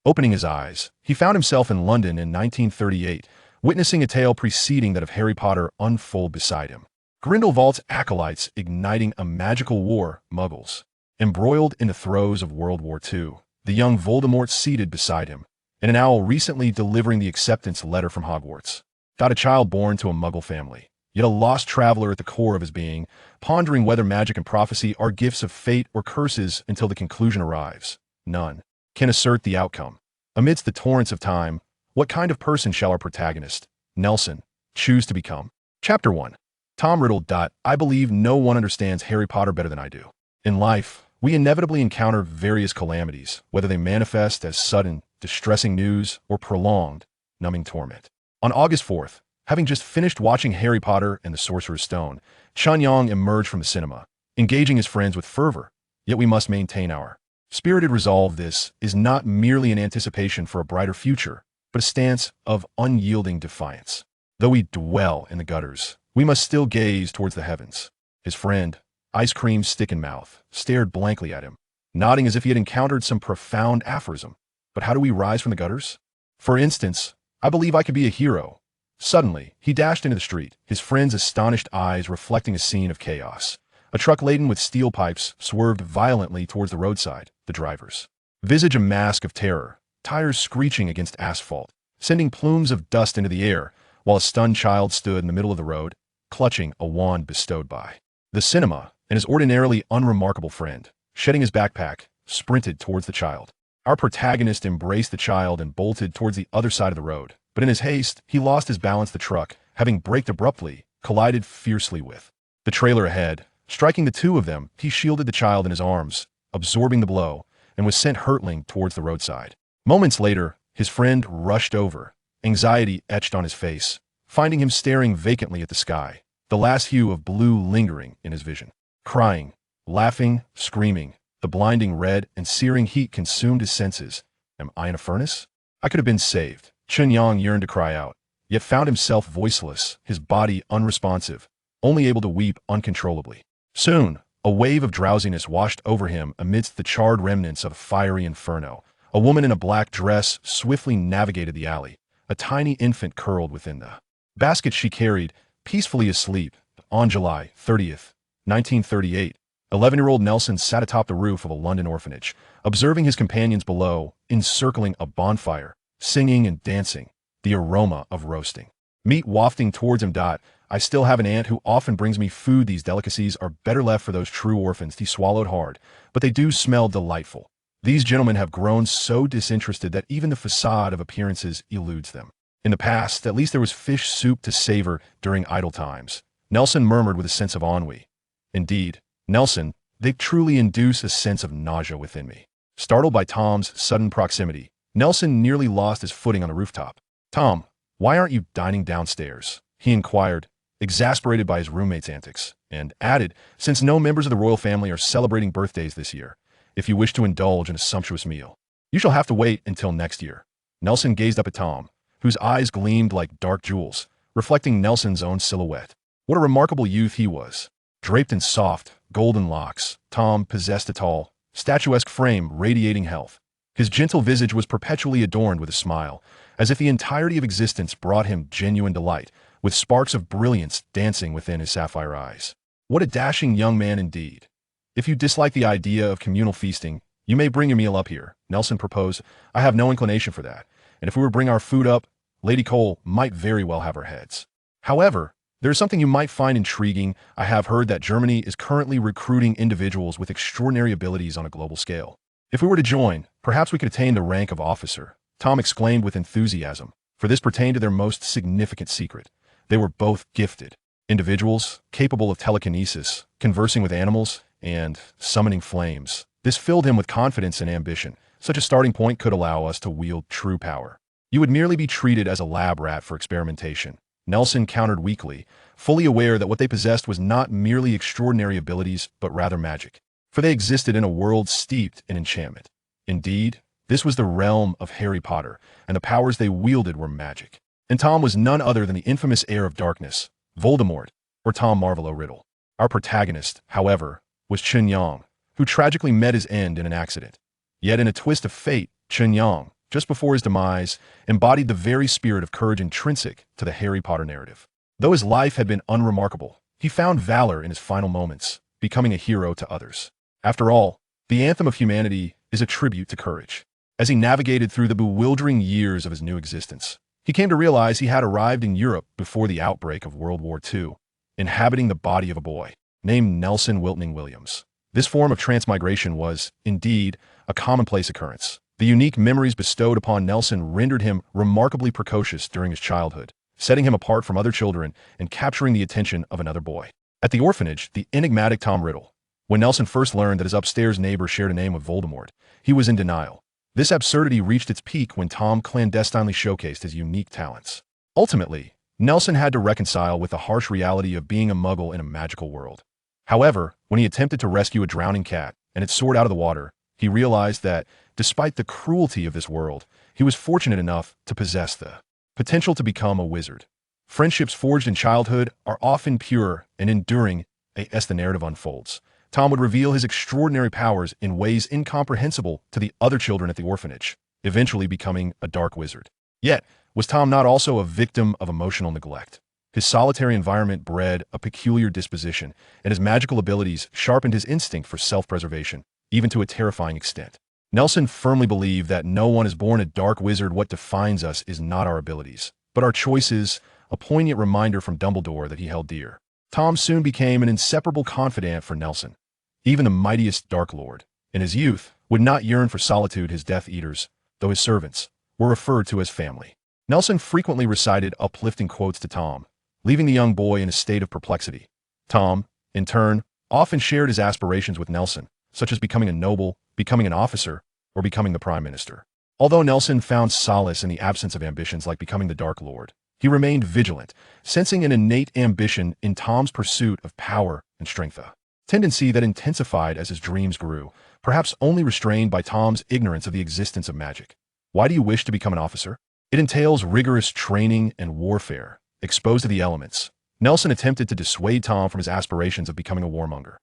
Opening his eyes, he found himself in London in 1938, witnessing a tale preceding that of Harry Potter unfold beside him. Grindelwald's acolytes igniting a magical war, Muggles. Embroiled in the throes of World War II, the young Voldemort seated beside him, and an owl recently delivering the acceptance letter from Hogwarts. Got a child born to a Muggle family, yet a lost traveler at the core of his being, pondering whether magic and prophecy are gifts of fate or curses until the conclusion arrives. None can assert the outcome. Amidst the torrents of time, what kind of person shall our protagonist, Nelson, choose to become? Chapter 1. Tom Riddle. I believe no one understands Harry Potter better than I do. In life, we inevitably encounter various calamities, whether they manifest as sudden, distressing news or prolonged, numbing torment. On August 4th, having just finished watching Harry Potter and the Sorcerer's Stone, Chun Yang emerged from the cinema, engaging his friends with fervor, yet we must maintain our spirited resolve. This is not merely an anticipation for a brighter future, but a stance of unyielding defiance. Though we dwell in the gutters, we must still gaze towards the heavens. His friend, ice cream stick in mouth, stared blankly at him, nodding as if he had encountered some profound aphorism. But how do we rise from the gutters? For instance, I believe I could be a hero. Suddenly, he dashed into the street, his friend's astonished eyes reflecting a scene of chaos. A truck laden with steel pipes swerved violently towards the roadside, the driver's visage a mask of terror, tires screeching against asphalt, sending plumes of dust into the air, while a stunned child stood in the middle of the road, clutching a wand bestowed by the cinema, and his ordinarily unremarkable friend, shedding his backpack, sprinted towards the child. Our protagonist embraced the child and bolted towards the other side of the road, but in his haste, he lost his balance. The truck, having braked abruptly, collided fiercely with the trailer ahead. Striking the two of them, he shielded the child in his arms, absorbing the blow, and was sent hurtling towards the roadside. Moments later, his friend rushed over, anxiety etched on his face, finding him staring vacantly at the sky, the last hue of blue lingering in his vision. Crying, laughing, screaming, the blinding red and searing heat consumed his senses. Am I in a furnace? I could have been saved. Chun Yang yearned to cry out, yet found himself voiceless, his body unresponsive, only able to weep uncontrollably. Soon, a wave of drowsiness washed over him amidst the charred remnants of a fiery inferno. A woman in a black dress swiftly navigated the alley, a tiny infant curled within the basket she carried, peacefully asleep. On July 30th, 1938, 11-year-old Nelson sat atop the roof of a London orphanage, observing his companions below, encircling a bonfire, singing and dancing, the aroma of roasting meat wafting towards him. I still have an aunt who often brings me food. These delicacies are better left for those true orphans. He swallowed hard, but they do smell delightful. These gentlemen have grown so disinterested that even the facade of appearances eludes them. In the past, at least there was fish soup to savor during idle times. Nelson murmured with a sense of ennui. Indeed, Nelson, they truly induce a sense of nausea within me. Startled by Tom's sudden proximity, Nelson nearly lost his footing on the rooftop. Tom, why aren't you dining downstairs? He inquired, exasperated by his roommate's antics, and added, since no members of the royal family are celebrating birthdays this year, if you wish to indulge in a sumptuous meal, you shall have to wait until next year. Nelson gazed up at Tom, whose eyes gleamed like dark jewels, reflecting Nelson's own silhouette. What a remarkable youth he was. Draped in soft, golden locks, Tom possessed a tall, statuesque frame radiating health. His gentle visage was perpetually adorned with a smile, as if the entirety of existence brought him genuine delight, with sparks of brilliance dancing within his sapphire eyes. What a dashing young man indeed. If you dislike the idea of communal feasting, you may bring your meal up here, Nelson proposed. I have no inclination for that, and if we were to bring our food up, Lady Cole might very well have her heads. However, there is something you might find intriguing. I have heard that Germany is currently recruiting individuals with extraordinary abilities on a global scale. If we were to join, perhaps we could attain the rank of officer, Tom exclaimed with enthusiasm, for this pertained to their most significant secret. They were both gifted individuals, capable of telekinesis, conversing with animals, and summoning flames. This filled him with confidence and ambition. Such a starting point could allow us to wield true power. You would merely be treated as a lab rat for experimentation, Nelson countered weakly, fully aware that what they possessed was not merely extraordinary abilities, but rather magic. For they existed in a world steeped in enchantment. Indeed, this was the realm of Harry Potter, and the powers they wielded were magic. And Tom was none other than the infamous heir of darkness, Voldemort, or Tom Marvolo Riddle. Our protagonist, however, was Chun Yang, who tragically met his end in an accident. Yet in a twist of fate, Chun Yang, just before his demise, embodied the very spirit of courage intrinsic to the Harry Potter narrative. Though his life had been unremarkable, he found valor in his final moments, becoming a hero to others. After all, the anthem of humanity is a tribute to courage. As he navigated through the bewildering years of his new existence, he came to realize he had arrived in Europe before the outbreak of World War II, inhabiting the body of a boy named Nelson Wiltning Williams. This form of transmigration was, indeed, a commonplace occurrence. The unique memories bestowed upon Nelson rendered him remarkably precocious during his childhood, setting him apart from other children and capturing the attention of another boy. At the orphanage, the enigmatic Tom Riddle. When Nelson first learned that his upstairs neighbor shared a name with Voldemort, he was in denial. This absurdity reached its peak when Tom clandestinely showcased his unique talents. Ultimately, Nelson had to reconcile with the harsh reality of being a Muggle in a magical world. However, when he attempted to rescue a drowning cat and it soared out of the water, he realized that, despite the cruelty of this world, he was fortunate enough to possess the potential to become a wizard. Friendships forged in childhood are often pure and enduring as the narrative unfolds. Tom would reveal his extraordinary powers in ways incomprehensible to the other children at the orphanage, eventually becoming a dark wizard. Yet, was Tom not also a victim of emotional neglect? His solitary environment bred a peculiar disposition, and his magical abilities sharpened his instinct for self-preservation, even to a terrifying extent. Nelson firmly believed that no one is born a dark wizard. What defines us is not our abilities, but our choices, a poignant reminder from Dumbledore that he held dear. Tom soon became an inseparable confidant for Nelson. Even the mightiest Dark Lord, in his youth, would not yearn for solitude. His Death Eaters, though his servants, were referred to as family. Nelson frequently recited uplifting quotes to Tom, leaving the young boy in a state of perplexity. Tom, in turn, often shared his aspirations with Nelson, such as becoming a noble, becoming an officer, or becoming the Prime Minister. Although Nelson found solace in the absence of ambitions like becoming the Dark Lord, he remained vigilant, sensing an innate ambition in Tom's pursuit of power and strength, a tendency that intensified as his dreams grew, perhaps only restrained by Tom's ignorance of the existence of magic. Why do you wish to become an officer? It entails rigorous training and warfare, exposed to the elements. Nelson attempted to dissuade Tom from his aspirations of becoming a warmonger.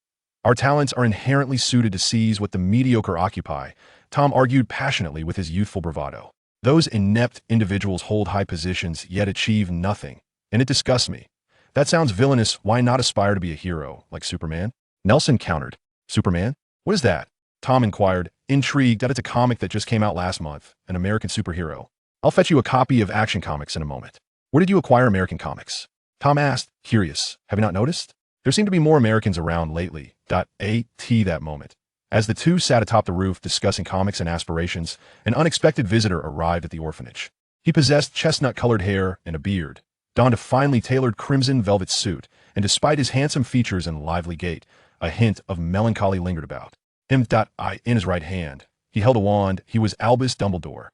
Our talents are inherently suited to seize what the mediocre occupy, Tom argued passionately with his youthful bravado. Those inept individuals hold high positions yet achieve nothing, and it disgusts me. That sounds villainous. Why not aspire to be a hero, like Superman? Nelson countered. Superman? What is that? Tom inquired, intrigued that it's a comic that just came out last month, an American superhero. I'll fetch you a copy of Action Comics in a moment. Where did you acquire American comics? Tom asked, curious. Have you not noticed? There seem to be more Americans around lately. That moment. As the two sat atop the roof discussing comics and aspirations, an unexpected visitor arrived at the orphanage. He possessed chestnut-colored hair and a beard, donned a finely tailored crimson velvet suit, and despite his handsome features and lively gait, a hint of melancholy lingered about him. In his right hand, he held a wand. He was Albus Dumbledore.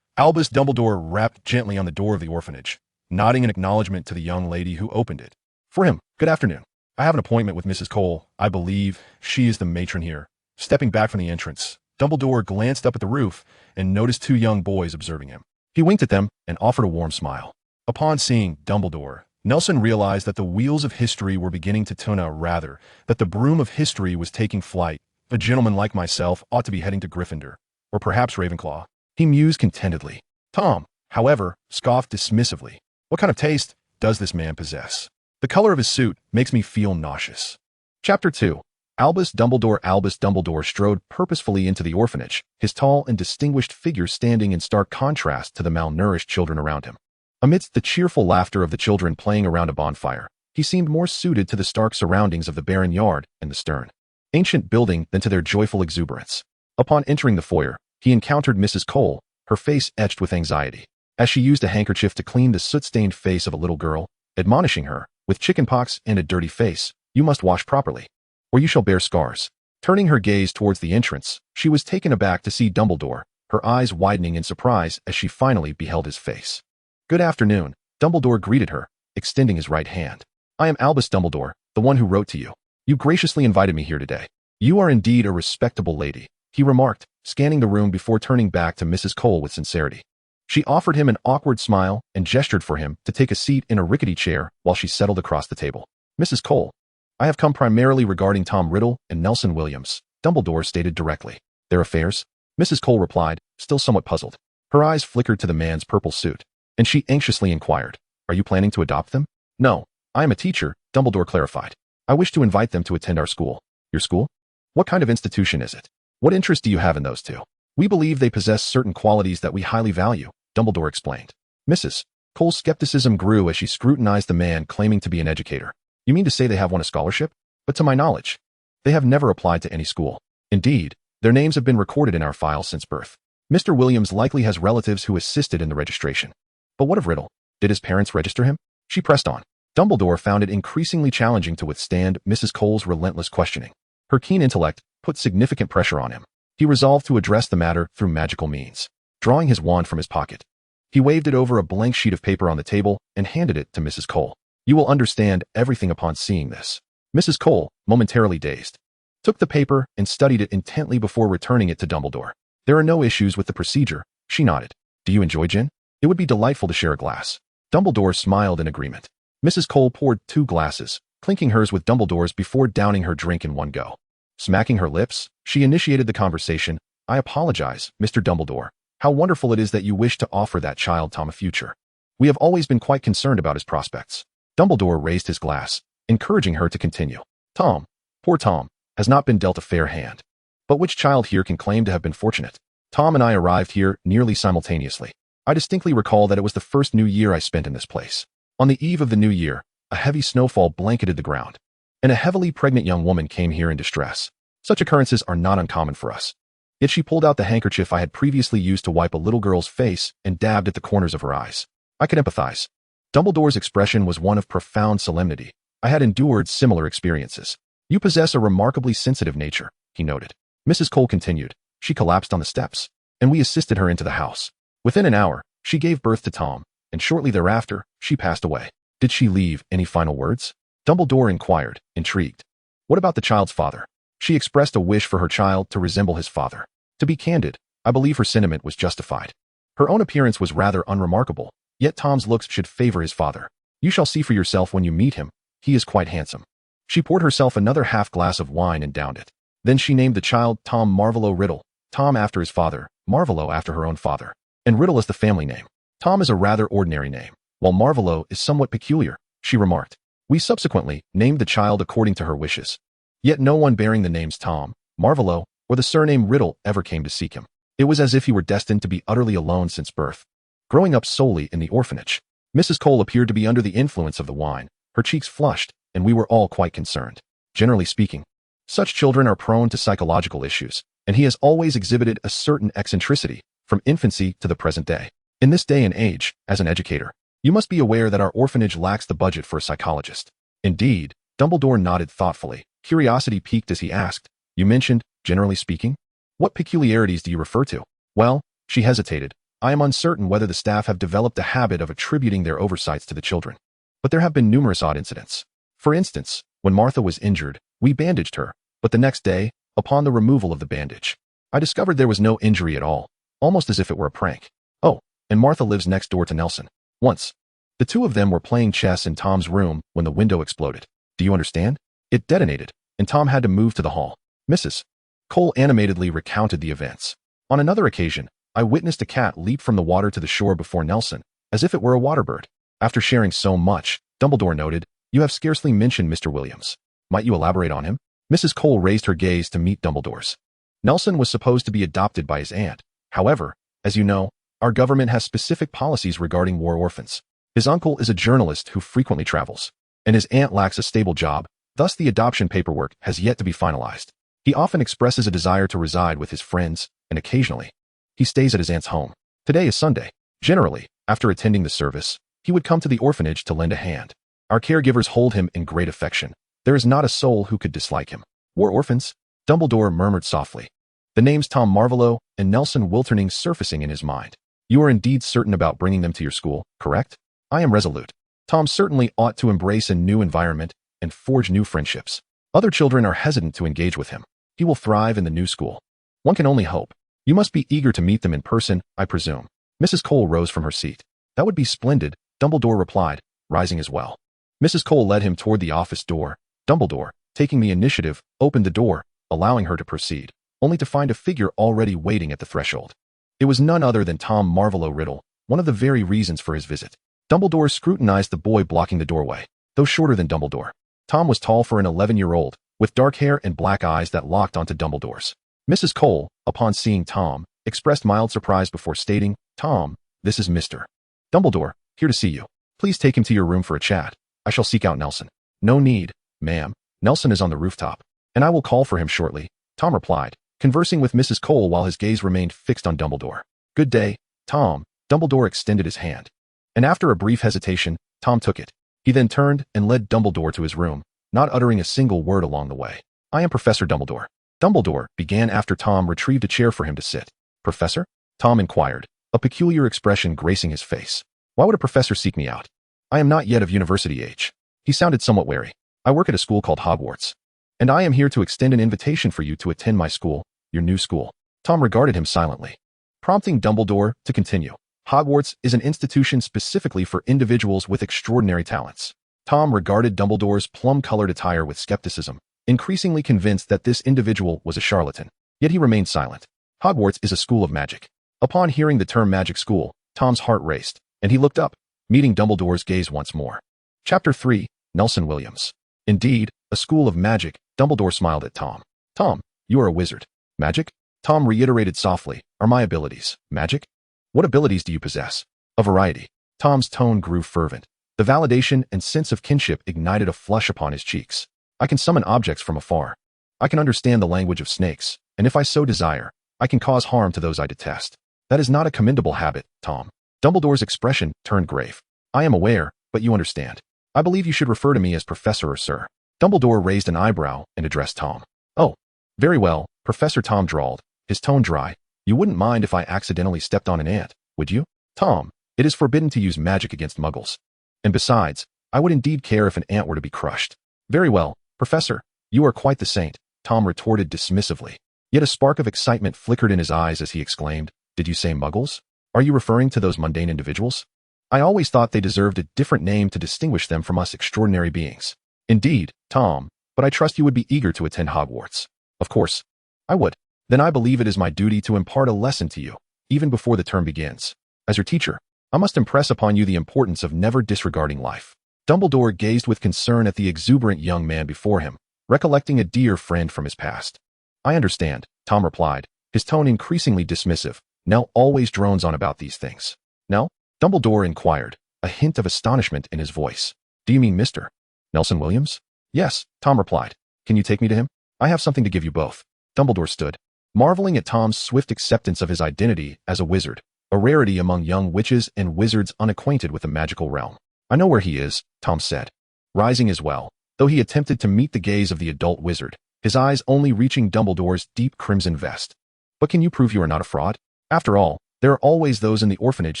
Albus Dumbledore rapped gently on the door of the orphanage, nodding in acknowledgement to the young lady who opened it. For him, good afternoon. I have an appointment with Mrs. Cole. I believe she is the matron here. Stepping back from the entrance, Dumbledore glanced up at the roof and noticed two young boys observing him. He winked at them and offered a warm smile. Upon seeing Dumbledore, Nelson realized that the wheels of history were beginning to turn, rather, that the broom of history was taking flight. A gentleman like myself ought to be heading to Gryffindor, or perhaps Ravenclaw. He mused contentedly. Tom, however, scoffed dismissively. What kind of taste does this man possess? The color of his suit makes me feel nauseous. Chapter 2. Albus Dumbledore strode purposefully into the orphanage, his tall and distinguished figure standing in stark contrast to the malnourished children around him. Amidst the cheerful laughter of the children playing around a bonfire, he seemed more suited to the stark surroundings of the barren yard and the stern, ancient building than to their joyful exuberance. Upon entering the foyer, he encountered Mrs. Cole, her face etched with anxiety, as she used a handkerchief to clean the soot-stained face of a little girl, admonishing her, with chickenpox and a dirty face, you must wash properly, or you shall bear scars. Turning her gaze towards the entrance, she was taken aback to see Dumbledore, her eyes widening in surprise as she finally beheld his face. Good afternoon, Dumbledore greeted her, extending his right hand. I am Albus Dumbledore, the one who wrote to you. You graciously invited me here today. You are indeed a respectable lady, he remarked, scanning the room before turning back to Mrs. Cole with sincerity. She offered him an awkward smile and gestured for him to take a seat in a rickety chair while she settled across the table. Mrs. Cole, I have come primarily regarding Tom Riddle and Nelson Williams, Dumbledore stated directly. Their affairs? Mrs. Cole replied, still somewhat puzzled. Her eyes flickered to the man's purple suit, and she anxiously inquired, "Are you planning to adopt them?" "No, I am a teacher," Dumbledore clarified. "I wish to invite them to attend our school." "Your school? What kind of institution is it? What interest do you have in those two?" "We believe they possess certain qualities that we highly value," Dumbledore explained. Mrs. Cole's skepticism grew as she scrutinized the man claiming to be an educator. "You mean to say they have won a scholarship? But to my knowledge, they have never applied to any school. Indeed, their names have been recorded in our files since birth. Mr. Williams likely has relatives who assisted in the registration." "But what of Riddle? Did his parents register him?" She pressed on. Dumbledore found it increasingly challenging to withstand Mrs. Cole's relentless questioning. Her keen intellect put significant pressure on him. He resolved to address the matter through magical means. Drawing his wand from his pocket, he waved it over a blank sheet of paper on the table and handed it to Mrs. Cole. "You will understand everything upon seeing this." Mrs. Cole, momentarily dazed, took the paper and studied it intently before returning it to Dumbledore. "There are no issues with the procedure," she nodded. "Do you enjoy gin? It would be delightful to share a glass." Dumbledore smiled in agreement. Mrs. Cole poured 2 glasses, clinking hers with Dumbledore's before downing her drink in one go. Smacking her lips, she initiated the conversation. "I apologize, Mr. Dumbledore. How wonderful it is that you wish to offer that child Tom a future. We have always been quite concerned about his prospects." Dumbledore raised his glass, encouraging her to continue. "Tom, poor Tom, has not been dealt a fair hand. But which child here can claim to have been fortunate? Tom and I arrived here nearly simultaneously. I distinctly recall that it was the first New Year I spent in this place. On the eve of the New Year, a heavy snowfall blanketed the ground, and a heavily pregnant young woman came here in distress. Such occurrences are not uncommon for us." Yet she pulled out the handkerchief I had previously used to wipe a little girl's face and dabbed at the corners of her eyes. I could empathize. Dumbledore's expression was one of profound solemnity. "I had endured similar experiences." "You possess a remarkably sensitive nature," he noted. Mrs. Cole continued. "She collapsed on the steps, and we assisted her into the house. Within an hour, she gave birth to Tom, and shortly thereafter, she passed away." "Did she leave any final words?" Dumbledore inquired, intrigued. "What about the child's father?" "She expressed a wish for her child to resemble his father. To be candid, I believe her sentiment was justified. Her own appearance was rather unremarkable, yet Tom's looks should favor his father. You shall see for yourself when you meet him. He is quite handsome." She poured herself another half glass of wine and downed it. Then she named the child Tom Marvolo Riddle, Tom after his father, Marvolo after her own father, and Riddle is the family name. "Tom is a rather ordinary name, while Marvolo is somewhat peculiar," she remarked. "We subsequently named the child according to her wishes. Yet no one bearing the names Tom, Marvolo, or the surname Riddle ever came to seek him. It was as if he were destined to be utterly alone since birth, growing up solely in the orphanage." Mrs. Cole appeared to be under the influence of the wine. Her cheeks flushed, and we were all quite concerned. "Generally speaking, such children are prone to psychological issues, and he has always exhibited a certain eccentricity, from infancy to the present day. In this day and age, as an educator, you must be aware that our orphanage lacks the budget for a psychologist." "Indeed," Dumbledore nodded thoughtfully. Curiosity piqued as he asked, "You mentioned, generally speaking? What peculiarities do you refer to?" "Well," she hesitated, "I am uncertain whether the staff have developed a habit of attributing their oversights to the children. But there have been numerous odd incidents. For instance, when Martha was injured, we bandaged her, but the next day, upon the removal of the bandage, I discovered there was no injury at all, almost as if it were a prank. Oh, and Martha lives next door to Nelson. Once, the two of them were playing chess in Tom's room when the window exploded. Do you understand? It detonated, and Tom had to move to the hall." Mrs. Cole animatedly recounted the events. "On another occasion, I witnessed a cat leap from the water to the shore before Nelson, as if it were a water bird." After sharing so much, Dumbledore noted, "You have scarcely mentioned Mr. Williams. Might you elaborate on him?" Mrs. Cole raised her gaze to meet Dumbledore's. "Nelson was supposed to be adopted by his aunt. However, as you know, our government has specific policies regarding war orphans. His uncle is a journalist who frequently travels, and his aunt lacks a stable job, thus the adoption paperwork has yet to be finalized. He often expresses a desire to reside with his friends, and occasionally, he stays at his aunt's home. Today is Sunday. Generally, after attending the service, he would come to the orphanage to lend a hand. Our caregivers hold him in great affection. There is not a soul who could dislike him." "War orphans?" Dumbledore murmured softly, the names Tom Marvolo and Nelson Wilterning surfacing in his mind. "You are indeed certain about bringing them to your school, correct?" "I am resolute. Tom certainly ought to embrace a new environment and forge new friendships. Other children are hesitant to engage with him. He will thrive in the new school. One can only hope. You must be eager to meet them in person, I presume." Mrs. Cole rose from her seat. "That would be splendid," Dumbledore replied, rising as well. Mrs. Cole led him toward the office door. Dumbledore, taking the initiative, opened the door, allowing her to proceed, only to find a figure already waiting at the threshold. It was none other than Tom Marvolo Riddle, one of the very reasons for his visit. Dumbledore scrutinized the boy blocking the doorway. Though shorter than Dumbledore, Tom was tall for an 11-year-old, with dark hair and black eyes that locked onto Dumbledore's. Mrs. Cole, upon seeing Tom, expressed mild surprise before stating, "Tom, this is Mr. Dumbledore, here to see you. Please take him to your room for a chat. I shall seek out Nelson." "No need, ma'am. Nelson is on the rooftop, and I will call for him shortly," Tom replied, conversing with Mrs. Cole while his gaze remained fixed on Dumbledore. "Good day, Tom." Dumbledore extended his hand, and after a brief hesitation, Tom took it. He then turned and led Dumbledore to his room, not uttering a single word along the way. "I am Professor Dumbledore." Dumbledore began after Tom retrieved a chair for him to sit. "Professor?" Tom inquired, a peculiar expression gracing his face. "Why would a professor seek me out? I am not yet of university age." He sounded somewhat wary. "I work at a school called Hogwarts, and I am here to extend an invitation for you to attend my school, your new school." Tom regarded him silently, prompting Dumbledore to continue. "Hogwarts is an institution specifically for individuals with extraordinary talents." Tom regarded Dumbledore's plum-colored attire with skepticism, increasingly convinced that this individual was a charlatan. Yet he remained silent. "Hogwarts is a school of magic." Upon hearing the term magic school, Tom's heart raced, and he looked up, meeting Dumbledore's gaze once more. Chapter 3, Nelson Williams. "Indeed, a school of magic," Dumbledore smiled at Tom. "Tom, you are a wizard." "Magic?" Tom reiterated softly. "Are my abilities magic?" "What abilities do you possess?" "A variety." Tom's tone grew fervent. The validation and sense of kinship ignited a flush upon his cheeks. "I can summon objects from afar. I can understand the language of snakes, and if I so desire, I can cause harm to those I detest." "That is not a commendable habit, Tom." Dumbledore's expression turned grave. "I am aware, but you understand. I believe you should refer to me as Professor or Sir." Dumbledore raised an eyebrow and addressed Tom. "Oh, very well," Professor Tom drawled, his tone dry. "You wouldn't mind if I accidentally stepped on an ant, would you?" "Tom, it is forbidden to use magic against Muggles. And besides, I would indeed care if an ant were to be crushed." "Very well, Professor, you are quite the saint," Tom retorted dismissively. Yet a spark of excitement flickered in his eyes as he exclaimed, "Did you say Muggles? Are you referring to those mundane individuals? I always thought they deserved a different name to distinguish them from us extraordinary beings." "Indeed, Tom, but I trust you would be eager to attend Hogwarts." "Of course, I would." "Then I believe it is my duty to impart a lesson to you, even before the term begins. As your teacher, I must impress upon you the importance of never disregarding life." Dumbledore gazed with concern at the exuberant young man before him, recollecting a dear friend from his past. "I understand," Tom replied, his tone increasingly dismissive. "Nell always drones on about these things." "Nell?" Dumbledore inquired, a hint of astonishment in his voice. "Do you mean Mr. Nelson Williams?" "Yes," Tom replied. "Can you take me to him? I have something to give you both." Dumbledore stood, marveling at Tom's swift acceptance of his identity as a wizard, a rarity among young witches and wizards unacquainted with the magical realm. "I know where he is," Tom said, rising as well, though he attempted to meet the gaze of the adult wizard, his eyes only reaching Dumbledore's deep crimson vest. "But can you prove you are not a fraud? After all, there are always those in the orphanage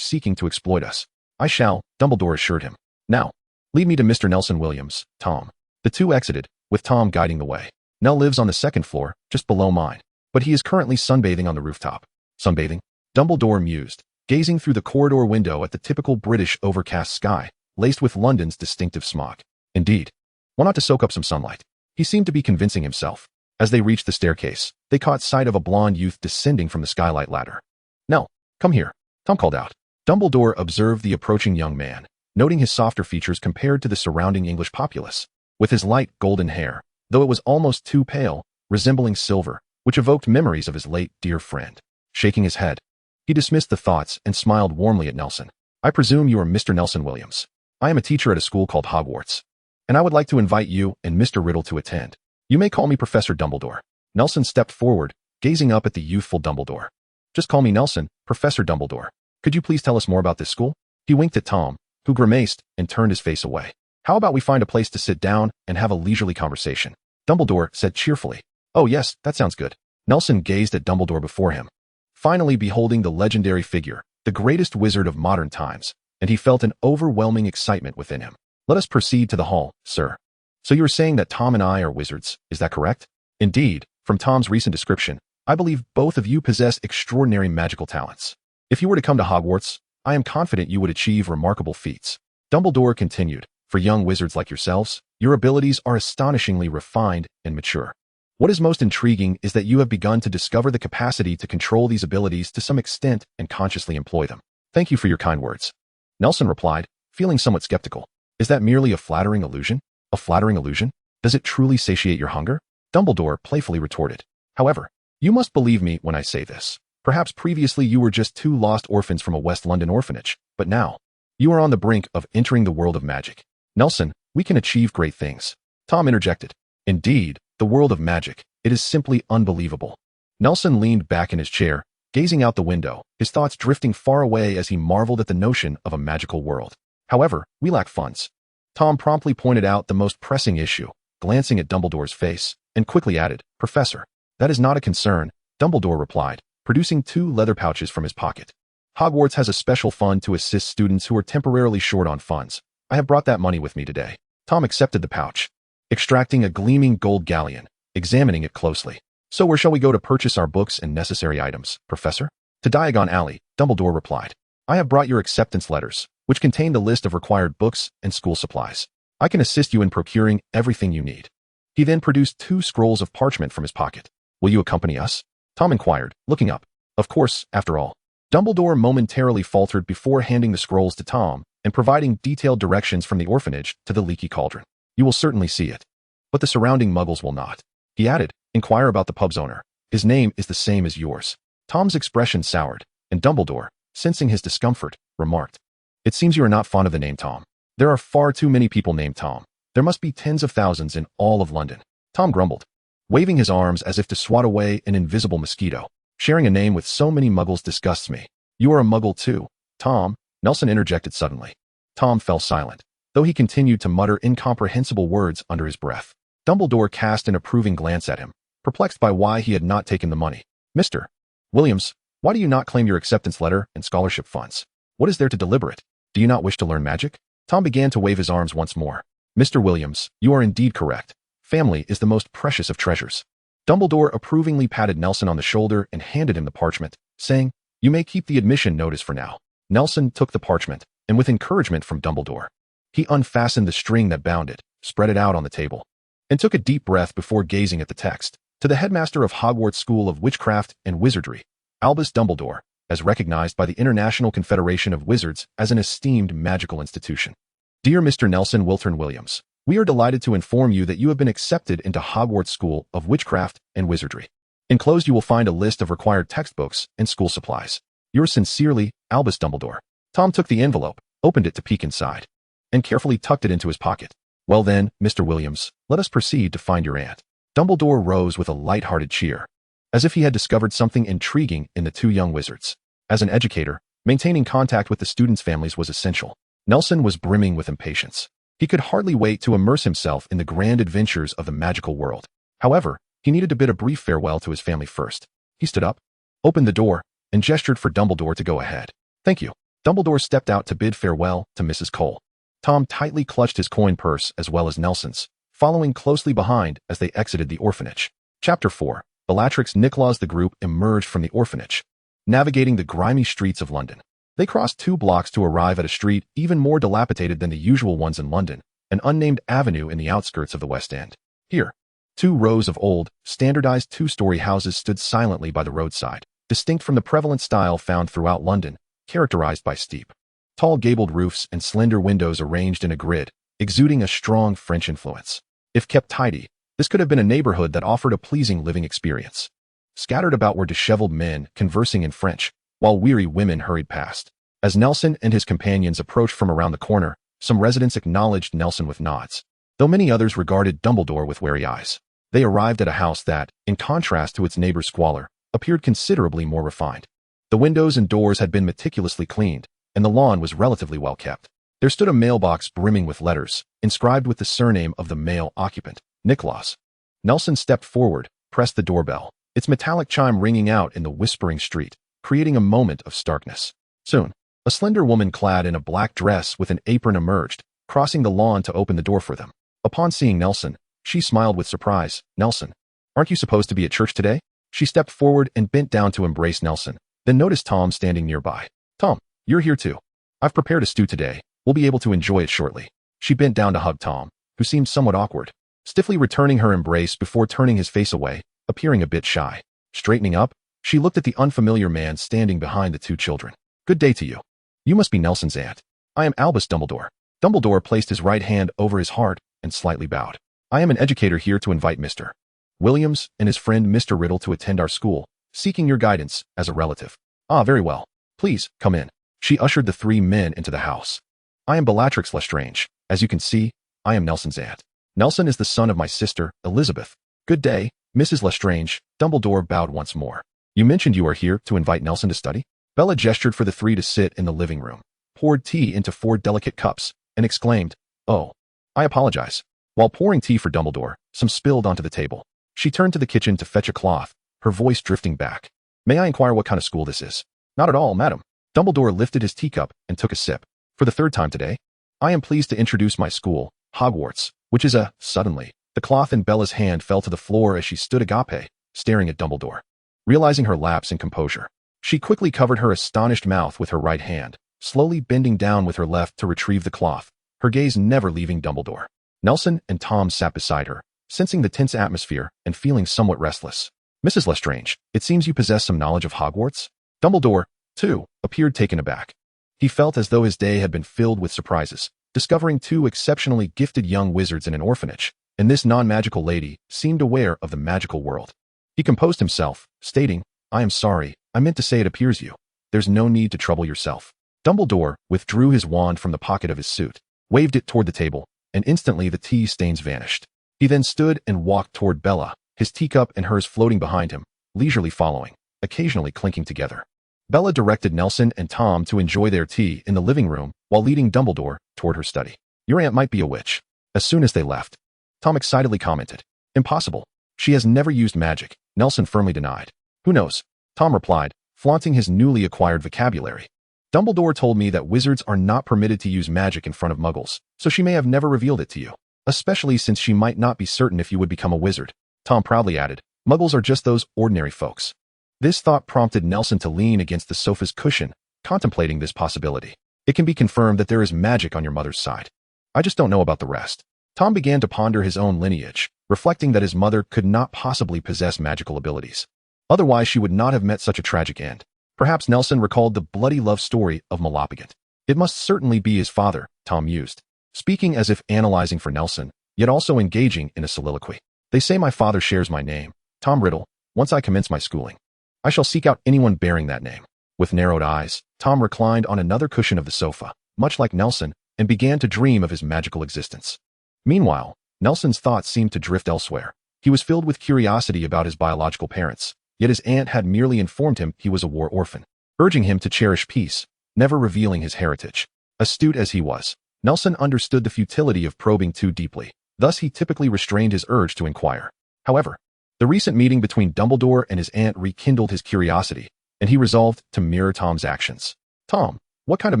seeking to exploit us." "I shall," Dumbledore assured him. "Now, lead me to Mr. Nelson Williams, Tom." The two exited, with Tom guiding the way. "Nell lives on the second floor, just below mine, but he is currently sunbathing on the rooftop." "Sunbathing?" Dumbledore mused, gazing through the corridor window at the typical British overcast sky, laced with London's distinctive smog. "Indeed. Why not to soak up some sunlight?" He seemed to be convincing himself. As they reached the staircase, they caught sight of a blonde youth descending from the skylight ladder. "Nell, come here," Tom called out. Dumbledore observed the approaching young man, noting his softer features compared to the surrounding English populace, with his light golden hair, though it was almost too pale, resembling silver, which evoked memories of his late dear friend. Shaking his head, he dismissed the thoughts and smiled warmly at Nelson. "I presume you are Mr. Nelson Williams. I am a teacher at a school called Hogwarts, and I would like to invite you and Mr. Riddle to attend. You may call me Professor Dumbledore." Nelson stepped forward, gazing up at the youthful Dumbledore. "Just call me Nelson, Professor Dumbledore. Could you please tell us more about this school?" He winked at Tom, who grimaced and turned his face away. "How about we find a place to sit down and have a leisurely conversation?" Dumbledore said cheerfully. "Oh yes, that sounds good." Nelson gazed at Dumbledore before him, finally beholding the legendary figure, the greatest wizard of modern times, and he felt an overwhelming excitement within him. "Let us proceed to the hall, sir." "So you are saying that Tom and I are wizards, is that correct?" "Indeed, from Tom's recent description, I believe both of you possess extraordinary magical talents. If you were to come to Hogwarts, I am confident you would achieve remarkable feats." Dumbledore continued, "For young wizards like yourselves, your abilities are astonishingly refined and mature. What is most intriguing is that you have begun to discover the capacity to control these abilities to some extent and consciously employ them. Thank you for your kind words. Nelson replied, feeling somewhat skeptical. Is that merely a flattering illusion? A flattering illusion? Does it truly satiate your hunger? Dumbledore playfully retorted. However, you must believe me when I say this. Perhaps previously you were just two lost orphans from a West London orphanage, but now, you are on the brink of entering the world of magic. Nelson, we can achieve great things. Tom interjected. Indeed, the world of magic. It is simply unbelievable. Nelson leaned back in his chair, gazing out the window, his thoughts drifting far away as he marveled at the notion of a magical world. However, we lack funds. Tom promptly pointed out the most pressing issue, glancing at Dumbledore's face, and quickly added, Professor, that is not a concern, Dumbledore replied, producing 2 leather pouches from his pocket. Hogwarts has a special fund to assist students who are temporarily short on funds. I have brought that money with me today. Tom accepted the pouch, extracting a gleaming gold galleon, examining it closely. So where shall we go to purchase our books and necessary items, Professor? To Diagon Alley, Dumbledore replied. I have brought your acceptance letters, which contain the list of required books and school supplies. I can assist you in procuring everything you need. He then produced 2 scrolls of parchment from his pocket. Will you accompany us? Tom inquired, looking up. Of course, after all. Dumbledore momentarily faltered before handing the scrolls to Tom and providing detailed directions from the orphanage to the leaky cauldron. You will certainly see it. But the surrounding muggles will not. He added, inquire about the pub's owner. His name is the same as yours. Tom's expression soured, and Dumbledore, sensing his discomfort, remarked, It seems you are not fond of the name Tom. There are far too many people named Tom. There must be tens of thousands in all of London. Tom grumbled, waving his arms as if to swat away an invisible mosquito. Sharing a name with so many muggles disgusts me. You are a muggle too, Tom, Nelson interjected suddenly. Tom fell silent, though he continued to mutter incomprehensible words under his breath. Dumbledore cast an approving glance at him, perplexed by why he had not taken the money. Mr. Williams, why do you not claim your acceptance letter and scholarship funds? What is there to deliberate? Do you not wish to learn magic? Tom began to wave his arms once more. Mr. Williams, you are indeed correct. Family is the most precious of treasures. Dumbledore approvingly patted Nelson on the shoulder and handed him the parchment, saying, You may keep the admission notice for now. Nelson took the parchment, and with encouragement from Dumbledore, he unfastened the string that bound it, spread it out on the table, and took a deep breath before gazing at the text. To the headmaster of Hogwarts School of Witchcraft and Wizardry, Albus Dumbledore, as recognized by the International Confederation of Wizards as an esteemed magical institution. Dear Mr. Nelson Wiltern Williams, we are delighted to inform you that you have been accepted into Hogwarts School of Witchcraft and Wizardry. Enclosed you will find a list of required textbooks and school supplies. Yours sincerely, Albus Dumbledore. Tom took the envelope, opened it to peek inside, and carefully tucked it into his pocket. Well then, Mr. Williams, let us proceed to find your aunt. Dumbledore rose with a light-hearted cheer, as if he had discovered something intriguing in the 2 young wizards. As an educator, maintaining contact with the students' families was essential. Nelson was brimming with impatience. He could hardly wait to immerse himself in the grand adventures of the magical world. However, he needed to bid a brief farewell to his family first. He stood up, opened the door, and gestured for Dumbledore to go ahead. Thank you. Dumbledore stepped out to bid farewell to Mrs. Cole. Tom tightly clutched his coin purse as well as Nelson's, following closely behind as they exited the orphanage. Chapter 4. Bellatrix Nicolaus. The group emerged from the orphanage, navigating the grimy streets of London. They crossed 2 blocks to arrive at a street even more dilapidated than the usual ones in London, an unnamed avenue in the outskirts of the West End. Here, 2 rows of old, standardized 2-story houses stood silently by the roadside, distinct from the prevalent style found throughout London, characterized by steep, tall gabled roofs and slender windows arranged in a grid, exuding a strong French influence. If kept tidy, this could have been a neighborhood that offered a pleasing living experience. Scattered about were disheveled men conversing in French, while weary women hurried past. As Nelson and his companions approached from around the corner, some residents acknowledged Nelson with nods, though many others regarded Dumbledore with wary eyes. They arrived at a house that, in contrast to its neighbor's squalor, appeared considerably more refined. The windows and doors had been meticulously cleaned, and the lawn was relatively well kept. There stood a mailbox brimming with letters, inscribed with the surname of the male occupant, Nicolaus. Nelson stepped forward, pressed the doorbell, its metallic chime ringing out in the whispering street, creating a moment of starkness. Soon, a slender woman clad in a black dress with an apron emerged, crossing the lawn to open the door for them. Upon seeing Nelson, she smiled with surprise. Nelson, aren't you supposed to be at church today? She stepped forward and bent down to embrace Nelson, then noticed Tom standing nearby. Tom, you're here too. I've prepared a stew today. We'll be able to enjoy it shortly. She bent down to hug Tom, who seemed somewhat awkward. stiffly returning her embrace before turning his face away, appearing a bit shy. Straightening up, she looked at the unfamiliar man standing behind the two children. Good day to you. You must be Nelson's aunt. I am Albus Dumbledore. Dumbledore placed his right hand over his heart and slightly bowed. I am an educator here to invite Mr. Williams and his friend Mr. Riddle to attend our school, seeking your guidance as a relative. Ah, very well. Please, come in. She ushered the three men into the house. I am Bellatrix Lestrange. As you can see, I am Nelson's aunt. Nelson is the son of my sister, Elizabeth. Good day, Mrs. Lestrange. Dumbledore bowed once more. You mentioned you are here to invite Nelson to study? Bella gestured for the three to sit in the living room, poured tea into 4 delicate cups, and exclaimed, "Oh, I apologize." While pouring tea for Dumbledore, some spilled onto the table. She turned to the kitchen to fetch a cloth, her voice drifting back. May I inquire what kind of school this is? Not at all, madam. Dumbledore lifted his teacup and took a sip. For the 3rd time today, I am pleased to introduce my school, Hogwarts, which is a... Suddenly, the cloth in Bella's hand fell to the floor as she stood agape, staring at Dumbledore. Realizing her lapse in composure, she quickly covered her astonished mouth with her right hand, slowly bending down with her left to retrieve the cloth, her gaze never leaving Dumbledore. Nelson and Tom sat beside her, sensing the tense atmosphere and feeling somewhat restless. Mrs. Lestrange, it seems you possess some knowledge of Hogwarts? Dumbledore, too, appeared taken aback. He felt as though his day had been filled with surprises, discovering 2 exceptionally gifted young wizards in an orphanage, and this non-magical lady seemed aware of the magical world. He composed himself, stating, I am sorry, I meant to say it appears you. There's no need to trouble yourself. Dumbledore withdrew his wand from the pocket of his suit, waved it toward the table, and instantly the tea stains vanished. He then stood and walked toward Bella, his teacup and hers floating behind him, leisurely following, occasionally clinking together. Bella directed Nelson and Tom to enjoy their tea in the living room while leading Dumbledore toward her study. Your aunt might be a witch. As soon as they left, Tom excitedly commented. Impossible. She has never used magic, Nelson firmly denied. Who knows? Tom replied, flaunting his newly acquired vocabulary. Dumbledore told me that wizards are not permitted to use magic in front of muggles, so she may have never revealed it to you. Especially since she might not be certain if you would become a wizard. Tom proudly added, muggles are just those ordinary folks. This thought prompted Nelson to lean against the sofa's cushion, contemplating this possibility. It can be confirmed that there is magic on your mother's side. I just don't know about the rest. Tom began to ponder his own lineage, reflecting that his mother could not possibly possess magical abilities. Otherwise, she would not have met such a tragic end. Perhaps Nelson recalled the bloody love story of Malapagant. It must certainly be his father, Tom mused, speaking as if analyzing for Nelson, yet also engaging in a soliloquy. They say my father shares my name, Tom Riddle, once I commence my schooling. I shall seek out anyone bearing that name. With narrowed eyes, Tom reclined on another cushion of the sofa, much like Nelson, and began to dream of his magical existence. Meanwhile, Nelson's thoughts seemed to drift elsewhere. He was filled with curiosity about his biological parents, yet his aunt had merely informed him he was a war orphan, urging him to cherish peace, never revealing his heritage. Astute as he was, Nelson understood the futility of probing too deeply. Thus he typically restrained his urge to inquire. However, the recent meeting between Dumbledore and his aunt rekindled his curiosity, and he resolved to mirror Tom's actions. Tom, what kind of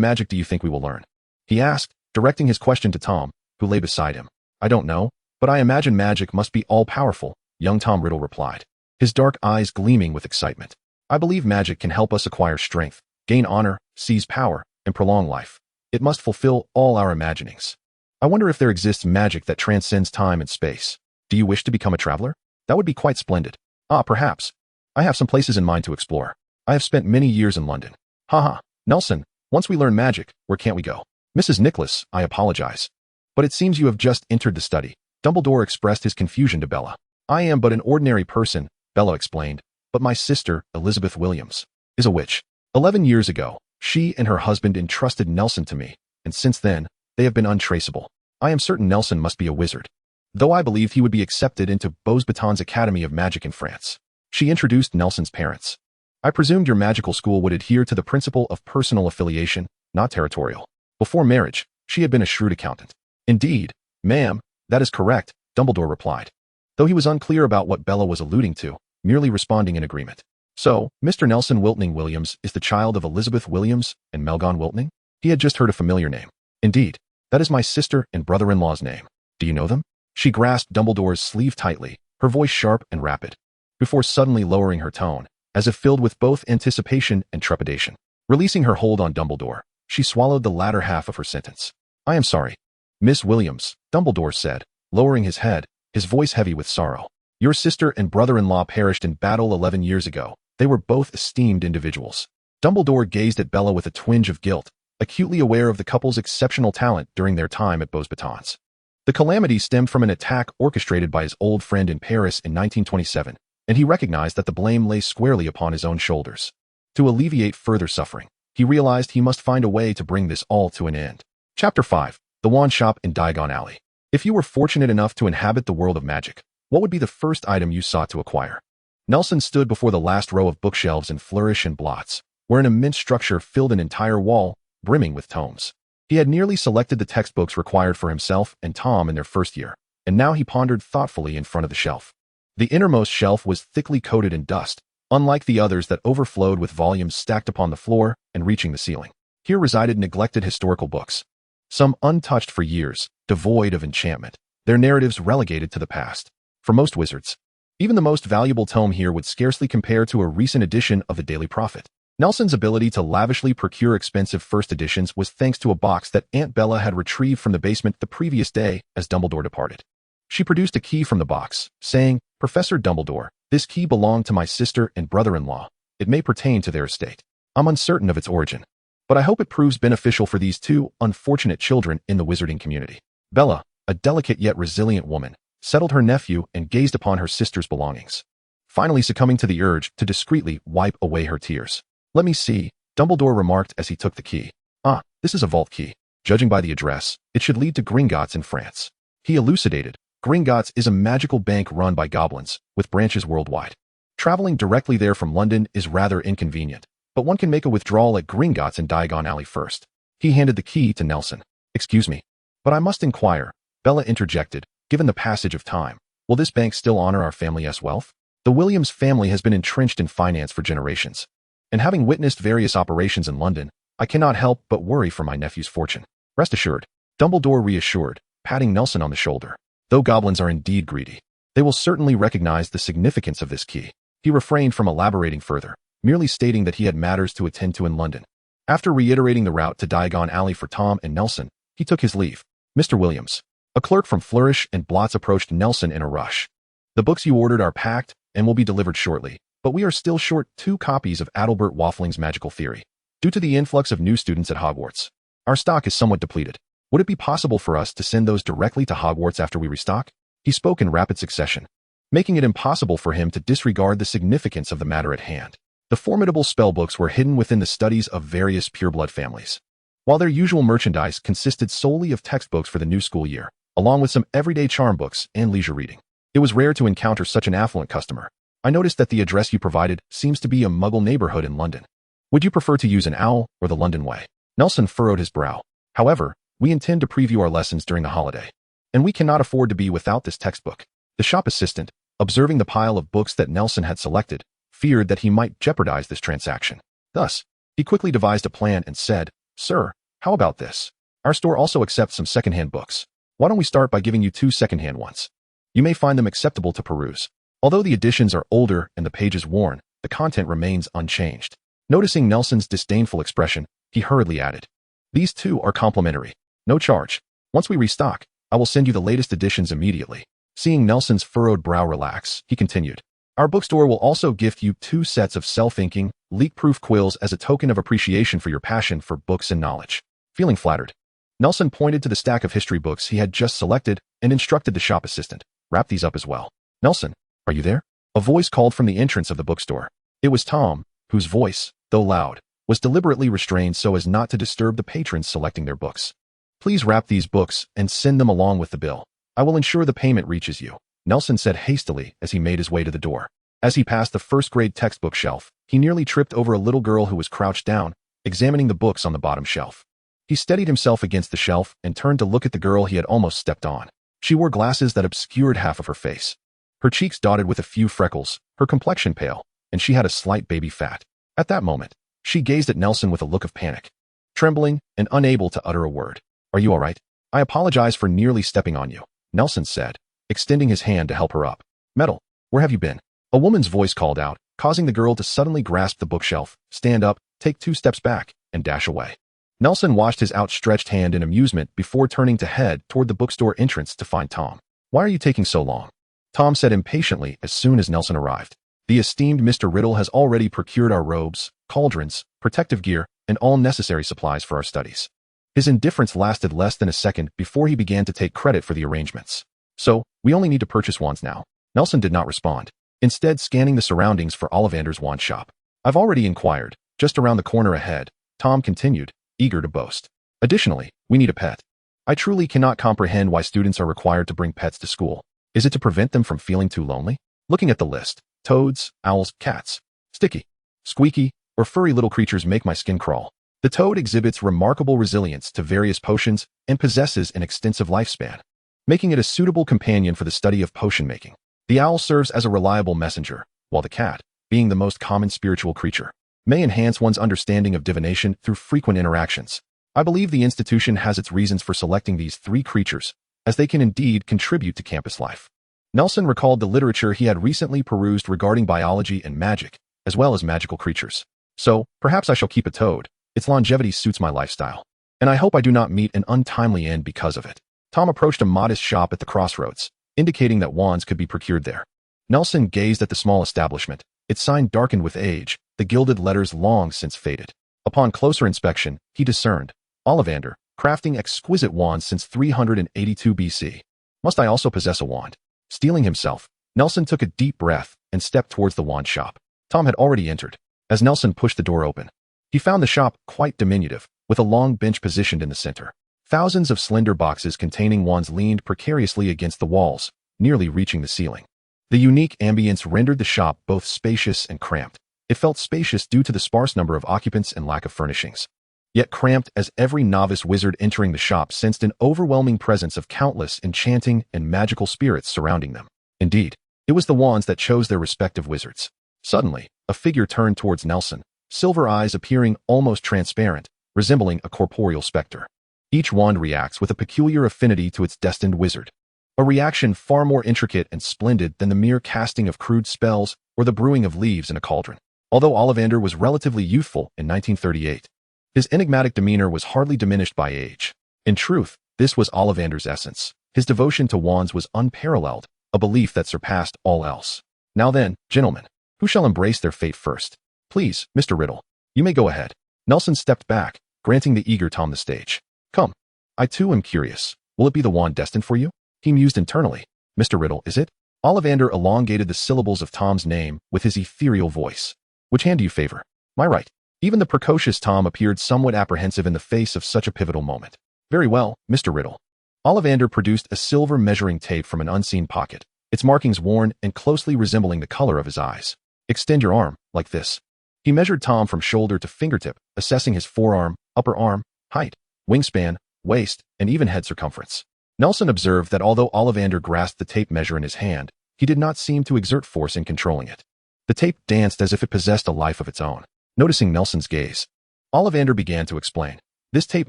magic do you think we will learn? He asked, directing his question to Tom, who lay beside him. I don't know, but I imagine magic must be all-powerful, young Tom Riddle replied, his dark eyes gleaming with excitement. I believe magic can help us acquire strength, gain honor, seize power, and prolong life. It must fulfill all our imaginings. I wonder if there exists magic that transcends time and space. Do you wish to become a traveler? That would be quite splendid. Ah, perhaps. I have some places in mind to explore. I have spent many years in London. Haha, Nelson, once we learn magic, where can't we go? Mrs. Nicholas, I apologize. But it seems you have just entered the study. Dumbledore expressed his confusion to Bella. I am but an ordinary person, Bella explained, but my sister, Elizabeth Williams, is a witch. 11 years ago, she and her husband entrusted Nelson to me, and since then, they have been untraceable. I am certain Nelson must be a wizard, though I believed he would be accepted into Beauxbatons Academy of Magic in France. She introduced Nelson's parents. I presumed your magical school would adhere to the principle of personal affiliation, not territorial. Before marriage, she had been a shrewd accountant. Indeed, ma'am, that is correct, Dumbledore replied, though he was unclear about what Bella was alluding to, merely responding in agreement. So, Mr. Nelson Wiltning Williams is the child of Elizabeth Williams and Melgon Wiltning? He had just heard a familiar name. Indeed, that is my sister and brother-in-law's name. Do you know them? She grasped Dumbledore's sleeve tightly, her voice sharp and rapid, before suddenly lowering her tone, as if filled with both anticipation and trepidation. Releasing her hold on Dumbledore, she swallowed the latter half of her sentence. I am sorry. Miss Williams, Dumbledore said, lowering his head, his voice heavy with sorrow. Your sister and brother-in-law perished in battle 11 years ago. They were both esteemed individuals. Dumbledore gazed at Bella with a twinge of guilt, acutely aware of the couple's exceptional talent during their time at Beauxbatons. The calamity stemmed from an attack orchestrated by his old friend in Paris in 1927, and he recognized that the blame lay squarely upon his own shoulders. To alleviate further suffering, he realized he must find a way to bring this all to an end. Chapter 5. The Wand Shop in Diagon Alley. If you were fortunate enough to inhabit the world of magic, what would be the first item you sought to acquire? Nelson stood before the last row of bookshelves in Flourish and Blots, where an immense structure filled an entire wall, brimming with tomes. He had nearly selected the textbooks required for himself and Tom in their first year, and now he pondered thoughtfully in front of the shelf. The innermost shelf was thickly coated in dust, unlike the others that overflowed with volumes stacked upon the floor and reaching the ceiling. Here resided neglected historical books, some untouched for years, devoid of enchantment, their narratives relegated to the past. For most wizards, even the most valuable tome here would scarcely compare to a recent edition of the Daily Prophet. Nelson's ability to lavishly procure expensive first editions was thanks to a box that Aunt Bella had retrieved from the basement the previous day as Dumbledore departed. She produced a key from the box, saying, "Professor Dumbledore, this key belonged to my sister and brother-in-law. It may pertain to their estate. I'm uncertain of its origin, but I hope it proves beneficial for these two unfortunate children in the wizarding community." Bella, a delicate yet resilient woman, settled her nephew and gazed upon her sister's belongings, finally succumbing to the urge to discreetly wipe away her tears. "Let me see," Dumbledore remarked as he took the key. "Ah, this is a vault key. Judging by the address, it should lead to Gringotts in France." He elucidated, Gringotts is a magical bank run by goblins, with branches worldwide. Traveling directly there from London is rather inconvenient, but one can make a withdrawal at Gringotts in Diagon Alley first. He handed the key to Nelson. "Excuse me, but I must inquire," Bella interjected, "given the passage of time, will this bank still honor our family's wealth? The Williams family has been entrenched in finance for generations, and having witnessed various operations in London, I cannot help but worry for my nephew's fortune." "Rest assured," Dumbledore reassured, patting Nelson on the shoulder. "Though goblins are indeed greedy, they will certainly recognize the significance of this key." He refrained from elaborating further, merely stating that he had matters to attend to in London. After reiterating the route to Diagon Alley for Tom and Nelson, he took his leave. "Mr. Williams." A clerk from Flourish and Blots approached Nelson in a rush. "The books you ordered are packed and will be delivered shortly, but we are still short 2 copies of Adalbert Waffling's Magical Theory, due to the influx of new students at Hogwarts. Our stock is somewhat depleted. Would it be possible for us to send those directly to Hogwarts after we restock?" He spoke in rapid succession, making it impossible for him to disregard the significance of the matter at hand. The formidable spellbooks were hidden within the studies of various pureblood families, while their usual merchandise consisted solely of textbooks for the new school year, along with some everyday charm books and leisure reading. It was rare to encounter such an affluent customer. "I noticed that the address you provided seems to be a Muggle neighborhood in London. Would you prefer to use an owl or the London way?" Nelson furrowed his brow. "However, we intend to preview our lessons during the holiday, and we cannot afford to be without this textbook." The shop assistant, observing the pile of books that Nelson had selected, feared that he might jeopardize this transaction. Thus, he quickly devised a plan and said, "Sir, how about this? Our store also accepts some secondhand books. Why don't we start by giving you 2 secondhand ones? You may find them acceptable to peruse. Although the editions are older and the pages worn, the content remains unchanged." Noticing Nelson's disdainful expression, he hurriedly added, "These too are complimentary. No charge. Once we restock, I will send you the latest editions immediately." Seeing Nelson's furrowed brow relax, he continued, "Our bookstore will also gift you 2 sets of self-inking, leak-proof quills as a token of appreciation for your passion for books and knowledge." Feeling flattered, Nelson pointed to the stack of history books he had just selected and instructed the shop assistant, "Wrap these up as well." "Nelson, are you there?" A voice called from the entrance of the bookstore. It was Tom, whose voice, though loud, was deliberately restrained so as not to disturb the patrons selecting their books. "Please wrap these books and send them along with the bill. I will ensure the payment reaches you," Nelson said hastily as he made his way to the door. As he passed the first-grade textbook shelf, he nearly tripped over a little girl who was crouched down, examining the books on the bottom shelf. He steadied himself against the shelf and turned to look at the girl he had almost stepped on. She wore glasses that obscured half of her face. Her cheeks dotted with a few freckles, her complexion pale, and she had a slight baby fat. At that moment, she gazed at Nelson with a look of panic, trembling and unable to utter a word. "Are you all right? I apologize for nearly stepping on you," Nelson said, extending his hand to help her up. "Metal, where have you been?" A woman's voice called out, causing the girl to suddenly grasp the bookshelf, stand up, take 2 steps back, and dash away. Nelson watched his outstretched hand in amusement before turning to head toward the bookstore entrance to find Tom. Why are you taking so long? Tom said impatiently as soon as Nelson arrived. The esteemed Mr. Riddle has already procured our robes, cauldrons, protective gear, and all necessary supplies for our studies. His indifference lasted less than a second before he began to take credit for the arrangements. So, we only need to purchase wands now. Nelson did not respond, instead scanning the surroundings for Ollivander's wand shop. I've already inquired, just around the corner ahead, Tom continued, eager to boast. Additionally, we need a pet. I truly cannot comprehend why students are required to bring pets to school. Is it to prevent them from feeling too lonely? Looking at the list, toads, owls, cats, sticky, squeaky, or furry little creatures make my skin crawl. The toad exhibits remarkable resilience to various potions and possesses an extensive lifespan, making it a suitable companion for the study of potion making. The owl serves as a reliable messenger, while the cat, being the most common spiritual creature, may enhance one's understanding of divination through frequent interactions. I believe the institution has its reasons for selecting these three creatures, as they can indeed contribute to campus life. Nelson recalled the literature he had recently perused regarding biology and magic, as well as magical creatures. So, perhaps I shall keep a toad. Its longevity suits my lifestyle, and I hope I do not meet an untimely end because of it. Tom approached a modest shop at the crossroads, indicating that wands could be procured there. Nelson gazed at the small establishment, its sign darkened with age, the gilded letters long since faded. Upon closer inspection, he discerned, Ollivander, crafting exquisite wands since 382 BC. Must I also possess a wand? Steeling himself, Nelson took a deep breath and stepped towards the wand shop. Tom had already entered. As Nelson pushed the door open, he found the shop quite diminutive, with a long bench positioned in the center. Thousands of slender boxes containing wands leaned precariously against the walls, nearly reaching the ceiling. The unique ambience rendered the shop both spacious and cramped. It felt spacious due to the sparse number of occupants and lack of furnishings, yet cramped as every novice wizard entering the shop sensed an overwhelming presence of countless enchanting and magical spirits surrounding them. Indeed, it was the wands that chose their respective wizards. Suddenly, a figure turned towards Nelson, silver eyes appearing almost transparent, resembling a corporeal specter. Each wand reacts with a peculiar affinity to its destined wizard, a reaction far more intricate and splendid than the mere casting of crude spells or the brewing of leaves in a cauldron. Although Ollivander was relatively youthful in 1938, his enigmatic demeanor was hardly diminished by age. In truth, this was Ollivander's essence. His devotion to wands was unparalleled, a belief that surpassed all else. Now then, gentlemen, who shall embrace their fate first? Please, Mr. Riddle, you may go ahead. Nelson stepped back, granting the eager Tom the stage. Come. I too am curious. Will it be the wand destined for you? He mused internally. Mr. Riddle, is it? Ollivander elongated the syllables of Tom's name with his ethereal voice. Which hand do you favor? My right. Even the precocious Tom appeared somewhat apprehensive in the face of such a pivotal moment. Very well, Mr. Riddle. Ollivander produced a silver measuring tape from an unseen pocket, its markings worn and closely resembling the color of his eyes. Extend your arm, like this. He measured Tom from shoulder to fingertip, assessing his forearm, upper arm, height, wingspan, waist, and even head circumference. Nelson observed that although Ollivander grasped the tape measure in his hand, he did not seem to exert force in controlling it. The tape danced as if it possessed a life of its own. Noticing Nelson's gaze, Ollivander began to explain. This tape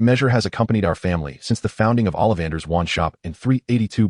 measure has accompanied our family since the founding of Ollivander's wand shop in 382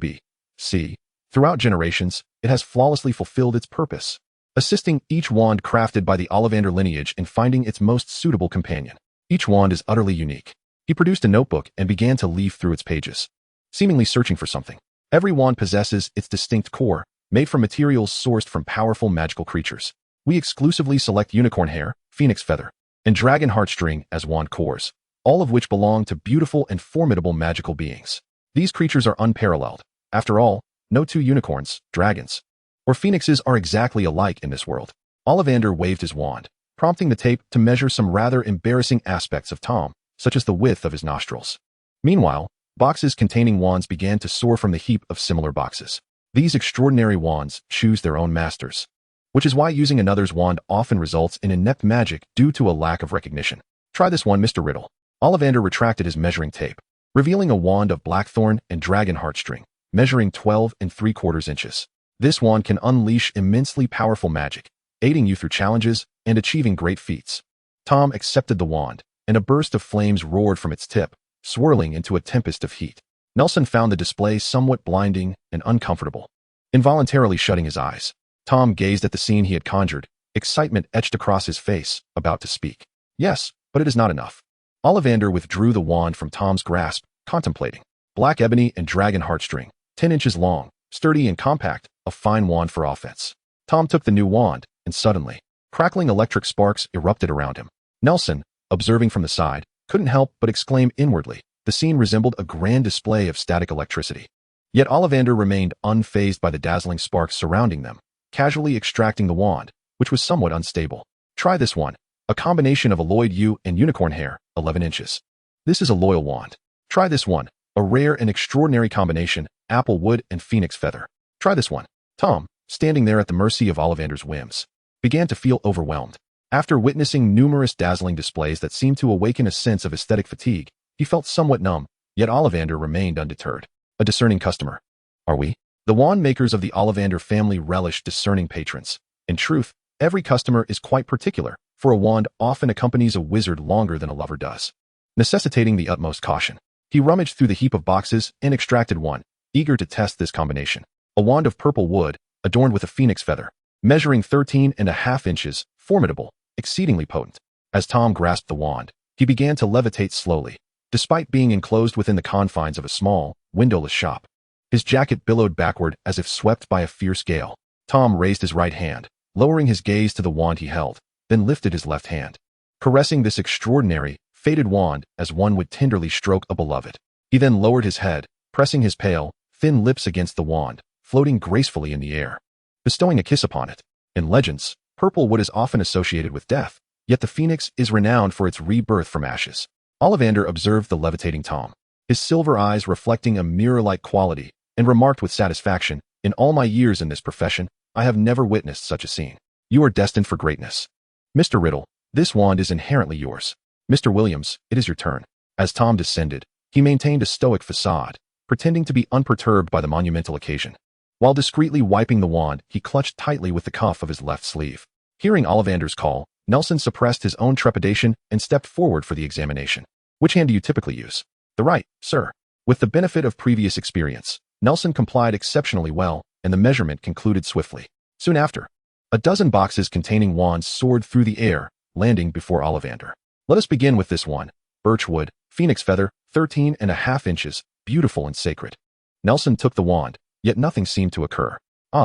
BC. Throughout generations, it has flawlessly fulfilled its purpose, assisting each wand crafted by the Ollivander lineage in finding its most suitable companion. Each wand is utterly unique. He produced a notebook and began to leaf through its pages, seemingly searching for something. Every wand possesses its distinct core, made from materials sourced from powerful magical creatures. We exclusively select unicorn hair, phoenix feather, and dragon heartstring as wand cores, all of which belong to beautiful and formidable magical beings. These creatures are unparalleled. After all, no two unicorns, dragons, or phoenixes are exactly alike in this world. Ollivander waved his wand, prompting the tape to measure some rather embarrassing aspects of Tom, such as the width of his nostrils. Meanwhile, boxes containing wands began to soar from the heap of similar boxes. These extraordinary wands choose their own masters, which is why using another's wand often results in inept magic due to a lack of recognition. Try this one, Mr. Riddle. Ollivander retracted his measuring tape, revealing a wand of blackthorn and dragon heartstring, measuring 12 3/4 inches. This wand can unleash immensely powerful magic, aiding you through challenges and achieving great feats. Tom accepted the wand, and a burst of flames roared from its tip, swirling into a tempest of heat. Nelson found the display somewhat blinding and uncomfortable. Involuntarily shutting his eyes, Tom gazed at the scene he had conjured, excitement etched across his face, about to speak. Yes, but it is not enough. Ollivander withdrew the wand from Tom's grasp, contemplating. Black ebony and dragon heartstring, 10 inches long, sturdy and compact, a fine wand for offense. Tom took the new wand, and suddenly, crackling electric sparks erupted around him. Nelson, observing from the side, couldn't help but exclaim inwardly. The scene resembled a grand display of static electricity. Yet Ollivander remained unfazed by the dazzling sparks surrounding them, casually extracting the wand, which was somewhat unstable. Try this one. A combination of alloyed yew and unicorn hair, 11 inches. This is a loyal wand. Try this one. A rare and extraordinary combination, apple wood and phoenix feather. Try this one. Tom, standing there at the mercy of Ollivander's whims, began to feel overwhelmed. After witnessing numerous dazzling displays that seemed to awaken a sense of aesthetic fatigue, he felt somewhat numb, yet Ollivander remained undeterred. A discerning customer. Are we? The wand makers of the Ollivander family relished discerning patrons. In truth, every customer is quite particular, for a wand often accompanies a wizard longer than a lover does, necessitating the utmost caution. He rummaged through the heap of boxes and extracted one, eager to test this combination. A wand of purple wood, adorned with a phoenix feather, measuring 13.5 inches, formidable, exceedingly potent. As Tom grasped the wand, he began to levitate slowly, despite being enclosed within the confines of a small, windowless shop. His jacket billowed backward as if swept by a fierce gale. Tom raised his right hand, lowering his gaze to the wand he held, then lifted his left hand, caressing this extraordinary, faded wand as one would tenderly stroke a beloved. He then lowered his head, pressing his pale, thin lips against the wand, floating gracefully in the air, bestowing a kiss upon it. In legends, purple wood is often associated with death, yet the phoenix is renowned for its rebirth from ashes. Ollivander observed the levitating Tom, his silver eyes reflecting a mirror-like quality, and remarked with satisfaction, "In all my years in this profession, I have never witnessed such a scene. You are destined for greatness. Mr. Riddle, this wand is inherently yours. Mr. Williams, it is your turn." As Tom descended, he maintained a stoic facade, pretending to be unperturbed by the monumental occasion. While discreetly wiping the wand, he clutched tightly with the cuff of his left sleeve. Hearing Ollivander's call, Nelson suppressed his own trepidation and stepped forward for the examination. "Which hand do you typically use?" "The right, sir." With the benefit of previous experience, Nelson complied exceptionally well, and the measurement concluded swiftly. Soon after, a dozen boxes containing wands soared through the air, landing before Ollivander. "Let us begin with this one. Birch wood, phoenix feather, 13.5 inches, beautiful and sacred." Nelson took the wand, yet nothing seemed to occur.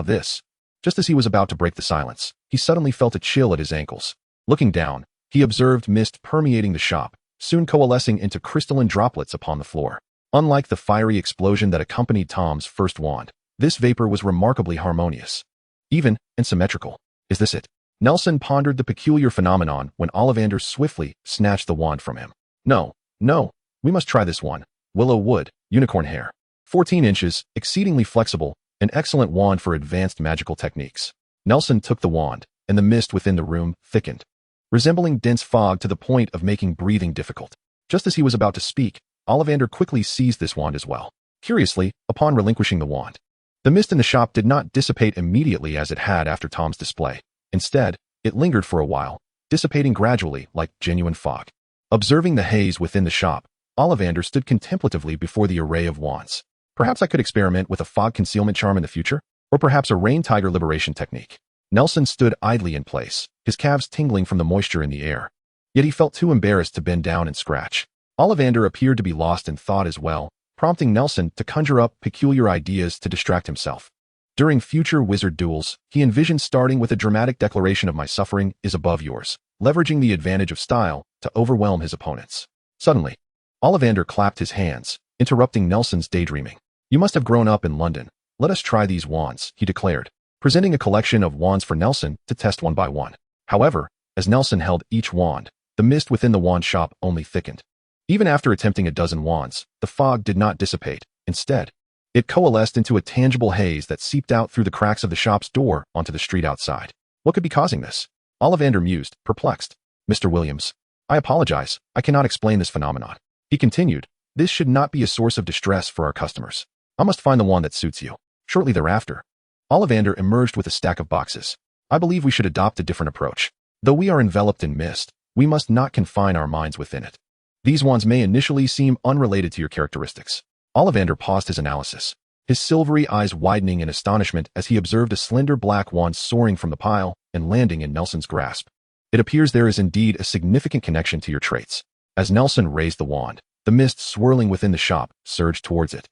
This. Just as he was about to break the silence, he suddenly felt a chill at his ankles. Looking down, he observed mist permeating the shop, soon coalescing into crystalline droplets upon the floor. Unlike the fiery explosion that accompanied Tom's first wand, this vapor was remarkably harmonious, even and symmetrical. "Is this it?" Nelson pondered the peculiar phenomenon when Ollivander swiftly snatched the wand from him. No, we must try this one. Willow wood, unicorn hair. 14 inches, exceedingly flexible, an excellent wand for advanced magical techniques." Nelson took the wand, and the mist within the room thickened, resembling dense fog to the point of making breathing difficult. Just as he was about to speak, Ollivander quickly seized this wand as well. Curiously, upon relinquishing the wand, the mist in the shop did not dissipate immediately as it had after Tom's display. Instead, it lingered for a while, dissipating gradually like genuine fog. Observing the haze within the shop, Ollivander stood contemplatively before the array of wands. "Perhaps I could experiment with a fog concealment charm in the future, or perhaps a rain tiger liberation technique." Nelson stood idly in place, his calves tingling from the moisture in the air. Yet he felt too embarrassed to bend down and scratch. Ollivander appeared to be lost in thought as well, prompting Nelson to conjure up peculiar ideas to distract himself. During future wizard duels, he envisioned starting with a dramatic declaration of "My suffering is above yours," leveraging the advantage of style to overwhelm his opponents. Suddenly, Ollivander clapped his hands, interrupting Nelson's daydreaming. "You must have grown up in London. Let us try these wands," he declared, presenting a collection of wands for Nelson to test one by one. However, as Nelson held each wand, the mist within the wand shop only thickened. Even after attempting a dozen wands, the fog did not dissipate. Instead, it coalesced into a tangible haze that seeped out through the cracks of the shop's door onto the street outside. What could be causing this? Ollivander mused, perplexed. "Mr. Williams, I apologize, I cannot explain this phenomenon." He continued, "This should not be a source of distress for our customers. I must find the one that suits you." Shortly thereafter, Ollivander emerged with a stack of boxes. "I believe we should adopt a different approach. Though we are enveloped in mist, we must not confine our minds within it. These wands may initially seem unrelated to your characteristics." Ollivander paused his analysis, his silvery eyes widening in astonishment as he observed a slender black wand soaring from the pile and landing in Nelson's grasp. "It appears there is indeed a significant connection to your traits." As Nelson raised the wand, the mist swirling within the shop surged towards it.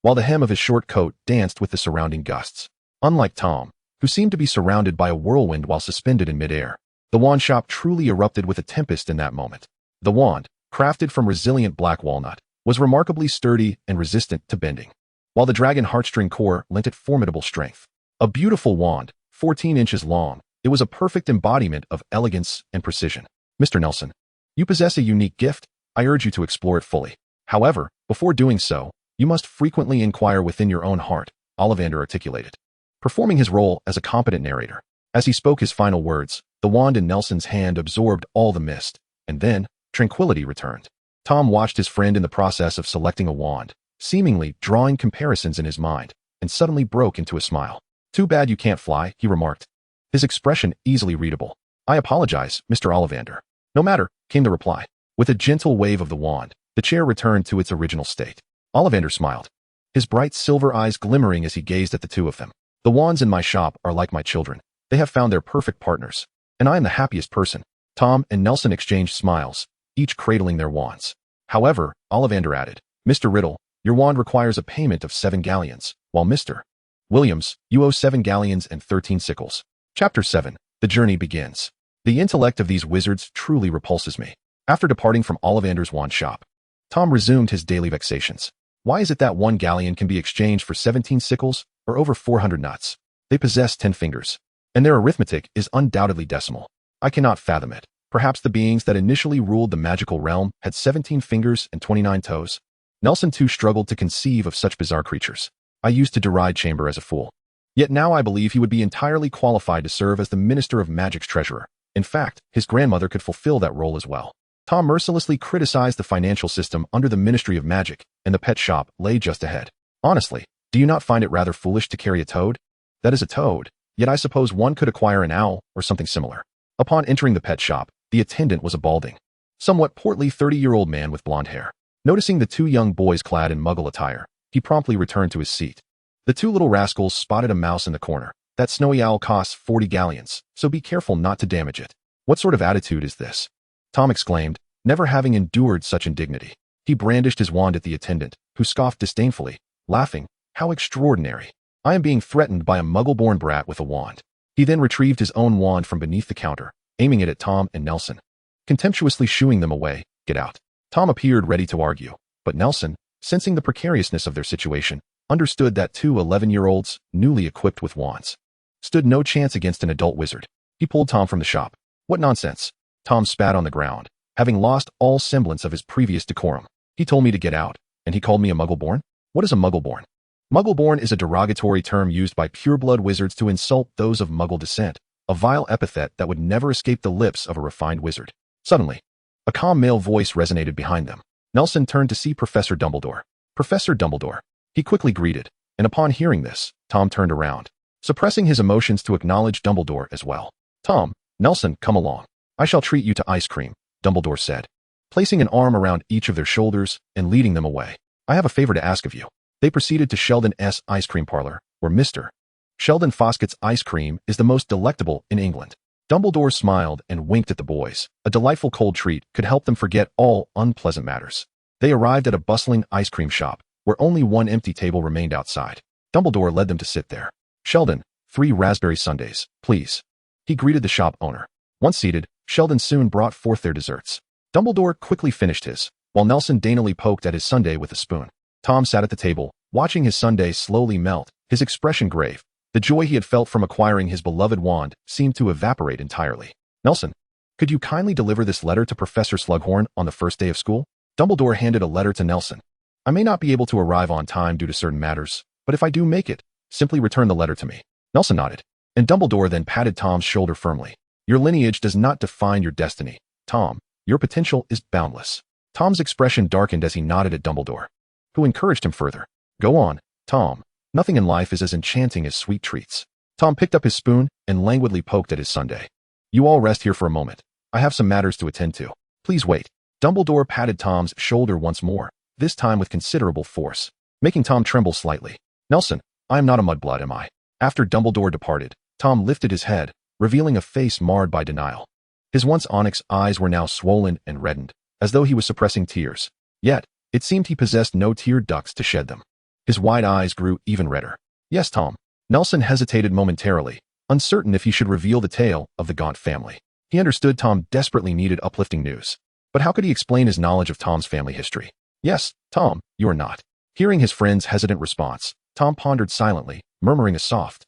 while the hem of his short coat danced with the surrounding gusts. Unlike Tom, who seemed to be surrounded by a whirlwind while suspended in midair, the wand shop truly erupted with a tempest in that moment. The wand, crafted from resilient black walnut, was remarkably sturdy and resistant to bending, while the dragon heartstring core lent it formidable strength. A beautiful wand, 14 inches long, it was a perfect embodiment of elegance and precision. Mr. Nelson, you possess a unique gift. I urge you to explore it fully. However, before doing so, you must frequently inquire within your own heart, Ollivander articulated, performing his role as a competent narrator. As he spoke his final words, the wand in Nelson's hand absorbed all the mist, and then tranquility returned. Tom watched his friend in the process of selecting a wand, seemingly drawing comparisons in his mind, and suddenly broke into a smile. Too bad you can't fly, he remarked, his expression easily readable. I apologize, Mr. Ollivander. No matter, came the reply. With a gentle wave of the wand, the chair returned to its original state. Ollivander smiled, his bright silver eyes glimmering as he gazed at the two of them. The wands in my shop are like my children. They have found their perfect partners, and I am the happiest person. Tom and Nelson exchanged smiles, each cradling their wands. However, Ollivander added, Mr. Riddle, your wand requires a payment of 7 galleons, while Mr. Williams, you owe 7 galleons and 13 sickles. Chapter 7. The journey begins. The intellect of these wizards truly repulses me. After departing from Ollivander's wand shop, Tom resumed his daily vexations. Why is it that 1 galleon can be exchanged for 17 sickles, or over 400 nuts? They possess 10 fingers, and their arithmetic is undoubtedly decimal. I cannot fathom it. Perhaps the beings that initially ruled the magical realm had 17 fingers and 29 toes. Nelson too struggled to conceive of such bizarre creatures. I used to deride Chamber as a fool. Yet now I believe he would be entirely qualified to serve as the Minister of Magic's treasurer. In fact, his grandmother could fulfill that role as well. Tom mercilessly criticized the financial system under the Ministry of Magic, and the pet shop lay just ahead. Honestly, do you not find it rather foolish to carry a toad? That is a toad, yet I suppose one could acquire an owl or something similar. Upon entering the pet shop, the attendant was a balding, somewhat portly 30-year-old man with blonde hair. Noticing the two young boys clad in Muggle attire, he promptly returned to his seat. The two little rascals spotted a mouse in the corner. That snowy owl costs 40 galleons, so be careful not to damage it. What sort of attitude is this? Tom exclaimed, never having endured such indignity. He brandished his wand at the attendant, who scoffed disdainfully, laughing, how extraordinary. I am being threatened by a Muggle-born brat with a wand. He then retrieved his own wand from beneath the counter, aiming it at Tom and Nelson, contemptuously shooing them away. Get out. Tom appeared ready to argue, but Nelson, sensing the precariousness of their situation, understood that two 11-year-olds, newly equipped with wands, stood no chance against an adult wizard. He pulled Tom from the shop. What nonsense. Tom spat on the ground, having lost all semblance of his previous decorum. He told me to get out, and he called me a Muggle-born? What is a Muggle-born? Muggle-born is a derogatory term used by pureblood wizards to insult those of Muggle descent, a vile epithet that would never escape the lips of a refined wizard. Suddenly, a calm male voice resonated behind them. Nelson turned to see Professor Dumbledore. Professor Dumbledore. He quickly greeted, and upon hearing this, Tom turned around, suppressing his emotions to acknowledge Dumbledore as well. Tom, Nelson, come along. I shall treat you to ice cream, Dumbledore said, placing an arm around each of their shoulders and leading them away. I have a favor to ask of you. They proceeded to Sheldon's ice cream parlor, where Mr. Sheldon Foskett's ice cream is the most delectable in England. Dumbledore smiled and winked at the boys. A delightful cold treat could help them forget all unpleasant matters. They arrived at a bustling ice cream shop, where only one empty table remained outside. Dumbledore led them to sit there. Sheldon, 3 raspberry sundaes, please. He greeted the shop owner. Once seated, Sheldon soon brought forth their desserts. Dumbledore quickly finished his, while Nelson daintily poked at his sundae with a spoon. Tom sat at the table, watching his sundae slowly melt, his expression grave. The joy he had felt from acquiring his beloved wand seemed to evaporate entirely. Nelson, could you kindly deliver this letter to Professor Slughorn on the first day of school? Dumbledore handed a letter to Nelson. I may not be able to arrive on time due to certain matters, but if I do make it, simply return the letter to me. Nelson nodded, and Dumbledore then patted Tom's shoulder firmly. Your lineage does not define your destiny, Tom. Your potential is boundless. Tom's expression darkened as he nodded at Dumbledore, who encouraged him further. Go on, Tom. Nothing in life is as enchanting as sweet treats. Tom picked up his spoon and languidly poked at his sundae. You all rest here for a moment. I have some matters to attend to. Please wait. Dumbledore patted Tom's shoulder once more, this time with considerable force, making Tom tremble slightly. Nelson, I am not a mudblood, am I? After Dumbledore departed, Tom lifted his head, revealing a face marred by denial. His once onyx eyes were now swollen and reddened, as though he was suppressing tears. Yet, it seemed he possessed no tear ducts to shed them. His wide eyes grew even redder. Yes, Tom. Nelson hesitated momentarily, uncertain if he should reveal the tale of the Gaunt family. He understood Tom desperately needed uplifting news. But how could he explain his knowledge of Tom's family history? Yes, Tom, you are not. Hearing his friend's hesitant response, Tom pondered silently, murmuring a soft,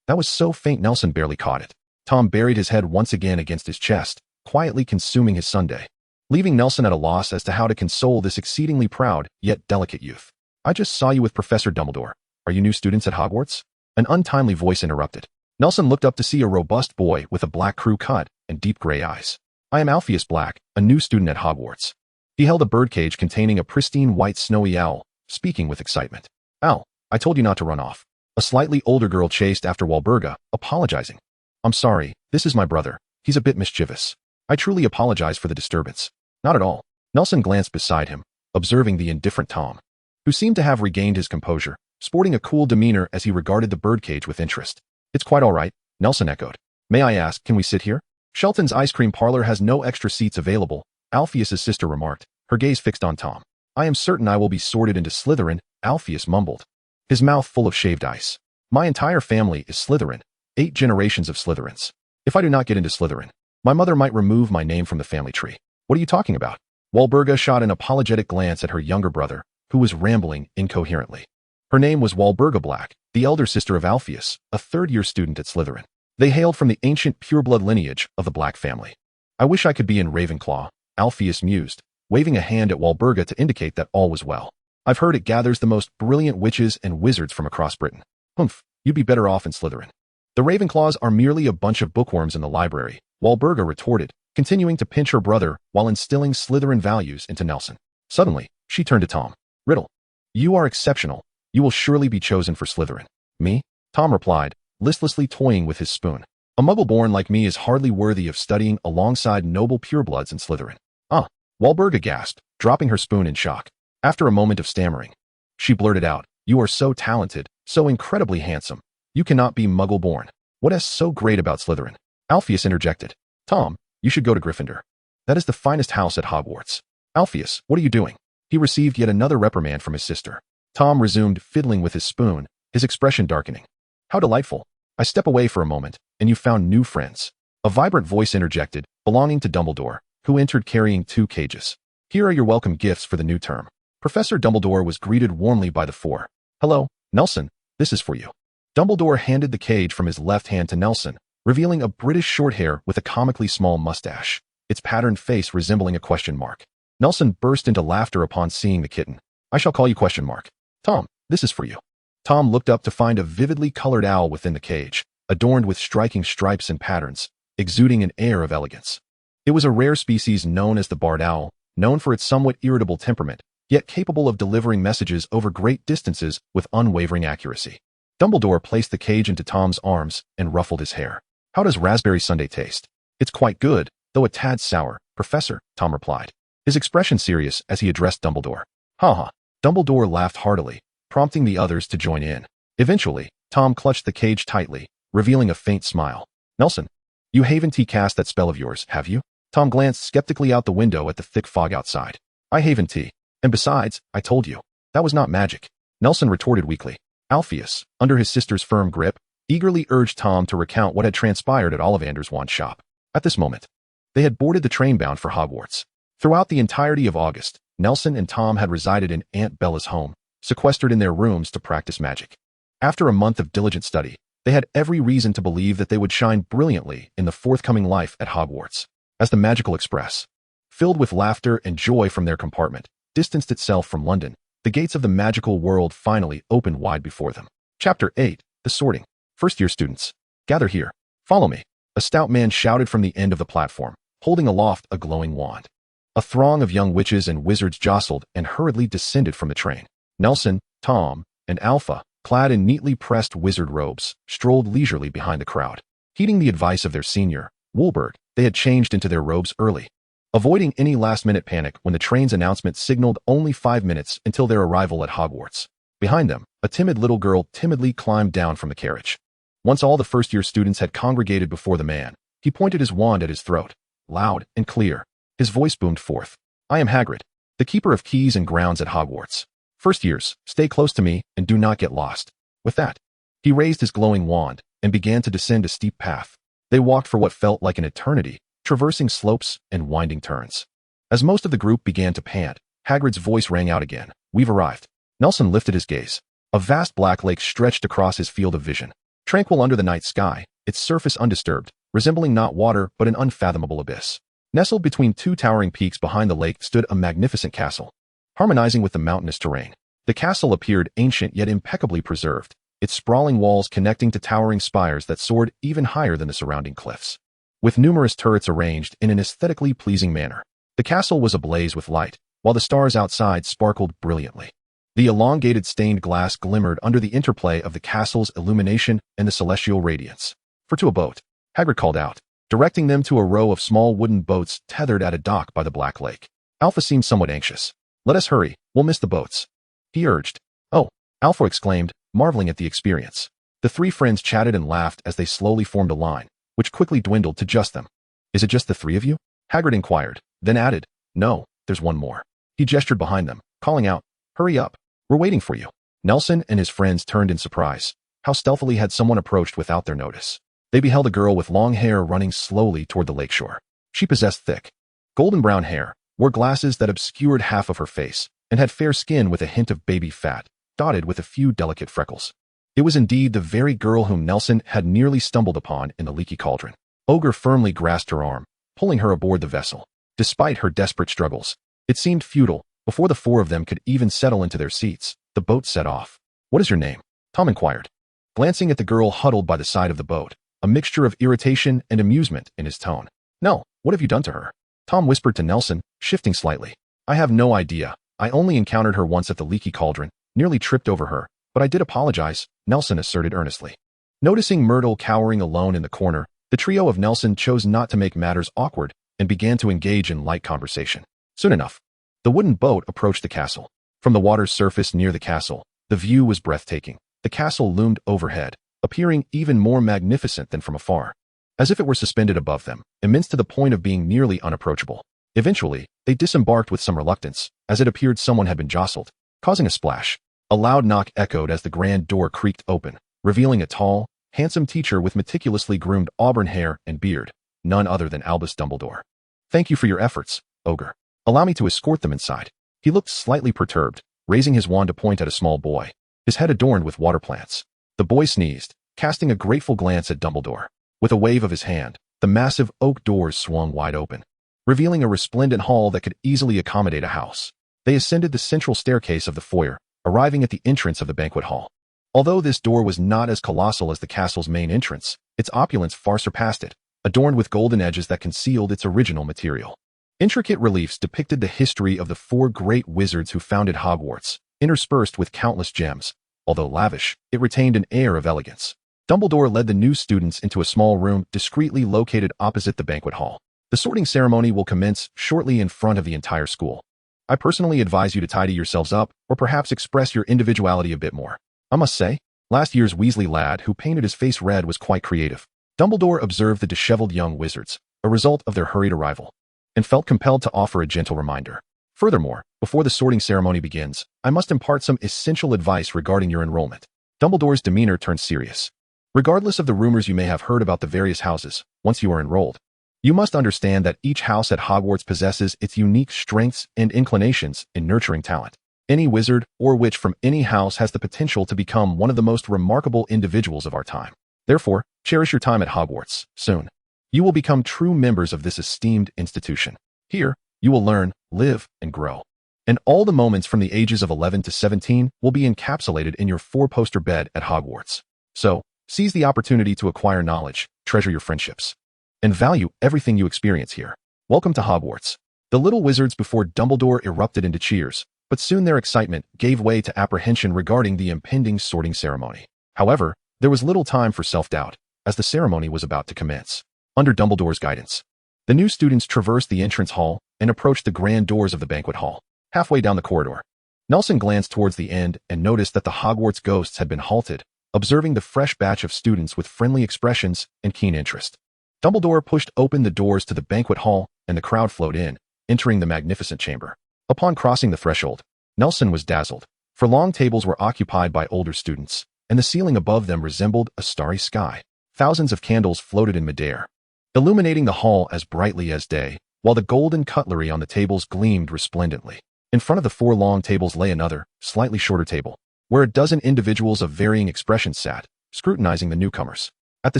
That was so faint Nelson barely caught it. Tom buried his head once again against his chest, quietly consuming his sundae, leaving Nelson at a loss as to how to console this exceedingly proud, yet delicate youth. I just saw you with Professor Dumbledore. Are you new students at Hogwarts? An untimely voice interrupted. Nelson looked up to see a robust boy with a black crew cut and deep gray eyes. I am Alpheus Black, a new student at Hogwarts. He held a birdcage containing a pristine white snowy owl, speaking with excitement. Al, I told you not to run off. A slightly older girl chased after Walburga, apologizing. I'm sorry, this is my brother. He's a bit mischievous. I truly apologize for the disturbance. Not at all. Nelson glanced beside him, observing the indifferent Tom, who seemed to have regained his composure, sporting a cool demeanor as he regarded the birdcage with interest. It's quite all right, Nelson echoed. May I ask, can we sit here? Shelton's ice cream parlor has no extra seats available, Alpheus's sister remarked, her gaze fixed on Tom. I am certain I will be sorted into Slytherin, Alpheus mumbled, his mouth full of shaved ice. My entire family is Slytherin, 8 generations of Slytherins. If I do not get into Slytherin, my mother might remove my name from the family tree. What are you talking about? Walburga shot an apologetic glance at her younger brother, who was rambling incoherently. Her name was Walburga Black, the elder sister of Alpheus, a third-year student at Slytherin. They hailed from the ancient pureblood lineage of the Black family. I wish I could be in Ravenclaw, Alpheus mused, waving a hand at Walburga to indicate that all was well. I've heard it gathers the most brilliant witches and wizards from across Britain. Humph, you'd be better off in Slytherin. The Ravenclaws are merely a bunch of bookworms in the library, Walburga retorted, continuing to pinch her brother while instilling Slytherin values into Nelson. Suddenly, she turned to Tom. Riddle. You are exceptional. You will surely be chosen for Slytherin. Me? Tom replied, listlessly toying with his spoon. A muggle born like me is hardly worthy of studying alongside noble purebloods in Slytherin. Ah, Walburga gasped, dropping her spoon in shock. After a moment of stammering, she blurted out, You are so talented, so incredibly handsome. You cannot be muggle born. What is so great about Slytherin? Alpheus interjected. Tom, you should go to Gryffindor. That is the finest house at Hogwarts. Alpheus, what are you doing? He received yet another reprimand from his sister. Tom resumed fiddling with his spoon, his expression darkening. How delightful. I step away for a moment, and you found new friends. A vibrant voice interjected, belonging to Dumbledore, who entered carrying 2 cages. Here are your welcome gifts for the new term. Professor Dumbledore was greeted warmly by the 4. Hello, Nelson, this is for you. Dumbledore handed the cage from his left hand to Nelson, revealing a British shorthair with a comically small mustache, its patterned face resembling a question mark. Nelson burst into laughter upon seeing the kitten. I shall call you question mark. Tom, this is for you. Tom looked up to find a vividly colored owl within the cage, adorned with striking stripes and patterns, exuding an air of elegance. It was a rare species known as the barred owl, known for its somewhat irritable temperament, yet capable of delivering messages over great distances with unwavering accuracy. Dumbledore placed the cage into Tom's arms and ruffled his hair. How does raspberry sundae taste? It's quite good, though a tad sour, Professor, Tom replied, his expression serious as he addressed Dumbledore. Ha ha. Dumbledore laughed heartily, prompting the others to join in. Eventually, Tom clutched the cage tightly, revealing a faint smile. Nelson, you haven't cast that spell of yours, have you? Tom glanced skeptically out the window at the thick fog outside. I haven't. And besides, I told you, that was not magic. Nelson retorted weakly. Alpheus, under his sister's firm grip, eagerly urged Tom to recount what had transpired at Ollivander's wand shop. At this moment, they had boarded the train bound for Hogwarts. Throughout the entirety of August, Nelson and Tom had resided in Aunt Bella's home, sequestered in their rooms to practice magic. After a month of diligent study, they had every reason to believe that they would shine brilliantly in the forthcoming life at Hogwarts. As the Magical Express, filled with laughter and joy from their compartment, distanced itself from London, the gates of the magical world finally opened wide before them. Chapter 8. The Sorting. First-year students, gather here. Follow me. A stout man shouted from the end of the platform, holding aloft a glowing wand. A throng of young witches and wizards jostled and hurriedly descended from the train. Nelson, Tom, and Alpha, clad in neatly pressed wizard robes, strolled leisurely behind the crowd. Heeding the advice of their senior, Wolberg, they had changed into their robes early, avoiding any last-minute panic when the train's announcement signaled only 5 minutes until their arrival at Hogwarts. Behind them, a timid little girl timidly climbed down from the carriage. Once all the first-year students had congregated before the man, he pointed his wand at his throat. Loud and clear, his voice boomed forth. I am Hagrid, the keeper of keys and grounds at Hogwarts. First years, stay close to me and do not get lost. With that, he raised his glowing wand and began to descend a steep path. They walked for what felt like an eternity, traversing slopes and winding turns. As most of the group began to pant, Hagrid's voice rang out again. We've arrived. Nelson lifted his gaze. A vast black lake stretched across his field of vision. Tranquil under the night sky, its surface undisturbed, resembling not water but an unfathomable abyss. Nestled between two towering peaks behind the lake stood a magnificent castle. Harmonizing with the mountainous terrain, the castle appeared ancient yet impeccably preserved, its sprawling walls connecting to towering spires that soared even higher than the surrounding cliffs. With numerous turrets arranged in an aesthetically pleasing manner, the castle was ablaze with light, while the stars outside sparkled brilliantly. The elongated stained glass glimmered under the interplay of the castle's illumination and the celestial radiance. "For to a boat," Hagrid called out, directing them to a row of small wooden boats tethered at a dock by the Black Lake. Alpha seemed somewhat anxious. "Let us hurry, we'll miss the boats," he urged. "Oh," Alpha exclaimed, marveling at the experience. The three friends chatted and laughed as they slowly formed a line, which quickly dwindled to just them. "Is it just the three of you?" Hagrid inquired, then added, "No, there's one more." He gestured behind them, calling out, "Hurry up, we're waiting for you." Nelson and his friends turned in surprise. How stealthily had someone approached without their notice? They beheld a girl with long hair running slowly toward the lakeshore. She possessed thick, golden brown hair, wore glasses that obscured half of her face, and had fair skin with a hint of baby fat, dotted with a few delicate freckles. It was indeed the very girl whom Nelson had nearly stumbled upon in the leaky cauldron. Ogre firmly grasped her arm, pulling her aboard the vessel. Despite her desperate struggles, it seemed futile. Before the four of them could even settle into their seats, the boat set off. "What is your name?" Tom inquired, glancing at the girl huddled by the side of the boat, a mixture of irritation and amusement in his tone. "No, what have you done to her?" Tom whispered to Nelson, shifting slightly. "I have no idea. I only encountered her once at the leaky cauldron, nearly tripped over her, but I did apologize," Nelson asserted earnestly. Noticing Myrtle cowering alone in the corner, the trio of Nelson chose not to make matters awkward and began to engage in light conversation. Soon enough, the wooden boat approached the castle. From the water's surface near the castle, the view was breathtaking. The castle loomed overhead, appearing even more magnificent than from afar, as if it were suspended above them, immense to the point of being nearly unapproachable. Eventually, they disembarked with some reluctance, as it appeared someone had been jostled, causing a splash. A loud knock echoed as the grand door creaked open, revealing a tall, handsome teacher with meticulously groomed auburn hair and beard, none other than Albus Dumbledore. "Thank you for your efforts, Ogre. Allow me to escort them inside." He looked slightly perturbed, raising his wand to point at a small boy, his head adorned with water plants. The boy sneezed, casting a grateful glance at Dumbledore. With a wave of his hand, the massive oak doors swung wide open, revealing a resplendent hall that could easily accommodate a house. They ascended the central staircase of the foyer, arriving at the entrance of the banquet hall. Although this door was not as colossal as the castle's main entrance, its opulence far surpassed it, adorned with golden edges that concealed its original material. Intricate reliefs depicted the history of the four great wizards who founded Hogwarts, interspersed with countless gems. Although lavish, it retained an air of elegance. Dumbledore led the new students into a small room discreetly located opposite the banquet hall. "The sorting ceremony will commence shortly in front of the entire school. I personally advise you to tidy yourselves up, or perhaps express your individuality a bit more. I must say, last year's Weasley lad who painted his face red was quite creative." Dumbledore observed the disheveled young wizards, a result of their hurried arrival, and felt compelled to offer a gentle reminder. "Furthermore, before the sorting ceremony begins, I must impart some essential advice regarding your enrollment." Dumbledore's demeanor turned serious. "Regardless of the rumors you may have heard about the various houses, once you are enrolled, you must understand that each house at Hogwarts possesses its unique strengths and inclinations in nurturing talent. Any wizard or witch from any house has the potential to become one of the most remarkable individuals of our time. Therefore, cherish your time at Hogwarts. Soon, you will become true members of this esteemed institution. Here, you will learn, live, and grow. And all the moments from the ages of 11 to 17 will be encapsulated in your four-poster bed at Hogwarts. So, seize the opportunity to acquire knowledge, treasure your friendships, and value everything you experience here. Welcome to Hogwarts." The little wizards before Dumbledore erupted into cheers, but soon their excitement gave way to apprehension regarding the impending sorting ceremony. However, there was little time for self-doubt, as the ceremony was about to commence. Under Dumbledore's guidance, the new students traversed the entrance hall and approached the grand doors of the banquet hall. Halfway down the corridor, Nelson glanced towards the end and noticed that the Hogwarts ghosts had been halted, observing the fresh batch of students with friendly expressions and keen interest. Dumbledore pushed open the doors to the banquet hall, and the crowd flowed in, entering the magnificent chamber. Upon crossing the threshold, Nelson was dazzled. for long tables were occupied by older students, and the ceiling above them resembled a starry sky. Thousands of candles floated in midair, illuminating the hall as brightly as day, while the golden cutlery on the tables gleamed resplendently. In front of the 4 long tables lay another, slightly shorter table, where a dozen individuals of varying expressions sat, scrutinizing the newcomers. At the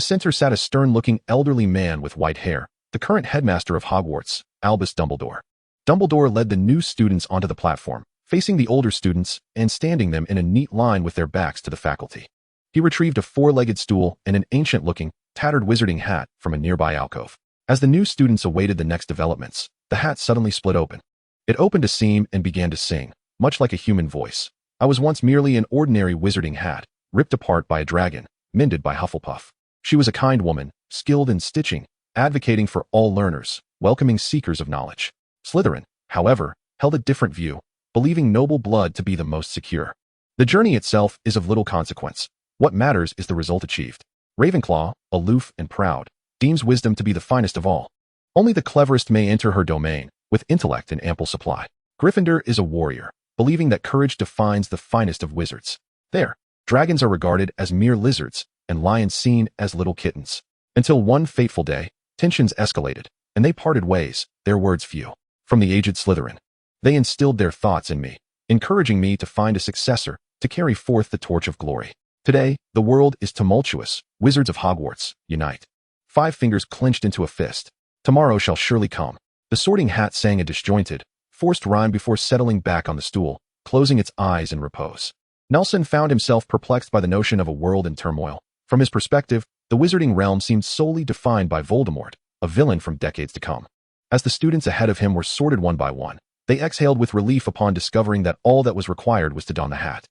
center sat a stern-looking elderly man with white hair, the current headmaster of Hogwarts, Albus Dumbledore. Dumbledore led the new students onto the platform, facing the older students and standing them in a neat line with their backs to the faculty. He retrieved a 4-legged stool and an ancient-looking, tattered wizarding hat from a nearby alcove. As the new students awaited the next developments, the hat suddenly split open. It opened a seam and began to sing, much like a human voice. I was once merely an ordinary wizarding hat, ripped apart by a dragon, mended by Hufflepuff. She was a kind woman, skilled in stitching, advocating for all learners, welcoming seekers of knowledge. Slytherin, however, held a different view, believing noble blood to be the most secure. The journey itself is of little consequence. What matters is the result achieved. Ravenclaw, aloof and proud, deems wisdom to be the finest of all. Only the cleverest may enter her domain, with intellect in ample supply. Gryffindor is a warrior, believing that courage defines the finest of wizards. There, dragons are regarded as mere lizards, and lions seen as little kittens. Until one fateful day, tensions escalated, and they parted ways, their words few. From the aged Slytherin, they instilled their thoughts in me, encouraging me to find a successor, to carry forth the torch of glory. Today, the world is tumultuous. Wizards of Hogwarts, unite. 5 fingers clenched into a fist. Tomorrow shall surely come. The Sorting Hat sang a disjointed, forced rhyme before settling back on the stool, closing its eyes in repose. Nelson found himself perplexed by the notion of a world in turmoil. From his perspective, the wizarding realm seemed solely defined by Voldemort, a villain from decades to come. As the students ahead of him were sorted one by one, they exhaled with relief upon discovering that all that was required was to don the hat.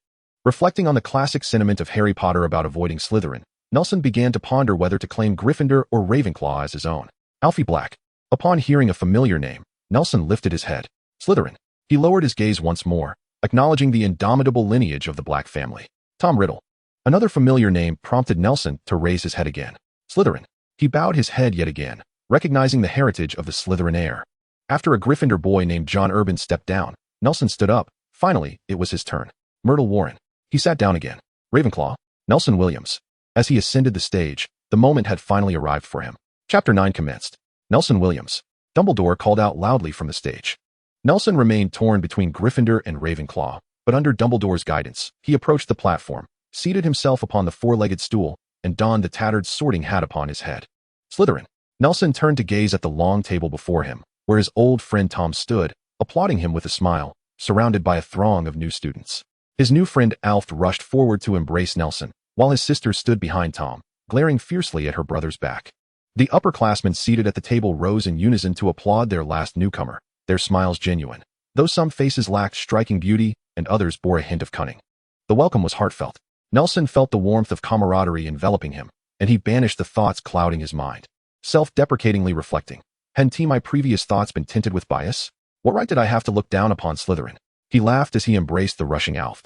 Reflecting on the classic sentiment of Harry Potter about avoiding Slytherin, Nelson began to ponder whether to claim Gryffindor or Ravenclaw as his own. Alfie Black. Upon hearing a familiar name, Nelson lifted his head. Slytherin. He lowered his gaze once more, acknowledging the indomitable lineage of the Black family. Tom Riddle. Another familiar name prompted Nelson to raise his head again. Slytherin. He bowed his head yet again, recognizing the heritage of the Slytherin heir. After a Gryffindor boy named John Urban stepped down, Nelson stood up. Finally, it was his turn. Myrtle Warren. He sat down again. Ravenclaw. Nelson Williams. As he ascended the stage, the moment had finally arrived for him. Chapter 9 commenced. Nelson Williams. Dumbledore called out loudly from the stage. Nelson remained torn between Gryffindor and Ravenclaw, but under Dumbledore's guidance, he approached the platform, seated himself upon the 4-legged stool, and donned the tattered sorting hat upon his head. Slytherin. Nelson turned to gaze at the long table before him, where his old friend Tom stood, applauding him with a smile, surrounded by a throng of new students. His new friend Alf rushed forward to embrace Nelson, while his sister stood behind Tom, glaring fiercely at her brother's back. The upperclassmen seated at the table rose in unison to applaud their last newcomer, their smiles genuine, though some faces lacked striking beauty and others bore a hint of cunning. The welcome was heartfelt. Nelson felt the warmth of camaraderie enveloping him, and he banished the thoughts clouding his mind. Self-deprecatingly reflecting, hadn't my previous thoughts been tinted with bias? What right did I have to look down upon Slytherin? He laughed as he embraced the rushing Alf,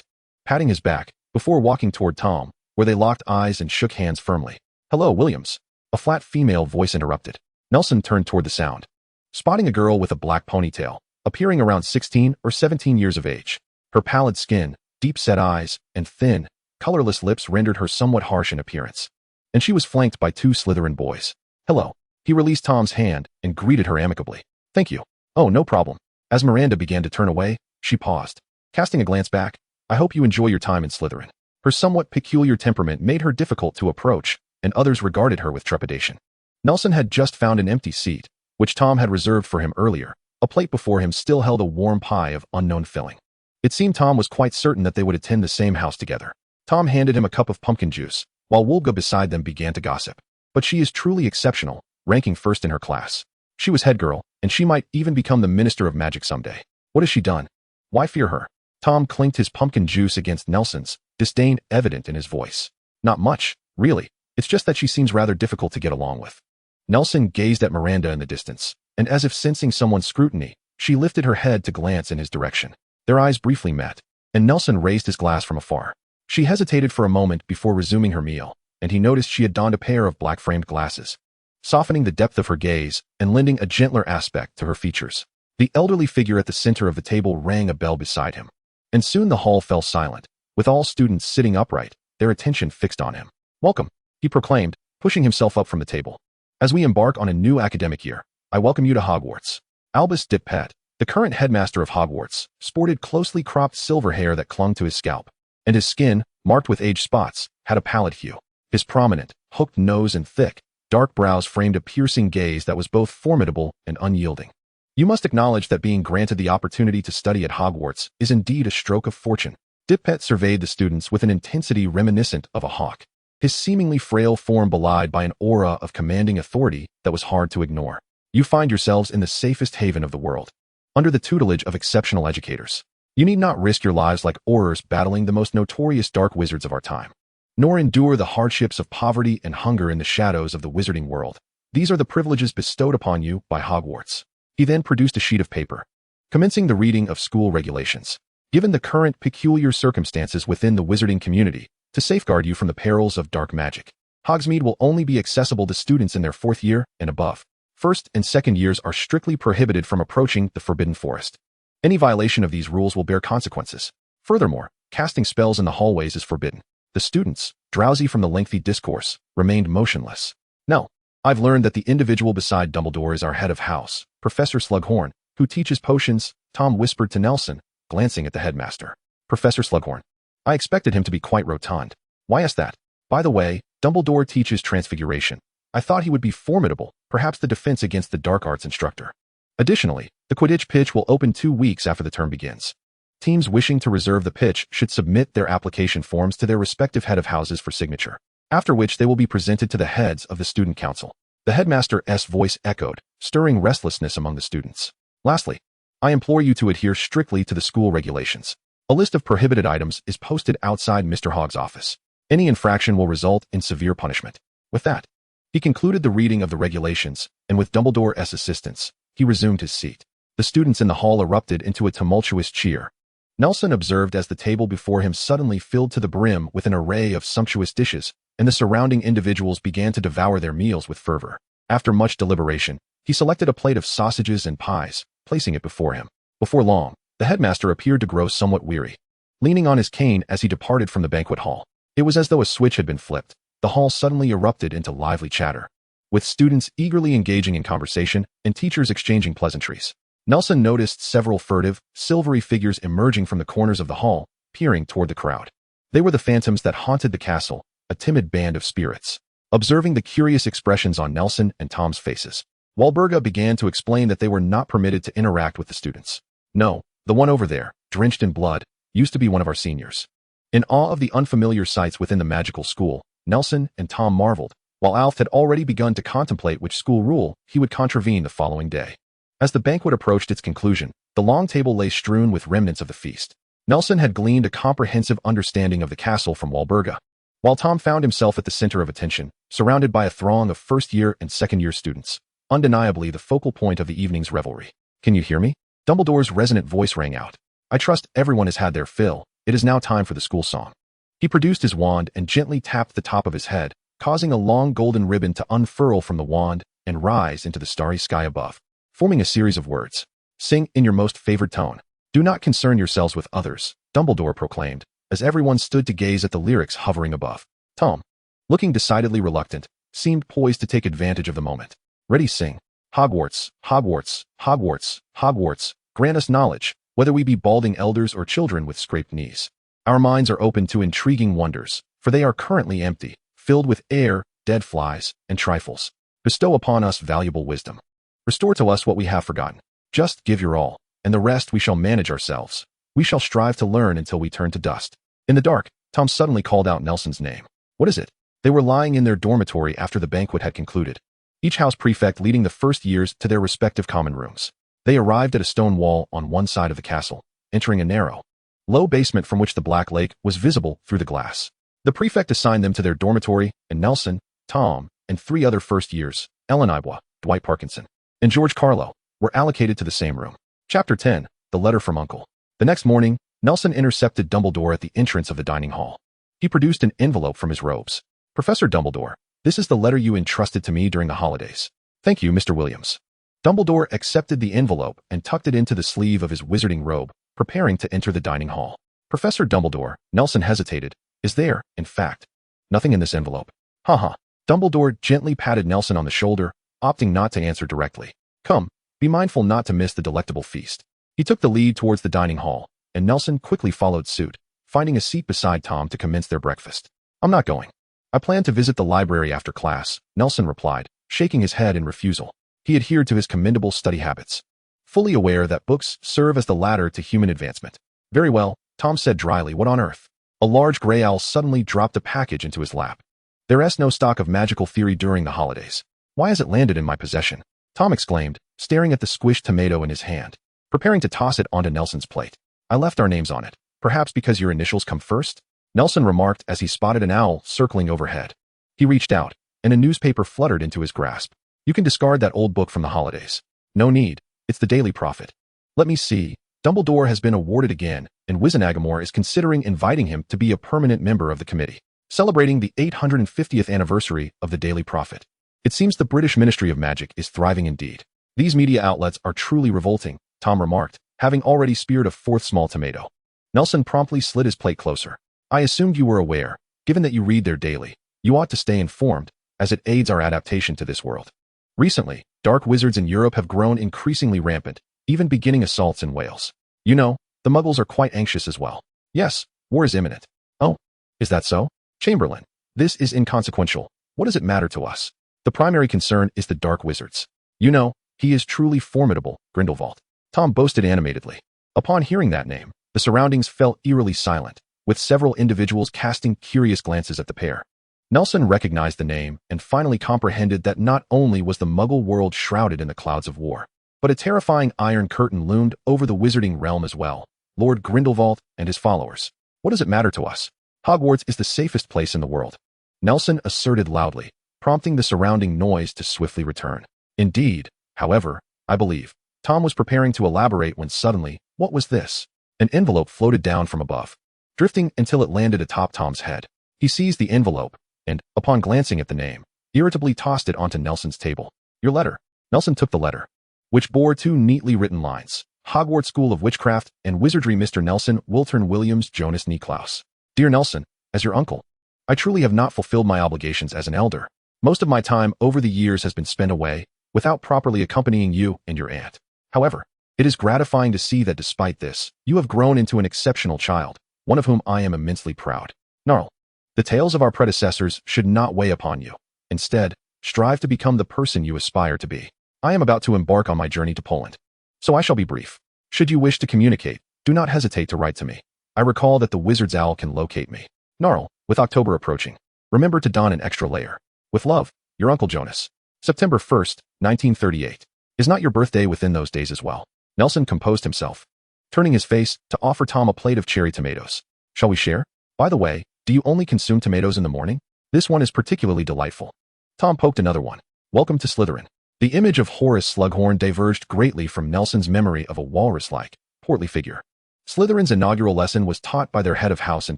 patting his back, before walking toward Tom, where they locked eyes and shook hands firmly. Hello, Williams. A flat female voice interrupted. Nelson turned toward the sound, spotting a girl with a black ponytail, appearing around 16 or 17 years of age. Her pallid skin, deep-set eyes, and thin, colorless lips rendered her somewhat harsh in appearance. And she was flanked by 2 Slytherin boys. Hello. He released Tom's hand and greeted her amicably. Thank you. Oh, no problem. As Miranda began to turn away, she paused. Casting a glance back, I hope you enjoy your time in Slytherin. Her somewhat peculiar temperament made her difficult to approach, and others regarded her with trepidation. Nelson had just found an empty seat, which Tom had reserved for him earlier. A plate before him still held a warm pie of unknown filling. It seemed Tom was quite certain that they would attend the same house together. Tom handed him a cup of pumpkin juice, while Wolga beside them began to gossip. But she is truly exceptional, ranking first in her class. She was head girl, and she might even become the Minister of Magic someday. What has she done? Why fear her? Tom clinked his pumpkin juice against Nelson's, disdain evident in his voice. Not much, really. It's just that she seems rather difficult to get along with. Nelson gazed at Miranda in the distance, and as if sensing someone's scrutiny, she lifted her head to glance in his direction. Their eyes briefly met, and Nelson raised his glass from afar. She hesitated for a moment before resuming her meal, and he noticed she had donned a pair of black-framed glasses, softening the depth of her gaze and lending a gentler aspect to her features. The elderly figure at the center of the table rang a bell beside him. And soon the hall fell silent, with all students sitting upright, their attention fixed on him. "Welcome," he proclaimed, pushing himself up from the table. "As we embark on a new academic year, I welcome you to Hogwarts." Albus Dippet, the current headmaster of Hogwarts, sported closely cropped silver hair that clung to his scalp, and his skin, marked with age spots, had a pallid hue. His prominent, hooked nose and thick, dark brows framed a piercing gaze that was both formidable and unyielding. "You must acknowledge that being granted the opportunity to study at Hogwarts is indeed a stroke of fortune." Dippet surveyed the students with an intensity reminiscent of a hawk, his seemingly frail form belied by an aura of commanding authority that was hard to ignore. "You find yourselves in the safest haven of the world, under the tutelage of exceptional educators. You need not risk your lives like Aurors battling the most notorious dark wizards of our time, nor endure the hardships of poverty and hunger in the shadows of the wizarding world. These are the privileges bestowed upon you by Hogwarts." He then produced a sheet of paper, commencing the reading of school regulations. "Given the current peculiar circumstances within the wizarding community, to safeguard you from the perils of dark magic, Hogsmeade will only be accessible to students in their 4th year and above. First and second years are strictly prohibited from approaching the Forbidden Forest. Any violation of these rules will bear consequences. Furthermore, casting spells in the hallways is forbidden." The students, drowsy from the lengthy discourse, remained motionless. "No, I've learned that the individual beside Dumbledore is our head of house, Professor Slughorn, who teaches potions," Tom whispered to Nelson, glancing at the headmaster. "Professor Slughorn. I expected him to be quite rotund. Why is that? By the way, Dumbledore teaches transfiguration. I thought he would be formidable, perhaps the defense against the dark arts instructor. Additionally, the Quidditch pitch will open 2 weeks after the term begins. Teams wishing to reserve the pitch should submit their application forms to their respective head of houses for signature, after which they will be presented to the heads of the student council." The headmaster's voice echoed, stirring restlessness among the students. "Lastly, I implore you to adhere strictly to the school regulations. A list of prohibited items is posted outside Mr. Hogg's office. Any infraction will result in severe punishment." With that, he concluded the reading of the regulations, and with Dumbledore's assistance, he resumed his seat. The students in the hall erupted into a tumultuous cheer. Nelson observed as the table before him suddenly filled to the brim with an array of sumptuous dishes, and the surrounding individuals began to devour their meals with fervor. After much deliberation, he selected a plate of sausages and pies, placing it before him. Before long, the headmaster appeared to grow somewhat weary, leaning on his cane as he departed from the banquet hall. It was as though a switch had been flipped. The hall suddenly erupted into lively chatter, with students eagerly engaging in conversation and teachers exchanging pleasantries. Nelson noticed several furtive, silvery figures emerging from the corners of the hall, peering toward the crowd. They were the phantoms that haunted the castle, a timid band of spirits. Observing the curious expressions on Nelson and Tom's faces, Walburga began to explain that they were not permitted to interact with the students. "No, the one over there, drenched in blood, used to be one of our seniors." In awe of the unfamiliar sights within the magical school, Nelson and Tom marveled, while Alf had already begun to contemplate which school rule he would contravene the following day. As the banquet approached its conclusion, the long table lay strewn with remnants of the feast. Nelson had gleaned a comprehensive understanding of the castle from Walburga, while Tom found himself at the center of attention, surrounded by a throng of first-year and second-year students, undeniably the focal point of the evening's revelry. "Can you hear me?" Dumbledore's resonant voice rang out. "I trust everyone has had their fill. It is now time for the school song." He produced his wand and gently tapped the top of his head, causing a long golden ribbon to unfurl from the wand and rise into the starry sky above, forming a series of words. "Sing in your most favored tone. Do not concern yourselves with others," Dumbledore proclaimed, as everyone stood to gaze at the lyrics hovering above. Tom, looking decidedly reluctant, seemed poised to take advantage of the moment. "Ready, sing. Hogwarts, Hogwarts, Hogwarts, Hogwarts, grant us knowledge, whether we be balding elders or children with scraped knees. Our minds are open to intriguing wonders, for they are currently empty, filled with air, dead flies, and trifles. Bestow upon us valuable wisdom. Restore to us what we have forgotten. Just give your all, and the rest we shall manage ourselves. We shall strive to learn until we turn to dust." In the dark, Tom suddenly called out Nelson's name. "What is it?" They were lying in their dormitory after the banquet had concluded, each house prefect leading the first years to their respective common rooms. They arrived at a stone wall on one side of the castle, entering a narrow, low basement from which the Black Lake was visible through the glass. The prefect assigned them to their dormitory, and Nelson, Tom, and 3 other first years, Ellen Ibwa, Dwight Parkinson, and George Carlo, were allocated to the same room. Chapter 10, The Letter from Uncle. The next morning, Nelson intercepted Dumbledore at the entrance of the dining hall. He produced an envelope from his robes. "Professor Dumbledore, this is the letter you entrusted to me during the holidays." "Thank you, Mr. Williams." Dumbledore accepted the envelope and tucked it into the sleeve of his wizarding robe, preparing to enter the dining hall. Professor Dumbledore, Nelson hesitated. Is there, in fact, nothing in this envelope? Haha. Dumbledore gently patted Nelson on the shoulder, opting not to answer directly. Come, be mindful not to miss the delectable feast. He took the lead towards the dining hall, and Nelson quickly followed suit, finding a seat beside Tom to commence their breakfast. I'm not going. I plan to visit the library after class, Nelson replied, shaking his head in refusal. He adhered to his commendable study habits, fully aware that books serve as the ladder to human advancement. Very well, Tom said dryly. What on earth? A large gray owl suddenly dropped a package into his lap. There's no stock of magical theory during the holidays. Why has it landed in my possession? Tom exclaimed, staring at the squished tomato in his hand, preparing to toss it onto Nelson's plate. I left our names on it. Perhaps because your initials come first? Nelson remarked as he spotted an owl circling overhead. He reached out, and a newspaper fluttered into his grasp. You can discard that old book from the holidays. No need. It's the Daily Prophet. Let me see. Dumbledore has been awarded again, and Wizenagamore is considering inviting him to be a permanent member of the committee, celebrating the 850th anniversary of the Daily Prophet. It seems the British Ministry of Magic is thriving indeed. These media outlets are truly revolting, Tom remarked, having already speared a fourth small tomato. Nelson promptly slid his plate closer. I assumed you were aware. Given that you read their daily, you ought to stay informed, as it aids our adaptation to this world. Recently, dark wizards in Europe have grown increasingly rampant, even beginning assaults in Wales. You know, the Muggles are quite anxious as well. Yes, war is imminent. Oh, is that so? Chamberlain, this is inconsequential. What does it matter to us? The primary concern is the dark wizards. You know, he is truly formidable, Grindelwald. Tom boasted animatedly. Upon hearing that name, the surroundings fell eerily silent, with several individuals casting curious glances at the pair. Nelson recognized the name and finally comprehended that not only was the Muggle world shrouded in the clouds of war, but a terrifying iron curtain loomed over the wizarding realm as well. Lord Grindelwald and his followers. What does it matter to us? Hogwarts is the safest place in the world, Nelson asserted loudly, prompting the surrounding noise to swiftly return. Indeed, however, I believe. Tom was preparing to elaborate when suddenly, what was this? An envelope floated down from above, drifting until it landed atop Tom's head. He seized the envelope and, upon glancing at the name, irritably tossed it onto Nelson's table. Your letter. Nelson took the letter, which bore two neatly written lines. Hogwarts School of Witchcraft and Wizardry, Mr. Nelson Wiltern Williams Jonas Niklaus. Dear Nelson, as your uncle, I truly have not fulfilled my obligations as an elder. Most of my time over the years has been spent away, without properly accompanying you and your aunt. However, it is gratifying to see that despite this, you have grown into an exceptional child, one of whom I am immensely proud. Gnarl. The tales of our predecessors should not weigh upon you. Instead, strive to become the person you aspire to be. I am about to embark on my journey to Poland, so I shall be brief. Should you wish to communicate, do not hesitate to write to me. I recall that the wizard's owl can locate me. Gnarl, with October approaching, remember to don an extra layer. With love, your Uncle Jonas. September 1st, 1938. Is not your birthday within those days as well? Nelson composed himself, turning his face to offer Tom a plate of cherry tomatoes. Shall we share? By the way, do you only consume tomatoes in the morning? This one is particularly delightful. Tom poked another one. Welcome to Slytherin. The image of Horace Slughorn diverged greatly from Nelson's memory of a walrus-like, portly figure. Slytherin's inaugural lesson was taught by their head of house in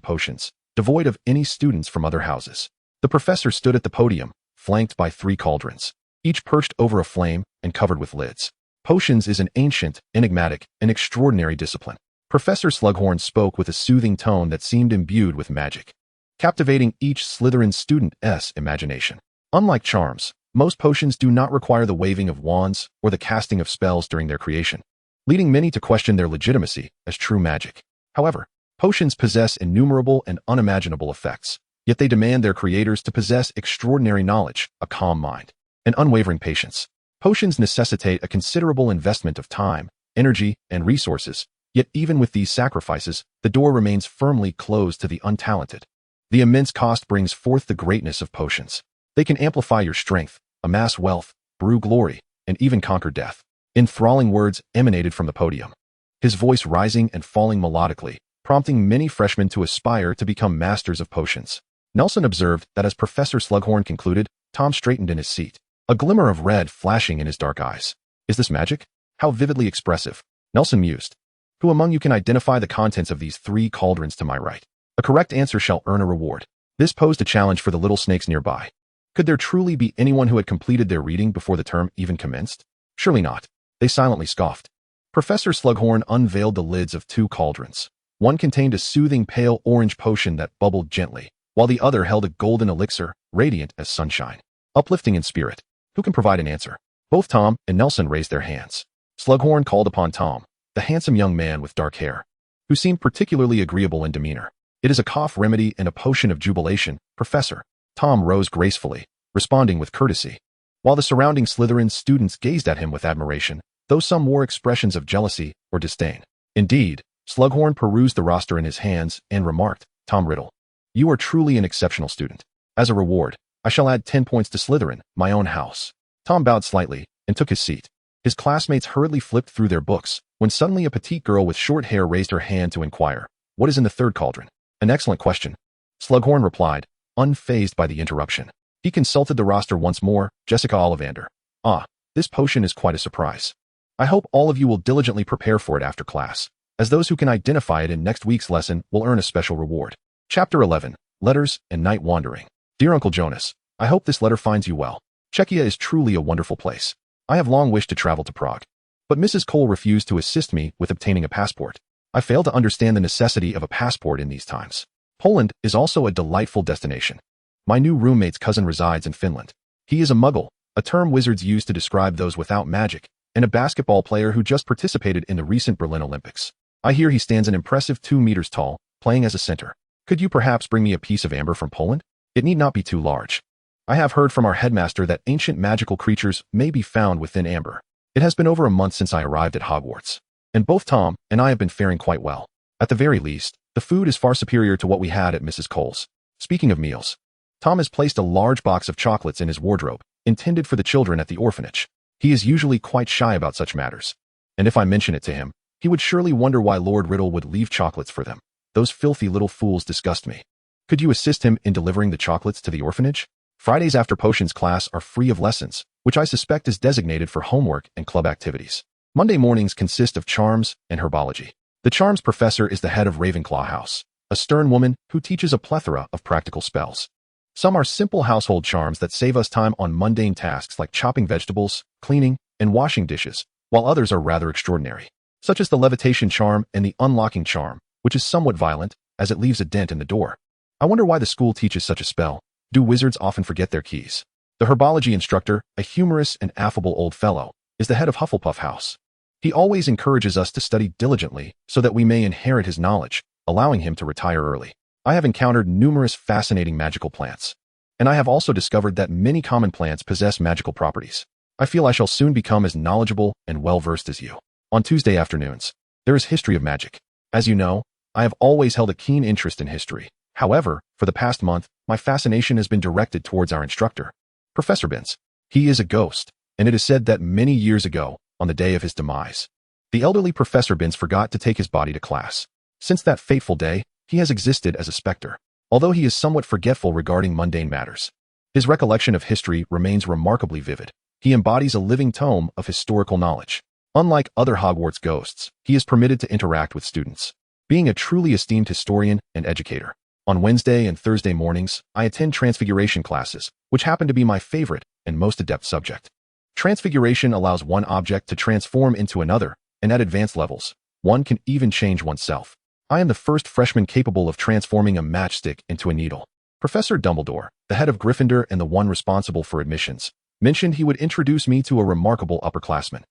potions, devoid of any students from other houses. The professor stood at the podium, flanked by 3 cauldrons, each perched over a flame and covered with lids. Potions is an ancient, enigmatic, and extraordinary discipline. Professor Slughorn spoke with a soothing tone that seemed imbued with magic, captivating each Slytherin student's imagination. Unlike charms, most potions do not require the waving of wands or the casting of spells during their creation, leading many to question their legitimacy as true magic. However, potions possess innumerable and unimaginable effects, yet they demand their creators to possess extraordinary knowledge, a calm mind, and unwavering patience. Potions necessitate a considerable investment of time, energy, and resources, yet even with these sacrifices, the door remains firmly closed to the untalented. The immense cost brings forth the greatness of potions. They can amplify your strength, amass wealth, brew glory, and even conquer death. Enthralling words emanated from the podium, his voice rising and falling melodically, prompting many freshmen to aspire to become masters of potions. Nelson observed that as Professor Slughorn concluded, Tom straightened in his seat, a glimmer of red flashing in his dark eyes. Is this magic? How vividly expressive. Nelson mused. Who among you can identify the contents of these 3 cauldrons to my right? A correct answer shall earn a reward. This posed a challenge for the little snakes nearby. Could there truly be anyone who had completed their reading before the term even commenced? Surely not. They silently scoffed. Professor Slughorn unveiled the lids of two cauldrons. One contained a soothing pale orange potion that bubbled gently, while the other held a golden elixir, radiant as sunshine. Uplifting in spirit. Who can provide an answer? Both Tom and Nelson raised their hands. Slughorn called upon Tom, the handsome young man with dark hair, who seemed particularly agreeable in demeanor. It is a cough remedy and a potion of jubilation, Professor. Tom rose gracefully, responding with courtesy, while the surrounding Slytherin students gazed at him with admiration, though some wore expressions of jealousy or disdain. Indeed, Slughorn perused the roster in his hands and remarked, Tom Riddle, you are truly an exceptional student. As a reward, I shall add 10 points to Slytherin, my own house. Tom bowed slightly and took his seat. His classmates hurriedly flipped through their books, when suddenly a petite girl with short hair raised her hand to inquire, what is in the third cauldron? An excellent question. Slughorn replied, unfazed by the interruption. He consulted the roster once more, Jessica Ollivander. Ah, this potion is quite a surprise. I hope all of you will diligently prepare for it after class, as those who can identify it in next week's lesson will earn a special reward. Chapter 11, Letters and Night Wandering. Dear Uncle Jonas, I hope this letter finds you well. Czechia is truly a wonderful place. I have long wished to travel to Prague, but Mrs. Cole refused to assist me with obtaining a passport. I fail to understand the necessity of a passport in these times. Poland is also a delightful destination. My new roommate's cousin resides in Finland. He is a Muggle, a term wizards use to describe those without magic, and a basketball player who just participated in the recent Berlin Olympics. I hear he stands an impressive 2 meters tall, playing as a center. Could you perhaps bring me a piece of amber from Poland? It need not be too large. I have heard from our headmaster that ancient magical creatures may be found within amber. It has been over a month since I arrived at Hogwarts, and both Tom and I have been faring quite well. At the very least, the food is far superior to what we had at Mrs. Cole's. Speaking of meals, Tom has placed a large box of chocolates in his wardrobe, intended for the children at the orphanage. He is usually quite shy about such matters, and if I mention it to him, he would surely wonder why Lord Riddle would leave chocolates for them. Those filthy little fools disgust me. Could you assist him in delivering the chocolates to the orphanage? Fridays after potions class are free of lessons, which I suspect is designated for homework and club activities. Monday mornings consist of charms and herbology. The charms professor is the head of Ravenclaw House, a stern woman who teaches a plethora of practical spells. Some are simple household charms that save us time on mundane tasks like chopping vegetables, cleaning, and washing dishes, while others are rather extraordinary, such as the levitation charm and the unlocking charm, which is somewhat violent, as it leaves a dent in the door. I wonder why the school teaches such a spell. Do wizards often forget their keys? The herbology instructor, a humorous and affable old fellow, is the head of Hufflepuff House. He always encourages us to study diligently so that we may inherit his knowledge, allowing him to retire early. I have encountered numerous fascinating magical plants, and I have also discovered that many common plants possess magical properties. I feel I shall soon become as knowledgeable and well-versed as you. On Tuesday afternoons, there is history of magic. As you know, I have always held a keen interest in history. However, for the past month, my fascination has been directed towards our instructor, Professor Binns. He is a ghost, and it is said that many years ago, on the day of his demise, the elderly Professor Binns forgot to take his body to class. Since that fateful day, he has existed as a specter, although he is somewhat forgetful regarding mundane matters. His recollection of history remains remarkably vivid. He embodies a living tome of historical knowledge. Unlike other Hogwarts ghosts, he is permitted to interact with students, being a truly esteemed historian and educator. On Wednesday and Thursday mornings, I attend Transfiguration classes, which happen to be my favorite and most adept subject. Transfiguration allows one object to transform into another, and at advanced levels, one can even change oneself. I am the first freshman capable of transforming a matchstick into a needle. Professor Dumbledore, the head of Gryffindor and the one responsible for admissions, mentioned he would introduce me to a remarkable upperclassman,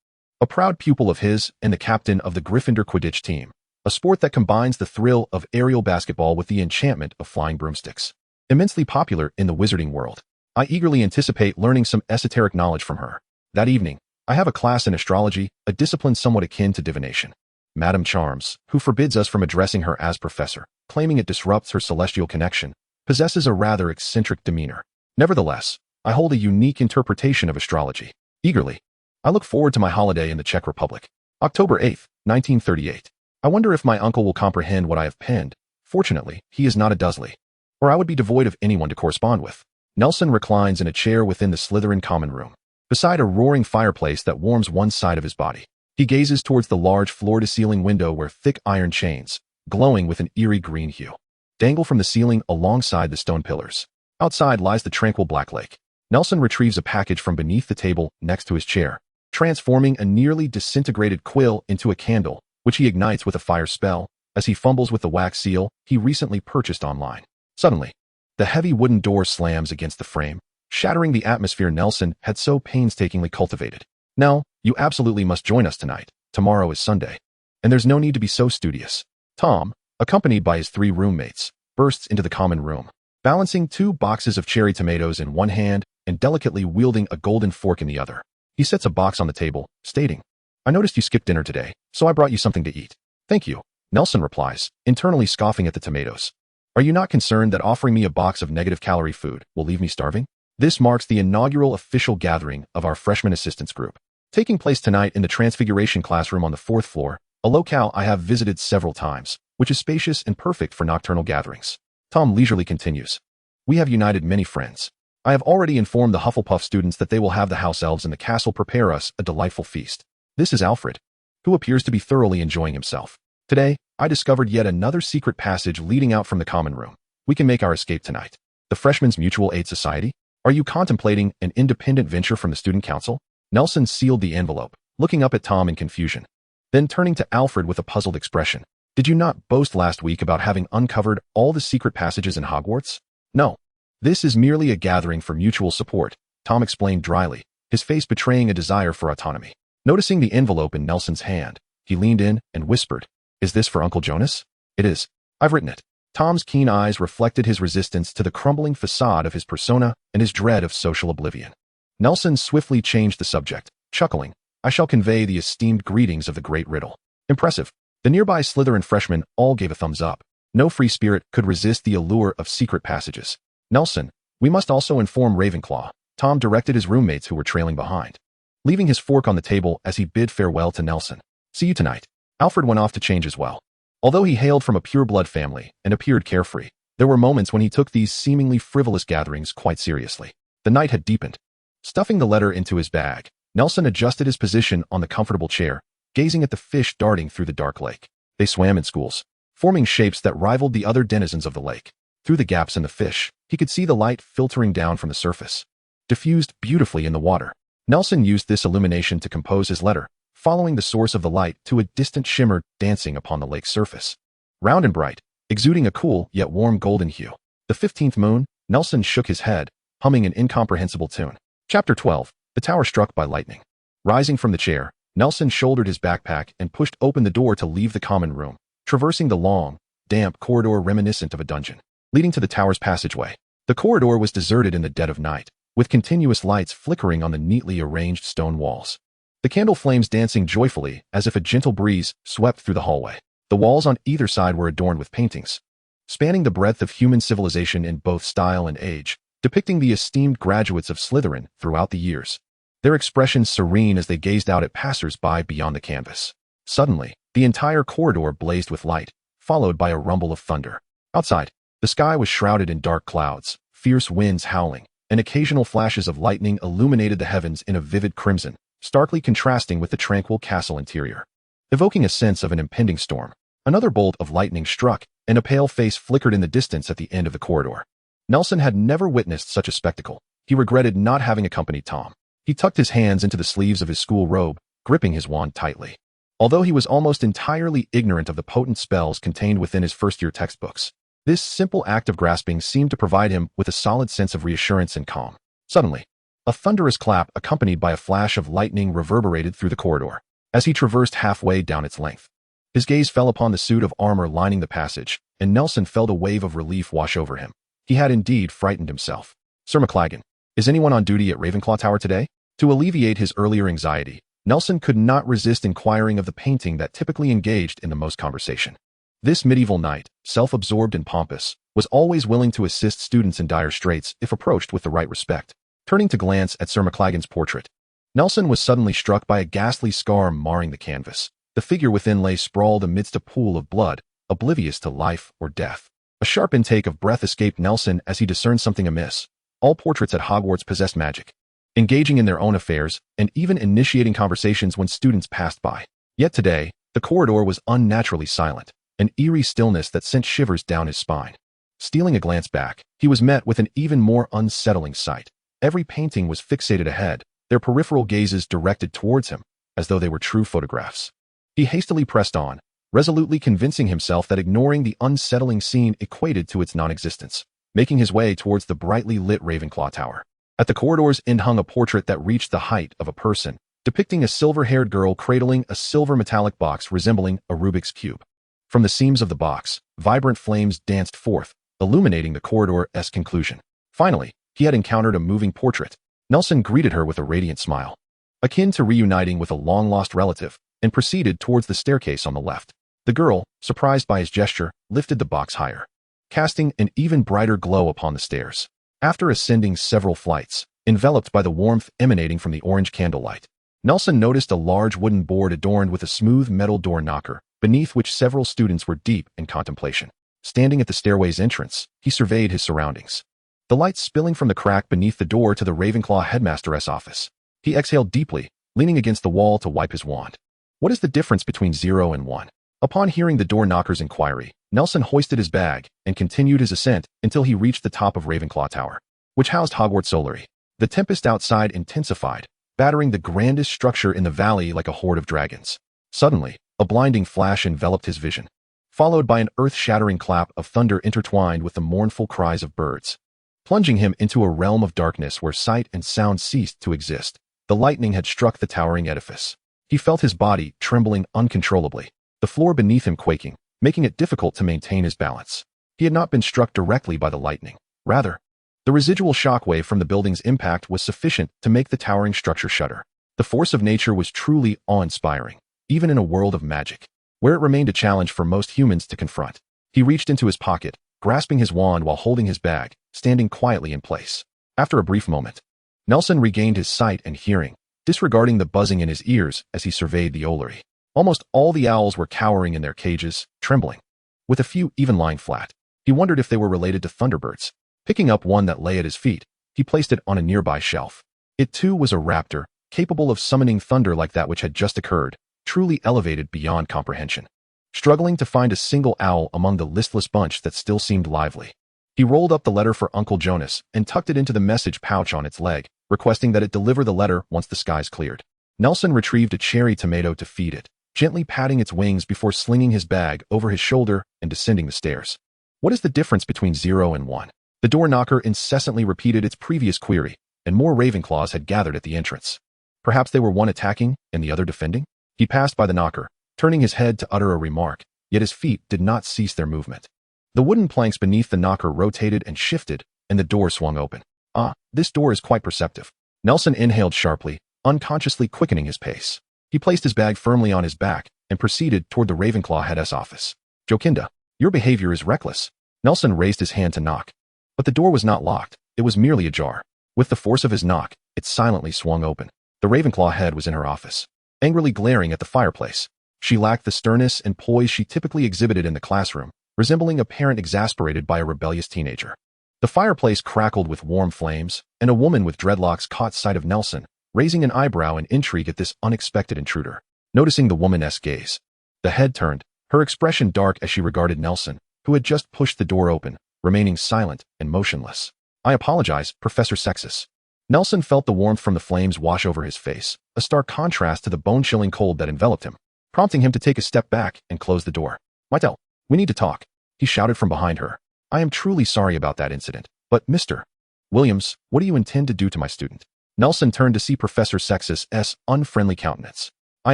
a proud pupil of his and the captain of the Gryffindor Quidditch team, a sport that combines the thrill of aerial basketball with the enchantment of flying broomsticks. Immensely popular in the wizarding world, I eagerly anticipate learning some esoteric knowledge from her. That evening, I have a class in astrology, a discipline somewhat akin to divination. Madame Charms, who forbids us from addressing her as professor, claiming it disrupts her celestial connection, possesses a rather eccentric demeanor. Nevertheless, I hold a unique interpretation of astrology. Eagerly, I look forward to my holiday in the Czech Republic. October 8th, 1938. I wonder if my uncle will comprehend what I have penned. Fortunately, he is not a Dursley, or I would be devoid of anyone to correspond with. Nelson reclines in a chair within the Slytherin common room, beside a roaring fireplace that warms one side of his body. He gazes towards the large floor-to-ceiling window where thick iron chains, glowing with an eerie green hue, dangle from the ceiling alongside the stone pillars. Outside lies the tranquil Black Lake. Nelson retrieves a package from beneath the table next to his chair, transforming a nearly disintegrated quill into a candle, which he ignites with a fire spell, as he fumbles with the wax seal he recently purchased online. Suddenly, the heavy wooden door slams against the frame, shattering the atmosphere Nelson had so painstakingly cultivated. "Nell, you absolutely must join us tonight. Tomorrow is Sunday. And there's no need to be so studious." Tom, accompanied by his 3 roommates, bursts into the common room, balancing 2 boxes of cherry tomatoes in one hand and delicately wielding a golden fork in the other. He sets a box on the table, stating, "I noticed you skipped dinner today, so I brought you something to eat." "Thank you," Nelson replies, internally scoffing at the tomatoes. "Are you not concerned that offering me a box of negative-calorie food will leave me starving?" This marks the inaugural official gathering of our freshman assistants group, taking place tonight in the Transfiguration classroom on the 4th floor, a locale I have visited several times, which is spacious and perfect for nocturnal gatherings. Tom leisurely continues, "We have united many friends. I have already informed the Hufflepuff students that they will have the house elves in the castle prepare us a delightful feast. This is Alfred, who appears to be thoroughly enjoying himself. Today, I discovered yet another secret passage leading out from the common room. We can make our escape tonight. The Freshmen's Mutual Aid Society? Are you contemplating an independent venture from the student council?" Nelson sealed the envelope, looking up at Tom in confusion. Then turning to Alfred with a puzzled expression. "Did you not boast last week about having uncovered all the secret passages in Hogwarts?" "No. This is merely a gathering for mutual support," Tom explained dryly, his face betraying a desire for autonomy. Noticing the envelope in Nelson's hand, he leaned in and whispered, "Is this for Uncle Jonas?" "It is. I've written it." Tom's keen eyes reflected his resistance to the crumbling facade of his persona and his dread of social oblivion. Nelson swiftly changed the subject, chuckling, "I shall convey the esteemed greetings of the great riddle." Impressive. The nearby Slytherin freshmen all gave a thumbs up. No free spirit could resist the allure of secret passages. "Nelson, we must also inform Ravenclaw," Tom directed his roommates who were trailing behind, leaving his fork on the table as he bid farewell to Nelson. "See you tonight." Alfred went off to change as well. Although he hailed from a pure-blood family and appeared carefree, there were moments when he took these seemingly frivolous gatherings quite seriously. The night had deepened. Stuffing the letter into his bag, Nelson adjusted his position on the comfortable chair, gazing at the fish darting through the dark lake. They swam in schools, forming shapes that rivaled the other denizens of the lake. Through the gaps in the fish, he could see the light filtering down from the surface, diffused beautifully in the water. Nelson used this illumination to compose his letter, following the source of the light to a distant shimmer dancing upon the lake's surface. Round and bright, exuding a cool yet warm golden hue. The 15th moon, Nelson shook his head, humming an incomprehensible tune. Chapter 12, The Tower Struck by Lightning. Rising from the chair, Nelson shouldered his backpack and pushed open the door to leave the common room, traversing the long, damp corridor reminiscent of a dungeon, leading to the tower's passageway. The corridor was deserted in the dead of night, with continuous lights flickering on the neatly arranged stone walls. The candle flames dancing joyfully as if a gentle breeze swept through the hallway. The walls on either side were adorned with paintings, spanning the breadth of human civilization in both style and age, depicting the esteemed graduates of Slytherin throughout the years, their expressions serene as they gazed out at passers-by beyond the canvas. Suddenly, the entire corridor blazed with light, followed by a rumble of thunder. Outside, the sky was shrouded in dark clouds, fierce winds howling, and occasional flashes of lightning illuminated the heavens in a vivid crimson, starkly contrasting with the tranquil castle interior, evoking a sense of an impending storm. Another bolt of lightning struck, and a pale face flickered in the distance at the end of the corridor. Nelson had never witnessed such a spectacle. He regretted not having accompanied Tom. He tucked his hands into the sleeves of his school robe, gripping his wand tightly. Although he was almost entirely ignorant of the potent spells contained within his first-year textbooks, this simple act of grasping seemed to provide him with a solid sense of reassurance and calm. Suddenly, a thunderous clap accompanied by a flash of lightning reverberated through the corridor as he traversed halfway down its length. His gaze fell upon the suit of armor lining the passage, and Nelson felt a wave of relief wash over him. He had indeed frightened himself. "Sir McLaggen, is anyone on duty at Ravenclaw Tower today?" To alleviate his earlier anxiety, Nelson could not resist inquiring of the painting that typically engaged in the most conversation. This medieval knight, self-absorbed and pompous, was always willing to assist students in dire straits if approached with the right respect. Turning to glance at Sir McLaggen's portrait, Nelson was suddenly struck by a ghastly scar marring the canvas. The figure within lay sprawled amidst a pool of blood, oblivious to life or death. A sharp intake of breath escaped Nelson as he discerned something amiss. All portraits at Hogwarts possessed magic, engaging in their own affairs and even initiating conversations when students passed by. Yet today, the corridor was unnaturally silent, an eerie stillness that sent shivers down his spine. Stealing a glance back, he was met with an even more unsettling sight. Every painting was fixated ahead, their peripheral gazes directed towards him, as though they were true photographs. He hastily pressed on, resolutely convincing himself that ignoring the unsettling scene equated to its non-existence, making his way towards the brightly lit Ravenclaw Tower. At the corridor's end hung a portrait that reached the height of a person, depicting a silver-haired girl cradling a silver metallic box resembling a Rubik's Cube. From the seams of the box, vibrant flames danced forth, illuminating the corridor's conclusion. Finally, he had encountered a moving portrait. Nelson greeted her with a radiant smile, akin to reuniting with a long-lost relative, and proceeded towards the staircase on the left. The girl, surprised by his gesture, lifted the box higher, casting an even brighter glow upon the stairs. After ascending several flights, enveloped by the warmth emanating from the orange candlelight, Nelson noticed a large wooden board adorned with a smooth metal door knocker, beneath which several students were deep in contemplation. Standing at the stairway's entrance, he surveyed his surroundings, the light spilling from the crack beneath the door to the Ravenclaw headmaster's office. He exhaled deeply, leaning against the wall to wipe his wand. What is the difference between 0 and 1? Upon hearing the door knocker's inquiry, Nelson hoisted his bag and continued his ascent until he reached the top of Ravenclaw Tower, which housed Hogwarts Solary. The tempest outside intensified, battering the grandest structure in the valley like a horde of dragons. Suddenly, a blinding flash enveloped his vision, followed by an earth-shattering clap of thunder intertwined with the mournful cries of birds, plunging him into a realm of darkness where sight and sound ceased to exist. The lightning had struck the towering edifice. He felt his body trembling uncontrollably, the floor beneath him quaking, making it difficult to maintain his balance. He had not been struck directly by the lightning. Rather, the residual shockwave from the building's impact was sufficient to make the towering structure shudder. The force of nature was truly awe-inspiring, even in a world of magic, where it remained a challenge for most humans to confront. He reached into his pocket, grasping his wand while holding his bag, standing quietly in place. After a brief moment, Nelson regained his sight and hearing, disregarding the buzzing in his ears as he surveyed the Olary. Almost all the owls were cowering in their cages, trembling, with a few even lying flat. He wondered if they were related to thunderbirds. Picking up one that lay at his feet, he placed it on a nearby shelf. It too was a raptor, capable of summoning thunder like that which had just occurred, truly elevated beyond comprehension. Struggling to find a single owl among the listless bunch that still seemed lively, he rolled up the letter for Uncle Jonas and tucked it into the message pouch on its leg, requesting that it deliver the letter once the skies cleared. Nelson retrieved a cherry tomato to feed it, gently patting its wings before slinging his bag over his shoulder and descending the stairs. What is the difference between 0 and 1? The door knocker incessantly repeated its previous query, and more Ravenclaws had gathered at the entrance. Perhaps they were one attacking and the other defending? He passed by the knocker, turning his head to utter a remark, yet his feet did not cease their movement. The wooden planks beneath the knocker rotated and shifted, and the door swung open. Ah, this door is quite perceptive. Nelson inhaled sharply, unconsciously quickening his pace. He placed his bag firmly on his back and proceeded toward the Ravenclaw head's office. Jokinda, your behavior is reckless. Nelson raised his hand to knock. But the door was not locked, it was merely ajar. With the force of his knock, it silently swung open. The Ravenclaw head was in her office, angrily glaring at the fireplace. She lacked the sternness and poise she typically exhibited in the classroom, resembling a parent exasperated by a rebellious teenager. The fireplace crackled with warm flames, and a woman with dreadlocks caught sight of Nelson, raising an eyebrow in intrigue at this unexpected intruder. Noticing the woman's gaze, the head turned, her expression dark as she regarded Nelson, who had just pushed the door open, remaining silent and motionless. I apologize, Professor Sexus. Nelson felt the warmth from the flames wash over his face, a stark contrast to the bone-chilling cold that enveloped him, prompting him to take a step back and close the door. Mytel, we need to talk, he shouted from behind her. I am truly sorry about that incident, but Mr. Williams, what do you intend to do to my student? Nelson turned to see Professor Sexus's unfriendly countenance. I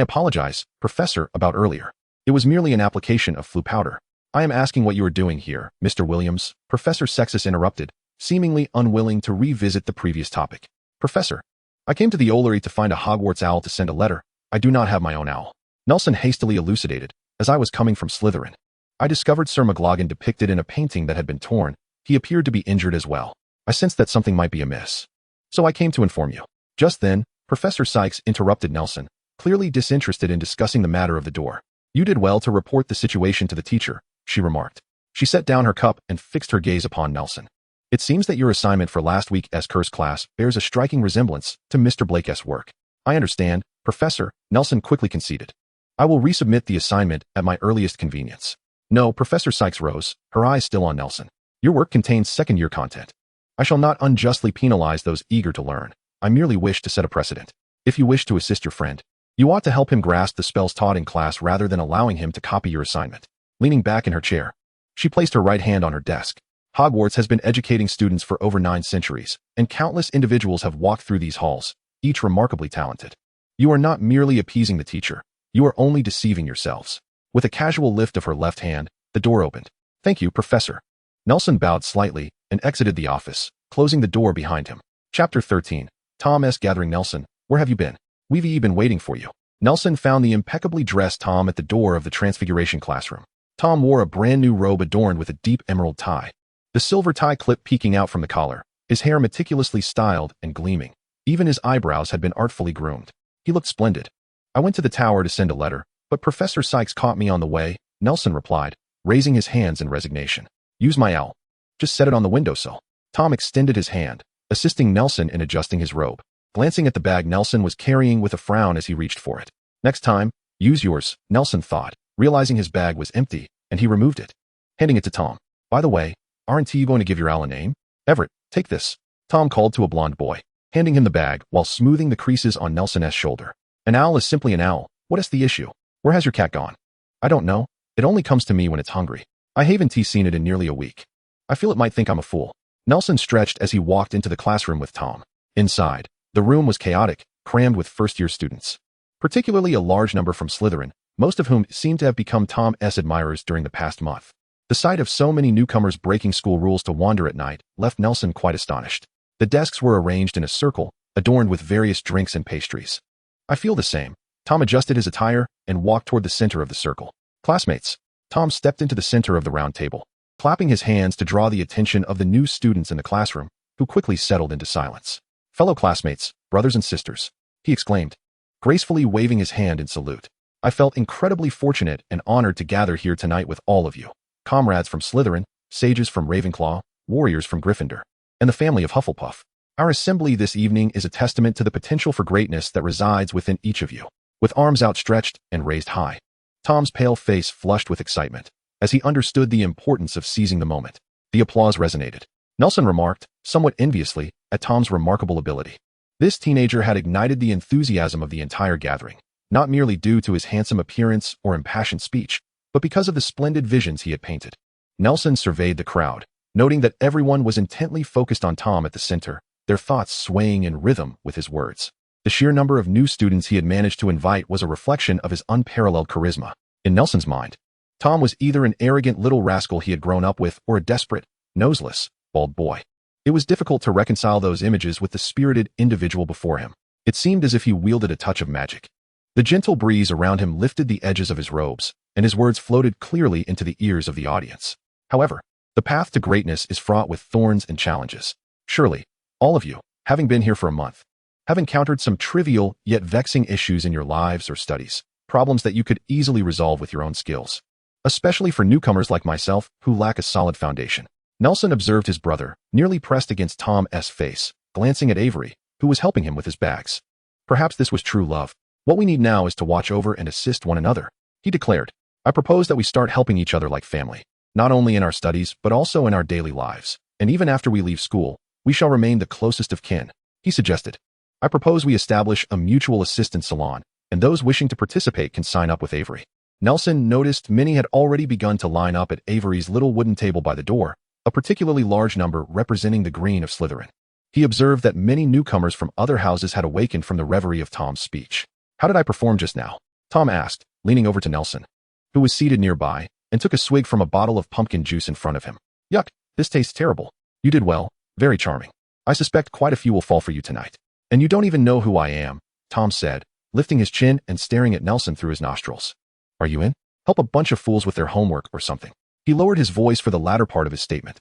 apologize, Professor, about earlier. It was merely an application of flu powder. I am asking what you are doing here, Mr. Williams, Professor Sexus interrupted, seemingly unwilling to revisit the previous topic. Professor, I came to the Olary to find a Hogwarts owl to send a letter. I do not have my own owl. Nelson hastily elucidated, as I was coming from Slytherin. I discovered Sir McLaggen depicted in a painting that had been torn. He appeared to be injured as well. I sensed that something might be amiss. So I came to inform you. Just then, Professor Sykes interrupted Nelson, clearly disinterested in discussing the matter of the door. You did well to report the situation to the teacher, she remarked. She set down her cup and fixed her gaze upon Nelson. It seems that your assignment for last week's curse class bears a striking resemblance to Mr. Blake's work. I understand, Professor, Nelson quickly conceded. I will resubmit the assignment at my earliest convenience. No, Professor Sykes rose, her eyes still on Nelson. Your work contains second-year content. I shall not unjustly penalize those eager to learn. I merely wish to set a precedent. If you wish to assist your friend, you ought to help him grasp the spells taught in class rather than allowing him to copy your assignment. Leaning back in her chair, she placed her right hand on her desk. Hogwarts has been educating students for over 9 centuries, and countless individuals have walked through these halls, each remarkably talented. You are not merely appeasing the teacher, you are only deceiving yourselves. With a casual lift of her left hand, the door opened. Thank you, Professor. Nelson bowed slightly and exited the office, closing the door behind him. Chapter 13. Tom S. gathering. Nelson, where have you been? We've been waiting for you. Nelson found the impeccably dressed Tom at the door of the Transfiguration classroom. Tom wore a brand new robe adorned with a deep emerald tie. The silver tie clip peeking out from the collar, his hair meticulously styled and gleaming. Even his eyebrows had been artfully groomed. He looked splendid. I went to the tower to send a letter, but Professor Sykes caught me on the way, Nelson replied, raising his hands in resignation. Use my owl. Just set it on the windowsill. Tom extended his hand, assisting Nelson in adjusting his robe. Glancing at the bag Nelson was carrying with a frown as he reached for it. Next time, use yours, Nelson thought, realizing his bag was empty, and he removed it, handing it to Tom. By the way, aren't you going to give your owl a name? Everett, take this, Tom called to a blond boy, handing him the bag while smoothing the creases on Nelson's shoulder. An owl is simply an owl. What is the issue? Where has your cat gone? I don't know. It only comes to me when it's hungry. I haven't seen it in nearly a week. I feel it might think I'm a fool. Nelson stretched as he walked into the classroom with Tom. Inside, the room was chaotic, crammed with first-year students. Particularly a large number from Slytherin, most of whom seemed to have become Tom's admirers during the past month. The sight of so many newcomers breaking school rules to wander at night left Nelson quite astonished. The desks were arranged in a circle, adorned with various drinks and pastries. I feel the same. Tom adjusted his attire and walked toward the center of the circle. Classmates. Tom stepped into the center of the round table, clapping his hands to draw the attention of the new students in the classroom, who quickly settled into silence. Fellow classmates, brothers and sisters, he exclaimed, gracefully waving his hand in salute. I felt incredibly fortunate and honored to gather here tonight with all of you. Comrades from Slytherin, sages from Ravenclaw, warriors from Gryffindor, and the family of Hufflepuff. Our assembly this evening is a testament to the potential for greatness that resides within each of you. With arms outstretched and raised high, Tom's pale face flushed with excitement as he understood the importance of seizing the moment. The applause resonated. Nelson remarked, somewhat enviously, at Tom's remarkable ability. This teenager had ignited the enthusiasm of the entire gathering, not merely due to his handsome appearance or impassioned speech, but because of the splendid visions he had painted. Nelson surveyed the crowd, noting that everyone was intently focused on Tom at the center, their thoughts swaying in rhythm with his words. The sheer number of new students he had managed to invite was a reflection of his unparalleled charisma. In Nelson's mind, Tom was either an arrogant little rascal he had grown up with or a desperate, noseless, bald boy. It was difficult to reconcile those images with the spirited individual before him. It seemed as if he wielded a touch of magic. The gentle breeze around him lifted the edges of his robes, and his words floated clearly into the ears of the audience. However, the path to greatness is fraught with thorns and challenges. Surely, all of you, having been here for a month, have encountered some trivial yet vexing issues in your lives or studies, problems that you could easily resolve with your own skills. Especially for newcomers like myself who lack a solid foundation. Nelson observed his brother, nearly pressed against Tom's face, glancing at Avery, who was helping him with his bags. Perhaps this was true love. What we need now is to watch over and assist one another, he declared. I propose that we start helping each other like family, not only in our studies but also in our daily lives, and even after we leave school, we shall remain the closest of kin, he suggested. I propose we establish a mutual assistance salon, and those wishing to participate can sign up with Avery. Nelson noticed many had already begun to line up at Avery's little wooden table by the door, a particularly large number representing the green of Slytherin. He observed that many newcomers from other houses had awakened from the reverie of Tom's speech. How did I perform just now? Tom asked, leaning over to Nelson, who was seated nearby, and took a swig from a bottle of pumpkin juice in front of him. Yuck, this tastes terrible. You did well, very charming. I suspect quite a few will fall for you tonight. And you don't even know who I am, Tom said, lifting his chin and staring at Nelson through his nostrils. Are you in? Help a bunch of fools with their homework or something. He lowered his voice for the latter part of his statement.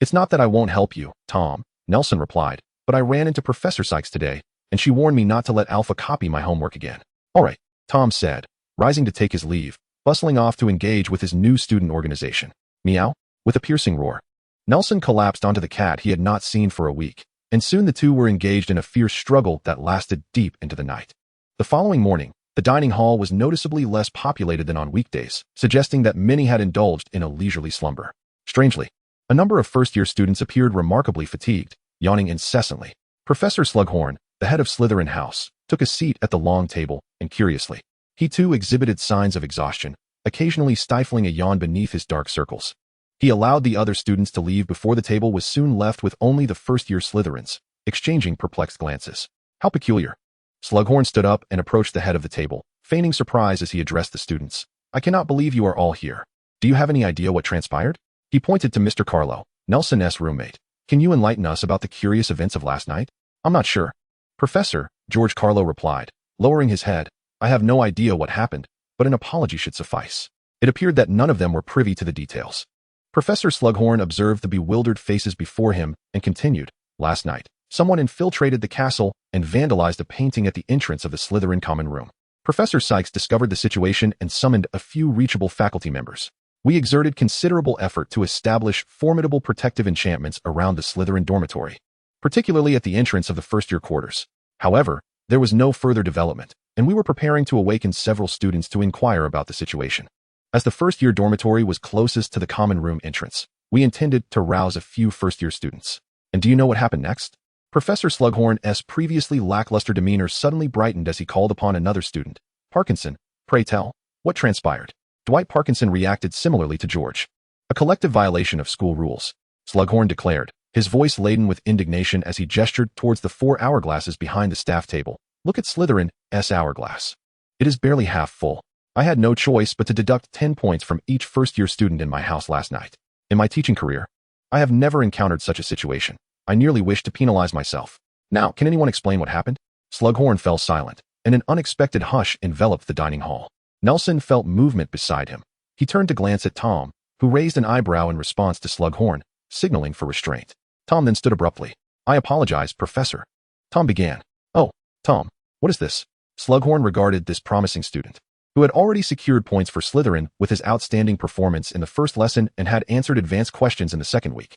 It's not that I won't help you, Tom, Nelson replied, but I ran into Professor Sykes today, and she warned me not to let Alpha copy my homework again. All right, Tom said, rising to take his leave, bustling off to engage with his new student organization. Meow, with a piercing roar. Nelson collapsed onto the cat he had not seen for a week, and soon the two were engaged in a fierce struggle that lasted deep into the night. The following morning, the dining hall was noticeably less populated than on weekdays, suggesting that many had indulged in a leisurely slumber. Strangely, a number of first-year students appeared remarkably fatigued, yawning incessantly. Professor Slughorn, the head of Slytherin House, took a seat at the long table, and curiously, he too exhibited signs of exhaustion, occasionally stifling a yawn beneath his dark circles. He allowed the other students to leave before the table was soon left with only the first-year Slytherins, exchanging perplexed glances. How peculiar. Slughorn stood up and approached the head of the table, feigning surprise as he addressed the students. I cannot believe you are all here. Do you have any idea what transpired? He pointed to Mr. Carlo, Nelson's roommate. Can you enlighten us about the curious events of last night? I'm not sure. Professor, George Carlo replied, lowering his head. I have no idea what happened, but an apology should suffice. It appeared that none of them were privy to the details. Professor Slughorn observed the bewildered faces before him and continued. Last night, someone infiltrated the castle and vandalized a painting at the entrance of the Slytherin common room. Professor Sykes discovered the situation and summoned a few reachable faculty members. We exerted considerable effort to establish formidable protective enchantments around the Slytherin dormitory, particularly at the entrance of the first-year quarters. However, there was no further development, and we were preparing to awaken several students to inquire about the situation. As the first-year dormitory was closest to the common room entrance, we intended to rouse a few first-year students. And do you know what happened next? Professor Slughorn's previously lackluster demeanor suddenly brightened as he called upon another student. Parkinson, pray tell, what transpired? Dwight Parkinson reacted similarly to George. A collective violation of school rules, Slughorn declared, his voice laden with indignation as he gestured towards the 4 hourglasses behind the staff table. Look at Slytherin's hourglass. It is barely half full. I had no choice but to deduct 10 points from each first-year student in my house last night. In my teaching career, I have never encountered such a situation. I nearly wished to penalize myself. Now, can anyone explain what happened? Slughorn fell silent, and an unexpected hush enveloped the dining hall. Nelson felt movement beside him. He turned to glance at Tom, who raised an eyebrow in response to Slughorn, signaling for restraint. Tom then stood abruptly. I apologize, Professor. Tom began. Oh, Tom, what is this? Slughorn regarded this promising student, who had already secured points for Slytherin with his outstanding performance in the first lesson and had answered advanced questions in the second week,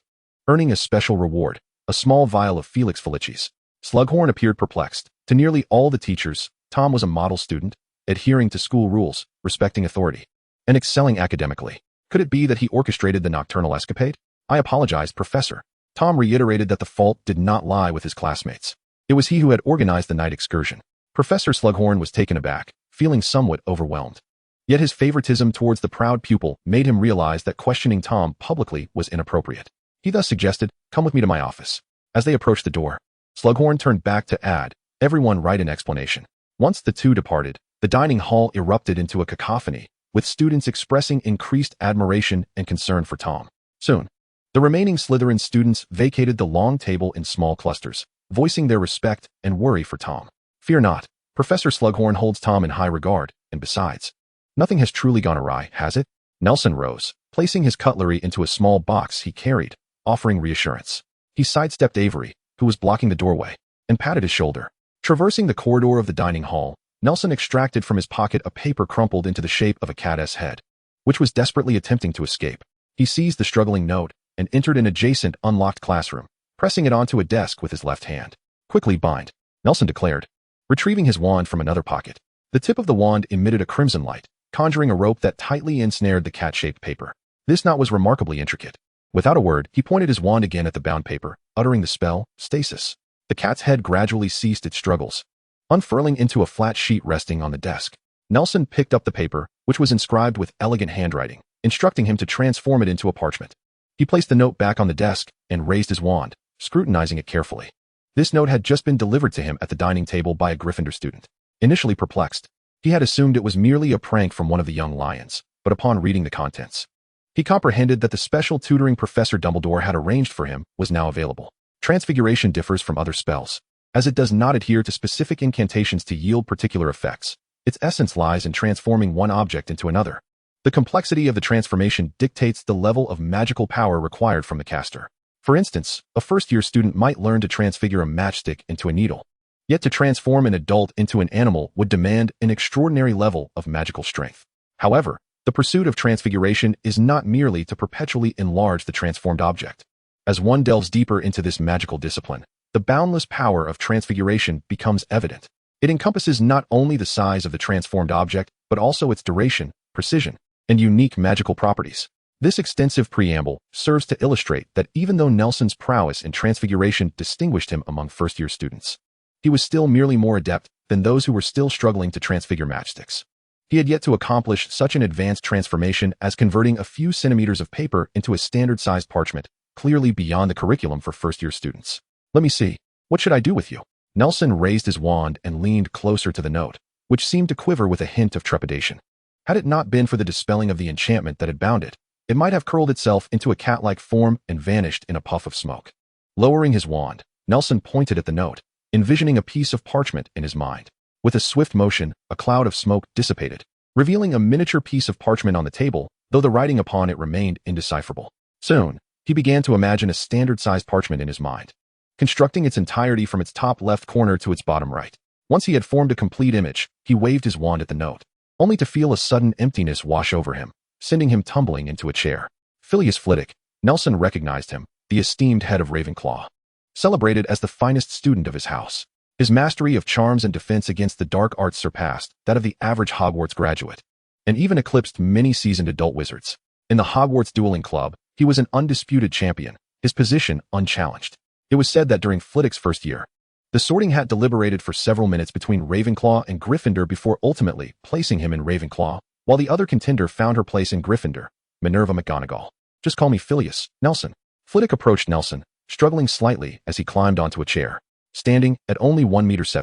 earning a special reward, a small vial of Felix Felicis. Slughorn appeared perplexed. To nearly all the teachers, Tom was a model student, adhering to school rules, respecting authority, and excelling academically. Could it be that he orchestrated the nocturnal escapade? I apologize, Professor. Tom reiterated that the fault did not lie with his classmates. It was he who had organized the night excursion. Professor Slughorn was taken aback, feeling somewhat overwhelmed. Yet his favoritism towards the proud pupil made him realize that questioning Tom publicly was inappropriate. He thus suggested, come with me to my office. As they approached the door, Slughorn turned back to add, everyone write an explanation. Once the two departed, the dining hall erupted into a cacophony, with students expressing increased admiration and concern for Tom. Soon, the remaining Slytherin students vacated the long table in small clusters, voicing their respect and worry for Tom. Fear not, Professor Slughorn holds Tom in high regard, and besides, nothing has truly gone awry, has it? Nelson rose, placing his cutlery into a small box he carried, offering reassurance. He sidestepped Avery, who was blocking the doorway, and patted his shoulder. Traversing the corridor of the dining hall, Nelson extracted from his pocket a paper crumpled into the shape of a cat's head, which was desperately attempting to escape. He seized the struggling note and entered an adjacent unlocked classroom, pressing it onto a desk with his left hand. Quickly bind, Nelson declared, retrieving his wand from another pocket. The tip of the wand emitted a crimson light, conjuring a rope that tightly ensnared the cat-shaped paper. This knot was remarkably intricate. Without a word, he pointed his wand again at the bound paper, uttering the spell, stasis. The cat's head gradually ceased its struggles, unfurling into a flat sheet resting on the desk. Nelson picked up the paper, which was inscribed with elegant handwriting, instructing him to transform it into a parchment. He placed the note back on the desk and raised his wand, scrutinizing it carefully. This note had just been delivered to him at the dining table by a Gryffindor student. Initially perplexed, he had assumed it was merely a prank from one of the young lions, but upon reading the contents, he comprehended that the special tutoring Professor Dumbledore had arranged for him was now available. Transfiguration differs from other spells, as it does not adhere to specific incantations to yield particular effects. Its essence lies in transforming one object into another. The complexity of the transformation dictates the level of magical power required from the caster. For instance, a first-year student might learn to transfigure a matchstick into a needle. Yet to transform an adult into an animal would demand an extraordinary level of magical strength. However, the pursuit of transfiguration is not merely to perpetually enlarge the transformed object. As one delves deeper into this magical discipline, the boundless power of transfiguration becomes evident. It encompasses not only the size of the transformed object, but also its duration, precision, and unique magical properties. This extensive preamble serves to illustrate that even though Nelson's prowess in transfiguration distinguished him among first-year students, He was still merely more adept than those who were still struggling to transfigure matchsticks. He had yet to accomplish such an advanced transformation as converting a few centimeters of paper into a standard-sized parchment, clearly beyond the curriculum for first-year students. Let me see. What should I do with you? Nelson raised his wand and leaned closer to the note, which seemed to quiver with a hint of trepidation. Had it not been for the dispelling of the enchantment that had bound it, it might have curled itself into a cat-like form and vanished in a puff of smoke. Lowering his wand, Nelson pointed at the note, envisioning a piece of parchment in his mind. With a swift motion, a cloud of smoke dissipated, revealing a miniature piece of parchment on the table, though the writing upon it remained indecipherable. Soon, he began to imagine a standard-sized parchment in his mind, constructing its entirety from its top left corner to its bottom right. Once he had formed a complete image, he waved his wand at the note, only to feel a sudden emptiness wash over him, sending him tumbling into a chair. Phileas Flitwick. Nelson recognized him, the esteemed head of Ravenclaw, celebrated as the finest student of his house. His mastery of charms and defense against the dark arts surpassed that of the average Hogwarts graduate, and even eclipsed many seasoned adult wizards. In the Hogwarts dueling club, he was an undisputed champion, his position unchallenged. It was said that during Flitwick's first year, the Sorting Hat deliberated for several minutes between Ravenclaw and Gryffindor before ultimately placing him in Ravenclaw, while the other contender found her place in Gryffindor, Minerva McGonagall. Just call me Phileas, Nelson. Flitwick approached Nelson, struggling slightly as he climbed onto a chair, standing at only 1.7 meters.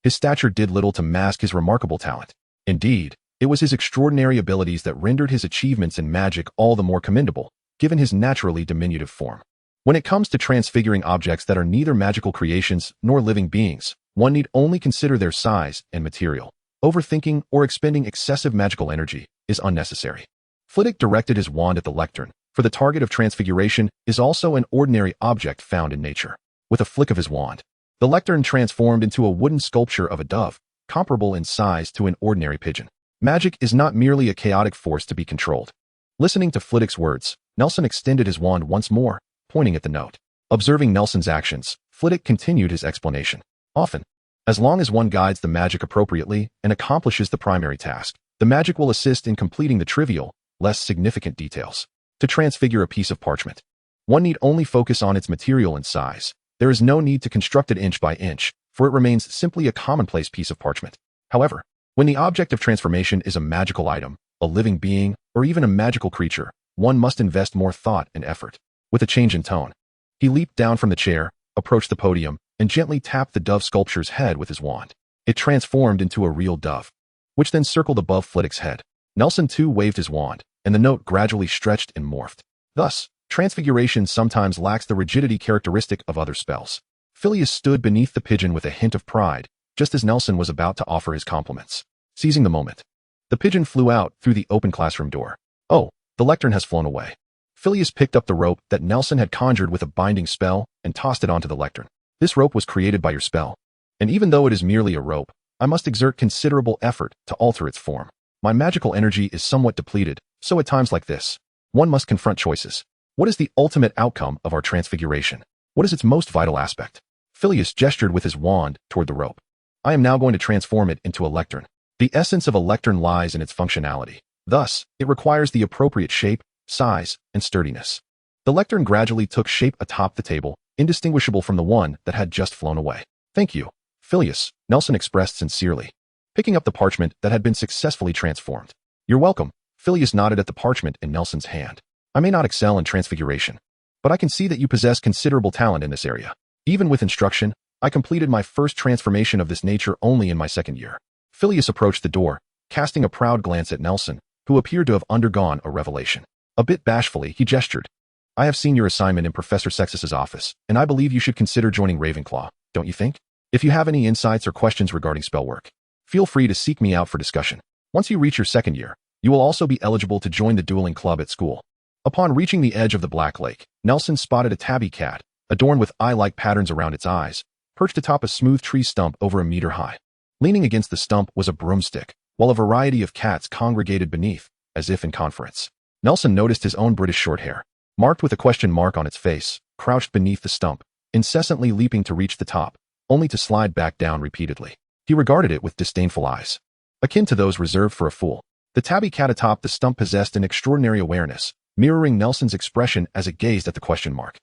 His stature did little to mask his remarkable talent. Indeed, it was his extraordinary abilities that rendered his achievements in magic all the more commendable, given his naturally diminutive form. When it comes to transfiguring objects that are neither magical creations nor living beings, one need only consider their size and material. Overthinking or expending excessive magical energy is unnecessary. Flitwick directed his wand at the lectern, for the target of transfiguration is also an ordinary object found in nature. With a flick of his wand, the lectern transformed into a wooden sculpture of a dove, comparable in size to an ordinary pigeon. Magic is not merely a chaotic force to be controlled. Listening to Flitwick's words, Nelson extended his wand once more, pointing at the note. Observing Nelson's actions, Flitwick continued his explanation. Often, as long as one guides the magic appropriately and accomplishes the primary task, the magic will assist in completing the trivial, less significant details. To transfigure a piece of parchment, one need only focus on its material and size. There is no need to construct it inch by inch, for it remains simply a commonplace piece of parchment. However, when the object of transformation is a magical item, a living being, or even a magical creature, one must invest more thought and effort. With a change in tone, he leaped down from the chair, approached the podium, and gently tapped the dove sculpture's head with his wand. It transformed into a real dove, which then circled above Flitwick's head. Nelson too waved his wand, and the note gradually stretched and morphed. Thus, transfiguration sometimes lacks the rigidity characteristic of other spells. Phileas stood beneath the pigeon with a hint of pride, just as Nelson was about to offer his compliments. Seizing the moment, the pigeon flew out through the open classroom door. Oh, the lectern has flown away. Phileas picked up the rope that Nelson had conjured with a binding spell and tossed it onto the lectern. This rope was created by your spell, and even though it is merely a rope, I must exert considerable effort to alter its form. My magical energy is somewhat depleted, so at times like this, one must confront choices. What is the ultimate outcome of our transfiguration? What is its most vital aspect? Phileas gestured with his wand toward the rope. I am now going to transform it into a lectern. The essence of a lectern lies in its functionality. Thus, it requires the appropriate shape, size, and sturdiness. The lectern gradually took shape atop the table, indistinguishable from the one that had just flown away. Thank you, Phileas, Nelson expressed sincerely, picking up the parchment that had been successfully transformed. You're welcome. Phileas nodded at the parchment in Nelson's hand. I may not excel in transfiguration, but I can see that you possess considerable talent in this area. Even with instruction, I completed my first transformation of this nature only in my second year. Phileas approached the door, casting a proud glance at Nelson, who appeared to have undergone a revelation. A bit bashfully, he gestured. I have seen your assignment in Professor Sextus's office, and I believe you should consider joining Ravenclaw, don't you think? If you have any insights or questions regarding spell work, feel free to seek me out for discussion. Once you reach your second year, you will also be eligible to join the dueling club at school. Upon reaching the edge of the Black Lake, Nelson spotted a tabby cat, adorned with eye-like patterns around its eyes, perched atop a smooth tree stump over 1 meter high. Leaning against the stump was a broomstick, while a variety of cats congregated beneath, as if in conference. Nelson noticed his own British Shorthair, marked with a question mark on its face, crouched beneath the stump, incessantly leaping to reach the top, only to slide back down repeatedly. He regarded it with disdainful eyes, akin to those reserved for a fool. The tabby cat atop the stump possessed an extraordinary awareness, mirroring Nelson's expression as it gazed at the question mark.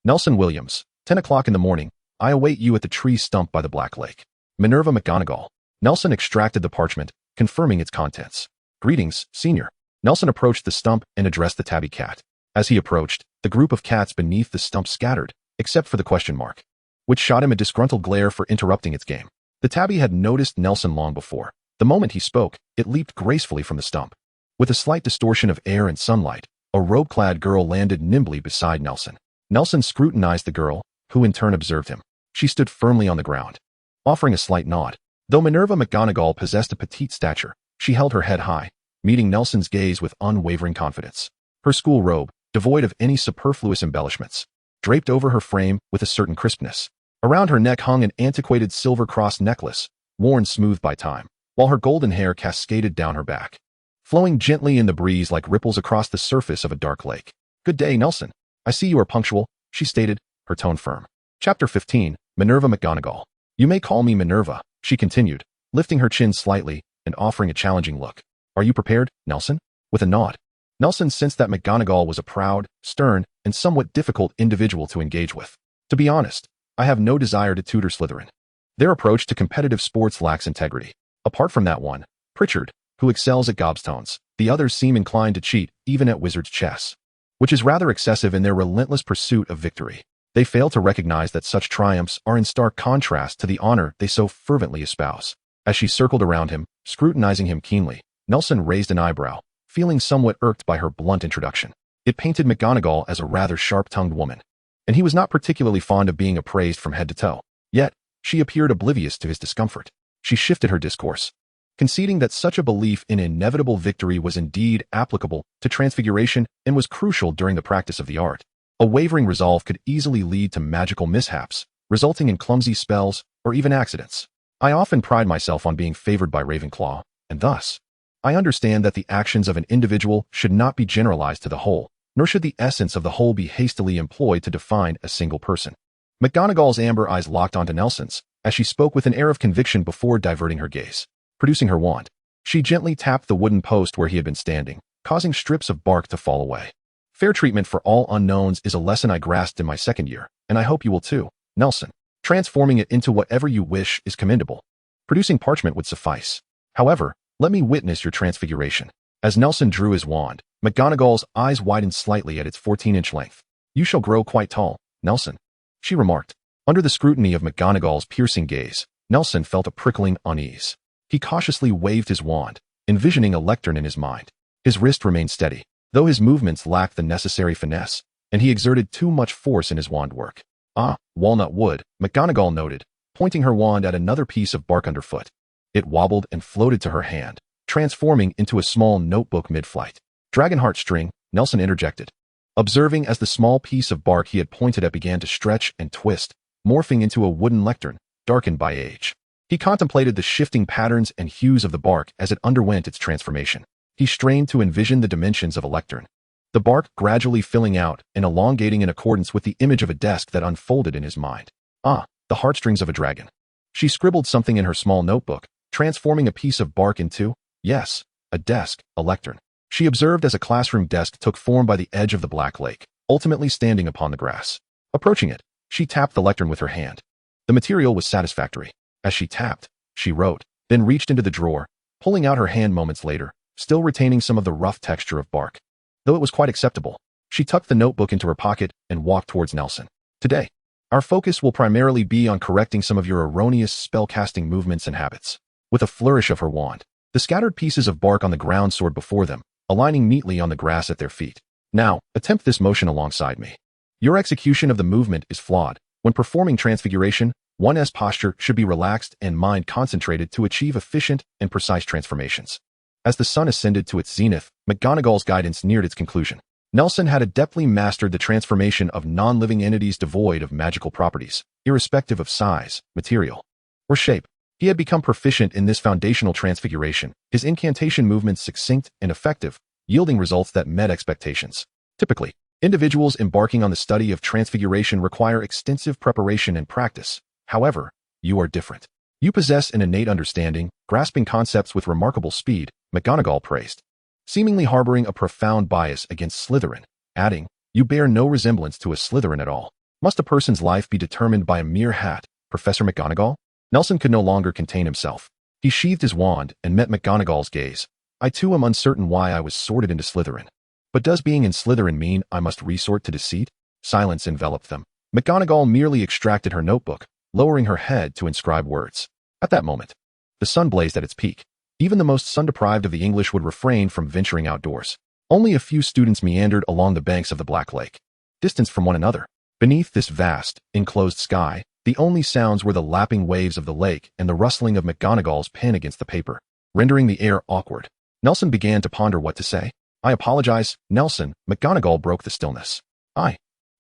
Nelson Williams, 10 o'clock in the morning, I await you at the tree stump by the Black Lake. Minerva McGonagall. Nelson extracted the parchment, confirming its contents. Greetings, Senior. Nelson approached the stump and addressed the tabby cat. As he approached, the group of cats beneath the stump scattered, except for the question mark, which shot him a disgruntled glare for interrupting its game. The tabby had noticed Nelson long before. The moment he spoke, it leaped gracefully from the stump. With a slight distortion of air and sunlight, a robe-clad girl landed nimbly beside Nelson. Nelson scrutinized the girl, who in turn observed him. She stood firmly on the ground, offering a slight nod. Though Minerva McGonagall possessed a petite stature, she held her head high, meeting Nelson's gaze with unwavering confidence. Her school robe, devoid of any superfluous embellishments, draped over her frame with a certain crispness. Around her neck hung an antiquated silver cross necklace, worn smooth by time, while her golden hair cascaded down her back, flowing gently in the breeze like ripples across the surface of a dark lake. Good day, Nelson. I see you are punctual, she stated, her tone firm. Chapter 15, Minerva McGonagall. You may call me Minerva, she continued, lifting her chin slightly and offering a challenging look. Are you prepared, Nelson? With a nod. Nelson sensed that McGonagall was a proud, stern, and somewhat difficult individual to engage with. To be honest, I have no desire to tutor Slytherin. Their approach to competitive sports lacks integrity. Apart from that one, Pritchard, who excels at gobstones, the others seem inclined to cheat even at wizard's chess, which is rather excessive in their relentless pursuit of victory. They fail to recognize that such triumphs are in stark contrast to the honor they so fervently espouse. As she circled around him, scrutinizing him keenly, Nelson raised an eyebrow, feeling somewhat irked by her blunt introduction. It painted McGonagall as a rather sharp-tongued woman, and he was not particularly fond of being appraised from head to toe. Yet, she appeared oblivious to his discomfort. She shifted her discourse, conceding that such a belief in inevitable victory was indeed applicable to transfiguration and was crucial during the practice of the art. A wavering resolve could easily lead to magical mishaps, resulting in clumsy spells or even accidents. I often pride myself on being favored by Ravenclaw, and thus, I understand that the actions of an individual should not be generalized to the whole, nor should the essence of the whole be hastily employed to define a single person. McGonagall's amber eyes locked onto Nelson's, as she spoke with an air of conviction before diverting her gaze. Producing her wand, she gently tapped the wooden post where he had been standing, causing strips of bark to fall away. Fair treatment for all unknowns is a lesson I grasped in my second year, and I hope you will too, Nelson. Transforming it into whatever you wish is commendable. Producing parchment would suffice. However, let me witness your transfiguration. As Nelson drew his wand, McGonagall's eyes widened slightly at its 14-inch length. You shall grow quite tall, Nelson, she remarked. Under the scrutiny of McGonagall's piercing gaze, Nelson felt a prickling unease. He cautiously waved his wand, envisioning a lectern in his mind. His wrist remained steady, though his movements lacked the necessary finesse, and he exerted too much force in his wand work. Ah, walnut wood, McGonagall noted, pointing her wand at another piece of bark underfoot. It wobbled and floated to her hand, transforming into a small notebook mid-flight. Dragonheart string, Nelson interjected, observing as the small piece of bark he had pointed at began to stretch and twist, morphing into a wooden lectern, darkened by age. He contemplated the shifting patterns and hues of the bark as it underwent its transformation. He strained to envision the dimensions of a lectern, the bark gradually filling out and elongating in accordance with the image of a desk that unfolded in his mind. Ah, the heartstrings of a dragon. She scribbled something in her small notebook, transforming a piece of bark into, yes, a desk, a lectern. She observed as a classroom desk took form by the edge of the Black Lake, ultimately standing upon the grass. Approaching it, she tapped the lectern with her hand. The material was satisfactory. As she tapped, she wrote, then reached into the drawer, pulling out her hand moments later, still retaining some of the rough texture of bark. Though it was quite acceptable, she tucked the notebook into her pocket and walked towards Nelson. Today, our focus will primarily be on correcting some of your erroneous spellcasting movements and habits. With a flourish of her wand, the scattered pieces of bark on the ground soared before them, aligning neatly on the grass at their feet. Now, attempt this motion alongside me. Your execution of the movement is flawed. When performing transfiguration, one's posture should be relaxed and mind concentrated to achieve efficient and precise transformations. As the sun ascended to its zenith, McGonagall's guidance neared its conclusion. Nelson had adeptly mastered the transformation of non-living entities devoid of magical properties, irrespective of size, material, or shape. He had become proficient in this foundational transfiguration, his incantation movements succinct and effective, yielding results that met expectations. Typically, individuals embarking on the study of transfiguration require extensive preparation and practice. However, you are different. You possess an innate understanding, grasping concepts with remarkable speed, McGonagall praised, seemingly harboring a profound bias against Slytherin, adding, you bear no resemblance to a Slytherin at all. Must a person's life be determined by a mere hat, Professor McGonagall? Nelson could no longer contain himself. He sheathed his wand and met McGonagall's gaze. I too am uncertain why I was sorted into Slytherin. But does being in Slytherin mean I must resort to deceit? Silence enveloped them. McGonagall merely extracted her notebook, lowering her head to inscribe words. At that moment, the sun blazed at its peak. Even the most sun-deprived of the English would refrain from venturing outdoors. Only a few students meandered along the banks of the Black Lake, distanced from one another. Beneath this vast, enclosed sky, the only sounds were the lapping waves of the lake and the rustling of McGonagall's pen against the paper, rendering the air awkward. Nelson began to ponder what to say. I apologize, Nelson. McGonagall broke the stillness.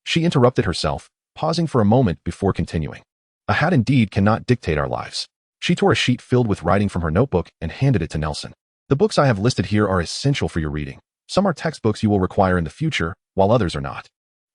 She interrupted herself, pausing for a moment before continuing. A hat indeed cannot dictate our lives. She tore a sheet filled with writing from her notebook and handed it to Nelson. The books I have listed here are essential for your reading. Some are textbooks you will require in the future, while others are not.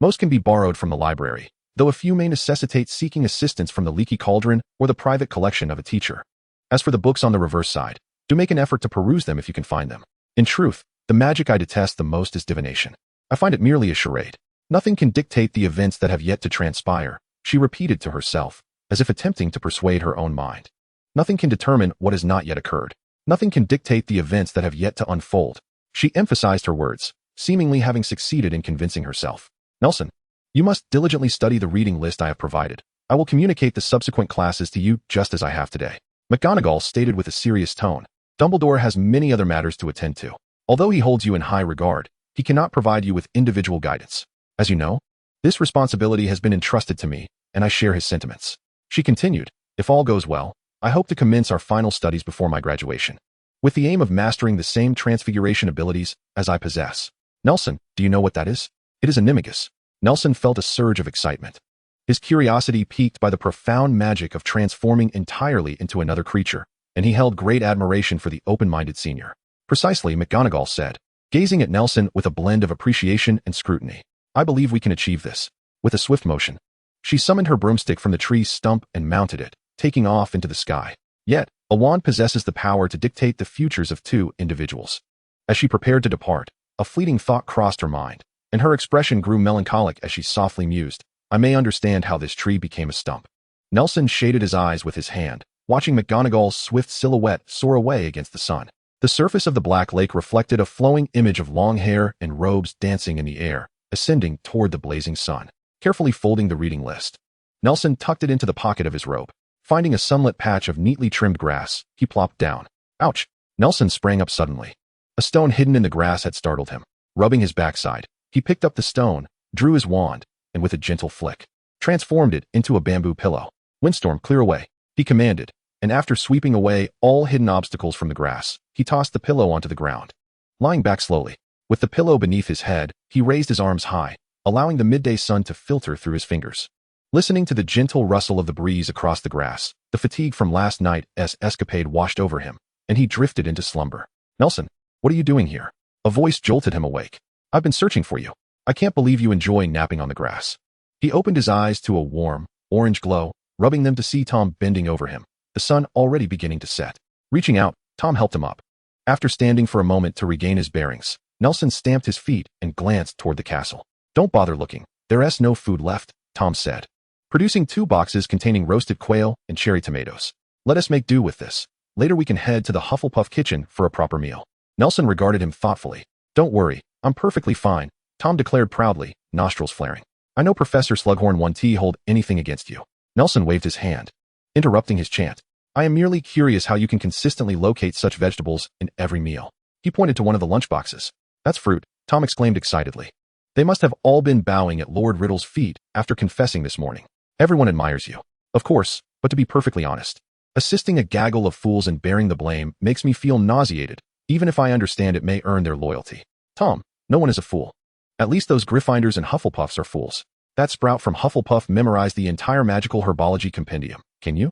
Most can be borrowed from the library, though a few may necessitate seeking assistance from the leaky cauldron or the private collection of a teacher. As for the books on the reverse side, do make an effort to peruse them if you can find them. In truth, the magic I detest the most is divination. I find it merely a charade. Nothing can dictate the events that have yet to transpire, she repeated to herself, as if attempting to persuade her own mind. Nothing can determine what has not yet occurred. Nothing can dictate the events that have yet to unfold. She emphasized her words, seemingly having succeeded in convincing herself. Nelson, you must diligently study the reading list I have provided. I will communicate the subsequent classes to you just as I have today. McGonagall stated with a serious tone. Dumbledore has many other matters to attend to. Although he holds you in high regard, he cannot provide you with individual guidance. As you know, this responsibility has been entrusted to me, and I share his sentiments. She continued, if all goes well, I hope to commence our final studies before my graduation, with the aim of mastering the same transfiguration abilities as I possess. Nelson, do you know what that is? It is animagus. Nelson felt a surge of excitement. His curiosity piqued by the profound magic of transforming entirely into another creature, and he held great admiration for the open-minded senior. Precisely, McGonagall said, gazing at Nelson with a blend of appreciation and scrutiny. I believe we can achieve this. With a swift motion, she summoned her broomstick from the tree's stump and mounted it, taking off into the sky. Yet, a wand possesses the power to dictate the futures of two individuals. As she prepared to depart, a fleeting thought crossed her mind, and her expression grew melancholic as she softly mused, I may understand how this tree became a stump. Nelson shaded his eyes with his hand, watching McGonagall's swift silhouette soar away against the sun. The surface of the Black Lake reflected a flowing image of long hair and robes dancing in the air, ascending toward the blazing sun. Carefully folding the reading list, Nelson tucked it into the pocket of his robe. Finding a sunlit patch of neatly trimmed grass, he plopped down. Ouch! Nelson sprang up suddenly. A stone hidden in the grass had startled him. Rubbing his backside, he picked up the stone, drew his wand, and with a gentle flick, transformed it into a bamboo pillow. Windstorm, clear away, he commanded, and after sweeping away all hidden obstacles from the grass, he tossed the pillow onto the ground. Lying back slowly, with the pillow beneath his head, he raised his arms high, allowing the midday sun to filter through his fingers. Listening to the gentle rustle of the breeze across the grass, the fatigue from last night's escapade washed over him, and he drifted into slumber. Nelson, what are you doing here? A voice jolted him awake. I've been searching for you. I can't believe you enjoy napping on the grass. He opened his eyes to a warm, orange glow, rubbing them to see Tom bending over him, the sun already beginning to set. Reaching out, Tom helped him up. After standing for a moment to regain his bearings, Nelson stamped his feet and glanced toward the castle. Don't bother looking. There's no food left, Tom said, producing 2 boxes containing roasted quail and cherry tomatoes. Let us make do with this. Later we can head to the Hufflepuff kitchen for a proper meal. Nelson regarded him thoughtfully. Don't worry, I'm perfectly fine, Tom declared proudly, nostrils flaring. I know Professor Slughorn won't hold anything against you. Nelson waved his hand, interrupting his chant. I am merely curious how you can consistently locate such vegetables in every meal. He pointed to one of the lunchboxes. That's fruit, Tom exclaimed excitedly. They must have all been bowing at Lord Riddle's feet after confessing this morning. Everyone admires you. Of course, but to be perfectly honest, assisting a gaggle of fools and bearing the blame makes me feel nauseated, even if I understand it may earn their loyalty. Tom, no one is a fool. At least those Gryffindors and Hufflepuffs are fools. That sprout from Hufflepuff memorized the entire magical herbology compendium. Can you?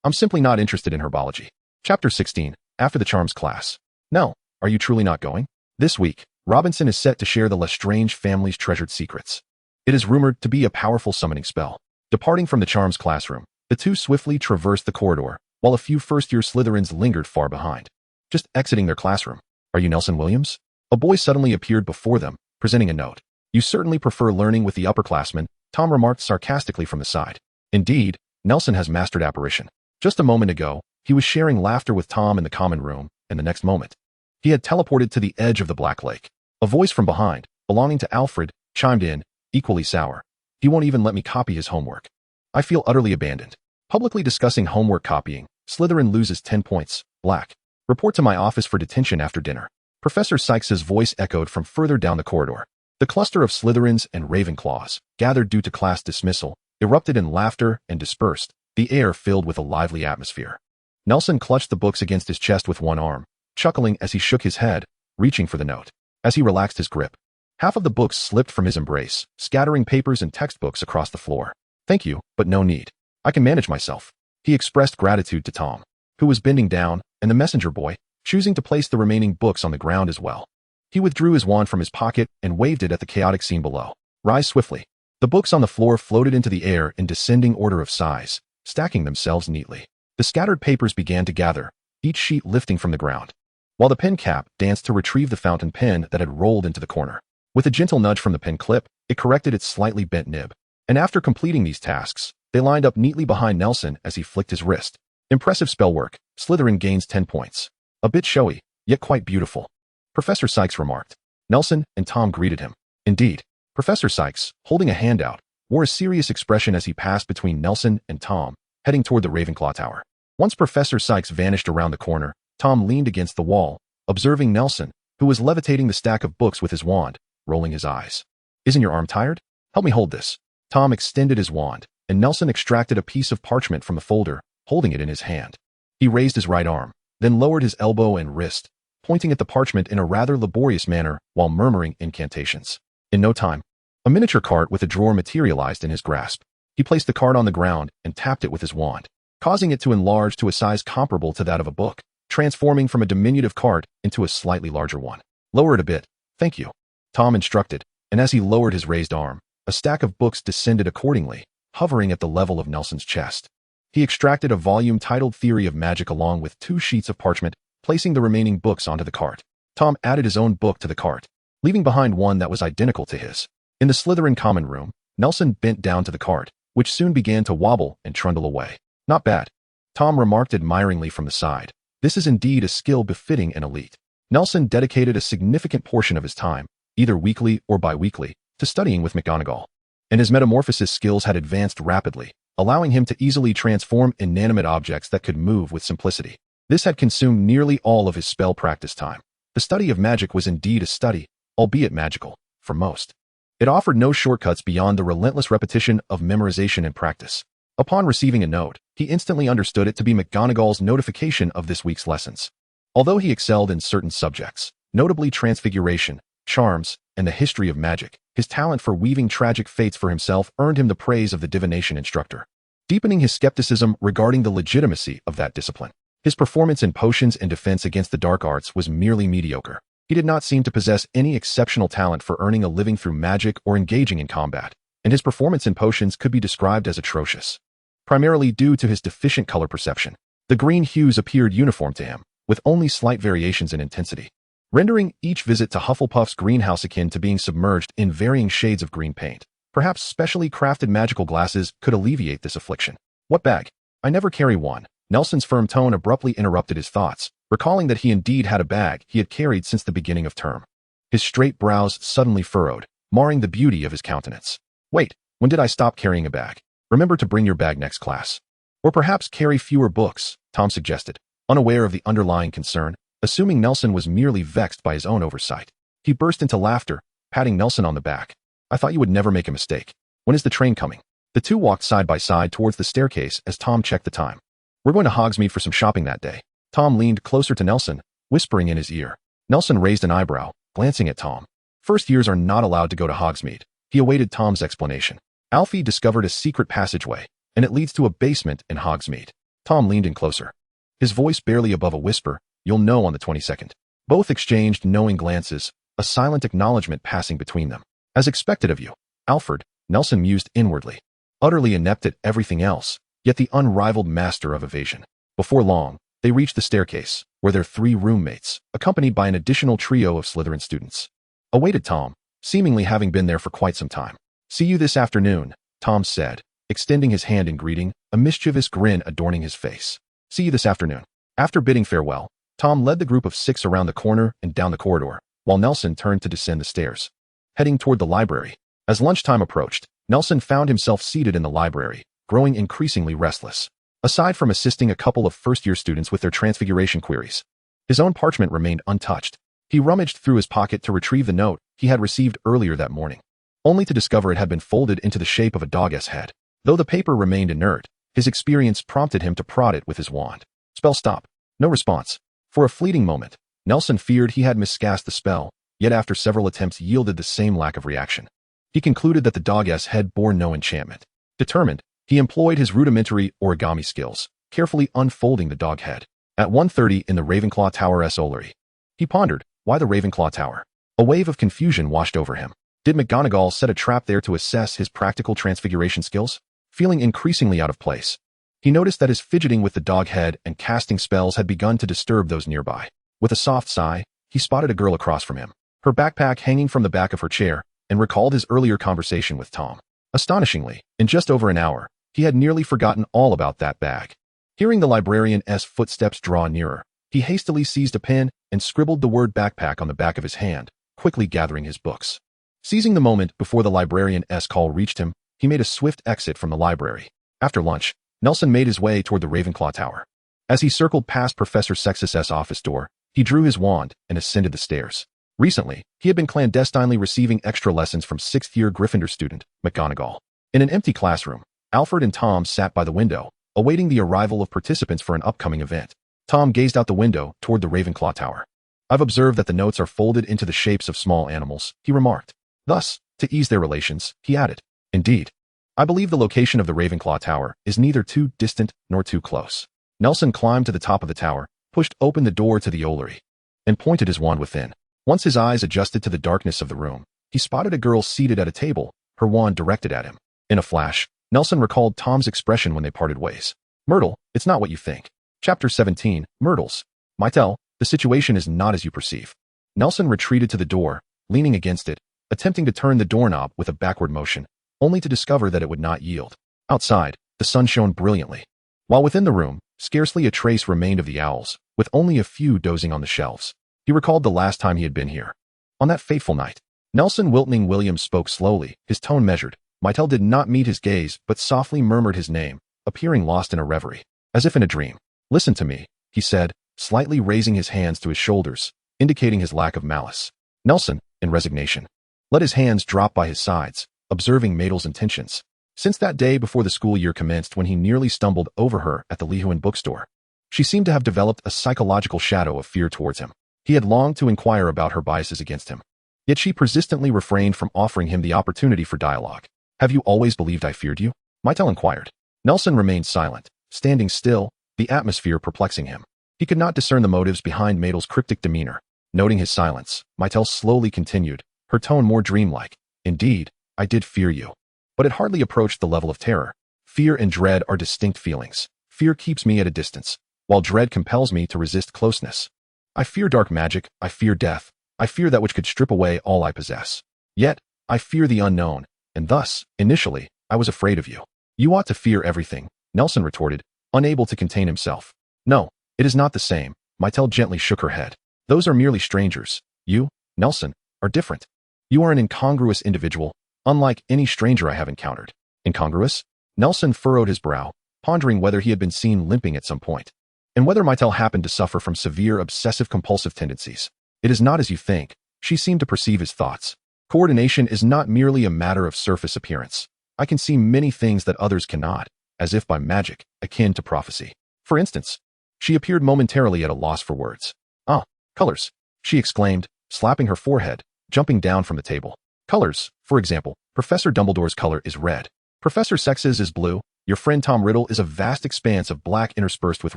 I'm simply not interested in herbology. Chapter 16, After the Charms class. No, are you truly not going? This week, Robinson is set to share the Lestrange family's treasured secrets. It is rumored to be a powerful summoning spell. Departing from the Charms classroom, the two swiftly traversed the corridor, while a few first-year Slytherins lingered far behind. Just exiting their classroom. Are you Nelson Williams? A boy suddenly appeared before them, presenting a note. You certainly prefer learning with the upperclassmen, Tom remarked sarcastically from the side. Indeed, Nelson has mastered apparition. Just a moment ago, he was sharing laughter with Tom in the common room, and the next moment, he had teleported to the edge of the Black Lake. A voice from behind, belonging to Alfred, chimed in, equally sour. He won't even let me copy his homework. I feel utterly abandoned. Publicly discussing homework copying, Slytherin loses 10 points, Black. Report to my office for detention after dinner. Professor Sykes's voice echoed from further down the corridor. The cluster of Slytherins and Ravenclaws, gathered due to class dismissal, erupted in laughter and dispersed, the air filled with a lively atmosphere. Nelson clutched the books against his chest with one arm, chuckling as he shook his head, reaching for the note. As he relaxed his grip, half of the books slipped from his embrace, scattering papers and textbooks across the floor. Thank you, but no need. I can manage myself. He expressed gratitude to Tom, who was bending down, and the messenger boy, choosing to place the remaining books on the ground as well. He withdrew his wand from his pocket and waved it at the chaotic scene below. Rise swiftly. The books on the floor floated into the air in descending order of size, stacking themselves neatly. The scattered papers began to gather, each sheet lifting from the ground, while the pen cap danced to retrieve the fountain pen that had rolled into the corner. With a gentle nudge from the pen clip, it corrected its slightly bent nib. And after completing these tasks, they lined up neatly behind Nelson as he flicked his wrist. Impressive spell work. Slytherin gains 10 points. A bit showy, yet quite beautiful, Professor Sykes remarked. Nelson and Tom greeted him. Indeed, Professor Sykes, holding a handout, wore a serious expression as he passed between Nelson and Tom, heading toward the Ravenclaw Tower. Once Professor Sykes vanished around the corner, Tom leaned against the wall, observing Nelson, who was levitating the stack of books with his wand, rolling his eyes. Isn't your arm tired? Help me hold this. Tom extended his wand, and Nelson extracted a piece of parchment from the folder, holding it in his hand. He raised his right arm, then lowered his elbow and wrist, pointing at the parchment in a rather laborious manner while murmuring incantations. In no time, a miniature cart with a drawer materialized in his grasp. He placed the cart on the ground and tapped it with his wand, causing it to enlarge to a size comparable to that of a book, transforming from a diminutive cart into a slightly larger one. Lower it a bit, thank you, Tom instructed, and as he lowered his raised arm, a stack of books descended accordingly, hovering at the level of Nelson's chest. He extracted a volume titled Theory of Magic along with 2 sheets of parchment, placing the remaining books onto the cart. Tom added his own book to the cart, leaving behind one that was identical to his. In the Slytherin common room, Nelson bent down to the cart, which soon began to wobble and trundle away. Not bad, Tom remarked admiringly from the side. This is indeed a skill befitting an elite. Nelson dedicated a significant portion of his time, either weekly or bi-weekly, to studying with McGonagall, and his metamorphosis skills had advanced rapidly, allowing him to easily transform inanimate objects that could move with simplicity. This had consumed nearly all of his spell practice time. The study of magic was indeed a study, albeit magical, for most. It offered no shortcuts beyond the relentless repetition of memorization and practice. Upon receiving a note, he instantly understood it to be McGonagall's notification of this week's lessons. Although he excelled in certain subjects, notably transfiguration, charms, and the history of magic, his talent for weaving tragic fates for himself earned him the praise of the divination instructor, deepening his skepticism regarding the legitimacy of that discipline. His performance in potions and defense against the dark arts was merely mediocre. He did not seem to possess any exceptional talent for earning a living through magic or engaging in combat, and his performance in potions could be described as atrocious, primarily due to his deficient color perception. The green hues appeared uniform to him, with only slight variations in intensity, rendering each visit to Hufflepuff's greenhouse akin to being submerged in varying shades of green paint. Perhaps specially crafted magical glasses could alleviate this affliction. What bag? I never carry one. Nelson's firm tone abruptly interrupted his thoughts, recalling that he indeed had a bag he had carried since the beginning of term. His straight brows suddenly furrowed, marring the beauty of his countenance. Wait, when did I stop carrying a bag? Remember to bring your bag next class. Or perhaps carry fewer books, Tom suggested, unaware of the underlying concern, assuming Nelson was merely vexed by his own oversight. He burst into laughter, patting Nelson on the back. I thought you would never make a mistake. When is the train coming? The two walked side by side towards the staircase as Tom checked the time. We're going to Hogsmeade for some shopping that day. Tom leaned closer to Nelson, whispering in his ear. Nelson raised an eyebrow, glancing at Tom. First years are not allowed to go to Hogsmeade. He awaited Tom's explanation. Alfie discovered a secret passageway, and it leads to a basement in Hogsmeade. Tom leaned in closer, his voice barely above a whisper. You'll know on the 22nd. Both exchanged knowing glances, a silent acknowledgement passing between them. As expected of you, Alfred, Nelson mused inwardly. Utterly inept at everything else, yet the unrivaled master of evasion. Before long, they reached the staircase, where their 3 roommates, accompanied by an additional trio of Slytherin students, awaited Tom, seemingly having been there for quite some time. See you this afternoon, Tom said, extending his hand in greeting, a mischievous grin adorning his face. See you this afternoon. After bidding farewell, Tom led the group of 6 around the corner and down the corridor, while Nelson turned to descend the stairs, heading toward the library. As lunchtime approached, Nelson found himself seated in the library, growing increasingly restless. Aside from assisting a couple of first-year students with their transfiguration queries, his own parchment remained untouched. He rummaged through his pocket to retrieve the note he had received earlier that morning, only to discover it had been folded into the shape of a dog's head. Though the paper remained inert, his experience prompted him to prod it with his wand. Spell stop. No response. For a fleeting moment, Nelson feared he had miscast the spell, yet after several attempts yielded the same lack of reaction. He concluded that the dog's head bore no enchantment. Determined, he employed his rudimentary origami skills, carefully unfolding the dog head. At 1:30 in the Ravenclaw Tower's Ollery, he pondered, why the Ravenclaw Tower? A wave of confusion washed over him. Did McGonagall set a trap there to assess his practical transfiguration skills? Feeling increasingly out of place, he noticed that his fidgeting with the dog head and casting spells had begun to disturb those nearby. With a soft sigh, he spotted a girl across from him, her backpack hanging from the back of her chair, and recalled his earlier conversation with Tom. Astonishingly, in just over an hour, he had nearly forgotten all about that bag. Hearing the librarian's footsteps draw nearer, he hastily seized a pen and scribbled the word backpack on the back of his hand, quickly gathering his books. Seizing the moment before the librarian's call reached him, he made a swift exit from the library. After lunch, Nelson made his way toward the Ravenclaw Tower. As he circled past Professor Sextus's office door, he drew his wand and ascended the stairs. Recently, he had been clandestinely receiving extra lessons from 6th-year Gryffindor student, McGonagall. In an empty classroom, Alfred and Tom sat by the window, awaiting the arrival of participants for an upcoming event. Tom gazed out the window toward the Ravenclaw Tower. I've observed that the notes are folded into the shapes of small animals, he remarked. Thus, to ease their relations, he added, Indeed. I believe the location of the Ravenclaw Tower is neither too distant nor too close. Nelson climbed to the top of the tower, pushed open the door to the Ollery, and pointed his wand within. Once his eyes adjusted to the darkness of the room, he spotted a girl seated at a table, her wand directed at him. In a flash, Nelson recalled Tom's expression when they parted ways. Myrtle, it's not what you think. Chapter 17, Myrtles. Mytel, the situation is not as you perceive. Nelson retreated to the door, leaning against it, attempting to turn the doorknob with a backward motion, only to discover that it would not yield. Outside, the sun shone brilliantly, while within the room, scarcely a trace remained of the owls, with only a few dozing on the shelves. He recalled the last time he had been here. On that fateful night. Nelson Wiltning Williams spoke slowly, his tone measured. Mytel did not meet his gaze, but softly murmured his name, appearing lost in a reverie, as if in a dream. Listen to me, he said, slightly raising his hands to his shoulders, indicating his lack of malice. Nelson, in resignation, let his hands drop by his sides, observing Myrtle's intentions. Since that day before the school year commenced when he nearly stumbled over her at the Lehuan bookstore, she seemed to have developed a psychological shadow of fear towards him. He had longed to inquire about her biases against him, yet she persistently refrained from offering him the opportunity for dialogue. Have you always believed I feared you? Mytel inquired. Nelson remained silent, standing still, the atmosphere perplexing him. He could not discern the motives behind Myrtle's cryptic demeanor. Noting his silence, Mytel slowly continued, her tone more dreamlike. Indeed, I did fear you. But it hardly approached the level of terror. Fear and dread are distinct feelings. Fear keeps me at a distance, while dread compels me to resist closeness. I fear dark magic, I fear death, I fear that which could strip away all I possess. Yet, I fear the unknown, and thus, initially, I was afraid of you. You ought to fear everything, Nelson retorted, unable to contain himself. No, it is not the same. Mytel gently shook her head. Those are merely strangers. You, Nelson, are different. You are an incongruous individual, unlike any stranger I have encountered. Incongruous? Nelson furrowed his brow, pondering whether he had been seen limping at some point, and whether Mytel happened to suffer from severe obsessive-compulsive tendencies. It is not as you think. She seemed to perceive his thoughts. Coordination is not merely a matter of surface appearance. I can see many things that others cannot, as if by magic, akin to prophecy. For instance, she appeared momentarily at a loss for words. Ah, colors, she exclaimed, slapping her forehead, jumping down from the table. Colors, for example, Professor Dumbledore's color is red. Professor Sex's is blue. Your friend Tom Riddle is a vast expanse of black interspersed with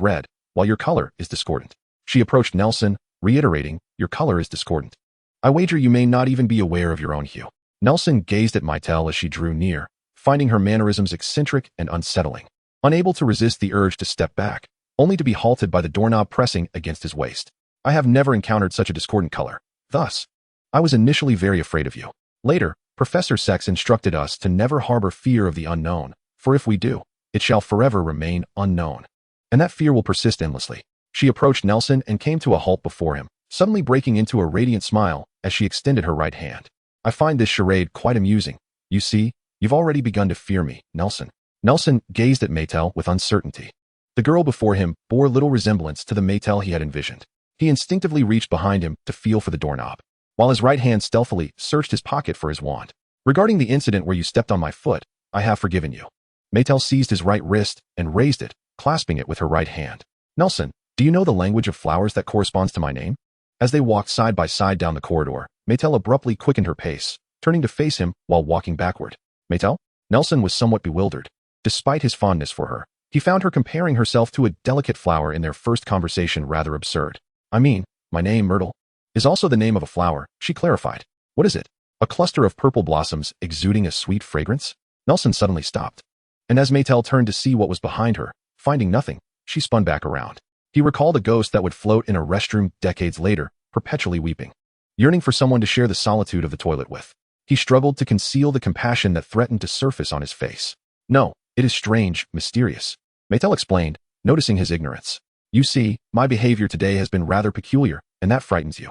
red, while your color is discordant. She approached Nelson, reiterating, your color is discordant. I wager you may not even be aware of your own hue. Nelson gazed at Mytel as she drew near, finding her mannerisms eccentric and unsettling. Unable to resist the urge to step back, only to be halted by the doorknob pressing against his waist. I have never encountered such a discordant color. Thus, I was initially very afraid of you. Later, Professor Sex instructed us to never harbor fear of the unknown, for if we do, it shall forever remain unknown. And that fear will persist endlessly. She approached Nelson and came to a halt before him, suddenly breaking into a radiant smile as she extended her right hand. I find this charade quite amusing. You see, you've already begun to fear me, Nelson. Nelson gazed at Maytel with uncertainty. The girl before him bore little resemblance to the Maytel he had envisioned. He instinctively reached behind him to feel for the doorknob, while his right hand stealthily searched his pocket for his wand. Regarding the incident where you stepped on my foot, I have forgiven you. Maytel seized his right wrist and raised it, clasping it with her right hand. Nelson, do you know the language of flowers that corresponds to my name? As they walked side by side down the corridor, Maytel abruptly quickened her pace, turning to face him while walking backward. Maytel? Nelson was somewhat bewildered. Despite his fondness for her, he found her comparing herself to a delicate flower in their first conversation rather absurd. I mean, my name, Myrtle, is also the name of a flower, she clarified. What is it? A cluster of purple blossoms exuding a sweet fragrance? Nelson suddenly stopped. And as Maytel turned to see what was behind her, finding nothing, she spun back around. He recalled a ghost that would float in a restroom decades later, perpetually weeping, yearning for someone to share the solitude of the toilet with. He struggled to conceal the compassion that threatened to surface on his face. No, it is strange, mysterious, Maytel explained, noticing his ignorance. You see, my behavior today has been rather peculiar, and that frightens you.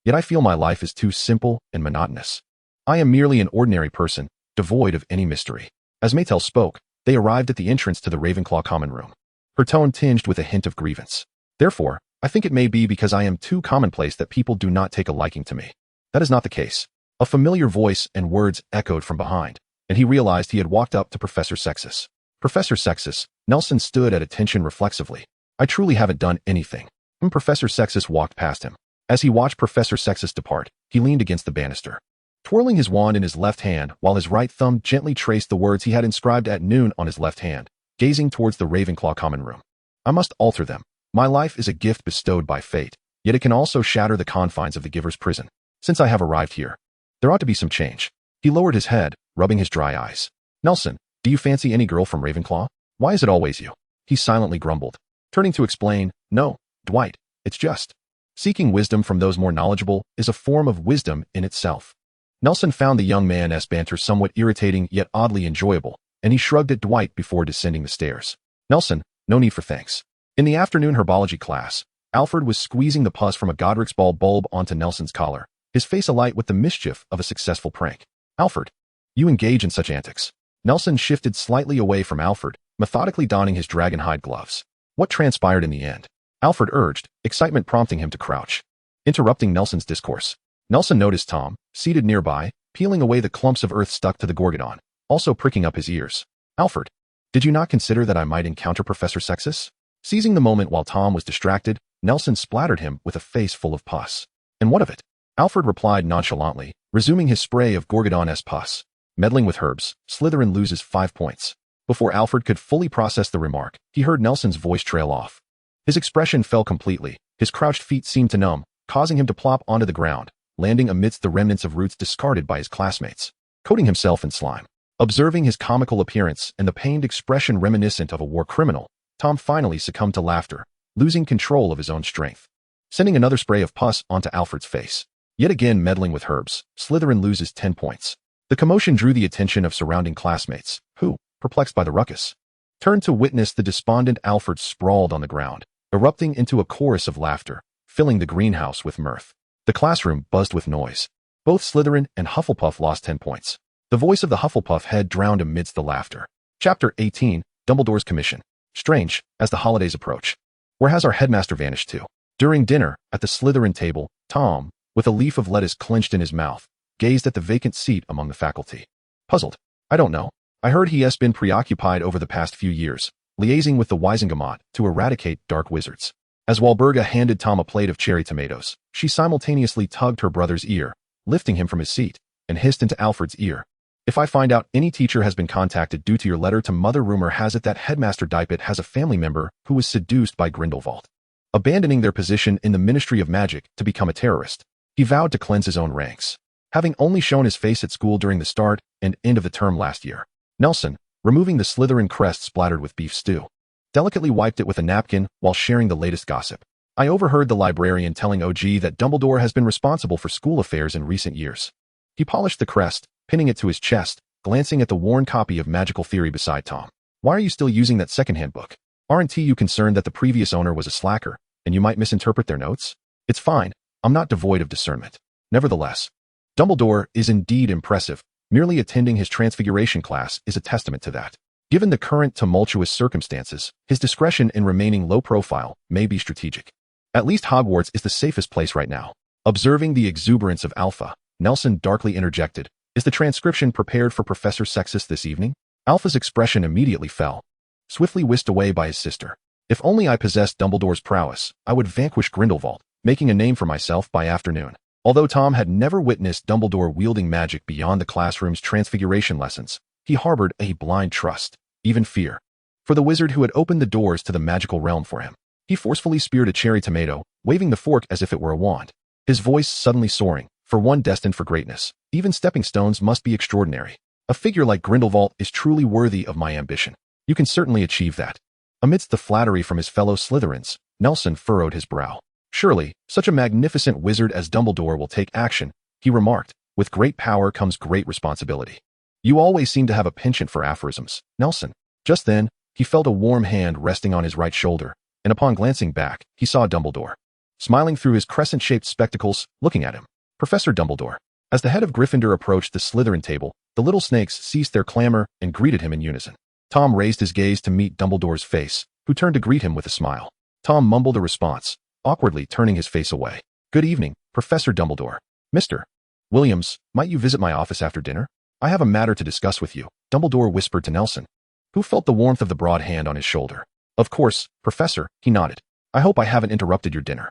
Yet I feel my life is too simple and monotonous. I am merely an ordinary person, devoid of any mystery. As Maytel spoke, they arrived at the entrance to the Ravenclaw common room, her tone tinged with a hint of grievance. Therefore, I think it may be because I am too commonplace that people do not take a liking to me. That is not the case. A familiar voice and words echoed from behind, and he realized he had walked up to Professor Sexus. Professor Sexus, Nelson stood at attention reflexively. I truly haven't done anything. Professor Sexus walked past him. As he watched Professor Sexus depart, he leaned against the banister, twirling his wand in his left hand while his right thumb gently traced the words he had inscribed at noon on his left hand, gazing towards the Ravenclaw common room. I must alter them. My life is a gift bestowed by fate, yet it can also shatter the confines of the giver's prison. Since I have arrived here, there ought to be some change. He lowered his head, rubbing his dry eyes. Nelson, do you fancy any girl from Ravenclaw? Why is it always you? He silently grumbled, turning to explain, No, Dwight, it's just. Seeking wisdom from those more knowledgeable is a form of wisdom in itself. Nelson found the young man's banter somewhat irritating yet oddly enjoyable, and he shrugged at Dwight before descending the stairs. Nelson, no need for thanks. In the afternoon herbology class, Alfred was squeezing the pus from a Godric's ball bulb onto Nelson's collar, his face alight with the mischief of a successful prank. Alfred, you engage in such antics. Nelson shifted slightly away from Alfred, methodically donning his dragonhide gloves. What transpired in the end? Alfred urged, excitement prompting him to crouch. Interrupting Nelson's discourse, Nelson noticed Tom, seated nearby, peeling away the clumps of earth stuck to the gorgodon, also pricking up his ears. Alfred, did you not consider that I might encounter Professor Sexus? Seizing the moment while Tom was distracted, Nelson splattered him with a face full of pus. And what of it? Alfred replied nonchalantly, resuming his spray of gorgodon-esque pus. Meddling with herbs, Slytherin loses 5 points. Before Alfred could fully process the remark, he heard Nelson's voice trail off. His expression fell completely. His crouched feet seemed to numb, causing him to plop onto the ground, landing amidst the remnants of roots discarded by his classmates, coating himself in slime. Observing his comical appearance and the pained expression reminiscent of a war criminal, Tom finally succumbed to laughter, losing control of his own strength, sending another spray of pus onto Alfred's face. Yet again meddling with herbs, Slytherin loses 10 points. The commotion drew the attention of surrounding classmates, who, perplexed by the ruckus, turned to witness the despondent Alfred sprawled on the ground, erupting into a chorus of laughter, filling the greenhouse with mirth. The classroom buzzed with noise. Both Slytherin and Hufflepuff lost 10 points. The voice of the Hufflepuff head drowned amidst the laughter. Chapter 18, Dumbledore's Commission. Strange, as the holidays approach. Where has our headmaster vanished to? During dinner, at the Slytherin table, Tom, with a leaf of lettuce clenched in his mouth, gazed at the vacant seat among the faculty. Puzzled. I don't know. I heard he has been preoccupied over the past few years, liaising with the Wisengamot to eradicate dark wizards. As Walburga handed Tom a plate of cherry tomatoes, she simultaneously tugged her brother's ear, lifting him from his seat, and hissed into Alfred's ear. If I find out any teacher has been contacted due to your letter to Mother, rumor has it that Headmaster Dipet has a family member who was seduced by Grindelwald, abandoning their position in the Ministry of Magic to become a terrorist. He vowed to cleanse his own ranks, having only shown his face at school during the start and end of the term last year. Nelson, removing the Slytherin crest splattered with beef stew, delicately wiped it with a napkin while sharing the latest gossip. I overheard the librarian telling OG that Dumbledore has been responsible for school affairs in recent years. He polished the crest, pinning it to his chest, glancing at the worn copy of Magical Theory beside Tom. Why are you still using that secondhand book? Aren't you concerned that the previous owner was a slacker, and you might misinterpret their notes? It's fine. I'm not devoid of discernment. Nevertheless, Dumbledore is indeed impressive. Merely attending his Transfiguration class is a testament to that. Given the current tumultuous circumstances, his discretion in remaining low profile may be strategic. At least Hogwarts is the safest place right now. Observing the exuberance of Alpha, Nelson darkly interjected, "Is the transcription prepared for Professor Sextus this evening?" Alpha's expression immediately fell, swiftly whisked away by his sister. "If only I possessed Dumbledore's prowess, I would vanquish Grindelwald, making a name for myself by afternoon." Although Tom had never witnessed Dumbledore wielding magic beyond the classroom's transfiguration lessons, he harbored a blind trust, even fear, for the wizard who had opened the doors to the magical realm for him. He forcefully speared a cherry tomato, waving the fork as if it were a wand, his voice suddenly soaring. For one destined for greatness, even stepping stones must be extraordinary. A figure like Grindelwald is truly worthy of my ambition. You can certainly achieve that. Amidst the flattery from his fellow Slytherins, Nelson furrowed his brow. Surely, such a magnificent wizard as Dumbledore will take action, he remarked. With great power comes great responsibility. You always seem to have a penchant for aphorisms, Nelson. Just then, he felt a warm hand resting on his right shoulder, and upon glancing back, he saw Dumbledore, smiling through his crescent-shaped spectacles, looking at him. Professor Dumbledore. As the head of Gryffindor approached the Slytherin table, the little snakes ceased their clamor and greeted him in unison. Tom raised his gaze to meet Dumbledore's face, who turned to greet him with a smile. Tom mumbled a response, awkwardly turning his face away. "Good evening, Professor Dumbledore. Mr. Williams, might you visit my office after dinner? I have a matter to discuss with you," Dumbledore whispered to Nelson, who felt the warmth of the broad hand on his shoulder. "Of course, Professor," he nodded. "I hope I haven't interrupted your dinner."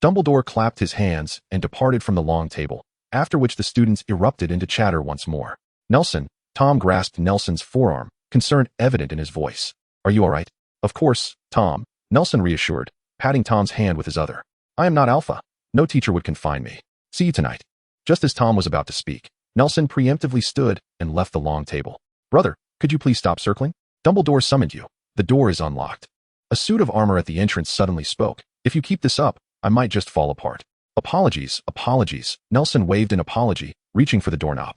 Dumbledore clapped his hands and departed from the long table, after which the students erupted into chatter once more. "Nelson," Tom grasped Nelson's forearm, concern evident in his voice. "Are you all right?" "Of course, Tom," Nelson reassured, patting Tom's hand with his other. "I am not Alpha. No teacher would confine me. See you tonight." Just as Tom was about to speak, Nelson preemptively stood and left the long table. "Brother, could you please stop circling? Dumbledore summoned you. The door is unlocked." A suit of armor at the entrance suddenly spoke. "If you keep this up, I might just fall apart." Apologies. Nelson waved an apology, reaching for the doorknob.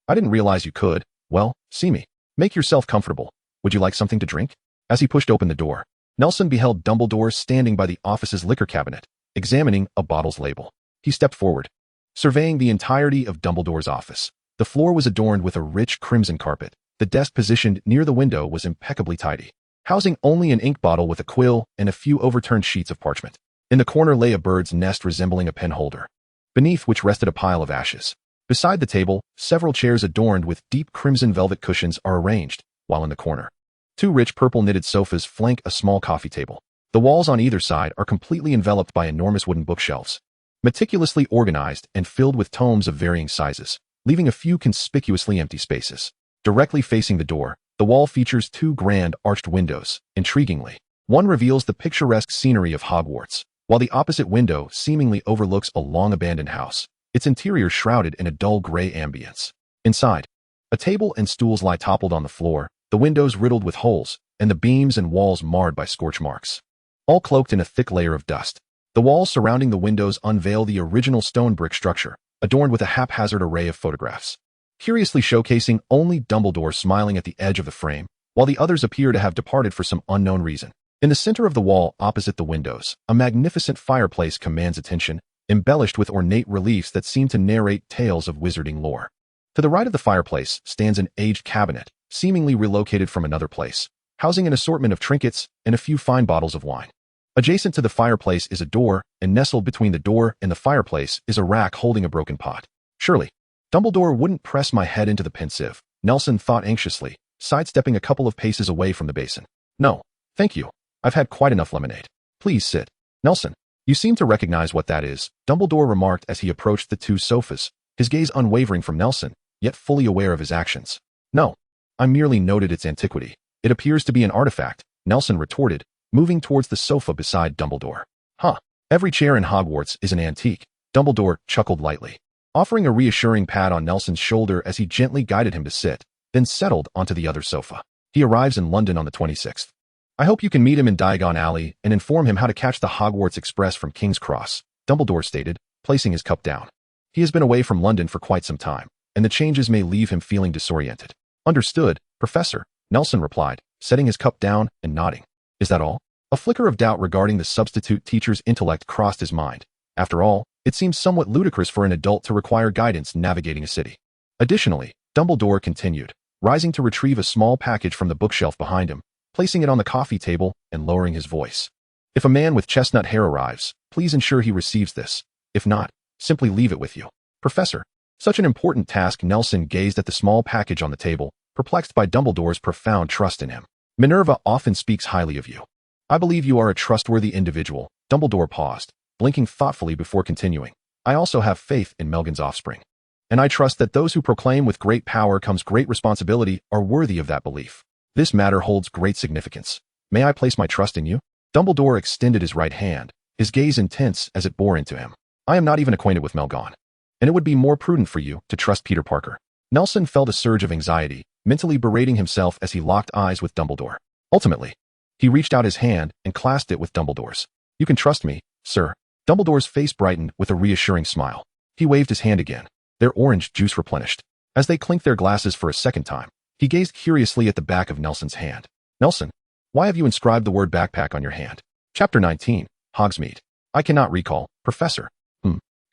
"I didn't realize you could. Well, see me. Make yourself comfortable. Would you like something to drink?" As he pushed open the door, Nelson beheld Dumbledore standing by the office's liquor cabinet, examining a bottle's label. He stepped forward, surveying the entirety of Dumbledore's office. The floor was adorned with a rich crimson carpet. The desk positioned near the window was impeccably tidy, housing only an ink bottle with a quill and a few overturned sheets of parchment. In the corner lay a bird's nest resembling a pen holder, beneath which rested a pile of ashes. Beside the table, several chairs adorned with deep crimson velvet cushions are arranged, while in the corner, two rich purple knitted sofas flank a small coffee table. The walls on either side are completely enveloped by enormous wooden bookshelves, meticulously organized and filled with tomes of varying sizes, leaving a few conspicuously empty spaces. Directly facing the door, the wall features two grand arched windows. Intriguingly, one reveals the picturesque scenery of Hogwarts, while the opposite window seemingly overlooks a long-abandoned house, its interior shrouded in a dull gray ambience. Inside, a table and stools lie toppled on the floor, the windows riddled with holes, and the beams and walls marred by scorch marks, all cloaked in a thick layer of dust. The walls surrounding the windows unveil the original stone brick structure, adorned with a haphazard array of photographs, curiously showcasing only Dumbledore smiling at the edge of the frame, while the others appear to have departed for some unknown reason. In the center of the wall, opposite the windows, a magnificent fireplace commands attention, embellished with ornate reliefs that seem to narrate tales of wizarding lore. To the right of the fireplace stands an aged cabinet, seemingly relocated from another place, housing an assortment of trinkets and a few fine bottles of wine. Adjacent to the fireplace is a door, and nestled between the door and the fireplace is a rack holding a broken pot. Surely, Dumbledore wouldn't press my head into the pensive, Nelson thought anxiously, sidestepping a couple of paces away from the basin. "No, thank you. I've had quite enough lemonade. Please sit." "Nelson, you seem to recognize what that is," Dumbledore remarked as he approached the two sofas, his gaze unwavering from Nelson, yet fully aware of his actions. "No, I merely noted its antiquity. It appears to be an artifact," Nelson retorted, moving towards the sofa beside Dumbledore. "Huh. Every chair in Hogwarts is an antique," Dumbledore chuckled lightly, offering a reassuring pat on Nelson's shoulder as he gently guided him to sit, then settled onto the other sofa. "He arrives in London on the 26th. I hope you can meet him in Diagon Alley and inform him how to catch the Hogwarts Express from King's Cross," Dumbledore stated, placing his cup down. "He has been away from London for quite some time, and the changes may leave him feeling disoriented. Understood, Professor, Nelson replied, setting his cup down and nodding. Is that all? A flicker of doubt regarding the substitute teacher's intellect crossed his mind. After all, it seems somewhat ludicrous for an adult to require guidance navigating a city. Additionally, Dumbledore continued, rising to retrieve a small package from the bookshelf behind him, placing it on the coffee table and lowering his voice. If a man with chestnut hair arrives, please ensure he receives this. If not, simply leave it with you. Professor. Such an important task. Nelson gazed at the small package on the table, perplexed by Dumbledore's profound trust in him. Minerva often speaks highly of you. I believe you are a trustworthy individual. Dumbledore paused, blinking thoughtfully before continuing. I also have faith in Melgan's offspring. And I trust that those who proclaim with great power comes great responsibility are worthy of that belief. This matter holds great significance. May I place my trust in you? Dumbledore extended his right hand, his gaze intense as it bore into him. I am not even acquainted with Melgan, and it would be more prudent for you to trust Peter Parker. Nelson felt a surge of anxiety, mentally berating himself as he locked eyes with Dumbledore. Ultimately, he reached out his hand and clasped it with Dumbledore's. You can trust me, sir. Dumbledore's face brightened with a reassuring smile. He waved his hand again, their orange juice replenished. As they clinked their glasses for a second time, he gazed curiously at the back of Nelson's hand. Nelson, why have you inscribed the word backpack on your hand? Chapter 19, Hogsmeade. I cannot recall, Professor.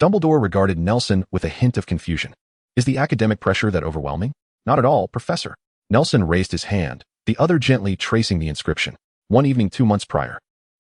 Dumbledore regarded Nelson with a hint of confusion. Is the academic pressure that overwhelming? Not at all, Professor. Nelson raised his hand, the other gently tracing the inscription. One evening 2 months prior,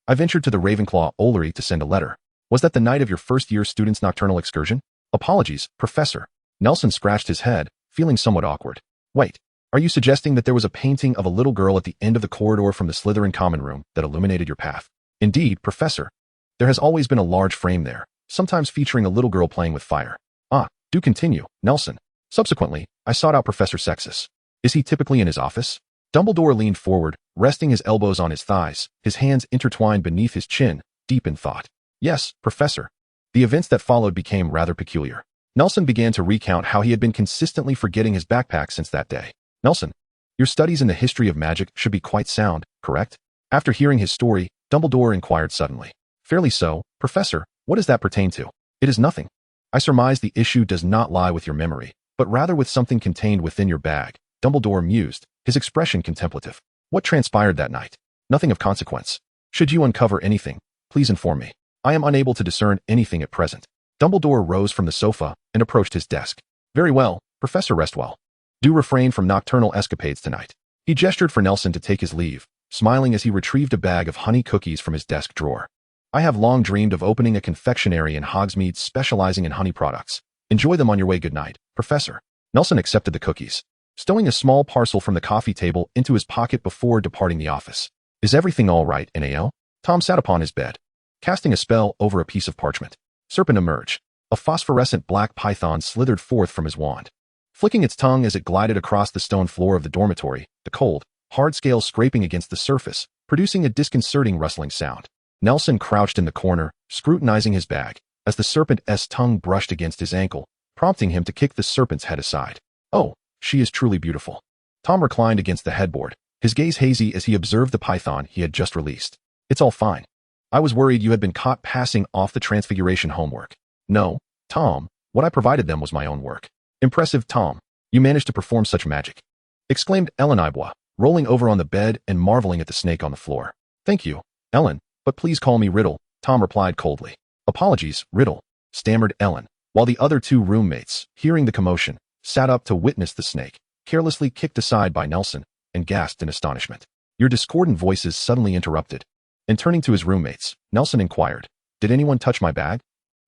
I ventured to the Ravenclaw Ollery to send a letter. Was that the night of your first-year student's nocturnal excursion? Apologies, Professor. Nelson scratched his head, feeling somewhat awkward. Wait, are you suggesting that there was a painting of a little girl at the end of the corridor from the Slytherin common room that illuminated your path? Indeed, Professor. There has always been a large frame there, sometimes featuring a little girl playing with fire. Ah, do continue, Nelson. Subsequently, I sought out Professor Sexus. Is he typically in his office? Dumbledore leaned forward, resting his elbows on his thighs, his hands intertwined beneath his chin, deep in thought. Yes, Professor. The events that followed became rather peculiar. Nelson began to recount how he had been consistently forgetting his backpack since that day. Nelson, your studies in the history of magic should be quite sound, correct? After hearing his story, Dumbledore inquired suddenly. Fairly so, Professor. What does that pertain to? It is nothing. I surmise the issue does not lie with your memory, but rather with something contained within your bag. Dumbledore mused, his expression contemplative. What transpired that night? Nothing of consequence. Should you uncover anything, please inform me. I am unable to discern anything at present. Dumbledore rose from the sofa and approached his desk. Very well, Professor Restwell. Do refrain from nocturnal escapades tonight. He gestured for Nelson to take his leave, smiling as he retrieved a bag of honey cookies from his desk drawer. I have long dreamed of opening a confectionery in Hogsmeade specializing in honey products. Enjoy them on your way. Good night, Professor. Nelson accepted the cookies, stowing a small parcel from the coffee table into his pocket before departing the office. Is everything all right, Nal? Tom sat upon his bed, casting a spell over a piece of parchment. Serpent emerged. A phosphorescent black python slithered forth from his wand, flicking its tongue as it glided across the stone floor of the dormitory, the cold, hard scales scraping against the surface, producing a disconcerting rustling sound. Nelson crouched in the corner, scrutinizing his bag, as the serpent's tongue brushed against his ankle, prompting him to kick the serpent's head aside. Oh, she is truly beautiful. Tom reclined against the headboard, his gaze hazy as he observed the python he had just released. It's all fine. I was worried you had been caught passing off the Transfiguration homework. No, Tom, what I provided them was my own work. Impressive, Tom. You managed to perform such magic, exclaimed Ellen Ibois, rolling over on the bed and marveling at the snake on the floor. Thank you, Ellen. But please call me Riddle, Tom replied coldly. Apologies, Riddle, stammered Ellen, while the other two roommates, hearing the commotion, sat up to witness the snake, carelessly kicked aside by Nelson, and gasped in astonishment. Your discordant voices suddenly interrupted, and turning to his roommates, Nelson inquired, Did anyone touch my bag?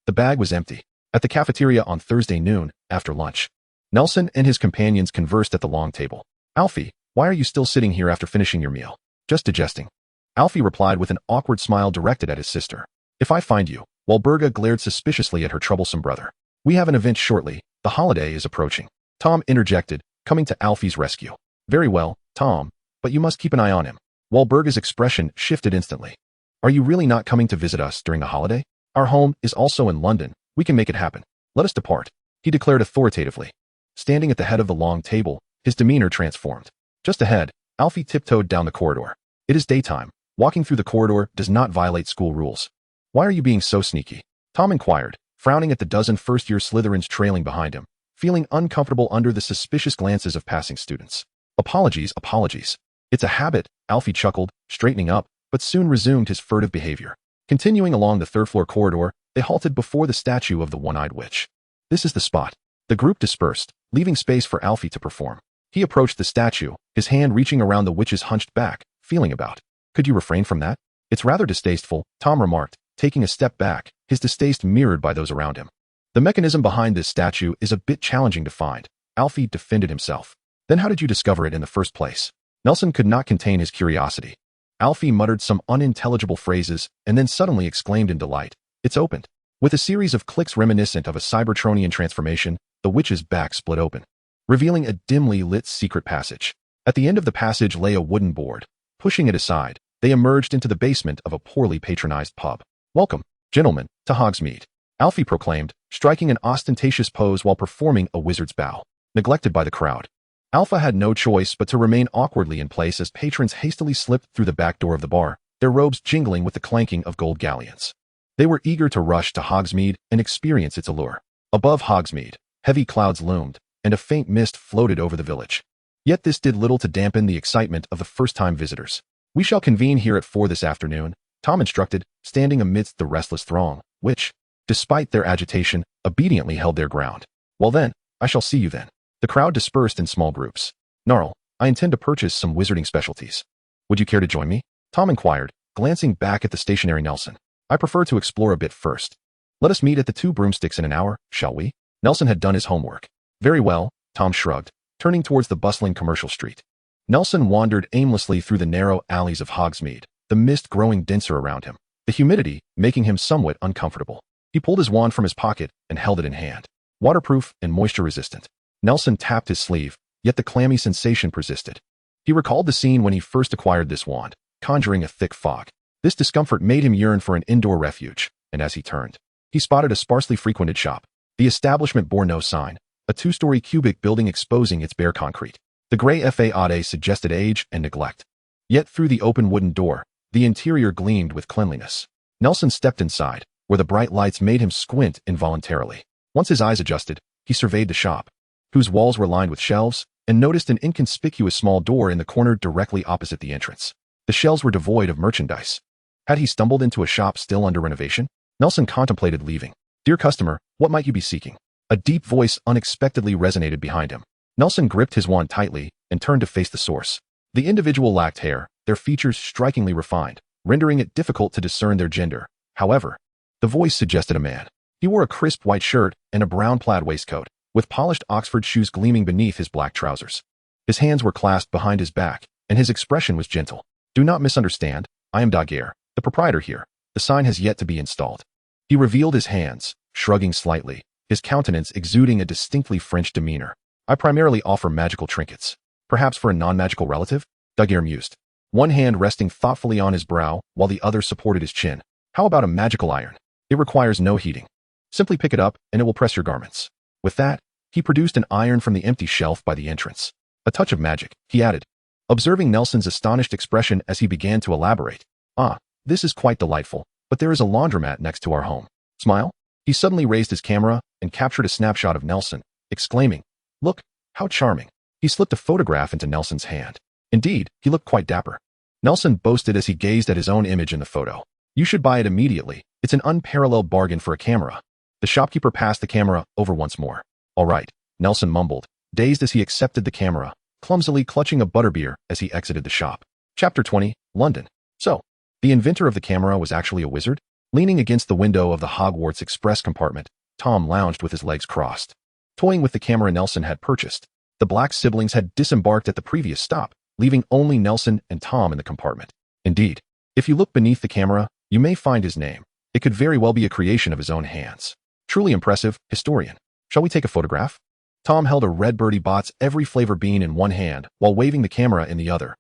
The bag was empty. At the cafeteria on Thursday noon, after lunch, Nelson and his companions conversed at the long table. Alfie, why are you still sitting here after finishing your meal? Just digesting. Alfie replied with an awkward smile directed at his sister. If I find you, Walburga glared suspiciously at her troublesome brother. We have an event shortly. The holiday is approaching. Tom interjected, coming to Alfie's rescue. Very well, Tom, but you must keep an eye on him. Walburga's expression shifted instantly. Are you really not coming to visit us during the holiday? Our home is also in London. We can make it happen. Let us depart, he declared authoritatively. Standing at the head of the long table, his demeanor transformed. Just ahead, Alfie tiptoed down the corridor. It is daytime. Walking through the corridor does not violate school rules. Why are you being so sneaky? Tom inquired, frowning at the dozen first-year Slytherins trailing behind him. feeling uncomfortable under the suspicious glances of passing students. Apologies, apologies. It's a habit, Alfie chuckled, straightening up, but soon resumed his furtive behavior. Continuing along the third-floor corridor, they halted before the statue of the one-eyed witch. This is the spot. The group dispersed, leaving space for Alfie to perform. He approached the statue, his hand reaching around the witch's hunched back, feeling about. Could you refrain from that? It's rather distasteful, Tom remarked, taking a step back, his distaste mirrored by those around him. The mechanism behind this statue is a bit challenging to find, Alfie defended himself. Then how did you discover it in the first place? Nelson could not contain his curiosity. Alfie muttered some unintelligible phrases and then suddenly exclaimed in delight. It's opened. With a series of clicks reminiscent of a Cybertronian transformation, the witch's back split open, revealing a dimly lit secret passage. At the end of the passage lay a wooden board. Pushing it aside, they emerged into the basement of a poorly patronized pub. Welcome, gentlemen, to Hogsmeade, Alfie proclaimed, striking an ostentatious pose while performing a wizard's bow. Neglected by the crowd, Alpha had no choice but to remain awkwardly in place as patrons hastily slipped through the back door of the bar, their robes jingling with the clanking of gold galleons. They were eager to rush to Hogsmeade and experience its allure. Above Hogsmeade, heavy clouds loomed, and a faint mist floated over the village. Yet this did little to dampen the excitement of the first-time visitors. We shall convene here at 4 this afternoon, Tom instructed, standing amidst the restless throng, which, despite their agitation, obediently held their ground. Well then, I shall see you then. The crowd dispersed in small groups. Gnarl, I intend to purchase some wizarding specialties. Would you care to join me? Tom inquired, glancing back at the stationary Nelson. I prefer to explore a bit first. Let us meet at the 2 Broomsticks in an hour, shall we? Nelson had done his homework. Very well, Tom shrugged, turning towards the bustling commercial street. Nelson wandered aimlessly through the narrow alleys of Hogsmeade, the mist growing denser around him, the humidity making him somewhat uncomfortable. He pulled his wand from his pocket and held it in hand. Waterproof and moisture-resistant. Nelson tapped his sleeve, yet the clammy sensation persisted. He recalled the scene when he first acquired this wand, conjuring a thick fog. This discomfort made him yearn for an indoor refuge, and as he turned, he spotted a sparsely frequented shop. The establishment bore no sign, a 2-story cubic building exposing its bare concrete. The gray facade suggested age and neglect. Yet through the open wooden door, the interior gleamed with cleanliness. Nelson stepped inside, where the bright lights made him squint involuntarily. Once his eyes adjusted, he surveyed the shop, whose walls were lined with shelves, and noticed an inconspicuous small door in the corner directly opposite the entrance. The shelves were devoid of merchandise. Had he stumbled into a shop still under renovation? Nelson contemplated leaving. Dear customer, what might you be seeking? A deep voice unexpectedly resonated behind him. Nelson gripped his wand tightly and turned to face the source. The individual lacked hair, their features strikingly refined, rendering it difficult to discern their gender. However, the voice suggested a man. He wore a crisp white shirt and a brown plaid waistcoat, with polished Oxford shoes gleaming beneath his black trousers. His hands were clasped behind his back, and his expression was gentle. Do not misunderstand, I am Daguerre, the proprietor here. The sign has yet to be installed. He revealed his hands, shrugging slightly, his countenance exuding a distinctly French demeanor. I primarily offer magical trinkets. Perhaps for a non-magical relative? Daguerre mused, one hand resting thoughtfully on his brow while the other supported his chin. How about a magical iron? It requires no heating. Simply pick it up and it will press your garments. With that, he produced an iron from the empty shelf by the entrance. A touch of magic, he added, observing Nelson's astonished expression as he began to elaborate. Ah, this is quite delightful, but there is a laundromat next to our home. Smile? He suddenly raised his camera and captured a snapshot of Nelson, exclaiming, Look, how charming. He slipped a photograph into Nelson's hand. Indeed, he looked quite dapper. Nelson boasted as he gazed at his own image in the photo. You should buy it immediately. It's an unparalleled bargain for a camera. The shopkeeper passed the camera over once more. All right, Nelson mumbled, dazed as he accepted the camera, clumsily clutching a butterbeer as he exited the shop. Chapter 20, London. So, the inventor of the camera was actually a wizard? Leaning against the window of the Hogwarts Express compartment, Tom lounged with his legs crossed. Toying with the camera Nelson had purchased, the Black siblings had disembarked at the previous stop, leaving only Nelson and Tom in the compartment. Indeed, if you look beneath the camera, you may find his name. It could very well be a creation of his own hands. Truly impressive, historian. Shall we take a photograph? Tom held a red Bertie Bott's every flavor bean in one hand while waving the camera in the other.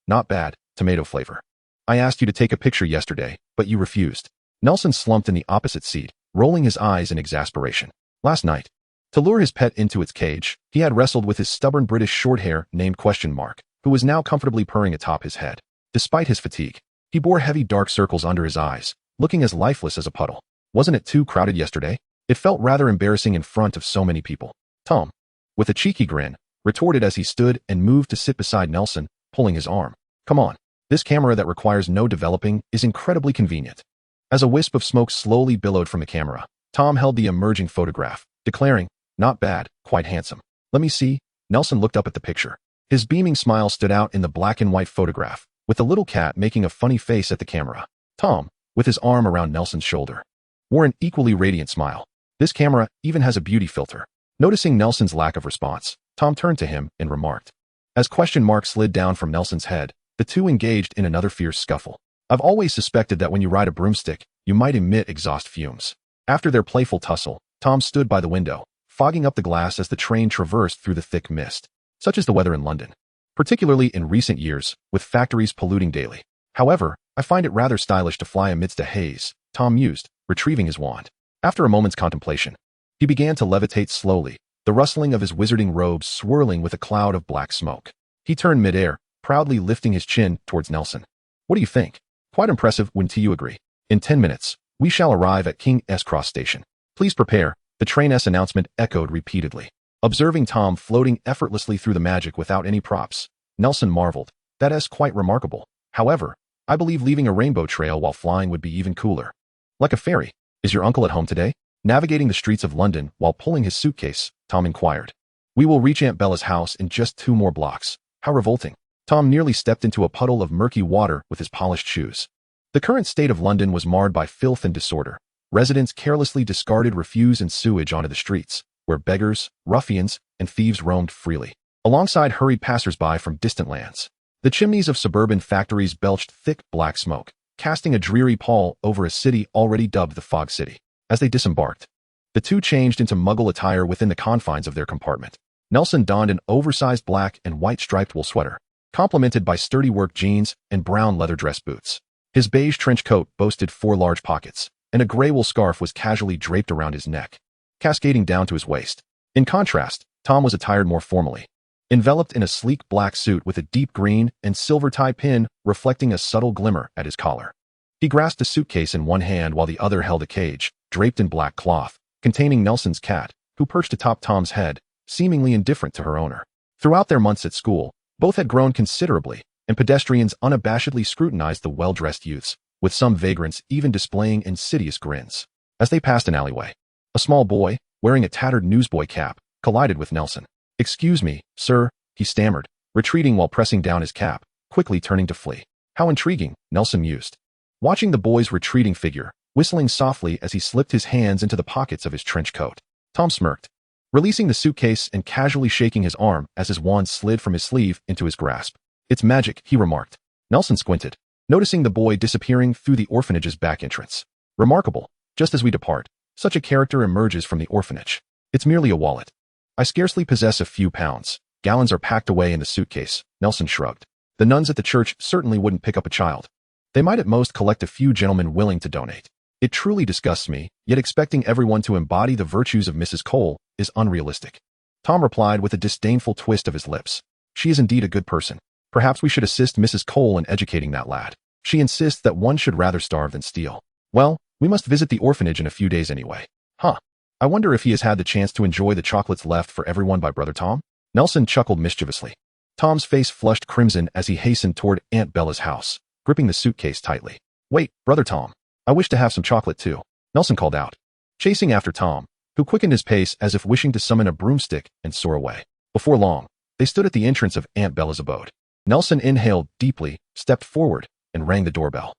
Not bad, tomato flavor. I asked you to take a picture yesterday, but you refused. Nelson slumped in the opposite seat, rolling his eyes in exasperation. Last night, to lure his pet into its cage, he had wrestled with his stubborn British shorthair named ? Who was now comfortably purring atop his head. Despite his fatigue, he bore heavy dark circles under his eyes, looking as lifeless as a puddle. Wasn't it too crowded yesterday? It felt rather embarrassing in front of so many people. Tom, with a cheeky grin, retorted as he stood and moved to sit beside Nelson, pulling his arm. Come on. This camera that requires no developing is incredibly convenient. As a wisp of smoke slowly billowed from the camera, Tom held the emerging photograph, declaring, not bad, quite handsome. Let me see. Nelson looked up at the picture. His beaming smile stood out in the black and white photograph, with the little cat making a funny face at the camera. Tom, with his arm around Nelson's shoulder, wore an equally radiant smile. This camera even has a beauty filter. Noticing Nelson's lack of response, Tom turned to him and remarked. As question marks slid down from Nelson's head, the two engaged in another fierce scuffle. I've always suspected that when you ride a broomstick, you might emit exhaust fumes. After their playful tussle, Tom stood by the window, fogging up the glass as the train traversed through the thick mist. Such is the weather in London, particularly in recent years, with factories polluting daily. However, I find it rather stylish to fly amidst a haze, Tom mused, retrieving his wand. After a moment's contemplation, he began to levitate slowly, the rustling of his wizarding robes swirling with a cloud of black smoke. He turned midair, proudly lifting his chin towards Nelson. What do you think? Quite impressive, wouldn't you agree? In 10 minutes, we shall arrive at King's Cross Station. Please prepare, the train's announcement echoed repeatedly. Observing Tom floating effortlessly through the magic without any props, Nelson marveled. That is quite remarkable. However, I believe leaving a rainbow trail while flying would be even cooler. Like a fairy. Is your uncle at home today? Navigating the streets of London while pulling his suitcase, Tom inquired. We will reach Aunt Bella's house in just 2 more blocks. How revolting. Tom nearly stepped into a puddle of murky water with his polished shoes. The current state of London was marred by filth and disorder. Residents carelessly discarded refuse and sewage onto the streets, where beggars, ruffians, and thieves roamed freely, alongside hurried passers-by from distant lands. The chimneys of suburban factories belched thick black smoke, casting a dreary pall over a city already dubbed the Fog City. As they disembarked, the two changed into Muggle attire within the confines of their compartment. Nelson donned an oversized black and white striped wool sweater, complemented by sturdy work jeans and brown leather dress boots. His beige trench coat boasted 4 large pockets, and a gray wool scarf was casually draped around his neck, cascading down to his waist. In contrast, Tom was attired more formally, enveloped in a sleek black suit with a deep green and silver tie pin reflecting a subtle glimmer at his collar. He grasped a suitcase in one hand while the other held a cage, draped in black cloth, containing Nelson's cat, who perched atop Tom's head, seemingly indifferent to her owner. Throughout their months at school, both had grown considerably, and pedestrians unabashedly scrutinized the well-dressed youths, with some vagrants even displaying insidious grins. As they passed an alleyway, a small boy, wearing a tattered newsboy cap, collided with Nelson. Excuse me, sir, he stammered, retreating while pressing down his cap, quickly turning to flee. How intriguing, Nelson mused, watching the boy's retreating figure, whistling softly as he slipped his hands into the pockets of his trench coat. Tom smirked, releasing the suitcase and casually shaking his arm as his wand slid from his sleeve into his grasp. It's magic, he remarked. Nelson squinted, noticing the boy disappearing through the orphanage's back entrance. Remarkable. Just as we depart, such a character emerges from the orphanage. It's merely a wallet. I scarcely possess a few pounds. Gallons are packed away in the suitcase, Nelson shrugged. The nuns at the church certainly wouldn't pick up a child. They might at most collect a few gentlemen willing to donate. It truly disgusts me, yet expecting everyone to embody the virtues of Mrs. Cole is unrealistic. Tom replied with a disdainful twist of his lips. She is indeed a good person. Perhaps we should assist Mrs. Cole in educating that lad. She insists that one should rather starve than steal. Well, we must visit the orphanage in a few days anyway. Huh. I wonder if he has had the chance to enjoy the chocolates left for everyone by Brother Tom? Nelson chuckled mischievously. Tom's face flushed crimson as he hastened toward Aunt Bella's house, gripping the suitcase tightly. Wait, Brother Tom. I wish to have some chocolate too, Nelson called out, chasing after Tom, who quickened his pace as if wishing to summon a broomstick and soar away. Before long, they stood at the entrance of Aunt Bella's abode. Nelson inhaled deeply, stepped forward, and rang the doorbell.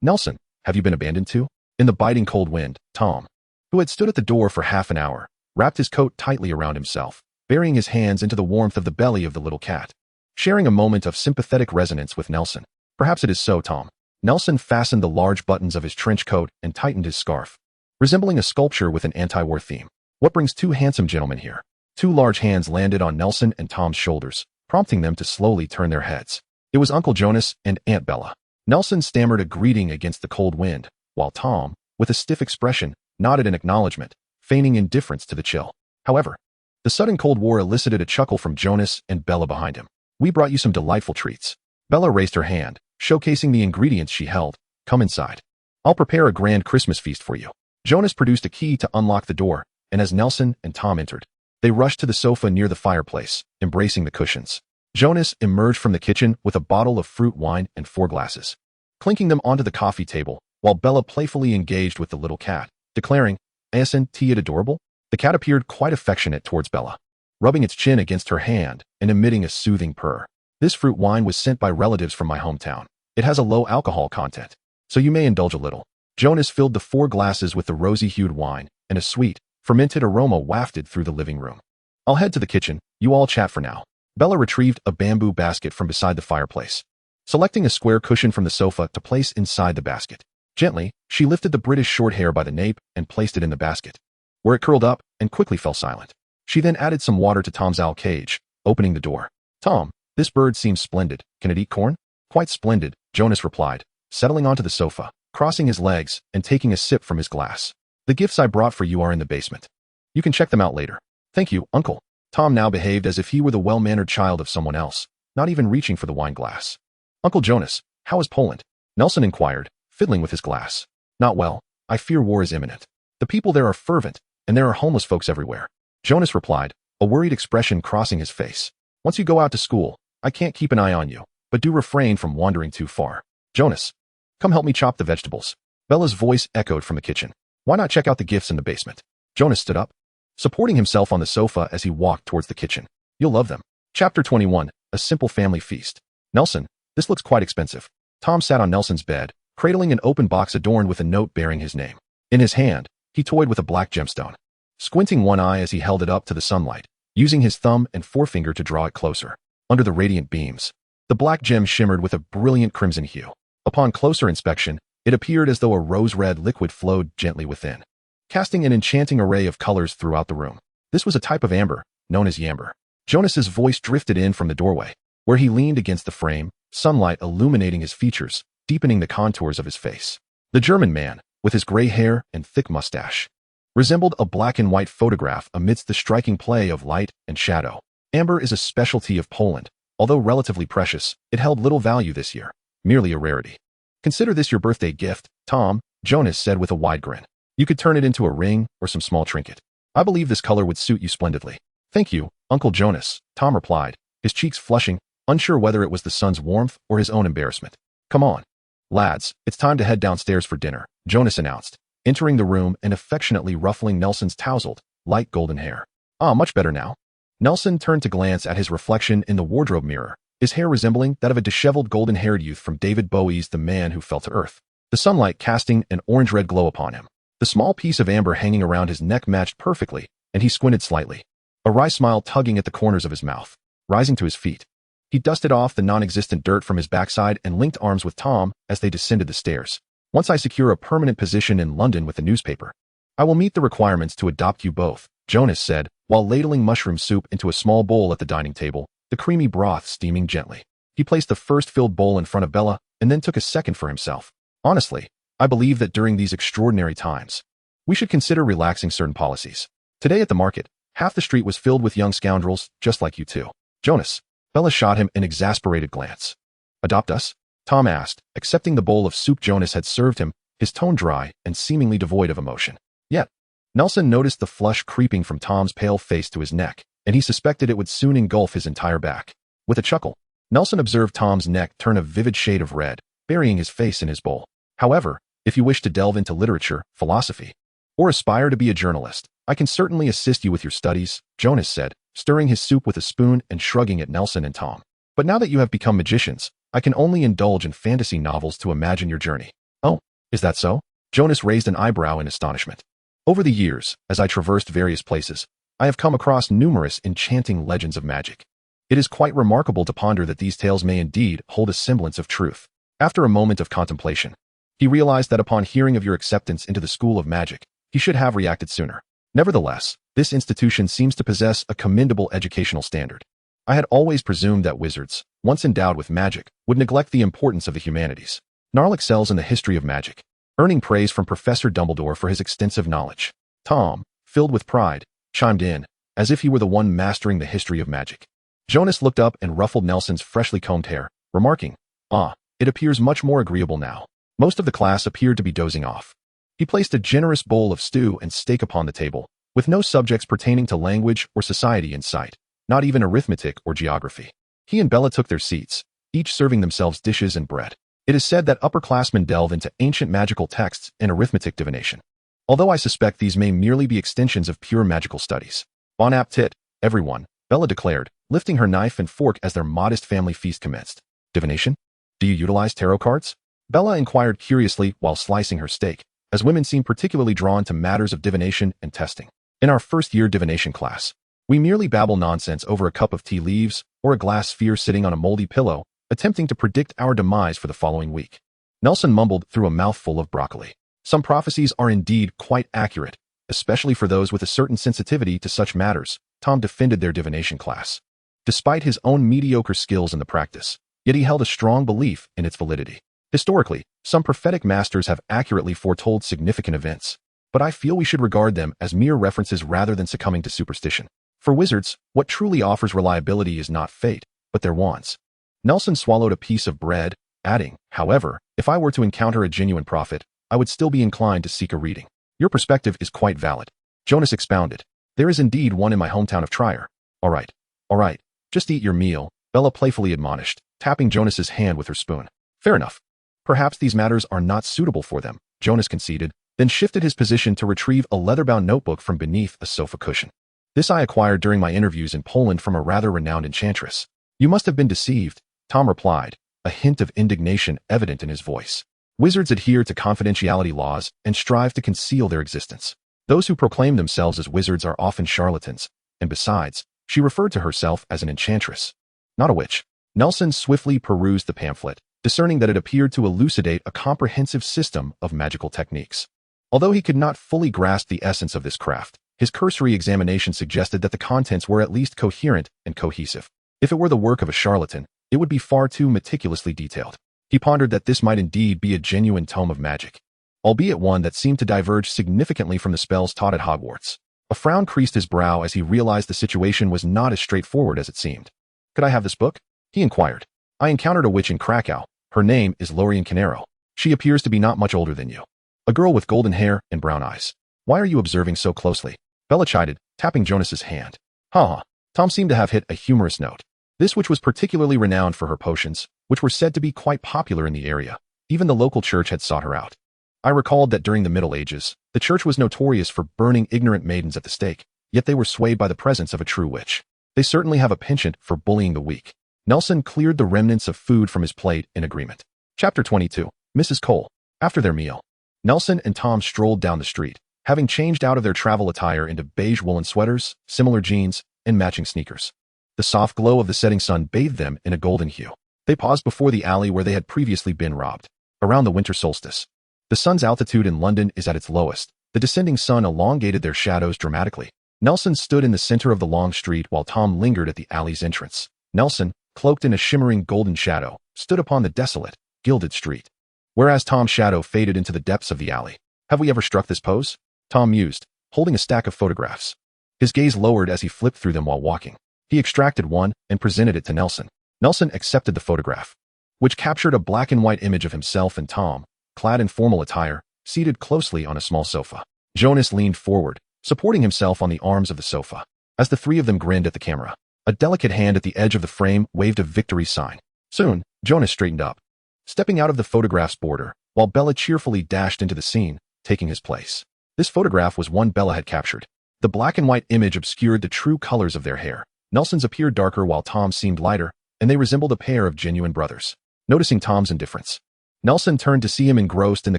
Nelson, have you been abandoned too? In the biting cold wind, Tom, who had stood at the door for half an hour, wrapped his coat tightly around himself, burying his hands into the warmth of the belly of the little cat, sharing a moment of sympathetic resonance with Nelson. Perhaps it is so, Tom. Nelson fastened the large buttons of his trench coat and tightened his scarf, resembling a sculpture with an anti-war theme. What brings 2 handsome gentlemen here? 2 large hands landed on Nelson and Tom's shoulders, prompting them to slowly turn their heads. It was Uncle Jonas and Aunt Bella. Nelson stammered a greeting against the cold wind, while Tom, with a stiff expression, nodded in acknowledgement, feigning indifference to the chill. However, the sudden cold war elicited a chuckle from Jonas and Bella behind him. We brought you some delightful treats. Bella raised her hand, showcasing the ingredients she held. Come inside. I'll prepare a grand Christmas feast for you. Jonas produced a key to unlock the door, and as Nelson and Tom entered, They rushed to the sofa near the fireplace, embracing the cushions. Jonas emerged from the kitchen with a bottle of fruit wine and 4 glasses, clinking them onto the coffee table, while Bella playfully engaged with the little cat, declaring, "Isn't it adorable?" The cat appeared quite affectionate towards Bella, rubbing its chin against her hand and emitting a soothing purr. "This fruit wine was sent by relatives from my hometown. It has a low alcohol content, so you may indulge a little." Jonas filled the 4 glasses with the rosy-hued wine, and a sweet, fermented aroma wafted through the living room. "I'll head to the kitchen. You all chat for now." Bella retrieved a bamboo basket from beside the fireplace, selecting a square cushion from the sofa to place inside the basket. Gently, she lifted the British short hair by the nape and placed it in the basket, where it curled up and quickly fell silent. She then added some water to Tom's owl cage, opening the door. "Tom, this bird seems splendid. Can it eat corn?" "Quite splendid," Jonas replied, settling onto the sofa, crossing his legs and taking a sip from his glass. "The gifts I brought for you are in the basement. You can check them out later." "Thank you, Uncle." Tom now behaved as if he were the well-mannered child of someone else, not even reaching for the wine glass. "Uncle Jonas, how is Poland?" Nelson inquired, fiddling with his glass. "Not well. I fear war is imminent. The people there are fervent, and there are homeless folks everywhere." Jonas replied, a worried expression crossing his face. "Once you go out to school, I can't keep an eye on you, but do refrain from wandering too far." "Jonas, come help me chop the vegetables." Bella's voice echoed from the kitchen. "Why not check out the gifts in the basement?" Jonas stood up, supporting himself on the sofa as he walked towards the kitchen. "You'll love them." Chapter 21, A Simple Family Feast. "Nelson, this looks quite expensive." Tom sat on Nelson's bed, cradling an open box adorned with a note bearing his name. In his hand, he toyed with a black gemstone, squinting one eye as he held it up to the sunlight, using his thumb and forefinger to draw it closer. Under the radiant beams, the black gem shimmered with a brilliant crimson hue. Upon closer inspection, it appeared as though a rose-red liquid flowed gently within, casting an enchanting array of colors throughout the room. This was a type of amber, known as yamber. Jonas's voice drifted in from the doorway, where he leaned against the frame, sunlight illuminating his features, deepening the contours of his face. The German man, with his gray hair and thick mustache, resembled a black and white photograph amidst the striking play of light and shadow. Amber is a specialty of Poland. Although relatively precious, it held little value this year, merely a rarity. "Consider this your birthday gift, Tom," Jonas said with a wide grin. "You could turn it into a ring or some small trinket. I believe this color would suit you splendidly." "Thank you, Uncle Jonas," Tom replied, his cheeks flushing, unsure whether it was the sun's warmth or his own embarrassment. "Come on, lads, it's time to head downstairs for dinner," Jonas announced, entering the room and affectionately ruffling Nelson's tousled, light golden hair. "Ah, much better now." Nelson turned to glance at his reflection in the wardrobe mirror, his hair resembling that of a disheveled golden-haired youth from David Bowie's The Man Who Fell to Earth, the sunlight casting an orange-red glow upon him. The small piece of amber hanging around his neck matched perfectly, and he squinted slightly, a wry smile tugging at the corners of his mouth. Rising to his feet, he dusted off the non-existent dirt from his backside and linked arms with Tom as they descended the stairs. "Once I secure a permanent position in London with the newspaper, I will meet the requirements to adopt you both," Jonas said, while ladling mushroom soup into a small bowl at the dining table, the creamy broth steaming gently. He placed the first filled bowl in front of Bella and then took a second for himself. "Honestly, I believe that during these extraordinary times, we should consider relaxing certain policies. Today at the market, half the street was filled with young scoundrels just like you two." "Jonas," Bella shot him an exasperated glance. "Adopt us?" Tom asked, accepting the bowl of soup Jonas had served him, his tone dry and seemingly devoid of emotion. Yet, Nelson noticed the flush creeping from Tom's pale face to his neck, and he suspected it would soon engulf his entire back. With a chuckle, Nelson observed Tom's neck turn a vivid shade of red, burying his face in his bowl. "However, if you wish to delve into literature, philosophy, or aspire to be a journalist, I can certainly assist you with your studies," Jonas said, stirring his soup with a spoon and shrugging at Nelson and Tom. "But now that you have become magicians, I can only indulge in fantasy novels to imagine your journey." "Oh, is that so?" Jonas raised an eyebrow in astonishment. "Over the years, as I traversed various places, I have come across numerous enchanting legends of magic. It is quite remarkable to ponder that these tales may indeed hold a semblance of truth." After a moment of contemplation, he realized that upon hearing of your acceptance into the School of Magic, he should have reacted sooner. Nevertheless, this institution seems to possess a commendable educational standard. I had always presumed that wizards, once endowed with magic, would neglect the importance of the humanities. Narl excels in the history of magic, earning praise from Professor Dumbledore for his extensive knowledge. Tom, filled with pride, chimed in, as if he were the one mastering the history of magic. Jonas looked up and ruffled Nelson's freshly combed hair, remarking, "Ah, it appears much more agreeable now." Most of the class appeared to be dozing off. He placed a generous bowl of stew and steak upon the table, with no subjects pertaining to language or society in sight, not even arithmetic or geography. He and Bella took their seats, each serving themselves dishes and bread. It is said that upperclassmen delve into ancient magical texts and arithmetic divination, although I suspect these may merely be extensions of pure magical studies. Bon appetit, everyone, Bella declared, lifting her knife and fork as their modest family feast commenced. Divination? Do you utilize tarot cards? Bella inquired curiously while slicing her steak, as women seem particularly drawn to matters of divination and testing. In our first-year divination class, we merely babble nonsense over a cup of tea leaves or a glass sphere sitting on a moldy pillow, attempting to predict our demise for the following week. Nelson mumbled through a mouthful of broccoli. Some prophecies are indeed quite accurate, especially for those with a certain sensitivity to such matters, Tom defended their divination class. Despite his own mediocre skills in the practice, yet he held a strong belief in its validity. Historically, some prophetic masters have accurately foretold significant events, but I feel we should regard them as mere references rather than succumbing to superstition. For wizards, what truly offers reliability is not fate, but their wands. Nelson swallowed a piece of bread, adding, however, if I were to encounter a genuine prophet, I would still be inclined to seek a reading. Your perspective is quite valid. Jonas expounded. There is indeed one in my hometown of Trier. All right, just eat your meal, Bella playfully admonished, tapping Jonas's hand with her spoon. Fair enough. Perhaps these matters are not suitable for them, Jonas conceded, then shifted his position to retrieve a leather-bound notebook from beneath a sofa cushion. This I acquired during my interviews in Poland from a rather renowned enchantress. You must have been deceived, Tom replied, a hint of indignation evident in his voice. Wizards adhere to confidentiality laws and strive to conceal their existence. Those who proclaim themselves as wizards are often charlatans, and besides, she referred to herself as an enchantress, not a witch. Nelson swiftly perused the pamphlet, discerning that it appeared to elucidate a comprehensive system of magical techniques. Although he could not fully grasp the essence of this craft, his cursory examination suggested that the contents were at least coherent and cohesive. If it were the work of a charlatan, it would be far too meticulously detailed. He pondered that this might indeed be a genuine tome of magic, albeit one that seemed to diverge significantly from the spells taught at Hogwarts. A frown creased his brow as he realized the situation was not as straightforward as it seemed. Could I have this book? He inquired. I encountered a witch in Krakow. Her name is Lorien Canero. She appears to be not much older than you. A girl with golden hair and brown eyes. Why are you observing so closely? Bella chided, tapping Jonas's hand. Ha! Tom seemed to have hit a humorous note. This witch was particularly renowned for her potions, which were said to be quite popular in the area. Even the local church had sought her out. I recalled that during the Middle Ages, the church was notorious for burning ignorant maidens at the stake, yet they were swayed by the presence of a true witch. They certainly have a penchant for bullying the weak. Nelson cleared the remnants of food from his plate in agreement. Chapter 22. Mrs. Cole. After their meal, Nelson and Tom strolled down the street, having changed out of their travel attire into beige woolen sweaters, similar jeans, and matching sneakers. The soft glow of the setting sun bathed them in a golden hue. They paused before the alley where they had previously been robbed. Around the winter solstice, the sun's altitude in London is at its lowest. The descending sun elongated their shadows dramatically. Nelson stood in the center of the long street while Tom lingered at the alley's entrance. Nelson, cloaked in a shimmering golden shadow, stood upon the desolate, gilded street, whereas Tom's shadow faded into the depths of the alley. Have we ever struck this pose? Tom mused, holding a stack of photographs. His gaze lowered as he flipped through them while walking. He extracted one and presented it to Nelson. Nelson accepted the photograph, which captured a black and white image of himself and Tom, clad in formal attire, seated closely on a small sofa. Jonas leaned forward, supporting himself on the arms of the sofa. As the three of them grinned at the camera, a delicate hand at the edge of the frame waved a victory sign. Soon, Jonas straightened up, stepping out of the photograph's border, while Bella cheerfully dashed into the scene, taking his place. This photograph was one Bella had captured. The black and white image obscured the true colors of their hair. Nelson's appeared darker while Tom's seemed lighter, and they resembled a pair of genuine brothers. Noticing Tom's indifference, Nelson turned to see him engrossed in the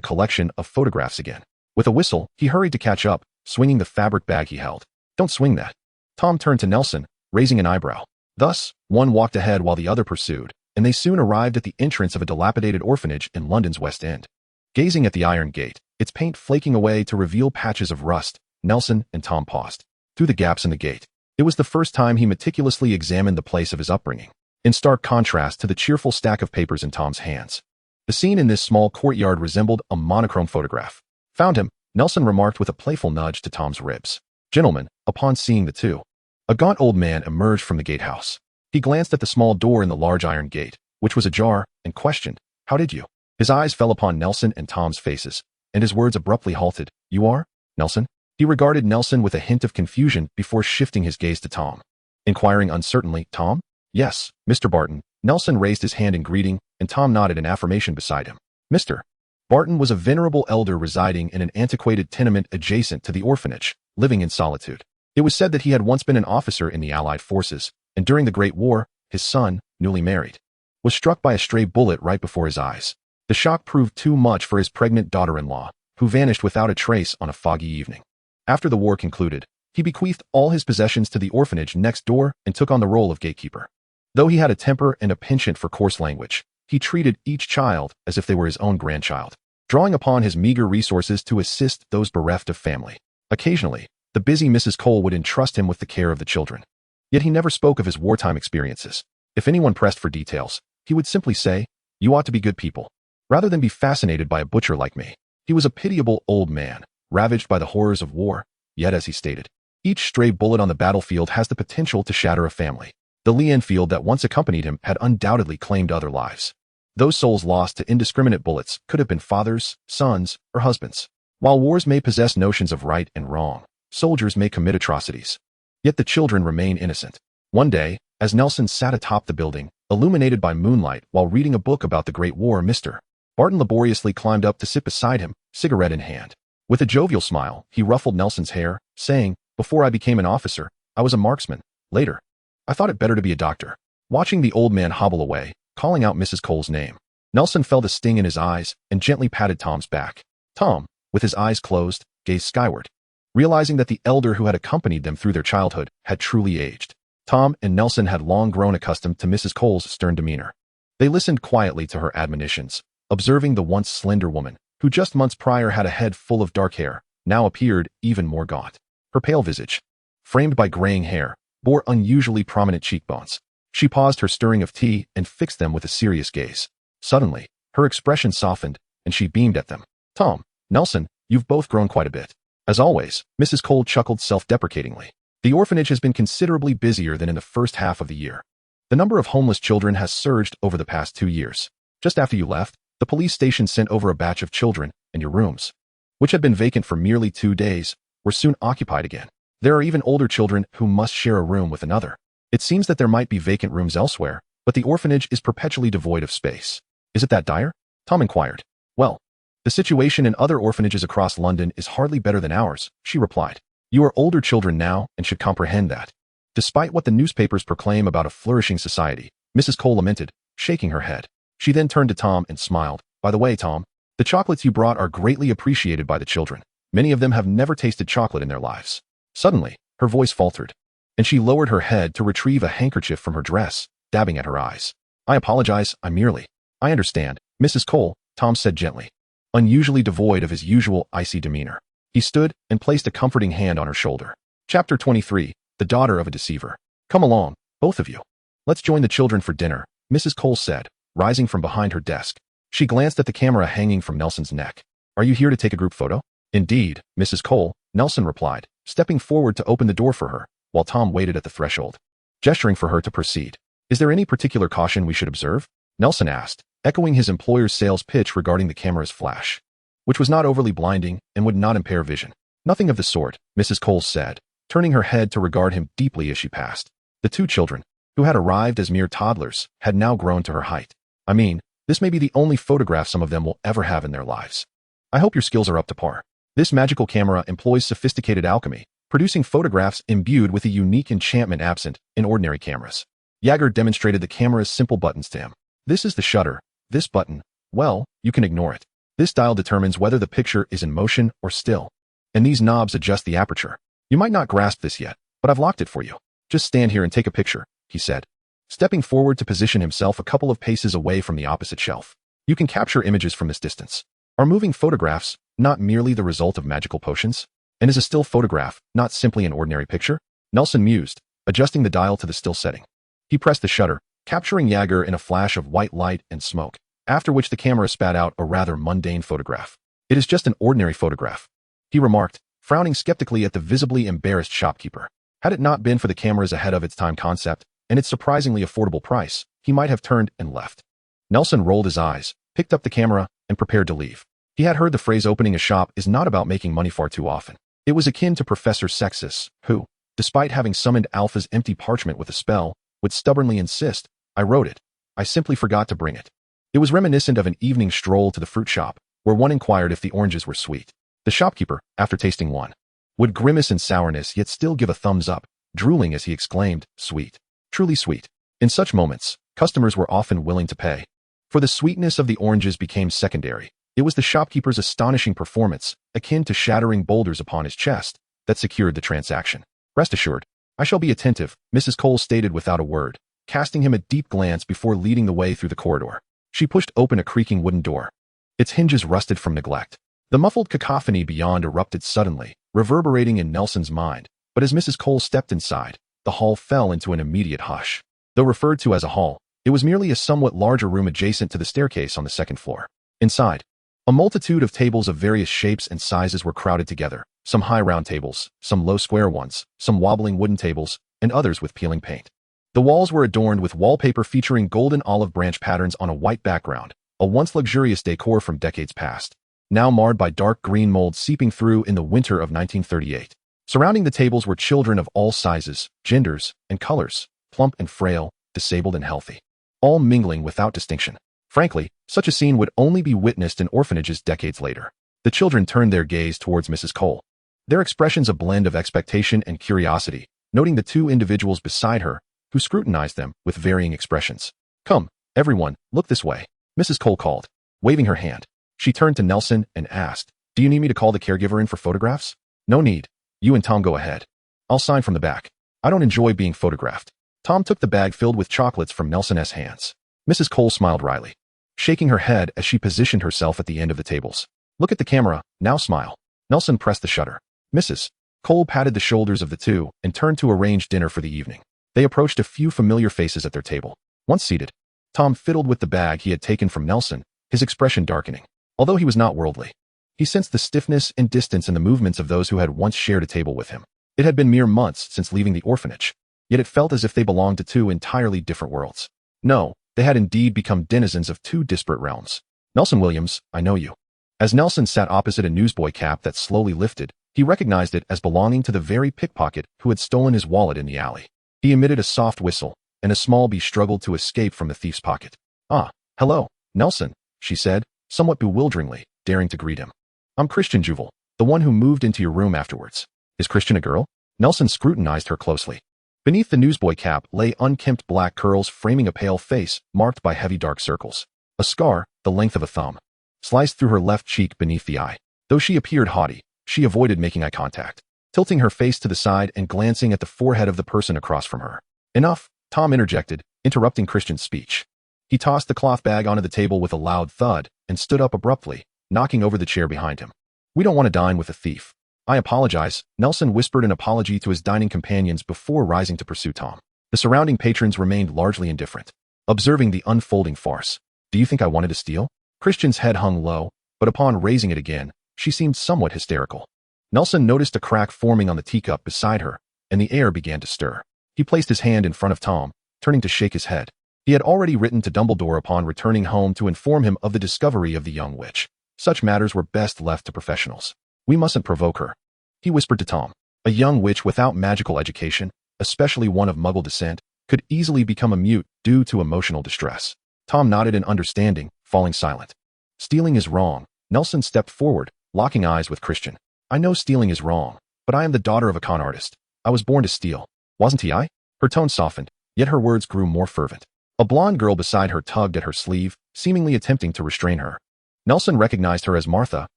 collection of photographs again. With a whistle, he hurried to catch up, swinging the fabric bag he held. Don't swing that. Tom turned to Nelson, raising an eyebrow. Thus, one walked ahead while the other pursued, and they soon arrived at the entrance of a dilapidated orphanage in London's West End. Gazing at the iron gate, its paint flaking away to reveal patches of rust, Nelson and Tom paused. Through the gaps in the gate, it was the first time he meticulously examined the place of his upbringing, in stark contrast to the cheerful stack of papers in Tom's hands. The scene in this small courtyard resembled a monochrome photograph. Found him, Nelson remarked with a playful nudge to Tom's ribs. Gentlemen, upon seeing the two, a gaunt old man emerged from the gatehouse. He glanced at the small door in the large iron gate, which was ajar, and questioned, "How did you?" His eyes fell upon Nelson and Tom's faces, and his words abruptly halted. "You are? Nelson?" He regarded Nelson with a hint of confusion before shifting his gaze to Tom. Inquiring uncertainly, "Tom?" "Yes, Mr. Barton." Nelson raised his hand in greeting, and Tom nodded in affirmation beside him. Mr. Barton was a venerable elder residing in an antiquated tenement adjacent to the orphanage, living in solitude. It was said that he had once been an officer in the Allied forces, and during the Great War, his son, newly married, was struck by a stray bullet right before his eyes. The shock proved too much for his pregnant daughter-in-law, who vanished without a trace on a foggy evening. After the war concluded, he bequeathed all his possessions to the orphanage next door and took on the role of gatekeeper. Though he had a temper and a penchant for coarse language, he treated each child as if they were his own grandchild, drawing upon his meager resources to assist those bereft of family. Occasionally, the busy Mrs. Cole would entrust him with the care of the children. Yet he never spoke of his wartime experiences. If anyone pressed for details, he would simply say, "You ought to be good people, rather than be fascinated by a butcher like me." He was a pitiable old man, ravaged by the horrors of war, yet as he stated, each stray bullet on the battlefield has the potential to shatter a family. The Lee Enfield that once accompanied him had undoubtedly claimed other lives. Those souls lost to indiscriminate bullets could have been fathers, sons, or husbands. While wars may possess notions of right and wrong, soldiers may commit atrocities. Yet the children remain innocent. One day, as Nelson sat atop the building, illuminated by moonlight while reading a book about the Great War, Mr. Barton laboriously climbed up to sit beside him, cigarette in hand. With a jovial smile, he ruffled Nelson's hair, saying, "Before I became an officer, I was a marksman. Later, I thought it better to be a doctor." Watching the old man hobble away, calling out Mrs. Cole's name, Nelson felt a sting in his eyes and gently patted Tom's back. Tom, with his eyes closed, gazed skyward, realizing that the elder who had accompanied them through their childhood had truly aged. Tom and Nelson had long grown accustomed to Mrs. Cole's stern demeanor. They listened quietly to her admonitions, observing the once slender woman, who just months prior had a head full of dark hair, now appeared even more gaunt. Her pale visage, framed by graying hair, bore unusually prominent cheekbones. She paused her stirring of tea and fixed them with a serious gaze. Suddenly, her expression softened, and she beamed at them. "Tom, Nelson, you've both grown quite a bit." As always, Mrs. Cole chuckled self-deprecatingly. "The orphanage has been considerably busier than in the first half of the year. The number of homeless children has surged over the past 2 years. Just after you left, the police station sent over a batch of children, and your rooms, which had been vacant for merely 2 days, were soon occupied again. There are even older children who must share a room with another. It seems that there might be vacant rooms elsewhere, but the orphanage is perpetually devoid of space." "Is it that dire?" Tom inquired. "Well, the situation in other orphanages across London is hardly better than ours," she replied. "You are older children now and should comprehend that." Despite what the newspapers proclaim about a flourishing society, Mrs. Cole lamented, shaking her head. She then turned to Tom and smiled. "By the way, Tom, the chocolates you brought are greatly appreciated by the children. Many of them have never tasted chocolate in their lives." Suddenly, her voice faltered, and she lowered her head to retrieve a handkerchief from her dress, dabbing at her eyes. "I apologize, I understand, Mrs. Cole," Tom said gently, unusually devoid of his usual icy demeanor. He stood and placed a comforting hand on her shoulder. Chapter 23, The Daughter of a Deceiver. "Come along, both of you. Let's join the children for dinner," Mrs. Cole said, rising from behind her desk. She glanced at the camera hanging from Nelson's neck. "Are you here to take a group photo?" "Indeed, Mrs. Cole," Nelson replied, stepping forward to open the door for her, while Tom waited at the threshold, gesturing for her to proceed. "Is there any particular caution we should observe?" Nelson asked, echoing his employer's sales pitch regarding the camera's flash, which was not overly blinding and would not impair vision. "Nothing of the sort," Mrs. Cole said, turning her head to regard him deeply as she passed. The 2 children, who had arrived as mere toddlers, had now grown to her height. "I mean, this may be the only photograph some of them will ever have in their lives. I hope your skills are up to par. This magical camera employs sophisticated alchemy, producing photographs imbued with a unique enchantment absent in ordinary cameras." Jagger demonstrated the camera's simple buttons to him. "This is the shutter. This button, well, you can ignore it. This dial determines whether the picture is in motion or still, and these knobs adjust the aperture. You might not grasp this yet, but I've locked it for you. Just stand here and take a picture," he said, stepping forward to position himself a couple of paces away from the opposite shelf. "You can capture images from this distance. Are moving photographs not merely the result of magical potions? And is a still photograph not simply an ordinary picture?" Nelson mused, adjusting the dial to the still setting. He pressed the shutter, capturing Jagger in a flash of white light and smoke, after which the camera spat out a rather mundane photograph. "It is just an ordinary photograph," he remarked, frowning skeptically at the visibly embarrassed shopkeeper. Had it not been for the camera's ahead-of-its-time concept and its surprisingly affordable price, he might have turned and left. Nelson rolled his eyes, picked up the camera, and prepared to leave. He had heard the phrase "opening a shop is not about making money" far too often. It was akin to Professor Sexus, who, despite having summoned Alpha's empty parchment with a spell, would stubbornly insist, "I wrote it. I simply forgot to bring it." It was reminiscent of an evening stroll to the fruit shop, where one inquired if the oranges were sweet. The shopkeeper, after tasting one, would grimace in sourness yet still give a thumbs up, drooling as he exclaimed, "Sweet. Truly sweet." In such moments, customers were often willing to pay. For the sweetness of the oranges became secondary. It was the shopkeeper's astonishing performance, akin to shattering boulders upon his chest, that secured the transaction. "Rest assured, I shall be attentive," Mrs. Cole stated without a word, casting him a deep glance before leading the way through the corridor. She pushed open a creaking wooden door. Its hinges rusted from neglect. The muffled cacophony beyond erupted suddenly, reverberating in Nelson's mind, but as Mrs. Cole stepped inside, the hall fell into an immediate hush. Though referred to as a hall, it was merely a somewhat larger room adjacent to the staircase on the second floor. Inside, a multitude of tables of various shapes and sizes were crowded together, some high round tables, some low square ones, some wobbling wooden tables, and others with peeling paint. The walls were adorned with wallpaper featuring golden olive branch patterns on a white background, a once luxurious decor from decades past, now marred by dark green mold seeping through in the winter of 1938. Surrounding the tables were children of all sizes, genders, and colors, plump and frail, disabled and healthy, all mingling without distinction. Frankly, such a scene would only be witnessed in orphanages decades later. The children turned their gaze towards Mrs. Cole. Their expressions a blend of expectation and curiosity, noting the two individuals beside her, who scrutinized them with varying expressions. "Come, everyone, look this way," Mrs. Cole called, waving her hand. She turned to Nelson and asked, "Do you need me to call the caregiver in for photographs?" "No need. You and Tom go ahead. I'll sign from the back. I don't enjoy being photographed." Tom took the bag filled with chocolates from Nelson's hands. Mrs. Cole smiled wryly, shaking her head as she positioned herself at the end of the tables. "Look at the camera, now smile." Nelson pressed the shutter. Mrs. Cole patted the shoulders of the two and turned to arrange dinner for the evening. They approached a few familiar faces at their table. Once seated, Tom fiddled with the bag he had taken from Nelson, his expression darkening. Although he was not worldly, he sensed the stiffness and distance in the movements of those who had once shared a table with him. It had been mere months since leaving the orphanage, yet it felt as if they belonged to two entirely different worlds. No, they had indeed become denizens of two disparate realms. "Nelson Williams, I know you." As Nelson sat opposite a newsboy cap that slowly lifted, he recognized it as belonging to the very pickpocket who had stolen his wallet in the alley. He emitted a soft whistle, and a small bee struggled to escape from the thief's pocket. "Ah, hello, Nelson," she said, somewhat bewilderingly, daring to greet him. "I'm Christian Juval, the one who moved into your room afterwards." "Is Christian a girl?" Nelson scrutinized her closely. Beneath the newsboy cap lay unkempt black curls framing a pale face marked by heavy dark circles. A scar, the length of a thumb, sliced through her left cheek beneath the eye. Though she appeared haughty, she avoided making eye contact, tilting her face to the side and glancing at the forehead of the person across from her. "Enough," Tom interjected, interrupting Christian's speech. He tossed the cloth bag onto the table with a loud thud and stood up abruptly, knocking over the chair behind him. "We don't want to dine with a thief." "I apologize," Nelson whispered an apology to his dining companions before rising to pursue Tom. The surrounding patrons remained largely indifferent, observing the unfolding farce. "Do you think I wanted to steal?" Christian's head hung low, but upon raising it again, she seemed somewhat hysterical. Nelson noticed a crack forming on the teacup beside her, and the air began to stir. He placed his hand in front of Tom, turning to shake his head. He had already written to Dumbledore upon returning home to inform him of the discovery of the young witch. Such matters were best left to professionals. "We mustn't provoke her," he whispered to Tom. A young witch without magical education, especially one of Muggle descent, could easily become a mute due to emotional distress. Tom nodded in understanding, falling silent. "Stealing is wrong." Nelson stepped forward, locking eyes with Christian. "I know stealing is wrong, but I am the daughter of a con artist. I was born to steal. Wasn't he I?" Her tone softened, yet her words grew more fervent. A blonde girl beside her tugged at her sleeve, seemingly attempting to restrain her. Nelson recognized her as Martha,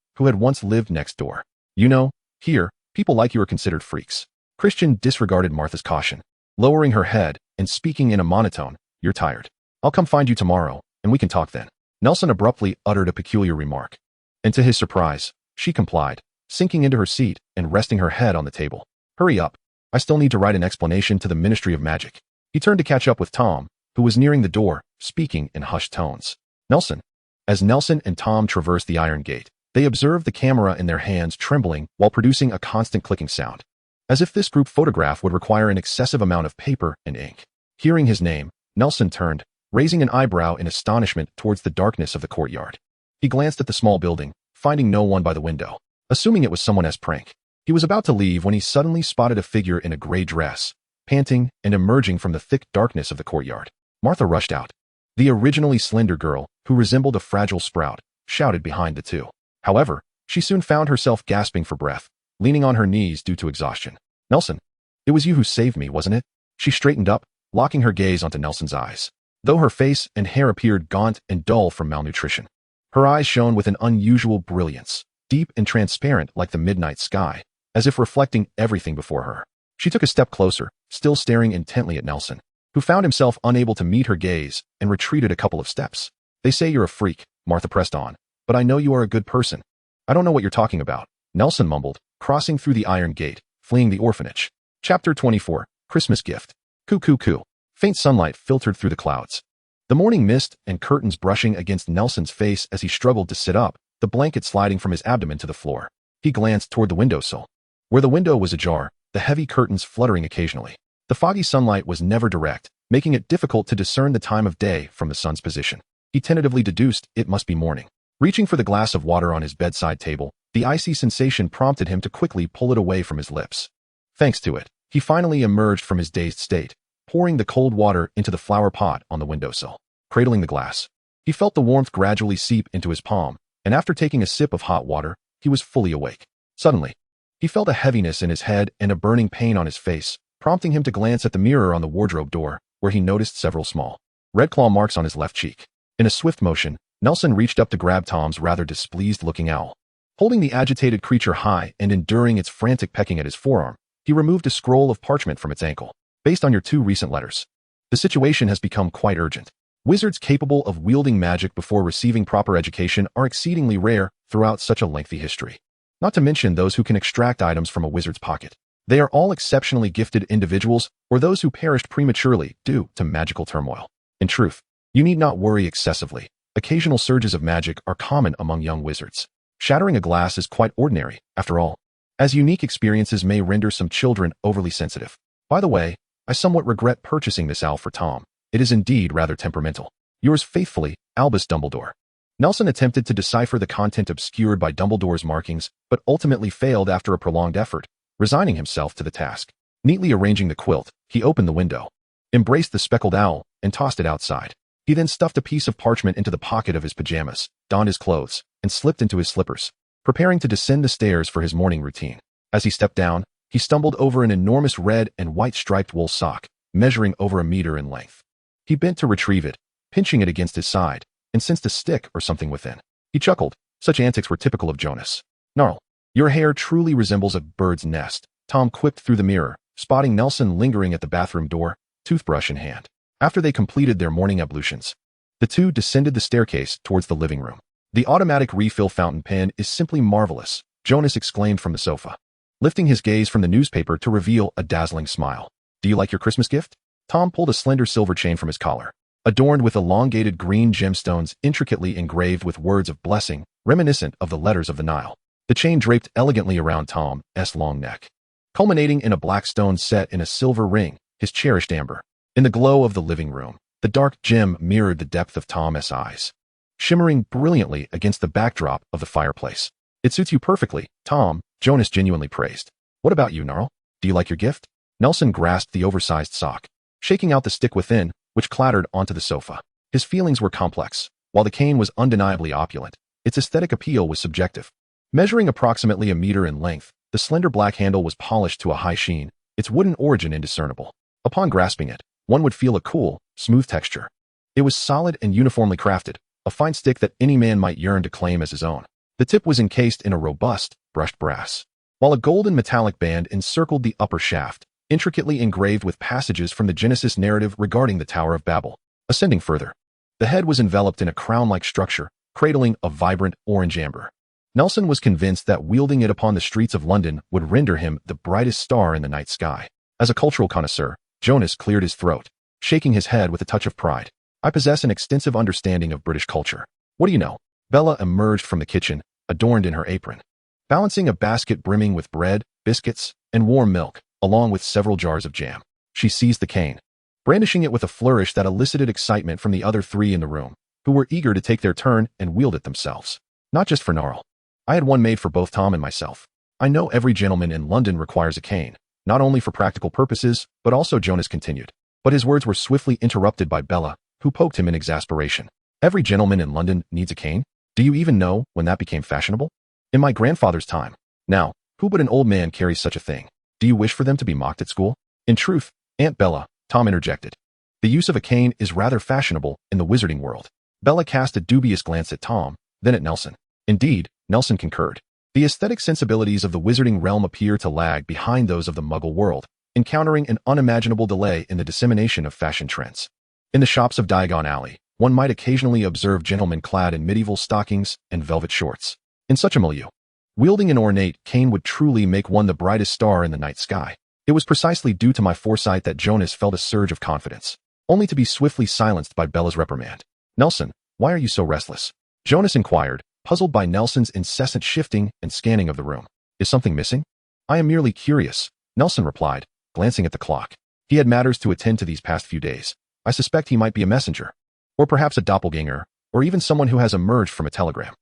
who had once lived next door. "You know, here, people like you are considered freaks." Christian disregarded Martha's caution, lowering her head and speaking in a monotone. "You're tired. I'll come find you tomorrow, and we can talk then." Nelson abruptly uttered a peculiar remark, and to his surprise, she complied, sinking into her seat and resting her head on the table. "Hurry up. I still need to write an explanation to the Ministry of Magic." He turned to catch up with Tom, who was nearing the door, speaking in hushed tones. "Nelson." As Nelson and Tom traversed the iron gate, they observed the camera in their hands trembling while producing a constant clicking sound, as if this group photograph would require an excessive amount of paper and ink. Hearing his name, Nelson turned, raising an eyebrow in astonishment towards the darkness of the courtyard. He glanced at the small building, finding no one by the window. Assuming it was someone's prank, He was about to leave when he suddenly spotted a figure in a gray dress, panting and emerging from the thick darkness of the courtyard. Martha rushed out. The originally slender girl, who resembled a fragile sprout, shouted behind the two. However, she soon found herself gasping for breath, leaning on her knees due to exhaustion. "Nelson, it was you who saved me, wasn't it?" She straightened up, locking her gaze onto Nelson's eyes. Though her face and hair appeared gaunt and dull from malnutrition, her eyes shone with an unusual brilliance, deep and transparent like the midnight sky, as if reflecting everything before her. She took a step closer, still staring intently at Nelson, who found himself unable to meet her gaze and retreated a couple of steps. "They say you're a freak," Martha pressed on, "but I know you are a good person." "I don't know what you're talking about," Nelson mumbled, crossing through the iron gate, fleeing the orphanage. Chapter 24, Christmas Gift. Coo coo coo. Faint sunlight filtered through the clouds. The morning mist and curtains brushing against Nelson's face as he struggled to sit up, the blanket sliding from his abdomen to the floor. He glanced toward the windowsill. Where the window was ajar, the heavy curtains fluttering occasionally. The foggy sunlight was never direct, making it difficult to discern the time of day from the sun's position. He tentatively deduced it must be morning. Reaching for the glass of water on his bedside table, the icy sensation prompted him to quickly pull it away from his lips. Thanks to it, he finally emerged from his dazed state, pouring the cold water into the flower pot on the windowsill. Cradling the glass, he felt the warmth gradually seep into his palm, and after taking a sip of hot water, he was fully awake. Suddenly, he felt a heaviness in his head and a burning pain on his face, prompting him to glance at the mirror on the wardrobe door, where he noticed several small, red claw marks on his left cheek. In a swift motion, Nelson reached up to grab Tom's rather displeased-looking owl. Holding the agitated creature high and enduring its frantic pecking at his forearm, he removed a scroll of parchment from its ankle. "Based on your 2 recent letters, the situation has become quite urgent. Wizards capable of wielding magic before receiving proper education are exceedingly rare throughout such a lengthy history. Not to mention those who can extract items from a wizard's pocket. They are all exceptionally gifted individuals or those who perished prematurely due to magical turmoil. In truth, you need not worry excessively. Occasional surges of magic are common among young wizards. Shattering a glass is quite ordinary, after all, as unique experiences may render some children overly sensitive. By the way, I somewhat regret purchasing this owl for Tom. It is indeed rather temperamental. Yours faithfully, Albus Dumbledore." Nelson attempted to decipher the content obscured by Dumbledore's markings, but ultimately failed after a prolonged effort, resigning himself to the task. Neatly arranging the quilt, he opened the window, embraced the speckled owl, and tossed it outside. He then stuffed a piece of parchment into the pocket of his pajamas, donned his clothes, and slipped into his slippers, preparing to descend the stairs for his morning routine. As he stepped down, he stumbled over an enormous red and white striped wool sock, measuring over 1 meter in length. He bent to retrieve it, pinching it against his side, and sensed a stick or something within. He chuckled. Such antics were typical of Jonas. "Gnarl, your hair truly resembles a bird's nest," Tom quipped through the mirror, spotting Nelson lingering at the bathroom door, toothbrush in hand. After they completed their morning ablutions, the two descended the staircase towards the living room. "The automatic refill fountain pen is simply marvelous," Jonas exclaimed from the sofa, lifting his gaze from the newspaper to reveal a dazzling smile. "Do you like your Christmas gift?" Tom pulled a slender silver chain from his collar, adorned with elongated green gemstones intricately engraved with words of blessing, reminiscent of the letters of the Nile. The chain draped elegantly around Tom's long neck, culminating in a black stone set in a silver ring, his cherished amber. In the glow of the living room, the dark gem mirrored the depth of Tom's eyes, shimmering brilliantly against the backdrop of the fireplace. "It suits you perfectly, Tom," Jonas genuinely praised. "What about you, Gnarl? Do you like your gift?" Nelson grasped the oversized sock, shaking out the stick within, which clattered onto the sofa. His feelings were complex. While the cane was undeniably opulent, its aesthetic appeal was subjective. Measuring approximately 1 meter in length, the slender black handle was polished to a high sheen, its wooden origin indiscernible. Upon grasping it, one would feel a cool, smooth texture. It was solid and uniformly crafted, a fine stick that any man might yearn to claim as his own. The tip was encased in a robust, brushed brass, while a golden metallic band encircled the upper shaft, intricately engraved with passages from the Genesis narrative regarding the Tower of Babel. Ascending further, the head was enveloped in a crown-like structure, cradling a vibrant orange amber. Nelson was convinced that wielding it upon the streets of London would render him the brightest star in the night sky. As a cultural connoisseur, Jonas cleared his throat, shaking his head with a touch of pride. "I possess an extensive understanding of British culture. What do you know?" Bella emerged from the kitchen, adorned in her apron, balancing a basket brimming with bread, biscuits, and warm milk, along with several jars of jam. She seized the cane, brandishing it with a flourish that elicited excitement from the other 3 in the room, who were eager to take their turn and wield it themselves. "Not just for Gnarl. I had one made for both Tom and myself." I know every gentleman in London requires a cane, not only for practical purposes, but also Jonas continued. But his words were swiftly interrupted by Bella, who poked him in exasperation. Every gentleman in London needs a cane? Do you even know when that became fashionable? In my grandfather's time. Now, who but an old man carries such a thing? Do you wish for them to be mocked at school? In truth, Aunt Bella, Tom interjected. The use of a cane is rather fashionable in the wizarding world. Bella cast a dubious glance at Tom, then at Nelson. Indeed, Nelson concurred. The aesthetic sensibilities of the wizarding realm appear to lag behind those of the Muggle world, encountering an unimaginable delay in the dissemination of fashion trends. In the shops of Diagon Alley, one might occasionally observe gentlemen clad in medieval stockings and velvet shorts. In such a milieu, wielding an ornate cane would truly make one the brightest star in the night sky. It was precisely due to my foresight that Jonas felt a surge of confidence, only to be swiftly silenced by Bella's reprimand. Nelson, why are you so restless? Jonas inquired, puzzled by Nelson's incessant shifting and scanning of the room. Is something missing? I am merely curious, Nelson replied, glancing at the clock. He had matters to attend to these past few days. I suspect he might be a messenger, or perhaps a doppelganger, or even someone who has emerged from a telegram.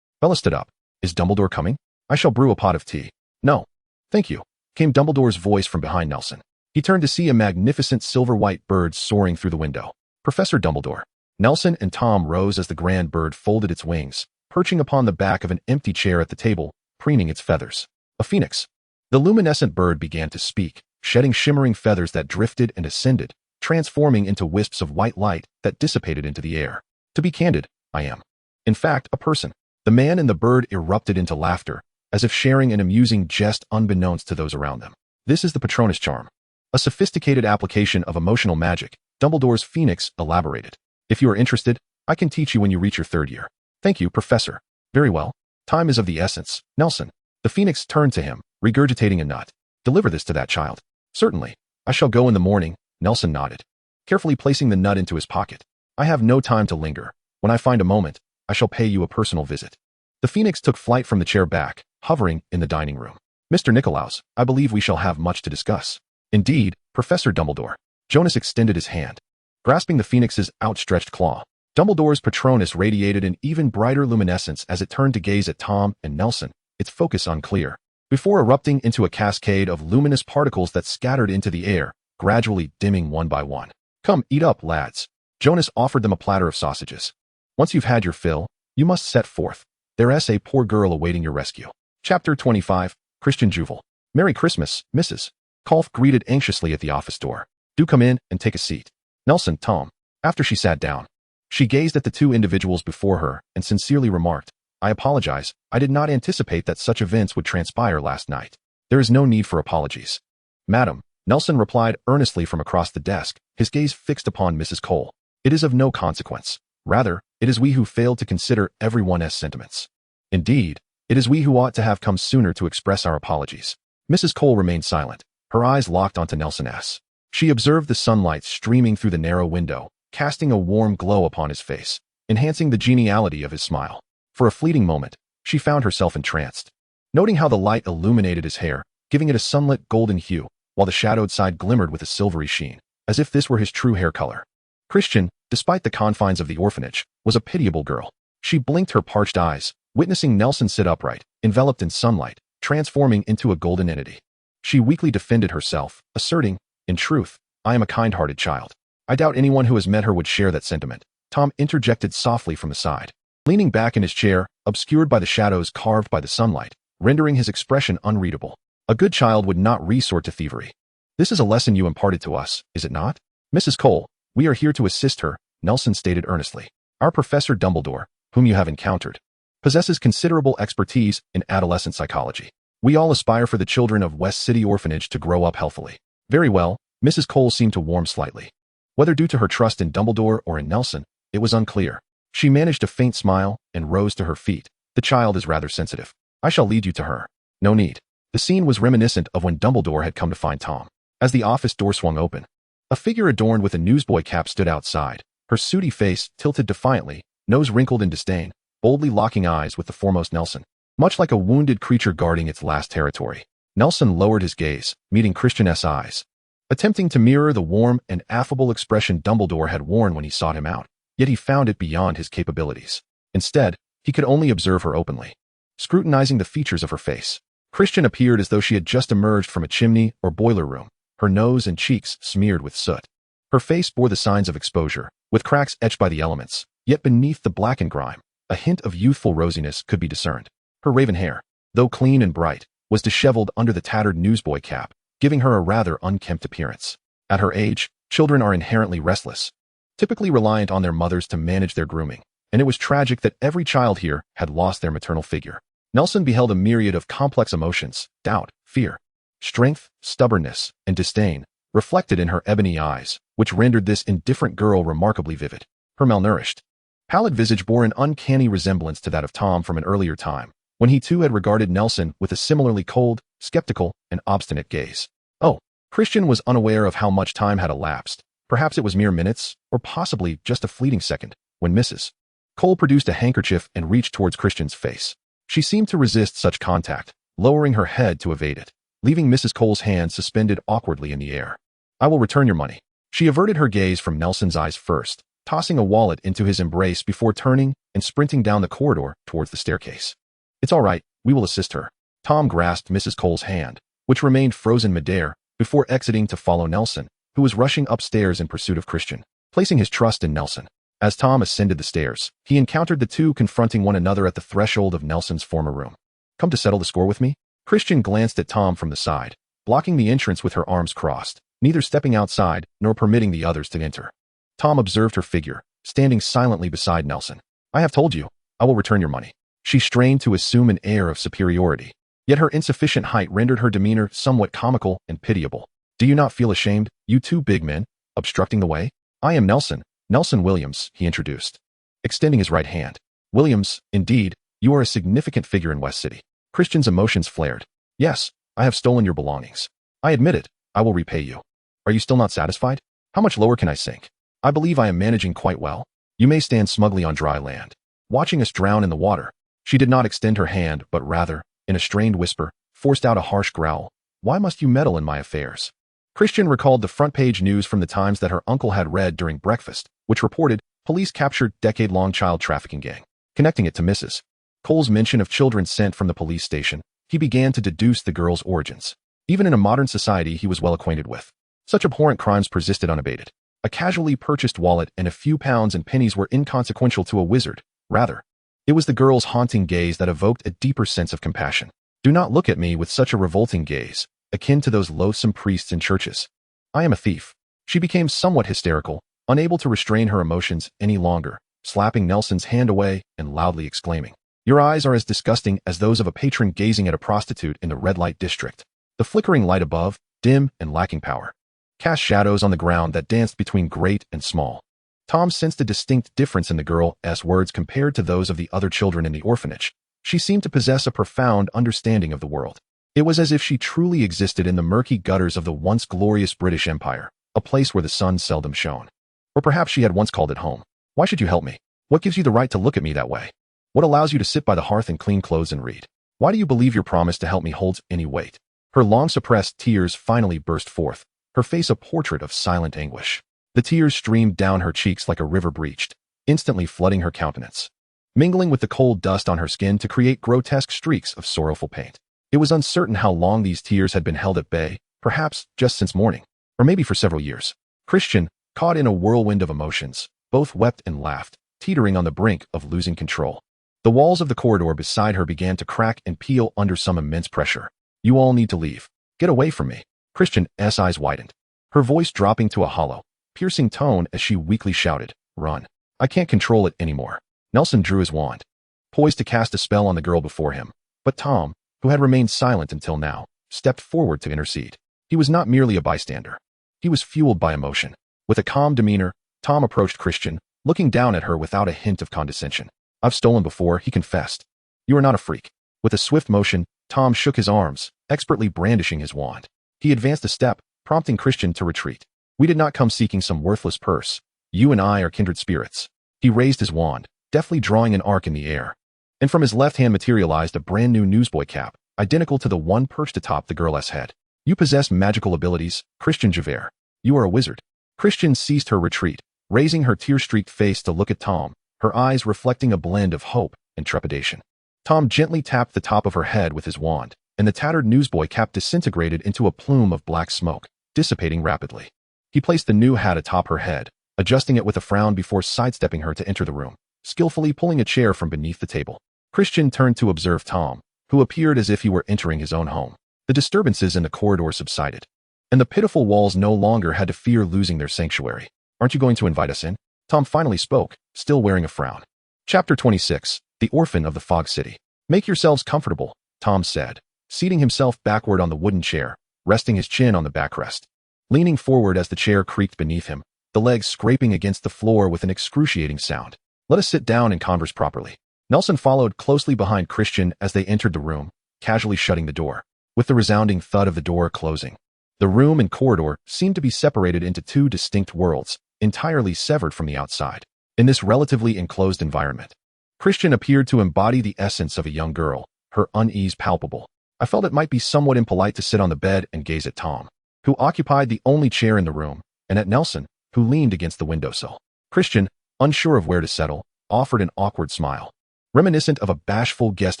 Bella stood up. Is Dumbledore coming? I shall brew a pot of tea. No. Thank you, came Dumbledore's voice from behind Nelson. He turned to see a magnificent silver-white bird soaring through the window. Professor Dumbledore. Nelson and Tom rose as the grand bird folded its wings, perching upon the back of an empty chair at the table, preening its feathers. A phoenix. The luminescent bird began to speak, shedding shimmering feathers that drifted and ascended, transforming into wisps of white light that dissipated into the air. To be candid, I am, in fact, a person. The man and the bird erupted into laughter, as if sharing an amusing jest unbeknownst to those around them. This is the Patronus charm. A sophisticated application of emotional magic, Dumbledore's phoenix elaborated. If you are interested, I can teach you when you reach your 3rd year. Thank you, Professor. Very well. Time is of the essence, Nelson. The phoenix turned to him, regurgitating a nut. Deliver this to that child. Certainly. I shall go in the morning, Nelson nodded, carefully placing the nut into his pocket. I have no time to linger. When I find a moment, I shall pay you a personal visit. The phoenix took flight from the chair back, hovering in the dining room. Mr. Nicolaus, I believe we shall have much to discuss. Indeed, Professor Dumbledore. Jonas extended his hand, grasping the phoenix's outstretched claw. Dumbledore's Patronus radiated an even brighter luminescence as it turned to gaze at Tom and Nelson, its focus unclear, before erupting into a cascade of luminous particles that scattered into the air, gradually dimming one by one. Come, eat up, lads. Jonas offered them a platter of sausages. Once you've had your fill, you must set forth. There's a poor girl awaiting your rescue. Chapter 25, Christian Juval. Merry Christmas, Mrs. Colf greeted anxiously at the office door. Do come in and take a seat. Nelson, Tom. After she sat down, she gazed at the two individuals before her and sincerely remarked, I apologize, I did not anticipate that such events would transpire last night. There is no need for apologies. Madam, Nelson replied earnestly from across the desk, his gaze fixed upon Mrs. Cole. It is of no consequence. Rather, it is we who failed to consider everyone's sentiments. Indeed, it is we who ought to have come sooner to express our apologies. Mrs. Cole remained silent, her eyes locked onto Nelson S. She observed the sunlight streaming through the narrow window, casting a warm glow upon his face, enhancing the geniality of his smile. For a fleeting moment, she found herself entranced, noting how the light illuminated his hair, giving it a sunlit golden hue, while the shadowed side glimmered with a silvery sheen, as if this were his true hair color. Christian, despite the confines of the orphanage, was a pitiable girl. She blinked her parched eyes, witnessing Nelson sit upright, enveloped in sunlight, transforming into a golden entity. She weakly defended herself, asserting, in truth, I am a kind-hearted child. I doubt anyone who has met her would share that sentiment. Tom interjected softly from the side, leaning back in his chair, obscured by the shadows carved by the sunlight, rendering his expression unreadable. A good child would not resort to thievery. This is a lesson you imparted to us, is it not? Mrs. Cole, we are here to assist her, Nelson stated earnestly. Our Professor Dumbledore, whom you have encountered, possesses considerable expertise in adolescent psychology. We all aspire for the children of West City Orphanage to grow up healthily. Very well, Mrs. Cole seemed to warm slightly. Whether due to her trust in Dumbledore or in Nelson, it was unclear. She managed a faint smile and rose to her feet. The child is rather sensitive. I shall lead you to her. No need. The scene was reminiscent of when Dumbledore had come to find Tom. As the office door swung open, a figure adorned with a newsboy cap stood outside, her sooty face tilted defiantly, nose wrinkled in disdain, boldly locking eyes with the foremost Nelson. Much like a wounded creature guarding its last territory, Nelson lowered his gaze, meeting Christian's eyes, attempting to mirror the warm and affable expression Dumbledore had worn when he sought him out, yet he found it beyond his capabilities. Instead, he could only observe her openly, scrutinizing the features of her face. Christian appeared as though she had just emerged from a chimney or boiler room, her nose and cheeks smeared with soot. Her face bore the signs of exposure, with cracks etched by the elements, yet beneath the blackened grime, a hint of youthful rosiness could be discerned. Her raven hair, though clean and bright, was disheveled under the tattered newsboy cap, giving her a rather unkempt appearance. At her age, children are inherently restless, typically reliant on their mothers to manage their grooming, and it was tragic that every child here had lost their maternal figure. Nelson beheld a myriad of complex emotions, doubt, fear, strength, stubbornness, and disdain, reflected in her ebony eyes, which rendered this indifferent girl remarkably vivid. Her malnourished, pallid visage bore an uncanny resemblance to that of Tom from an earlier time, when he too had regarded Nelson with a similarly cold, skeptical, and obstinate gaze. Oh, Christian was unaware of how much time had elapsed. Perhaps it was mere minutes, or possibly just a fleeting second, when Mrs. Cole produced a handkerchief and reached towards Christian's face. She seemed to resist such contact, lowering her head to evade it, leaving Mrs. Cole's hand suspended awkwardly in the air. I will return your money. She averted her gaze from Nelson's eyes first, tossing a wallet into his embrace before turning and sprinting down the corridor towards the staircase. It's all right, we will assist her. Tom grasped Mrs. Cole's hand, which remained frozen midair, before exiting to follow Nelson, who was rushing upstairs in pursuit of Christian, placing his trust in Nelson. As Tom ascended the stairs, he encountered the two confronting one another at the threshold of Nelson's former room. Come to settle the score with me? Christian glanced at Tom from the side, blocking the entrance with her arms crossed, neither stepping outside nor permitting the others to enter. Tom observed her figure, standing silently beside Nelson. I have told you, I will return your money. She strained to assume an air of superiority, yet her insufficient height rendered her demeanor somewhat comical and pitiable. Do you not feel ashamed, you two big men, obstructing the way? I am Nelson Williams, he introduced, extending his right hand. Williams, indeed, you are a significant figure in West City. Christian's emotions flared. Yes, I have stolen your belongings. I admit it, I will repay you. Are you still not satisfied? How much lower can I sink? I believe I am managing quite well. You may stand smugly on dry land, watching us drown in the water. She did not extend her hand, but rather, in a strained whisper, forced out a harsh growl. Why must you meddle in my affairs? Christian recalled the front-page news from the Times that her uncle had read during breakfast, which reported, police captured decade-long child trafficking gang. Connecting it to Mrs. Cole's mention of children sent from the police station, he began to deduce the girl's origins. Even in a modern society he was well acquainted with, such abhorrent crimes persisted unabated. A casually purchased wallet and a few pounds and pennies were inconsequential to a wizard. Rather, it was the girl's haunting gaze that evoked a deeper sense of compassion. Do not look at me with such a revolting gaze, akin to those loathsome priests in churches. I am a thief. She became somewhat hysterical, unable to restrain her emotions any longer, slapping Nelson's hand away and loudly exclaiming, Your eyes are as disgusting as those of a patron gazing at a prostitute in the red light district. The flickering light above, dim and lacking power, cast shadows on the ground that danced between great and small. Tom sensed a distinct difference in the girl's words compared to those of the other children in the orphanage. She seemed to possess a profound understanding of the world. It was as if she truly existed in the murky gutters of the once glorious British Empire, a place where the sun seldom shone. Or perhaps she had once called it home. Why should you help me? What gives you the right to look at me that way? What allows you to sit by the hearth in clean clothes and read? Why do you believe your promise to help me holds any weight? Her long-suppressed tears finally burst forth, her face a portrait of silent anguish. The tears streamed down her cheeks like a river breached, instantly flooding her countenance, mingling with the cold dust on her skin to create grotesque streaks of sorrowful paint. It was uncertain how long these tears had been held at bay, perhaps just since morning, or maybe for several years. Christian, caught in a whirlwind of emotions, both wept and laughed, teetering on the brink of losing control. The walls of the corridor beside her began to crack and peel under some immense pressure. You all need to leave. Get away from me. Christian's eyes widened, her voice dropping to a hollow, piercing tone as she weakly shouted, Run. I can't control it anymore. Nelson drew his wand, poised to cast a spell on the girl before him, but Tom, who had remained silent until now, stepped forward to intercede. He was not merely a bystander. He was fueled by emotion. With a calm demeanor, Tom approached Christian, looking down at her without a hint of condescension. I've stolen before, he confessed. You are not a freak. With a swift motion, Tom shook his arms, expertly brandishing his wand. He advanced a step, prompting Christian to retreat. We did not come seeking some worthless purse. You and I are kindred spirits. He raised his wand, deftly drawing an arc in the air, and from his left hand materialized a brand new newsboy cap, identical to the one perched atop the girl's head. You possess magical abilities, Christian Javert. You are a wizard. Christian ceased her retreat, raising her tear-streaked face to look at Tom, her eyes reflecting a blend of hope and trepidation. Tom gently tapped the top of her head with his wand, and the tattered newsboy cap disintegrated into a plume of black smoke, dissipating rapidly. He placed the new hat atop her head, adjusting it with a frown before sidestepping her to enter the room, skillfully pulling a chair from beneath the table. Christian turned to observe Tom, who appeared as if he were entering his own home. The disturbances in the corridor subsided, and the pitiful walls no longer had to fear losing their sanctuary. "Aren't you going to invite us in?" Tom finally spoke, still wearing a frown. Chapter 26, The Orphan of the Fog City. "Make yourselves comfortable," Tom said, seating himself backward on the wooden chair, resting his chin on the backrest. Leaning forward as the chair creaked beneath him, the legs scraping against the floor with an excruciating sound. "Let us sit down and converse properly." Nelson followed closely behind Christian as they entered the room, casually shutting the door, with the resounding thud of the door closing. The room and corridor seemed to be separated into two distinct worlds, entirely severed from the outside. In this relatively enclosed environment, Christian appeared to embody the essence of a young girl, her unease palpable. I felt it might be somewhat impolite to sit on the bed and gaze at Tom, who occupied the only chair in the room, and at Nelson, who leaned against the windowsill. Christian, unsure of where to settle, offered an awkward smile, reminiscent of a bashful guest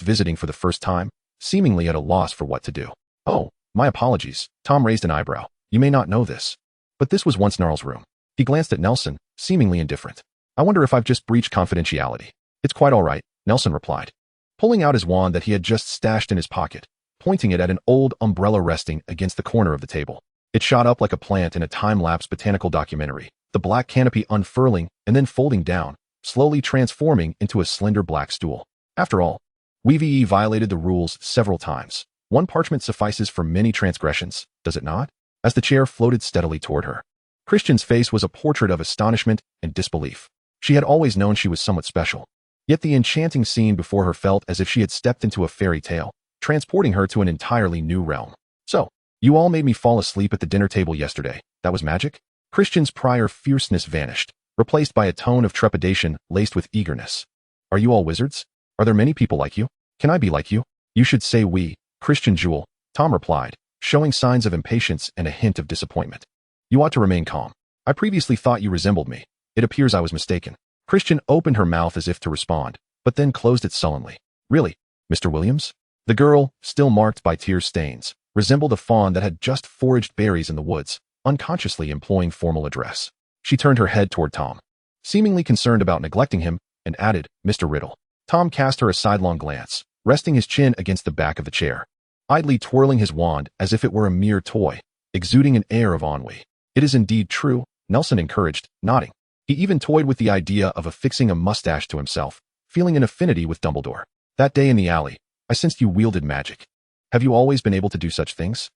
visiting for the first time, seemingly at a loss for what to do. "Oh, my apologies." Tom raised an eyebrow. "You may not know this, but this was once Gnarl's room." He glanced at Nelson, seemingly indifferent. "I wonder if I've just breached confidentiality." "It's quite all right," Nelson replied, pulling out his wand that he had just stashed in his pocket, pointing it at an old umbrella resting against the corner of the table. It shot up like a plant in a time-lapse botanical documentary, the black canopy unfurling and then folding down, slowly transforming into a slender black stool. After all, WWII violated the rules several times. One parchment suffices for many transgressions, does it not? As the chair floated steadily toward her, Christian's face was a portrait of astonishment and disbelief. She had always known she was somewhat special, yet the enchanting scene before her felt as if she had stepped into a fairy tale, transporting her to an entirely new realm. "So, you all made me fall asleep at the dinner table yesterday. That was magic?" Christian's prior fierceness vanished, replaced by a tone of trepidation laced with eagerness. "Are you all wizards? Are there many people like you? Can I be like you?" "You should say we, Christian Jewel," Tom replied, showing signs of impatience and a hint of disappointment. "You ought to remain calm. I previously thought you resembled me. It appears I was mistaken." Christian opened her mouth as if to respond, but then closed it sullenly. "Really, Mr. Williams?" The girl, still marked by tear stains, resembled a fawn that had just foraged berries in the woods, unconsciously employing formal address. She turned her head toward Tom, seemingly concerned about neglecting him, and added, "Mr. Riddle." Tom cast her a sidelong glance, resting his chin against the back of the chair, idly twirling his wand as if it were a mere toy, exuding an air of ennui. "It is indeed true," Nelson encouraged, nodding. He even toyed with the idea of affixing a mustache to himself, feeling an affinity with Dumbledore. "That day in the alley, I sensed you wielded magic. Have you always been able to do such things?"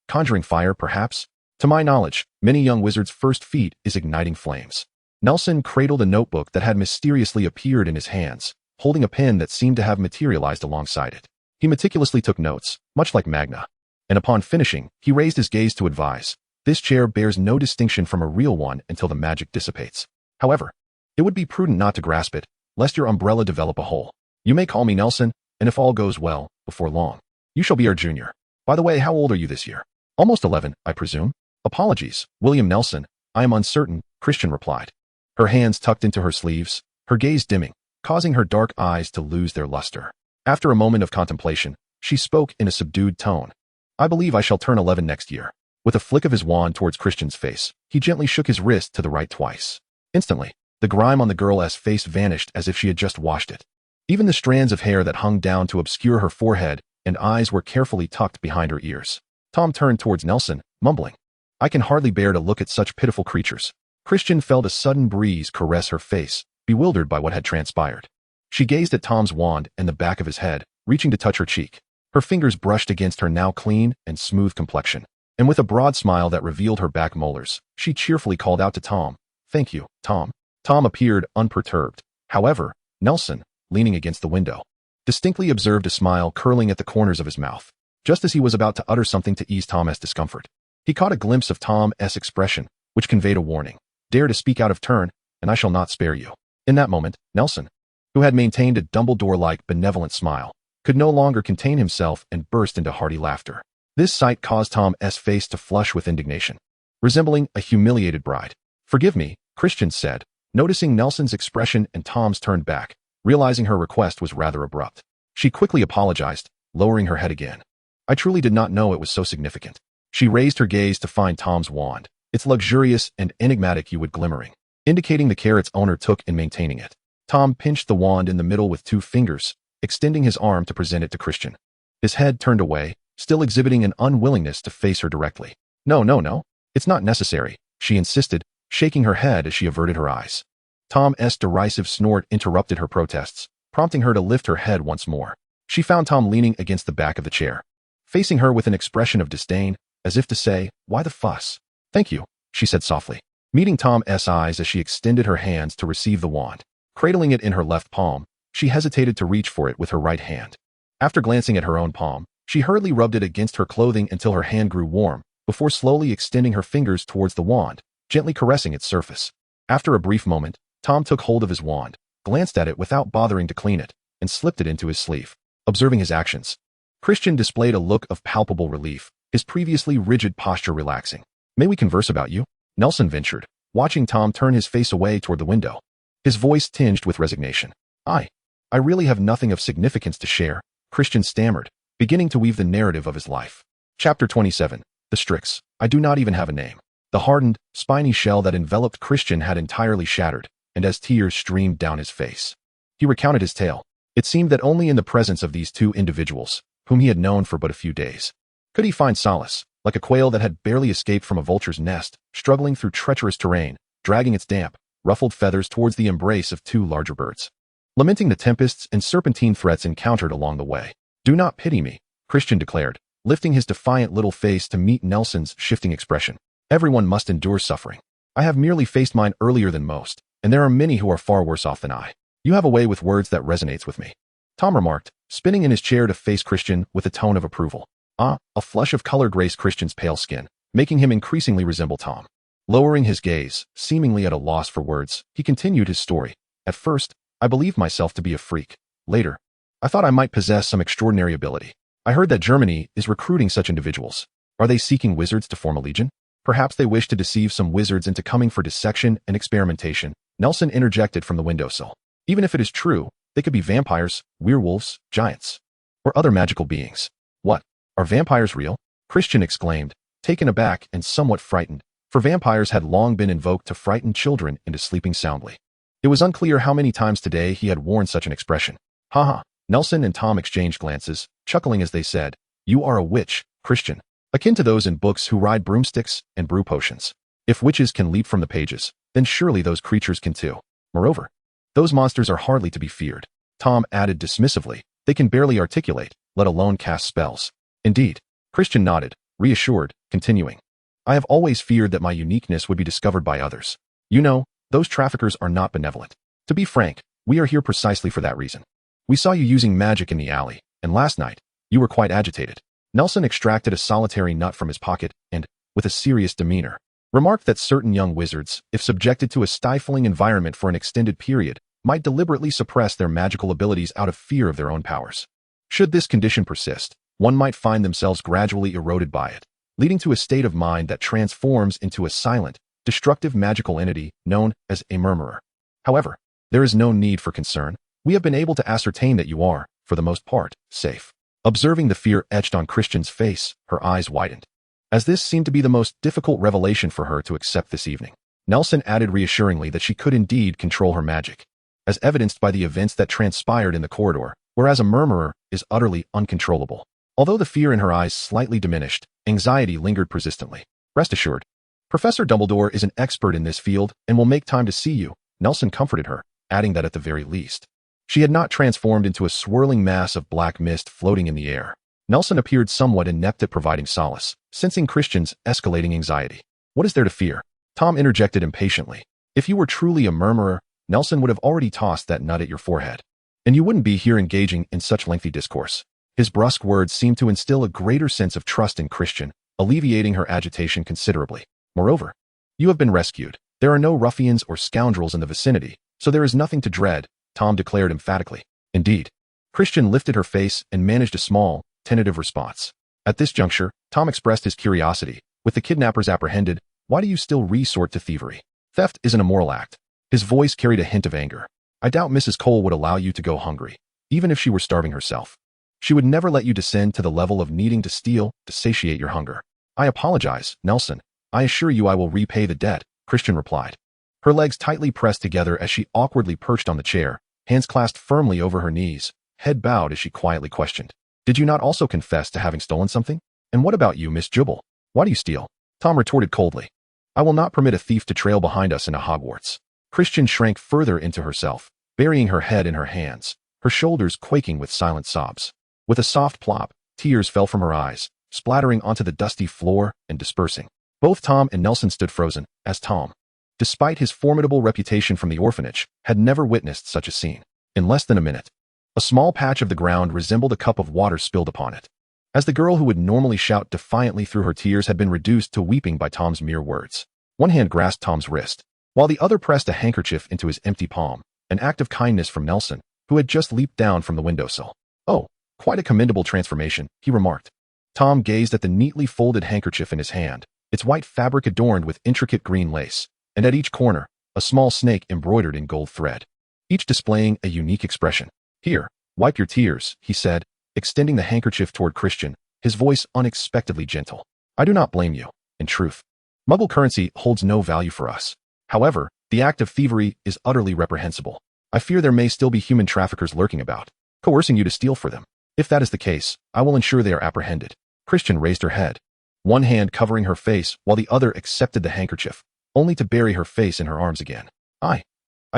Conjuring fire, perhaps?" "To my knowledge, many young wizards' first feat is igniting flames." Nelson cradled a notebook that had mysteriously appeared in his hands, holding a pen that seemed to have materialized alongside it. He meticulously took notes, much like Magna, and upon finishing, he raised his gaze to advise, "This chair bears no distinction from a real one until the magic dissipates. However, it would be prudent not to grasp it, lest your umbrella develop a hole. You may call me Nelson, and if all goes well, before long, you shall be our junior. By the way, how old are you this year?" "Almost 11, I presume." "Apologies, William Nelson, I am uncertain," Christian replied, her hands tucked into her sleeves, her gaze dimming, causing her dark eyes to lose their luster. After a moment of contemplation, she spoke in a subdued tone. "I believe I shall turn 11 next year." With a flick of his wand towards Christian's face, he gently shook his wrist to the right twice. Instantly, the grime on the girl's face vanished as if she had just washed it. Even the strands of hair that hung down to obscure her forehead and eyes were carefully tucked behind her ears. Tom turned towards Nelson, mumbling, "I can hardly bear to look at such pitiful creatures." Christian felt a sudden breeze caress her face, bewildered by what had transpired. She gazed at Tom's wand and the back of his head, reaching to touch her cheek. Her fingers brushed against her now clean and smooth complexion, and with a broad smile that revealed her back molars, she cheerfully called out to Tom, "Thank you, Tom." Tom appeared unperturbed. However, Nelson, leaning against the window, distinctly observed a smile curling at the corners of his mouth, just as he was about to utter something to ease Tom's discomfort. He caught a glimpse of Tom's expression, which conveyed a warning. "Dare to speak out of turn, and I shall not spare you." In that moment, Nelson, who had maintained a Dumbledore-like benevolent smile, could no longer contain himself and burst into hearty laughter. This sight caused Tom's face to flush with indignation, resembling a humiliated bride. "Forgive me," Christian said, noticing Nelson's expression and Tom's turned back, realizing her request was rather abrupt. She quickly apologized, lowering her head again. I truly did not know it was so significant. She raised her gaze to find Tom's wand. Its luxurious and enigmatic hue glimmering, indicating the care its owner took in maintaining it. Tom pinched the wand in the middle with 2 fingers, extending his arm to present it to Christian. His head turned away, still exhibiting an unwillingness to face her directly. No. It's not necessary, she insisted, shaking her head as she averted her eyes. Tom's derisive snort interrupted her protests, prompting her to lift her head once more. She found Tom leaning against the back of the chair, facing her with an expression of disdain, as if to say, "Why the fuss?" "Thank you," she said softly, meeting Tom's eyes as she extended her hands to receive the wand. Cradling it in her left palm, she hesitated to reach for it with her right hand. After glancing at her own palm, she hurriedly rubbed it against her clothing until her hand grew warm, before slowly extending her fingers towards the wand, gently caressing its surface. After a brief moment, Tom took hold of his wand, glanced at it without bothering to clean it, and slipped it into his sleeve. Observing his actions, Christian displayed a look of palpable relief, his previously rigid posture relaxing. "May we converse about you?" Nelson ventured, watching Tom turn his face away toward the window. His voice tinged with resignation. I really have nothing of significance to share," Christian stammered, beginning to weave the narrative of his life. Chapter 27. The Strix. I do not even have a name. The hardened, spiny shell that enveloped Christian had entirely shattered, and as tears streamed down his face, he recounted his tale. It seemed that only in the presence of these 2 individuals, whom he had known for but a few days, could he find solace, like a quail that had barely escaped from a vulture's nest, struggling through treacherous terrain, dragging its damp, ruffled feathers towards the embrace of 2 larger birds, lamenting the tempests and serpentine threats encountered along the way. "Do not pity me," Christian declared, lifting his defiant little face to meet Nelson's shifting expression. "Everyone must endure suffering. I have merely faced mine earlier than most, and there are many who are far worse off than I. You have a way with words that resonates with me," Tom remarked, spinning in his chair to face Christian with a tone of approval. A flush of color graced Christian's pale skin, making him increasingly resemble Tom. Lowering his gaze, seemingly at a loss for words, he continued his story. "At first, I believed myself to be a freak. Later, I thought I might possess some extraordinary ability. I heard that Germany is recruiting such individuals. Are they seeking wizards to form a legion? Perhaps they wish to deceive some wizards into coming for dissection and experimentation," Nelson interjected from the windowsill. "Even if it is true, they could be vampires, werewolves, giants, or other magical beings." "What? Are vampires real?" Christian exclaimed, taken aback and somewhat frightened, for vampires had long been invoked to frighten children into sleeping soundly. It was unclear how many times today he had worn such an expression. "Haha." Nelson and Tom exchanged glances, chuckling as they said, "You are a witch, Christian, akin to those in books who ride broomsticks and brew potions. If witches can leap from the pages, then surely those creatures can too. Moreover, those monsters are hardly to be feared," Tom added dismissively. "They can barely articulate, let alone cast spells." "Indeed," Christian nodded, reassured, continuing, "I have always feared that my uniqueness would be discovered by others. You know, those traffickers are not benevolent. To be frank, we are here precisely for that reason. We saw you using magic in the alley, and last night, you were quite agitated." Nelson extracted a solitary nut from his pocket and, with a serious demeanor, remarked that certain young wizards, if subjected to a stifling environment for an extended period, might deliberately suppress their magical abilities out of fear of their own powers. Should this condition persist, one might find themselves gradually eroded by it, leading to a state of mind that transforms into a silent, destructive magical entity known as a murmurer. However, there is no need for concern. We have been able to ascertain that you are, for the most part, safe. Observing the fear etched on Christian's face, her eyes widened, as this seemed to be the most difficult revelation for her to accept this evening. Nelson added reassuringly that she could indeed control her magic, as evidenced by the events that transpired in the corridor, whereas a murmurer is utterly uncontrollable. Although the fear in her eyes slightly diminished, anxiety lingered persistently. "Rest assured, Professor Dumbledore is an expert in this field and will make time to see you," Nelson comforted her, adding that at the very least, she had not transformed into a swirling mass of black mist floating in the air. Nelson appeared somewhat inept at providing solace, sensing Christian's escalating anxiety. "What is there to fear?" Tom interjected impatiently. "If you were truly a murmurer, Nelson would have already tossed that nut at your forehead, and you wouldn't be here engaging in such lengthy discourse." His brusque words seemed to instill a greater sense of trust in Christian, alleviating her agitation considerably. "Moreover, you have been rescued. There are no ruffians or scoundrels in the vicinity, so there is nothing to dread," Tom declared emphatically. "Indeed." Christian lifted her face and managed a small, tentative response. At this juncture, Tom expressed his curiosity. "With the kidnappers apprehended, why do you still resort to thievery? Theft is an immoral act." His voice carried a hint of anger. "I doubt Mrs. Cole would allow you to go hungry, even if she were starving herself. She would never let you descend to the level of needing to steal to satiate your hunger. I apologize, Nelson. I assure you I will repay the debt, Christian replied. Her legs tightly pressed together as she awkwardly perched on the chair, hands clasped firmly over her knees, head bowed as she quietly questioned. Did you not also confess to having stolen something? And what about you, Miss Jubal? Why do you steal? Tom retorted coldly. I will not permit a thief to trail behind us into Hogwarts. Christian shrank further into herself, burying her head in her hands, her shoulders quaking with silent sobs. With a soft plop, tears fell from her eyes, splattering onto the dusty floor and dispersing. Both Tom and Nelson stood frozen, as Tom, despite his formidable reputation from the orphanage, had never witnessed such a scene. In less than a minute, a small patch of the ground resembled a cup of water spilled upon it, as the girl who would normally shout defiantly through her tears had been reduced to weeping by Tom's mere words. One hand grasped Tom's wrist, while the other pressed a handkerchief into his empty palm, an act of kindness from Nelson, who had just leaped down from the windowsill. Oh, quite a commendable transformation, he remarked. Tom gazed at the neatly folded handkerchief in his hand, its white fabric adorned with intricate green lace, and at each corner, a small snake embroidered in gold thread, each displaying a unique expression. Here, wipe your tears, he said, extending the handkerchief toward Christian, his voice unexpectedly gentle. I do not blame you, in truth. Muggle currency holds no value for us. However, the act of thievery is utterly reprehensible. I fear there may still be human traffickers lurking about, coercing you to steal for them. If that is the case, I will ensure they are apprehended. Christian raised her head, one hand covering her face while the other accepted the handkerchief, only to bury her face in her arms again. I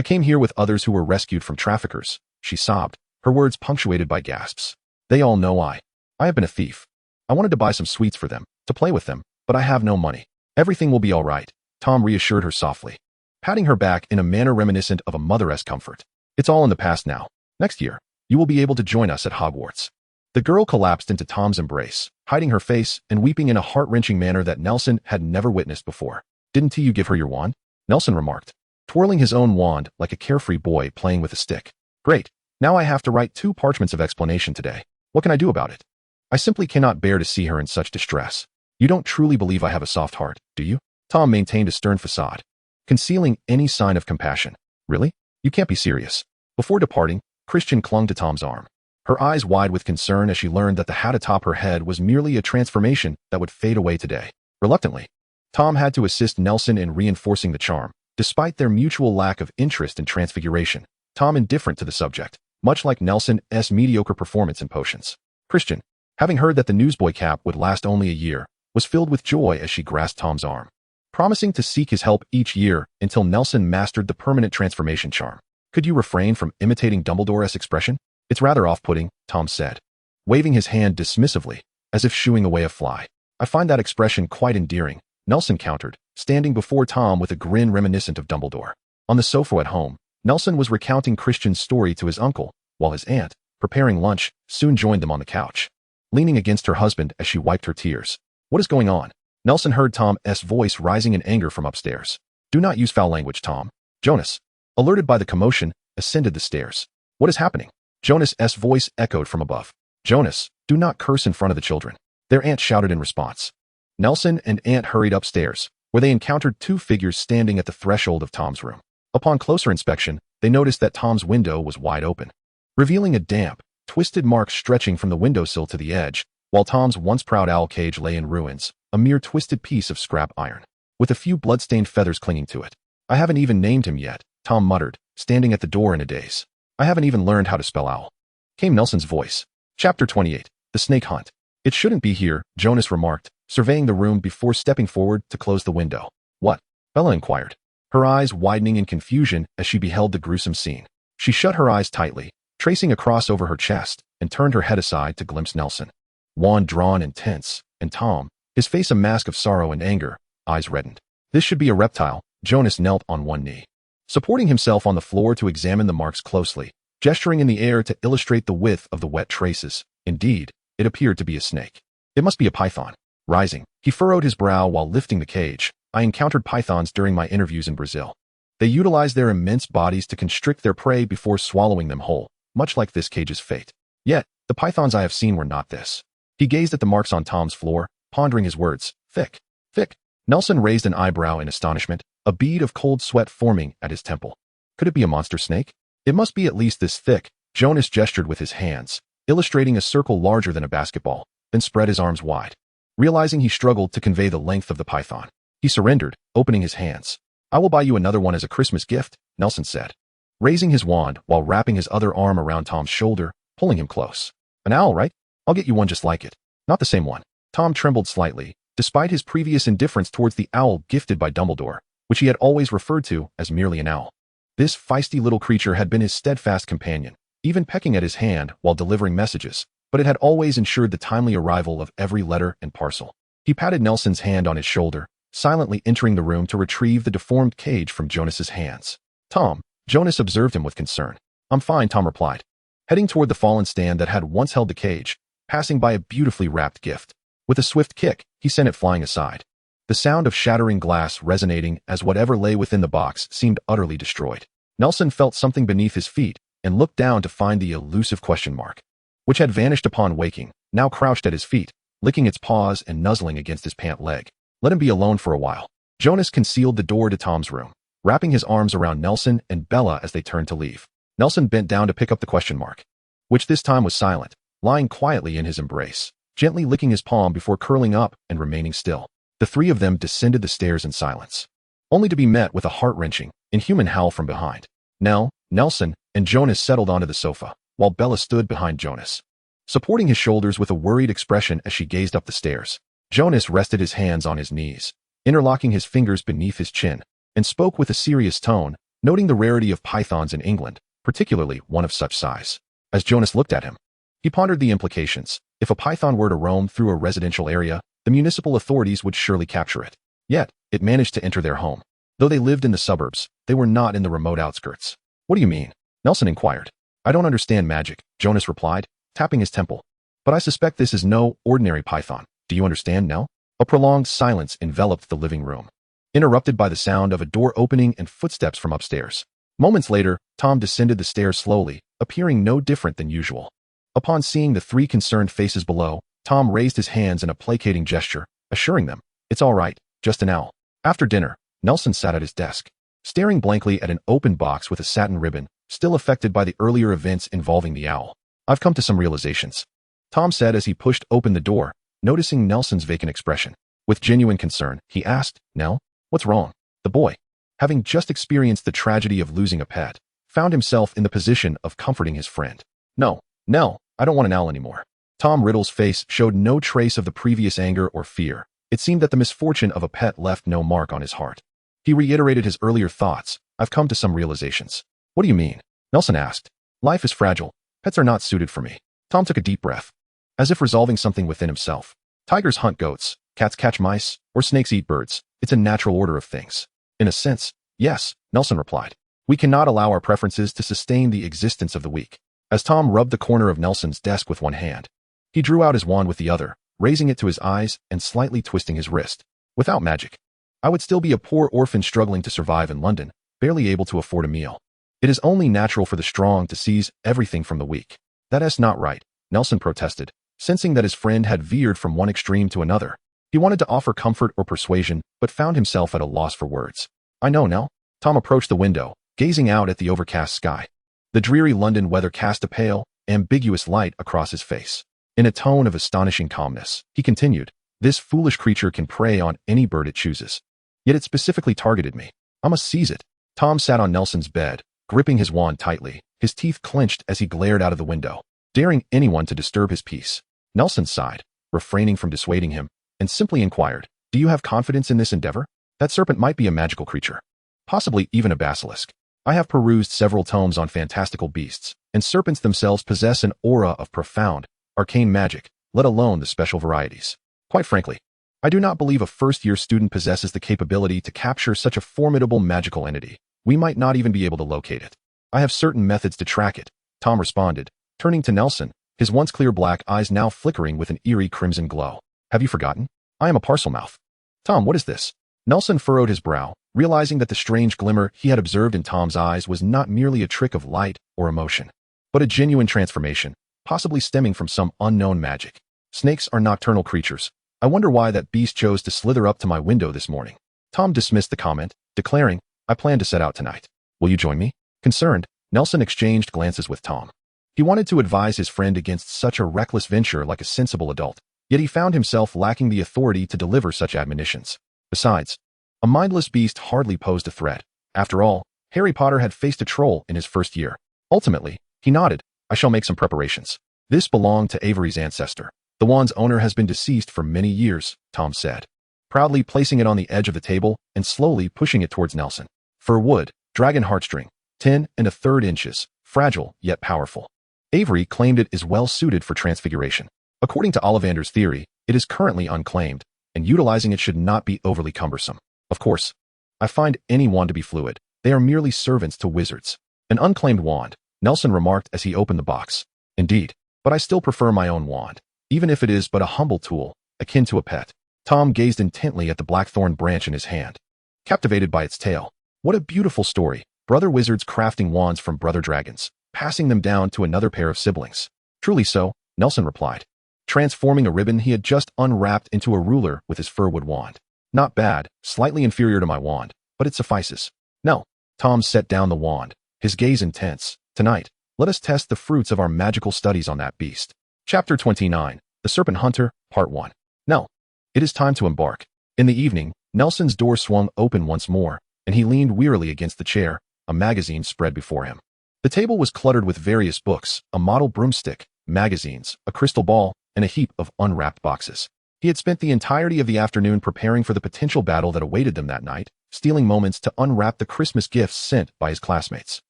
came here with others who were rescued from traffickers, she sobbed, her words punctuated by gasps. They all know I have been a thief. I wanted to buy some sweets for them, to play with them, but I have no money. Everything will be all right, Tom reassured her softly, patting her back in a manner reminiscent of a mother-esque comfort. It's all in the past now. Next year, you will be able to join us at Hogwarts. The girl collapsed into Tom's embrace, hiding her face and weeping in a heart-wrenching manner that Nelson had never witnessed before. Didn't you give her your wand? Nelson remarked, twirling his own wand like a carefree boy playing with a stick. Great. Now I have to write 2 parchments of explanation today. What can I do about it? I simply cannot bear to see her in such distress. You don't truly believe I have a soft heart, do you? Tom maintained a stern facade, concealing any sign of compassion. Really? You can't be serious. Before departing, Christian clung to Tom's arm, her eyes wide with concern as she learned that the hat atop her head was merely a transformation that would fade away today. Reluctantly, Tom had to assist Nelson in reinforcing the charm. Despite their mutual lack of interest in transfiguration, Tom indifferent to the subject, much like Nelson's mediocre performance in potions. Christian, having heard that the newsboy cap would last only a year, was filled with joy as she grasped Tom's arm, promising to seek his help each year until Nelson mastered the permanent transformation charm. Could you refrain from imitating Dumbledore's expression? It's rather off-putting, Tom said, waving his hand dismissively, as if shooing away a fly. I find that expression quite endearing, Nelson countered, standing before Tom with a grin reminiscent of Dumbledore. On the sofa at home, Nelson was recounting Christian's story to his uncle, while his aunt, preparing lunch, soon joined them on the couch, leaning against her husband as she wiped her tears. What is going on? Nelson heard Tom's voice rising in anger from upstairs. Do not use foul language, Tom. Jonas, alerted by the commotion, ascended the stairs. What is happening? Jonas's voice echoed from above. Jonas, do not curse in front of the children. Their aunt shouted in response. Nelson and aunt hurried upstairs, where they encountered 2 figures standing at the threshold of Tom's room. Upon closer inspection, they noticed that Tom's window was wide open, revealing a damp, twisted mark stretching from the windowsill to the edge, while Tom's once proud owl cage lay in ruins, a mere twisted piece of scrap iron, with a few blood-stained feathers clinging to it. I haven't even named him yet, Tom muttered, standing at the door in a daze. I haven't even learned how to spell owl. Came Nelson's voice. Chapter 28. The Snake Hunt. It shouldn't be here, Jonas remarked, surveying the room before stepping forward to close the window. What? Bella inquired, her eyes widening in confusion as she beheld the gruesome scene. She shut her eyes tightly, tracing a cross over her chest, and turned her head aside to glimpse Nelson, wand drawn and tense, and Tom, his face a mask of sorrow and anger, eyes reddened. This should be a reptile. Jonas knelt on one knee, supporting himself on the floor to examine the marks closely, gesturing in the air to illustrate the width of the wet traces. Indeed, it appeared to be a snake. It must be a python. Rising, he furrowed his brow while lifting the cage. I encountered pythons during my interviews in Brazil. They utilize their immense bodies to constrict their prey before swallowing them whole, much like this cage's fate. Yet, the pythons I have seen were not this. He gazed at the marks on Tom's floor, pondering his words. Thick. Thick. Nelson raised an eyebrow in astonishment, a bead of cold sweat forming at his temple. Could it be a monster snake? It must be at least this thick. Jonas gestured with his hands, illustrating a circle larger than a basketball, then spread his arms wide. Realizing he struggled to convey the length of the python, he surrendered, opening his hands. "I will buy you another one as a Christmas gift," Nelson said, raising his wand while wrapping his other arm around Tom's shoulder, pulling him close. "An owl, right? I'll get you one just like it." "Not the same one." Tom trembled slightly, despite his previous indifference towards the owl gifted by Dumbledore, which he had always referred to as merely an owl. This feisty little creature had been his steadfast companion, even pecking at his hand while delivering messages, but it had always ensured the timely arrival of every letter and parcel. He patted Nelson's hand on his shoulder, silently entering the room to retrieve the deformed cage from Jonas's hands. "Tom," Jonas observed him with concern. "I'm fine," Tom replied, heading toward the fallen stand that had once held the cage, passing by a beautifully wrapped gift. With a swift kick, he sent it flying aside, the sound of shattering glass resonating as whatever lay within the box seemed utterly destroyed. Nelson felt something beneath his feet and looked down to find the elusive question mark, which had vanished upon waking, now crouched at his feet, licking its paws and nuzzling against his pant leg. Let him be alone for a while. Jonas concealed the door to Tom's room, wrapping his arms around Nelson and Bella as they turned to leave. Nelson bent down to pick up the question mark, which this time was silent, lying quietly in his embrace, gently licking his palm before curling up and remaining still. The three of them descended the stairs in silence, only to be met with a heart-wrenching, inhuman howl from behind. Nell, Nelson, and Jonas settled onto the sofa, while Bella stood behind Jonas, supporting his shoulders with a worried expression as she gazed up the stairs. Jonas rested his hands on his knees, interlocking his fingers beneath his chin, and spoke with a serious tone, noting the rarity of pythons in England, particularly one of such size. As Jonas looked at him, he pondered the implications. If a python were to roam through a residential area, the municipal authorities would surely capture it. Yet, it managed to enter their home. Though they lived in the suburbs, they were not in the remote outskirts. "What do you mean?" Nelson inquired. "I don't understand magic," Jonas replied, tapping his temple. "But I suspect this is no ordinary python. Do you understand, Nell?" A prolonged silence enveloped the living room, interrupted by the sound of a door opening and footsteps from upstairs. Moments later, Tom descended the stairs slowly, appearing no different than usual. Upon seeing the three concerned faces below, Tom raised his hands in a placating gesture, assuring them, "It's all right, just an owl." After dinner, Nelson sat at his desk, staring blankly at an open box with a satin ribbon, still affected by the earlier events involving the owl. "I've come to some realizations," Tom said as he pushed open the door, noticing Nelson's vacant expression. With genuine concern, he asked, "Nell, what's wrong?" The boy, having just experienced the tragedy of losing a pet, found himself in the position of comforting his friend. "No, Nell, I don't want an owl anymore." Tom Riddle's face showed no trace of the previous anger or fear. It seemed that the misfortune of a pet left no mark on his heart. He reiterated his earlier thoughts. "I've come to some realizations." "What do you mean?" Nelson asked. "Life is fragile. Pets are not suited for me." Tom took a deep breath, as if resolving something within himself. "Tigers hunt goats, cats catch mice, or snakes eat birds. It's a natural order of things." "In a sense, yes," Nelson replied. "We cannot allow our preferences to sustain the existence of the weak." As Tom rubbed the corner of Nelson's desk with one hand, he drew out his wand with the other, raising it to his eyes and slightly twisting his wrist. "Without magic, I would still be a poor orphan struggling to survive in London, barely able to afford a meal. It is only natural for the strong to seize everything from the weak." "That's not right," Nelson protested, sensing that his friend had veered from one extreme to another. He wanted to offer comfort or persuasion, but found himself at a loss for words. "I know, Nell." Tom approached the window, gazing out at the overcast sky. The dreary London weather cast a pale, ambiguous light across his face. In a tone of astonishing calmness, he continued, "This foolish creature can prey on any bird it chooses. Yet it specifically targeted me. I must seize it." Tom sat on Nelson's bed, gripping his wand tightly, his teeth clenched as he glared out of the window, daring anyone to disturb his peace. Nelson sighed, refraining from dissuading him, and simply inquired, "Do you have confidence in this endeavor? That serpent might be a magical creature, possibly even a basilisk. I have perused several tomes on fantastical beasts, and serpents themselves possess an aura of profound, arcane magic, let alone the special varieties. Quite frankly, I do not believe a first-year student possesses the capability to capture such a formidable magical entity. We might not even be able to locate it. I have certain methods to track it," Tom responded, turning to Nelson, his once clear black eyes now flickering with an eerie crimson glow. "Have you forgotten? I am a Parselmouth." "Tom, what is this?" Nelson furrowed his brow, realizing that the strange glimmer he had observed in Tom's eyes was not merely a trick of light or emotion, but a genuine transformation, possibly stemming from some unknown magic. "Snakes are nocturnal creatures. I wonder why that beast chose to slither up to my window this morning." Tom dismissed the comment, declaring, "I plan to set out tonight. Will you join me?" Concerned, Nelson exchanged glances with Tom. He wanted to advise his friend against such a reckless venture like a sensible adult, yet he found himself lacking the authority to deliver such admonitions. Besides, a mindless beast hardly posed a threat. After all, Harry Potter had faced a troll in his first year. Ultimately, he nodded. I shall make some preparations. This belonged to Avery's ancestor. The wand's owner has been deceased for many years, Tom said, proudly placing it on the edge of the table and slowly pushing it towards Nelson. Fir wood, dragon heartstring, 10 1/3 inches, fragile yet powerful. Avery claimed it is well suited for transfiguration. According to Ollivander's theory, it is currently unclaimed, and utilizing it should not be overly cumbersome. Of course, I find any wand to be fluid. They are merely servants to wizards. An unclaimed wand, Nelson remarked as he opened the box. Indeed, but I still prefer my own wand, even if it is but a humble tool, akin to a pet. Tom gazed intently at the blackthorn branch in his hand, captivated by its tale. What a beautiful story. Brother wizards crafting wands from brother dragons, passing them down to another pair of siblings. Truly so, Nelson replied, transforming a ribbon he had just unwrapped into a ruler with his firwood wand. Not bad, slightly inferior to my wand, but it suffices. No. Tom set down the wand, his gaze intense. Tonight, let us test the fruits of our magical studies on that beast. Chapter 29, The Serpent Hunter, Part 1. No. It is time to embark. In the evening, Nelson's door swung open once more, and he leaned wearily against the chair, a magazine spread before him. The table was cluttered with various books, a model broomstick, magazines, a crystal ball, and a heap of unwrapped boxes. He had spent the entirety of the afternoon preparing for the potential battle that awaited them that night, stealing moments to unwrap the Christmas gifts sent by his classmates.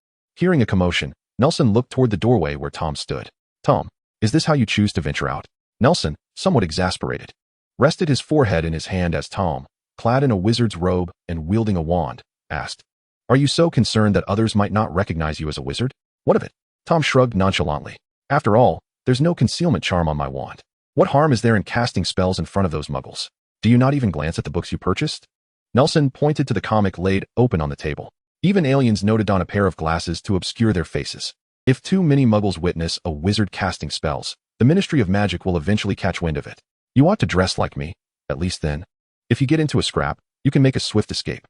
Hearing a commotion, Nelson looked toward the doorway where Tom stood. Tom, is this how you choose to venture out? Nelson, somewhat exasperated, rested his forehead in his hand as Tom, clad in a wizard's robe and wielding a wand, asked, Are you so concerned that others might not recognize you as a wizard? What of it? Tom shrugged nonchalantly. After all, there's no concealment charm on my wand. What harm is there in casting spells in front of those muggles? Do you not even glance at the books you purchased? Nelson pointed to the comic laid open on the table. Even aliens noted on a pair of glasses to obscure their faces. If too many muggles witness a wizard casting spells, the Ministry of Magic will eventually catch wind of it. You ought to dress like me, at least then. If you get into a scrap, you can make a swift escape.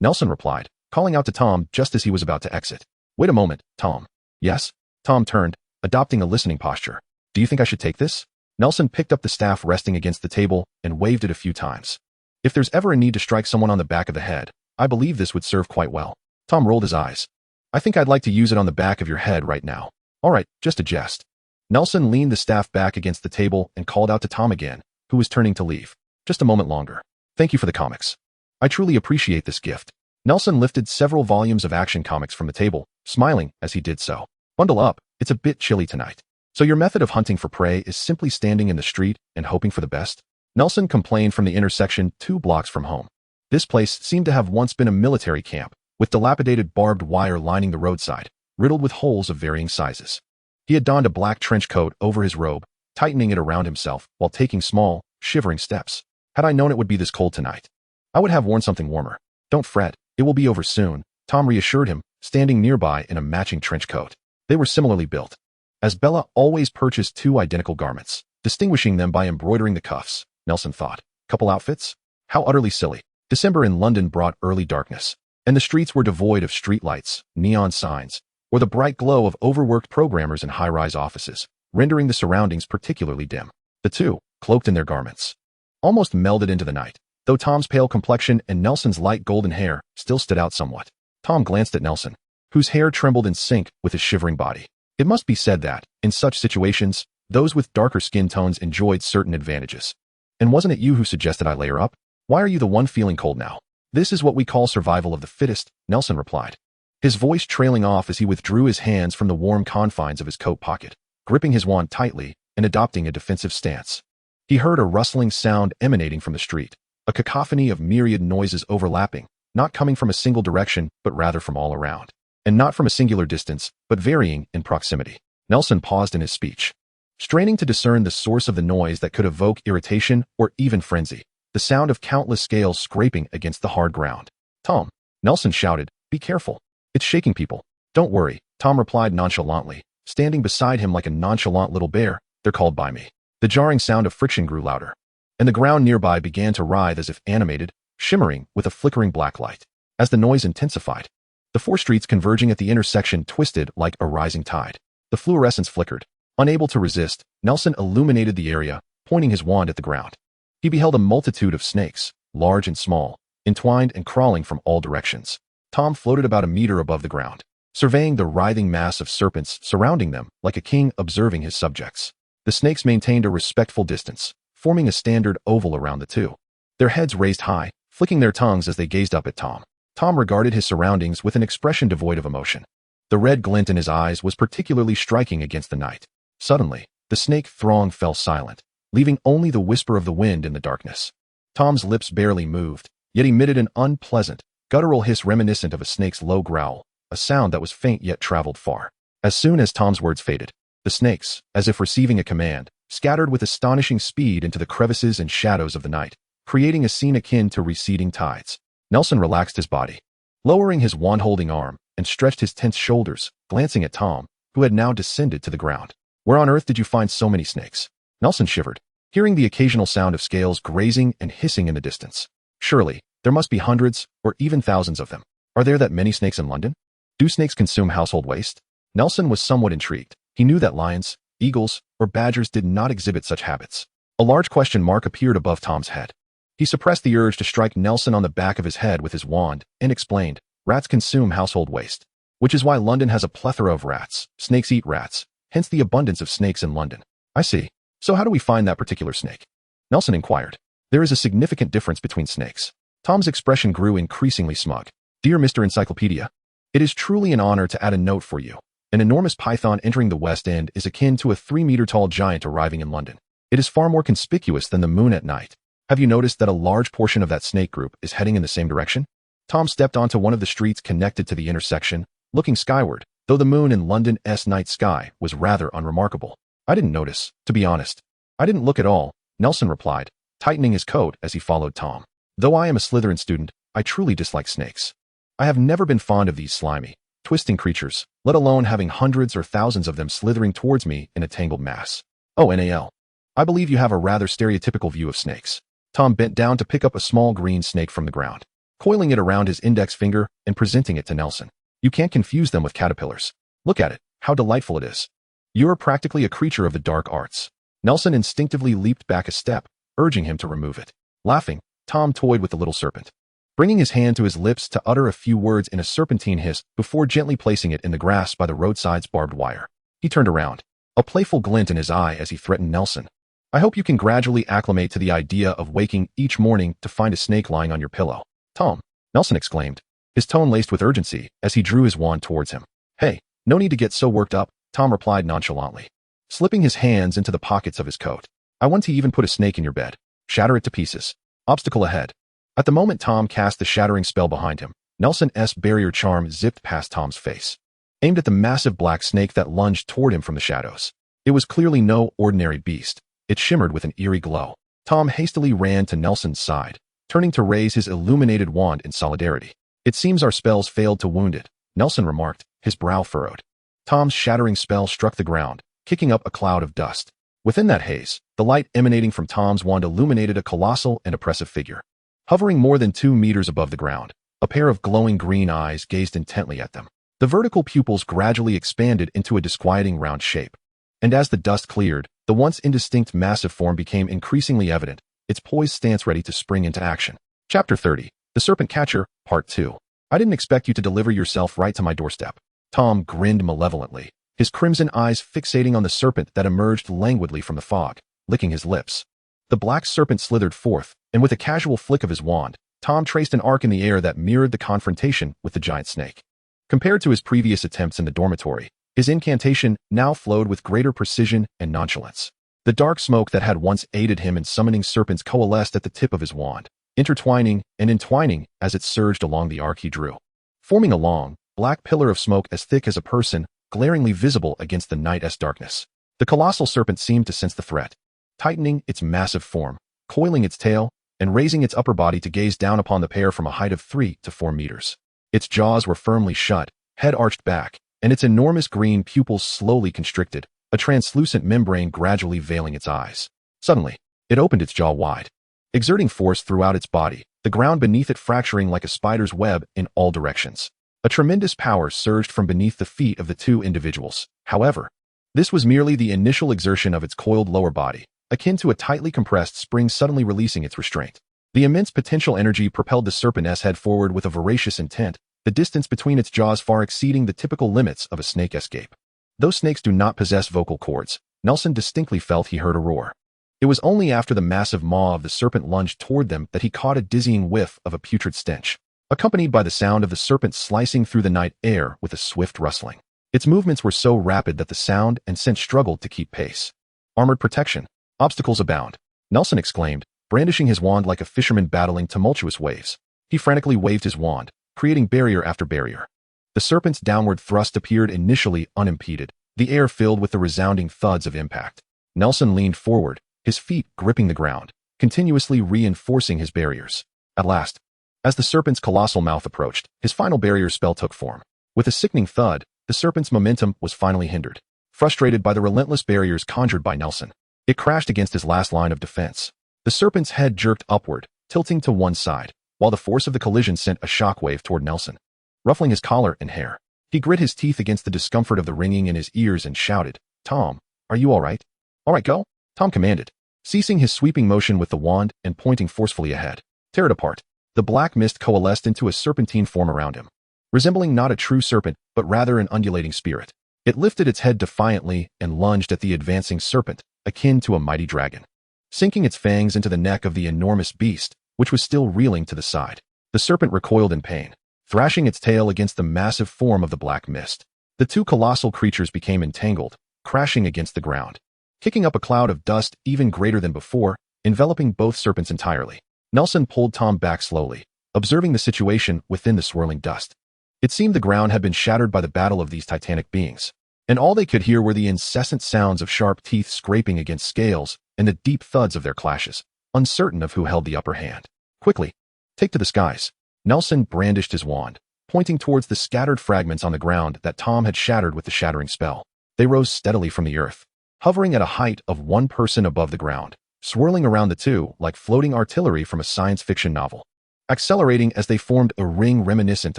Nelson replied, calling out to Tom just as he was about to exit. Wait a moment, Tom. Yes? Tom turned, adopting a listening posture. Do you think I should take this? Nelson picked up the staff resting against the table and waved it a few times. If there's ever a need to strike someone on the back of the head, I believe this would serve quite well. Tom rolled his eyes. I think I'd like to use it on the back of your head right now. All right, just a jest. Nelson leaned the staff back against the table and called out to Tom again, who was turning to leave. Just a moment longer. Thank you for the comics. I truly appreciate this gift. Nelson lifted several volumes of action comics from the table, smiling as he did so. Bundle up, it's a bit chilly tonight. So your method of hunting for prey is simply standing in the street and hoping for the best? Nelson complained from the intersection 2 blocks from home. This place seemed to have once been a military camp, with dilapidated barbed wire lining the roadside, riddled with holes of varying sizes. He had donned a black trench coat over his robe, tightening it around himself while taking small, shivering steps. Had I known it would be this cold tonight, I would have worn something warmer. Don't fret, it will be over soon, Tom reassured him, standing nearby in a matching trench coat. They were similarly built, as Bella always purchased 2 identical garments, distinguishing them by embroidering the cuffs. Nelson thought. Couple outfits? How utterly silly. December in London brought early darkness, and the streets were devoid of streetlights, neon signs, or the bright glow of overworked programmers in high-rise offices, rendering the surroundings particularly dim. The two, cloaked in their garments, almost melded into the night, though Tom's pale complexion and Nelson's light golden hair still stood out somewhat. Tom glanced at Nelson, whose hair trembled in sync with his shivering body. It must be said that, in such situations, those with darker skin tones enjoyed certain advantages. And wasn't it you who suggested I layer up? Why are you the one feeling cold now? This is what we call survival of the fittest, Nelson replied, his voice trailing off as he withdrew his hands from the warm confines of his coat pocket, gripping his wand tightly and adopting a defensive stance. He heard a rustling sound emanating from the street, a cacophony of myriad noises overlapping, not coming from a single direction but rather from all around, and not from a singular distance, but varying in proximity. Nelson paused in his speech, straining to discern the source of the noise that could evoke irritation or even frenzy, the sound of countless scales scraping against the hard ground. Tom, Nelson shouted, be careful. It's shaking people. Don't worry, Tom replied nonchalantly, standing beside him like a nonchalant little bear. They're called by me. The jarring sound of friction grew louder, and the ground nearby began to writhe as if animated, shimmering with a flickering black light. As the noise intensified, the 4 streets converging at the intersection twisted like a rising tide. The fluorescence flickered. Unable to resist, Nelson illuminated the area, pointing his wand at the ground. He beheld a multitude of snakes, large and small, entwined and crawling from all directions. Tom floated about a meter above the ground, surveying the writhing mass of serpents surrounding them like a king observing his subjects. The snakes maintained a respectful distance, forming a standard oval around the two. Their heads raised high, flicking their tongues as they gazed up at Tom. Tom regarded his surroundings with an expression devoid of emotion. The red glint in his eyes was particularly striking against the night. Suddenly, the snake throng fell silent, leaving only the whisper of the wind in the darkness. Tom's lips barely moved, yet emitted an unpleasant, guttural hiss reminiscent of a snake's low growl, a sound that was faint yet traveled far. As soon as Tom's words faded, the snakes, as if receiving a command, scattered with astonishing speed into the crevices and shadows of the night, creating a scene akin to receding tides. Nelson relaxed his body, lowering his wand-holding arm, and stretched his tense shoulders, glancing at Tom, who had now descended to the ground. Where on earth did you find so many snakes? Nelson shivered, hearing the occasional sound of scales grazing and hissing in the distance. Surely, there must be hundreds, or even thousands of them. Are there that many snakes in London? Do snakes consume household waste? Nelson was somewhat intrigued. He knew that lions, eagles, or badgers did not exhibit such habits. A large question mark appeared above Tom's head. He suppressed the urge to strike Nelson on the back of his head with his wand and explained, rats consume household waste, which is why London has a plethora of rats. Snakes eat rats, hence the abundance of snakes in London. I see. So how do we find that particular snake? Nelson inquired. There is a significant difference between snakes. Tom's expression grew increasingly smug. Dear Mr. Encyclopedia, it is truly an honor to add a note for you. An enormous python entering the West End is akin to a 3-meter-tall giant arriving in London. It is far more conspicuous than the moon at night. Have you noticed that a large portion of that snake group is heading in the same direction? Tom stepped onto one of the streets connected to the intersection, looking skyward, though the moon in London's night sky was rather unremarkable. I didn't notice, to be honest. I didn't look at all, Nelson replied, tightening his coat as he followed Tom. Though I am a Slytherin student, I truly dislike snakes. I have never been fond of these slimy, twisting creatures, let alone having hundreds or thousands of them slithering towards me in a tangled mass. Oh, Nal. I believe you have a rather stereotypical view of snakes. Tom bent down to pick up a small green snake from the ground, coiling it around his index finger and presenting it to Nelson. You can't confuse them with caterpillars. Look at it, how delightful it is. You are practically a creature of the dark arts. Nelson instinctively leaped back a step, urging him to remove it. Laughing, Tom toyed with the little serpent, bringing his hand to his lips to utter a few words in a serpentine hiss before gently placing it in the grass by the roadside's barbed wire. He turned around, a playful glint in his eye as he threatened Nelson. I hope you can gradually acclimate to the idea of waking each morning to find a snake lying on your pillow. Tom, Nelson exclaimed, his tone laced with urgency as he drew his wand towards him. Hey, no need to get so worked up, Tom replied nonchalantly, slipping his hands into the pockets of his coat. I want to even put a snake in your bed. Shatter it to pieces. Obstacle ahead. At the moment Tom cast the shattering spell behind him, Nelson's barrier charm zipped past Tom's face, aimed at the massive black snake that lunged toward him from the shadows. It was clearly no ordinary beast. It shimmered with an eerie glow. Tom hastily ran to Nelson's side, turning to raise his illuminated wand in solidarity. It seems our spells failed to wound it, Nelson remarked, his brow furrowed. Tom's shattering spell struck the ground, kicking up a cloud of dust. Within that haze, the light emanating from Tom's wand illuminated a colossal and oppressive figure. Hovering more than 2 meters above the ground, a pair of glowing green eyes gazed intently at them. The vertical pupils gradually expanded into a disquieting round shape. And as the dust cleared, the once indistinct massive form became increasingly evident, its poised stance ready to spring into action. Chapter 30. The Serpent Catcher, Part 2. I didn't expect you to deliver yourself right to my doorstep. Tom grinned malevolently, his crimson eyes fixating on the serpent that emerged languidly from the fog, licking his lips. The black serpent slithered forth, and with a casual flick of his wand, Tom traced an arc in the air that mirrored the confrontation with the giant snake. Compared to his previous attempts in the dormitory, his incantation now flowed with greater precision and nonchalance. The dark smoke that had once aided him in summoning serpents coalesced at the tip of his wand, intertwining and entwining as it surged along the arc he drew, forming a long, black pillar of smoke as thick as a person, glaringly visible against the night's darkness. The colossal serpent seemed to sense the threat, tightening its massive form, coiling its tail, and raising its upper body to gaze down upon the pair from a height of 3 to 4 meters. Its jaws were firmly shut, head arched back, and its enormous green pupils slowly constricted, a translucent membrane gradually veiling its eyes. Suddenly, it opened its jaw wide, exerting force throughout its body, the ground beneath it fracturing like a spider's web in all directions. A tremendous power surged from beneath the feet of the two individuals. However, This was merely the initial exertion of its coiled lower body, akin to a tightly compressed spring suddenly releasing its restraint. The immense potential energy propelled the serpent's head forward with a voracious intent, the distance between its jaws far exceeding the typical limits of a snake escape. Though snakes do not possess vocal cords, Nelson distinctly felt he heard a roar. It was only after the massive maw of the serpent lunged toward them that he caught a dizzying whiff of a putrid stench, accompanied by the sound of the serpent slicing through the night air with a swift rustling. Its movements were so rapid that the sound and scent struggled to keep pace. Armored protection. Obstacles abound, Nelson exclaimed, brandishing his wand like a fisherman battling tumultuous waves. He frantically waved his wand, creating barrier after barrier. The serpent's downward thrust appeared initially unimpeded, the air filled with the resounding thuds of impact. Nelson leaned forward, his feet gripping the ground, continuously reinforcing his barriers. At last, as the serpent's colossal mouth approached, his final barrier spell took form. With a sickening thud, the serpent's momentum was finally hindered. Frustrated by the relentless barriers conjured by Nelson, it crashed against his last line of defense. The serpent's head jerked upward, tilting to one side, while the force of the collision sent a shockwave toward Nelson, ruffling his collar and hair. He grit his teeth against the discomfort of the ringing in his ears and shouted, "Tom, are you all right?" "All right, go," Tom commanded, ceasing his sweeping motion with the wand and pointing forcefully ahead. Tear it apart. The black mist coalesced into a serpentine form around him, resembling not a true serpent, but rather an undulating spirit. It lifted its head defiantly and lunged at the advancing serpent, akin to a mighty dragon, sinking its fangs into the neck of the enormous beast, which was still reeling to the side. The serpent recoiled in pain, thrashing its tail against the massive form of the black mist. The two colossal creatures became entangled, crashing against the ground, kicking up a cloud of dust even greater than before, enveloping both serpents entirely. Nelson pulled Tom back slowly, observing the situation within the swirling dust. It seemed the ground had been shattered by the battle of these titanic beings, and all they could hear were the incessant sounds of sharp teeth scraping against scales and the deep thuds of their clashes, uncertain of who held the upper hand. "Quickly, take to the skies." Nelson brandished his wand, pointing towards the scattered fragments on the ground that Tom had shattered with the shattering spell. They rose steadily from the earth, hovering at a height of one person above the ground, swirling around the two like floating artillery from a science fiction novel, accelerating as they formed a ring reminiscent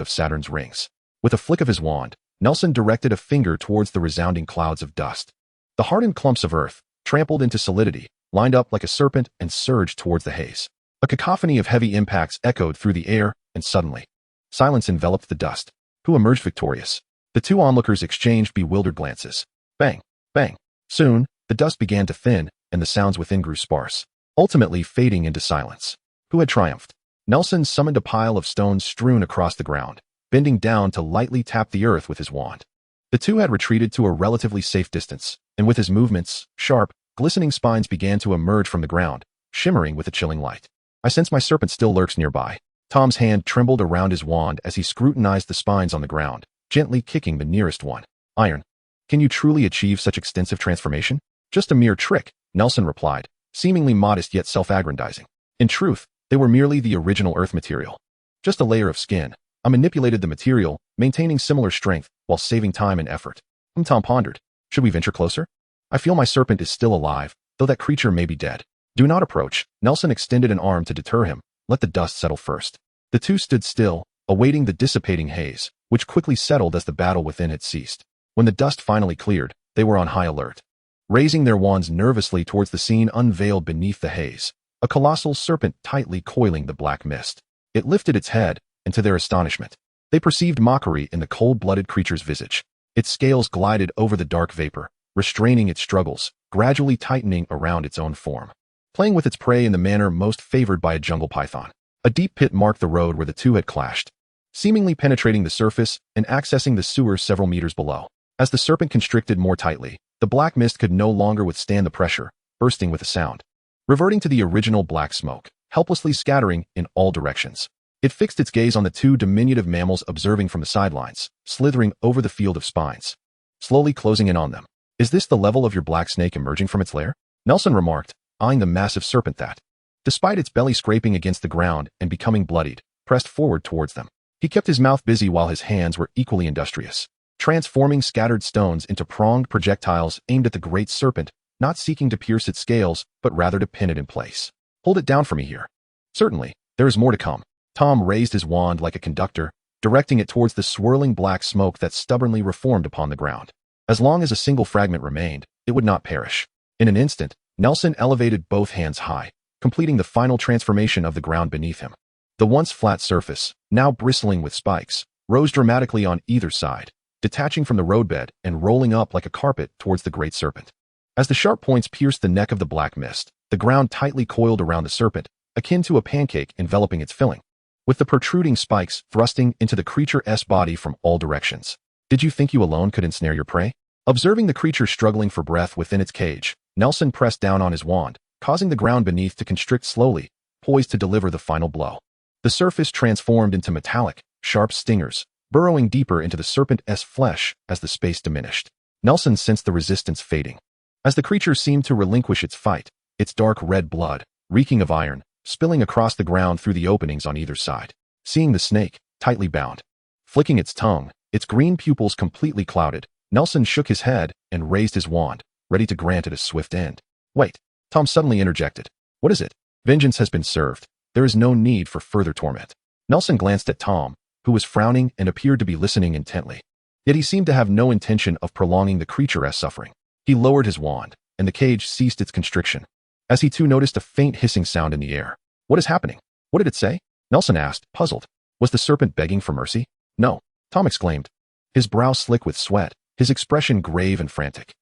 of Saturn's rings. With a flick of his wand, Nelson directed a finger towards the resounding clouds of dust. The hardened clumps of earth, trampled into solidity, lined up like a serpent and surged towards the haze. A cacophony of heavy impacts echoed through the air, and suddenly, silence enveloped the dust. Who emerged victorious? The two onlookers exchanged bewildered glances. Bang, bang. Soon, the dust began to thin, and the sounds within grew sparse, ultimately fading into silence. Who had triumphed? Nelson summoned a pile of stones strewn across the ground, bending down to lightly tap the earth with his wand. The two had retreated to a relatively safe distance, and with his movements, sharp, glistening spines began to emerge from the ground, shimmering with a chilling light. "I sense my serpent still lurks nearby." Tom's hand trembled around his wand as he scrutinized the spines on the ground, gently kicking the nearest one. "Iron. Can you truly achieve such extensive transformation?" "Just a mere trick," Nelson replied, seemingly modest yet self-aggrandizing. In truth, they were merely the original earth material. Just a layer of skin. I manipulated the material, maintaining similar strength while saving time and effort. Tom pondered. "Should we venture closer? I feel my serpent is still alive, though that creature may be dead." "Do not approach." Nelson extended an arm to deter him. "Let the dust settle first." The two stood still, awaiting the dissipating haze, which quickly settled as the battle within had ceased. When the dust finally cleared, they were on high alert. Raising their wands nervously towards the scene unveiled beneath the haze, a colossal serpent tightly coiling the black mist. It lifted its head, and to their astonishment, they perceived mockery in the cold-blooded creature's visage. Its scales glided over the dark vapor, restraining its struggles, gradually tightening around its own form, playing with its prey in the manner most favored by a jungle python. A deep pit marked the road where the two had clashed, seemingly penetrating the surface and accessing the sewer several meters below. As the serpent constricted more tightly, the black mist could no longer withstand the pressure, bursting with a sound, reverting to the original black smoke, helplessly scattering in all directions. It fixed its gaze on the two diminutive mammals observing from the sidelines, slithering over the field of spines, slowly closing in on them. "Is this the level of your black snake emerging from its lair?" Nelson remarked, eyeing the massive serpent that, despite its belly scraping against the ground and becoming bloodied, pressed forward towards them. He kept his mouth busy while his hands were equally industrious, transforming scattered stones into pronged projectiles aimed at the great serpent, not seeking to pierce its scales, but rather to pin it in place. "Hold it down for me here." "Certainly, there is more to come." Tom raised his wand like a conductor, directing it towards the swirling black smoke that stubbornly reformed upon the ground. As long as a single fragment remained, it would not perish. In an instant, Nelson elevated both hands high, completing the final transformation of the ground beneath him. The once flat surface, now bristling with spikes, rose dramatically on either side, detaching from the roadbed and rolling up like a carpet towards the great serpent. As the sharp points pierced the neck of the black mist, the ground tightly coiled around the serpent, akin to a pancake enveloping its filling, with the protruding spikes thrusting into the creature's body from all directions. Did you think you alone could ensnare your prey? Observing the creature struggling for breath within its cage, Nelson pressed down on his wand, causing the ground beneath to constrict slowly, poised to deliver the final blow. The surface transformed into metallic, sharp stingers, burrowing deeper into the serpent's flesh as the space diminished. Nelson sensed the resistance fading. As the creature seemed to relinquish its fight, its dark red blood, reeking of iron, spilling across the ground through the openings on either side. Seeing the snake, tightly bound, flicking its tongue, its green pupils completely clouded, Nelson shook his head and raised his wand, ready to grant it a swift end. Wait, Tom suddenly interjected. What is it? Vengeance has been served. There is no need for further torment. Nelson glanced at Tom, who was frowning and appeared to be listening intently. Yet he seemed to have no intention of prolonging the creature's suffering. He lowered his wand, and the cage ceased its constriction. As he too noticed a faint hissing sound in the air. What is happening? What did it say? Nelson asked, puzzled. Was the serpent begging for mercy? No, Tom exclaimed. His brow slick with sweat, his expression grave and frantic.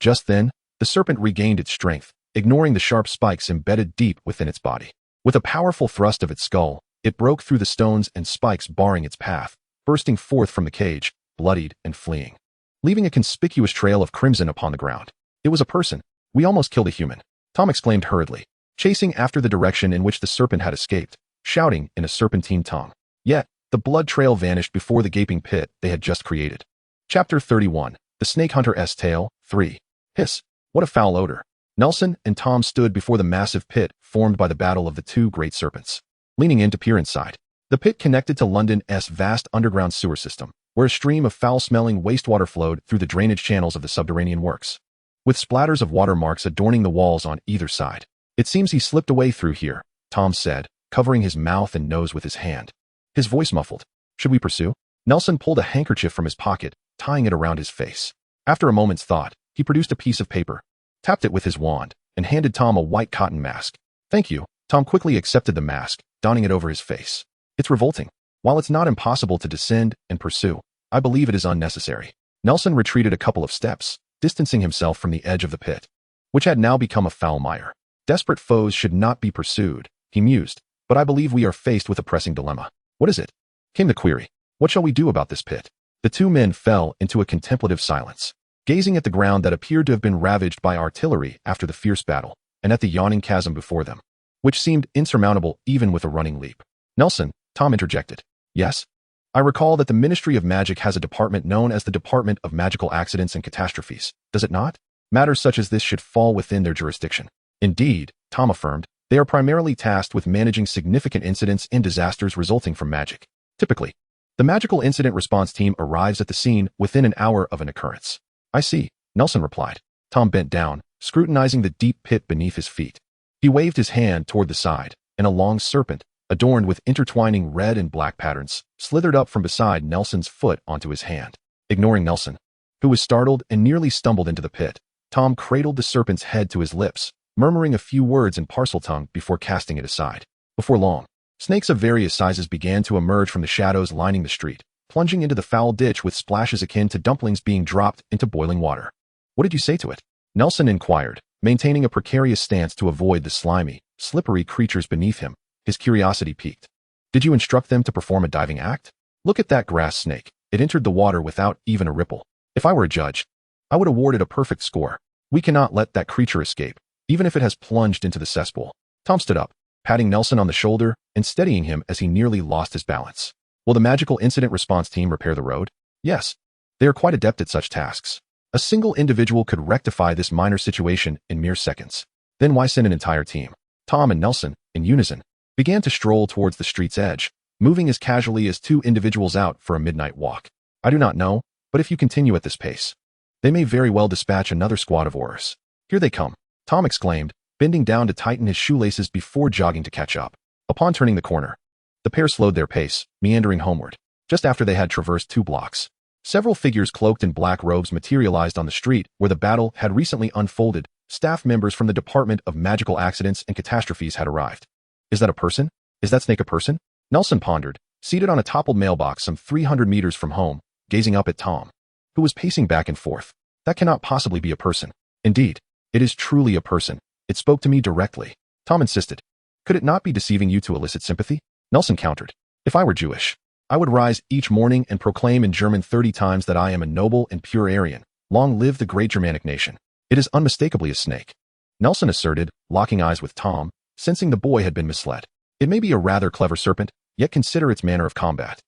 Just then, the serpent regained its strength, ignoring the sharp spikes embedded deep within its body. With a powerful thrust of its skull, it broke through the stones and spikes barring its path, bursting forth from the cage, bloodied and fleeing, leaving a conspicuous trail of crimson upon the ground. It was a person. We almost killed a human, Tom exclaimed hurriedly, chasing after the direction in which the serpent had escaped, shouting in a serpentine tongue. Yet, the blood trail vanished before the gaping pit they had just created. Chapter 31. The Snake Hunter's Tale, 3. Hiss. What a foul odor. Nelson and Tom stood before the massive pit formed by the battle of the two great serpents, leaning in to peer inside. The pit connected to London's vast underground sewer system, where a stream of foul-smelling wastewater flowed through the drainage channels of the subterranean works, with splatters of watermarks adorning the walls on either side. It seems he slipped away through here, Tom said, covering his mouth and nose with his hand. His voice muffled. Should we pursue? Nelson pulled a handkerchief from his pocket, tying it around his face. After a moment's thought, he produced a piece of paper, tapped it with his wand, and handed Tom a white cotton mask. Thank you. Tom quickly accepted the mask, donning it over his face. It's revolting. While it's not impossible to descend and pursue, I believe it is unnecessary. Nelson retreated a couple of steps, distancing himself from the edge of the pit, which had now become a foul mire. Desperate foes should not be pursued, he mused, but I believe we are faced with a pressing dilemma. What is it? Came the query. What shall we do about this pit? The two men fell into a contemplative silence, gazing at the ground that appeared to have been ravaged by artillery after the fierce battle, and at the yawning chasm before them, which seemed insurmountable even with a running leap. Nelson, Tom interjected. Yes? I recall that the Ministry of Magic has a department known as the Department of Magical Accidents and Catastrophes, does it not? Matters such as this should fall within their jurisdiction. Indeed, Tom affirmed, they are primarily tasked with managing significant incidents and disasters resulting from magic. Typically, the Magical Incident Response Team arrives at the scene within an hour of an occurrence. I see, Nelson replied. Tom bent down, scrutinizing the deep pit beneath his feet. He waved his hand toward the side, and a long serpent, adorned with intertwining red and black patterns, slithered up from beside Nelson's foot onto his hand. Ignoring Nelson, who was startled and nearly stumbled into the pit, Tom cradled the serpent's head to his lips, murmuring a few words in Parseltongue before casting it aside. Before long, snakes of various sizes began to emerge from the shadows lining the street, plunging into the foul ditch with splashes akin to dumplings being dropped into boiling water. What did you say to it? Nelson inquired, maintaining a precarious stance to avoid the slimy, slippery creatures beneath him, his curiosity piqued. Did you instruct them to perform a diving act? Look at that grass snake. It entered the water without even a ripple. If I were a judge, I would award it a perfect score. We cannot let that creature escape, even if it has plunged into the cesspool. Tom stood up, patting Nelson on the shoulder and steadying him as he nearly lost his balance. Will the Magical Incident Response Team repair the road? Yes. They are quite adept at such tasks. A single individual could rectify this minor situation in mere seconds. Then why send an entire team? Tom and Nelson, in unison, began to stroll towards the street's edge, moving as casually as two individuals out for a midnight walk. I do not know, but if you continue at this pace, they may very well dispatch another squad of horrors. Here they come, Tom exclaimed, bending down to tighten his shoelaces before jogging to catch up. Upon turning the corner, the pair slowed their pace, meandering homeward. Just after they had traversed 2 blocks, Several figures cloaked in black robes materialized on the street where the battle had recently unfolded. Staff members from the Department of Magical Accidents and Catastrophes had arrived. Is that a person? Is that snake a person? Nelson pondered, seated on a toppled mailbox some 300 meters from home, gazing up at Tom, who was pacing back and forth. That cannot possibly be a person. Indeed, it is truly a person. It spoke to me directly. Tom insisted. Could it not be deceiving you to elicit sympathy? Nelson countered. If I were Jewish, I would rise each morning and proclaim in German 30 times that I am a noble and pure Aryan. Long live the great Germanic nation. It is unmistakably a snake. Nelson asserted, locking eyes with Tom, sensing the boy had been misled. It may be a rather clever serpent, yet consider its manner of combat.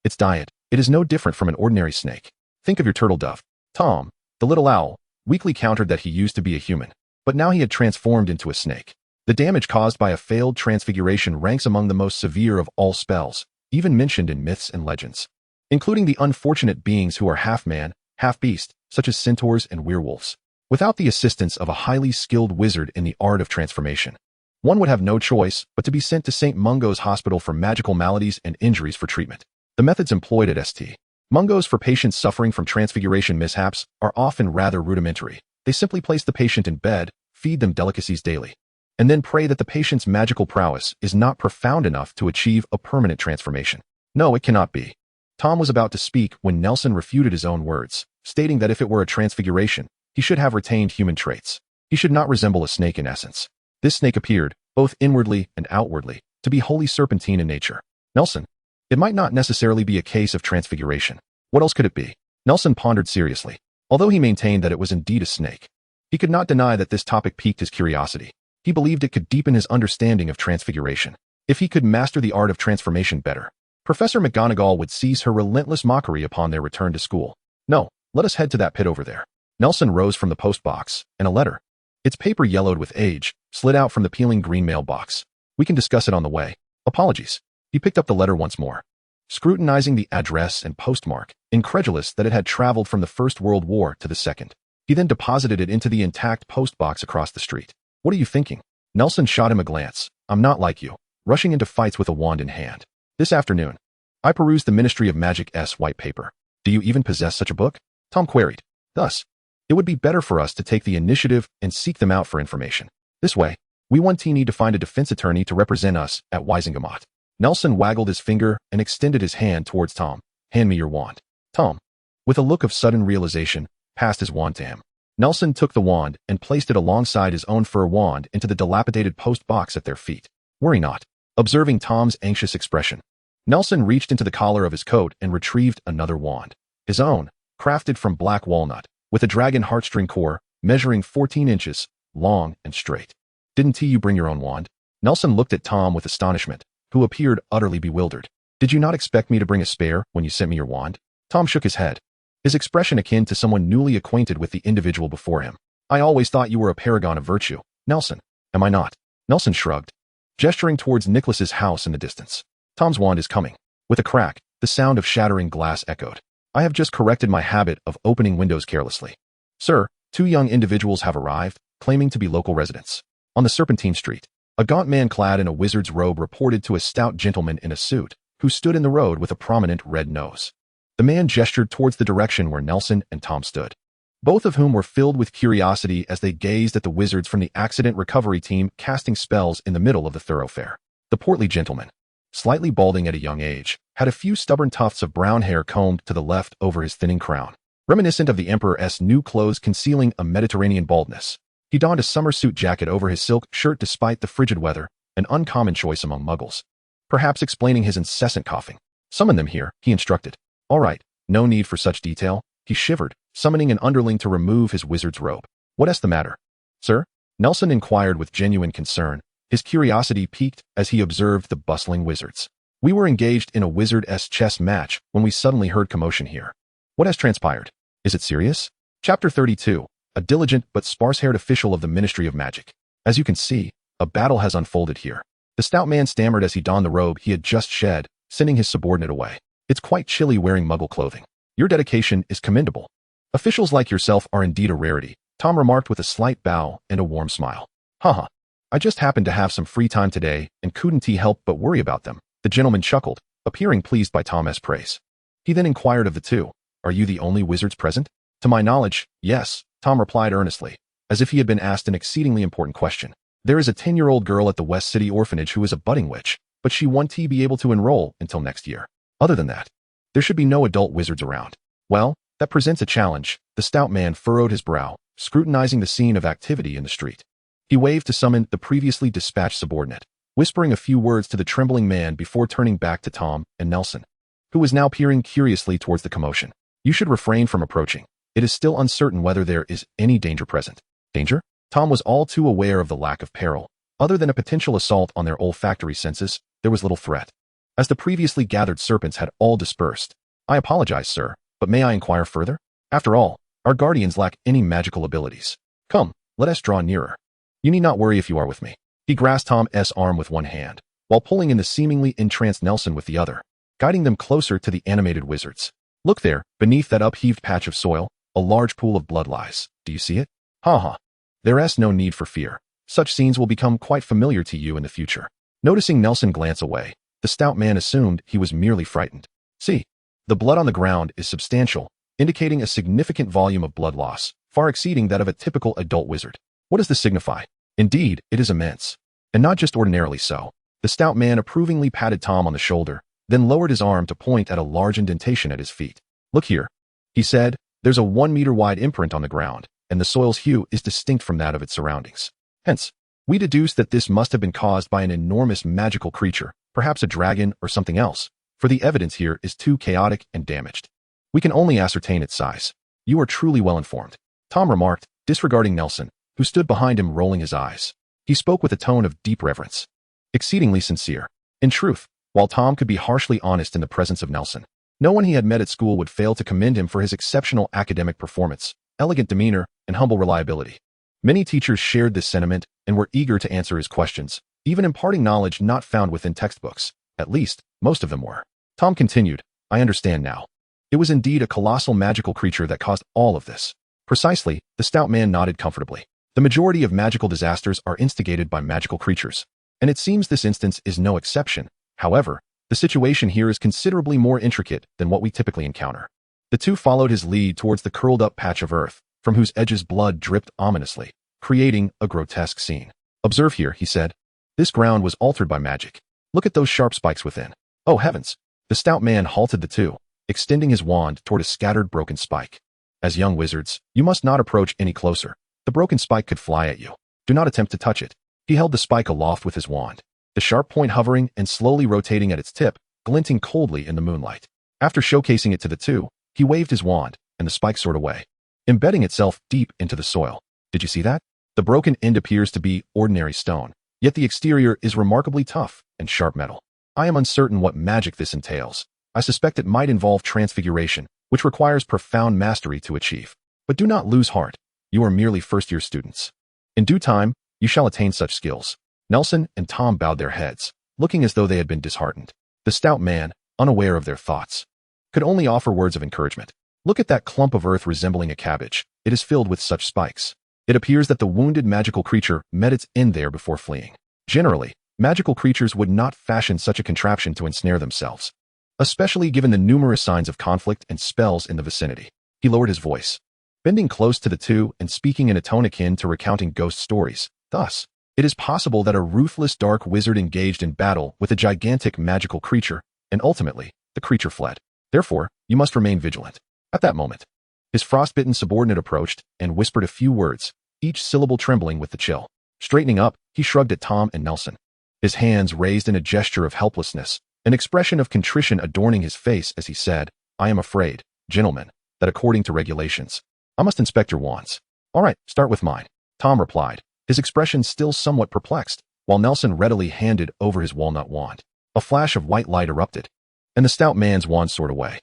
Its diet. It is no different from an ordinary snake. Think of your turtle dove. Tom, the little owl, weakly countered that he used to be a human, but now he had transformed into a snake. The damage caused by a failed transfiguration ranks among the most severe of all spells, even mentioned in myths and legends, including the unfortunate beings who are half man, half beast, such as centaurs and werewolves. Without the assistance of a highly skilled wizard in the art of transformation, one would have no choice but to be sent to St. Mungo's Hospital for Magical Maladies and Injuries for treatment. The methods employed at St. Mungo's for patients suffering from transfiguration mishaps are often rather rudimentary. They simply place the patient in bed, feed them delicacies daily, and then pray that the patient's magical prowess is not profound enough to achieve a permanent transformation. No, it cannot be. Tom was about to speak when Nelson refuted his own words, stating that if it were a transfiguration, he should have retained human traits. He should not resemble a snake in essence. This snake appeared, both inwardly and outwardly, to be wholly serpentine in nature. Nelson, it might not necessarily be a case of transfiguration. What else could it be? Nelson pondered seriously. Although he maintained that it was indeed a snake, he could not deny that this topic piqued his curiosity. He believed it could deepen his understanding of transfiguration. If he could master the art of transformation better, Professor McGonagall would cease her relentless mockery upon their return to school. No, let us head to that pit over there. Nelson rose from the postbox, and a letter, its paper yellowed with age, slid out from the peeling green mailbox. We can discuss it on the way. Apologies. He picked up the letter once more, scrutinizing the address and postmark, incredulous that it had traveled from the First World War to the Second. He then deposited it into the intact postbox across the street. What are you thinking? Nelson shot him a glance. I'm not like you, rushing into fights with a wand in hand. This afternoon, I perused the Ministry of Magic's white paper. Do you even possess such a book? Tom queried. Thus, it would be better for us to take the initiative and seek them out for information. This way, we need to find a defense attorney to represent us at Wisingamot. Nelson waggled his finger and extended his hand towards Tom. Hand me your wand. Tom, with a look of sudden realization, passed his wand to him. Nelson took the wand and placed it alongside his own fur wand into the dilapidated post box at their feet. Worry not. Observing Tom's anxious expression, Nelson reached into the collar of his coat and retrieved another wand. His own, crafted from black walnut, with a dragon heartstring core, measuring 14 inches, long and straight. Didn't you bring your own wand? Nelson looked at Tom with astonishment, who appeared utterly bewildered. Did you not expect me to bring a spare when you sent me your wand? Tom shook his head, his expression akin to someone newly acquainted with the individual before him. I always thought you were a paragon of virtue, Nelson. Am I not? Nelson shrugged, gesturing towards Nicholas's house in the distance. Tom's wand is coming. With a crack, the sound of shattering glass echoed. I have just corrected my habit of opening windows carelessly. Sir, 2 young individuals have arrived, claiming to be local residents. On the Serpentine Street, a gaunt man clad in a wizard's robe reported to a stout gentleman in a suit, who stood in the road with a prominent red nose. The man gestured towards the direction where Nelson and Tom stood, both of whom were filled with curiosity as they gazed at the wizards from the accident recovery team casting spells in the middle of the thoroughfare. The portly gentleman, slightly balding at a young age, had a few stubborn tufts of brown hair combed to the left over his thinning crown, reminiscent of the Emperor's new clothes concealing a Mediterranean baldness. He donned a summer suit jacket over his silk shirt despite the frigid weather, an uncommon choice among muggles, perhaps explaining his incessant coughing. Summon them here, he instructed. All right, no need for such detail. He shivered, summoning an underling to remove his wizard's robe. What's the matter? Sir? Nelson inquired with genuine concern, his curiosity piqued as he observed the bustling wizards. We were engaged in a wizard's chess match when we suddenly heard commotion here. What has transpired? Is it serious? Chapter 32. A diligent but sparse-haired official of the Ministry of Magic. As you can see, a battle has unfolded here. The stout man stammered as he donned the robe he had just shed, sending his subordinate away. It's quite chilly wearing Muggle clothing. Your dedication is commendable. Officials like yourself are indeed a rarity, Tom remarked with a slight bow and a warm smile. Haha. I just happened to have some free time today and couldn't help but worry about them. The gentleman chuckled, appearing pleased by Tom's praise. He then inquired of the two, Are you the only wizards present? To my knowledge, yes, Tom replied earnestly, as if he had been asked an exceedingly important question. There is a 10-year-old girl at the West City Orphanage who is a budding witch, but she won't be able to enroll until next year. Other than that, there should be no adult wizards around. Well, that presents a challenge. The stout man furrowed his brow, scrutinizing the scene of activity in the street. He waved to summon the previously dispatched subordinate, whispering a few words to the trembling man before turning back to Tom and Nelson, who was now peering curiously towards the commotion. You should refrain from approaching. It is still uncertain whether there is any danger present. Danger? Tom was all too aware of the lack of peril. Other than a potential assault on their olfactory senses, there was little threat, as the previously gathered serpents had all dispersed. I apologize, sir, but may I inquire further? After all, our guardians lack any magical abilities. Come, let us draw nearer. You need not worry if you are with me. He grasped Tom's arm with one hand, while pulling in the seemingly entranced Nelson with the other, guiding them closer to the animated wizards. Look there, beneath that upheaved patch of soil, a large pool of blood lies. Do you see it? Ha. There's no need for fear. Such scenes will become quite familiar to you in the future. Noticing Nelson glance away, the stout man assumed he was merely frightened. See, the blood on the ground is substantial, indicating a significant volume of blood loss, far exceeding that of a typical adult wizard. What does this signify? Indeed, it is immense. And not just ordinarily so. The stout man approvingly patted Tom on the shoulder, then lowered his arm to point at a large indentation at his feet. Look here, he said. There's a 1-meter wide imprint on the ground, and the soil's hue is distinct from that of its surroundings. Hence, we deduce that this must have been caused by an enormous magical creature, perhaps a dragon or something else, for the evidence here is too chaotic and damaged. We can only ascertain its size. You are truly well informed, Tom remarked, disregarding Nelson, who stood behind him rolling his eyes. He spoke with a tone of deep reverence, exceedingly sincere. In truth, while Tom could be harshly honest in the presence of Nelson, no one he had met at school would fail to commend him for his exceptional academic performance, elegant demeanor, and humble reliability. Many teachers shared this sentiment and were eager to answer his questions, even imparting knowledge not found within textbooks. At least, most of them were. Tom continued, I understand now. It was indeed a colossal magical creature that caused all of this. Precisely, the stout man nodded comfortably. The majority of magical disasters are instigated by magical creatures, and it seems this instance is no exception. However, the situation here is considerably more intricate than what we typically encounter. The two followed his lead towards the curled-up patch of earth, from whose edges blood dripped ominously, creating a grotesque scene. Observe here, he said. This ground was altered by magic. Look at those sharp spikes within. Oh heavens! The stout man halted the two, extending his wand toward a scattered broken spike. As young wizards, you must not approach any closer. The broken spike could fly at you. Do not attempt to touch it. He held the spike aloft with his wand, the sharp point hovering and slowly rotating at its tip, glinting coldly in the moonlight. After showcasing it to the two, he waved his wand, and the spike soared away, embedding itself deep into the soil. Did you see that? The broken end appears to be ordinary stone, yet the exterior is remarkably tough and sharp metal. I am uncertain what magic this entails. I suspect it might involve transfiguration, which requires profound mastery to achieve. But do not lose heart. You are merely first-year students. In due time, you shall attain such skills. Nelson and Tom bowed their heads, looking as though they had been disheartened. The stout man, unaware of their thoughts, could only offer words of encouragement. Look at that clump of earth resembling a cabbage. It is filled with such spikes. It appears that the wounded magical creature met its end there before fleeing. Generally, magical creatures would not fashion such a contraption to ensnare themselves, especially given the numerous signs of conflict and spells in the vicinity. He lowered his voice, bending close to the two and speaking in a tone akin to recounting ghost stories. Thus, it is possible that a ruthless dark wizard engaged in battle with a gigantic magical creature, and ultimately, the creature fled. Therefore, you must remain vigilant. At that moment, his frostbitten subordinate approached and whispered a few words, each syllable trembling with the chill. Straightening up, he shrugged at Tom and Nelson, his hands raised in a gesture of helplessness, an expression of contrition adorning his face as he said, I am afraid, gentlemen, that according to regulations, I must inspect your wands. All right, start with mine, Tom replied, his expression still somewhat perplexed, while Nelson readily handed over his walnut wand. A flash of white light erupted, and the stout man's wand soared away.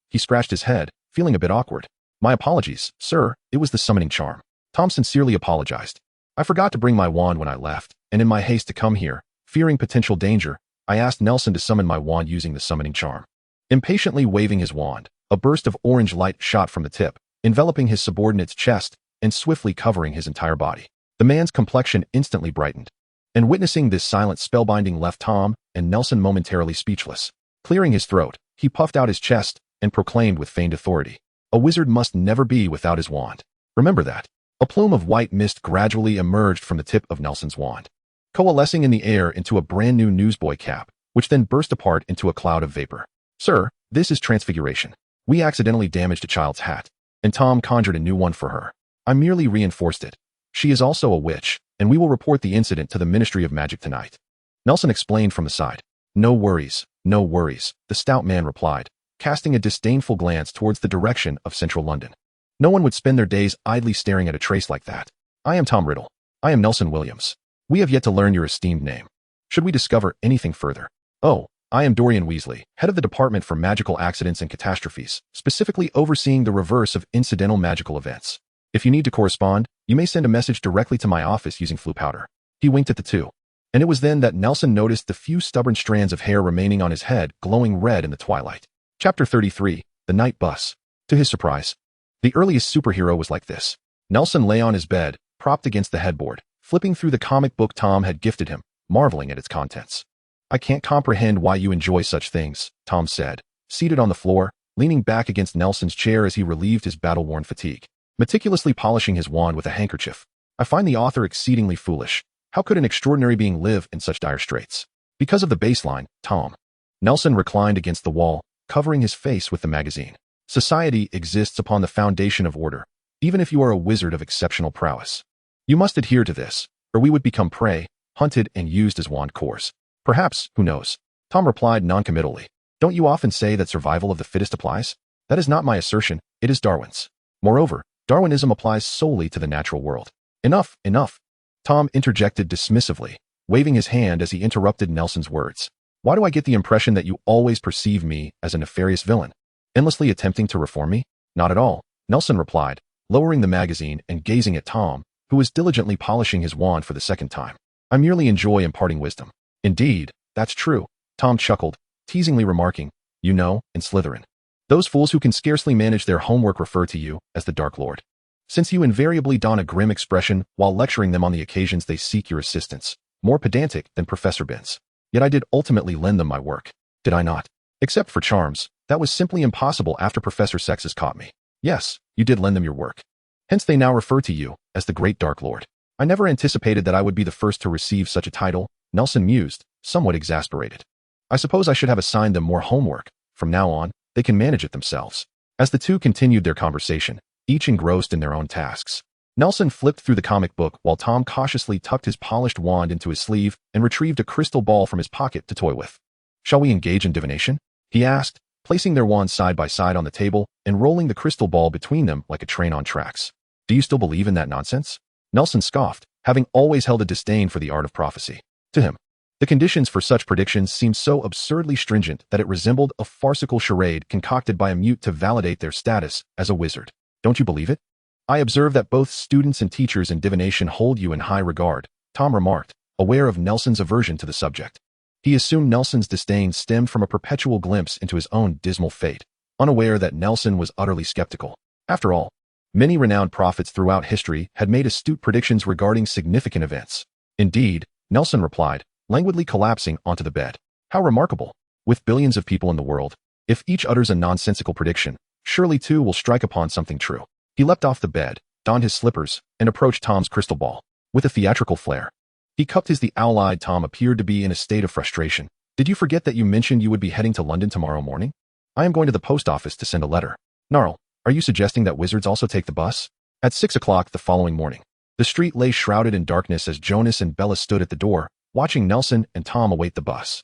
He scratched his head, feeling a bit awkward. My apologies, sir, it was the summoning charm. Tom sincerely apologized. I forgot to bring my wand when I left, and in my haste to come here, fearing potential danger, I asked Nelson to summon my wand using the summoning charm. Impatiently waving his wand, a burst of orange light shot from the tip, enveloping his subordinate's chest and swiftly covering his entire body. The man's complexion instantly brightened, and witnessing this silent spellbinding left Tom and Nelson momentarily speechless. Clearing his throat, he puffed out his chest and proclaimed with feigned authority, "A wizard must never be without his wand. Remember that." A plume of white mist gradually emerged from the tip of Nelson's wand, coalescing in the air into a brand new newsboy cap, which then burst apart into a cloud of vapor. "Sir, this is transfiguration. We accidentally damaged a child's hat, and Tom conjured a new one for her. I merely reinforced it. She is also a witch, and we will report the incident to the Ministry of Magic tonight." Nelson explained from the side. "No worries, no worries," the stout man replied, casting a disdainful glance towards the direction of central London. "No one would spend their days idly staring at a trace like that. I am Tom Riddle. I am Nelson Williams. We have yet to learn your esteemed name. Should we discover anything further? Oh, I am Dorian Weasley, head of the Department for Magical Accidents and Catastrophes, specifically overseeing the reverse of incidental magical events. If you need to correspond, you may send a message directly to my office using Floo powder." He winked at the two, and it was then that Nelson noticed the few stubborn strands of hair remaining on his head glowing red in the twilight. Chapter 33, The Night Bus. To his surprise, the earliest superhero was like this. Nelson lay on his bed, propped against the headboard, flipping through the comic book Tom had gifted him, marveling at its contents. "I can't comprehend why you enjoy such things," Tom said, seated on the floor, leaning back against Nelson's chair as he relieved his battle-worn fatigue, meticulously polishing his wand with a handkerchief. "I find the author exceedingly foolish. How could an extraordinary being live in such dire straits?" "Because of the baseline, Tom." Nelson reclined against the wall, covering his face with the magazine. "Society exists upon the foundation of order, even if you are a wizard of exceptional prowess. You must adhere to this, or we would become prey, hunted and used as wand cores. Perhaps, who knows?" Tom replied noncommittally. "Don't you often say that survival of the fittest applies? That is not my assertion, it is Darwin's. Moreover, Darwinism applies solely to the natural world." "Enough, enough," Tom interjected dismissively, waving his hand as he interrupted Nelson's words. "Why do I get the impression that you always perceive me as a nefarious villain, endlessly attempting to reform me?" "Not at all," Nelson replied, lowering the magazine and gazing at Tom, who was diligently polishing his wand for the second time. "I merely enjoy imparting wisdom." "Indeed, that's true," Tom chuckled, teasingly remarking, "You know, in Slytherin, those fools who can scarcely manage their homework refer to you as the Dark Lord. Since you invariably don a grim expression while lecturing them on the occasions they seek your assistance, more pedantic than Professor Binns. Yet I did ultimately lend them my work, did I not? Except for charms, that was simply impossible after Professor Sexes caught me. Yes, you did lend them your work. Hence they now refer to you as the Great Dark Lord." "I never anticipated that I would be the first to receive such a title," Nelson mused, somewhat exasperated. "I suppose I should have assigned them more homework. From now on, they can manage it themselves." As the two continued their conversation, each engrossed in their own tasks, Nelson flipped through the comic book while Tom cautiously tucked his polished wand into his sleeve and retrieved a crystal ball from his pocket to toy with. "Shall we engage in divination?" he asked, placing their wands side by side on the table and rolling the crystal ball between them like a train on tracks. "Do you still believe in that nonsense?" Nelson scoffed, having always held a disdain for the art of prophecy. To him, the conditions for such predictions seemed so absurdly stringent that it resembled a farcical charade concocted by a mute to validate their status as a wizard. "Don't you believe it? I observe that both students and teachers in divination hold you in high regard," Tom remarked, aware of Nelson's aversion to the subject. He assumed Nelson's disdain stemmed from a perpetual glimpse into his own dismal fate, unaware that Nelson was utterly skeptical. After all, many renowned prophets throughout history had made astute predictions regarding significant events. "Indeed," Nelson replied, languidly collapsing onto the bed. "How remarkable. With billions of people in the world, if each utters a nonsensical prediction, surely two will strike upon something true." He leapt off the bed, donned his slippers, and approached Tom's crystal ball. With a theatrical flair, he cupped his the owl-eyed Tom appeared to be in a state of frustration. "Did you forget that you mentioned you would be heading to London tomorrow morning? I am going to the post office to send a letter." "Gnarl, are you suggesting that wizards also take the bus?" At 6 o'clock the following morning, the street lay shrouded in darkness as Jonas and Bella stood at the door, watching Nelson and Tom await the bus.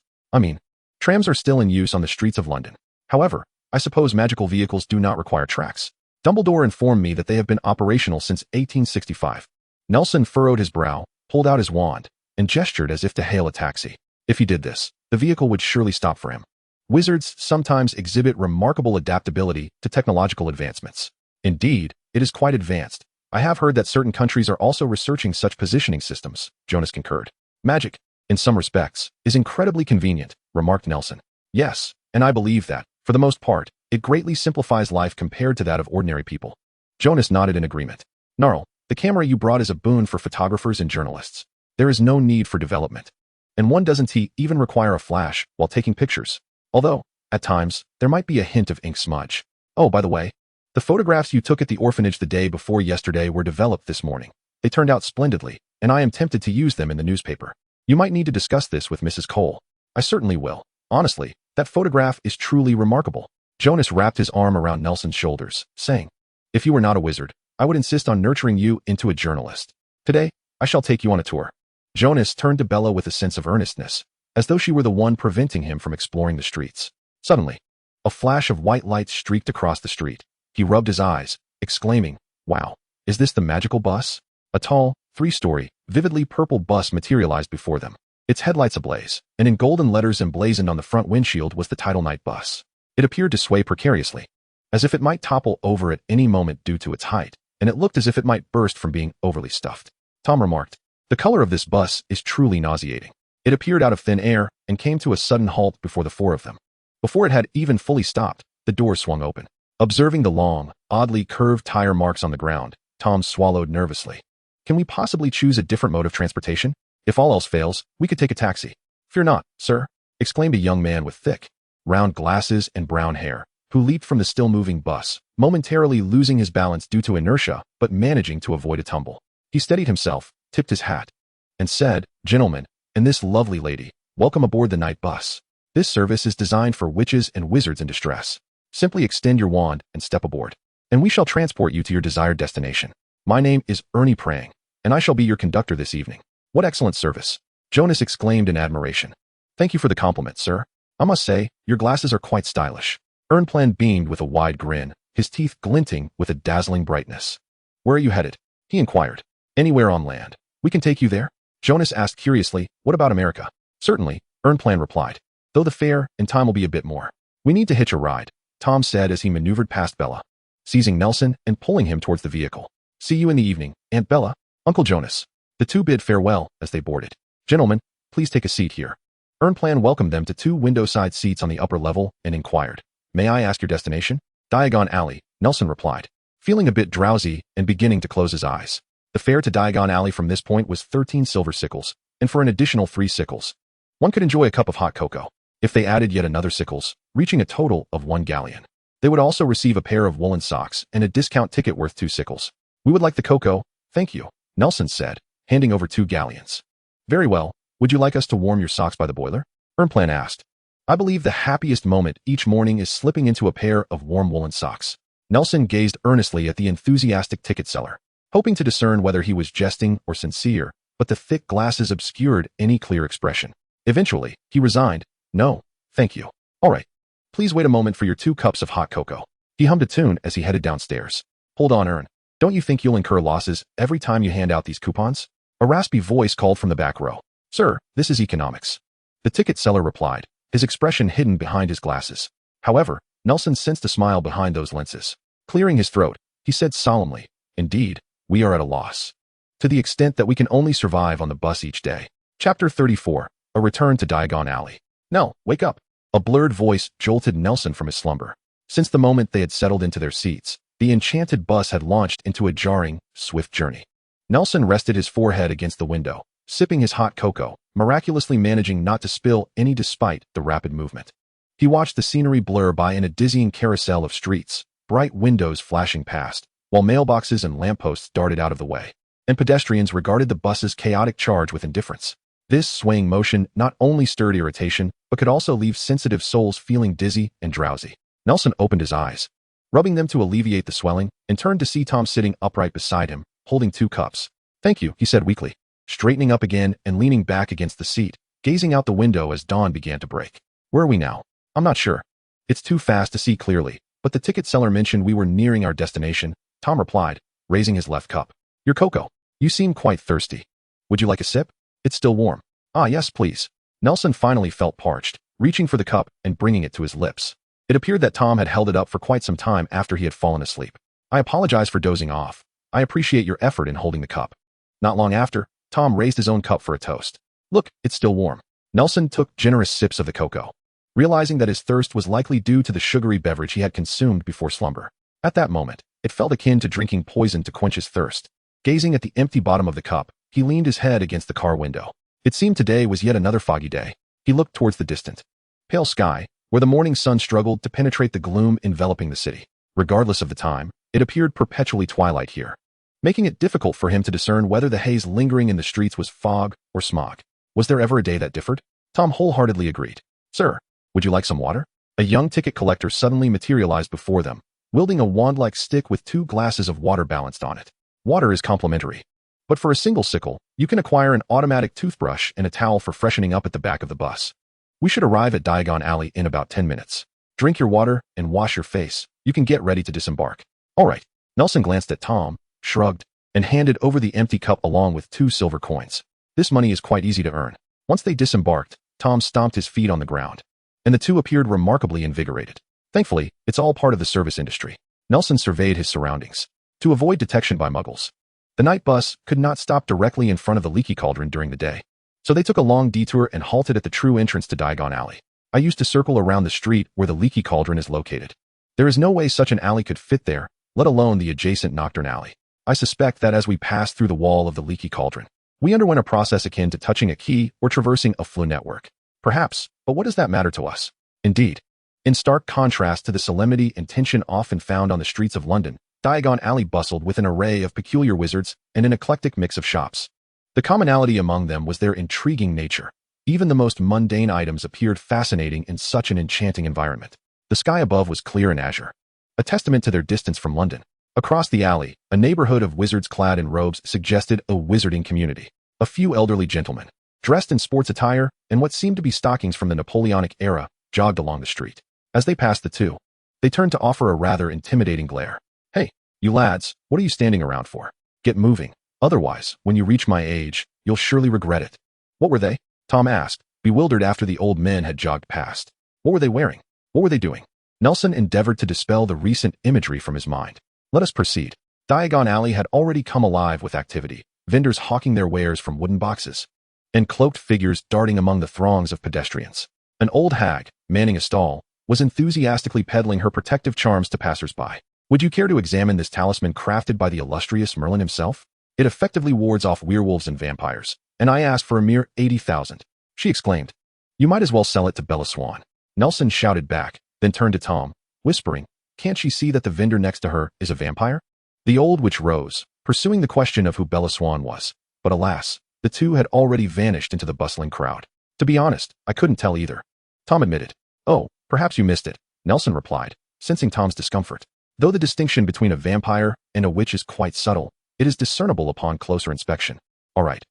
Trams are still in use on the streets of London. However, I suppose magical vehicles do not require tracks. Dumbledore informed me that they have been operational since 1865. Nelson furrowed his brow, pulled out his wand, and gestured as if to hail a taxi. If he did this, the vehicle would surely stop for him. Wizards sometimes exhibit remarkable adaptability to technological advancements. Indeed, it is quite advanced. I have heard that certain countries are also researching such positioning systems, Jonas concurred. "Magic, in some respects, is incredibly convenient," remarked Nelson. "Yes, and I believe that, for the most part, it greatly simplifies life compared to that of ordinary people." Jonas nodded in agreement. "Gnarl, the camera you brought is a boon for photographers and journalists. There is no need for development. And one doesn't even require a flash while taking pictures. Although, At times, there might be a hint of ink smudge. Oh, by the way, the photographs you took at the orphanage the day before yesterday were developed this morning. They turned out splendidly, and I am tempted to use them in the newspaper. You might need to discuss this with Mrs. Cole. I certainly will. Honestly, that photograph is truly remarkable. Jonas wrapped his arm around Nelson's shoulders, saying, if you were not a wizard, I would insist on nurturing you into a journalist. Today, I shall take you on a tour. Jonas turned to Bella with a sense of earnestness, as though she were the one preventing him from exploring the streets. Suddenly, a flash of white light streaked across the street. He rubbed his eyes, exclaiming, wow, is this the magical bus? A tall, 3-story, vividly purple bus materialized before them, its headlights ablaze, and in golden letters emblazoned on the front windshield was the title Night Bus. It appeared to sway precariously, as if it might topple over at any moment due to its height, and it looked as if it might burst from being overly stuffed. Tom remarked, the color of this bus is truly nauseating. It appeared out of thin air and came to a sudden halt before the 4 of them. Before it had even fully stopped, the door swung open. Observing the long, oddly curved tire marks on the ground, Tom swallowed nervously. Can we possibly choose a different mode of transportation? If all else fails, we could take a taxi. Fear not, sir, exclaimed a young man with thick, round glasses and brown hair, who leaped from the still-moving bus, momentarily losing his balance due to inertia, but managing to avoid a tumble. He steadied himself, tipped his hat, and said, gentlemen, and this lovely lady, welcome aboard the night bus. This service is designed for witches and wizards in distress. Simply extend your wand and step aboard, and we shall transport you to your desired destination. My name is Ernie Prang, and I shall be your conductor this evening. What excellent service! Jonas exclaimed in admiration. Thank you for the compliment, sir. I must say, your glasses are quite stylish. Ernplan beamed with a wide grin, his teeth glinting with a dazzling brightness. Where are you headed? He inquired. Anywhere on land. We can take you there? Jonas asked curiously, what about America? Certainly, Ernplan replied. Though the fare and time will be a bit more. We need to hitch a ride, Tom said as he maneuvered past Bella, seizing Nelson and pulling him towards the vehicle. See you in the evening, Aunt Bella, Uncle Jonas. The two bid farewell as they boarded. Gentlemen, please take a seat here. Ernplan welcomed them to 2 window-side seats on the upper level and inquired, may I ask your destination? Diagon Alley, Nelson replied, feeling a bit drowsy and beginning to close his eyes. The fare to Diagon Alley from this point was 13 silver sickles, and for an additional 3 sickles, one could enjoy a cup of hot cocoa. If they added yet another sickles, reaching a total of 1 galleon, they would also receive a pair of woolen socks and a discount ticket worth 2 sickles. We would like the cocoa, thank you, Nelson said, handing over 2 galleons. Very well, would you like us to warm your socks by the boiler? Ernplan asked. I believe the happiest moment each morning is slipping into a pair of warm woolen socks. Nelson gazed earnestly at the enthusiastic ticket seller, hoping to discern whether he was jesting or sincere, but the thick glasses obscured any clear expression. Eventually, he resigned, no, thank you. All right, please wait a moment for your 2 cups of hot cocoa. He hummed a tune as he headed downstairs. Hold on, Ern. Don't you think you'll incur losses every time you hand out these coupons? A raspy voice called from the back row. Sir, this is economics. The ticket seller replied, his expression hidden behind his glasses. However, Nelson sensed a smile behind those lenses. Clearing his throat, he said solemnly, indeed, we are at a loss. To the extent that we can only survive on the bus each day. Chapter 34, A Return to Diagon Alley. Nell, wake up. A blurred voice jolted Nelson from his slumber. Since the moment they had settled into their seats, the enchanted bus had launched into a jarring, swift journey. Nelson rested his forehead against the window, sipping his hot cocoa, miraculously managing not to spill any despite the rapid movement. He watched the scenery blur by in a dizzying carousel of streets, bright windows flashing past, while mailboxes and lampposts darted out of the way, and pedestrians regarded the bus's chaotic charge with indifference. This swaying motion not only stirred irritation, but could also leave sensitive souls feeling dizzy and drowsy. Nelson opened his eyes, rubbing them to alleviate the swelling, and turned to see Tom sitting upright beside him, holding 2 cups. Thank you, he said weakly, straightening up again and leaning back against the seat, gazing out the window as dawn began to break. Where are we now? I'm not sure. It's too fast to see clearly, but the ticket seller mentioned we were nearing our destination, Tom replied, raising his left cup. Your cocoa. You seem quite thirsty. Would you like a sip? It's still warm. Ah, yes, please. Nelson finally felt parched, reaching for the cup and bringing it to his lips. It appeared that Tom had held it up for quite some time after he had fallen asleep. I apologize for dozing off. I appreciate your effort in holding the cup. Not long after, Tom raised his own cup for a toast. Look, it's still warm. Nelson took generous sips of the cocoa, realizing that his thirst was likely due to the sugary beverage he had consumed before slumber. At that moment, it felt akin to drinking poison to quench his thirst. Gazing at the empty bottom of the cup, he leaned his head against the car window. It seemed today was yet another foggy day. He looked towards the distant, pale sky, where the morning sun struggled to penetrate the gloom enveloping the city. Regardless of the time, it appeared perpetually twilight here, making it difficult for him to discern whether the haze lingering in the streets was fog or smog. Was there ever a day that differed? Tom wholeheartedly agreed. Sir, would you like some water? A young ticket collector suddenly materialized before them, wielding a wand-like stick with 2 glasses of water balanced on it. Water is complimentary, but for a single sickle, you can acquire an automatic toothbrush and a towel for freshening up at the back of the bus. We should arrive at Diagon Alley in about 10 minutes. Drink your water and wash your face. You can get ready to disembark. All right. Nelson glanced at Tom, shrugged, and handed over the empty cup along with 2 silver coins. This money is quite easy to earn. Once they disembarked, Tom stomped his feet on the ground, and the two appeared remarkably invigorated. Thankfully, it's all part of the service industry. Nelson surveyed his surroundings to avoid detection by Muggles. The night bus could not stop directly in front of the leaky cauldron during the day, so they took a long detour and halted at the true entrance to Diagon Alley. I used to circle around the street where the leaky cauldron is located. There is no way such an alley could fit there, let alone the adjacent Nocturne Alley. I suspect that as we passed through the wall of the leaky cauldron, we underwent a process akin to touching a key or traversing a flu network. Perhaps, but what does that matter to us? Indeed. In stark contrast to the solemnity and tension often found on the streets of London, Diagon Alley bustled with an array of peculiar wizards and an eclectic mix of shops. The commonality among them was their intriguing nature. Even the most mundane items appeared fascinating in such an enchanting environment. The sky above was clear and azure, a testament to their distance from London. Across the alley, a neighborhood of wizards clad in robes suggested a wizarding community. A few elderly gentlemen, dressed in sports attire and what seemed to be stockings from the Napoleonic era, jogged along the street. As they passed the two, they turned to offer a rather intimidating glare. Hey, you lads, what are you standing around for? Get moving. Otherwise, when you reach my age, you'll surely regret it. What were they? Tom asked, bewildered after the old men had jogged past. What were they wearing? What were they doing? Nelson endeavored to dispel the recent imagery from his mind. Let us proceed. Diagon Alley had already come alive with activity, vendors hawking their wares from wooden boxes, and cloaked figures darting among the throngs of pedestrians. An old hag, manning a stall, was enthusiastically peddling her protective charms to passers-by. Would you care to examine this talisman crafted by the illustrious Merlin himself? It effectively wards off werewolves and vampires, and I ask for a mere 80,000. She exclaimed. You might as well sell it to Bella Swan. Nelson shouted back, then turned to Tom, whispering, can't she see that the vendor next to her is a vampire? The old witch rose, pursuing the question of who Bella Swan was, but alas, the two had already vanished into the bustling crowd. To be honest, I couldn't tell either. Tom admitted. Oh, perhaps you missed it, Nelson replied, sensing Tom's discomfort. Though the distinction between a vampire and a witch is quite subtle, it is discernible upon closer inspection. All right.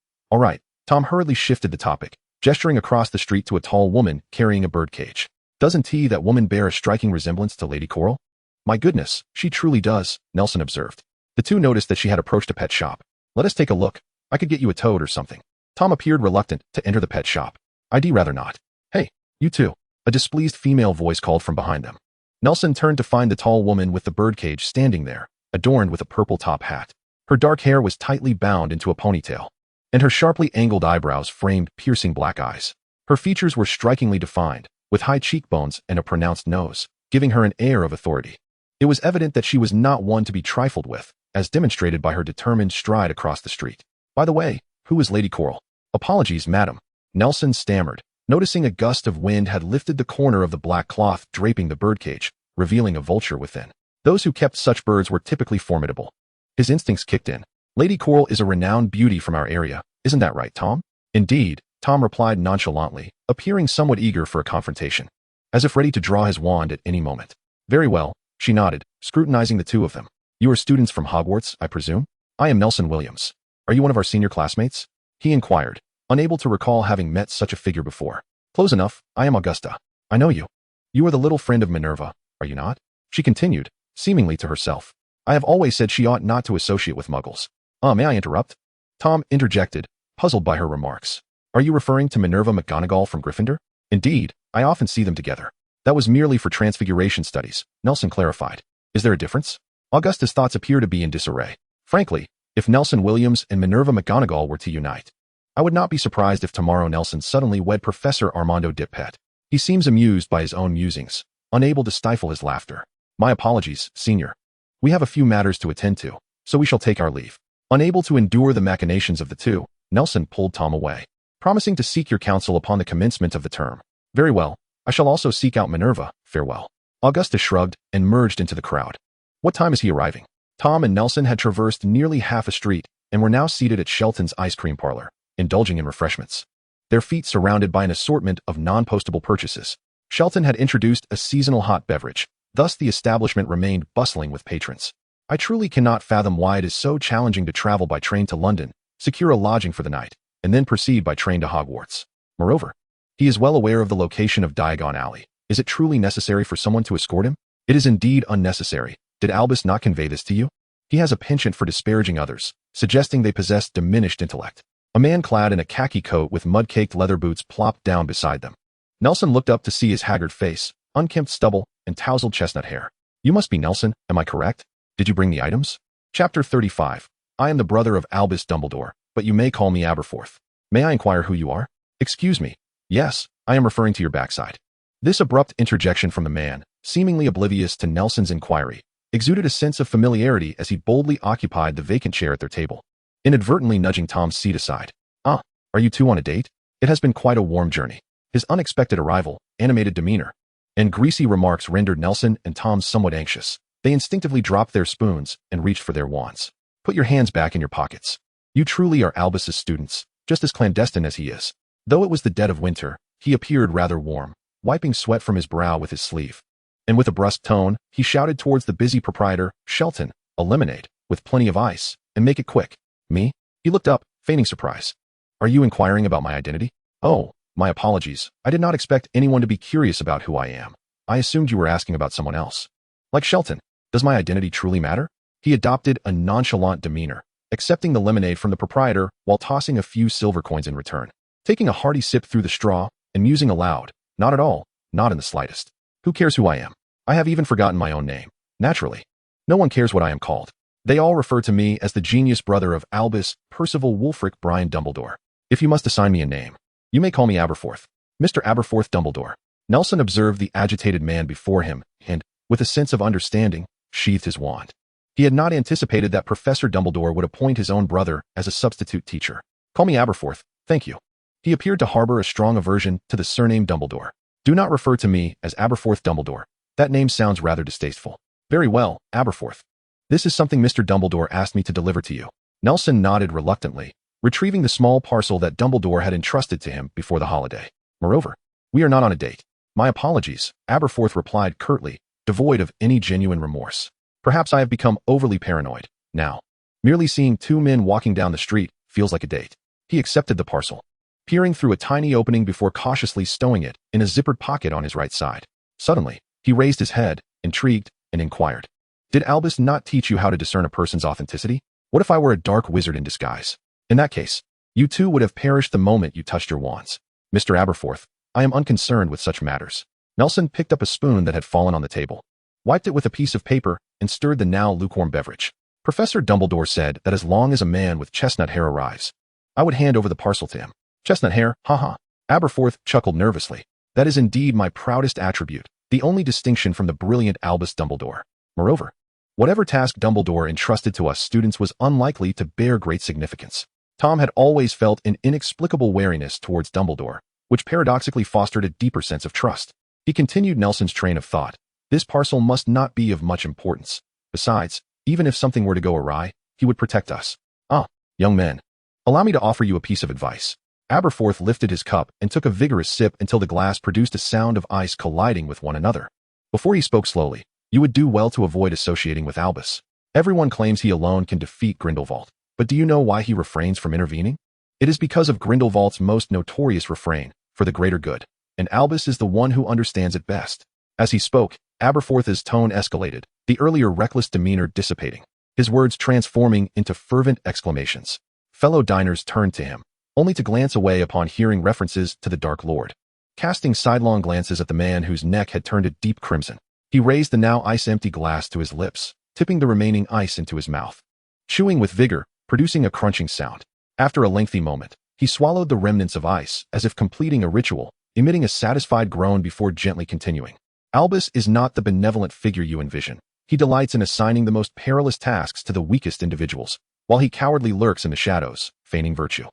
Tom hurriedly shifted the topic, gesturing across the street to a tall woman carrying a birdcage. Doesn't that woman bear a striking resemblance to Lady Coral? My goodness, she truly does, Nelson observed. The two noticed that she had approached a pet shop. Let us take a look. I could get you a toad or something. Tom appeared reluctant to enter the pet shop. I'd rather not. Hey, you two. A displeased female voice called from behind them. Nelson turned to find the tall woman with the birdcage standing there, adorned with a purple top hat. Her dark hair was tightly bound into a ponytail, and her sharply angled eyebrows framed piercing black eyes. Her features were strikingly defined, with high cheekbones and a pronounced nose, giving her an air of authority. It was evident that she was not one to be trifled with, as demonstrated by her determined stride across the street. By the way, who is Lady Coral? Apologies, madam. Nelson stammered, noticing a gust of wind had lifted the corner of the black cloth draping the birdcage, revealing a vulture within. Those who kept such birds were typically formidable. His instincts kicked in. Lady Coral is a renowned beauty from our area, isn't that right, Tom? Indeed, Tom replied nonchalantly, appearing somewhat eager for a confrontation, as if ready to draw his wand at any moment. Very well, she nodded, scrutinizing the two of them. You are students from Hogwarts, I presume? I am Nelson Williams. Are you one of our senior classmates? He inquired, unable to recall having met such a figure before. Close enough, I am Augusta. I know you. You are the little friend of Minerva, are you not? She continued, seemingly to herself. I have always said she ought not to associate with Muggles. May I interrupt? Tom interjected, puzzled by her remarks. Are you referring to Minerva McGonagall from Gryffindor? Indeed, I often see them together. That was merely for transfiguration studies, Nelson clarified. Is there a difference? Augusta's thoughts appear to be in disarray. Frankly, if Nelson Williams and Minerva McGonagall were to unite, I would not be surprised if tomorrow Nelson suddenly wed Professor Armando Dippet. He seems amused by his own musings, unable to stifle his laughter. My apologies, senior. We have a few matters to attend to, so we shall take our leave. Unable to endure the machinations of the two, Nelson pulled Tom away, promising to seek your counsel upon the commencement of the term. Very well, I shall also seek out Minerva, farewell. Augusta shrugged and merged into the crowd. What time is he arriving? Tom and Nelson had traversed nearly half a street and were now seated at Shelton's ice cream parlor, indulging in refreshments. Their feet surrounded by an assortment of non-postable purchases. Shelton had introduced a seasonal hot beverage, thus the establishment remained bustling with patrons. I truly cannot fathom why it is so challenging to travel by train to London, secure a lodging for the night, and then proceed by train to Hogwarts. Moreover, he is well aware of the location of Diagon Alley. Is it truly necessary for someone to escort him? It is indeed unnecessary. Did Albus not convey this to you? He has a penchant for disparaging others, suggesting they possess diminished intellect. A man clad in a khaki coat with mud-caked leather boots plopped down beside them. Nelson looked up to see his haggard face, unkempt stubble, and tousled chestnut hair. You must be Nelson, am I correct? Did you bring the items? Chapter 35. I am the brother of Albus Dumbledore, but you may call me Aberforth. May I inquire who you are? Excuse me. Yes, I am referring to your backside. This abrupt interjection from the man, seemingly oblivious to Nelson's inquiry, exuded a sense of familiarity as he boldly occupied the vacant chair at their table, inadvertently nudging Tom's seat aside. Ah, are you two on a date? It has been quite a warm journey. His unexpected arrival, animated demeanor, and greasy remarks rendered Nelson and Tom somewhat anxious. They instinctively dropped their spoons and reached for their wands. Put your hands back in your pockets. You truly are Albus's students, just as clandestine as he is. Though it was the dead of winter, he appeared rather warm, wiping sweat from his brow with his sleeve. And with a brusque tone, he shouted towards the busy proprietor, Shelton, a lemonade, with plenty of ice, and make it quick. Me? He looked up, feigning surprise. Are you inquiring about my identity? Oh, my apologies. I did not expect anyone to be curious about who I am. I assumed you were asking about someone else. Like Shelton, does my identity truly matter? He adopted a nonchalant demeanor, accepting the lemonade from the proprietor while tossing a few silver coins in return. Taking a hearty sip through the straw and musing aloud, not at all, not in the slightest. Who cares who I am? I have even forgotten my own name. Naturally. No one cares what I am called. They all refer to me as the genius brother of Albus Percival Wulfric Brian Dumbledore. If you must assign me a name, you may call me Aberforth. Mr. Aberforth Dumbledore. Nelson observed the agitated man before him and, with a sense of understanding, sheathed his wand. He had not anticipated that Professor Dumbledore would appoint his own brother as a substitute teacher. Call me Aberforth, thank you. He appeared to harbor a strong aversion to the surname Dumbledore. Do not refer to me as Aberforth Dumbledore. That name sounds rather distasteful. Very well, Aberforth. This is something Mr. Dumbledore asked me to deliver to you. Nelson nodded reluctantly, retrieving the small parcel that Dumbledore had entrusted to him before the holiday. Moreover, we are not on a date. My apologies, Aberforth replied curtly, devoid of any genuine remorse. Perhaps I have become overly paranoid. Now, merely seeing two men walking down the street feels like a date. He accepted the parcel, peering through a tiny opening before cautiously stowing it in a zippered pocket on his right side. Suddenly, he raised his head, intrigued, and inquired. Did Albus not teach you how to discern a person's authenticity? What if I were a dark wizard in disguise? In that case, you too would have perished the moment you touched your wands. Mr. Aberforth, I am unconcerned with such matters. Nelson picked up a spoon that had fallen on the table, wiped it with a piece of paper, and stirred the now lukewarm beverage. Professor Dumbledore said that as long as a man with chestnut hair arrives, I would hand over the parcel to him. Chestnut hair, haha. Aberforth chuckled nervously. That is indeed my proudest attribute, the only distinction from the brilliant Albus Dumbledore. Moreover, whatever task Dumbledore entrusted to us students was unlikely to bear great significance. Tom had always felt an inexplicable wariness towards Dumbledore, which paradoxically fostered a deeper sense of trust. He continued Nelson's train of thought. This parcel must not be of much importance. Besides, even if something were to go awry, he would protect us. Ah, young men, allow me to offer you a piece of advice. Aberforth lifted his cup and took a vigorous sip until the glass produced a sound of ice colliding with one another. Before he spoke slowly, you would do well to avoid associating with Albus. Everyone claims he alone can defeat Grindelwald, but do you know why he refrains from intervening? It is because of Grindelwald's most notorious refrain, for the greater good, and Albus is the one who understands it best. As he spoke, Aberforth's tone escalated, the earlier reckless demeanor dissipating, his words transforming into fervent exclamations. Fellow diners turned to him, only to glance away upon hearing references to the Dark Lord. Casting sidelong glances at the man whose neck had turned a deep crimson, he raised the now ice-empty glass to his lips, tipping the remaining ice into his mouth. Chewing with vigor, producing a crunching sound. After a lengthy moment, he swallowed the remnants of ice as if completing a ritual, emitting a satisfied groan before gently continuing. Albus is not the benevolent figure you envision. He delights in assigning the most perilous tasks to the weakest individuals, while he cowardly lurks in the shadows, feigning virtue.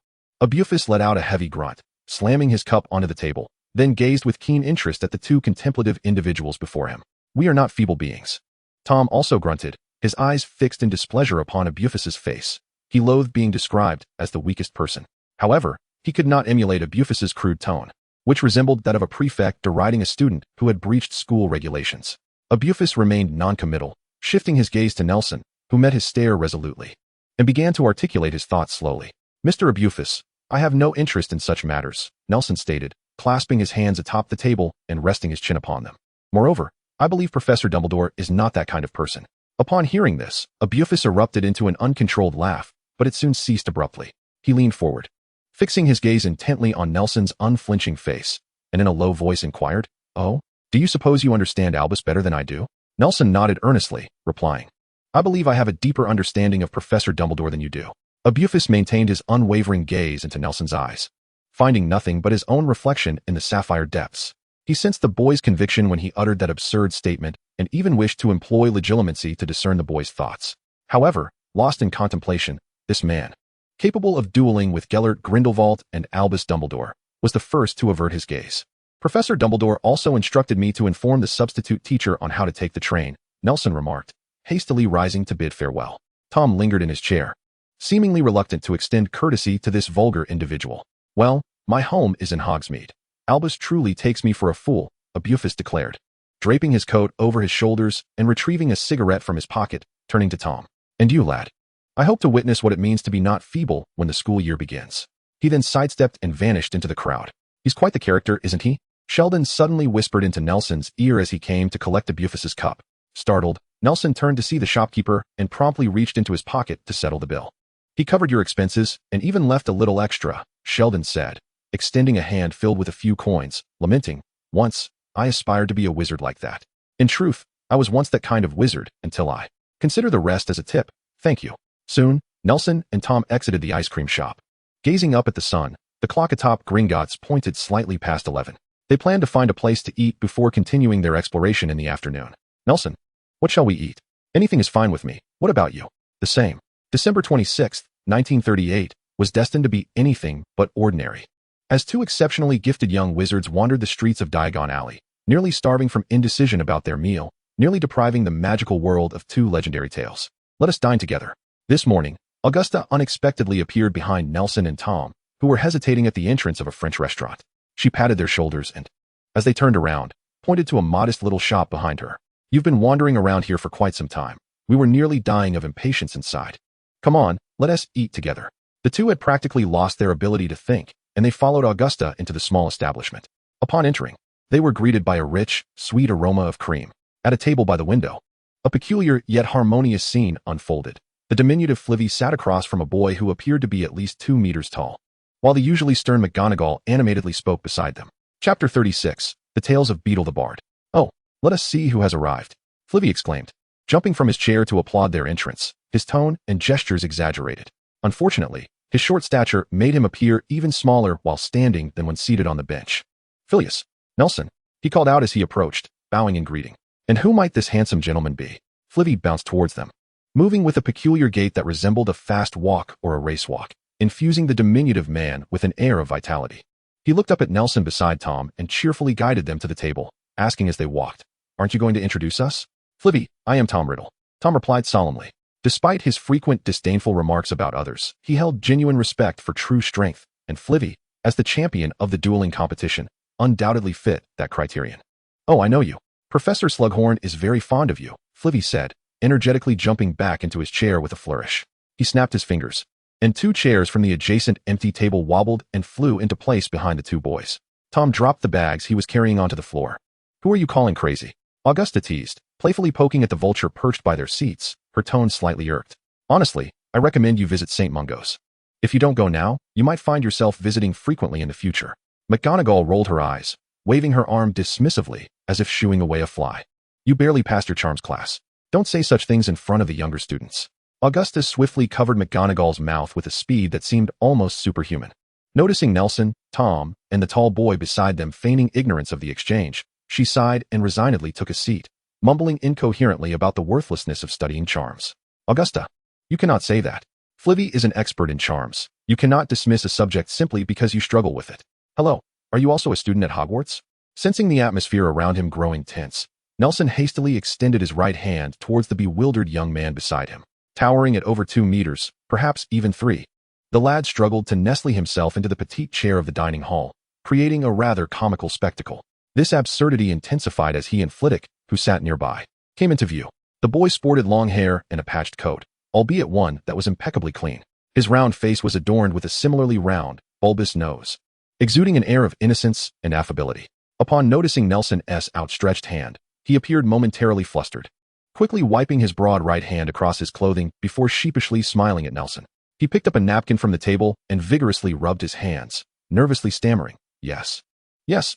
Bufus let out a heavy grunt, slamming his cup onto the table, then gazed with keen interest at the two contemplative individuals before him. "We are not feeble beings." Tom also grunted, his eyes fixed in displeasure upon Bufus's face. He loathed being described as the weakest person. However, he could not emulate Bufus's crude tone, which resembled that of a prefect deriding a student who had breached school regulations. Bufus remained noncommittal, shifting his gaze to Nelson, who met his stare resolutely, and began to articulate his thoughts slowly. "Mr. Bufus, I have no interest in such matters," Nelson stated, clasping his hands atop the table and resting his chin upon them. "Moreover, I believe Professor Dumbledore is not that kind of person." Upon hearing this, Bufus erupted into an uncontrolled laugh, but it soon ceased abruptly. He leaned forward, fixing his gaze intently on Nelson's unflinching face, and in a low voice inquired, "Oh, do you suppose you understand Albus better than I do?" Nelson nodded earnestly, replying, "I believe I have a deeper understanding of Professor Dumbledore than you do." Bufus maintained his unwavering gaze into Nelson's eyes, finding nothing but his own reflection in the sapphire depths. He sensed the boy's conviction when he uttered that absurd statement, and even wished to employ legilimency to discern the boy's thoughts. However, lost in contemplation, this man, capable of dueling with Gellert Grindelwald and Albus Dumbledore, was the first to avert his gaze. "Professor Dumbledore also instructed me to inform the substitute teacher on how to take the train," Nelson remarked, hastily rising to bid farewell. Tom lingered in his chair, seemingly reluctant to extend courtesy to this vulgar individual. "Well, my home is in Hogsmeade. Albus truly takes me for a fool," Bufus declared, draping his coat over his shoulders and retrieving a cigarette from his pocket, turning to Tom. "And you, lad? I hope to witness what it means to be not feeble when the school year begins." He then sidestepped and vanished into the crowd. "He's quite the character, isn't he?" Sheldon suddenly whispered into Nelson's ear as he came to collect Bufus's cup. Startled, Nelson turned to see the shopkeeper and promptly reached into his pocket to settle the bill. "He covered your expenses and even left a little extra," Sheldon said, extending a hand filled with a few coins, lamenting, "Once, I aspired to be a wizard like that. In truth, I was once that kind of wizard until I consider the rest as a tip. Thank you." Soon, Nelson and Tom exited the ice cream shop. Gazing up at the sun, the clock atop Gringotts pointed slightly past 11. They planned to find a place to eat before continuing their exploration in the afternoon. "Nelson, what shall we eat?" "Anything is fine with me. What about you?" "The same." December 26, 1938, was destined to be anything but ordinary. As two exceptionally gifted young wizards wandered the streets of Diagon Alley, nearly starving from indecision about their meal, nearly depriving the magical world of two legendary tales. "Let us dine together." This morning, Augusta unexpectedly appeared behind Nelson and Tom, who were hesitating at the entrance of a French restaurant. She patted their shoulders and, as they turned around, pointed to a modest little shop behind her. "You've been wandering around here for quite some time. We were nearly dying of impatience inside. Come on, let us eat together." The two had practically lost their ability to think, and they followed Augusta into the small establishment. Upon entering, they were greeted by a rich, sweet aroma of cream. At a table by the window, a peculiar yet harmonious scene unfolded. The diminutive Flivvy sat across from a boy who appeared to be at least 2 meters tall, while the usually stern McGonagall animatedly spoke beside them. Chapter 36, The Tales of Beetle the Bard. "Oh, let us see who has arrived," Flivvy exclaimed, jumping from his chair to applaud their entrance, his tone and gestures exaggerated. Unfortunately, his short stature made him appear even smaller while standing than when seated on the bench. "Phileas, Nelson," he called out as he approached, bowing in greeting. "And who might this handsome gentleman be?" Flivvy bounced towards them, moving with a peculiar gait that resembled a fast walk or a race walk, infusing the diminutive man with an air of vitality. He looked up at Nelson beside Tom and cheerfully guided them to the table, asking as they walked, "Aren't you going to introduce us?" "Flivvy, I am Tom Riddle," Tom replied solemnly. Despite his frequent disdainful remarks about others, he held genuine respect for true strength, and Flivvy, as the champion of the dueling competition, undoubtedly fit that criterion. "Oh, I know you. Professor Slughorn is very fond of you," Flivvy said, energetically jumping back into his chair with a flourish. He snapped his fingers, and 2 chairs from the adjacent empty table wobbled and flew into place behind the 2 boys. Tom dropped the bags he was carrying onto the floor. "Who are you calling crazy?" Augusta teased, playfully poking at the vulture perched by their seats, her tone slightly irked. "Honestly, I recommend you visit St. Mungo's. If you don't go now, you might find yourself visiting frequently in the future." McGonagall rolled her eyes, waving her arm dismissively, as if shooing away a fly. "You barely passed your charms class. Don't say such things in front of the younger students." Augusta swiftly covered McGonagall's mouth with a speed that seemed almost superhuman. Noticing Nelson, Tom, and the tall boy beside them feigning ignorance of the exchange, she sighed and resignedly took a seat, mumbling incoherently about the worthlessness of studying charms. "Augusta, you cannot say that. Flivvy is an expert in charms. You cannot dismiss a subject simply because you struggle with it. Hello, Are you also a student at Hogwarts? Sensing the atmosphere around him growing tense, Nelson hastily extended his right hand towards the bewildered young man beside him. Towering at over 2 meters, perhaps even 3. The lad struggled to nestle himself into the petite chair of the dining hall, creating a rather comical spectacle. This absurdity intensified as he and Flitwick, who sat nearby, came into view. The boy sported long hair and a patched coat, albeit one that was impeccably clean. His round face was adorned with a similarly round, bulbous nose, exuding an air of innocence and affability. Upon noticing Nelson's outstretched hand, he appeared momentarily flustered, quickly wiping his broad right hand across his clothing before sheepishly smiling at Nelson. He picked up a napkin from the table and vigorously rubbed his hands, nervously stammering, Yes,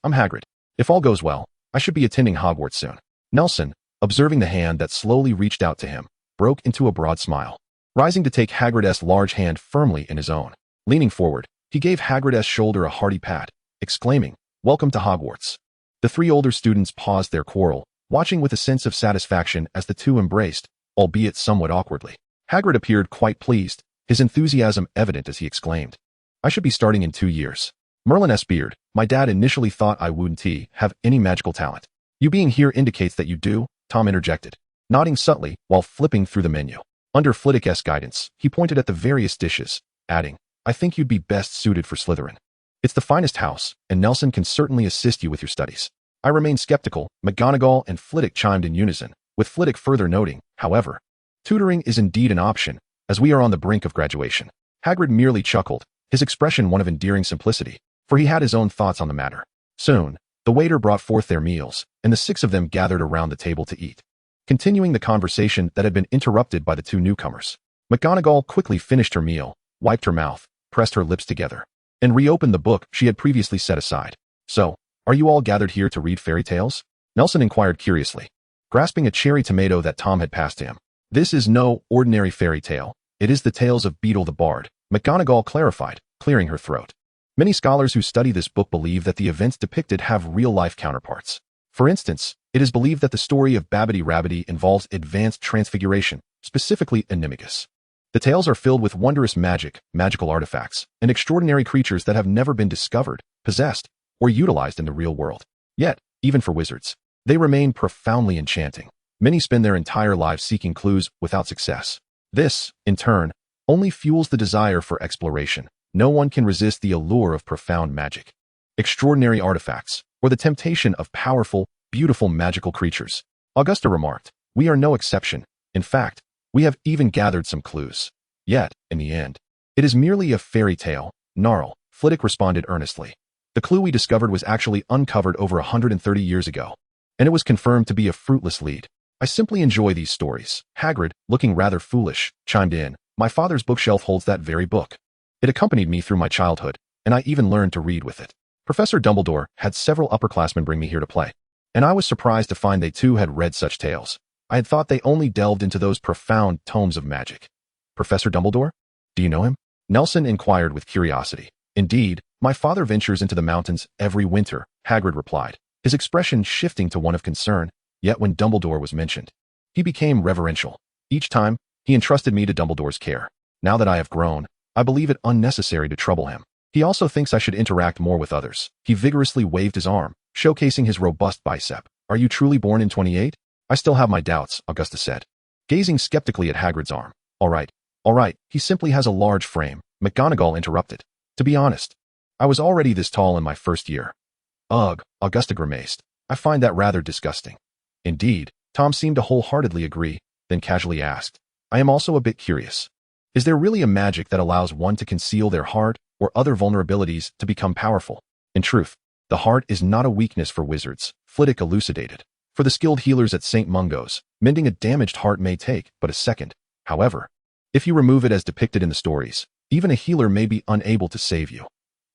I'm Hagrid. If all goes well, I should be attending Hogwarts soon. Nelson, observing the hand that slowly reached out to him, broke into a broad smile. Rising to take Hagrid's large hand firmly in his own. Leaning forward, he gave Hagrid's shoulder a hearty pat, exclaiming, Welcome to Hogwarts. The 3 older students paused their quarrel, watching with a sense of satisfaction as the two embraced, albeit somewhat awkwardly. Hagrid appeared quite pleased, his enthusiasm evident as he exclaimed, I should be starting in 2 years. Merlin's beard, my dad initially thought I wouldn't have any magical talent. You being here indicates that you do, Tom interjected, nodding subtly while flipping through the menu. Under Flitwick's guidance, he pointed at the various dishes, adding, I think you'd be best suited for Slytherin. It's the finest house, and Nelson can certainly assist you with your studies. I remained skeptical. McGonagall and Flitwick chimed in unison, with Flitwick further noting, however, tutoring is indeed an option, as we are on the brink of graduation. Hagrid merely chuckled, his expression one of endearing simplicity, for he had his own thoughts on the matter. Soon, the waiter brought forth their meals, and the 6 of them gathered around the table to eat. Continuing the conversation that had been interrupted by the 2 newcomers, McGonagall quickly finished her meal, wiped her mouth, pressed her lips together, and reopened the book she had previously set aside. So, are you all gathered here to read fairy tales? Nelson inquired curiously, grasping a cherry tomato that Tom had passed to him. This is no ordinary fairy tale. It is the tales of Beedle the Bard, McGonagall clarified, clearing her throat. Many scholars who study this book believe that the events depicted have real-life counterparts. For instance, it is believed that the story of Babbity Rabbity involves advanced transfiguration, specifically Animagus. The tales are filled with wondrous magical artifacts, and extraordinary creatures that have never been discovered, possessed, or utilized in the real world. Yet, even for wizards, they remain profoundly enchanting. Many spend their entire lives seeking clues without success. This, in turn, only fuels the desire for exploration. No one can resist the allure of profound magic, extraordinary artifacts, or the temptation of powerful, beautiful magical creatures. Augusta remarked, We are no exception. In fact, we have even gathered some clues. Yet, in the end, it is merely a fairy tale. Gnarl, Flitwick responded earnestly. The clue we discovered was actually uncovered over 130 years ago, and it was confirmed to be a fruitless lead. I simply enjoy these stories. Hagrid, looking rather foolish, chimed in, My father's bookshelf holds that very book. It accompanied me through my childhood, and I even learned to read with it. Professor Dumbledore had several upperclassmen bring me here to play, and I was surprised to find they too had read such tales. I had thought they only delved into those profound tomes of magic. Professor Dumbledore? Do you know him? Nelson inquired with curiosity. Indeed, my father ventures into the mountains every winter, Hagrid replied, his expression shifting to one of concern. Yet when Dumbledore was mentioned, he became reverential. Each time, he entrusted me to Dumbledore's care. Now that I have grown, I believe it unnecessary to trouble him. He also thinks I should interact more with others. He vigorously waved his arm, showcasing his robust bicep. Are you truly born in 28? I still have my doubts, Augusta said, gazing skeptically at Hagrid's arm. All right, he simply has a large frame, McGonagall interrupted. To be honest, I was already this tall in my first year. Ugh, Augusta grimaced. I find that rather disgusting. Indeed, Tom seemed to wholeheartedly agree, then casually asked, I am also a bit curious. Is there really a magic that allows one to conceal their heart or other vulnerabilities to become powerful? In truth, the heart is not a weakness for wizards, Flitwick elucidated. For the skilled healers at St. Mungo's, mending a damaged heart may take but a second. However, if you remove it as depicted in the stories, even a healer may be unable to save you.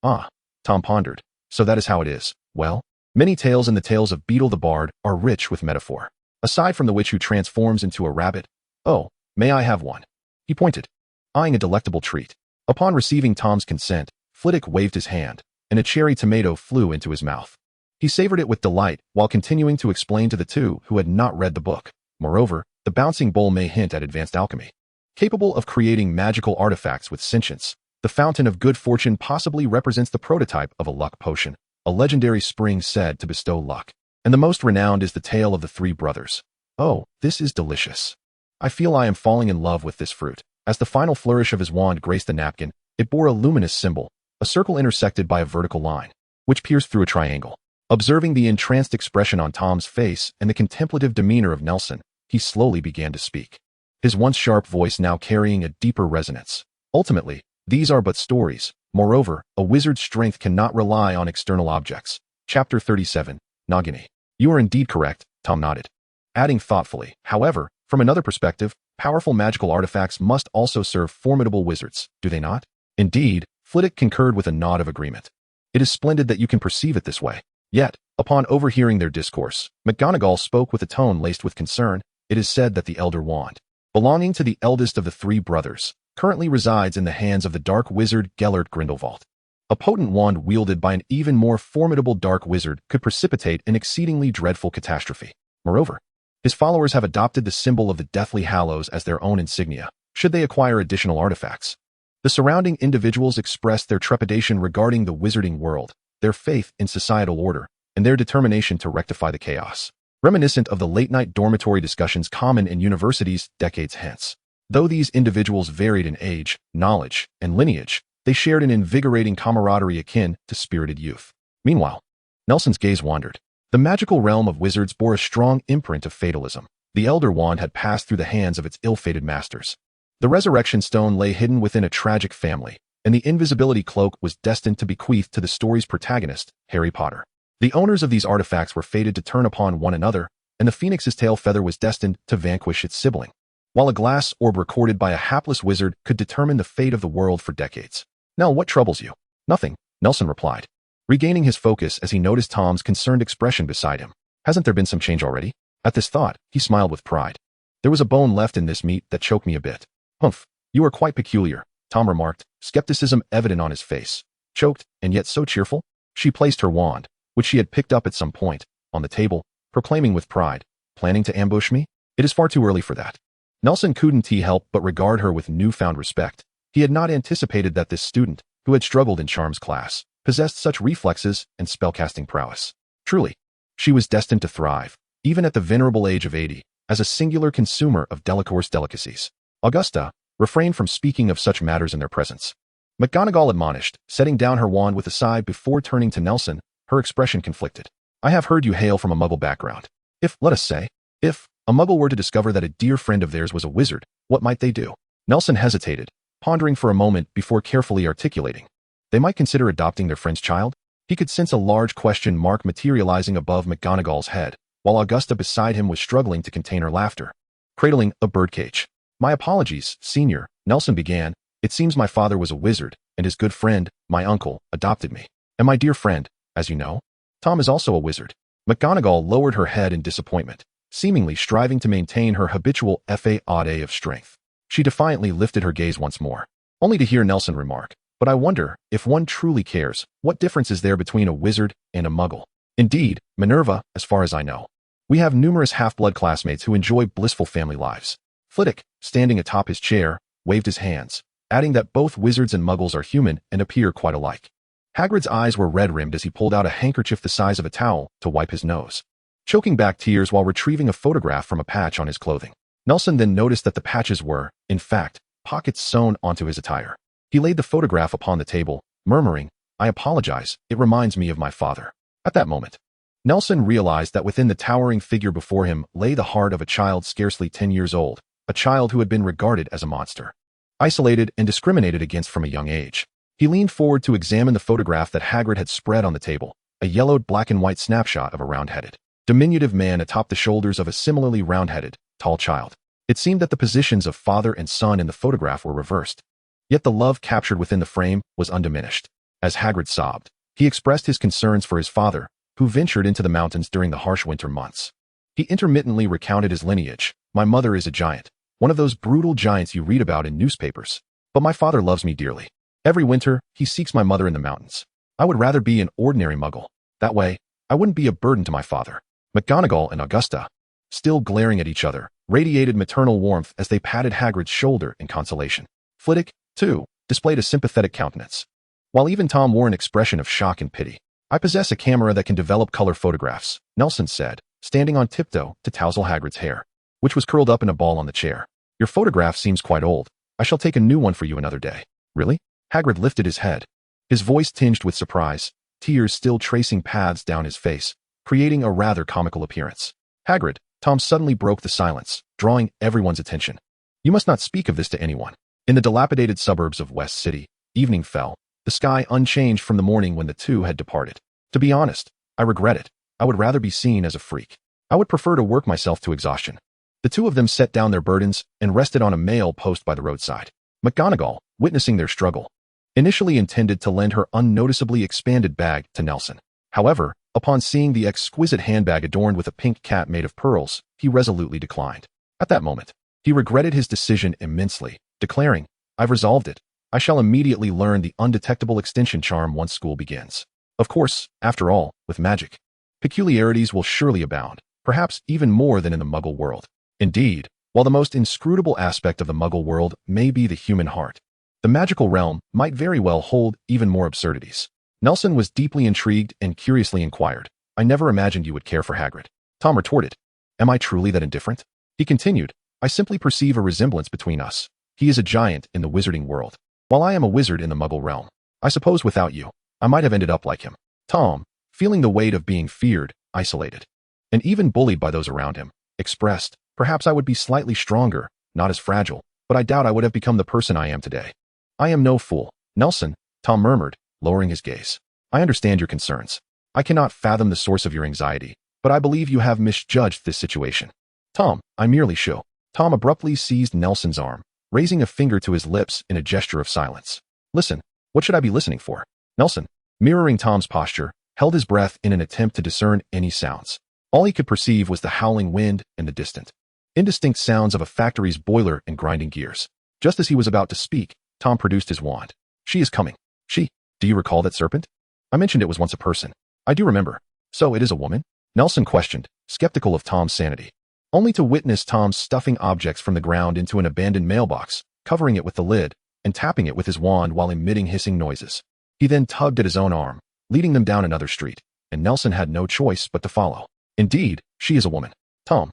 Ah, Tom pondered. So that is how it is. Well, many tales in the tales of Beedle the Bard are rich with metaphor. Aside from the witch who transforms into a rabbit, oh, may I have one? He pointed, eyeing a delectable treat. Upon receiving Tom's consent, Flitwick waved his hand, and a cherry tomato flew into his mouth. He savored it with delight while continuing to explain to the 2 who had not read the book. Moreover, the bouncing bowl may hint at advanced alchemy. Capable of creating magical artifacts with sentience, the Fountain of Good Fortune possibly represents the prototype of a luck potion. a legendary spring said to bestow luck. And the most renowned is the tale of the three brothers. Oh, this is delicious. I feel I am falling in love with this fruit. As the final flourish of his wand graced the napkin, it bore a luminous symbol, a circle intersected by a vertical line, which pierced through a triangle. Observing the entranced expression on Tom's face and the contemplative demeanor of Nelson, he slowly began to speak, his once sharp voice now carrying a deeper resonance. Ultimately, these are but stories. Moreover, a wizard's strength cannot rely on external objects. Chapter 37, Nagini. You are indeed correct, Tom nodded, adding thoughtfully. However, from another perspective, powerful magical artifacts must also serve formidable wizards, do they not? Indeed, Flitwick concurred with a nod of agreement. It is splendid that you can perceive it this way. Yet, upon overhearing their discourse, McGonagall spoke with a tone laced with concern. It is said that the Elder Wand, belonging to the eldest of the three brothers, currently resides in the hands of the dark wizard Gellert Grindelwald. A potent wand wielded by an even more formidable dark wizard could precipitate an exceedingly dreadful catastrophe. Moreover, his followers have adopted the symbol of the Deathly Hallows as their own insignia, should they acquire additional artifacts. The surrounding individuals expressed their trepidation regarding the wizarding world, their faith in societal order, and their determination to rectify the chaos, reminiscent of the late-night dormitory discussions common in universities decades hence. Though these individuals varied in age, knowledge, and lineage, they shared an invigorating camaraderie akin to spirited youth. Meanwhile, Nelson's gaze wandered. The magical realm of wizards bore a strong imprint of fatalism. The Elder Wand had passed through the hands of its ill-fated masters. The Resurrection Stone lay hidden within a tragic family, and the Invisibility Cloak was destined to bequeath to the story's protagonist, Harry Potter. The owners of these artifacts were fated to turn upon one another, and the Phoenix's tail feather was destined to vanquish its sibling, while a glass orb recorded by a hapless wizard could determine the fate of the world for decades. Now, what troubles you? Nothing, Nelson replied, regaining his focus as he noticed Tom's concerned expression beside him. Hasn't there been some change already? At this thought, he smiled with pride. There was a bone left in this meat that choked me a bit. Humph, you are quite peculiar, Tom remarked, skepticism evident on his face. Choked, and yet so cheerful? She placed her wand, which she had picked up at some point, on the table, proclaiming with pride, planning to ambush me? It is far too early for that. Nelson couldn't help but regard her with newfound respect. He had not anticipated that this student, who had struggled in charms class, possessed such reflexes and spellcasting prowess. Truly, she was destined to thrive, even at the venerable age of 80, as a singular consumer of Delacour's delicacies. Augusta refrained from speaking of such matters in their presence. McGonagall admonished, setting down her wand with a sigh before turning to Nelson, her expression conflicted. I have heard you hail from a Muggle background. If a Muggle were to discover that a dear friend of theirs was a wizard, what might they do? Nelson hesitated, pondering for a moment before carefully articulating. They might consider adopting their friend's child? He could sense a large question mark materializing above McGonagall's head, while Augusta beside him was struggling to contain her laughter, cradling a birdcage. My apologies, Senior, Nelson began. It seems my father was a wizard, and his good friend, my uncle, adopted me. And my dear friend, as you know, Tom is also a wizard. McGonagall lowered her head in disappointment, seemingly striving to maintain her habitual fa-aude of strength. She defiantly lifted her gaze once more, only to hear Nelson remark, but I wonder, if one truly cares, what difference is there between a wizard and a Muggle? Indeed, Minerva, as far as I know, we have numerous half-blood classmates who enjoy blissful family lives. Flitwick, standing atop his chair, waved his hands, adding that both wizards and Muggles are human and appear quite alike. Hagrid's eyes were red-rimmed as he pulled out a handkerchief the size of a towel to wipe his nose, choking back tears while retrieving a photograph from a patch on his clothing. Nelson then noticed that the patches were, in fact, pockets sewn onto his attire. He laid the photograph upon the table, murmuring, I apologize, it reminds me of my father. At that moment, Nelson realized that within the towering figure before him lay the heart of a child scarcely 10 years old, a child who had been regarded as a monster, isolated and discriminated against from a young age. He leaned forward to examine the photograph that Hagrid had spread on the table, a yellowed black and white snapshot of a round-headed, diminutive man atop the shoulders of a similarly round-headed, tall child. It seemed that the positions of father and son in the photograph were reversed. Yet the love captured within the frame was undiminished. As Hagrid sobbed, he expressed his concerns for his father, who ventured into the mountains during the harsh winter months. He intermittently recounted his lineage. My mother is a giant, one of those brutal giants you read about in newspapers. But my father loves me dearly. Every winter, he seeks my mother in the mountains. I would rather be an ordinary Muggle. That way, I wouldn't be a burden to my father. McGonagall and Augusta, still glaring at each other, radiated maternal warmth as they patted Hagrid's shoulder in consolation. Flitwick, too, displayed a sympathetic countenance, while even Tom wore an expression of shock and pity. I possess a camera that can develop color photographs, Nelson said, standing on tiptoe to tousle Hagrid's hair, which was curled up in a ball on the chair. Your photograph seems quite old. I shall take a new one for you another day. Really? Hagrid lifted his head, his voice tinged with surprise, tears still tracing paths down his face, creating a rather comical appearance. Hagrid, Tom suddenly broke the silence, drawing everyone's attention. You must not speak of this to anyone. In the dilapidated suburbs of West City, evening fell, the sky unchanged from the morning when the two had departed. To be honest, I regret it. I would rather be seen as a freak. I would prefer to work myself to exhaustion. The two of them set down their burdens and rested on a mail post by the roadside. McGonagall, witnessing their struggle, initially intended to lend her unnoticeably expanded bag to Nelson. However, upon seeing the exquisite handbag adorned with a pink cat made of pearls, he resolutely declined. At that moment, he regretted his decision immensely, declaring, I've resolved it. I shall immediately learn the undetectable extension charm once school begins. Of course, after all, with magic, peculiarities will surely abound, perhaps even more than in the Muggle world. Indeed, while the most inscrutable aspect of the Muggle world may be the human heart, the magical realm might very well hold even more absurdities. Nelson was deeply intrigued and curiously inquired, I never imagined you would care for Hagrid. Tom retorted, Am I truly that indifferent? He continued, I simply perceive a resemblance between us. He is a giant in the wizarding world, while I am a wizard in the Muggle realm. I suppose without you, I might have ended up like him. Tom, feeling the weight of being feared, isolated, and even bullied by those around him, expressed, Perhaps I would be slightly stronger, not as fragile, but I doubt I would have become the person I am today. I am no fool. Nelson, Tom murmured, lowering his gaze. I understand your concerns. I cannot fathom the source of your anxiety, but I believe you have misjudged this situation. Tom, I merely show. Tom abruptly seized Nelson's arm, raising a finger to his lips in a gesture of silence. Listen, what should I be listening for? Nelson, mirroring Tom's posture, held his breath in an attempt to discern any sounds. All he could perceive was the howling wind and the distant, indistinct sounds of a factory's boiler and grinding gears. Just as he was about to speak, Tom produced his wand. She is coming. She. Do you recall that serpent? I mentioned it was once a person. I do remember. So it is a woman? Nelson questioned, skeptical of Tom's sanity, only to witness Tom stuffing objects from the ground into an abandoned mailbox, covering it with the lid, and tapping it with his wand while emitting hissing noises. He then tugged at his own arm, leading them down another street, and Nelson had no choice but to follow. Indeed, she is a woman. Tom,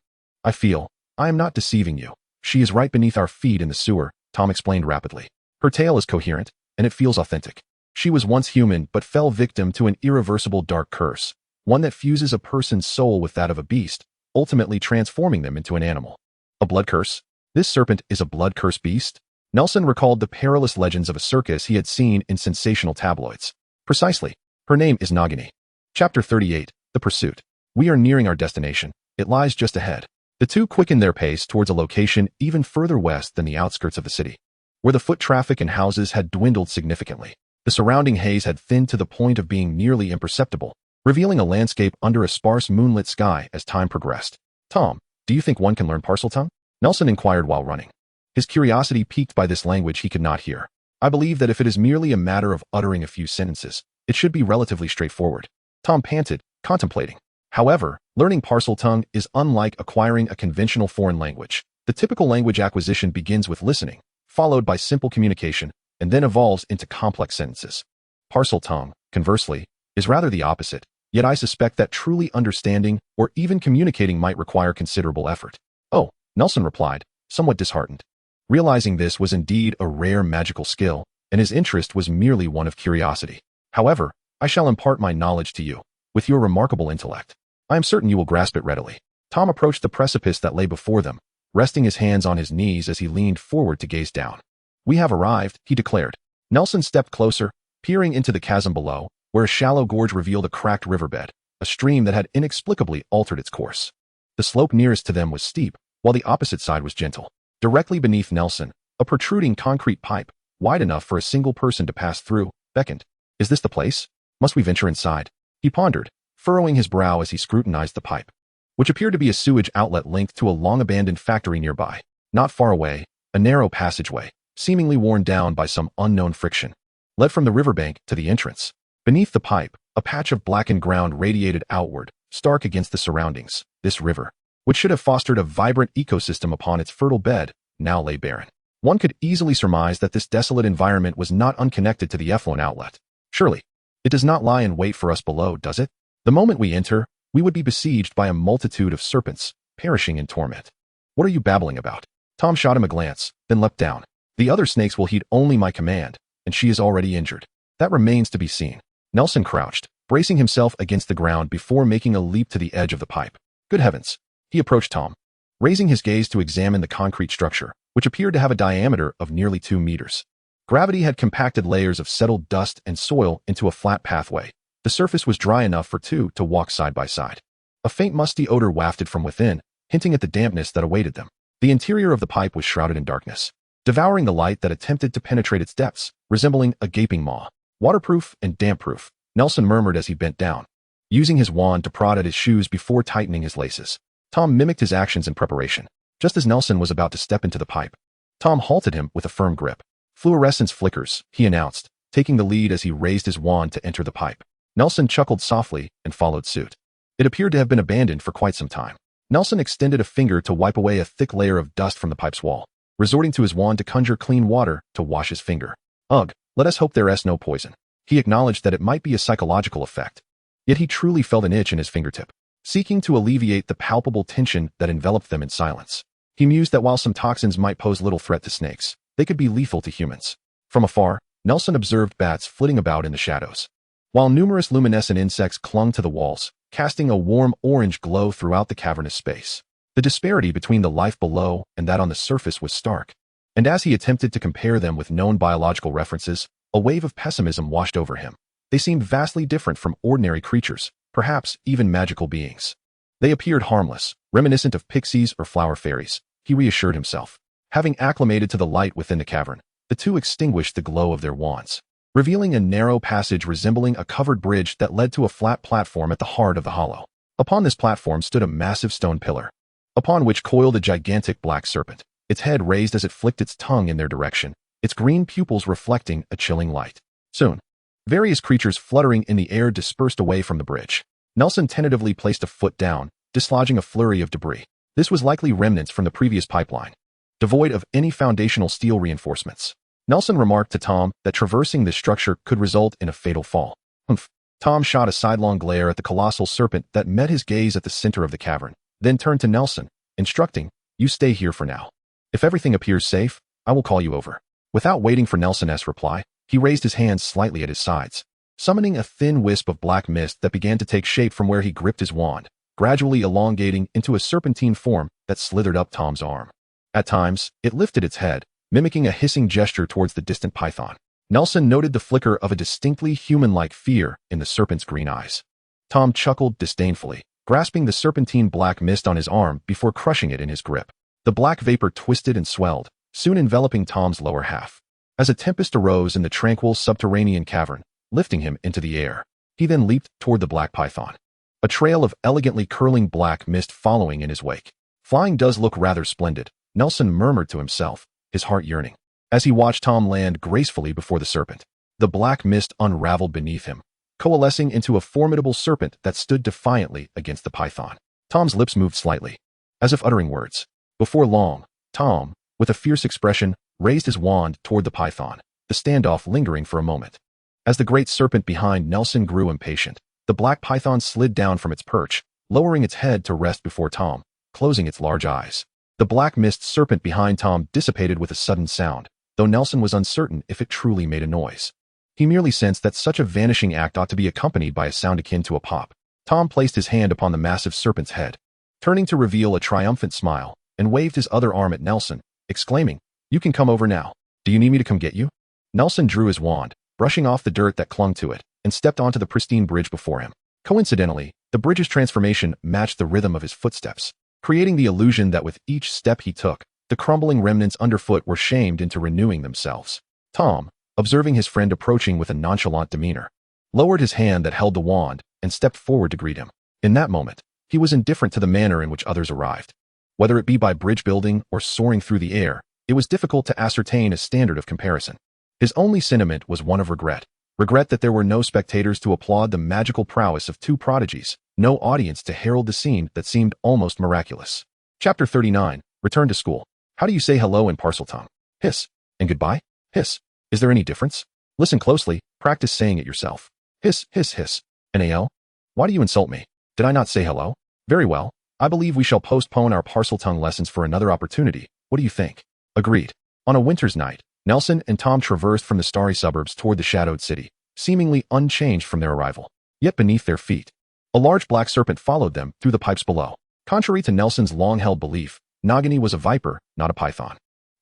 I am not deceiving you. She is right beneath our feet in the sewer, Tom explained rapidly. Her tale is coherent, and it feels authentic. She was once human but fell victim to an irreversible dark curse, one that fuses a person's soul with that of a beast, ultimately transforming them into an animal. A blood curse? This serpent is a blood curse beast? Nelson recalled the perilous legends of a circus he had seen in sensational tabloids. Precisely. Her name is Nagini. Chapter 38, The Pursuit. We are nearing our destination. It lies just ahead. The two quickened their pace towards a location even further west than the outskirts of the city, where the foot traffic and houses had dwindled significantly. The surrounding haze had thinned to the point of being nearly imperceptible, revealing a landscape under a sparse moonlit sky as time progressed. Tom, do you think one can learn Parseltongue? Nelson inquired while running, his curiosity piqued by this language he could not hear. I believe that if it is merely a matter of uttering a few sentences, it should be relatively straightforward. Tom panted, contemplating. However, learning Parseltongue is unlike acquiring a conventional foreign language. The typical language acquisition begins with listening, followed by simple communication, and then evolves into complex sentences. Parseltongue, conversely, is rather the opposite, yet I suspect that truly understanding or even communicating might require considerable effort. Oh, Nelson replied, somewhat disheartened. Realizing this was indeed a rare magical skill, and his interest was merely one of curiosity. However, I shall impart my knowledge to you. With your remarkable intellect, I am certain you will grasp it readily. Tom approached the precipice that lay before them, resting his hands on his knees as he leaned forward to gaze down. We have arrived, he declared. Nelson stepped closer, peering into the chasm below, where a shallow gorge revealed a cracked riverbed, a stream that had inexplicably altered its course. The slope nearest to them was steep, while the opposite side was gentle. Directly beneath Nelson, a protruding concrete pipe, wide enough for a single person to pass through, beckoned. Is this the place? Must we venture inside? He pondered, furrowing his brow as he scrutinized the pipe, which appeared to be a sewage outlet linked to a long-abandoned factory nearby. Not far away, a narrow passageway, seemingly worn down by some unknown friction, led from the riverbank to the entrance. Beneath the pipe, a patch of blackened ground radiated outward, stark against the surroundings. This river, which should have fostered a vibrant ecosystem upon its fertile bed, now lay barren. One could easily surmise that this desolate environment was not unconnected to the effluent outlet. Surely, It does not lie in wait for us below, does it? The moment we enter, we would be besieged by a multitude of serpents, perishing in torment. What are you babbling about? Tom shot him a glance, then leapt down. The other snakes will heed only my command, and she is already injured. That remains to be seen. Nelson crouched, bracing himself against the ground before making a leap to the edge of the pipe. Good heavens! He approached Tom, raising his gaze to examine the concrete structure, which appeared to have a diameter of nearly 2 meters. Gravity had compacted layers of settled dust and soil into a flat pathway. The surface was dry enough for two to walk side by side. A faint musty odor wafted from within, hinting at the dampness that awaited them. The interior of the pipe was shrouded in darkness, devouring the light that attempted to penetrate its depths, resembling a gaping maw. Waterproof and damp-proof, Nelson murmured as he bent down, using his wand to prod at his shoes before tightening his laces. Tom mimicked his actions in preparation. Just as Nelson was about to step into the pipe, Tom halted him with a firm grip. Fluorescence flickers, he announced, taking the lead as he raised his wand to enter the pipe. Nelson chuckled softly and followed suit. It appeared to have been abandoned for quite some time. Nelson extended a finger to wipe away a thick layer of dust from the pipe's wall, resorting to his wand to conjure clean water to wash his finger. Ugh, let us hope there's no poison. He acknowledged that it might be a psychological effect. Yet he truly felt an itch in his fingertip, seeking to alleviate the palpable tension that enveloped them in silence. He mused that while some toxins might pose little threat to snakes, they could be lethal to humans. From afar, Nelson observed bats flitting about in the shadows, while numerous luminescent insects clung to the walls, casting a warm orange glow throughout the cavernous space. The disparity between the life below and that on the surface was stark, and as he attempted to compare them with known biological references, a wave of pessimism washed over him. They seemed vastly different from ordinary creatures, perhaps even magical beings. They appeared harmless, reminiscent of pixies or flower fairies, he reassured himself. Having acclimated to the light within the cavern, the two extinguished the glow of their wands, revealing a narrow passage resembling a covered bridge that led to a flat platform at the heart of the hollow. Upon this platform stood a massive stone pillar, upon which coiled a gigantic black serpent, its head raised as it flicked its tongue in their direction, its green pupils reflecting a chilling light. Soon, various creatures fluttering in the air dispersed away from the bridge. Nelson tentatively placed a foot down, dislodging a flurry of debris. This was likely remnants from the previous pipeline, devoid of any foundational steel reinforcements. Nelson remarked to Tom that traversing this structure could result in a fatal fall. Humph. Tom shot a sidelong glare at the colossal serpent that met his gaze at the center of the cavern, then turned to Nelson, instructing, "You stay here for now. If everything appears safe, I will call you over." Without waiting for Nelson's reply, he raised his hands slightly at his sides, summoning a thin wisp of black mist that began to take shape from where he gripped his wand, gradually elongating into a serpentine form that slithered up Tom's arm. At times, it lifted its head, mimicking a hissing gesture towards the distant python. Nelson noted the flicker of a distinctly human-like fear in the serpent's green eyes. Tom chuckled disdainfully, grasping the serpentine black mist on his arm before crushing it in his grip. The black vapor twisted and swelled, soon enveloping Tom's lower half. As a tempest arose in the tranquil subterranean cavern, lifting him into the air, he then leaped toward the black python, a trail of elegantly curling black mist following in his wake. Flying does look rather splendid, Nelson murmured to himself, his heart yearning. As he watched Tom land gracefully before the serpent, the black mist unraveled beneath him, coalescing into a formidable serpent that stood defiantly against the python. Tom's lips moved slightly, as if uttering words. Before long, Tom, with a fierce expression, raised his wand toward the python, the standoff lingering for a moment. As the great serpent behind Nelson grew impatient, the black python slid down from its perch, lowering its head to rest before Tom, closing its large eyes. The black mist serpent behind Tom dissipated with a sudden sound, though Nelson was uncertain if it truly made a noise. He merely sensed that such a vanishing act ought to be accompanied by a sound akin to a pop. Tom placed his hand upon the massive serpent's head, turning to reveal a triumphant smile, and waved his other arm at Nelson, exclaiming, "You can come over now. Do you need me to come get you?" Nelson drew his wand, brushing off the dirt that clung to it, and stepped onto the pristine bridge before him. Coincidentally, the bridge's transformation matched the rhythm of his footsteps, creating the illusion that with each step he took, the crumbling remnants underfoot were shamed into renewing themselves. Tom, observing his friend approaching with a nonchalant demeanor, lowered his hand that held the wand and stepped forward to greet him. In that moment, he was indifferent to the manner in which others arrived. Whether it be by bridge building or soaring through the air, it was difficult to ascertain a standard of comparison. His only sentiment was one of regret. Regret that there were no spectators to applaud the magical prowess of two prodigies, no audience to herald the scene that seemed almost miraculous. Chapter 39. Return to school. How do you say hello in Parseltongue? Hiss. And goodbye? Hiss. Is there any difference? Listen closely, practice saying it yourself. Hiss, hiss, hiss. Nal? Why do you insult me? Did I not say hello? Very well. I believe we shall postpone our Parseltongue lessons for another opportunity. What do you think? Agreed. On a winter's night, Nelson and Tom traversed from the starry suburbs toward the shadowed city, seemingly unchanged from their arrival. Yet beneath their feet, a large black serpent followed them through the pipes below. Contrary to Nelson's long-held belief, Nagini was a viper, not a python.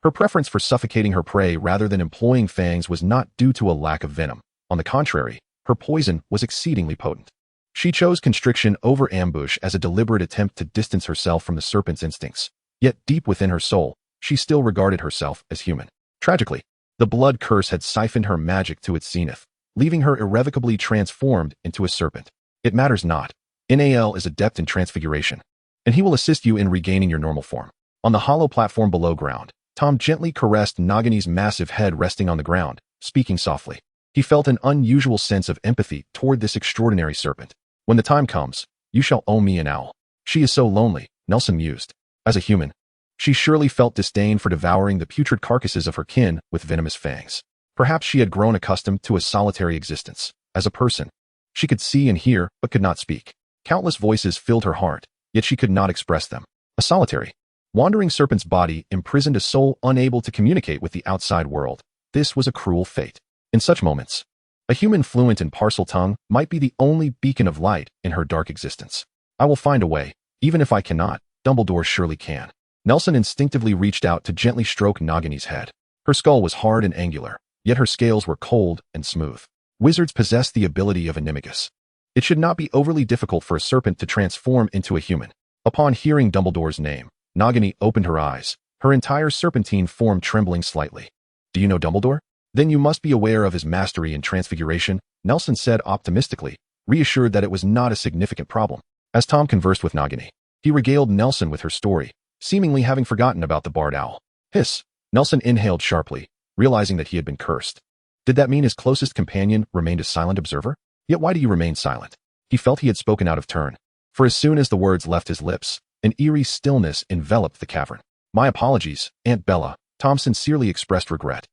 Her preference for suffocating her prey rather than employing fangs was not due to a lack of venom. On the contrary, her poison was exceedingly potent. She chose constriction over ambush as a deliberate attempt to distance herself from the serpent's instincts. Yet deep within her soul, she still regarded herself as human. Tragically, the blood curse had siphoned her magic to its zenith, leaving her irrevocably transformed into a serpent. It matters not. Nal is adept in transfiguration, and he will assist you in regaining your normal form. On the hollow platform below ground, Tom gently caressed Nagini's massive head resting on the ground, speaking softly. He felt an unusual sense of empathy toward this extraordinary serpent. When the time comes, you shall owe me an owl. She is so lonely, Nelson mused. As a human, she surely felt disdain for devouring the putrid carcasses of her kin with venomous fangs. Perhaps she had grown accustomed to a solitary existence. As a person, she could see and hear, but could not speak. Countless voices filled her heart, yet she could not express them. A solitary, wandering serpent's body imprisoned a soul unable to communicate with the outside world. This was a cruel fate. In such moments, a human fluent in Parseltongue might be the only beacon of light in her dark existence. I will find a way. Even if I cannot, Dumbledore surely can. Nelson instinctively reached out to gently stroke Nagini's head. Her skull was hard and angular, yet her scales were cold and smooth. Wizards possessed the ability of animagus. It should not be overly difficult for a serpent to transform into a human. Upon hearing Dumbledore's name, Nagini opened her eyes, her entire serpentine form trembling slightly. Do you know Dumbledore? Then you must be aware of his mastery in transfiguration, Nelson said optimistically, reassured that it was not a significant problem. As Tom conversed with Nagini, he regaled Nelson with her story, seemingly having forgotten about the barred owl. Hiss! Nelson inhaled sharply, realizing that he had been cursed. Did that mean his closest companion remained a silent observer? Yet why do you remain silent? He felt he had spoken out of turn, for as soon as the words left his lips, an eerie stillness enveloped the cavern. My apologies, Aunt Bella. Tom sincerely expressed regret,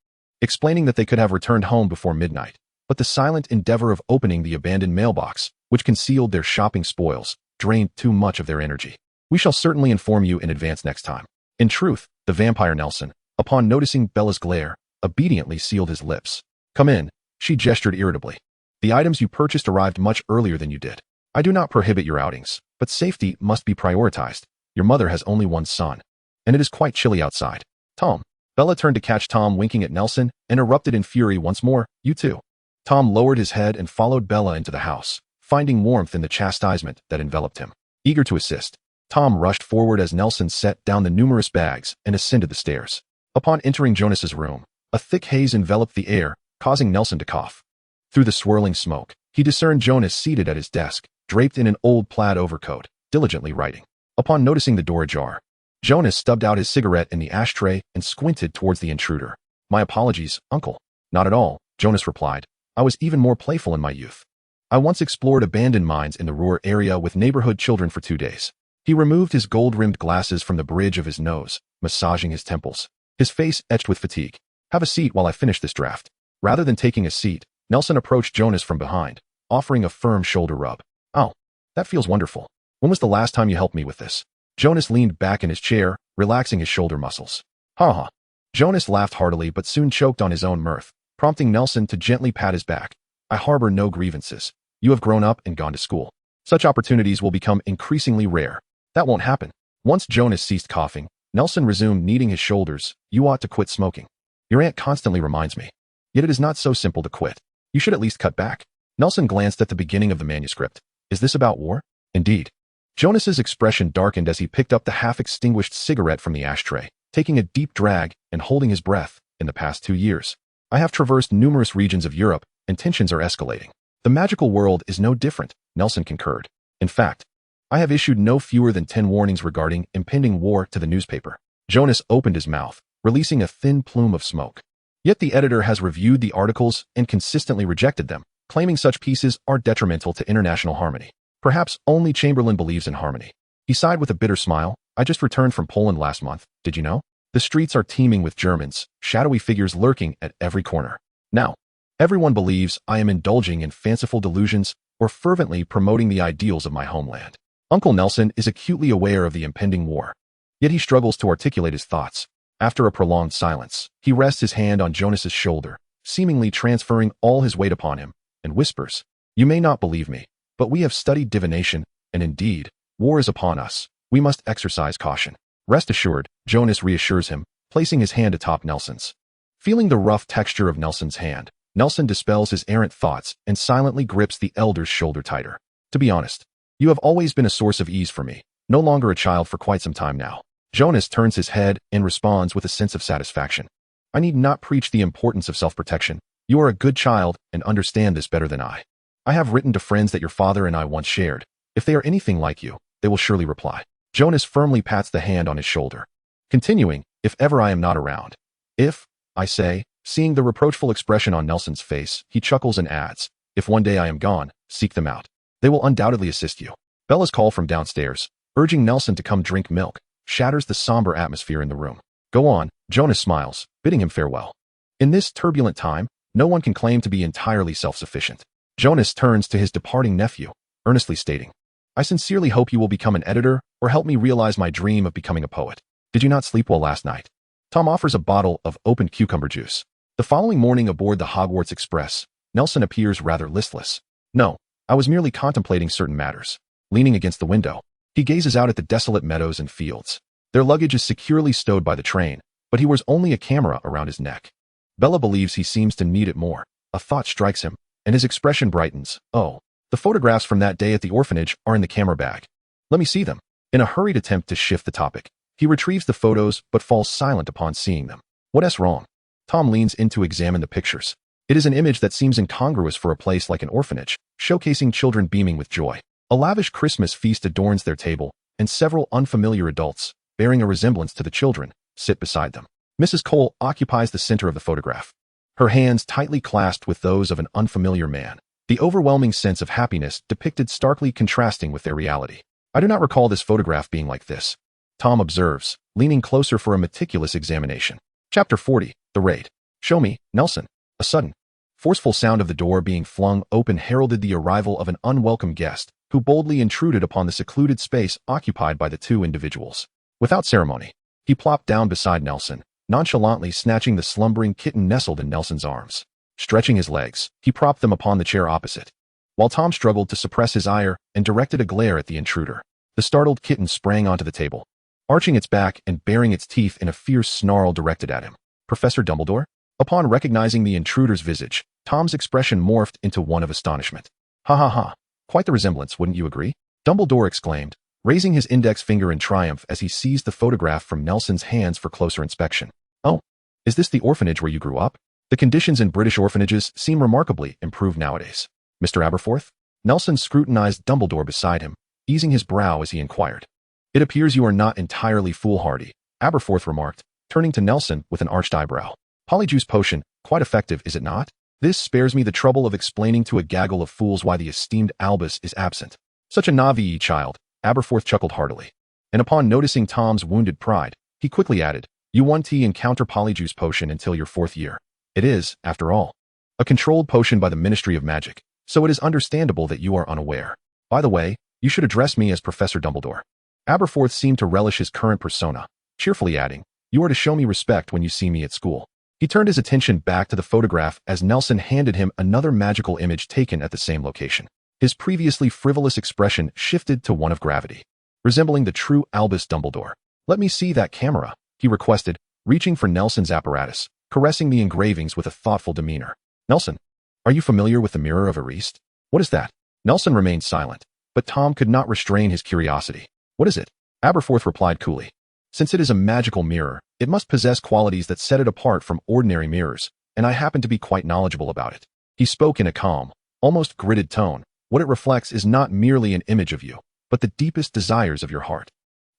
explaining that they could have returned home before midnight, but the silent endeavor of opening the abandoned mailbox, which concealed their shopping spoils, drained too much of their energy. We shall certainly inform you in advance next time. In truth, the vampire Nelson, upon noticing Bella's glare, obediently sealed his lips. Come in, she gestured irritably. The items you purchased arrived much earlier than you did. I do not prohibit your outings, but safety must be prioritized. Your mother has only one son, and it is quite chilly outside. Tom. Bella turned to catch Tom winking at Nelson and erupted in fury once more. You too. Tom lowered his head and followed Bella into the house, finding warmth in the chastisement that enveloped him. Eager to assist, Tom rushed forward as Nelson set down the numerous bags and ascended the stairs. Upon entering Jonas's room, a thick haze enveloped the air, causing Nelson to cough. Through the swirling smoke, he discerned Jonas seated at his desk, draped in an old plaid overcoat, diligently writing. Upon noticing the door ajar, Jonas stubbed out his cigarette in the ashtray and squinted towards the intruder. My apologies, uncle. Not at all, Jonas replied. I was even more playful in my youth. I once explored abandoned mines in the Ruhr area with neighborhood children for 2 days. He removed his gold-rimmed glasses from the bridge of his nose, massaging his temples, his face etched with fatigue. Have a seat while I finish this draft. Rather than taking a seat, Nelson approached Jonas from behind, offering a firm shoulder rub. Oh, that feels wonderful. When was the last time you helped me with this? Jonas leaned back in his chair, relaxing his shoulder muscles. Ha ha. Jonas laughed heartily but soon choked on his own mirth, prompting Nelson to gently pat his back. I harbor no grievances. You have grown up and gone to school. Such opportunities will become increasingly rare. That won't happen. Once Jonas ceased coughing, Nelson resumed kneading his shoulders. You ought to quit smoking. Your aunt constantly reminds me. Yet it is not so simple to quit. You should at least cut back. Nelson glanced at the beginning of the manuscript. Is this about war? Indeed. Jonas's expression darkened as he picked up the half-extinguished cigarette from the ashtray, taking a deep drag and holding his breath. In the past 2 years, I have traversed numerous regions of Europe, and tensions are escalating. The magical world is no different, Nelson concurred. In fact, I have issued no fewer than 10 warnings regarding impending war to the newspaper. Jonas opened his mouth, releasing a thin plume of smoke. Yet the editor has reviewed the articles and consistently rejected them, claiming such pieces are detrimental to international harmony. Perhaps only Chamberlain believes in harmony. He sighed with a bitter smile. I just returned from Poland last month, did you know? The streets are teeming with Germans, shadowy figures lurking at every corner. Now, Everyone believes I am indulging in fanciful delusions or fervently promoting the ideals of my homeland. Uncle Nelson is acutely aware of the impending war, yet he struggles to articulate his thoughts. After a prolonged silence, he rests his hand on Jonas's shoulder, seemingly transferring all his weight upon him, and whispers, "You may not believe me, but we have studied divination, and indeed, war is upon us. We must exercise caution." "Rest assured," Jonas reassures him, placing his hand atop Nelson's. Feeling the rough texture of Nelson's hand, Nelson dispels his errant thoughts and silently grips the elder's shoulder tighter. "To be honest, you have always been a source of ease for me, no longer a child for quite some time now." Jonas turns his head and responds with a sense of satisfaction. "I need not preach the importance of self-protection. You are a good child and understand this better than I. I have written to friends that your father and I once shared. If they are anything like you, they will surely reply." Jonas firmly pats the hand on his shoulder, continuing, "If ever I am not around." "If," I say, seeing the reproachful expression on Nelson's face, he chuckles and adds, "If one day I am gone, seek them out. They will undoubtedly assist you." Bella's call from downstairs, urging Nelson to come drink milk, shatters the somber atmosphere in the room. "Go on," Jonas smiles, bidding him farewell. In this turbulent time, no one can claim to be entirely self-sufficient. Jonas turns to his departing nephew, earnestly stating, "I sincerely hope you will become an editor or help me realize my dream of becoming a poet. Did you not sleep well last night?" Tom offers a bottle of opened cucumber juice. The following morning aboard the Hogwarts Express, Nelson appears rather listless. "No, I was merely contemplating certain matters." Leaning against the window, he gazes out at the desolate meadows and fields. Their luggage is securely stowed by the train, but he wears only a camera around his neck. Bella believes he seems to need it more. A thought strikes him, and his expression brightens. "Oh, the photographs from that day at the orphanage are in the camera bag. Let me see them." In a hurried attempt to shift the topic, he retrieves the photos but falls silent upon seeing them. "What's wrong?" Tom leans in to examine the pictures. It is an image that seems incongruous for a place like an orphanage, showcasing children beaming with joy. A lavish Christmas feast adorns their table, and several unfamiliar adults, bearing a resemblance to the children, sit beside them. Mrs. Cole occupies the center of the photograph, her hands tightly clasped with those of an unfamiliar man, the overwhelming sense of happiness depicted starkly contrasting with their reality. "I do not recall this photograph being like this," Tom observes, leaning closer for a meticulous examination. Chapter 40, The Raid. "Show me, Nelson." A sudden, forceful sound of the door being flung open heralded the arrival of an unwelcome guest, who boldly intruded upon the secluded space occupied by the two individuals. Without ceremony, he plopped down beside Nelson, nonchalantly snatching the slumbering kitten nestled in Nelson's arms. Stretching his legs, he propped them upon the chair opposite. While Tom struggled to suppress his ire and directed a glare at the intruder, the startled kitten sprang onto the table, arching its back and baring its teeth in a fierce snarl directed at him. "Professor Dumbledore?" Upon recognizing the intruder's visage, Tom's expression morphed into one of astonishment. "Ha ha ha. Quite the resemblance, wouldn't you agree?" Dumbledore exclaimed, raising his index finger in triumph as he seized the photograph from Nelson's hands for closer inspection. "Oh, is this the orphanage where you grew up? The conditions in British orphanages seem remarkably improved nowadays." "Mr. Aberforth?" Nelson scrutinized Dumbledore beside him, easing his brow as he inquired. "It appears you are not entirely foolhardy," Aberforth remarked, turning to Nelson with an arched eyebrow. "Polyjuice potion, quite effective, is it not? This spares me the trouble of explaining to a gaggle of fools why the esteemed Albus is absent." "Such a naive child," Aberforth chuckled heartily. And upon noticing Tom's wounded pride, he quickly added, "You won't encounter Polyjuice potion until your 4th year. It is, after all, a controlled potion by the Ministry of Magic, so it is understandable that you are unaware. By the way, you should address me as Professor Dumbledore." Aberforth seemed to relish his current persona, cheerfully adding, "You are to show me respect when you see me at school." He turned his attention back to the photograph as Nelson handed him another magical image taken at the same location. His previously frivolous expression shifted to one of gravity, resembling the true Albus Dumbledore. "Let me see that camera," he requested, reaching for Nelson's apparatus, caressing the engravings with a thoughtful demeanor. "Nelson, are you familiar with the Mirror of Ariste?" "What is that?" Nelson remained silent, but Tom could not restrain his curiosity. "What is it?" Aberforth replied coolly. "Since it is a magical mirror, it must possess qualities that set it apart from ordinary mirrors, and I happen to be quite knowledgeable about it." He spoke in a calm, almost gritted tone. "What it reflects is not merely an image of you, but the deepest desires of your heart.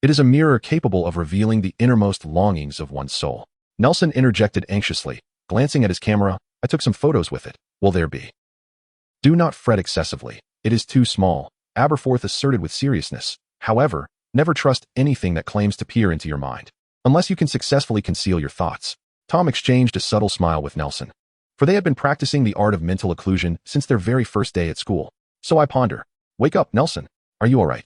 It is a mirror capable of revealing the innermost longings of one's soul." Nelson interjected anxiously, glancing at his camera. "I took some photos with it. Will there be?" "Do not fret excessively. It is too small," Aberforth asserted with seriousness. "However, never trust anything that claims to peer into your mind, unless you can successfully conceal your thoughts." Tom exchanged a subtle smile with Nelson. for they had been practicing the art of mental occlusion since their very first day at school. So I ponder. Wake up, Nelson. Are you all right?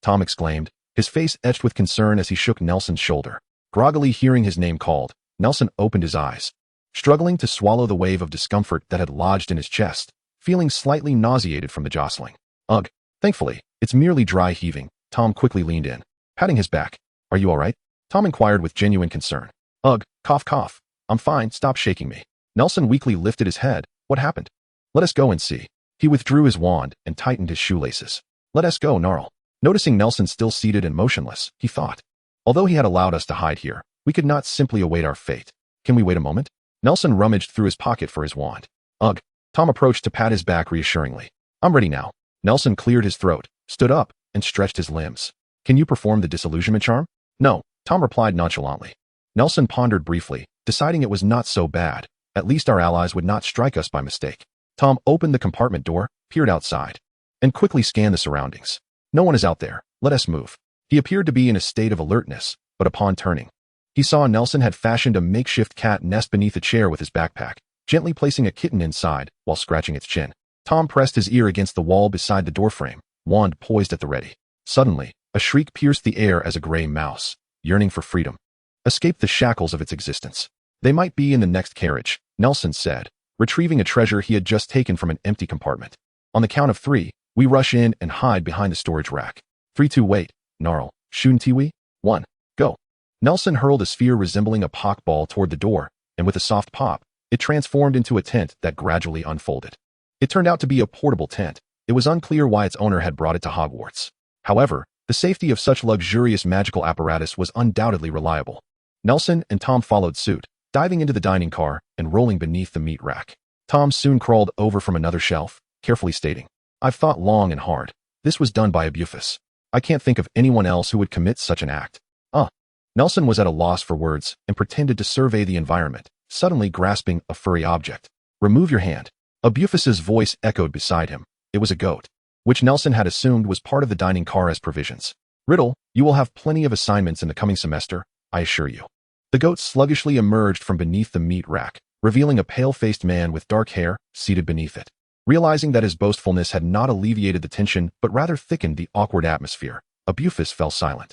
Tom exclaimed, his face etched with concern as he shook Nelson's shoulder. Groggily hearing his name called, Nelson opened his eyes, struggling to swallow the wave of discomfort that had lodged in his chest, feeling slightly nauseated from the jostling. Ugh. Thankfully, it's merely dry heaving. Tom quickly leaned in, patting his back. Are you all right? Tom inquired with genuine concern. Ugh, cough cough. I'm fine, stop shaking me. Nelson weakly lifted his head. What happened? Let us go and see. He withdrew his wand and tightened his shoelaces. Let us go, Gnarl. Noticing Nelson still seated and motionless, he thought. Although he had allowed us to hide here, we could not simply await our fate. Can we wait a moment? Nelson rummaged through his pocket for his wand. Ugh. Tom approached to pat his back reassuringly. I'm ready now. Nelson cleared his throat, stood up, and stretched his limbs. Can you perform the disillusionment charm? No, Tom replied nonchalantly. Nelson pondered briefly, deciding it was not so bad. At least our allies would not strike us by mistake. Tom opened the compartment door, peered outside, and quickly scanned the surroundings. No one is out there. Let us move. He appeared to be in a state of alertness, but upon turning, he saw Nelson had fashioned a makeshift cat nest beneath a chair with his backpack, gently placing a kitten inside while scratching its chin. Tom pressed his ear against the wall beside the doorframe, wand poised at the ready. Suddenly, a shriek pierced the air as a gray mouse, yearning for freedom, escaped the shackles of its existence. They might be in the next carriage, Nelson said, retrieving a treasure he had just taken from an empty compartment. On the count of 3, we rush in and hide behind the storage rack. 3, 2, wait, Gnarl, Shun Tiwi, 1, go. Nelson hurled a sphere resembling a pock ball toward the door, and with a soft pop, it transformed into a tent that gradually unfolded. It turned out to be a portable tent. It was unclear why its owner had brought it to Hogwarts. However, the safety of such luxurious magical apparatus was undoubtedly reliable. Nelson and Tom followed suit, diving into the dining car and rolling beneath the meat rack. Tom soon crawled over from another shelf, carefully stating, I've thought long and hard. This was done by a Bufus. I can't think of anyone else who would commit such an act. Nelson was at a loss for words and pretended to survey the environment, suddenly grasping a furry object. Remove your hand. A Bufus's voice echoed beside him. It was a goat, which Nelson had assumed was part of the dining car as provisions. Riddle, you will have plenty of assignments in the coming semester, I assure you. The goat sluggishly emerged from beneath the meat rack, revealing a pale-faced man with dark hair seated beneath it. Realizing that his boastfulness had not alleviated the tension but rather thickened the awkward atmosphere, a Bufus fell silent.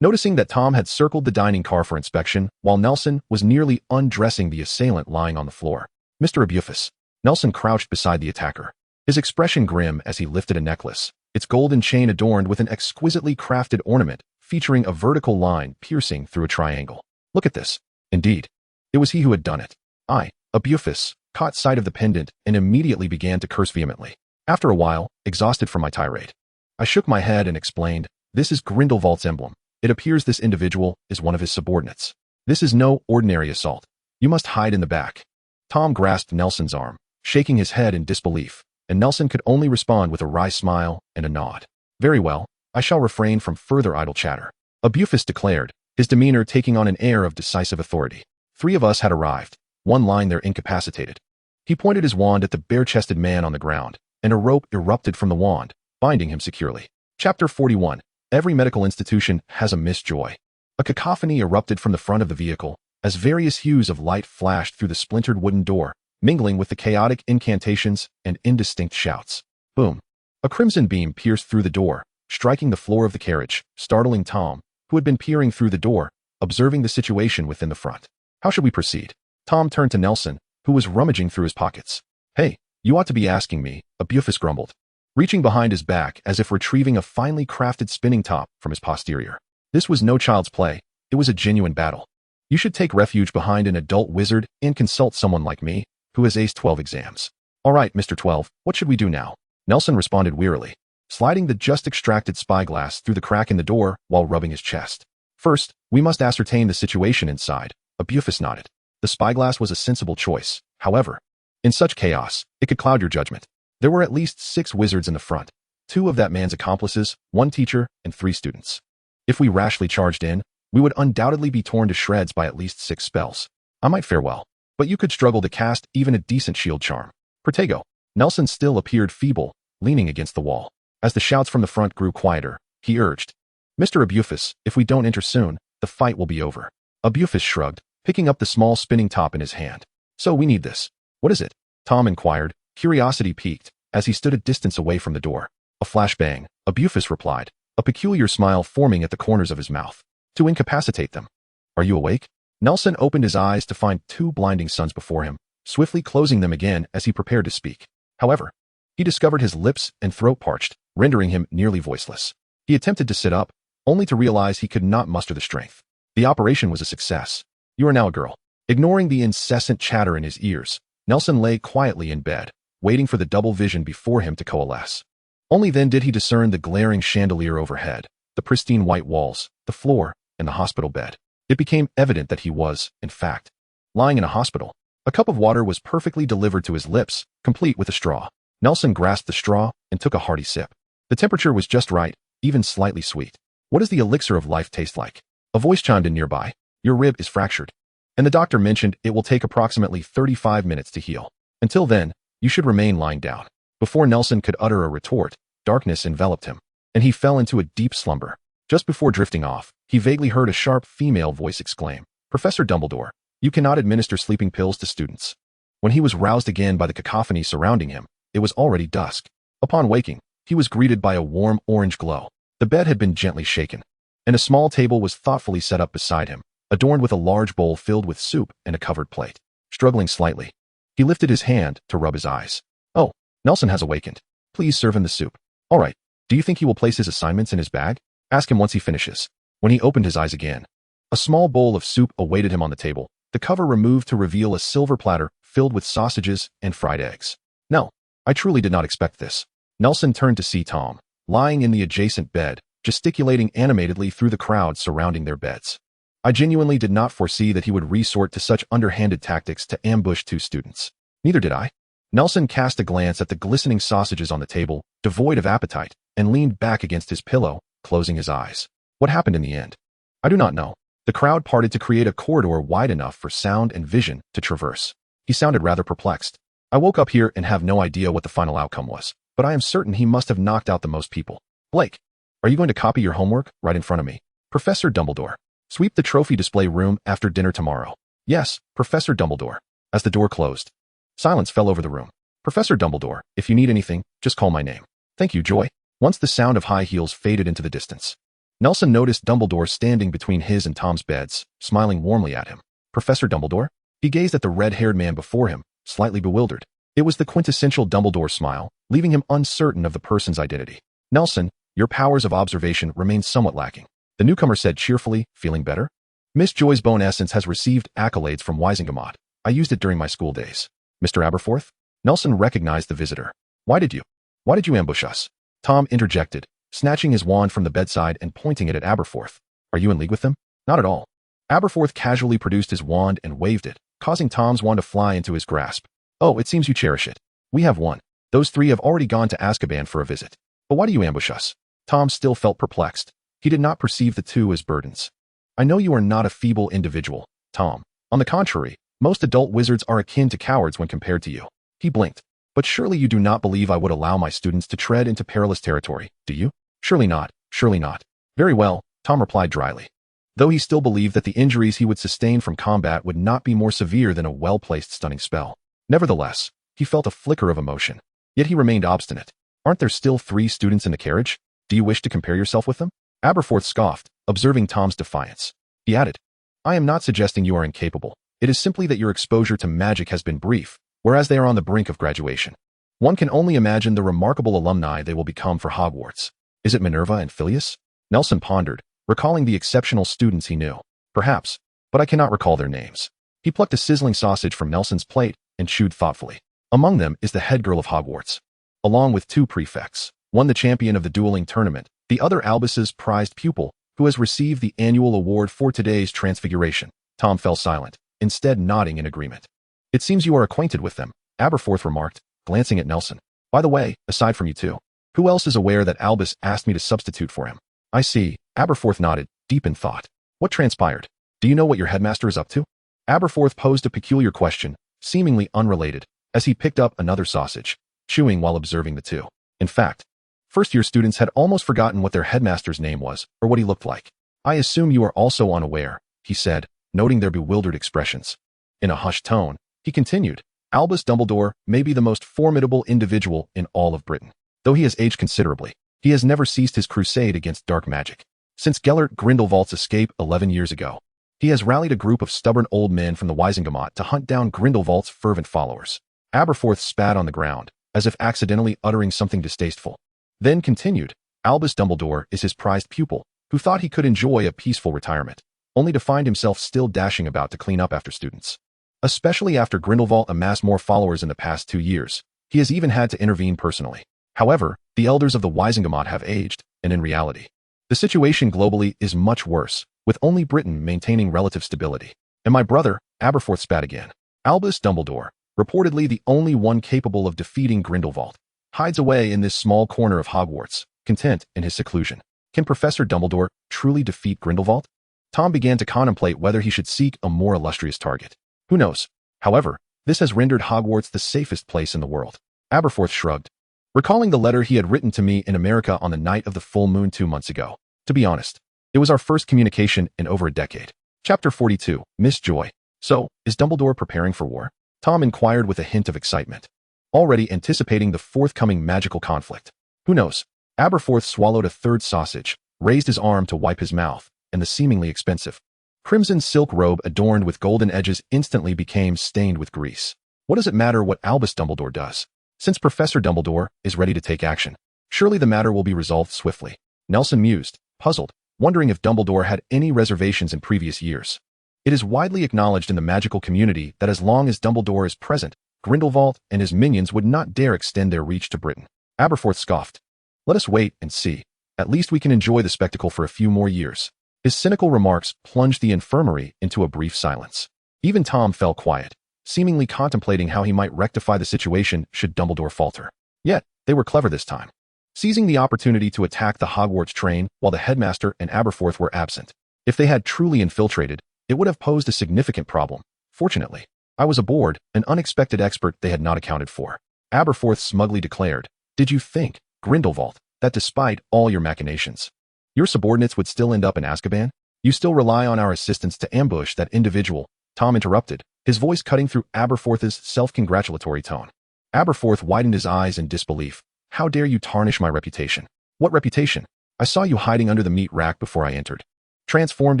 Noticing that Tom had circled the dining car for inspection, while Nelson was nearly undressing the assailant lying on the floor. Mr. Bufus. Nelson crouched beside the attacker, his expression grim as he lifted a necklace, its golden chain adorned with an exquisitely crafted ornament featuring a vertical line piercing through a triangle. Look at this. Indeed, it was he who had done it. I, Bufus, caught sight of the pendant and immediately began to curse vehemently. After a while, exhausted from my tirade, I shook my head and explained, this is Grindelwald's emblem. It appears this individual is one of his subordinates. This is no ordinary assault. You must hide in the back. Tom grasped Nelson's arm, shaking his head in disbelief, and Nelson could only respond with a wry smile and a nod. Very well, I shall refrain from further idle chatter. Bufus declared, his demeanor taking on an air of decisive authority. 3 of us had arrived, 1 lying there incapacitated. He pointed his wand at the bare-chested man on the ground, and a rope erupted from the wand, binding him securely. Chapter 41. Every medical institution has a Miss Joy. A cacophony erupted from the front of the vehicle, as various hues of light flashed through the splintered wooden door, mingling with the chaotic incantations and indistinct shouts. Boom. A crimson beam pierced through the door, striking the floor of the carriage, startling Tom, who had been peering through the door, observing the situation within the front. How should we proceed? Tom turned to Nelson, who was rummaging through his pockets. Hey, you ought to be asking me, Bufus grumbled, reaching behind his back as if retrieving a finely crafted spinning top from his posterior. This was no child's play. It was a genuine battle. You should take refuge behind an adult wizard and consult someone like me, who has aced 12 exams. All right, Mr. 12, what should we do now? Nelson responded wearily, sliding the just extracted spyglass through the crack in the door while rubbing his chest. First, we must ascertain the situation inside. Bufus nodded. The spyglass was a sensible choice. However, in such chaos, it could cloud your judgment. There were at least 6 wizards in the front, 2 of that man's accomplices, 1 teacher, and 3 students. If we rashly charged in, we would undoubtedly be torn to shreds by at least 6 spells. I might fare well, but you could struggle to cast even a decent shield charm. Protego. Nelson still appeared feeble, leaning against the wall. As the shouts from the front grew quieter, he urged, Mr. Bufus, if we don't enter soon, the fight will be over. Bufus shrugged, picking up the small spinning top in his hand. So we need this. What is it? Tom inquired, curiosity piqued, as he stood a distance away from the door. A flashbang, Bufus replied, a peculiar smile forming at the corners of his mouth. To incapacitate them. Are you awake? Nelson opened his eyes to find two blinding suns before him, swiftly closing them again as he prepared to speak. However, he discovered his lips and throat parched, rendering him nearly voiceless. He attempted to sit up, only to realize he could not muster the strength. The operation was a success. You are now a girl. Ignoring the incessant chatter in his ears, Nelson lay quietly in bed, waiting for the double vision before him to coalesce. Only then did he discern the glaring chandelier overhead, the pristine white walls, the floor, and the hospital bed. It became evident that he was, in fact, lying in a hospital. A cup of water was perfectly delivered to his lips, complete with a straw. Nelson grasped the straw and took a hearty sip. The temperature was just right, even slightly sweet. What does the elixir of life taste like? A voice chimed in nearby. Your rib is fractured. And the doctor mentioned it will take approximately 35 minutes to heal. Until then, you should remain lying down. Before Nelson could utter a retort, darkness enveloped him, and he fell into a deep slumber. Just before drifting off, he vaguely heard a sharp female voice exclaim, Professor Dumbledore, you cannot administer sleeping pills to students. When he was roused again by the cacophony surrounding him, it was already dusk. Upon waking, he was greeted by a warm orange glow. The bed had been gently shaken, and a small table was thoughtfully set up beside him, adorned with a large bowl filled with soup and a covered plate. Struggling slightly, he lifted his hand to rub his eyes. Oh, Nelson has awakened. Please serve him the soup. All right. Do you think he will place his assignments in his bag? Ask him once he finishes. When he opened his eyes again, a small bowl of soup awaited him on the table, the cover removed to reveal a silver platter filled with sausages and fried eggs. No, I truly did not expect this. Nelson turned to see Tom, lying in the adjacent bed, gesticulating animatedly through the crowd surrounding their beds. I genuinely did not foresee that he would resort to such underhanded tactics to ambush two students. Neither did I. Nelson cast a glance at the glistening sausages on the table, devoid of appetite, and leaned back against his pillow, closing his eyes. What happened in the end? I do not know. The crowd parted to create a corridor wide enough for sound and vision to traverse. He sounded rather perplexed. I woke up here and have no idea what the final outcome was, but I am certain he must have knocked out the most people. Blake, are you going to copy your homework right in front of me? Professor Dumbledore. Sweep the trophy display room after dinner tomorrow. Yes, Professor Dumbledore. As the door closed, silence fell over the room. Professor Dumbledore, if you need anything, just call my name. Thank you, Joy. Once the sound of high heels faded into the distance, Nelson noticed Dumbledore standing between his and Tom's beds, smiling warmly at him. Professor Dumbledore? He gazed at the red-haired man before him, slightly bewildered. It was the quintessential Dumbledore smile, leaving him uncertain of the person's identity. Nelson, your powers of observation remain somewhat lacking. The newcomer said cheerfully, feeling better? Miss Joy's bone essence has received accolades from Wisingamot. I used it during my school days. Mr. Aberforth? Nelson recognized the visitor. Why did you ambush us? Tom interjected, snatching his wand from the bedside and pointing it at Aberforth. Are you in league with them? Not at all. Aberforth casually produced his wand and waved it, causing Tom's wand to fly into his grasp. Oh, it seems you cherish it. We have one. Those three have already gone to Azkaban for a visit. But why do you ambush us? Tom still felt perplexed. He did not perceive the two as burdens. I know you are not a feeble individual, Tom. On the contrary, most adult wizards are akin to cowards when compared to you. He blinked. But surely you do not believe I would allow my students to tread into perilous territory, do you? Surely not, surely not. Very well, Tom replied dryly. Though he still believed that the injuries he would sustain from combat would not be more severe than a well-placed stunning spell. Nevertheless, he felt a flicker of emotion. Yet he remained obstinate. Aren't there still 3 students in the carriage? Do you wish to compare yourself with them? Aberforth scoffed, observing Tom's defiance. He added, I am not suggesting you are incapable. It is simply that your exposure to magic has been brief, whereas they are on the brink of graduation. One can only imagine the remarkable alumni they will become for Hogwarts. Is it Minerva and Phileas? Nelson pondered, recalling the exceptional students he knew. Perhaps, but I cannot recall their names. He plucked a sizzling sausage from Nelson's plate and chewed thoughtfully. Among them is the head girl of Hogwarts, along with 2 prefects, one the champion of the dueling tournament, the other Albus's prized pupil, who has received the annual award for today's transfiguration. Tom fell silent, instead nodding in agreement. It seems you are acquainted with them, Aberforth remarked, glancing at Nelson. By the way, aside from you two, who else is aware that Albus asked me to substitute for him? I see, Aberforth nodded, deep in thought. What transpired? Do you know what your headmaster is up to? Aberforth posed a peculiar question, seemingly unrelated, as he picked up another sausage, chewing while observing the two. In fact, first-year students had almost forgotten what their headmaster's name was, or what he looked like. I assume you are also unaware, he said, noting their bewildered expressions. In a hushed tone, he continued, Albus Dumbledore may be the most formidable individual in all of Britain. Though he has aged considerably, he has never ceased his crusade against dark magic. Since Gellert Grindelwald's escape 11 years ago, he has rallied a group of stubborn old men from the Wisingamot to hunt down Grindelwald's fervent followers. Aberforth spat on the ground, as if accidentally uttering something distasteful. Then continued, Albus Dumbledore is his prized pupil, who thought he could enjoy a peaceful retirement, only to find himself still dashing about to clean up after students. Especially after Grindelwald amassed more followers in the past 2 years, he has even had to intervene personally. However, the elders of the Wisingamot have aged, and in reality, the situation globally is much worse, with only Britain maintaining relative stability. And my brother, Aberforth spat again. Albus Dumbledore, reportedly the only one capable of defeating Grindelwald, hides away in this small corner of Hogwarts, content in his seclusion. Can Professor Dumbledore truly defeat Grindelwald? Tom began to contemplate whether he should seek a more illustrious target. Who knows? However, this has rendered Hogwarts the safest place in the world. Aberforth shrugged, recalling the letter he had written to me in America on the night of the full moon 2 months ago. To be honest, it was our first communication in over a decade. Chapter 42, Miss Joy. So, is Dumbledore preparing for war? Tom inquired with a hint of excitement, already anticipating the forthcoming magical conflict. Who knows? Aberforth swallowed a third sausage, raised his arm to wipe his mouth, and the seemingly expensive crimson silk robe adorned with golden edges instantly became stained with grease. What does it matter what Albus Dumbledore does? Since Professor Dumbledore is ready to take action, surely the matter will be resolved swiftly. Nelson mused, puzzled, wondering if Dumbledore had any reservations in previous years. It is widely acknowledged in the magical community that as long as Dumbledore is present, Grindelwald and his minions would not dare extend their reach to Britain. Aberforth scoffed. Let us wait and see. At least we can enjoy the spectacle for a few more years. His cynical remarks plunged the infirmary into a brief silence. Even Tom fell quiet, seemingly contemplating how he might rectify the situation should Dumbledore falter. Yet, they were clever this time, seizing the opportunity to attack the Hogwarts train while the headmaster and Aberforth were absent. If they had truly infiltrated, it would have posed a significant problem. Fortunately, I was aboard, an unexpected expert they had not accounted for. Aberforth smugly declared, Did you think, Grindelwald, that despite all your machinations, your subordinates would still end up in Azkaban? You still rely on our assistance to ambush that individual? Tom interrupted, his voice cutting through Aberforth's self-congratulatory tone. Aberforth widened his eyes in disbelief. How dare you tarnish my reputation? What reputation? I saw you hiding under the meat rack before I entered. Transformed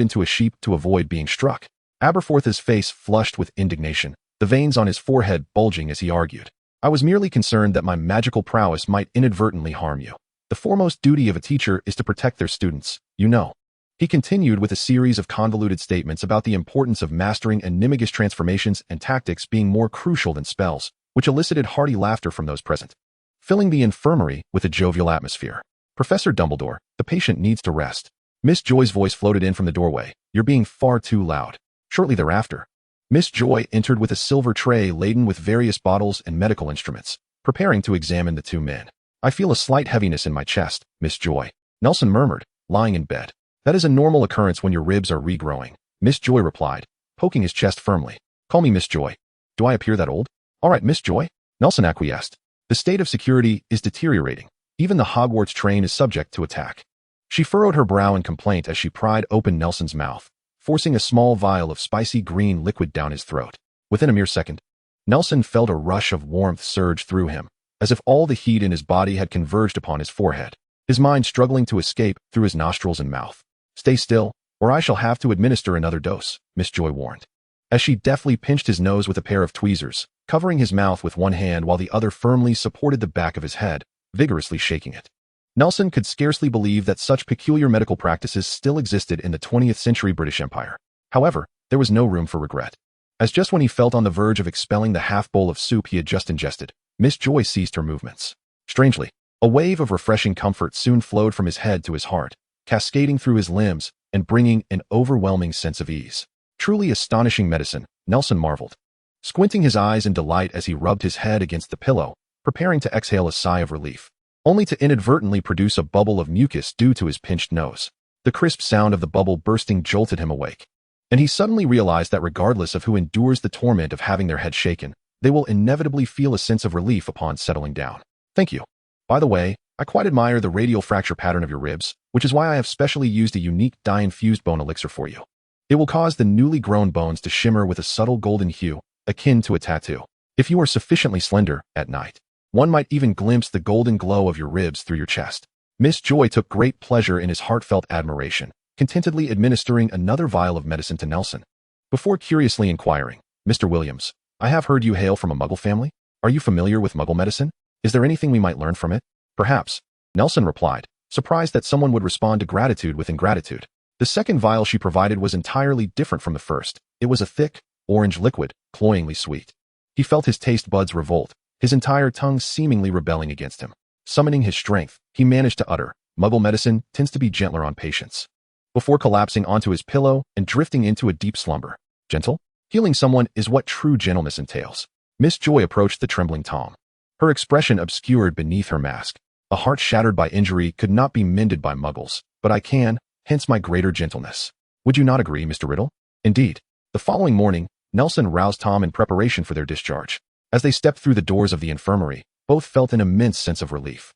into a sheep to avoid being struck. Aberforth's face flushed with indignation, the veins on his forehead bulging as he argued. I was merely concerned that my magical prowess might inadvertently harm you. The foremost duty of a teacher is to protect their students, you know. He continued with a series of convoluted statements about the importance of mastering enigmatic transformations and tactics being more crucial than spells, which elicited hearty laughter from those present, filling the infirmary with a jovial atmosphere. Professor Dumbledore, the patient needs to rest. Miss Joy's voice floated in from the doorway. You're being far too loud. Shortly thereafter, Miss Joy entered with a silver tray laden with various bottles and medical instruments, preparing to examine the two men. I feel a slight heaviness in my chest, Miss Joy, Nelson murmured, lying in bed. That is a normal occurrence when your ribs are regrowing, Miss Joy replied, poking his chest firmly. Call me Miss Joy. Do I appear that old? All right, Miss Joy, Nelson acquiesced. The state of security is deteriorating. Even the Hogwarts train is subject to attack. She furrowed her brow in complaint as she pried open Nelson's mouth, forcing a small vial of spicy green liquid down his throat. Within a mere second, Nelson felt a rush of warmth surge through him, as if all the heat in his body had converged upon his forehead, his mind struggling to escape through his nostrils and mouth. Stay still, or I shall have to administer another dose, Miss Joy warned, as she deftly pinched his nose with a pair of tweezers, covering his mouth with one hand while the other firmly supported the back of his head, vigorously shaking it. Nelson could scarcely believe that such peculiar medical practices still existed in the 20th century British Empire. However, there was no room for regret, as just when he felt on the verge of expelling the half-bowl of soup he had just ingested, Miss Joy ceased her movements. Strangely, a wave of refreshing comfort soon flowed from his head to his heart, cascading through his limbs and bringing an overwhelming sense of ease. Truly astonishing medicine, Nelson marveled, squinting his eyes in delight as he rubbed his head against the pillow, preparing to exhale a sigh of relief, only to inadvertently produce a bubble of mucus due to his pinched nose. The crisp sound of the bubble bursting jolted him awake, and he suddenly realized that regardless of who endures the torment of having their head shaken, they will inevitably feel a sense of relief upon settling down. Thank you. By the way, I quite admire the radial fracture pattern of your ribs, which is why I have specially used a unique dye-infused bone elixir for you. It will cause the newly grown bones to shimmer with a subtle golden hue, akin to a tattoo. If you are sufficiently slender, at night, one might even glimpse the golden glow of your ribs through your chest. Miss Joy took great pleasure in his heartfelt admiration, contentedly administering another vial of medicine to Nelson, before curiously inquiring, "Mr. Williams, I have heard you hail from a Muggle family. Are you familiar with Muggle medicine? Is there anything we might learn from it?" "Perhaps," Nelson replied, surprised that someone would respond to gratitude with ingratitude. The second vial she provided was entirely different from the first. It was a thick, orange liquid, cloyingly sweet. He felt his taste buds revolt, his entire tongue seemingly rebelling against him. Summoning his strength, he managed to utter, "Muggle medicine tends to be gentler on patients," before collapsing onto his pillow and drifting into a deep slumber. Gentle? Healing someone is what true gentleness entails. Miss Joy approached the trembling Tom. Her expression obscured beneath her mask. "A heart shattered by injury could not be mended by Muggles, but I can, hence my greater gentleness. Would you not agree, Mr. Riddle?" Indeed. The following morning, Nelson roused Tom in preparation for their discharge. As they stepped through the doors of the infirmary, both felt an immense sense of relief.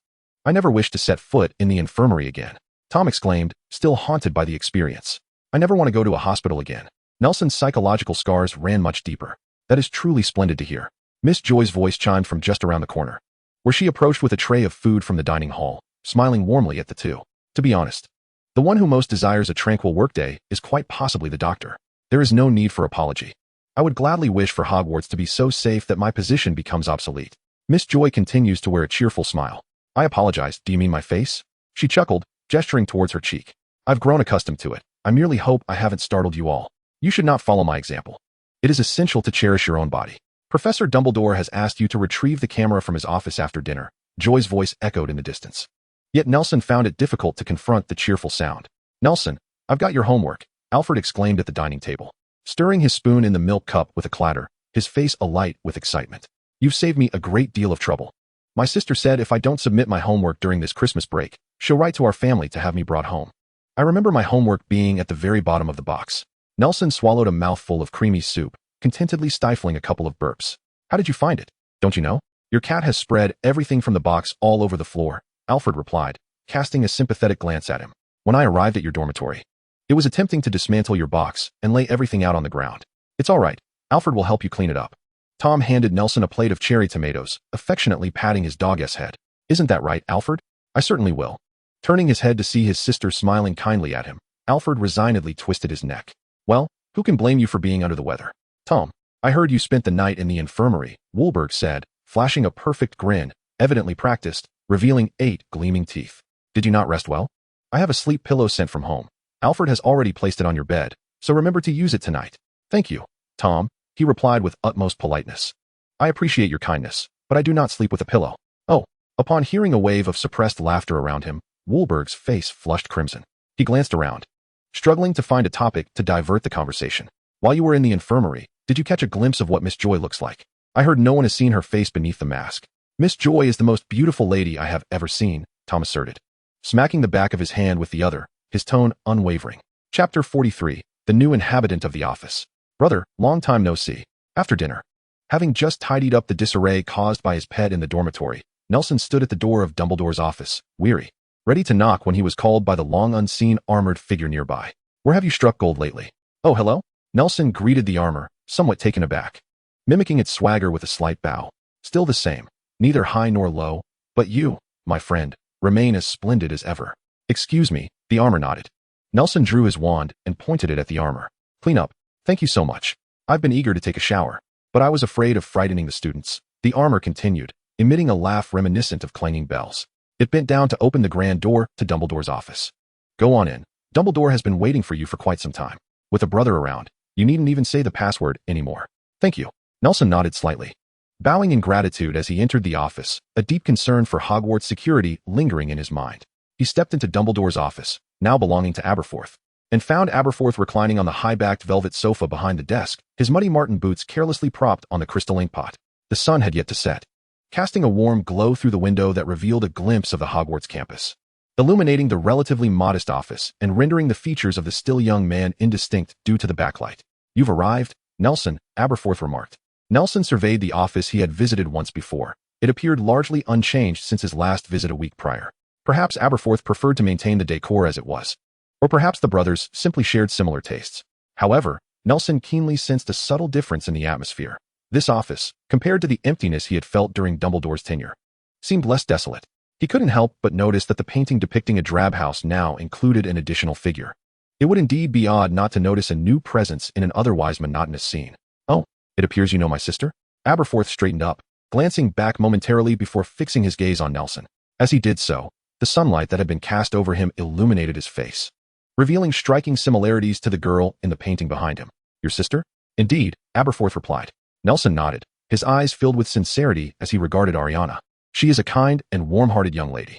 "I never wish to set foot in the infirmary again," Tom exclaimed, still haunted by the experience. "I never want to go to a hospital again." Nelson's psychological scars ran much deeper. "That is truly splendid to hear." Miss Joy's voice chimed from just around the corner, where she approached with a tray of food from the dining hall, smiling warmly at the two. "To be honest, the one who most desires a tranquil workday is quite possibly the doctor. There is no need for apology. I would gladly wish for Hogwarts to be so safe that my position becomes obsolete." Miss Joy continues to wear a cheerful smile. "I apologize, do you mean my face?" She chuckled, gesturing towards her cheek. "I've grown accustomed to it. I merely hope I haven't startled you all. You should not follow my example. It is essential to cherish your own body. Professor Dumbledore has asked you to retrieve the camera from his office after dinner." Joy's voice echoed in the distance. Yet Nelson found it difficult to confront the cheerful sound. "Nelson, I've got your homework," Alfred exclaimed at the dining table, stirring his spoon in the milk cup with a clatter, his face alight with excitement. "You've saved me a great deal of trouble. My sister said if I don't submit my homework during this Christmas break, she'll write to our family to have me brought home. I remember my homework being at the very bottom of the box." Nelson swallowed a mouthful of creamy soup, contentedly stifling a couple of burps. "How did you find it? Don't you know? Your cat has spread everything from the box all over the floor," Alfred replied, casting a sympathetic glance at him. "When I arrived at your dormitory, it was attempting to dismantle your box and lay everything out on the ground. It's all right. Alfred will help you clean it up." Tom handed Nelson a plate of cherry tomatoes, affectionately patting his dog's head. "Isn't that right, Alfred? I certainly will." Turning his head to see his sister smiling kindly at him, Alfred resignedly twisted his neck. "Well, who can blame you for being under the weather?" "Tom, I heard you spent the night in the infirmary," Woolberg said, flashing a perfect grin, evidently practiced, revealing 8 gleaming teeth. "Did you not rest well?" "I have a sleep pillow sent from home. Alfred has already placed it on your bed, so remember to use it tonight." "Thank you, Tom," he replied with utmost politeness. "I appreciate your kindness, but I do not sleep with a pillow." "Oh." Upon hearing a wave of suppressed laughter around him, Woolberg's face flushed crimson. He glanced around, struggling to find a topic to divert the conversation. "While you were in the infirmary, did you catch a glimpse of what Miss Joy looks like?" "I heard no one has seen her face beneath the mask." "Miss Joy is the most beautiful lady I have ever seen," Tom asserted, smacking the back of his hand with the other, his tone unwavering. Chapter 43, The New Inhabitant of the Office. "Brother, long time no see." After dinner, having just tidied up the disarray caused by his pet in the dormitory, Nelson stood at the door of Dumbledore's office, weary, ready to knock when he was called by the long-unseen armored figure nearby. "Where have you struck gold lately?" "Oh, hello." Nelson greeted the armor, somewhat taken aback, mimicking its swagger with a slight bow. "Still the same, neither high nor low, but you, my friend, remain as splendid as ever." "Excuse me," the armor nodded. Nelson drew his wand and pointed it at the armor. "Clean up. Thank you so much. I've been eager to take a shower, but I was afraid of frightening the students," the armor continued, emitting a laugh reminiscent of clanging bells. It bent down to open the grand door to Dumbledore's office. "Go on in. Dumbledore has been waiting for you for quite some time. With a brother around, you needn't even say the password anymore." "Thank you." Nelson nodded slightly, bowing in gratitude as he entered the office, a deep concern for Hogwarts security lingering in his mind. He stepped into Dumbledore's office, now belonging to Aberforth, and found Aberforth reclining on the high-backed velvet sofa behind the desk, his muddy marten boots carelessly propped on the crystal inkpot. The sun had yet to set, casting a warm glow through the window that revealed a glimpse of the Hogwarts campus, illuminating the relatively modest office and rendering the features of the still young man indistinct due to the backlight. "You've arrived, Nelson," Aberforth remarked. Nelson surveyed the office he had visited once before. It appeared largely unchanged since his last visit a week prior. Perhaps Aberforth preferred to maintain the decor as it was, or perhaps the brothers simply shared similar tastes. However, Nelson keenly sensed a subtle difference in the atmosphere. This office, compared to the emptiness he had felt during Dumbledore's tenure, seemed less desolate. He couldn't help but notice that the painting depicting a drab house now included an additional figure. It would indeed be odd not to notice a new presence in an otherwise monotonous scene. "Oh, it appears you know my sister?" Aberforth straightened up, glancing back momentarily before fixing his gaze on Nelson. As he did so, the sunlight that had been cast over him illuminated his face, revealing striking similarities to the girl in the painting behind him. "Your sister?" "Indeed," Aberforth replied. Nelson nodded, his eyes filled with sincerity as he regarded Ariana. "She is a kind and warm-hearted young lady."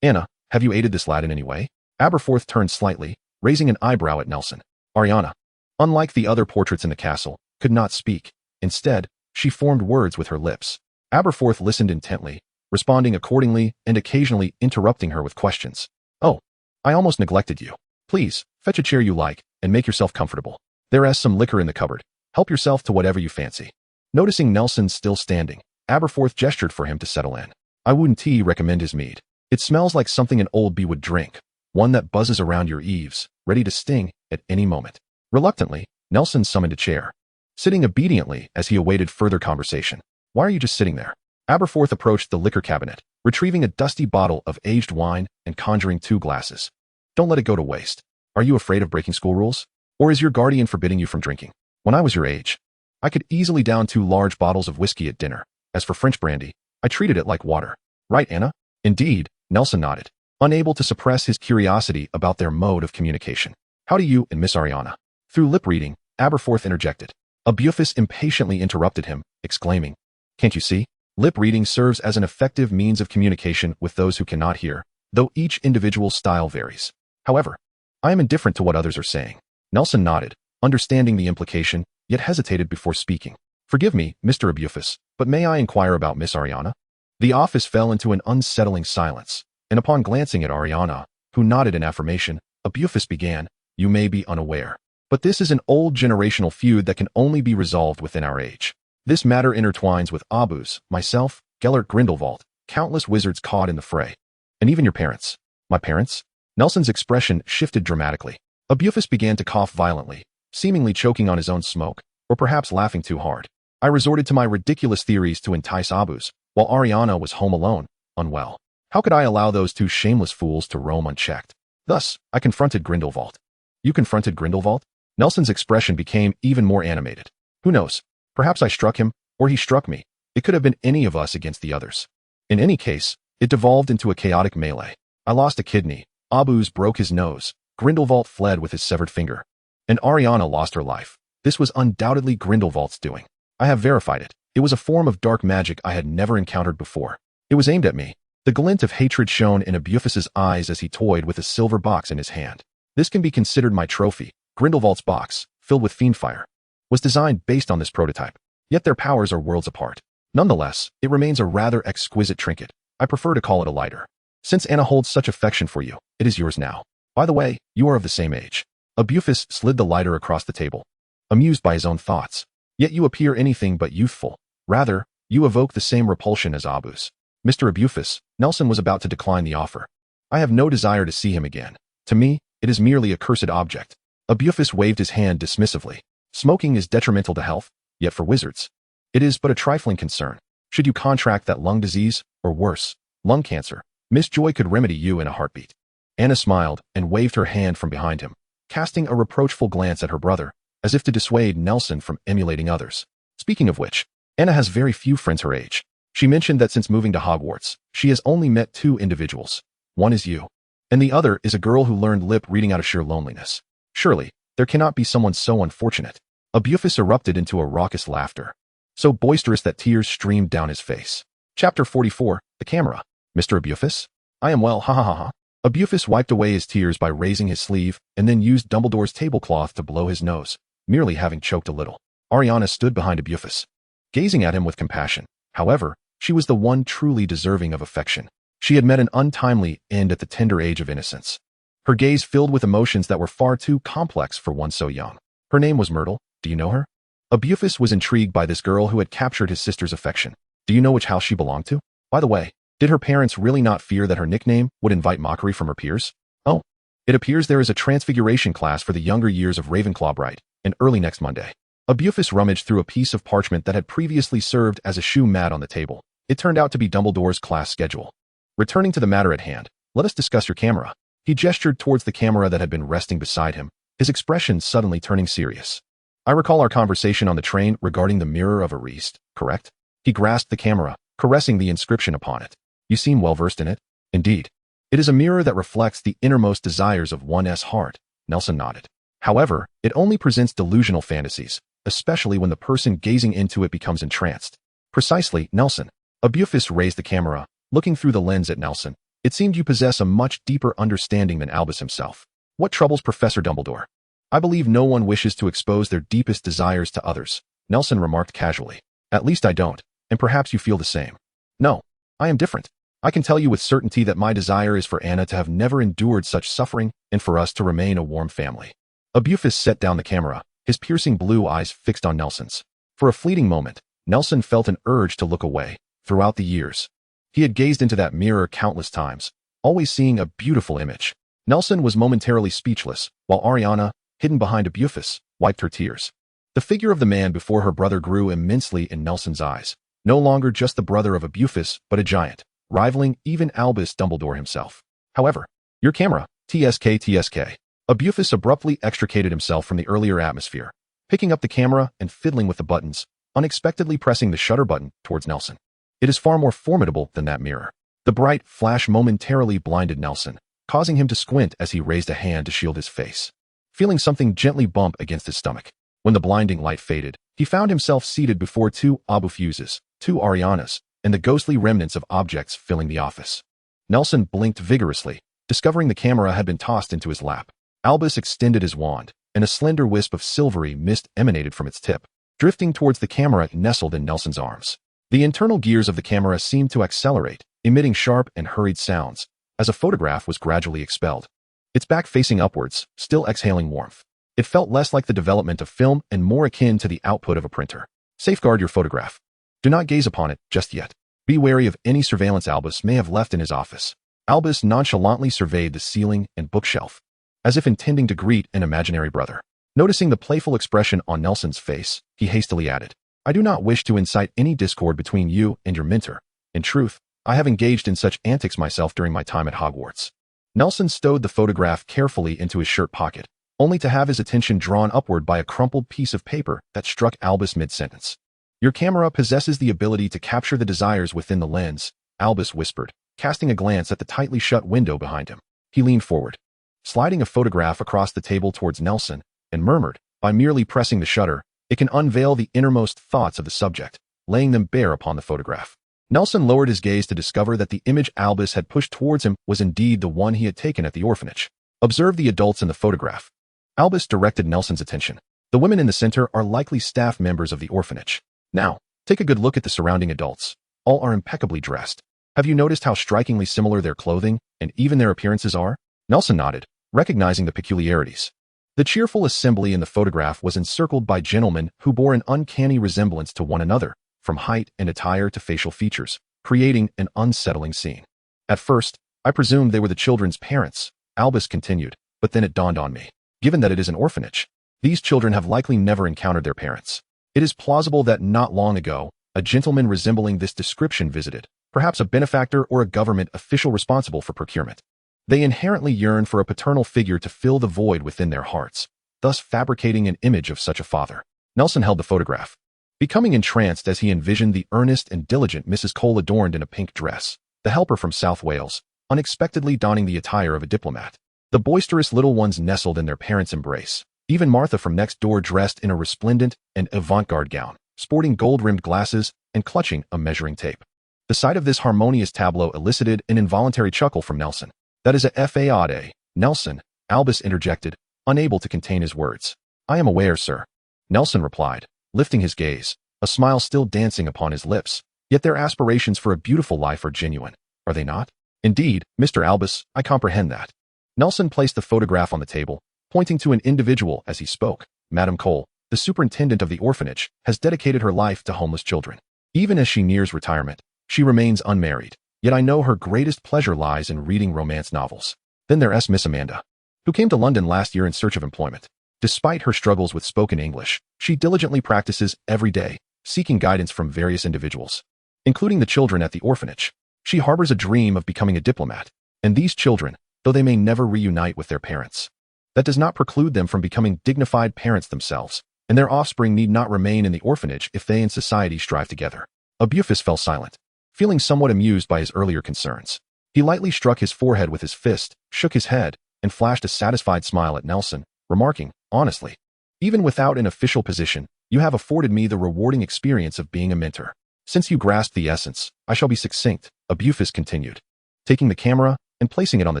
Anna, have you aided this lad in any way?" Aberforth turned slightly, raising an eyebrow at Nelson. Ariana, unlike the other portraits in the castle, could not speak. Instead, she formed words with her lips. Aberforth listened intently, responding accordingly and occasionally interrupting her with questions. "Oh, I almost neglected you. Please, fetch a chair you like and make yourself comfortable. There is some liquor in the cupboard. Help yourself to whatever you fancy." Noticing Nelson still standing, Aberforth gestured for him to settle in. "I wouldn't recommend his mead. It smells like something an old bee would drink, one that buzzes around your eaves, ready to sting at any moment." Reluctantly, Nelson summoned a chair, sitting obediently as he awaited further conversation. "Why are you just sitting there?" Aberforth approached the liquor cabinet, retrieving a dusty bottle of aged wine and conjuring 2 glasses. "Don't let it go to waste. Are you afraid of breaking school rules? Or is your guardian forbidding you from drinking? When I was your age, I could easily down 2 large bottles of whiskey at dinner. As for French brandy, I treated it like water. Right, Anna?" "Indeed," Nelson nodded, unable to suppress his curiosity about their mode of communication. "How do you and Miss Ariana?" Through lip reading, Aberforth interjected. Abuphis impatiently interrupted him, exclaiming, "Can't you see? Lip reading serves as an effective means of communication with those who cannot hear, though each individual's style varies. However, I am indifferent to what others are saying." Nelson nodded, understanding the implication, yet hesitated before speaking. "Forgive me, Mr. Abuphis, but may I inquire about Miss Ariana?" The office fell into an unsettling silence, and upon glancing at Ariana, who nodded in affirmation, Abuphis began, "You may be unaware, but this is an old generational feud that can only be resolved within our age. This matter intertwines with Abus, myself, Gellert Grindelwald, countless wizards caught in the fray, and even your parents." "My parents?" Nelson's expression shifted dramatically. Abuphis began to cough violently, seemingly choking on his own smoke, or perhaps laughing too hard. "I resorted to my ridiculous theories to entice Abus, while Ariana was home alone, unwell. How could I allow those 2 shameless fools to roam unchecked? Thus, I confronted Grindelwald." "You confronted Grindelwald?" Nelson's expression became even more animated. "Who knows? Perhaps I struck him, or he struck me. It could have been any of us against the others. In any case, it devolved into a chaotic melee. I lost a kidney, Abus broke his nose, Grindelwald fled with his severed finger, and Ariana lost her life. This was undoubtedly Grindelwald's doing. I have verified it. It was a form of dark magic I had never encountered before. It was aimed at me." The glint of hatred shone in Abuphis's eyes as he toyed with a silver box in his hand. "This can be considered my trophy." Grindelwald's box, filled with fiendfire, was designed based on this prototype. Yet their powers are worlds apart. Nonetheless, it remains a rather exquisite trinket. I prefer to call it a lighter. Since Anna holds such affection for you, it is yours now. By the way, you are of the same age. Abuphis slid the lighter across the table, amused by his own thoughts. "Yet you appear anything but youthful. Rather, you evoke the same repulsion as Abus." "Mr. Abuphis," Nelson was about to decline the offer. "I have no desire to see him again. To me, it is merely a cursed object." Abuphis waved his hand dismissively. "Smoking is detrimental to health, yet for wizards, it is but a trifling concern. Should you contract that lung disease, or worse, lung cancer, Miss Joy could remedy you in a heartbeat." Anna smiled and waved her hand from behind him, casting a reproachful glance at her brother, as if to dissuade Nelson from emulating others. Speaking of which, Anna has very few friends her age. She mentioned that since moving to Hogwarts, she has only met 2 individuals. One is you, and the other is a girl who learned lip reading out of sheer loneliness. Surely, there cannot be someone so unfortunate." Abuphis erupted into a raucous laughter, so boisterous that tears streamed down his face. Chapter 44, The Camera. "Mr. Abuphis? I am well, ha ha ha ha." Abuphis wiped away his tears by raising his sleeve and then used Dumbledore's tablecloth to blow his nose, merely having choked a little. Ariana stood behind Abuphis, gazing at him with compassion. However, she was the one truly deserving of affection. She had met an untimely end at the tender age of innocence. Her gaze filled with emotions that were far too complex for one so young. "Her name was Myrtle. Do you know her?" Abuphis was intrigued by this girl who had captured his sister's affection. "Do you know which house she belonged to? By the way, did her parents really not fear that her nickname would invite mockery from her peers?" "Oh, it appears there is a transfiguration class for the younger years of Ravenclaw Bright, and early next Monday." Bufus rummaged through a piece of parchment that had previously served as a shoe mat on the table. It turned out to be Dumbledore's class schedule. Returning to the matter at hand, let us discuss your camera. He gestured towards the camera that had been resting beside him, his expression suddenly turning serious. I recall our conversation on the train regarding the Mirror of Erist, correct? He grasped the camera, caressing the inscription upon it. You seem well versed in it. Indeed. It is a mirror that reflects the innermost desires of one's heart. Nelson nodded. However, it only presents delusional fantasies, especially when the person gazing into it becomes entranced. Precisely, Nelson. Bufus raised the camera, looking through the lens at Nelson. It seemed you possess a much deeper understanding than Albus himself. What troubles Professor Dumbledore? I believe no one wishes to expose their deepest desires to others, Nelson remarked casually. At least I don't, and perhaps you feel the same. No, I am different. I can tell you with certainty that my desire is for Anna to have never endured such suffering and for us to remain a warm family. Bufus set down the camera, his piercing blue eyes fixed on Nelson's. For a fleeting moment, Nelson felt an urge to look away. Throughout the years, he had gazed into that mirror countless times, always seeing a beautiful image. Nelson was momentarily speechless, while Ariana, hidden behind Bufus, wiped her tears. The figure of the man before her brother grew immensely in Nelson's eyes, no longer just the brother of Bufus, but a giant, rivaling even Albus Dumbledore himself. However, your camera, TSK. Bufus abruptly extricated himself from the earlier atmosphere, picking up the camera and fiddling with the buttons, unexpectedly pressing the shutter button towards Nelson. It is far more formidable than that mirror. The bright flash momentarily blinded Nelson, causing him to squint as he raised a hand to shield his face. Feeling something gently bump against his stomach. When the blinding light faded, he found himself seated before two Bufuses, two Arianas, and the ghostly remnants of objects filling the office. Nelson blinked vigorously, discovering the camera had been tossed into his lap. Albus extended his wand, and a slender wisp of silvery mist emanated from its tip, drifting towards the camera nestled in Nelson's arms. The internal gears of the camera seemed to accelerate, emitting sharp and hurried sounds, as a photograph was gradually expelled. Its back facing upwards, still exhaling warmth. It felt less like the development of film and more akin to the output of a printer. Safeguard your photograph. Do not gaze upon it just yet. Be wary of any surveillance Albus may have left in his office. Albus nonchalantly surveyed the ceiling and bookshelf, as if intending to greet an imaginary brother. Noticing the playful expression on Nelson's face, he hastily added, I do not wish to incite any discord between you and your mentor. In truth, I have engaged in such antics myself during my time at Hogwarts. Nelson stowed the photograph carefully into his shirt pocket, only to have his attention drawn upward by a crumpled piece of paper that struck Albus mid-sentence. Your camera possesses the ability to capture the desires within the lens, Albus whispered, casting a glance at the tightly shut window behind him. He leaned forward, sliding a photograph across the table towards Nelson, and murmured, by merely pressing the shutter, it can unveil the innermost thoughts of the subject, laying them bare upon the photograph. Nelson lowered his gaze to discover that the image Albus had pushed towards him was indeed the one he had taken at the orphanage. Observe the adults in the photograph. Albus directed Nelson's attention. The women in the center are likely staff members of the orphanage. Now, take a good look at the surrounding adults. All are impeccably dressed. Have you noticed how strikingly similar their clothing and even their appearances are? Nelson nodded, recognizing the peculiarities. The cheerful assembly in the photograph was encircled by gentlemen who bore an uncanny resemblance to one another, from height and attire to facial features, creating an unsettling scene. At first, I presumed they were the children's parents, Albus continued, but then it dawned on me. Given that it is an orphanage, these children have likely never encountered their parents. It is plausible that not long ago, a gentleman resembling this description visited, perhaps a benefactor or a government official responsible for procurement. They inherently yearn for a paternal figure to fill the void within their hearts, thus fabricating an image of such a father. Nelson held the photograph, becoming entranced as he envisioned the earnest and diligent Mrs. Cole adorned in a pink dress, the helper from South Wales, unexpectedly donning the attire of a diplomat. The boisterous little ones nestled in their parents' embrace, even Martha from next door dressed in a resplendent and avant-garde gown, sporting gold-rimmed glasses and clutching a measuring tape. The sight of this harmonious tableau elicited an involuntary chuckle from Nelson. That is a fade, Nelson, Albus interjected, unable to contain his words. I am aware, sir. Nelson replied, lifting his gaze, a smile still dancing upon his lips. Yet their aspirations for a beautiful life are genuine, are they not? Indeed, Mr. Albus, I comprehend that. Nelson placed the photograph on the table, pointing to an individual as he spoke. Madame Cole, the superintendent of the orphanage, has dedicated her life to homeless children. Even as she nears retirement, she remains unmarried. Yet I know her greatest pleasure lies in reading romance novels. Then there's Miss Amanda, who came to London last year in search of employment. Despite her struggles with spoken English, she diligently practices every day, seeking guidance from various individuals, including the children at the orphanage. She harbors a dream of becoming a diplomat, and these children, though they may never reunite with their parents, that does not preclude them from becoming dignified parents themselves, and their offspring need not remain in the orphanage if they and society strive together. Abufus fell silent, feeling somewhat amused by his earlier concerns. He lightly struck his forehead with his fist, shook his head, and flashed a satisfied smile at Nelson, remarking, honestly, even without an official position, you have afforded me the rewarding experience of being a mentor. Since you grasp the essence, I shall be succinct, Abufus continued. Taking the camera and placing it on the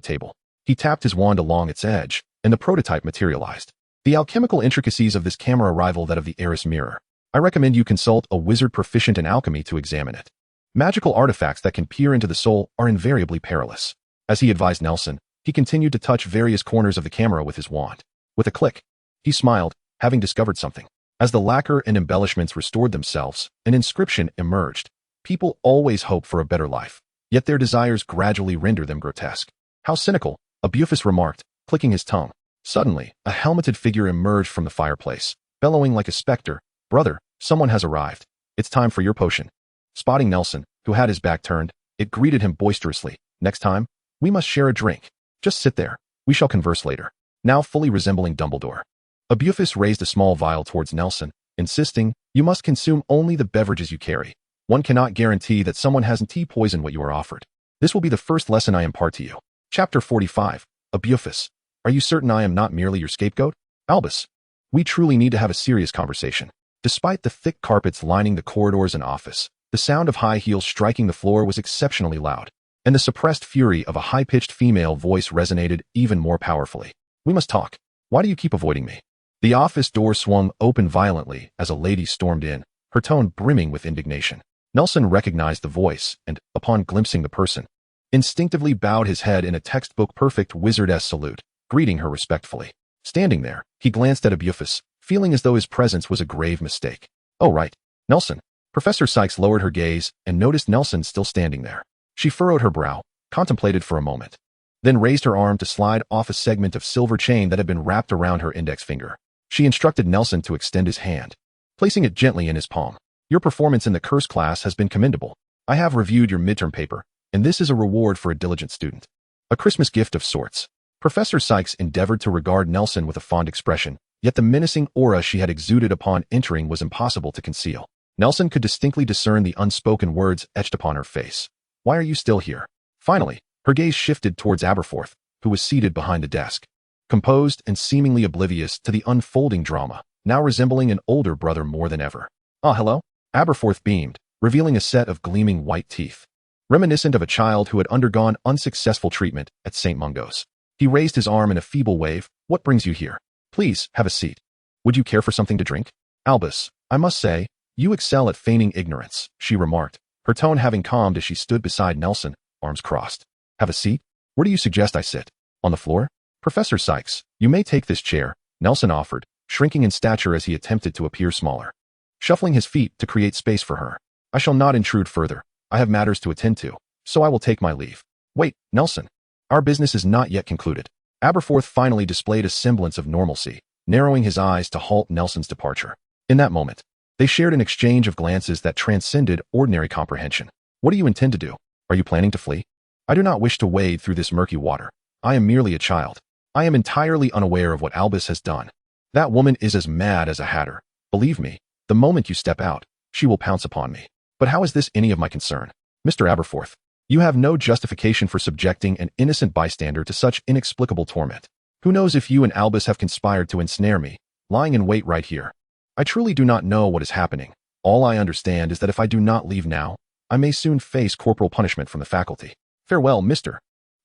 table, he tapped his wand along its edge, and the prototype materialized. The alchemical intricacies of this camera rival that of the Eris mirror. I recommend you consult a wizard proficient in alchemy to examine it. Magical artifacts that can peer into the soul are invariably perilous. As he advised Nelson, he continued to touch various corners of the camera with his wand. With a click, he smiled, having discovered something. As the lacquer and embellishments restored themselves, an inscription emerged. People always hope for a better life, yet their desires gradually render them grotesque. How cynical, Abufus remarked, clicking his tongue. Suddenly, a helmeted figure emerged from the fireplace, bellowing like a specter. Brother, someone has arrived. It's time for your potion. Spotting Nelson, who had his back turned, it greeted him boisterously. Next time, we must share a drink. Just sit there. We shall converse later. Now fully resembling Dumbledore, Abufus raised a small vial towards Nelson, insisting, you must consume only the beverages you carry. One cannot guarantee that someone hasn't tea poisoned what you are offered. This will be the first lesson I impart to you. Chapter 45. Abufus, are you certain I am not merely your scapegoat? Albus, we truly need to have a serious conversation. Despite the thick carpets lining the corridors and office, the sound of high heels striking the floor was exceptionally loud, and the suppressed fury of a high-pitched female voice resonated even more powerfully. We must talk. Why do you keep avoiding me? The office door swung open violently as a lady stormed in, her tone brimming with indignation. Nelson recognized the voice and, upon glimpsing the person, instinctively bowed his head in a textbook-perfect wizardess salute, greeting her respectfully. Standing there, he glanced at Abufus, feeling as though his presence was a grave mistake. Oh right, Nelson. Professor Sykes lowered her gaze and noticed Nelson still standing there. She furrowed her brow, contemplated for a moment, then raised her arm to slide off a segment of silver chain that had been wrapped around her index finger. She instructed Nelson to extend his hand, placing it gently in his palm. Your performance in the curse class has been commendable. I have reviewed your midterm paper, and this is a reward for a diligent student. A Christmas gift of sorts. Professor Sykes endeavored to regard Nelson with a fond expression, yet the menacing aura she had exuded upon entering was impossible to conceal. Nelson could distinctly discern the unspoken words etched upon her face. Why are you still here? Finally, her gaze shifted towards Aberforth, who was seated behind the desk, composed and seemingly oblivious to the unfolding drama, now resembling an older brother more than ever. Ah, hello? Aberforth beamed, revealing a set of gleaming white teeth, reminiscent of a child who had undergone unsuccessful treatment at St. Mungo's. He raised his arm in a feeble wave. What brings you here? Please, have a seat. Would you care for something to drink? Albus, I must say, you excel at feigning ignorance, she remarked, her tone having calmed as she stood beside Nelson, arms crossed. Have a seat? Where do you suggest I sit? On the floor? Professor Sykes, you may take this chair, Nelson offered, shrinking in stature as he attempted to appear smaller, shuffling his feet to create space for her. I shall not intrude further. I have matters to attend to, so I will take my leave. Wait, Nelson. Our business is not yet concluded. Aberforth finally displayed a semblance of normalcy, narrowing his eyes to halt Nelson's departure. In that moment, they shared an exchange of glances that transcended ordinary comprehension. What do you intend to do? Are you planning to flee? I do not wish to wade through this murky water. I am merely a child. I am entirely unaware of what Albus has done. That woman is as mad as a hatter. Believe me, the moment you step out, she will pounce upon me. But how is this any of my concern? Mr. Aberforth, you have no justification for subjecting an innocent bystander to such inexplicable torment. Who knows if you and Albus have conspired to ensnare me, lying in wait right here. I truly do not know what is happening. All I understand is that if I do not leave now, I may soon face corporal punishment from the faculty. Farewell, Mr.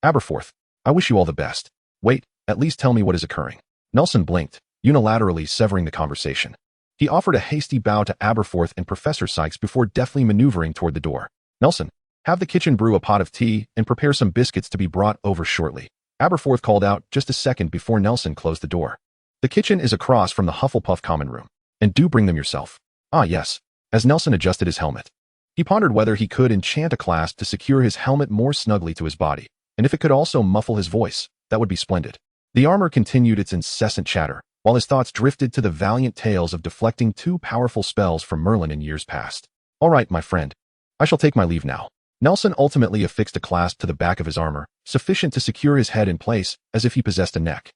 Aberforth. I wish you all the best. Wait, at least tell me what is occurring. Nelson blinked, unilaterally severing the conversation. He offered a hasty bow to Aberforth and Professor Sykes before deftly maneuvering toward the door. Nelson, have the kitchen brew a pot of tea and prepare some biscuits to be brought over shortly. Aberforth called out just a second before Nelson closed the door. The kitchen is across from the Hufflepuff common room. And do bring them yourself. Ah yes. As Nelson adjusted his helmet, he pondered whether he could enchant a clasp to secure his helmet more snugly to his body, and if it could also muffle his voice, that would be splendid. The armor continued its incessant chatter, while his thoughts drifted to the valiant tales of deflecting 2 powerful spells from Merlin in years past. All right, my friend. I shall take my leave now. Nelson ultimately affixed a clasp to the back of his armor, sufficient to secure his head in place as if he possessed a neck.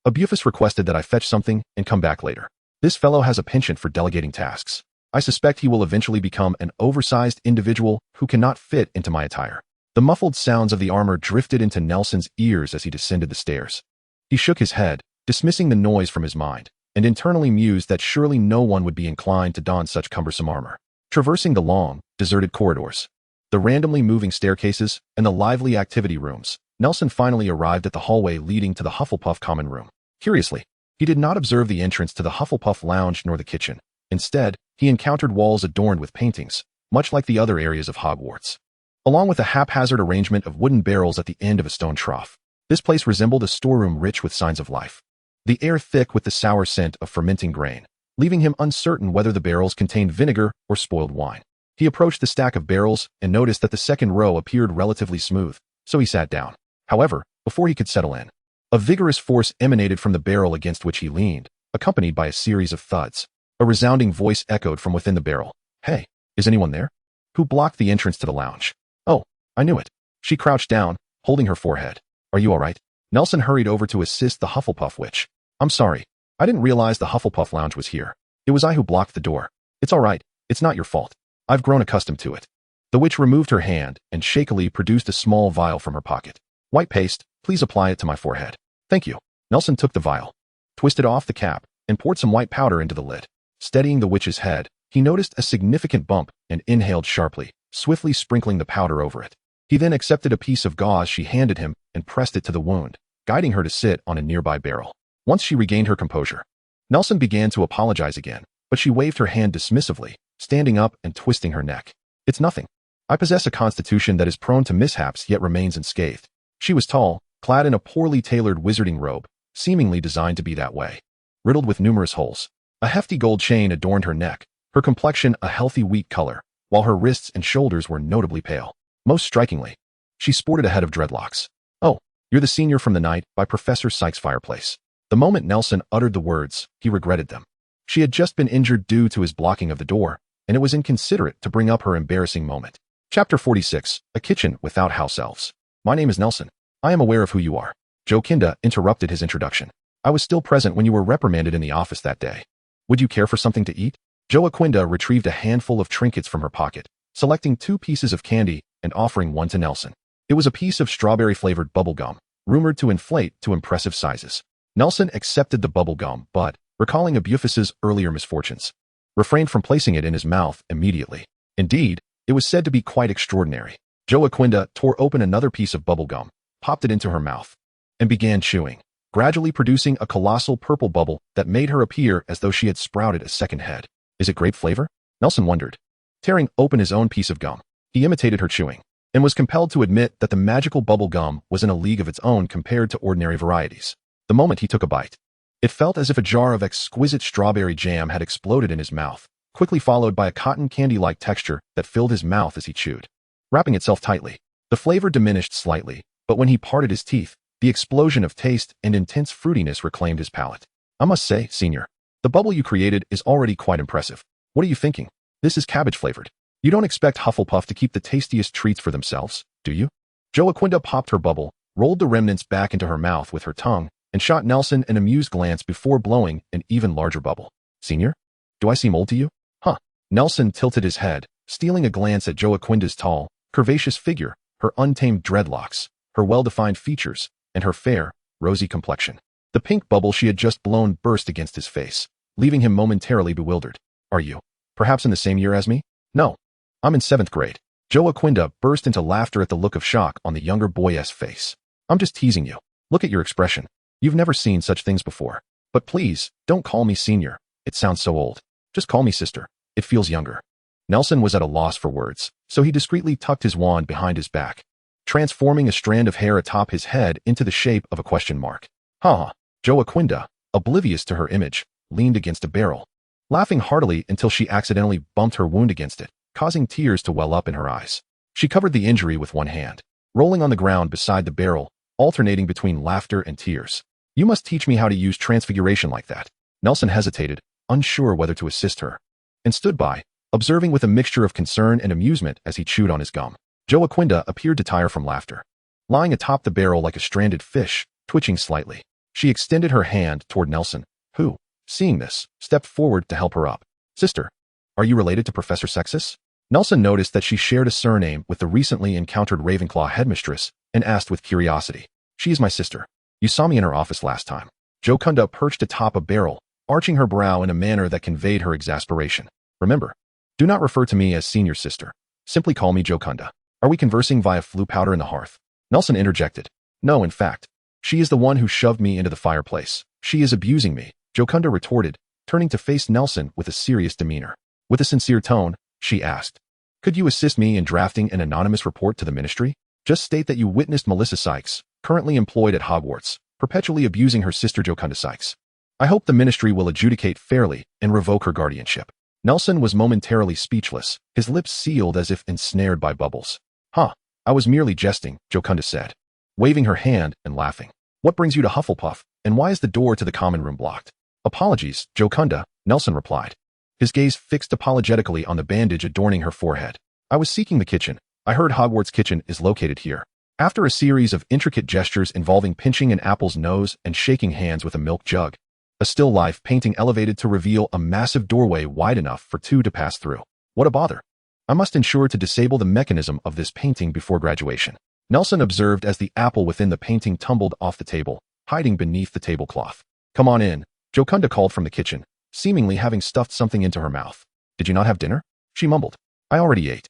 Bufus requested that I fetch something and come back later. This fellow has a penchant for delegating tasks. I suspect he will eventually become an oversized individual who cannot fit into my attire. The muffled sounds of the armor drifted into Nelson's ears as he descended the stairs. He shook his head, dismissing the noise from his mind, and internally mused that surely no one would be inclined to don such cumbersome armor. Traversing the long, deserted corridors, the randomly moving staircases, and the lively activity rooms, Nelson finally arrived at the hallway leading to the Hufflepuff common room. Curiously, he did not observe the entrance to the Hufflepuff lounge nor the kitchen. Instead, he encountered walls adorned with paintings, much like the other areas of Hogwarts, along with a haphazard arrangement of wooden barrels at the end of a stone trough. This place resembled a storeroom rich with signs of life, the air thick with the sour scent of fermenting grain, leaving him uncertain whether the barrels contained vinegar or spoiled wine. He approached the stack of barrels and noticed that the second row appeared relatively smooth, so he sat down. However, before he could settle in, a vigorous force emanated from the barrel against which he leaned, accompanied by a series of thuds. A resounding voice echoed from within the barrel. "Hey, is anyone there?" Who blocked the entrance to the lounge? "Oh, I knew it." She crouched down, holding her forehead. "Are you all right?" Nelson hurried over to assist the Hufflepuff witch. "I'm sorry. I didn't realize the Hufflepuff lounge was here. It was I who blocked the door." "It's all right. It's not your fault. I've grown accustomed to it." The witch removed her hand and shakily produced a small vial from her pocket. "White paste, please apply it to my forehead." "Thank you." Nelson took the vial, twisted off the cap, and poured some white powder into the lid. Steadying the witch's head, he noticed a significant bump and inhaled sharply, swiftly sprinkling the powder over it. He then accepted a piece of gauze she handed him and pressed it to the wound, guiding her to sit on a nearby barrel. Once she regained her composure, Nelson began to apologize again, but she waved her hand dismissively, standing up and twisting her neck. "It's nothing. I possess a constitution that is prone to mishaps yet remains unscathed." She was tall, clad in a poorly tailored wizarding robe, seemingly designed to be that way, riddled with numerous holes. A hefty gold chain adorned her neck, her complexion a healthy wheat color, while her wrists and shoulders were notably pale. Most strikingly, she sported a head of dreadlocks. "Oh, you're the senior from the night by Professor Sykes' fireplace." The moment Nelson uttered the words, he regretted them. She had just been injured due to his blocking of the door, and it was inconsiderate to bring up her embarrassing moment. Chapter 46, A Kitchen Without House Elves. "My name is Nelson. I am aware of who you are." Joe Kinda interrupted his introduction. "I was still present when you were reprimanded in the office that day. Would you care for something to eat?" Joe Aquinda retrieved a handful of trinkets from her pocket, selecting 2 pieces of candy and offering one to Nelson. It was a piece of strawberry-flavored bubble gum, rumored to inflate to impressive sizes. Nelson accepted the bubble gum, but, recalling Bufus's earlier misfortunes, refrained from placing it in his mouth immediately. Indeed, it was said to be quite extraordinary. Joe Aquinda tore open another piece of bubble gum, popped it into her mouth, and began chewing, gradually producing a colossal purple bubble that made her appear as though she had sprouted a second head. "Is it grape flavor?" Nelson wondered. Tearing open his own piece of gum, he imitated her chewing, and was compelled to admit that the magical bubble gum was in a league of its own compared to ordinary varieties. The moment he took a bite, it felt as if a jar of exquisite strawberry jam had exploded in his mouth, quickly followed by a cotton candy-like texture that filled his mouth as he chewed, wrapping itself tightly. The flavor diminished slightly, but when he parted his teeth, the explosion of taste and intense fruitiness reclaimed his palate. "I must say, Senior, the bubble you created is already quite impressive. What are you thinking? This is cabbage-flavored. You don't expect Hufflepuff to keep the tastiest treats for themselves, do you?" Joe Aquinda popped her bubble, rolled the remnants back into her mouth with her tongue, and shot Nelson an amused glance before blowing an even larger bubble. "Senior? Do I seem old to you?" "Huh." Nelson tilted his head, stealing a glance at Joe Aquinda's tall, curvaceous figure, her untamed dreadlocks, her well-defined features, and her fair, rosy complexion. The pink bubble she had just blown burst against his face, leaving him momentarily bewildered. "Are you, perhaps in the same year as me?" "No. I'm in 7th grade. Joe Aquinda burst into laughter at the look of shock on the younger boy's face. "I'm just teasing you. Look at your expression. You've never seen such things before. But please, don't call me senior. It sounds so old. Just call me sister. It feels younger." Nelson was at a loss for words, so he discreetly tucked his wand behind his back, transforming a strand of hair atop his head into the shape of a question mark. "Ha!" Joe Aquinda, oblivious to her image, leaned against a barrel, laughing heartily until she accidentally bumped her wound against it, causing tears to well up in her eyes. She covered the injury with one hand, rolling on the ground beside the barrel, alternating between laughter and tears. "You must teach me how to use transfiguration like that." Nelson hesitated, unsure whether to assist her, and stood by, observing with a mixture of concern and amusement as he chewed on his gum. Joaquinda appeared to tire from laughter. Lying atop the barrel like a stranded fish, twitching slightly, she extended her hand toward Nelson, who, seeing this, stepped forward to help her up. Sister, are you related to Professor Sexus? Nelson noticed that she shared a surname with the recently encountered Ravenclaw headmistress and asked with curiosity. She is my sister. You saw me in her office last time. Jocunda perched atop a barrel, arching her brow in a manner that conveyed her exasperation. Remember, do not refer to me as senior sister. Simply call me Jocunda. Are we conversing via flue powder in the hearth? Nelson interjected. No, in fact. She is the one who shoved me into the fireplace. She is abusing me, Jocunda retorted, turning to face Nelson with a serious demeanor. With a sincere tone, she asked, could you assist me in drafting an anonymous report to the ministry? Just state that you witnessed Melissa Sykes, currently employed at Hogwarts, perpetually abusing her sister Jocunda Sykes. I hope the ministry will adjudicate fairly and revoke her guardianship. Nelson was momentarily speechless, his lips sealed as if ensnared by bubbles. I was merely jesting, Jocunda said, waving her hand and laughing. What brings you to Hufflepuff, and why is the door to the common room blocked? Apologies, Jocunda, Nelson replied, his gaze fixed apologetically on the bandage adorning her forehead. I was seeking the kitchen. I heard Hogwarts kitchen is located here. After a series of intricate gestures involving pinching an apple's nose and shaking hands with a milk jug, a still life painting elevated to reveal a massive doorway wide enough for two to pass through. What a bother. I must ensure to disable the mechanism of this painting before graduation, Nelson observed as the apple within the painting tumbled off the table, hiding beneath the tablecloth. Come on in, Jocunda called from the kitchen, seemingly having stuffed something into her mouth. Did you not have dinner? She mumbled. I already ate.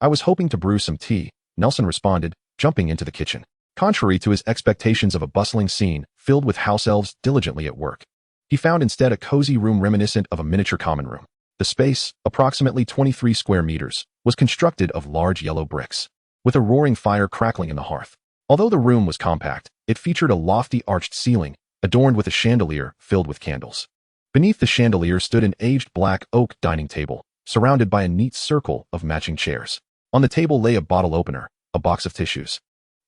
I was hoping to brew some tea, Nelson responded, jumping into the kitchen. Contrary to his expectations of a bustling scene filled with house elves diligently at work, he found instead a cozy room reminiscent of a miniature common room. The space, approximately 23 square meters, was constructed of large yellow bricks, with a roaring fire crackling in the hearth. Although the room was compact, it featured a lofty arched ceiling, adorned with a chandelier filled with candles. Beneath the chandelier stood an aged black oak dining table, surrounded by a neat circle of matching chairs. On the table lay a bottle opener, a box of tissues,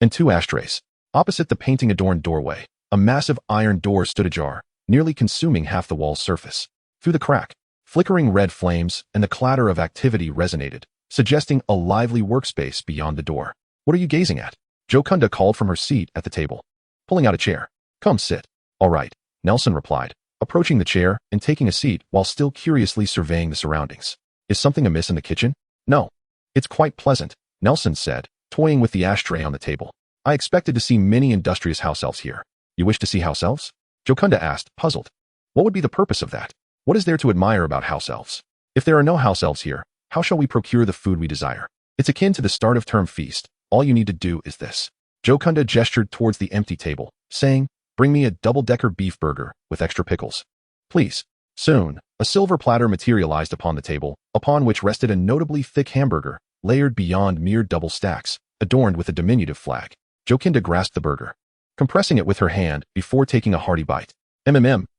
and two ashtrays. Opposite the painting-adorned doorway, a massive iron door stood ajar, nearly consuming half the wall's surface. Through the crack, flickering red flames and the clatter of activity resonated, suggesting a lively workspace beyond the door. What are you gazing at? Jocunda called from her seat at the table, pulling out a chair. Come sit. All right, Nelson replied, approaching the chair and taking a seat while still curiously surveying the surroundings. Is something amiss in the kitchen? No. It's quite pleasant, Nelson said, toying with the ashtray on the table. I expected to see many industrious house elves here. You wish to see house elves? Jocunda asked, puzzled. What would be the purpose of that? What is there to admire about house elves? If there are no house elves here, how shall we procure the food we desire? It's akin to the start of term feast. All you need to do is this. Jocunda gestured towards the empty table, saying, bring me a double-decker beef burger with extra pickles. Please. Soon, a silver platter materialized upon the table, upon which rested a notably thick hamburger, layered beyond mere double stacks, adorned with a diminutive flag. Jocunda grasped the burger, compressing it with her hand before taking a hearty bite.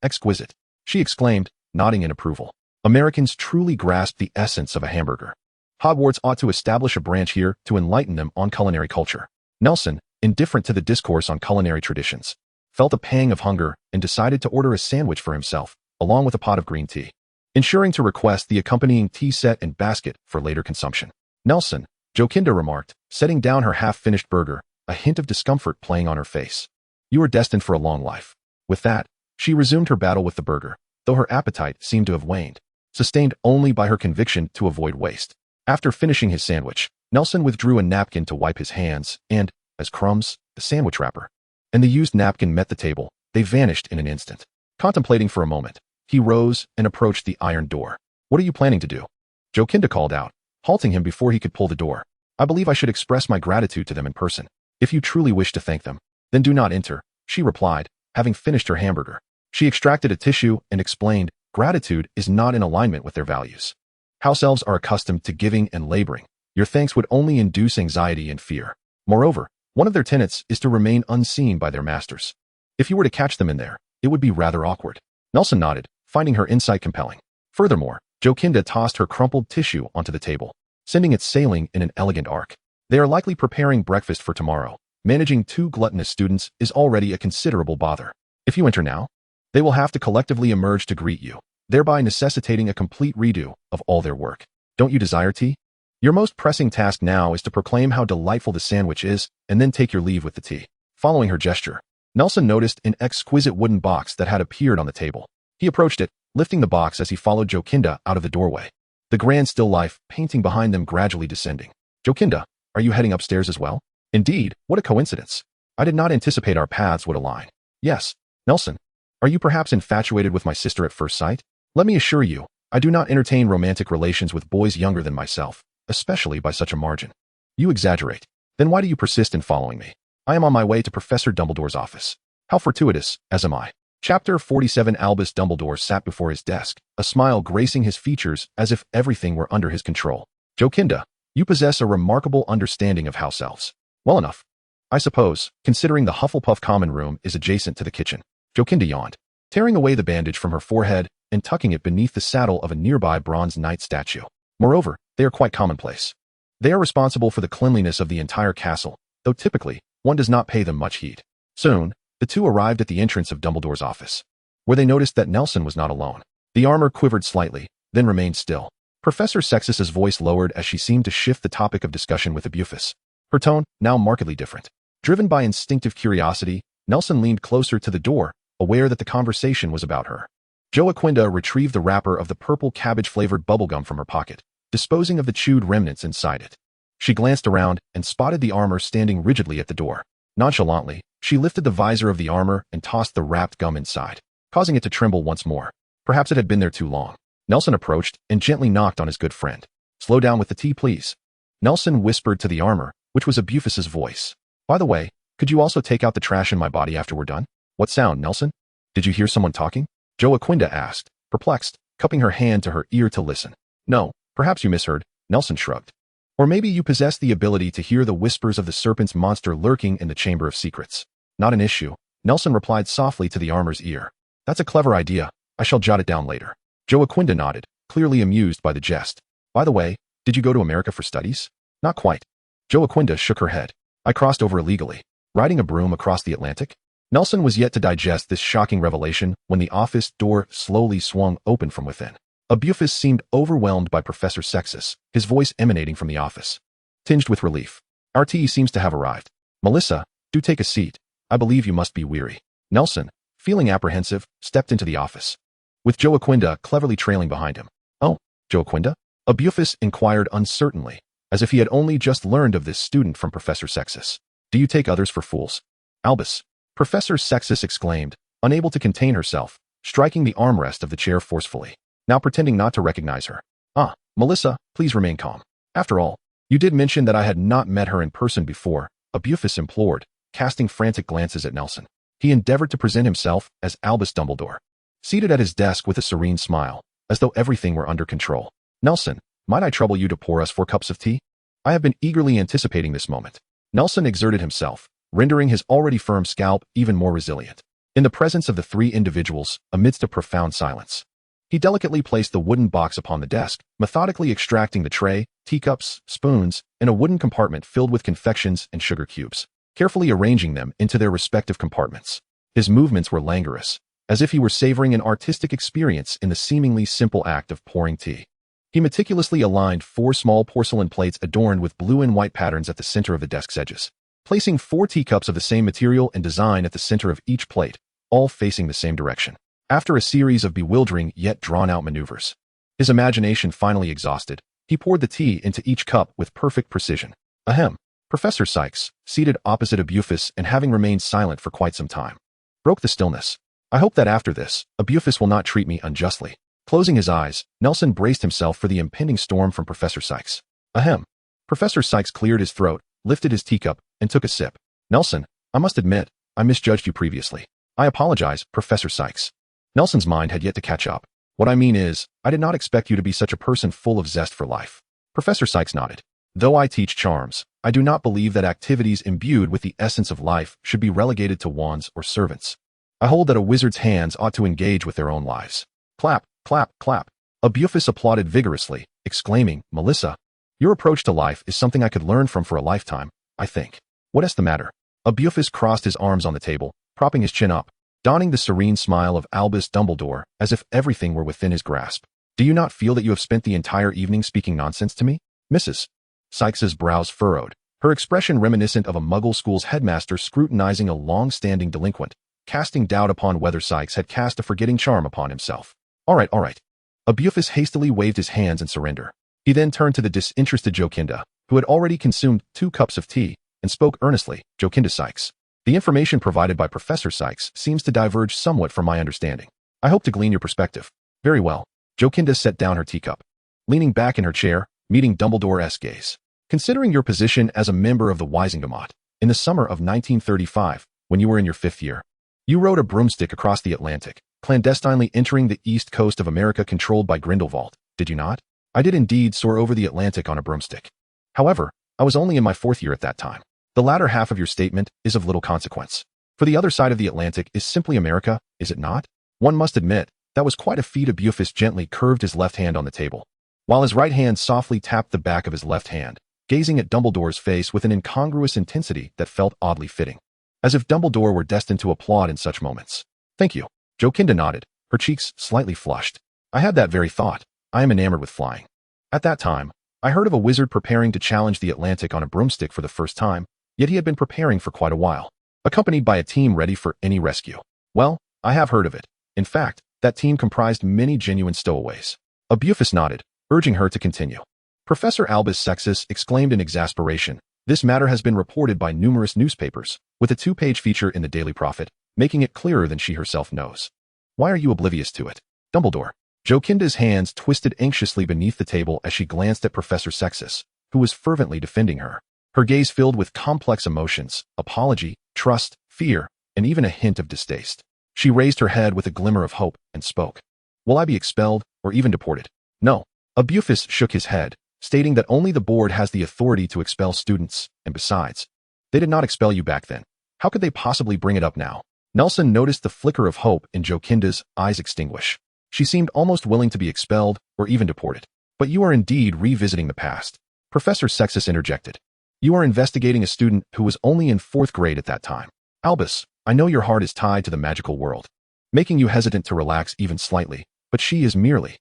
Exquisite, she exclaimed, nodding in approval. Americans truly grasp the essence of a hamburger. Hogwarts ought to establish a branch here to enlighten them on culinary culture. Nelson, indifferent to the discourse on culinary traditions, felt a pang of hunger and decided to order a sandwich for himself, along with a pot of green tea, ensuring to request the accompanying tea set and basket for later consumption. Nelson, Jocunda remarked, setting down her half-finished burger, a hint of discomfort playing on her face. You are destined for a long life. With that, she resumed her battle with the burger, though her appetite seemed to have waned, sustained only by her conviction to avoid waste. After finishing his sandwich, Nelson withdrew a napkin to wipe his hands, and, as crumbs, the sandwich wrapper, and the used napkin met the table, they vanished in an instant. Contemplating for a moment, he rose and approached the iron door. What are you planning to do? Jocunda called out, halting him before he could pull the door. I believe I should express my gratitude to them in person. If you truly wish to thank them, then do not enter, she replied, having finished her hamburger. She extracted a tissue and explained, gratitude is not in alignment with their values. House elves are accustomed to giving and laboring. Your thanks would only induce anxiety and fear. Moreover, one of their tenets is to remain unseen by their masters. If you were to catch them in there, it would be rather awkward. Nelson nodded, finding her insight compelling. Furthermore, Jocunda tossed her crumpled tissue onto the table, sending it sailing in an elegant arc. They are likely preparing breakfast for tomorrow. Managing two gluttonous students is already a considerable bother. If you enter now, They will have to collectively emerge to greet you, thereby necessitating a complete redo of all their work. Don't you desire tea? Your most pressing task now is to proclaim how delightful the sandwich is, and then take your leave with the tea. Following her gesture, Nelson noticed an exquisite wooden box that had appeared on the table. He approached it, lifting the box as he followed Jokinda out of the doorway, the grand still life painting behind them gradually descending. Jokinda, are you heading upstairs as well? Indeed, what a coincidence. I did not anticipate our paths would align. Yes. Nelson, are you perhaps infatuated with my sister at first sight? Let me assure you, I do not entertain romantic relations with boys younger than myself, especially by such a margin. You exaggerate. Then why do you persist in following me? I am on my way to Professor Dumbledore's office. How fortuitous, as am I. Chapter 47. Albus Dumbledore sat before his desk, a smile gracing his features as if everything were under his control. Jokinda, you possess a remarkable understanding of house elves. Well enough, I suppose, considering the Hufflepuff common room is adjacent to the kitchen. Jokinda yawned, tearing away the bandage from her forehead and tucking it beneath the saddle of a nearby bronze knight statue. Moreover, they are quite commonplace. They are responsible for the cleanliness of the entire castle, though typically, one does not pay them much heed. Soon, the two arrived at the entrance of Dumbledore's office, where they noticed that Nelson was not alone. The armor quivered slightly, then remained still. Professor Sextus's voice lowered as she seemed to shift the topic of discussion with Abufus. Her tone, now markedly different. Driven by instinctive curiosity, Nelson leaned closer to the door, aware that the conversation was about her. Joaquinda retrieved the wrapper of the purple cabbage-flavored bubblegum from her pocket, disposing of the chewed remnants inside it. She glanced around and spotted the armor standing rigidly at the door. Nonchalantly, she lifted the visor of the armor and tossed the wrapped gum inside, causing it to tremble once more. Perhaps it had been there too long. Nelson approached and gently knocked on his good friend. Slow down with the tea, please. Nelson whispered to the armor, which was Abufus's voice. By the way, could you also take out the trash in my body after we're done? What sound, Nelson? Did you hear someone talking? Joaquinda asked, perplexed, cupping her hand to her ear to listen. No, perhaps you misheard, Nelson shrugged. Or maybe you possess the ability to hear the whispers of the serpent's monster lurking in the Chamber of Secrets. Not an issue, Nelson replied softly to the armor's ear. That's a clever idea. I shall jot it down later. Joaquinda nodded, clearly amused by the jest. By the way, did you go to America for studies? Not quite. Joaquinda shook her head. I crossed over illegally, riding a broom across the Atlantic. Nelson was yet to digest this shocking revelation when the office door slowly swung open from within. Abufus seemed overwhelmed by Professor Sextus, his voice emanating from the office, tinged with relief. Our tea seems to have arrived. Melissa, do take a seat. I believe you must be weary. Nelson, feeling apprehensive, stepped into the office, with Joaquinda cleverly trailing behind him. Oh, Joaquinda? Abufus inquired uncertainly, as if he had only just learned of this student from Professor Sextus. Do you take others for fools? Albus, Professor Sextus exclaimed, unable to contain herself, striking the armrest of the chair forcefully, now pretending not to recognize her. Ah, Melissa, please remain calm. After all, you did mention that I had not met her in person before, Abufus implored, casting frantic glances at Nelson. He endeavored to present himself as Albus Dumbledore, seated at his desk with a serene smile, as though everything were under control. Nelson, might I trouble you to pour us 4 cups of tea? I have been eagerly anticipating this moment. Nelson exerted himself, rendering his already firm scalp even more resilient. In the presence of the 3 individuals, amidst a profound silence, he delicately placed the wooden box upon the desk, methodically extracting the tray, teacups, spoons, and a wooden compartment filled with confections and sugar cubes, carefully arranging them into their respective compartments. His movements were languorous, as if he were savoring an artistic experience in the seemingly simple act of pouring tea. He meticulously aligned 4 small porcelain plates adorned with blue and white patterns at the center of the desk's edges, placing 4 teacups of the same material and design at the center of each plate, all facing the same direction. After a series of bewildering yet drawn-out maneuvers, his imagination finally exhausted, he poured the tea into each cup with perfect precision. Ahem. Professor Sykes, seated opposite Abufus and having remained silent for quite some time, broke the stillness. I hope that after this, Abufus will not treat me unjustly. Closing his eyes, Nelson braced himself for the impending storm from Professor Sykes. Ahem. Professor Sykes cleared his throat, lifted his teacup, and took a sip. Nelson, I must admit, I misjudged you previously. I apologize, Professor Sykes. Nelson's mind had yet to catch up. What I mean is, I did not expect you to be such a person full of zest for life. Professor Sykes nodded. Though I teach charms, I do not believe that activities imbued with the essence of life should be relegated to wands or servants. I hold that a wizard's hands ought to engage with their own lives. Clap, clap, clap. Abufus applauded vigorously, exclaiming, Melissa, your approach to life is something I could learn from for a lifetime, I think. What is the matter? Abufus crossed his arms on the table, propping his chin up, donning the serene smile of Albus Dumbledore as if everything were within his grasp. Do you not feel that you have spent the entire evening speaking nonsense to me? Mrs. Sykes's brows furrowed, her expression reminiscent of a Muggle school's headmaster scrutinizing a long-standing delinquent, casting doubt upon whether Sykes had cast a forgetting charm upon himself. All right. Bufus hastily waved his hands in surrender. He then turned to the disinterested Jokinda, who had already consumed 2 cups of tea, and spoke earnestly. Jokinda Sykes. The information provided by Professor Sykes seems to diverge somewhat from my understanding. I hope to glean your perspective. Very well. Jokinda set down her teacup, leaning back in her chair, meeting Dumbledore's gaze. Considering your position as a member of the Wisingamot, in the summer of 1935, when you were in your 5th year, you rode a broomstick across the Atlantic, clandestinely entering the east coast of America controlled by Grindelwald, did you not? I did indeed soar over the Atlantic on a broomstick. However, I was only in my 4th year at that time. The latter half of your statement is of little consequence. For the other side of the Atlantic is simply America, is it not? One must admit, that was quite a feat. Bufus gently curved his left hand on the table, while his right hand softly tapped the back of his left hand, gazing at Dumbledore's face with an incongruous intensity that felt oddly fitting, as if Dumbledore were destined to applaud in such moments. Thank you. Jokinda nodded, her cheeks slightly flushed. I had that very thought. I am enamored with flying. At that time, I heard of a wizard preparing to challenge the Atlantic on a broomstick for the first time, yet he had been preparing for quite a while, accompanied by a team ready for any rescue. Well, I have heard of it. In fact, that team comprised many genuine stowaways. Bufus nodded, urging her to continue. Professor Albus Sextus exclaimed in exasperation, this matter has been reported by numerous newspapers, with a 2-page feature in the Daily Prophet, making it clearer than she herself knows. Why are you oblivious to it? Dumbledore. Jokinda's hands twisted anxiously beneath the table as she glanced at Professor Sextus, who was fervently defending her. Her gaze filled with complex emotions, apology, trust, fear, and even a hint of distaste. She raised her head with a glimmer of hope and spoke. Will I be expelled or even deported? No. Bufus shook his head, stating that only the board has the authority to expel students, and besides, they did not expel you back then. How could they possibly bring it up now? Nelson noticed the flicker of hope in Jokinda's eyes extinguish. She seemed almost willing to be expelled or even deported. But you are indeed revisiting the past. Professor Sextus interjected. You are investigating a student who was only in 4th grade at that time. Albus, I know your heart is tied to the magical world, making you hesitant to relax even slightly, but she is merely.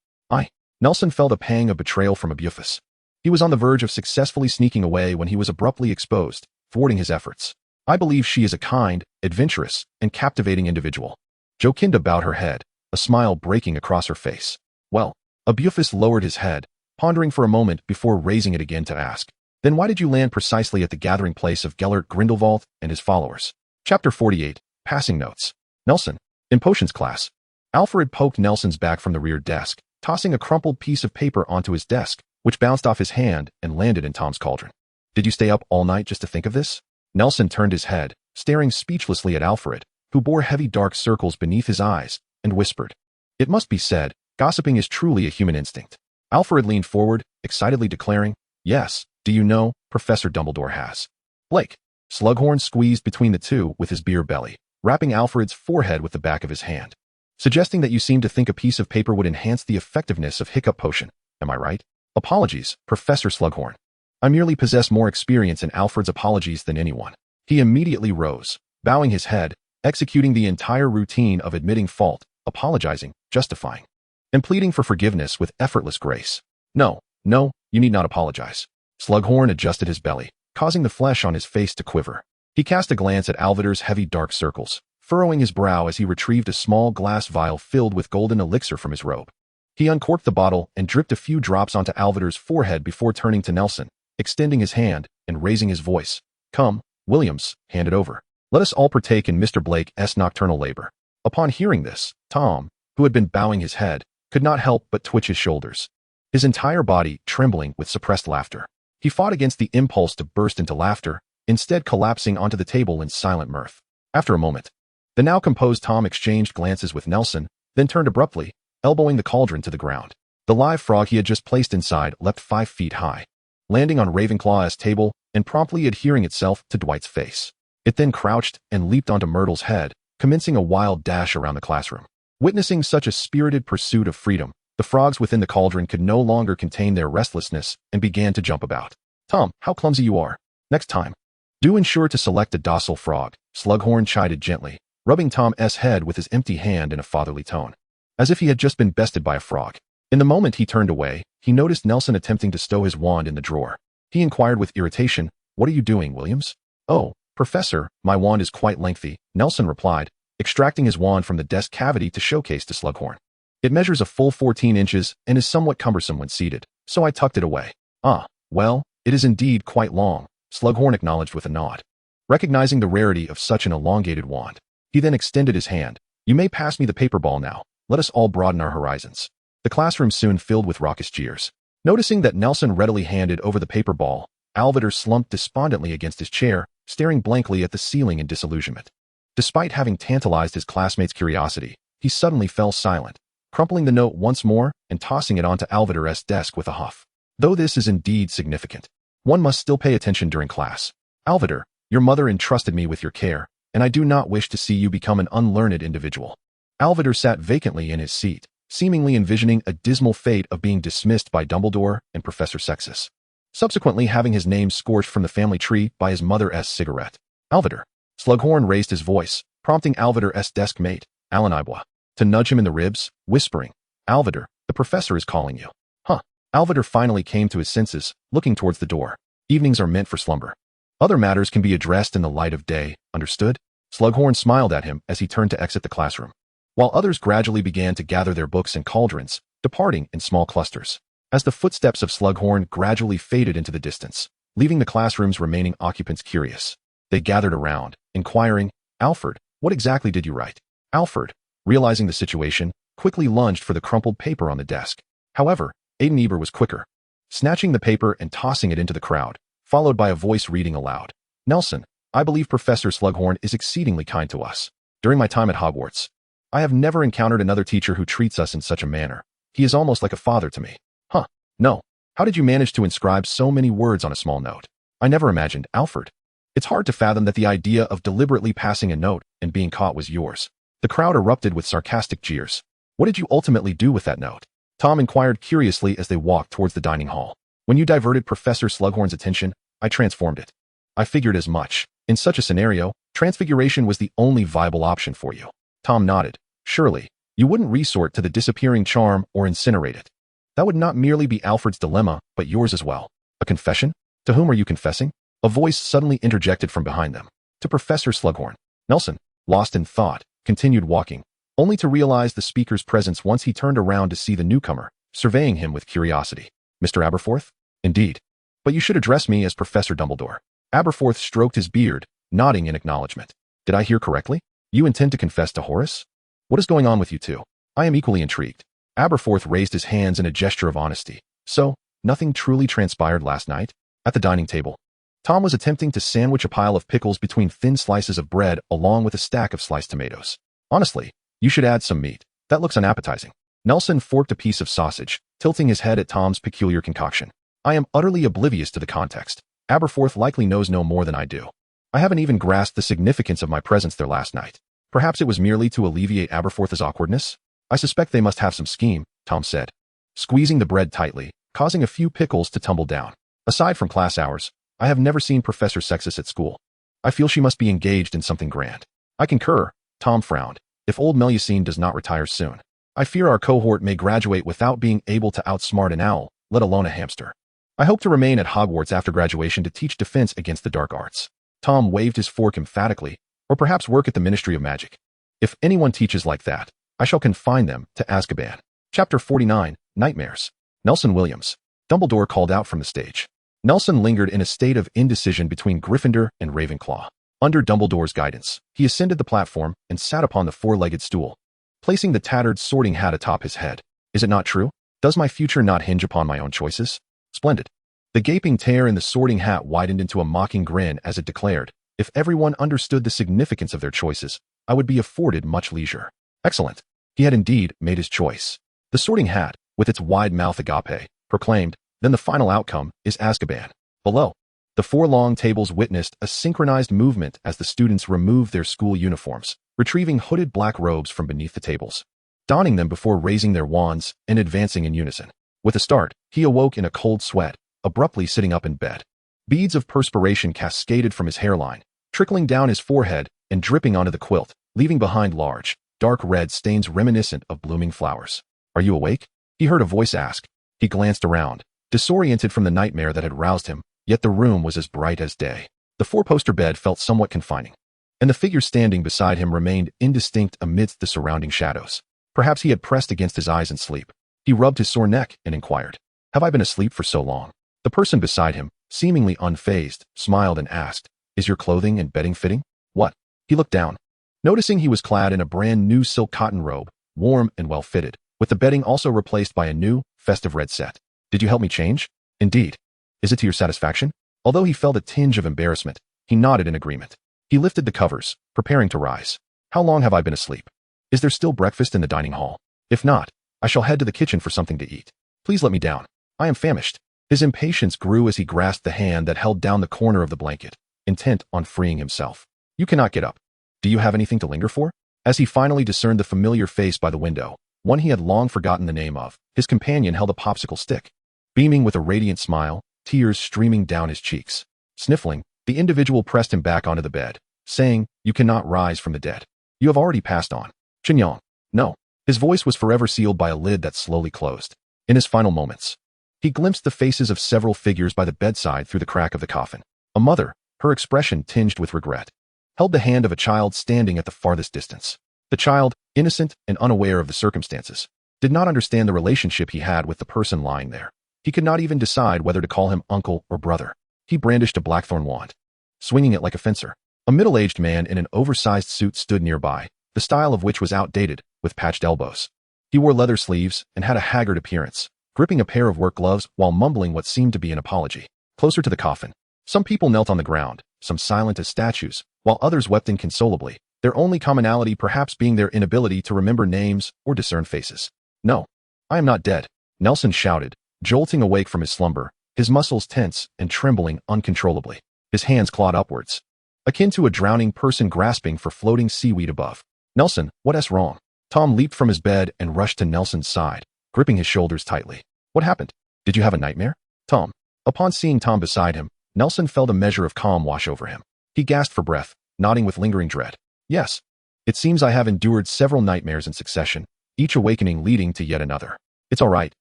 Nelson felt a pang of betrayal from Bufus. He was on the verge of successfully sneaking away when he was abruptly exposed, thwarting his efforts. I believe she is a kind, adventurous, and captivating individual. Jokinda bowed her head, a smile breaking across her face. Well, Bufus lowered his head, pondering for a moment before raising it again to ask, then why did you land precisely at the gathering place of Gellert Grindelwald and his followers? Chapter 48, Passing Notes. Nelson. In potions class. Alfred poked Nelson's back from the rear desk, tossing a crumpled piece of paper onto his desk, which bounced off his hand and landed in Tom's cauldron. Did you stay up all night just to think of this? Nelson turned his head, staring speechlessly at Alfred, who bore heavy dark circles beneath his eyes, and whispered. It must be said, gossiping is truly a human instinct. Alfred leaned forward, excitedly declaring, yes, do you know, Professor Dumbledore has. Blake. Slughorn squeezed between the two with his beer belly, wrapping Alfred's forehead with the back of his hand, suggesting that you seem to think a piece of paper would enhance the effectiveness of hiccup potion. Am I right? Apologies, Professor Slughorn. I merely possess more experience in Alfred's apologies than anyone. He immediately rose, bowing his head, executing the entire routine of admitting fault, apologizing, justifying, and pleading for forgiveness with effortless grace. No, you need not apologize. Slughorn adjusted his belly, causing the flesh on his face to quiver. He cast a glance at Alvider's heavy dark circles, furrowing his brow as he retrieved a small glass vial filled with golden elixir from his robe. He uncorked the bottle and dripped a few drops onto Alvider's forehead before turning to Nelson, extending his hand and raising his voice. Come, Williams, hand it over. Let us all partake in Mr. Blake's nocturnal labor. Upon hearing this, Tom, who had been bowing his head, could not help but twitch his shoulders, his entire body trembling with suppressed laughter. He fought against the impulse to burst into laughter, instead collapsing onto the table in silent mirth. After a moment, the now composed Tom exchanged glances with Nelson, then turned abruptly, elbowing the cauldron to the ground. The live frog he had just placed inside leapt 5 feet high, landing on Ravenclaw's table and promptly adhering itself to Dwight's face. It then crouched and leaped onto Myrtle's head, commencing a wild dash around the classroom. Witnessing such a spirited pursuit of freedom, the frogs within the cauldron could no longer contain their restlessness and began to jump about. Tom, how clumsy you are. Next time, do ensure to select a docile frog, Slughorn chided gently, rubbing Tom's head with his empty hand in a fatherly tone, as if he had just been bested by a frog. In the moment he turned away, he noticed Nelson attempting to stow his wand in the drawer. He inquired with irritation, "What are you doing, Williams?" "Oh, Professor, my wand is quite lengthy," Nelson replied, extracting his wand from the desk cavity to showcase to Slughorn. "It measures a full 14 inches and is somewhat cumbersome when seated, so I tucked it away." "Ah, well, it is indeed quite long," Slughorn acknowledged with a nod. Recognizing the rarity of such an elongated wand, he then extended his hand. "You may pass me the paper ball now. Let us all broaden our horizons." The classroom soon filled with raucous jeers. Noticing that Nelson readily handed over the paper ball, Alvidar slumped despondently against his chair, staring blankly at the ceiling in disillusionment. Despite having tantalized his classmates' curiosity, he suddenly fell silent, crumpling the note once more and tossing it onto Alvidar's desk with a huff. "Though this is indeed significant, one must still pay attention during class. Alvidar, your mother entrusted me with your care, and I do not wish to see you become an unlearned individual." Alvidar sat vacantly in his seat, seemingly envisioning a dismal fate of being dismissed by Dumbledore and Professor Sextus, subsequently having his name scorched from the family tree by his mother's cigarette. "Alvidar." Slughorn raised his voice, prompting Alvidar's desk mate, Alan Ibwa, to nudge him in the ribs, whispering, "Alvidar, the professor is calling you." "Huh." Alvidar finally came to his senses, looking towards the door. "Evenings are meant for slumber. Other matters can be addressed in the light of day, understood?" Slughorn smiled at him as he turned to exit the classroom, while others gradually began to gather their books and cauldrons, departing in small clusters. As the footsteps of Slughorn gradually faded into the distance, leaving the classroom's remaining occupants curious, they gathered around, inquiring, "Alfred, what exactly did you write?" Alfred, realizing the situation, quickly lunged for the crumpled paper on the desk. However, Aiden Eber was quicker, snatching the paper and tossing it into the crowd, followed by a voice reading aloud, "Nelson, I believe Professor Slughorn is exceedingly kind to us. During my time at Hogwarts, I have never encountered another teacher who treats us in such a manner. He is almost like a father to me." "Huh, no. How did you manage to inscribe so many words on a small note?" "I never imagined, Alfred. It's hard to fathom that the idea of deliberately passing a note and being caught was yours." The crowd erupted with sarcastic jeers. "What did you ultimately do with that note?" Tom inquired curiously as they walked towards the dining hall. "When you diverted Professor Slughorn's attention, I transformed it. I figured as much. In such a scenario, transfiguration was the only viable option for you." Tom nodded. "Surely, you wouldn't resort to the disappearing charm or incinerate it. That would not merely be Alfred's dilemma, but yours as well." "A confession? To whom are you confessing?" A voice suddenly interjected from behind them. "To Professor Slughorn." Nelson, lost in thought, continued walking, only to realize the speaker's presence once he turned around to see the newcomer, surveying him with curiosity. "Mr. Aberforth?" "Indeed. But you should address me as Professor Dumbledore." Aberforth stroked his beard, nodding in acknowledgement. "Did I hear correctly? You intend to confess to Horace? What is going on with you two? I am equally intrigued." Aberforth raised his hands in a gesture of honesty. "So, nothing truly transpired last night?" At the dining table, Tom was attempting to sandwich a pile of pickles between thin slices of bread along with a stack of sliced tomatoes. "Honestly, you should add some meat. That looks unappetizing." Nelson forked a piece of sausage, tilting his head at Tom's peculiar concoction. "I am utterly oblivious to the context. Aberforth likely knows no more than I do. I haven't even grasped the significance of my presence there last night. Perhaps it was merely to alleviate Aberforth's awkwardness? I suspect they must have some scheme," Tom said, squeezing the bread tightly, causing a few pickles to tumble down. "Aside from class hours, I have never seen Professor Sextus at school. I feel she must be engaged in something grand." "I concur," Tom frowned. "If old Melusine does not retire soon, I fear our cohort may graduate without being able to outsmart an owl, let alone a hamster. I hope to remain at Hogwarts after graduation to teach defense against the dark arts." Tom waved his fork emphatically, "or perhaps work at the Ministry of Magic. If anyone teaches like that, I shall confine them to Azkaban." Chapter 49, Nightmares. Nelson Williams. Dumbledore called out from the stage. Nelson lingered in a state of indecision between Gryffindor and Ravenclaw. Under Dumbledore's guidance, he ascended the platform and sat upon the four-legged stool, placing the tattered sorting hat atop his head. "Is it not true? Does my future not hinge upon my own choices?" "Splendid." The gaping tear in the sorting hat widened into a mocking grin as it declared, "If everyone understood the significance of their choices, I would be afforded much leisure." Excellent. He had indeed made his choice. The sorting hat, with its wide mouth agape, proclaimed, "Then the final outcome is Azkaban." Below, the four long tables witnessed a synchronized movement as the students removed their school uniforms, retrieving hooded black robes from beneath the tables, donning them before raising their wands and advancing in unison. With a start, he awoke in a cold sweat, abruptly sitting up in bed. Beads of perspiration cascaded from his hairline, trickling down his forehead and dripping onto the quilt, leaving behind large, dark red stains reminiscent of blooming flowers. "Are you awake?" he heard a voice ask. He glanced around, disoriented from the nightmare that had roused him, yet the room was as bright as day. The four-poster bed felt somewhat confining, and the figure standing beside him remained indistinct amidst the surrounding shadows. Perhaps he had pressed against his eyes in sleep. He rubbed his sore neck and inquired, "Have I been asleep for so long?" The person beside him, seemingly unfazed, smiled and asked, "Is your clothing and bedding fitting?" "What?" He looked down, noticing he was clad in a brand new silk cotton robe, warm and well-fitted, with the bedding also replaced by a new, festive red set. "Did you help me change?" "Indeed. Is it to your satisfaction?" Although he felt a tinge of embarrassment, he nodded in agreement. He lifted the covers, preparing to rise. "How long have I been asleep? Is there still breakfast in the dining hall? If not, I shall head to the kitchen for something to eat. Please let me down. I am famished." His impatience grew as he grasped the hand that held down the corner of the blanket, intent on freeing himself. "You cannot get up. Do you have anything to linger for?" As he finally discerned the familiar face by the window, one he had long forgotten the name of, his companion held a popsicle stick. Beaming with a radiant smile, tears streaming down his cheeks. Sniffling, the individual pressed him back onto the bed, saying, "You cannot rise from the dead. You have already passed on." "Chinyong." "No." His voice was forever sealed by a lid that slowly closed. In his final moments, he glimpsed the faces of several figures by the bedside through the crack of the coffin. A mother, her expression tinged with regret, held the hand of a child standing at the farthest distance. The child, innocent and unaware of the circumstances, did not understand the relationship he had with the person lying there. He could not even decide whether to call him uncle or brother. He brandished a blackthorn wand, swinging it like a fencer. A middle-aged man in an oversized suit stood nearby, the style of which was outdated, with patched elbows. He wore leather sleeves and had a haggard appearance, gripping a pair of work gloves while mumbling what seemed to be an apology. Closer to the coffin, some people knelt on the ground, some silent as statues, while others wept inconsolably, their only commonality perhaps being their inability to remember names or discern faces. "No, I am not dead," Nelson shouted, jolting awake from his slumber, his muscles tense and trembling uncontrollably. His hands clawed upwards, akin to a drowning person grasping for floating seaweed above. "Nelson, what's wrong?" Tom leaped from his bed and rushed to Nelson's side, gripping his shoulders tightly. "What happened? Did you have a nightmare?" "Tom." Upon seeing Tom beside him, Nelson felt a measure of calm wash over him. He gasped for breath, nodding with lingering dread. "Yes. It seems I have endured several nightmares in succession, each awakening leading to yet another." It's all right,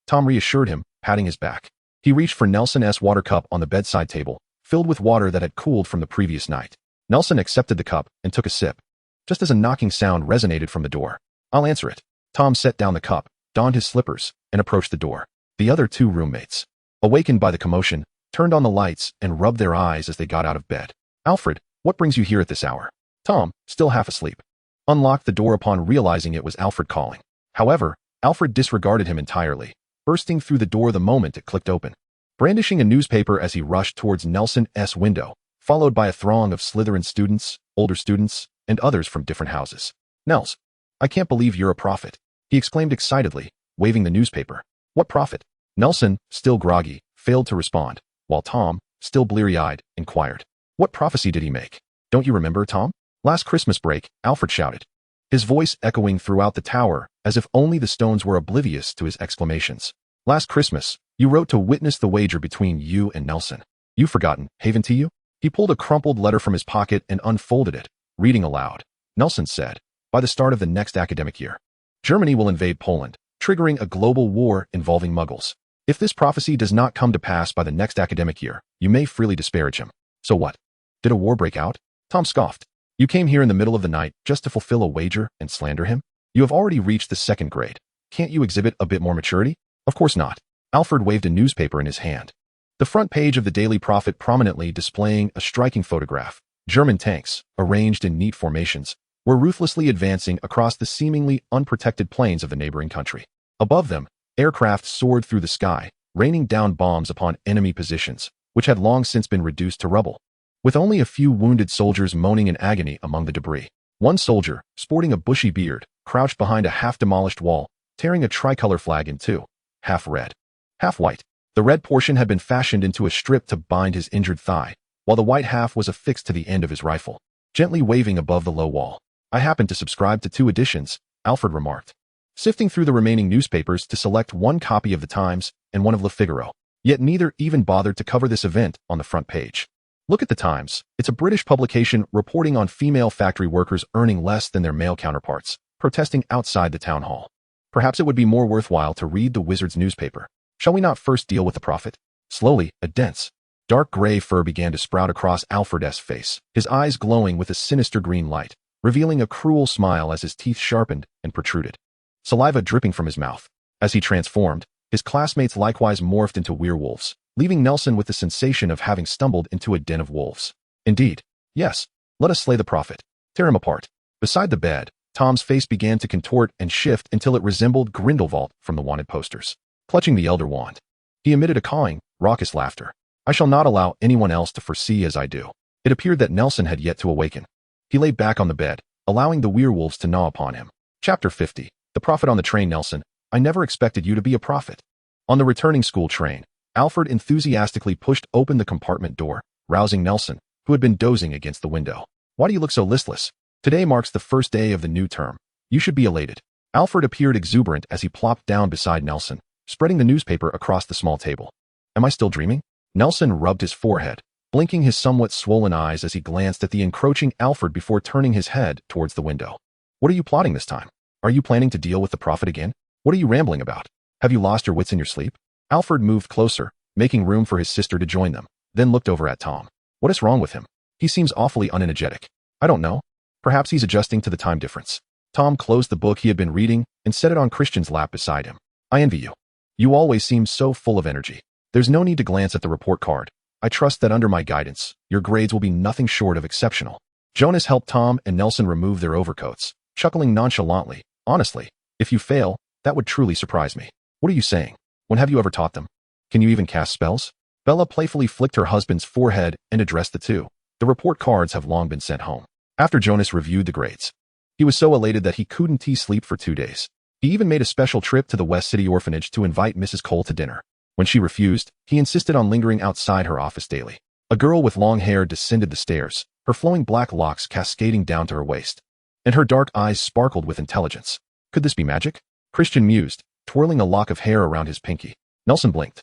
Tom reassured him, patting his back. He reached for Nelson's water cup on the bedside table, filled with water that had cooled from the previous night. Nelson accepted the cup and took a sip, just as a knocking sound resonated from the door. "I'll answer it." Tom set down the cup, donned his slippers, and approached the door. The other two roommates, awakened by the commotion, turned on the lights and rubbed their eyes as they got out of bed. "Alfred, what brings you here at this hour?" Tom, still half asleep, unlocked the door upon realizing it was Alfred calling. However, Alfred disregarded him entirely, bursting through the door the moment it clicked open, brandishing a newspaper as he rushed towards Nelson's window, followed by a throng of Slytherin students, older students, and others from different houses. "Nels, I can't believe you're a prophet," he exclaimed excitedly, waving the newspaper. "What prophet?" Nelson, still groggy, failed to respond, while Tom, still bleary-eyed, inquired, "What prophecy did he make? Don't you remember, Tom?" "Last Christmas break," Alfred shouted, his voice echoing throughout the tower as if only the stones were oblivious to his exclamations. "Last Christmas, you wrote to witness the wager between you and Nelson. You've forgotten, haven't you?" He pulled a crumpled letter from his pocket and unfolded it, reading aloud. Nelson said, "By the start of the next academic year, Germany will invade Poland, triggering a global war involving Muggles. If this prophecy does not come to pass by the next academic year, you may freely disparage him." "So what? Did a war break out?" Tom scoffed. "You came here in the middle of the night just to fulfill a wager and slander him? You have already reached the 2nd grade. Can't you exhibit a bit more maturity?" "Of course not." Alfred waved a newspaper in his hand, the front page of the Daily Prophet prominently displaying a striking photograph. German tanks, arranged in neat formations, were ruthlessly advancing across the seemingly unprotected plains of the neighboring country. Above them, aircraft soared through the sky, raining down bombs upon enemy positions, which had long since been reduced to rubble, with only a few wounded soldiers moaning in agony among the debris. One soldier, sporting a bushy beard, crouched behind a half-demolished wall, tearing a tricolor flag in two, half red, half white. The red portion had been fashioned into a strip to bind his injured thigh, while the white half was affixed to the end of his rifle, gently waving above the low wall. "I happen to subscribe to 2 editions, Alfred remarked, sifting through the remaining newspapers to select one copy of the Times and one of Le Figaro, yet neither even bothered to cover this event on the front page. Look at the Times. It's a British publication reporting on female factory workers earning less than their male counterparts, protesting outside the town hall. Perhaps it would be more worthwhile to read the Wizard's newspaper. Shall we not first deal with the prophet? Slowly, a dense, dark gray fur began to sprout across Alfred's face, his eyes glowing with a sinister green light, revealing a cruel smile as his teeth sharpened and protruded. Saliva dripping from his mouth. As he transformed, his classmates likewise morphed into werewolves, leaving Nelson with the sensation of having stumbled into a den of wolves. Indeed. Yes. Let us slay the prophet. Tear him apart. Beside the bed, Tom's face began to contort and shift until it resembled Grindelwald from the wanted posters. Clutching the elder wand, he emitted a cawing, raucous laughter. I shall not allow anyone else to foresee as I do. It appeared that Nelson had yet to awaken. He lay back on the bed, allowing the werewolves to gnaw upon him. Chapter 50. The Prophet on the train. Nelson, I never expected you to be a prophet. On the returning school train, Alfred enthusiastically pushed open the compartment door, rousing Nelson, who had been dozing against the window. Why do you look so listless? Today marks the first day of the new term. You should be elated. Alfred appeared exuberant as he plopped down beside Nelson, spreading the newspaper across the small table. Am I still dreaming? Nelson rubbed his forehead, blinking his somewhat swollen eyes as he glanced at the encroaching Alfred before turning his head towards the window. What are you plotting this time? Are you planning to deal with the prophet again? What are you rambling about? Have you lost your wits in your sleep? Alfred moved closer, making room for his sister to join them, then looked over at Tom. What is wrong with him? He seems awfully unenergetic. I don't know. Perhaps he's adjusting to the time difference. Tom closed the book he had been reading and set it on Christian's lap beside him. I envy you. You always seem so full of energy. There's no need to glance at the report card. I trust that under my guidance, your grades will be nothing short of exceptional. Jonas helped Tom and Nelson remove their overcoats, chuckling nonchalantly. Honestly, if you fail, that would truly surprise me. What are you saying? When have you ever taught them? Can you even cast spells? Bella playfully flicked her husband's forehead and addressed the two. The report cards have long been sent home. After Jonas reviewed the grades, he was so elated that he couldn't sleep for 2 days. He even made a special trip to the West City orphanage to invite Mrs. Cole to dinner. When she refused, he insisted on lingering outside her office daily. A girl with long hair descended the stairs, her flowing black locks cascading down to her waist, and her dark eyes sparkled with intelligence. Could this be magic? Christian mused, twirling a lock of hair around his pinky. Nelson blinked,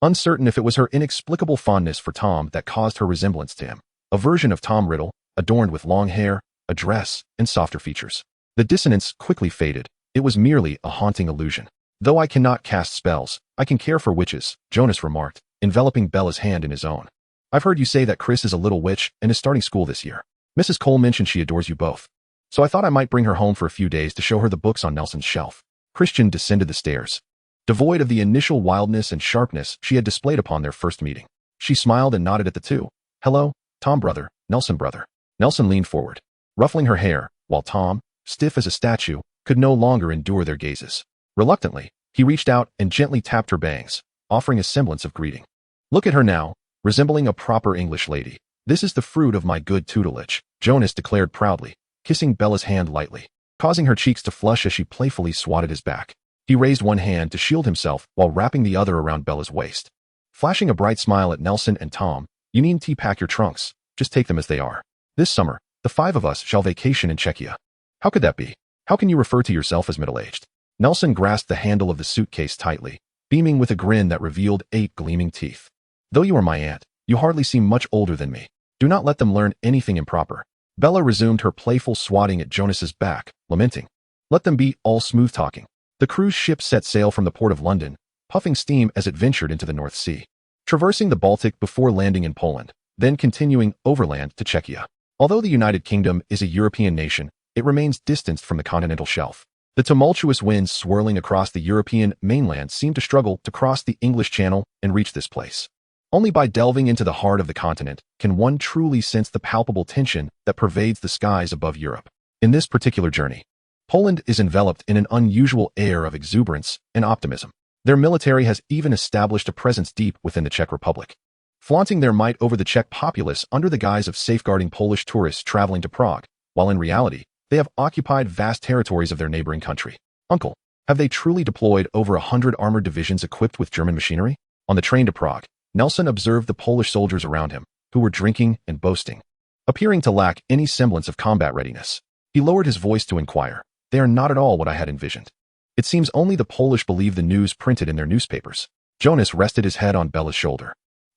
uncertain if it was her inexplicable fondness for Tom that caused her resemblance to him. A version of Tom Riddle, adorned with long hair, a dress, and softer features. The dissonance quickly faded. It was merely a haunting illusion. Though I cannot cast spells, I can care for witches, Jonas remarked, enveloping Bella's hand in his own. I've heard you say that Chris is a little witch and is starting school this year. Mrs. Cole mentioned she adores you both. So I thought I might bring her home for a few days to show her the books on Nelson's shelf. Christian descended the stairs, devoid of the initial wildness and sharpness she had displayed upon their first meeting. She smiled and nodded at the two. Hello, Tom brother, Nelson brother. Nelson leaned forward, ruffling her hair, while Tom, stiff as a statue, could no longer endure their gazes. Reluctantly, he reached out and gently tapped her bangs, offering a semblance of greeting. Look at her now, resembling a proper English lady. This is the fruit of my good tutelage, Jonas declared proudly, kissing Bella's hand lightly, causing her cheeks to flush as she playfully swatted his back. He raised one hand to shield himself while wrapping the other around Bella's waist. Flashing a bright smile at Nelson and Tom, you needn't pack your trunks, just take them as they are. This summer, the 5 of us shall vacation in Czechia. How could that be? How can you refer to yourself as middle-aged? Nelson grasped the handle of the suitcase tightly, beaming with a grin that revealed 8 gleaming teeth. Though you are my aunt, you hardly seem much older than me. Do not let them learn anything improper. Bella resumed her playful swatting at Jonas's back, lamenting. Let them be all smooth-talking. The cruise ship set sail from the port of London, puffing steam as it ventured into the North Sea, traversing the Baltic before landing in Poland, then continuing overland to Czechia. Although the United Kingdom is a European nation, it remains distanced from the continental shelf. The tumultuous winds swirling across the European mainland seem to struggle to cross the English Channel and reach this place. Only by delving into the heart of the continent can one truly sense the palpable tension that pervades the skies above Europe. In this particular journey, Poland is enveloped in an unusual air of exuberance and optimism. Their military has even established a presence deep within the Czech Republic, flaunting their might over the Czech populace under the guise of safeguarding Polish tourists traveling to Prague, while in reality, they have occupied vast territories of their neighboring country. Uncle, have they truly deployed over 100 armored divisions equipped with German machinery? On the train to Prague, Nelson observed the Polish soldiers around him, who were drinking and boasting, appearing to lack any semblance of combat readiness. He lowered his voice to inquire, they are not at all what I had envisioned. It seems only the Polish believe the news printed in their newspapers. Jonas rested his head on Bella's shoulder.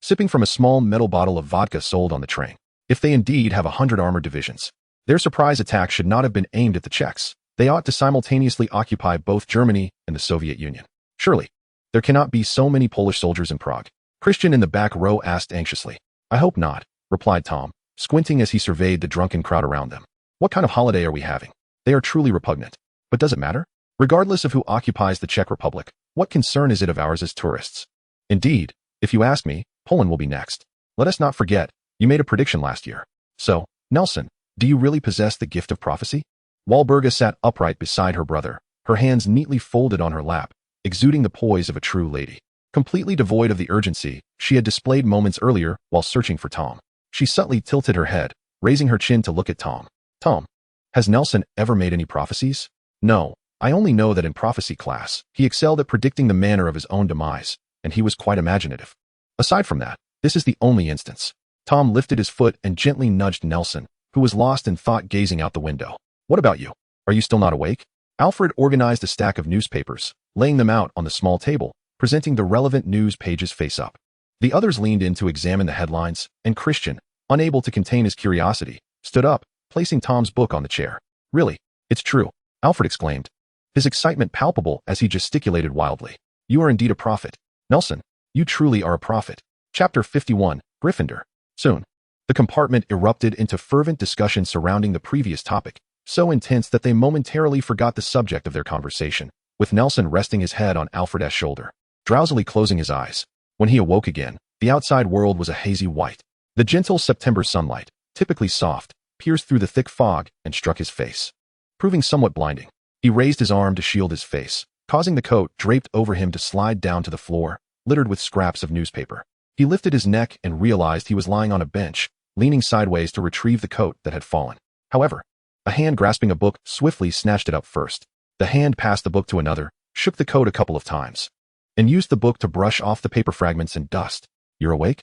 sipping from a small metal bottle of vodka sold on the train. If they indeed have 100 armored divisions, their surprise attack should not have been aimed at the Czechs. They ought to simultaneously occupy both Germany and the Soviet Union. Surely, there cannot be so many Polish soldiers in Prague. Christian in the back row asked anxiously. I hope not, replied Tom, squinting as he surveyed the drunken crowd around them. What kind of holiday are we having? They are truly repugnant. But does it matter? Regardless of who occupies the Czech Republic, what concern is it of ours as tourists? Indeed, if you ask me, Poland will be next. Let us not forget, you made a prediction last year. So, Nelson, do you really possess the gift of prophecy? Walburga sat upright beside her brother, her hands neatly folded on her lap, exuding the poise of a true lady. Completely devoid of the urgency she had displayed moments earlier while searching for Tom. She subtly tilted her head, raising her chin to look at Tom. Tom, has Nelson ever made any prophecies? No, I only know that in prophecy class, he excelled at predicting the manner of his own demise, and he was quite imaginative. Aside from that, this is the only instance. Tom lifted his foot and gently nudged Nelson, who was lost in thought gazing out the window. What about you? Are you still not awake? Alfred organized a stack of newspapers, laying them out on the small table, presenting the relevant news pages face up. The others leaned in to examine the headlines, and Christian, unable to contain his curiosity, stood up, placing Tom's book on the chair. Really, it's true, Alfred exclaimed, his excitement palpable as he gesticulated wildly. You are indeed a prophet. Nelson, you truly are a prophet. Chapter 51, Gryffindor. Soon, the compartment erupted into fervent discussion surrounding the previous topic, so intense that they momentarily forgot the subject of their conversation, with Nelson resting his head on Alfred's shoulder, drowsily closing his eyes. When he awoke again, the outside world was a hazy white. The gentle September sunlight, typically soft, pierced through the thick fog and struck his face, proving somewhat blinding. He raised his arm to shield his face, causing the coat draped over him to slide down to the floor, littered with scraps of newspaper. He lifted his neck and realized he was lying on a bench, leaning sideways to retrieve the coat that had fallen. However, a hand grasping a book swiftly snatched it up first. The hand passed the book to another, shook the coat a couple of times, and used the book to brush off the paper fragments and dust. You're awake?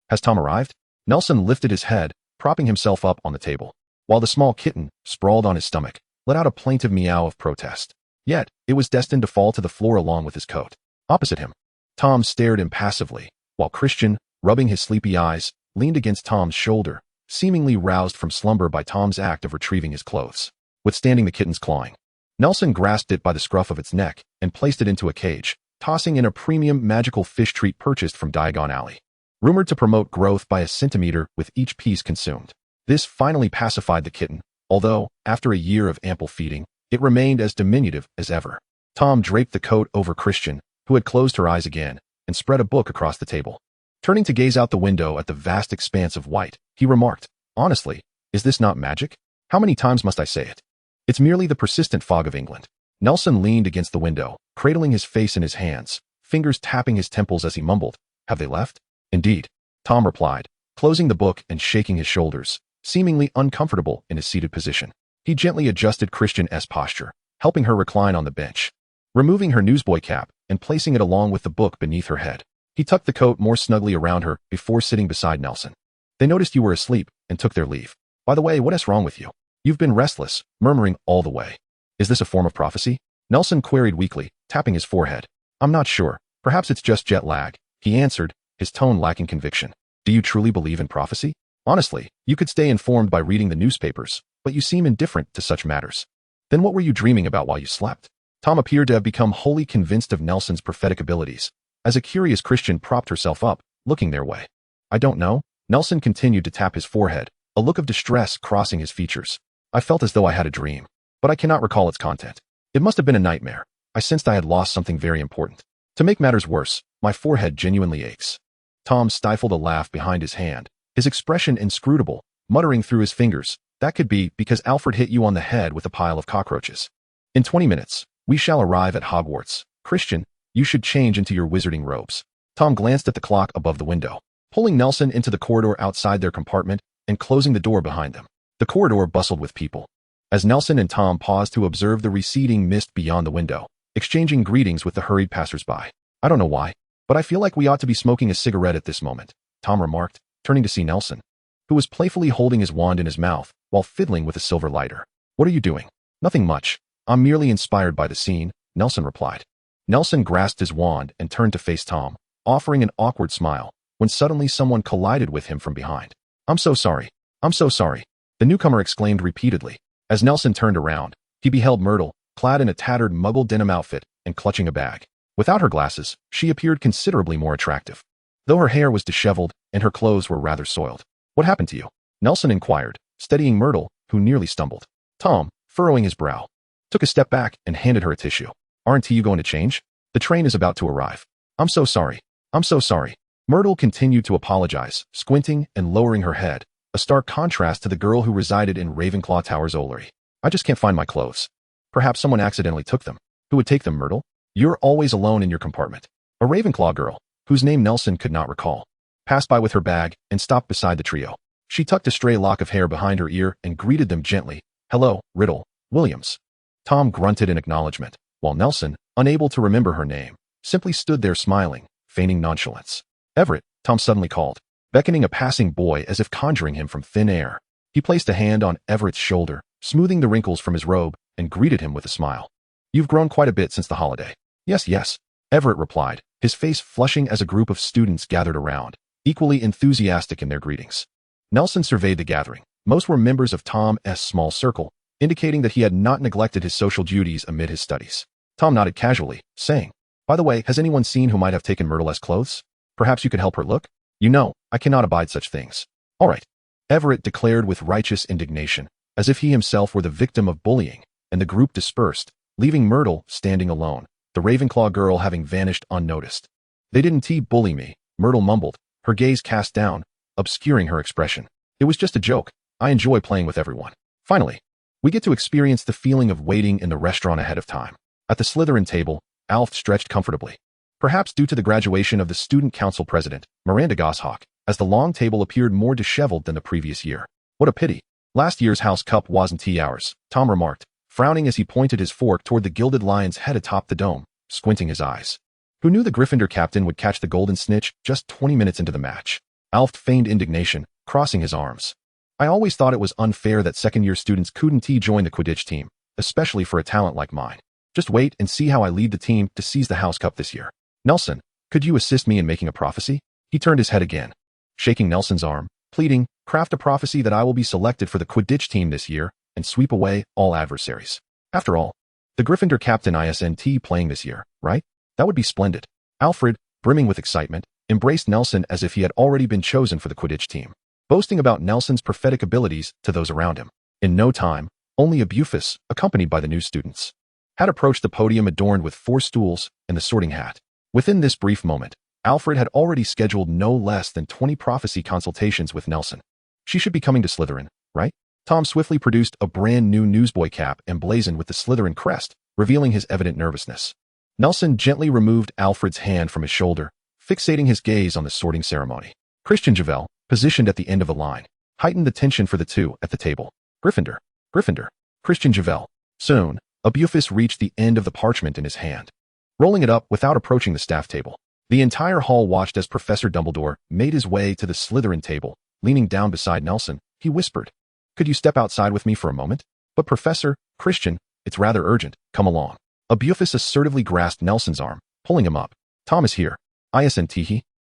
Has Tom arrived? Nelson lifted his head, propping himself up on the table, while the small kitten, sprawled on his stomach, let out a plaintive meow of protest. Yet, it was destined to fall to the floor along with his coat. Opposite him, Tom stared impassively, while Christian, rubbing his sleepy eyes, leaned against Tom's shoulder, seemingly roused from slumber by Tom's act of retrieving his clothes. Withstanding the kitten's clawing, Nelson grasped it by the scruff of its neck and placed it into a cage, tossing in a premium magical fish treat purchased from Diagon Alley, rumored to promote growth by a centimeter with each piece consumed. This finally pacified the kitten, although, after a year of ample feeding, it remained as diminutive as ever. Tom draped the coat over Christian, who had closed her eyes again, and spread a book across the table. Turning to gaze out the window at the vast expanse of white, he remarked, honestly, is this not magic? How many times must I say it? It's merely the persistent fog of England. Nelson leaned against the window, cradling his face in his hands, fingers tapping his temples as he mumbled, have they left? Indeed, Tom replied, closing the book and shaking his shoulders, seemingly uncomfortable in his seated position. He gently adjusted Christian's posture, helping her recline on the bench, removing her newsboy cap and placing it along with the book beneath her head. He tucked the coat more snugly around her before sitting beside Nelson. They noticed you were asleep and took their leave. By the way, what is wrong with you? You've been restless, murmuring all the way. Is this a form of prophecy? Nelson queried weakly, tapping his forehead. I'm not sure. Perhaps it's just jet lag, he answered, his tone lacking conviction. Do you truly believe in prophecy? Honestly, you could stay informed by reading the newspapers, but you seem indifferent to such matters. Then what were you dreaming about while you slept? Tom appeared to have become wholly convinced of Nelson's prophetic abilities, as a curious Christian propped herself up, looking their way. I don't know. Nelson continued to tap his forehead, a look of distress crossing his features. I felt as though I had a dream, but I cannot recall its content. It must have been a nightmare. I sensed I had lost something very important. To make matters worse, my forehead genuinely aches. Tom stifled a laugh behind his hand, his expression inscrutable, muttering through his fingers, that could be because Alfred hit you on the head with a pile of cockroaches. In 20 minutes, we shall arrive at Hogwarts. Christian, you should change into your wizarding robes. Tom glanced at the clock above the window, pulling Nelson into the corridor outside their compartment and closing the door behind them. The corridor bustled with people, as Nelson and Tom paused to observe the receding mist beyond the window, exchanging greetings with the hurried passers-by. I don't know why, but I feel like we ought to be smoking a cigarette at this moment, Tom remarked, turning to see Nelson, who was playfully holding his wand in his mouth while fiddling with a silver lighter. What are you doing? Nothing much. I'm merely inspired by the scene, Nelson replied. Nelson grasped his wand and turned to face Tom, offering an awkward smile, when suddenly someone collided with him from behind. "I'm so sorry. I'm so sorry," the newcomer exclaimed repeatedly. As Nelson turned around, he beheld Myrtle, clad in a tattered Muggle denim outfit and clutching a bag. Without her glasses, she appeared considerably more attractive, though her hair was disheveled and her clothes were rather soiled. "What happened to you?" Nelson inquired, steadying Myrtle, who nearly stumbled. Tom, furrowing his brow, took a step back and handed her a tissue. "Aren't you going to change? The train is about to arrive." "I'm so sorry. I'm so sorry." Myrtle continued to apologize, squinting and lowering her head, a stark contrast to the girl who resided in Ravenclaw Tower's Olery. "I just can't find my clothes." "Perhaps someone accidentally took them." "Who would take them, Myrtle? You're always alone in your compartment." A Ravenclaw girl, whose name Nelson could not recall, passed by with her bag and stopped beside the trio. She tucked a stray lock of hair behind her ear and greeted them gently. "Hello, Riddle, Williams." Tom grunted in acknowledgement, while Nelson, unable to remember her name, simply stood there smiling, feigning nonchalance. "Everett," Tom suddenly called, beckoning a passing boy as if conjuring him from thin air. He placed a hand on Everett's shoulder, smoothing the wrinkles from his robe, and greeted him with a smile. "You've grown quite a bit since the holiday." Yes, Everett replied, his face flushing as a group of students gathered around, equally enthusiastic in their greetings. Nelson surveyed the gathering. Most were members of Tom's small circle, indicating that he had not neglected his social duties amid his studies. Tom nodded casually, saying, "By the way, has anyone seen who might have taken Myrtle's clothes? Perhaps you could help her look? You know, I cannot abide such things." "All right," Everett declared with righteous indignation, as if he himself were the victim of bullying, and the group dispersed, leaving Myrtle standing alone, the Ravenclaw girl having vanished unnoticed. "They didn't bully me," Myrtle mumbled, her gaze cast down, obscuring her expression. "It was just a joke. I enjoy playing with everyone." Finally, we get to experience the feeling of waiting in the restaurant ahead of time. At the Slytherin table, Alf stretched comfortably, perhaps due to the graduation of the student council president, Miranda Goshawk, as the long table appeared more disheveled than the previous year. "What a pity. Last year's house cup wasn't ours," Tom remarked, frowning as he pointed his fork toward the gilded lion's head atop the dome, squinting his eyes. Who knew the Gryffindor captain would catch the golden snitch just 20 minutes into the match? Alf feigned indignation, crossing his arms. "I always thought it was unfair that second-year students couldn't join the Quidditch team, especially for a talent like mine. Just wait and see how I lead the team to seize the house cup this year." "Nelson, could you assist me in making a prophecy?" He turned his head again, shaking Nelson's arm, pleading, "Craft a prophecy that I will be selected for the Quidditch team this year and sweep away all adversaries. After all, the Gryffindor captain isn't playing this year, right? That would be splendid." Alfred, brimming with excitement, embraced Nelson as if he had already been chosen for the Quidditch team, boasting about Nelson's prophetic abilities to those around him. In no time, only Bufus, accompanied by the new students, had approached the podium adorned with 4 stools and the sorting hat. Within this brief moment, Alfred had already scheduled no less than 20 prophecy consultations with Nelson. "She should be coming to Slytherin, right?" Tom swiftly produced a brand new newsboy cap emblazoned with the Slytherin crest, revealing his evident nervousness. Nelson gently removed Alfred's hand from his shoulder, fixating his gaze on the sorting ceremony. Christian Javel, positioned at the end of the line, heightened the tension for the two at the table. "Gryffindor, Gryffindor, Christian Javel." Soon, Bufus reached the end of the parchment in his hand, rolling it up without approaching the staff table. The entire hall watched as Professor Dumbledore made his way to the Slytherin table. Leaning down beside Nelson, he whispered, "Could you step outside with me for a moment?" "But Professor, Christian, it's rather urgent. Come along." Bufus assertively grasped Nelson's arm, pulling him up. "Tom is here." "Isn't?"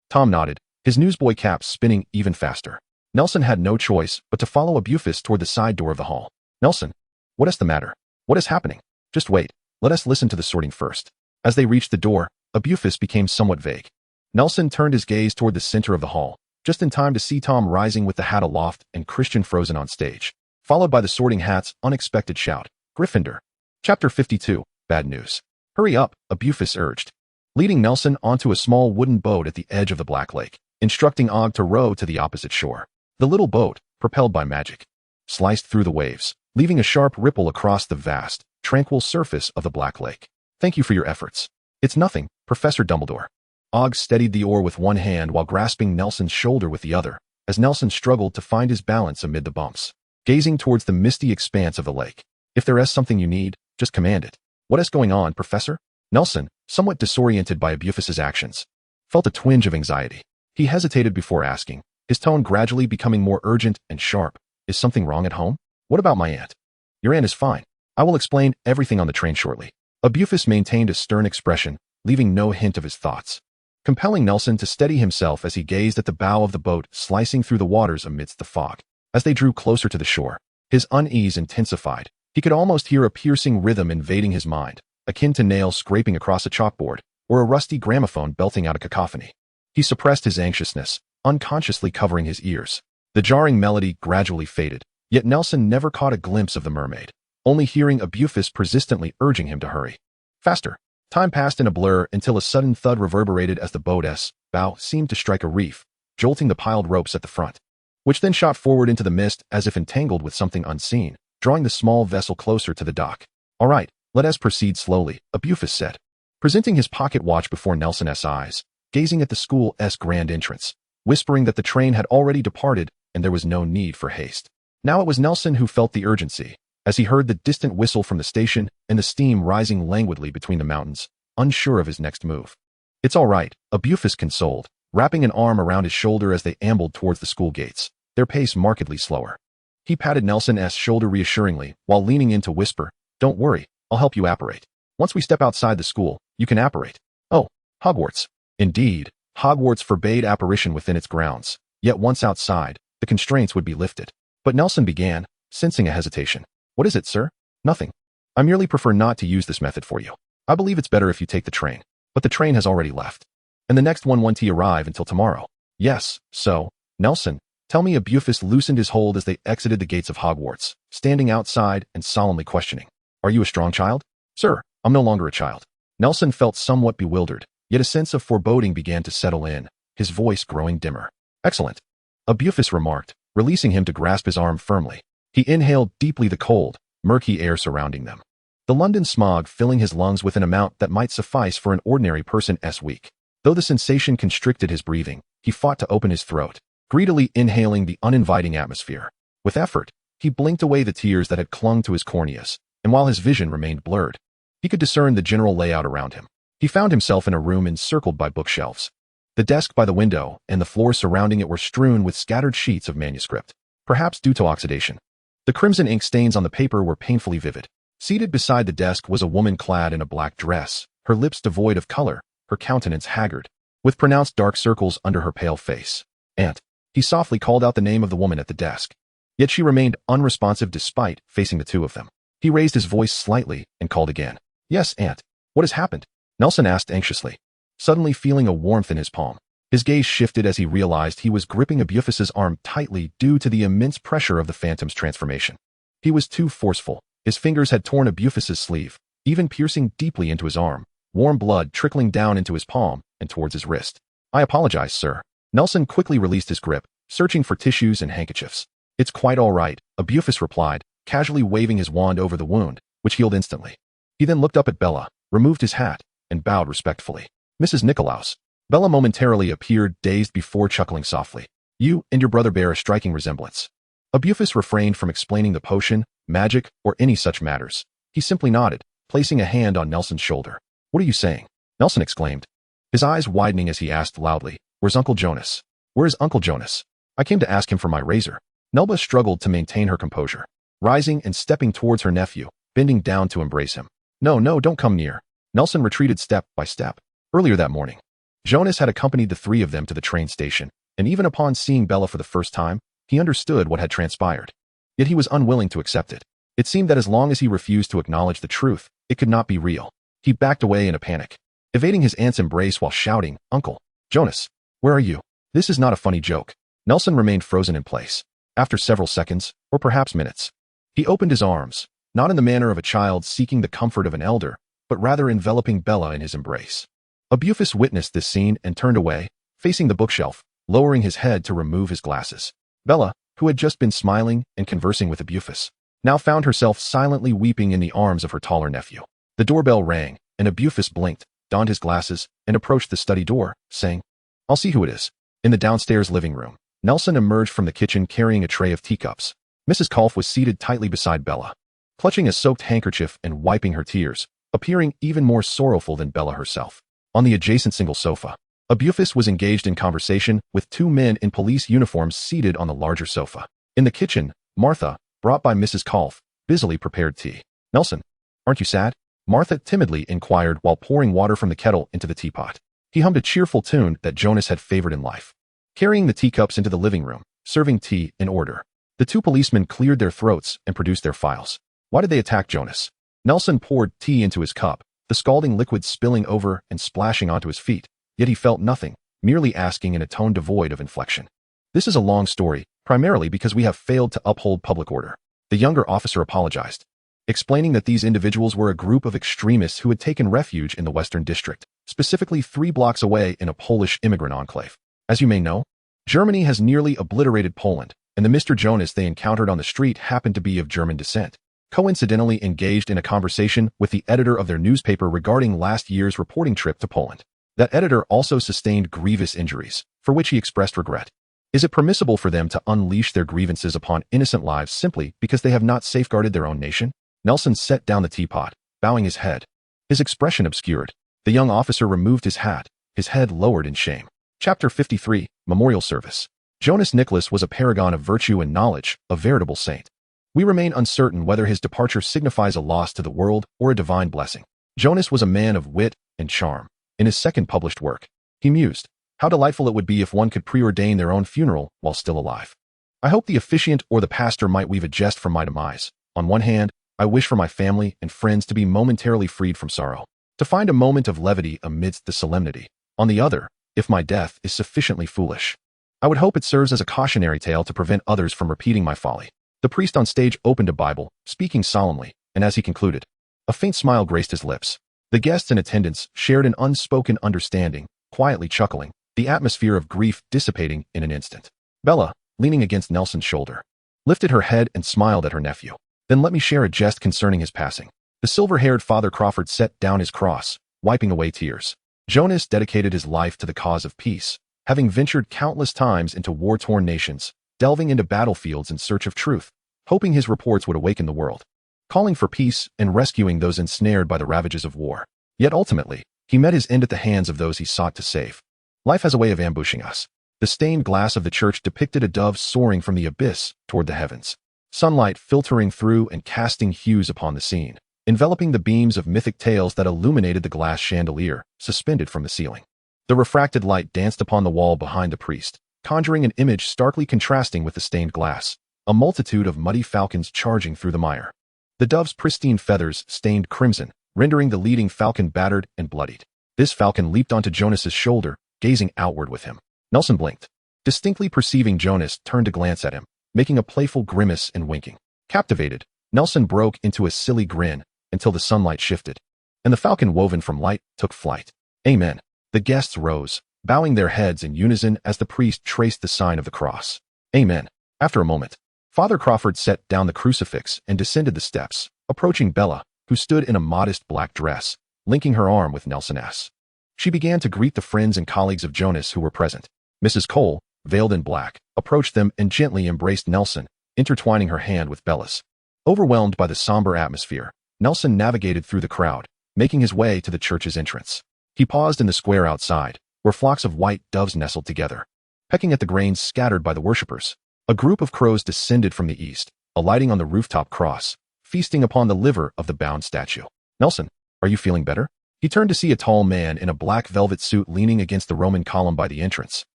Tom nodded, his newsboy cap spinning even faster. Nelson had no choice but to follow Bufus toward the side door of the hall. "Nelson, what is the matter? What is happening?" "Just wait. Let us listen to the sorting first." As they reached the door, Bufus became somewhat vague. Nelson turned his gaze toward the center of the hall, just in time to see Tom rising with the hat aloft and Christian frozen on stage, followed by the sorting hat's unexpected shout, "Gryffindor." Chapter 52, Bad News. "Hurry up," Bufus urged, leading Nelson onto a small wooden boat at the edge of the Black Lake, instructing Og to row to the opposite shore. The little boat, propelled by magic, sliced through the waves, leaving a sharp ripple across the vast, tranquil surface of the Black Lake. "Thank you for your efforts." "It's nothing, Professor Dumbledore." Og steadied the oar with one hand while grasping Nelson's shoulder with the other, as Nelson struggled to find his balance amid the bumps, gazing towards the misty expanse of the lake. "If there is something you need, just command it." "What is going on, Professor?" Nelson, somewhat disoriented by Bufus's actions, felt a twinge of anxiety. He hesitated before asking, his tone gradually becoming more urgent and sharp. "Is something wrong at home?" "What about my aunt?" "Your aunt is fine. I will explain everything on the train shortly." Bufus maintained a stern expression, leaving no hint of his thoughts. compelling Nelson to steady himself as he gazed at the bow of the boat slicing through the waters amidst the fog. As they drew closer to the shore, his unease intensified. He could almost hear a piercing rhythm invading his mind, akin to nails scraping across a chalkboard, or a rusty gramophone belting out a cacophony. He suppressed his anxiousness, unconsciously covering his ears. The jarring melody gradually faded, yet Nelson never caught a glimpse of the mermaid, only hearing Abufus persistently urging him to hurry. Faster. Time passed in a blur until a sudden thud reverberated as the boat's bow seemed to strike a reef, jolting the piled ropes at the front, which then shot forward into the mist as if entangled with something unseen, drawing the small vessel closer to the dock. All right, let us proceed slowly, Abufus said, presenting his pocket watch before Nelson's eyes, gazing at the school's grand entrance, whispering that the train had already departed and there was no need for haste. Now it was Nelson who felt the urgency, as he heard the distant whistle from the station and the steam rising languidly between the mountains, unsure of his next move. It's all right, Abufus consoled, wrapping an arm around his shoulder as they ambled towards the school gates, their pace markedly slower. He patted Nelson's shoulder reassuringly while leaning in to whisper, "Don't worry, I'll help you apparate. Once we step outside the school, you can apparate." Oh, Hogwarts. Indeed, Hogwarts forbade apparition within its grounds, yet once outside, the constraints would be lifted. But Nelson began, sensing a hesitation. "What is it, sir?" "Nothing. I merely prefer not to use this method for you. I believe it's better if you take the train. But the train has already left. And the next one won't arrive until tomorrow." "Yes, so, Nelson, tell me." Abufus loosened his hold as they exited the gates of Hogwarts, standing outside and solemnly questioning. "Are you a strong child?" "Sir, I'm no longer a child." Nelson felt somewhat bewildered, yet a sense of foreboding began to settle in, his voice growing dimmer. "Excellent," Abufus remarked, releasing him to grasp his arm firmly. He inhaled deeply the cold, murky air surrounding them, the London smog filling his lungs with an amount that might suffice for an ordinary person's week. Though the sensation constricted his breathing, he fought to open his throat, greedily inhaling the uninviting atmosphere. With effort, he blinked away the tears that had clung to his corneas, and while his vision remained blurred, he could discern the general layout around him. He found himself in a room encircled by bookshelves. The desk by the window and the floor surrounding it were strewn with scattered sheets of manuscript, perhaps due to oxidation. The crimson ink stains on the paper were painfully vivid. Seated beside the desk was a woman clad in a black dress, her lips devoid of color, her countenance haggard, with pronounced dark circles under her pale face. "Aunt." He softly called out the name of the woman at the desk. Yet she remained unresponsive despite facing the two of them. He raised his voice slightly and called again. "Yes, Aunt. What has happened?" Nelson asked anxiously, suddenly feeling a warmth in his palm. His gaze shifted as he realized he was gripping Abufus's arm tightly due to the immense pressure of the Phantom's transformation. He was too forceful. His fingers had torn Abufus's sleeve, even piercing deeply into his arm, warm blood trickling down into his palm and towards his wrist. "I apologize, sir." Nelson quickly released his grip, searching for tissues and handkerchiefs. "It's quite all right," Abufus replied, casually waving his wand over the wound, which healed instantly. He then looked up at Bella, removed his hat, and bowed respectfully. "Mrs. Nicolaus." Bella momentarily appeared dazed before chuckling softly. "You and your brother bear a striking resemblance." Abufus refrained from explaining the potion, magic, or any such matters. He simply nodded, placing a hand on Nelson's shoulder. "What are you saying?" Nelson exclaimed, his eyes widening as he asked loudly, "Where's Uncle Jonas?" "Where is Uncle Jonas?" "I came to ask him for my razor." Nelba struggled to maintain her composure, rising and stepping towards her nephew, bending down to embrace him. No, don't come near." Nelson retreated step by step. Earlier that morning, Jonas had accompanied the three of them to the train station, and even upon seeing Bella for the first time, he understood what had transpired. Yet he was unwilling to accept it. It seemed that as long as he refused to acknowledge the truth, it could not be real. He backed away in a panic, evading his aunt's embrace while shouting, "Uncle Jonas, where are you?" "This is not a funny joke." Nelson remained frozen in place. After several seconds, or perhaps minutes, he opened his arms, not in the manner of a child seeking the comfort of an elder, but rather enveloping Bella in his embrace. Abufus witnessed this scene and turned away, facing the bookshelf, lowering his head to remove his glasses. Bella, who had just been smiling and conversing with Abufus, now found herself silently weeping in the arms of her taller nephew. The doorbell rang, and Abufus blinked, donned his glasses, and approached the study door, saying, "I'll see who it is." In the downstairs living room, Nelson emerged from the kitchen carrying a tray of teacups. Mrs. Culf was seated tightly beside Bella, clutching a soaked handkerchief and wiping her tears, appearing even more sorrowful than Bella herself. On the adjacent single sofa, Abufus was engaged in conversation with two men in police uniforms seated on the larger sofa. In the kitchen, Martha, brought by Mrs. Culf, busily prepared tea. "Nelson, aren't you sad?" Martha timidly inquired while pouring water from the kettle into the teapot. He hummed a cheerful tune that Jonas had favored in life. Carrying the teacups into the living room, serving tea in order. The two policemen cleared their throats and produced their files. Why did they attack Jonas? Nelson poured tea into his cup, the scalding liquid spilling over and splashing onto his feet, yet he felt nothing, merely asking in a tone devoid of inflection. This is a long story, primarily because we have failed to uphold public order. The younger officer apologized, explaining that these individuals were a group of extremists who had taken refuge in the Western District, specifically 3 blocks away in a Polish immigrant enclave. As you may know, Germany has nearly obliterated Poland, and the Mr. Jonas they encountered on the street happened to be of German descent. Coincidentally engaged in a conversation with the editor of their newspaper regarding last year's reporting trip to Poland. That editor also sustained grievous injuries, for which he expressed regret. Is it permissible for them to unleash their grievances upon innocent lives simply because they have not safeguarded their own nation? Nelson set down the teapot, bowing his head. His expression obscured. The young officer removed his hat, his head lowered in shame. Chapter 53, Memorial Service. Jonas Nicholas was a paragon of virtue and knowledge, a veritable saint. We remain uncertain whether his departure signifies a loss to the world or a divine blessing. Jonas was a man of wit and charm. In his second published work, he mused, how delightful it would be if one could preordain their own funeral while still alive. I hope the officiant or the pastor might weave a jest from my demise. On one hand, I wish for my family and friends to be momentarily freed from sorrow, to find a moment of levity amidst the solemnity. On the other, if my death is sufficiently foolish, I would hope it serves as a cautionary tale to prevent others from repeating my folly. The priest on stage opened a Bible, speaking solemnly, and as he concluded, a faint smile graced his lips. The guests in attendance shared an unspoken understanding, quietly chuckling, the atmosphere of grief dissipating in an instant. Bella, leaning against Nelson's shoulder, lifted her head and smiled at her nephew. Then let me share a jest concerning his passing. The silver-haired Father Crawford set down his cross, wiping away tears. Jonas dedicated his life to the cause of peace, having ventured countless times into war-torn nations, delving into battlefields in search of truth, hoping his reports would awaken the world, calling for peace and rescuing those ensnared by the ravages of war. Yet ultimately, he met his end at the hands of those he sought to save. Life has a way of ambushing us. The stained glass of the church depicted a dove soaring from the abyss toward the heavens, sunlight filtering through and casting hues upon the scene, enveloping the beams of mythic tales that illuminated the glass chandelier suspended from the ceiling. The refracted light danced upon the wall behind the priest, conjuring an image starkly contrasting with the stained glass, a multitude of muddy falcons charging through the mire. The dove's pristine feathers stained crimson, rendering the leading falcon battered and bloodied. This falcon leaped onto Jonas's shoulder, gazing outward with him. Nelson blinked. Distinctly perceiving Jonas turned to glance at him, making a playful grimace and winking. Captivated, Nelson broke into a silly grin until the sunlight shifted, and the falcon woven from light took flight. Amen. The guests rose, bowing their heads in unison as the priest traced the sign of the cross. Amen. After a moment, Father Crawford set down the crucifix and descended the steps, approaching Bella, who stood in a modest black dress, linking her arm with Nelson's. She began to greet the friends and colleagues of Jonas who were present. Mrs. Cole, veiled in black, approached them and gently embraced Nelson, intertwining her hand with Bella's. Overwhelmed by the somber atmosphere, Nelson navigated through the crowd, making his way to the church's entrance. He paused in the square outside, where flocks of white doves nestled together, pecking at the grains scattered by the worshippers. A group of crows descended from the east, alighting on the rooftop cross, feasting upon the liver of the bound statue. Nelson, are you feeling better? He turned to see a tall man in a black velvet suit leaning against the Roman column by the entrance,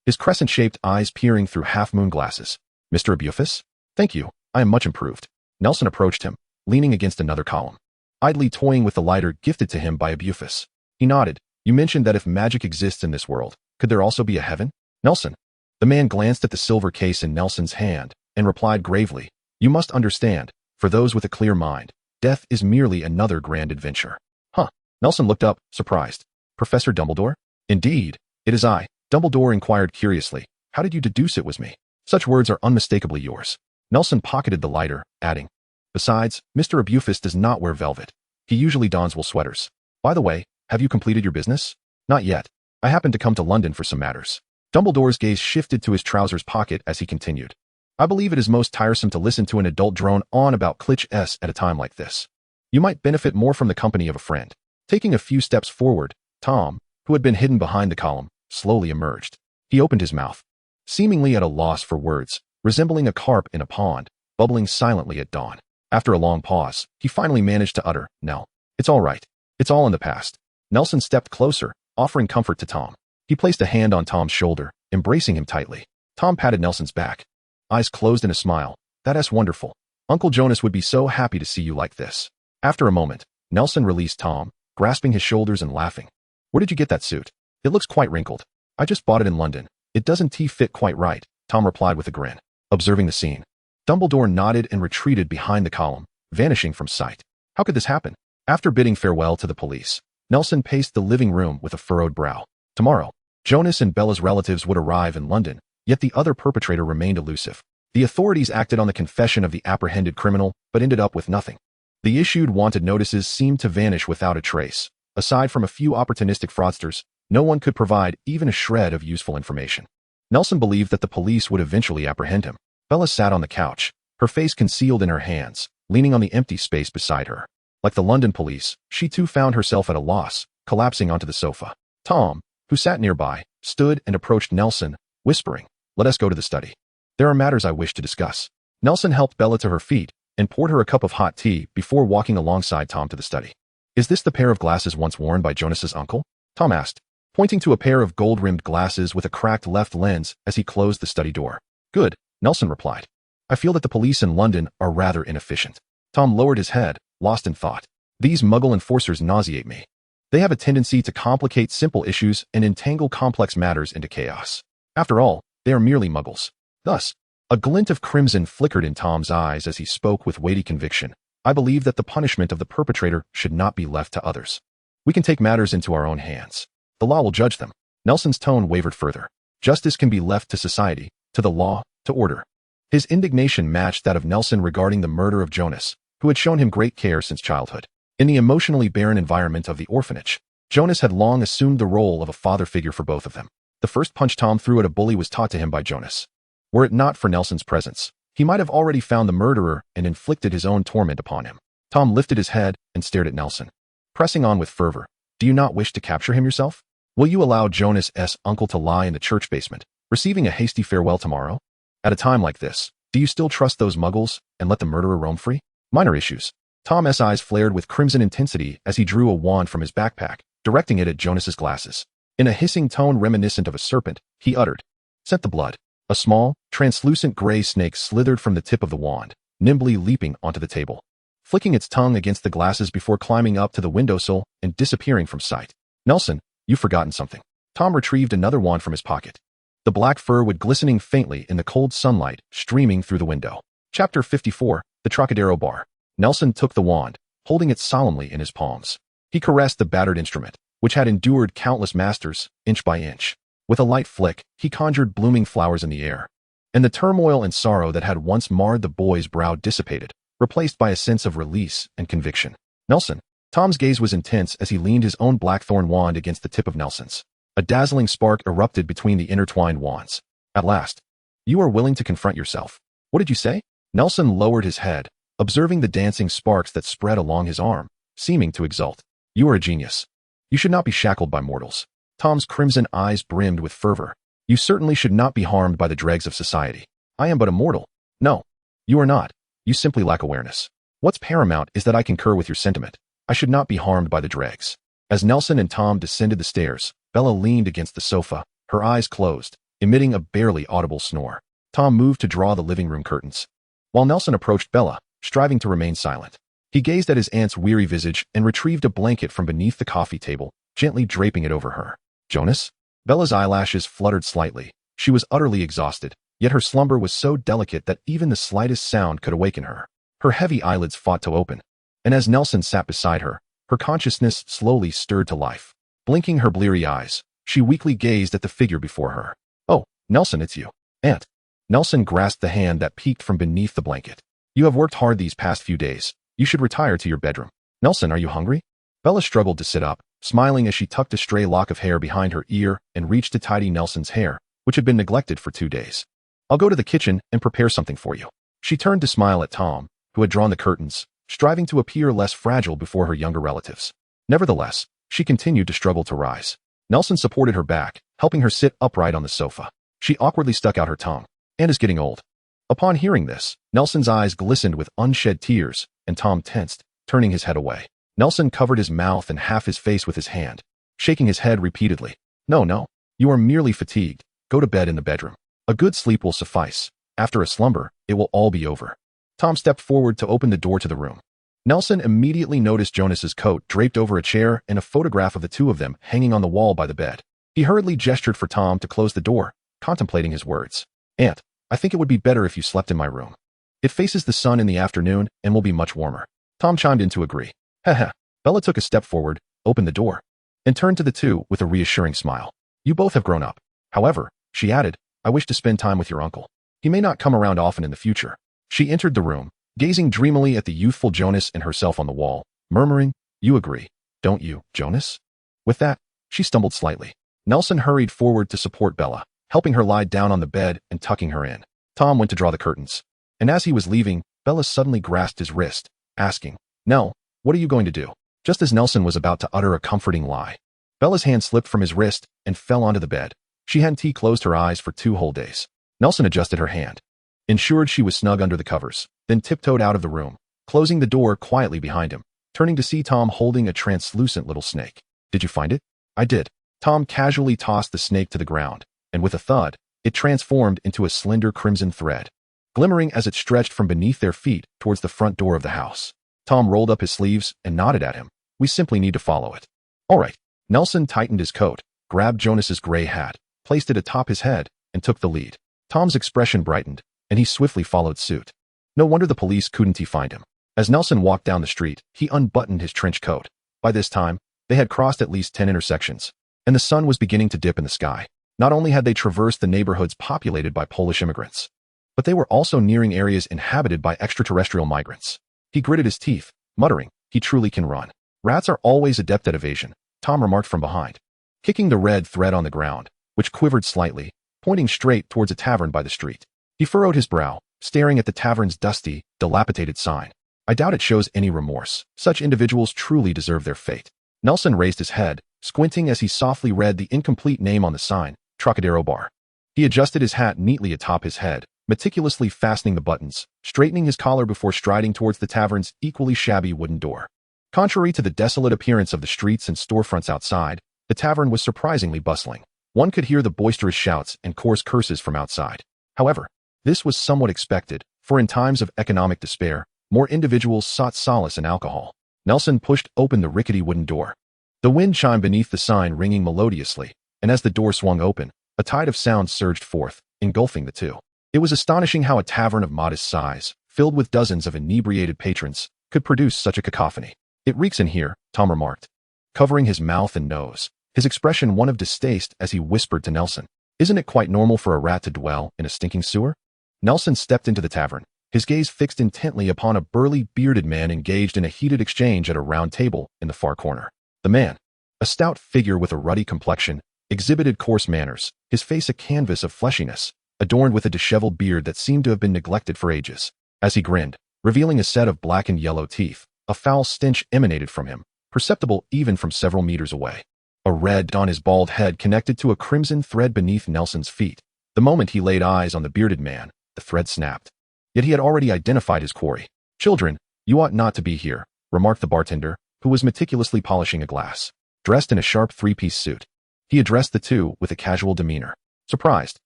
his crescent-shaped eyes peering through half-moon glasses. Mr. Abufus? Thank you, I am much improved. Nelson approached him, leaning against another column, idly toying with the lighter gifted to him by Abufus. He nodded. You mentioned that if magic exists in this world, could there also be a heaven? Nelson. The man glanced at the silver case in Nelson's hand and replied gravely, you must understand, for those with a clear mind, death is merely another grand adventure. Huh. Nelson looked up, surprised. Professor Dumbledore? Indeed, it is I. Dumbledore inquired curiously. How did you deduce it was me? Such words are unmistakably yours. Nelson pocketed the lighter, adding, besides, Mr. Abufus does not wear velvet. He usually dons wool sweaters. By the way, have you completed your business? Not yet. I happened to come to London for some matters. Dumbledore's gaze shifted to his trousers pocket as he continued. I believe it is most tiresome to listen to an adult drone on about Klitsch S at a time like this. You might benefit more from the company of a friend. Taking a few steps forward, Tom, who had been hidden behind the column, slowly emerged. He opened his mouth, seemingly at a loss for words, resembling a carp in a pond, bubbling silently at dawn. After a long pause, he finally managed to utter, No. It's all right. It's all in the past. Nelson stepped closer, offering comfort to Tom. He placed a hand on Tom's shoulder, embracing him tightly. Tom patted Nelson's back, eyes closed in a smile. That's wonderful. Uncle Jonas would be so happy to see you like this. After a moment, Nelson released Tom, grasping his shoulders and laughing. Where did you get that suit? It looks quite wrinkled. I just bought it in London. It doesn't fit quite right, Tom replied with a grin, observing the scene. Dumbledore nodded and retreated behind the column, vanishing from sight. How could this happen? After bidding farewell to the police, Nelson paced the living room with a furrowed brow. Tomorrow, Jonas and Bella's relatives would arrive in London, yet the other perpetrator remained elusive. The authorities acted on the confession of the apprehended criminal, but ended up with nothing. The issued wanted notices seemed to vanish without a trace. Aside from a few opportunistic fraudsters, no one could provide even a shred of useful information. Nelson believed that the police would eventually apprehend him. Bella sat on the couch, her face concealed in her hands, leaning on the empty space beside her. Like the London police, she too found herself at a loss, collapsing onto the sofa. Tom, who sat nearby, stood and approached Nelson, whispering, "Let us go to the study. There are matters I wish to discuss." Nelson helped Bella to her feet and poured her a cup of hot tea before walking alongside Tom to the study. "Is this the pair of glasses once worn by Jonas's uncle?" Tom asked, pointing to a pair of gold-rimmed glasses with a cracked left lens as he closed the study door. "Good," Nelson replied. "I feel that the police in London are rather inefficient." Tom lowered his head, lost in thought. "These Muggle enforcers nauseate me. They have a tendency to complicate simple issues and entangle complex matters into chaos. After all, they are merely Muggles." Thus, a glint of crimson flickered in Tom's eyes as he spoke with weighty conviction. "I believe that the punishment of the perpetrator should not be left to others. We can take matters into our own hands. The law will judge them." Nelson's tone wavered further. "Justice can be left to society, to the law, to order." His indignation matched that of Nelson regarding the murder of Jonas, who had shown him great care since childhood. In the emotionally barren environment of the orphanage, Jonas had long assumed the role of a father figure for both of them. The first punch Tom threw at a bully was taught to him by Jonas. Were it not for Nelson's presence, he might have already found the murderer and inflicted his own torment upon him. Tom lifted his head and stared at Nelson, pressing on with fervor. "Do you not wish to capture him yourself? Will you allow Jonas's uncle to lie in the church basement, receiving a hasty farewell tomorrow? At a time like this, do you still trust those Muggles and let the murderer roam free?" Minor issues. Tom's eyes flared with crimson intensity as he drew a wand from his backpack, directing it at Jonas's glasses. In a hissing tone reminiscent of a serpent, he uttered, "Scent the blood." A small, translucent gray snake slithered from the tip of the wand, nimbly leaping onto the table, flicking its tongue against the glasses before climbing up to the windowsill and disappearing from sight. "Nelson, you've forgotten something." Tom retrieved another wand from his pocket. The black fur would glistening faintly in the cold sunlight streaming through the window. Chapter 54, The Trocadero Bar. Nelson took the wand, holding it solemnly in his palms. He caressed the battered instrument, which had endured countless masters, inch by inch. With a light flick, he conjured blooming flowers in the air. And the turmoil and sorrow that had once marred the boy's brow dissipated, replaced by a sense of release and conviction. "Nelson." Tom's gaze was intense as he leaned his own blackthorn wand against the tip of Nelson's. A dazzling spark erupted between the intertwined wands. "At last. You are willing to confront yourself. What did you say?" Nelson lowered his head, observing the dancing sparks that spread along his arm, seeming to exult. "You are a genius. You should not be shackled by mortals." Tom's crimson eyes brimmed with fervor. "You certainly should not be harmed by the dregs of society." "I am but a mortal." "No, you are not. You simply lack awareness. What's paramount is that I concur with your sentiment. I should not be harmed by the dregs." As Nelson and Tom descended the stairs, Bella leaned against the sofa, her eyes closed, emitting a barely audible snore. Tom moved to draw the living room curtains, while Nelson approached Bella, striving to remain silent. He gazed at his aunt's weary visage and retrieved a blanket from beneath the coffee table, gently draping it over her. "Jonas?" Bella's eyelashes fluttered slightly. She was utterly exhausted, yet her slumber was so delicate that even the slightest sound could awaken her. Her heavy eyelids fought to open, and as Nelson sat beside her, her consciousness slowly stirred to life. Blinking her bleary eyes, she weakly gazed at the figure before her. "Oh, Nelson, it's you." "Aunt." Nelson grasped the hand that peeked from beneath the blanket. "You have worked hard these past few days. You should retire to your bedroom." "Nelson, are you hungry?" Bella struggled to sit up, smiling as she tucked a stray lock of hair behind her ear and reached to tidy Nelson's hair, which had been neglected for 2 days. "I'll go to the kitchen and prepare something for you." She turned to smile at Tom, who had drawn the curtains, striving to appear less fragile before her younger relatives. Nevertheless, she continued to struggle to rise. Nelson supported her back, helping her sit upright on the sofa. She awkwardly stuck out her tongue. "And is getting old." Upon hearing this, Nelson's eyes glistened with unshed tears, and Tom tensed, turning his head away. Nelson covered his mouth and half his face with his hand. shaking his head repeatedly. No, you are merely fatigued. Go to bed in the bedroom. A good sleep will suffice. After a slumber, it will all be over. Tom stepped forward to open the door to the room. Nelson immediately noticed Jonas's coat draped over a chair and a photograph of the two of them hanging on the wall by the bed. He hurriedly gestured for Tom to close the door, contemplating his words. Aunt, I think it would be better if you slept in my room. It faces the sun in the afternoon and will be much warmer. Tom chimed in to agree. Haha. Bella took a step forward, opened the door, and turned to the two with a reassuring smile. You both have grown up. However, she added, I wish to spend time with your uncle. He may not come around often in the future. She entered the room, gazing dreamily at the youthful Jonas and herself on the wall, murmuring, You agree, don't you, Jonas? With that, she stumbled slightly. Nelson hurried forward to support Bella, helping her lie down on the bed and tucking her in. Tom went to draw the curtains, and as he was leaving, Bella suddenly grasped his wrist, asking, Nell, what are you going to do? Just as Nelson was about to utter a comforting lie, Bella's hand slipped from his wrist and fell onto the bed. She hadn't closed her eyes for 2 whole days. Nelson adjusted her hand, ensured she was snug under the covers, then tiptoed out of the room, closing the door quietly behind him, turning to see Tom holding a translucent little snake. Did you find it? I did. Tom casually tossed the snake to the ground, and with a thud, it transformed into a slender crimson thread, glimmering as it stretched from beneath their feet towards the front door of the house. Tom rolled up his sleeves and nodded at him. We simply need to follow it. All right. Nelson tightened his coat, grabbed Jonas's gray hat, placed it atop his head, and took the lead. Tom's expression brightened, and he swiftly followed suit. No wonder the police couldn't find him. As Nelson walked down the street, he unbuttoned his trench coat. By this time, they had crossed at least 10 intersections, and the sun was beginning to dip in the sky. Not only had they traversed the neighborhoods populated by Polish immigrants, but they were also nearing areas inhabited by extraterrestrial migrants. He gritted his teeth, muttering, He truly can run. Rats are always adept at evasion, Tom remarked from behind, kicking the red thread on the ground, which quivered slightly, pointing straight towards a tavern by the street. He furrowed his brow, staring at the tavern's dusty, dilapidated sign. I doubt it shows any remorse. Such individuals truly deserve their fate. Nelson raised his head, squinting as he softly read the incomplete name on the sign, Trocadero Bar. He adjusted his hat neatly atop his head, meticulously fastening the buttons, straightening his collar before striding towards the tavern's equally shabby wooden door. Contrary to the desolate appearance of the streets and storefronts outside, the tavern was surprisingly bustling. One could hear the boisterous shouts and coarse curses from outside. However, this was somewhat expected, for in times of economic despair, more individuals sought solace in alcohol. Nelson pushed open the rickety wooden door. The wind chimed beneath the sign, ringing melodiously, and as the door swung open, a tide of sound surged forth, engulfing the two. It was astonishing how a tavern of modest size, filled with dozens of inebriated patrons, could produce such a cacophony. It reeks in here, Tom remarked, covering his mouth and nose, his expression one of distaste as he whispered to Nelson, Isn't it quite normal for a rat to dwell in a stinking sewer? Nelson stepped into the tavern, his gaze fixed intently upon a burly, bearded man engaged in a heated exchange at a round table in the far corner. The man, a stout figure with a ruddy complexion, exhibited coarse manners, his face a canvas of fleshiness, adorned with a disheveled beard that seemed to have been neglected for ages. As he grinned, revealing a set of black and yellow teeth, a foul stench emanated from him, perceptible even from several meters away. A red on his bald head connected to a crimson thread beneath Nelson's feet. The moment he laid eyes on the bearded man, the thread snapped. Yet he had already identified his quarry. Children, you ought not to be here, remarked the bartender, who was meticulously polishing a glass. Dressed in a sharp 3-piece suit, he addressed the two with a casual demeanor. Surprised,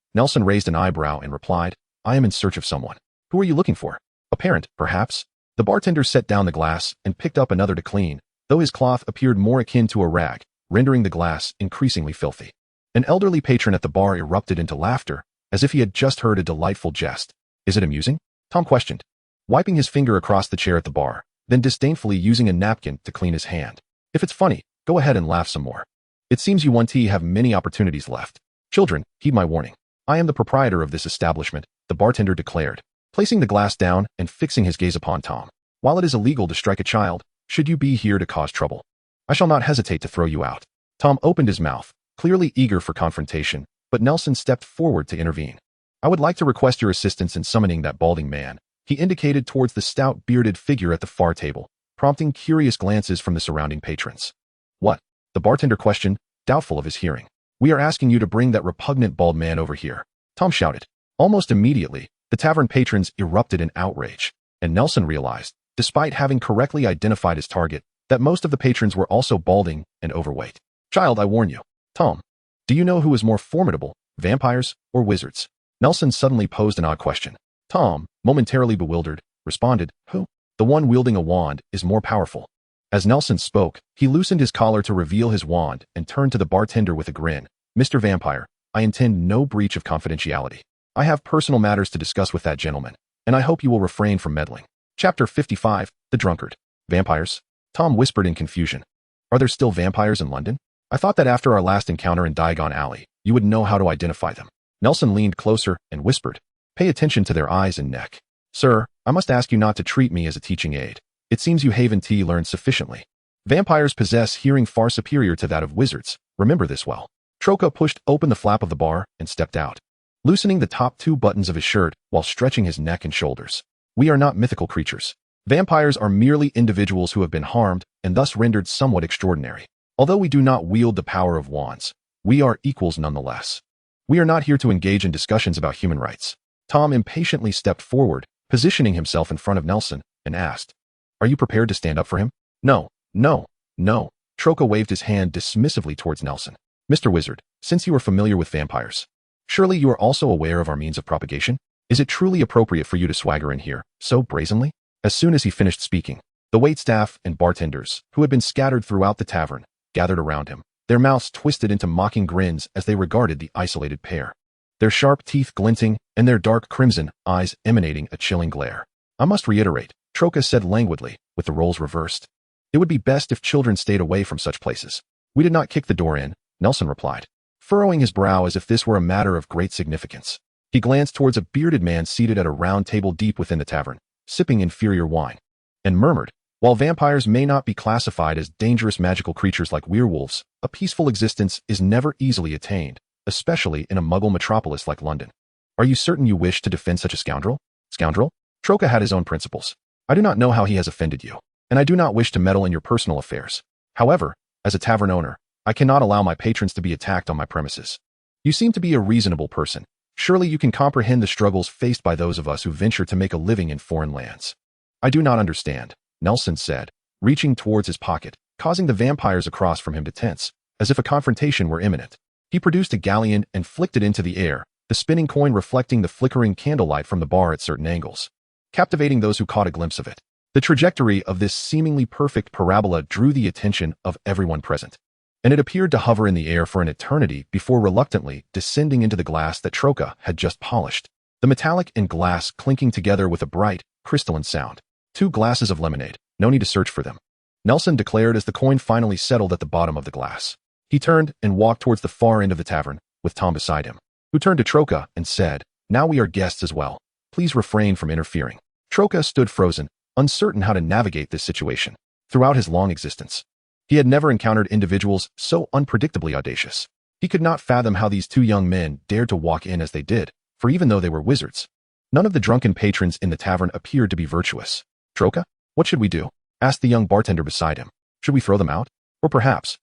Nelson raised an eyebrow and replied, I am in search of someone. Who are you looking for? A parent, perhaps? The bartender set down the glass and picked up another to clean, though his cloth appeared more akin to a rag, rendering the glass increasingly filthy. An elderly patron at the bar erupted into laughter, as if he had just heard a delightful jest. Is it amusing? Tom questioned, wiping his finger across the chair at the bar, then disdainfully using a napkin to clean his hand. If it's funny, go ahead and laugh some more. It seems you want to have many opportunities left. Children, heed my warning. I am the proprietor of this establishment, the bartender declared, placing the glass down and fixing his gaze upon Tom. While it is illegal to strike a child, should you be here to cause trouble, I shall not hesitate to throw you out. Tom opened his mouth, clearly eager for confrontation, but Nelson stepped forward to intervene. I would like to request your assistance in summoning that balding man. He indicated towards the stout bearded figure at the far table, prompting curious glances from the surrounding patrons. What? The bartender questioned, doubtful of his hearing. We are asking you to bring that repugnant bald man over here, Tom shouted. Almost immediately, the tavern patrons erupted in outrage, and Nelson realized, despite having correctly identified his target, that most of the patrons were also balding and overweight. Child, I warn you. Tom, do you know who is more formidable, vampires or wizards? Nelson suddenly posed an odd question. Tom, momentarily bewildered, responded, who? The one wielding a wand is more powerful. As Nelson spoke, he loosened his collar to reveal his wand and turned to the bartender with a grin. Mr. Vampire, I intend no breach of confidentiality. I have personal matters to discuss with that gentleman, and I hope you will refrain from meddling. Chapter 55, The Drunkard. Vampires? Tom whispered in confusion. Are there still vampires in London? I thought that after our last encounter in Diagon Alley, you would know how to identify them. Nelson leaned closer and whispered, pay attention to their eyes and neck. Sir, I must ask you not to treat me as a teaching aid. It seems you haven't learned sufficiently. Vampires possess hearing far superior to that of wizards. Remember this well. Troka pushed open the flap of the bar and stepped out, loosening the top 2 buttons of his shirt while stretching his neck and shoulders. We are not mythical creatures. Vampires are merely individuals who have been harmed and thus rendered somewhat extraordinary. Although we do not wield the power of wands, we are equals nonetheless. We are not here to engage in discussions about human rights. Tom impatiently stepped forward, positioning himself in front of Nelson, and asked, are you prepared to stand up for him? No, no, no. Troka waved his hand dismissively towards Nelson. Mr. Wizard, since you are familiar with vampires, surely you are also aware of our means of propagation? Is it truly appropriate for you to swagger in here so brazenly? As soon as he finished speaking, the waitstaff and bartenders, who had been scattered throughout the tavern, gathered around him, their mouths twisted into mocking grins as they regarded the isolated pair, their sharp teeth glinting and their dark crimson eyes emanating a chilling glare. I must reiterate, Troka said languidly, with the roles reversed. It would be best if children stayed away from such places. We did not kick the door in, Nelson replied, furrowing his brow as if this were a matter of great significance. He glanced towards a bearded man seated at a round table deep within the tavern, sipping inferior wine, and murmured, while vampires may not be classified as dangerous magical creatures like werewolves, a peaceful existence is never easily attained, especially in a Muggle metropolis like London. Are you certain you wish to defend such a scoundrel? Scoundrel? Troka had his own principles. I do not know how he has offended you, and I do not wish to meddle in your personal affairs. However, as a tavern owner, I cannot allow my patrons to be attacked on my premises. You seem to be a reasonable person. Surely you can comprehend the struggles faced by those of us who venture to make a living in foreign lands. I do not understand, Nelson said, reaching towards his pocket, causing the vampires across from him to tense, as if a confrontation were imminent. He produced a galleon and flicked it into the air, the spinning coin reflecting the flickering candlelight from the bar at certain angles, captivating those who caught a glimpse of it. The trajectory of this seemingly perfect parabola drew the attention of everyone present, and it appeared to hover in the air for an eternity before reluctantly descending into the glass that Troka had just polished, the metallic and glass clinking together with a bright, crystalline sound. 2 glasses of lemonade, no need to search for them, Nelson declared as the coin finally settled at the bottom of the glass. He turned and walked towards the far end of the tavern, with Tom beside him, who turned to Troka and said, now we are guests as well. Please refrain from interfering. Troka stood frozen, uncertain how to navigate this situation. Throughout his long existence, he had never encountered individuals so unpredictably audacious. He could not fathom how these 2 young men dared to walk in as they did, for even though they were wizards, none of the drunken patrons in the tavern appeared to be virtuous. Troka, what should we do? Asked the young bartender beside him. Should we throw them out? Or perhaps,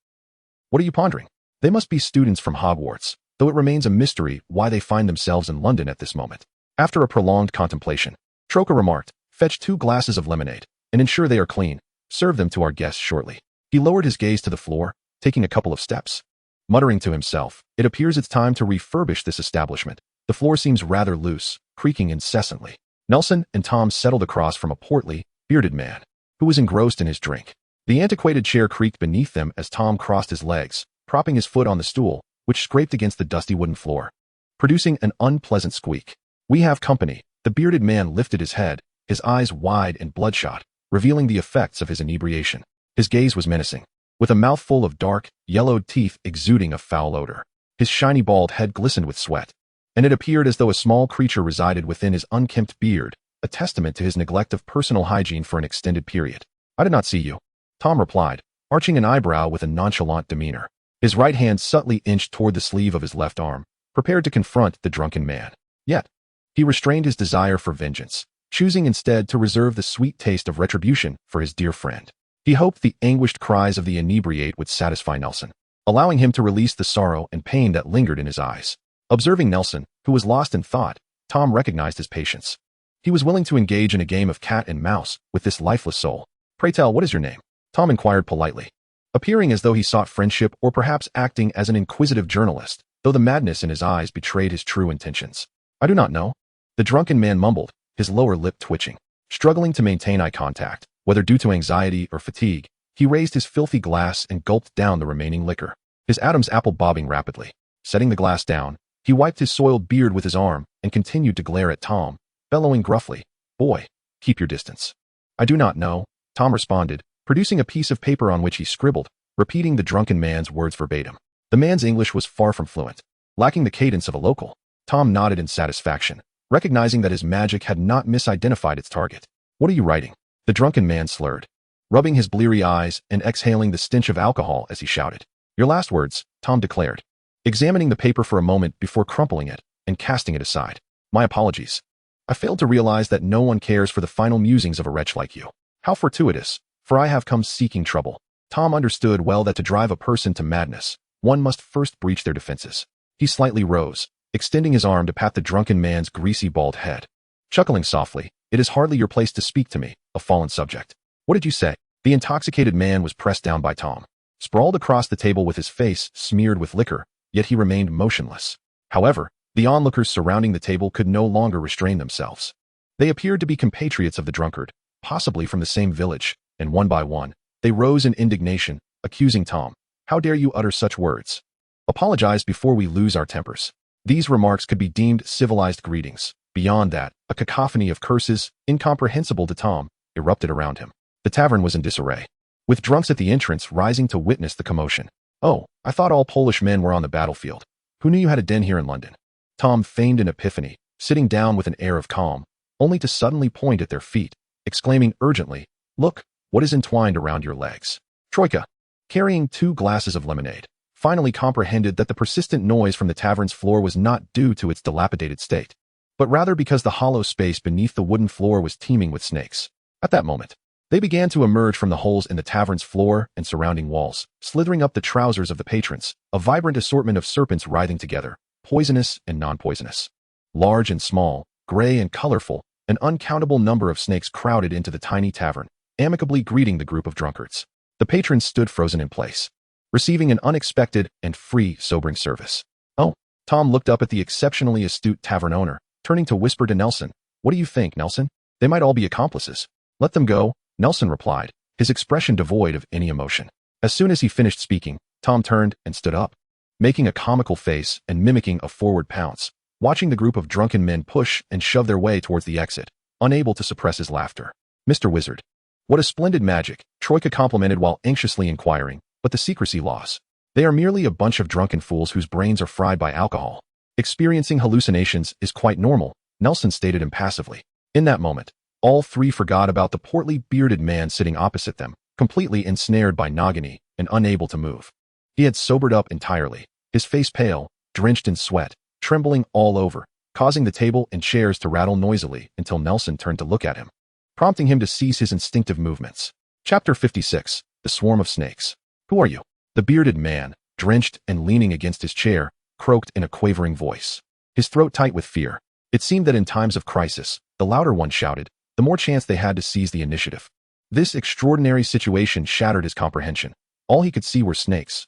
what are you pondering? They must be students from Hogwarts, though it remains a mystery why they find themselves in London at this moment. After a prolonged contemplation, Troka remarked, fetch 2 glasses of lemonade, and ensure they are clean. Serve them to our guests shortly. He lowered his gaze to the floor, taking a couple of steps. Muttering to himself, it appears it's time to refurbish this establishment. The floor seems rather loose, creaking incessantly. Nelson and Tom settled across from a portly, bearded man, who was engrossed in his drink. The antiquated chair creaked beneath them as Tom crossed his legs, propping his foot on the stool, which scraped against the dusty wooden floor, producing an unpleasant squeak. We have company. The bearded man lifted his head, his eyes wide and bloodshot, revealing the effects of his inebriation. His gaze was menacing, with a mouthful of dark, yellowed teeth exuding a foul odor. His shiny bald head glistened with sweat, and it appeared as though a small creature resided within his unkempt beard, a testament to his neglect of personal hygiene for an extended period. I did not see you, Tom replied, arching an eyebrow with a nonchalant demeanor. His right hand subtly inched toward the sleeve of his left arm, prepared to confront the drunken man. Yet, he restrained his desire for vengeance, choosing instead to reserve the sweet taste of retribution for his dear friend. He hoped the anguished cries of the inebriate would satisfy Nelson, allowing him to release the sorrow and pain that lingered in his eyes. Observing Nelson, who was lost in thought, Tom recognized his patience. He was willing to engage in a game of cat and mouse with this lifeless soul. Pray tell, what is your name? Tom inquired politely. appearing as though he sought friendship or perhaps acting as an inquisitive journalist, though the madness in his eyes betrayed his true intentions. I do not know. The drunken man mumbled, his lower lip twitching. Struggling to maintain eye contact, whether due to anxiety or fatigue, he raised his filthy glass and gulped down the remaining liquor, his Adam's apple bobbing rapidly. Setting the glass down, he wiped his soiled beard with his arm and continued to glare at Tom, bellowing gruffly, "Boy, keep your distance." "I do not know," Tom responded, producing a piece of paper on which he scribbled, repeating the drunken man's words verbatim. The man's English was far from fluent, lacking the cadence of a local. Tom nodded in satisfaction, recognizing that his magic had not misidentified its target. "What are you writing?" The drunken man slurred, rubbing his bleary eyes and exhaling the stench of alcohol as he shouted. "Your last words," Tom declared, examining the paper for a moment before crumpling it and casting it aside. "My apologies. I failed to realize that no one cares for the final musings of a wretch like you. How fortuitous, for I have come seeking trouble." Tom understood well that to drive a person to madness, one must first breach their defenses. He slightly rose, extending his arm to pat the drunken man's greasy bald head. Chuckling softly, "It is hardly your place to speak to me, a fallen subject." "What did you say?" The intoxicated man was pressed down by Tom, sprawled across the table with his face smeared with liquor, yet he remained motionless. However, the onlookers surrounding the table could no longer restrain themselves. They appeared to be compatriots of the drunkard, possibly from the same village, and one by one, they rose in indignation, accusing Tom. "How dare you utter such words? Apologize before we lose our tempers." These remarks could be deemed civilized greetings. Beyond that, a cacophony of curses, incomprehensible to Tom, erupted around him. The tavern was in disarray, with drunks at the entrance rising to witness the commotion. "Oh, I thought all Polish men were on the battlefield. Who knew you had a den here in London?" Tom feigned an epiphany, sitting down with an air of calm, only to suddenly point at their feet, exclaiming urgently, "Look, what is entwined around your legs?" Troika, carrying 2 glasses of lemonade, finally comprehended that the persistent noise from the tavern's floor was not due to its dilapidated state, but rather because the hollow space beneath the wooden floor was teeming with snakes. At that moment, they began to emerge from the holes in the tavern's floor and surrounding walls, slithering up the trousers of the patrons, a vibrant assortment of serpents writhing together, poisonous and non-poisonous. Large and small, gray and colorful, an uncountable number of snakes crowded into the tiny tavern, amicably greeting the group of drunkards. The patrons stood frozen in place, receiving an unexpected and free sobering service. "Oh," Tom looked up at the exceptionally astute tavern owner, turning to whisper to Nelson. "What do you think, Nelson? They might all be accomplices." "Let them go," Nelson replied, his expression devoid of any emotion. As soon as he finished speaking, Tom turned and stood up, making a comical face and mimicking a forward pounce, watching the group of drunken men push and shove their way towards the exit, unable to suppress his laughter. "Mr. Wizard, what a splendid magic," Troika complimented while anxiously inquiring, "but the secrecy laws. They are merely a bunch of drunken fools whose brains are fried by alcohol. Experiencing hallucinations is quite normal," Nelson stated impassively. In that moment, all 3 forgot about the portly, bearded man sitting opposite them, completely ensnared by Nagini and unable to move. He had sobered up entirely, his face pale, drenched in sweat, trembling all over, causing the table and chairs to rattle noisily until Nelson turned to look at him, prompting him to cease his instinctive movements. Chapter 56, The Swarm of Snakes. "Who are you?" The bearded man, drenched and leaning against his chair, croaked in a quavering voice, his throat tight with fear. It seemed that in times of crisis, the louder one shouted, the more chance they had to seize the initiative. This extraordinary situation shattered his comprehension. All he could see were snakes,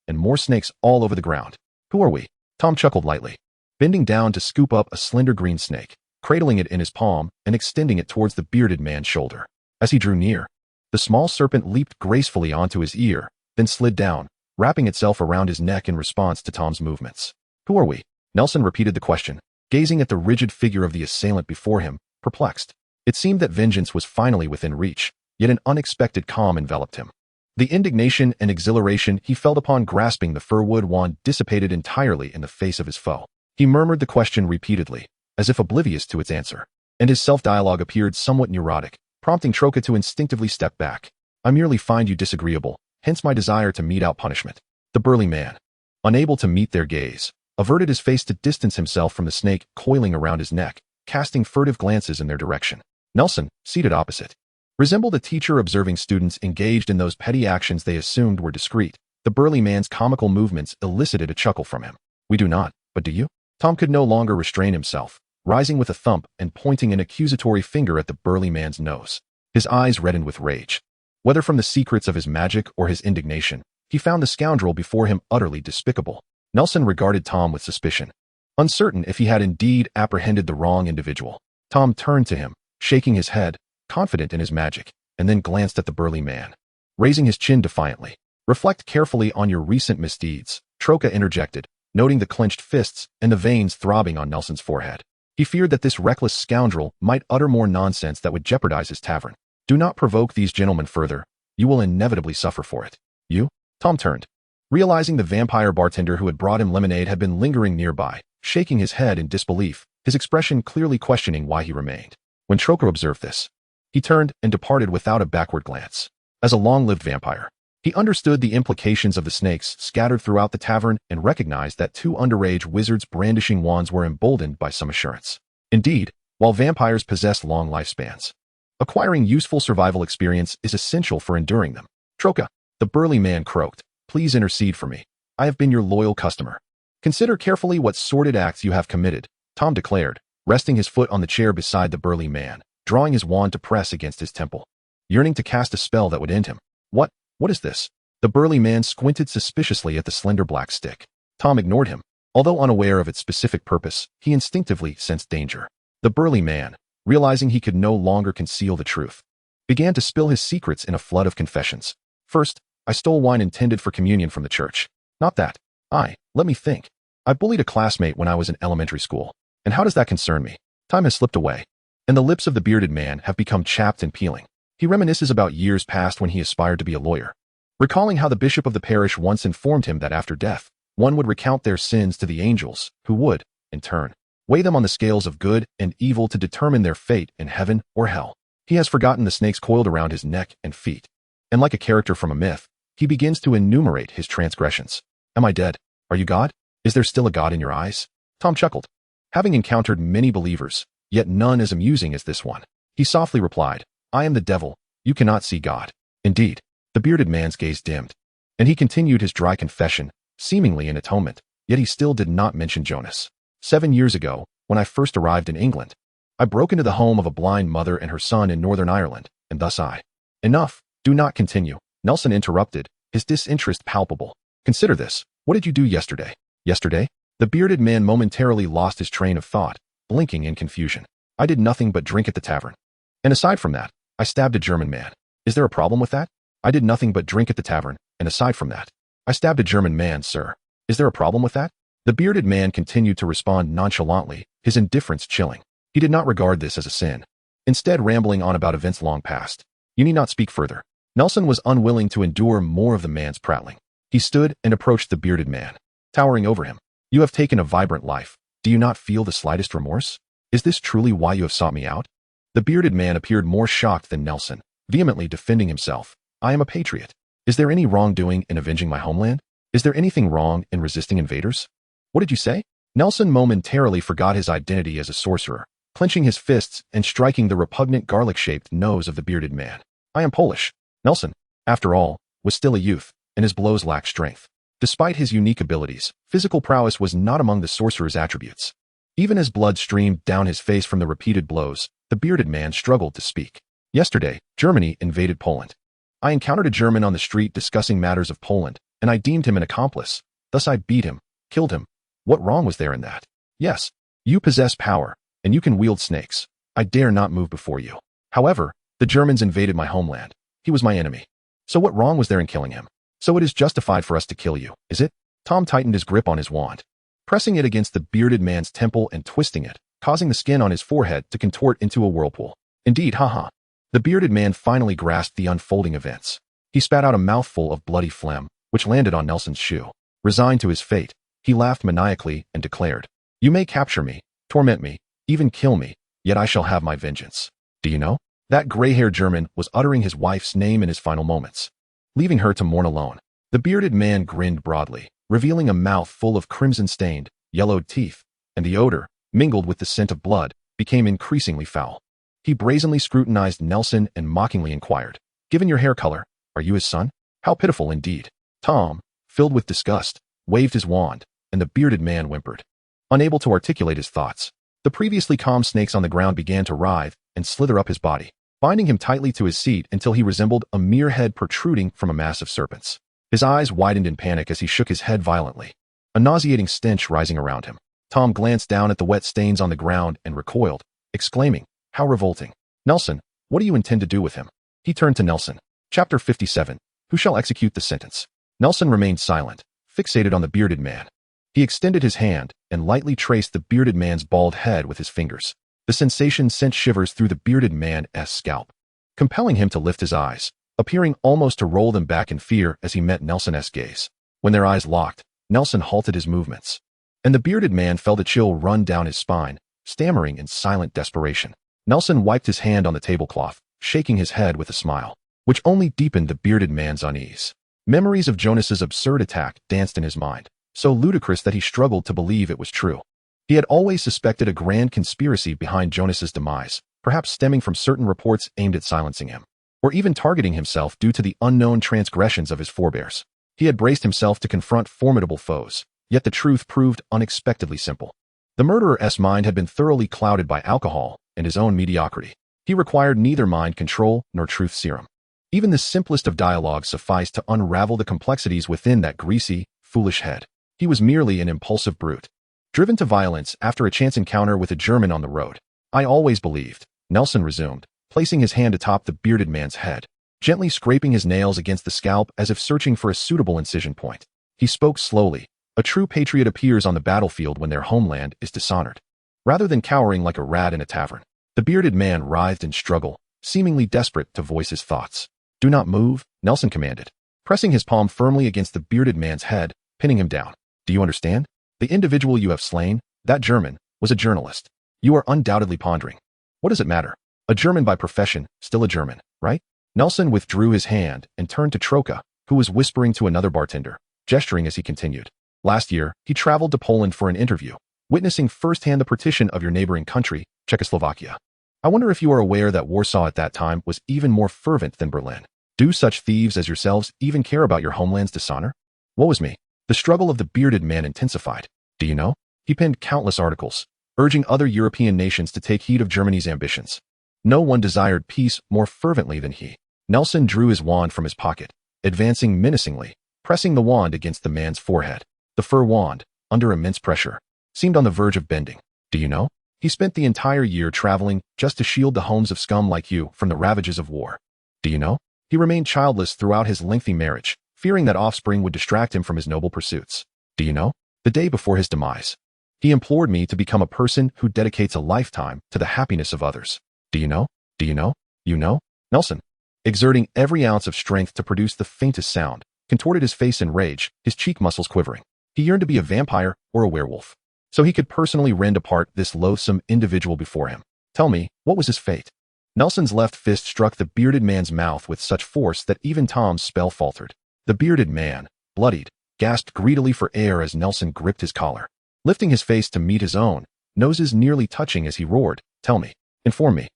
and more snakes all over the ground. "Who are we?" Tom chuckled lightly, bending down to scoop up a slender green snake, cradling it in his palm and extending it towards the bearded man's shoulder. As he drew near, the small serpent leaped gracefully onto his ear, then slid down, wrapping itself around his neck in response to Tom's movements. "Who are we?" Nelson repeated the question, gazing at the rigid figure of the assailant before him, perplexed. It seemed that vengeance was finally within reach, yet an unexpected calm enveloped him. The indignation and exhilaration he felt upon grasping the firwood wand dissipated entirely in the face of his foe. He murmured the question repeatedly, as if oblivious to its answer, and his self-dialogue appeared somewhat neurotic, prompting Troika to instinctively step back. "I merely find you disagreeable, hence my desire to mete out punishment." The burly man, unable to meet their gaze, averted his face to distance himself from the snake coiling around his neck, casting furtive glances in their direction. Nelson, seated opposite, resembled a teacher observing students engaged in those petty actions they assumed were discreet. The burly man's comical movements elicited a chuckle from him. "We do not, but do you?" Tom could no longer restrain himself, rising with a thump and pointing an accusatory finger at the burly man's nose. His eyes reddened with rage. Whether from the secrets of his magic or his indignation, he found the scoundrel before him utterly despicable. Nelson regarded Tom with suspicion. Uncertain if he had indeed apprehended the wrong individual, Tom turned to him, shaking his head, confident in his magic, and then glanced at the burly man. Raising his chin defiantly, "Reflect carefully on your recent misdeeds," Troca interjected, noting the clenched fists and the veins throbbing on Nelson's forehead. He feared that this reckless scoundrel might utter more nonsense that would jeopardize his tavern. "Do not provoke these gentlemen further. You will inevitably suffer for it." "You?" Tom turned, realizing the vampire bartender who had brought him lemonade had been lingering nearby, shaking his head in disbelief, his expression clearly questioning why he remained. When Troca observed this, he turned and departed without a backward glance. As a long-lived vampire, he understood the implications of the snakes scattered throughout the tavern and recognized that two underage wizards brandishing wands were emboldened by some assurance. Indeed, while vampires possess long lifespans, acquiring useful survival experience is essential for enduring them. "Troca," the burly man croaked, "please intercede for me. I have been your loyal customer. Consider carefully what sordid acts you have committed," Tom declared, resting his foot on the chair beside the burly man, drawing his wand to press against his temple, yearning to cast a spell that would end him. What is this?" The burly man squinted suspiciously at the slender black stick. Tom ignored him. Although unaware of its specific purpose, he instinctively sensed danger. The burly man, realizing he could no longer conceal the truth, began to spill his secrets in a flood of confessions. "First, I stole wine intended for communion from the church. Not that. Let me think. I bullied a classmate when I was in elementary school. And how does that concern me?" Time has slipped away, and the lips of the bearded man have become chapped and peeling. He reminisces about years past when he aspired to be a lawyer, recalling how the bishop of the parish once informed him that after death, one would recount their sins to the angels, who would, in turn, weigh them on the scales of good and evil to determine their fate in heaven or hell. He has forgotten the snakes coiled around his neck and feet, and like a character from a myth, he begins to enumerate his transgressions. "Am I dead? Are you God? Is there still a God in your eyes?" Tom chuckled. Having encountered many believers, yet none as amusing as this one, he softly replied, "I am the devil. You cannot see God." Indeed, the bearded man's gaze dimmed, and he continued his dry confession, seemingly in atonement, yet he still did not mention Jonas. 7 years ago, when I first arrived in England, I broke into the home of a blind mother and her son in Northern Ireland, and thus I—" "Enough, do not continue," Nelson interrupted, his disinterest palpable. "Consider this. What did you do yesterday?" "Yesterday?" The bearded man momentarily lost his train of thought, blinking in confusion. "I did nothing but drink at the tavern. And aside from that, I stabbed a German man. Is there a problem with that?" "I did nothing but drink at the tavern, and aside from that, I stabbed a German man, sir. Is there a problem with that?" The bearded man continued to respond nonchalantly, his indifference chilling. He did not regard this as a sin, instead rambling on about events long past. "You need not speak further." Nelson was unwilling to endure more of the man's prattling. He stood and approached the bearded man, towering over him. "You have taken a vibrant life. Do you not feel the slightest remorse? Is this truly why you have sought me out?" The bearded man appeared more shocked than Nelson, vehemently defending himself. "I am a patriot. Is there any wrongdoing in avenging my homeland? Is there anything wrong in resisting invaders?" "What did you say?" Nelson momentarily forgot his identity as a sorcerer, clenching his fists and striking the repugnant garlic-shaped nose of the bearded man. "I am Polish." Nelson, after all, was still a youth, and his blows lacked strength. Despite his unique abilities, physical prowess was not among the sorcerer's attributes. Even as blood streamed down his face from the repeated blows, the bearded man struggled to speak. "Yesterday, Germany invaded Poland. I encountered a German on the street discussing matters of Poland, and I deemed him an accomplice. Thus I beat him, killed him. What wrong was there in that? Yes, you possess power, and you can wield snakes. I dare not move before you. However, the Germans invaded my homeland. He was my enemy. So what wrong was there in killing him? So it is justified for us to kill you, is it?" Tom tightened his grip on his wand, pressing it against the bearded man's temple and twisting it, causing the skin on his forehead to contort into a whirlpool. "Indeed, haha." The bearded man finally grasped the unfolding events. He spat out a mouthful of bloody phlegm, which landed on Nelson's shoe. Resigned to his fate, he laughed maniacally and declared, "You may capture me, torment me, even kill me, yet I shall have my vengeance. Do you know?" That gray-haired German was uttering his wife's name in his final moments, leaving her to mourn alone. The bearded man grinned broadly, revealing a mouth full of crimson-stained, yellowed teeth, and the odor, mingled with the scent of blood, became increasingly foul. He brazenly scrutinized Nelson and mockingly inquired, "Given your hair color, are you his son?" How pitiful indeed. Tom, filled with disgust, waved his wand, and the bearded man whimpered. Unable to articulate his thoughts, the previously calm snakes on the ground began to writhe and slither up his body. binding him tightly to his seat until he resembled a mere head protruding from a mass of serpents. His eyes widened in panic as he shook his head violently, a nauseating stench rising around him. Tom glanced down at the wet stains on the ground and recoiled, exclaiming, "How revolting. Nelson, what do you intend to do with him?" He turned to Nelson. Chapter 57. Who shall execute the sentence? Nelson remained silent, fixated on the bearded man. He extended his hand and lightly traced the bearded man's bald head with his fingers. The sensation sent shivers through the bearded man's scalp, compelling him to lift his eyes, appearing almost to roll them back in fear as he met Nelson's gaze. When their eyes locked, Nelson halted his movements, and the bearded man felt a chill run down his spine, stammering in silent desperation. Nelson wiped his hand on the tablecloth, shaking his head with a smile, which only deepened the bearded man's unease. Memories of Jonas's absurd attack danced in his mind, so ludicrous that he struggled to believe it was true. He had always suspected a grand conspiracy behind Jonas's demise, perhaps stemming from certain reports aimed at silencing him, or even targeting himself due to the unknown transgressions of his forebears. He had braced himself to confront formidable foes, yet the truth proved unexpectedly simple. The murderer's mind had been thoroughly clouded by alcohol and his own mediocrity. He required neither mind control nor truth serum. Even the simplest of dialogues sufficed to unravel the complexities within that greasy, foolish head. He was merely an impulsive brute, driven to violence after a chance encounter with a German on the road. "I always believed," Nelson resumed, placing his hand atop the bearded man's head, gently scraping his nails against the scalp as if searching for a suitable incision point. He spoke slowly. "A true patriot appears on the battlefield when their homeland is dishonored, rather than cowering like a rat in a tavern." The bearded man writhed in struggle, seemingly desperate to voice his thoughts. "Do not move," Nelson commanded, pressing his palm firmly against the bearded man's head, pinning him down. "Do you understand? The individual you have slain, that German, was a journalist. You are undoubtedly pondering. What does it matter? A German by profession, still a German, right?" Nelson withdrew his hand and turned to Troka, who was whispering to another bartender, gesturing as he continued. "Last year, he traveled to Poland for an interview, witnessing firsthand the partition of your neighboring country, Czechoslovakia. I wonder if you are aware that Warsaw at that time was even more fervent than Berlin. Do such thieves as yourselves even care about your homeland's dishonor?" "Woe is me." The struggle of the bearded man intensified. "Do you know? He penned countless articles, urging other European nations to take heed of Germany's ambitions. No one desired peace more fervently than he." Nelson drew his wand from his pocket, advancing menacingly, pressing the wand against the man's forehead. The fur wand, under immense pressure, seemed on the verge of bending. "Do you know? He spent the entire year traveling just to shield the homes of scum like you from the ravages of war. Do you know? He remained childless throughout his lengthy marriage, fearing that offspring would distract him from his noble pursuits. Do you know? The day before his demise, he implored me to become a person who dedicates a lifetime to the happiness of others. Do you know? Do you know? You know?" Nelson, exerting every ounce of strength to produce the faintest sound, contorted his face in rage, his cheek muscles quivering. He yearned to be a vampire or a werewolf, so he could personally rend apart this loathsome individual before him. "Tell me, what was his fate?" Nelson's left fist struck the bearded man's mouth with such force that even Tom's spell faltered. The bearded man, bloodied, gasped greedily for air as Nelson gripped his collar, lifting his face to meet his own, noses nearly touching as he roared, "Tell me, inform me,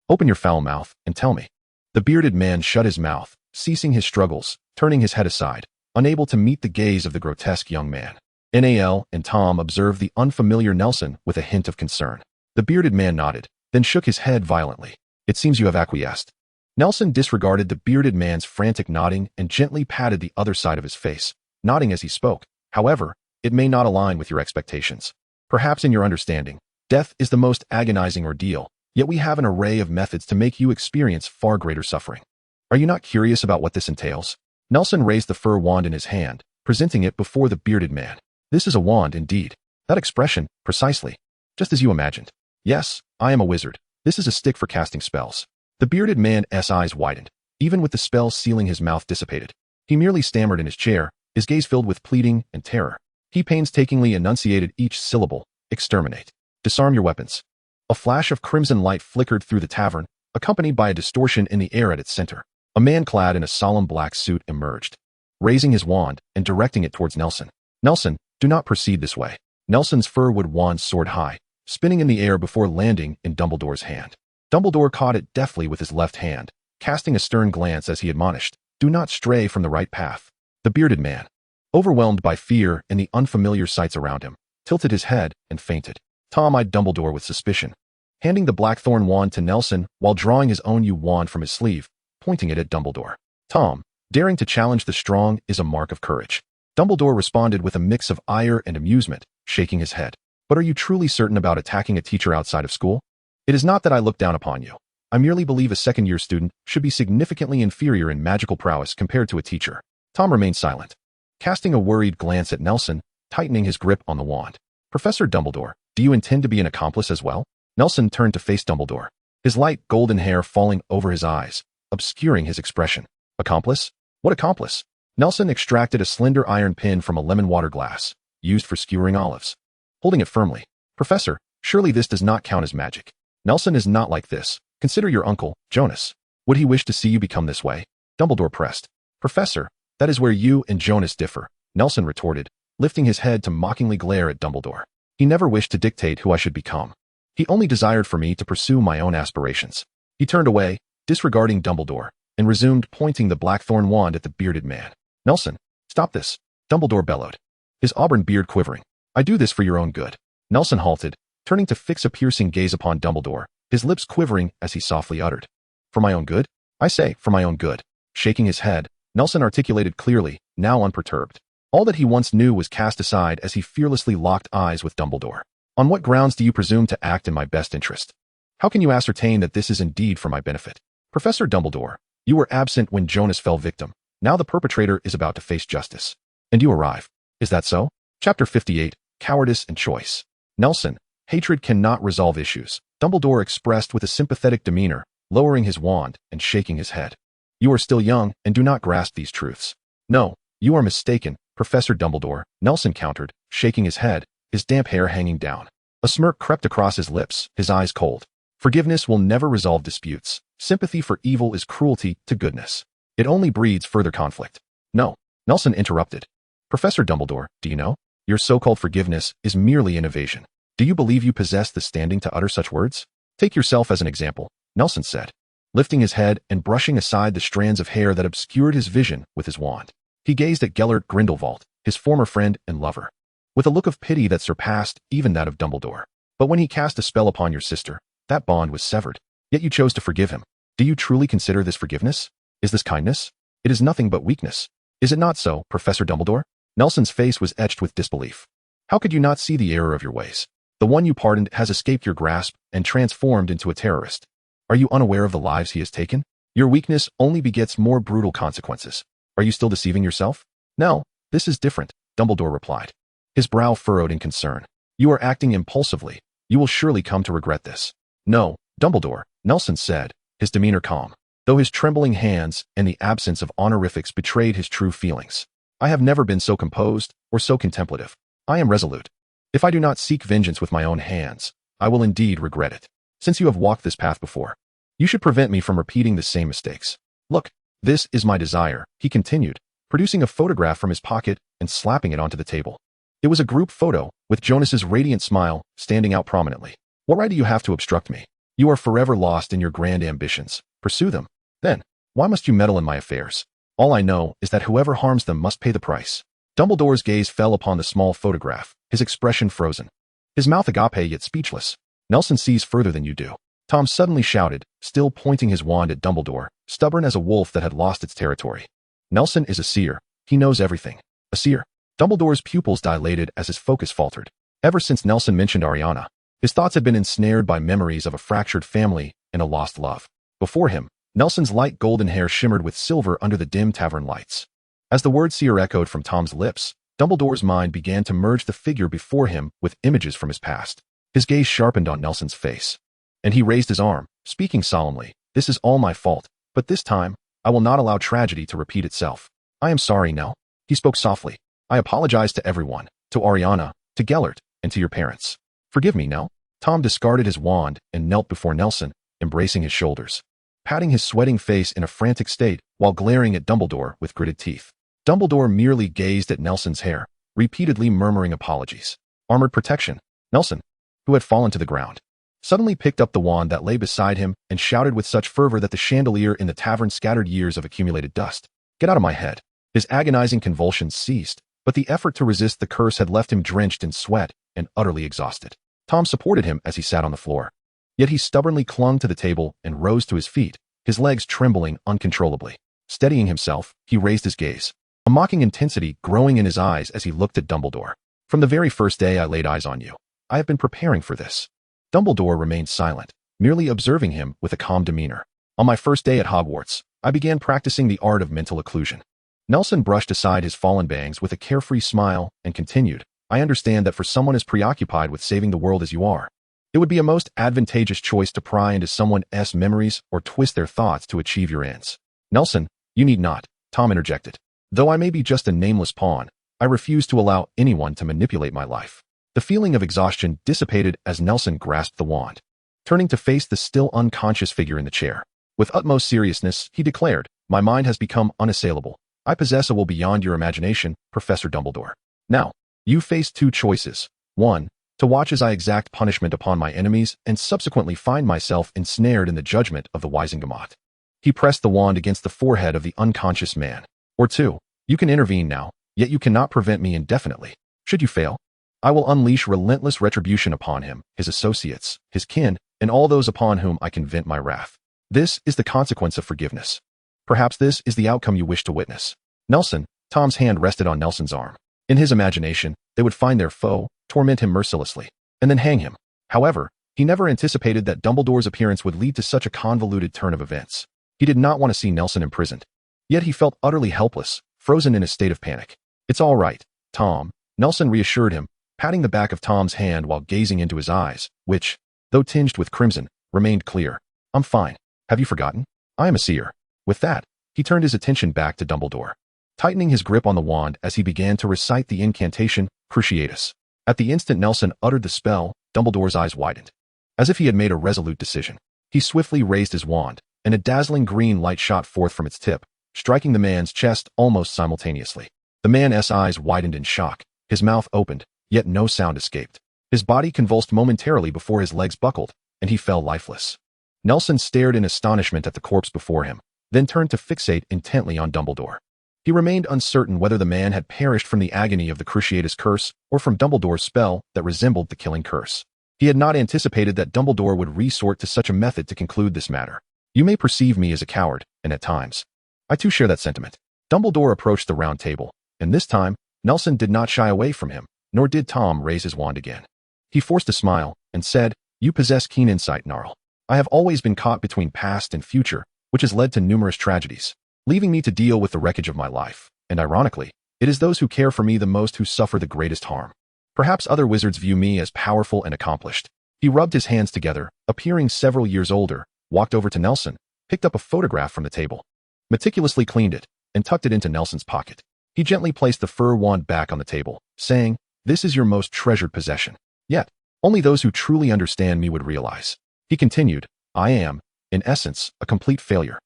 open your foul mouth and tell me." The bearded man shut his mouth, ceasing his struggles, turning his head aside, unable to meet the gaze of the grotesque young man. Nal and Tom observed the unfamiliar Nelson with a hint of concern. The bearded man nodded, then shook his head violently. "It seems you have acquiesced." Nelson disregarded the bearded man's frantic nodding and gently patted the other side of his face, nodding as he spoke. "However, it may not align with your expectations. Perhaps in your understanding, death is the most agonizing ordeal, yet we have an array of methods to make you experience far greater suffering. Are you not curious about what this entails?" Nelson raised the fur wand in his hand, presenting it before the bearded man. "This is a wand indeed. That expression, precisely. Just as you imagined. Yes, I am a wizard. This is a stick for casting spells." The bearded man's eyes widened, even with the spell sealing his mouth dissipated. He merely stammered in his chair, his gaze filled with pleading and terror. He painstakingly enunciated each syllable. "Exterminate. Disarm your weapons." A flash of crimson light flickered through the tavern, accompanied by a distortion in the air at its center. A man clad in a solemn black suit emerged, raising his wand and directing it towards Nelson. "Nelson, do not proceed this way." Nelson's furwood wand soared high, spinning in the air before landing in Dumbledore's hand. Dumbledore caught it deftly with his left hand, casting a stern glance as he admonished, "Do not stray from the right path." The bearded man, overwhelmed by fear and the unfamiliar sights around him, tilted his head and fainted. Tom eyed Dumbledore with suspicion. handing the blackthorn wand to Nelson while drawing his own wand from his sleeve, pointing it at Dumbledore. Tom, daring to challenge the strong is a mark of courage. Dumbledore responded with a mix of ire and amusement, shaking his head. But are you truly certain about attacking a teacher outside of school? It is not that I look down upon you. I merely believe a second-year student should be significantly inferior in magical prowess compared to a teacher. Tom remained silent, casting a worried glance at Nelson, tightening his grip on the wand. Professor Dumbledore, do you intend to be an accomplice as well? Nelson turned to face Dumbledore, his light golden hair falling over his eyes, obscuring his expression. Accomplice? What accomplice? Nelson extracted a slender iron pin from a lemon water glass, used for skewering olives. Holding it firmly. Professor, surely this does not count as magic. Nelson is not like this. Consider your uncle, Jonas. Would he wish to see you become this way? Dumbledore pressed. Professor, that is where you and Jonas differ, Nelson retorted, lifting his head to mockingly glare at Dumbledore. He never wished to dictate who I should become. He only desired for me to pursue my own aspirations. He turned away, disregarding Dumbledore, and resumed pointing the blackthorn wand at the bearded man. Nelson, stop this, Dumbledore bellowed, his auburn beard quivering. I do this for your own good. Nelson halted, turning to fix a piercing gaze upon Dumbledore, his lips quivering as he softly uttered. For my own good? I say, for my own good. Shaking his head, Nelson articulated clearly, now unperturbed. All that he once knew was cast aside as he fearlessly locked eyes with Dumbledore. On what grounds do you presume to act in my best interest? How can you ascertain that this is indeed for my benefit? Professor Dumbledore, you were absent when Jonas fell victim. Now the perpetrator is about to face justice. And you arrive. Is that so? Chapter 58, Cowardice and Choice. Nelson, hatred cannot resolve issues, Dumbledore expressed with a sympathetic demeanor, lowering his wand and shaking his head. You are still young and do not grasp these truths. No, you are mistaken, Professor Dumbledore, Nelson countered, shaking his head, his damp hair hanging down. A smirk crept across his lips, his eyes cold. Forgiveness will never resolve disputes. Sympathy for evil is cruelty to goodness. It only breeds further conflict. No, Nelson interrupted. Professor Dumbledore, do you know? Your so-called forgiveness is merely an evasion. Do you believe you possess the standing to utter such words? Take yourself as an example, Nelson said, lifting his head and brushing aside the strands of hair that obscured his vision with his wand. He gazed at Gellert Grindelwald, his former friend and lover, with a look of pity that surpassed even that of Dumbledore. But when he cast a spell upon your sister, that bond was severed. Yet you chose to forgive him. Do you truly consider this forgiveness? Is this kindness? It is nothing but weakness. Is it not so, Professor Dumbledore? Nelson's face was etched with disbelief. How could you not see the error of your ways? The one you pardoned has escaped your grasp and transformed into a terrorist. Are you unaware of the lives he has taken? Your weakness only begets more brutal consequences. Are you still deceiving yourself? No, this is different, Dumbledore replied, his brow furrowed in concern. You are acting impulsively. You will surely come to regret this. No, Dumbledore, Nelson said, his demeanor calm, though his trembling hands and the absence of honorifics betrayed his true feelings. I have never been so composed or so contemplative. I am resolute. If I do not seek vengeance with my own hands, I will indeed regret it. Since you have walked this path before, you should prevent me from repeating the same mistakes. Look, this is my desire, he continued, producing a photograph from his pocket and slapping it onto the table. It was a group photo, with Jonas's radiant smile standing out prominently. What right do you have to obstruct me? You are forever lost in your grand ambitions. Pursue them. Then, why must you meddle in my affairs? All I know is that whoever harms them must pay the price. Dumbledore's gaze fell upon the small photograph, his expression frozen, his mouth agape yet speechless. Nelson sees further than you do. Tom suddenly shouted, still pointing his wand at Dumbledore, stubborn as a wolf that had lost its territory. Nelson is a seer. He knows everything. A seer. Dumbledore's pupils dilated as his focus faltered. Ever since Nelson mentioned Ariana, his thoughts had been ensnared by memories of a fractured family and a lost love. Before him, Nelson's light golden hair shimmered with silver under the dim tavern lights. As the word seer echoed from Tom's lips, Dumbledore's mind began to merge the figure before him with images from his past. His gaze sharpened on Nelson's face, and he raised his arm, speaking solemnly, "This is all my fault, but this time, I will not allow tragedy to repeat itself. I am sorry, Nell." He spoke softly. "I apologize to everyone, to Ariana, to Gellert, and to your parents. Forgive me, Nell." Tom discarded his wand and knelt before Nelson, embracing his shoulders, patting his sweating face in a frantic state while glaring at Dumbledore with gritted teeth. Dumbledore merely gazed at Nelson's hair, repeatedly murmuring apologies. Armored protection. Nelson, who had fallen to the ground, suddenly picked up the wand that lay beside him and shouted with such fervor that the chandelier in the tavern scattered years of accumulated dust. "Get out of my head." His agonizing convulsions ceased, but the effort to resist the curse had left him drenched in sweat and utterly exhausted. Tom supported him as he sat on the floor, Yet he stubbornly clung to the table and rose to his feet, his legs trembling uncontrollably. Steadying himself, he raised his gaze, a mocking intensity growing in his eyes as he looked at Dumbledore. "From the very first day I laid eyes on you, I have been preparing for this." Dumbledore remained silent, merely observing him with a calm demeanor. "On my first day at Hogwarts, I began practicing the art of mental occlusion." Nelson brushed aside his fallen bangs with a carefree smile and continued, "I understand that for someone as preoccupied with saving the world as you are, it would be a most advantageous choice to pry into someone's memories or twist their thoughts to achieve your ends." "Nelson, you need not," Tom interjected. "Though I may be just a nameless pawn, I refuse to allow anyone to manipulate my life." The feeling of exhaustion dissipated as Nelson grasped the wand. Turning to face the still unconscious figure in the chair, with utmost seriousness, he declared, "My mind has become unassailable. I possess a will beyond your imagination, Professor Dumbledore. Now, you face two choices. One, to watch as I exact punishment upon my enemies and subsequently find myself ensnared in the judgment of the Wizengamot." He pressed the wand against the forehead of the unconscious man. "Or two, you can intervene now, yet you cannot prevent me indefinitely. Should you fail, I will unleash relentless retribution upon him, his associates, his kin, and all those upon whom I can vent my wrath. This is the consequence of forgiveness. Perhaps this is the outcome you wish to witness." Nelson, Tom's hand rested on Nelson's arm. In his imagination, they would find their foe, torment him mercilessly, and then hang him. However, he never anticipated that Dumbledore's appearance would lead to such a convoluted turn of events. He did not want to see Nelson imprisoned. Yet he felt utterly helpless, frozen in a state of panic. "It's all right, Tom," Nelson reassured him, patting the back of Tom's hand while gazing into his eyes, which, though tinged with crimson, remained clear. "I'm fine. Have you forgotten? I am a seer." With that, he turned his attention back to Dumbledore, tightening his grip on the wand as he began to recite the incantation, Cruciatus. At the instant Nelson uttered the spell, Dumbledore's eyes widened. As if he had made a resolute decision, he swiftly raised his wand, and a dazzling green light shot forth from its tip, striking the man's chest almost simultaneously. The man's eyes widened in shock, his mouth opened, yet no sound escaped. His body convulsed momentarily before his legs buckled, and he fell lifeless. Nelson stared in astonishment at the corpse before him, then turned to fixate intently on Dumbledore. He remained uncertain whether the man had perished from the agony of the Cruciatus curse or from Dumbledore's spell that resembled the killing curse. He had not anticipated that Dumbledore would resort to such a method to conclude this matter. "You may perceive me as a coward, and at times, I too share that sentiment." Dumbledore approached the round table, and this time, Nelson did not shy away from him, nor did Tom raise his wand again. He forced a smile, and said, "You possess keen insight, Gnarl. I have always been caught between past and future, which has led to numerous tragedies, leaving me to deal with the wreckage of my life, and ironically, it is those who care for me the most who suffer the greatest harm. Perhaps other wizards view me as powerful and accomplished." He rubbed his hands together, appearing several years older, walked over to Nelson, picked up a photograph from the table, meticulously cleaned it, and tucked it into Nelson's pocket. He gently placed the fur wand back on the table, saying, "This is your most treasured possession. Yet, only those who truly understand me would realize." He continued, "I am, in essence, a complete failure.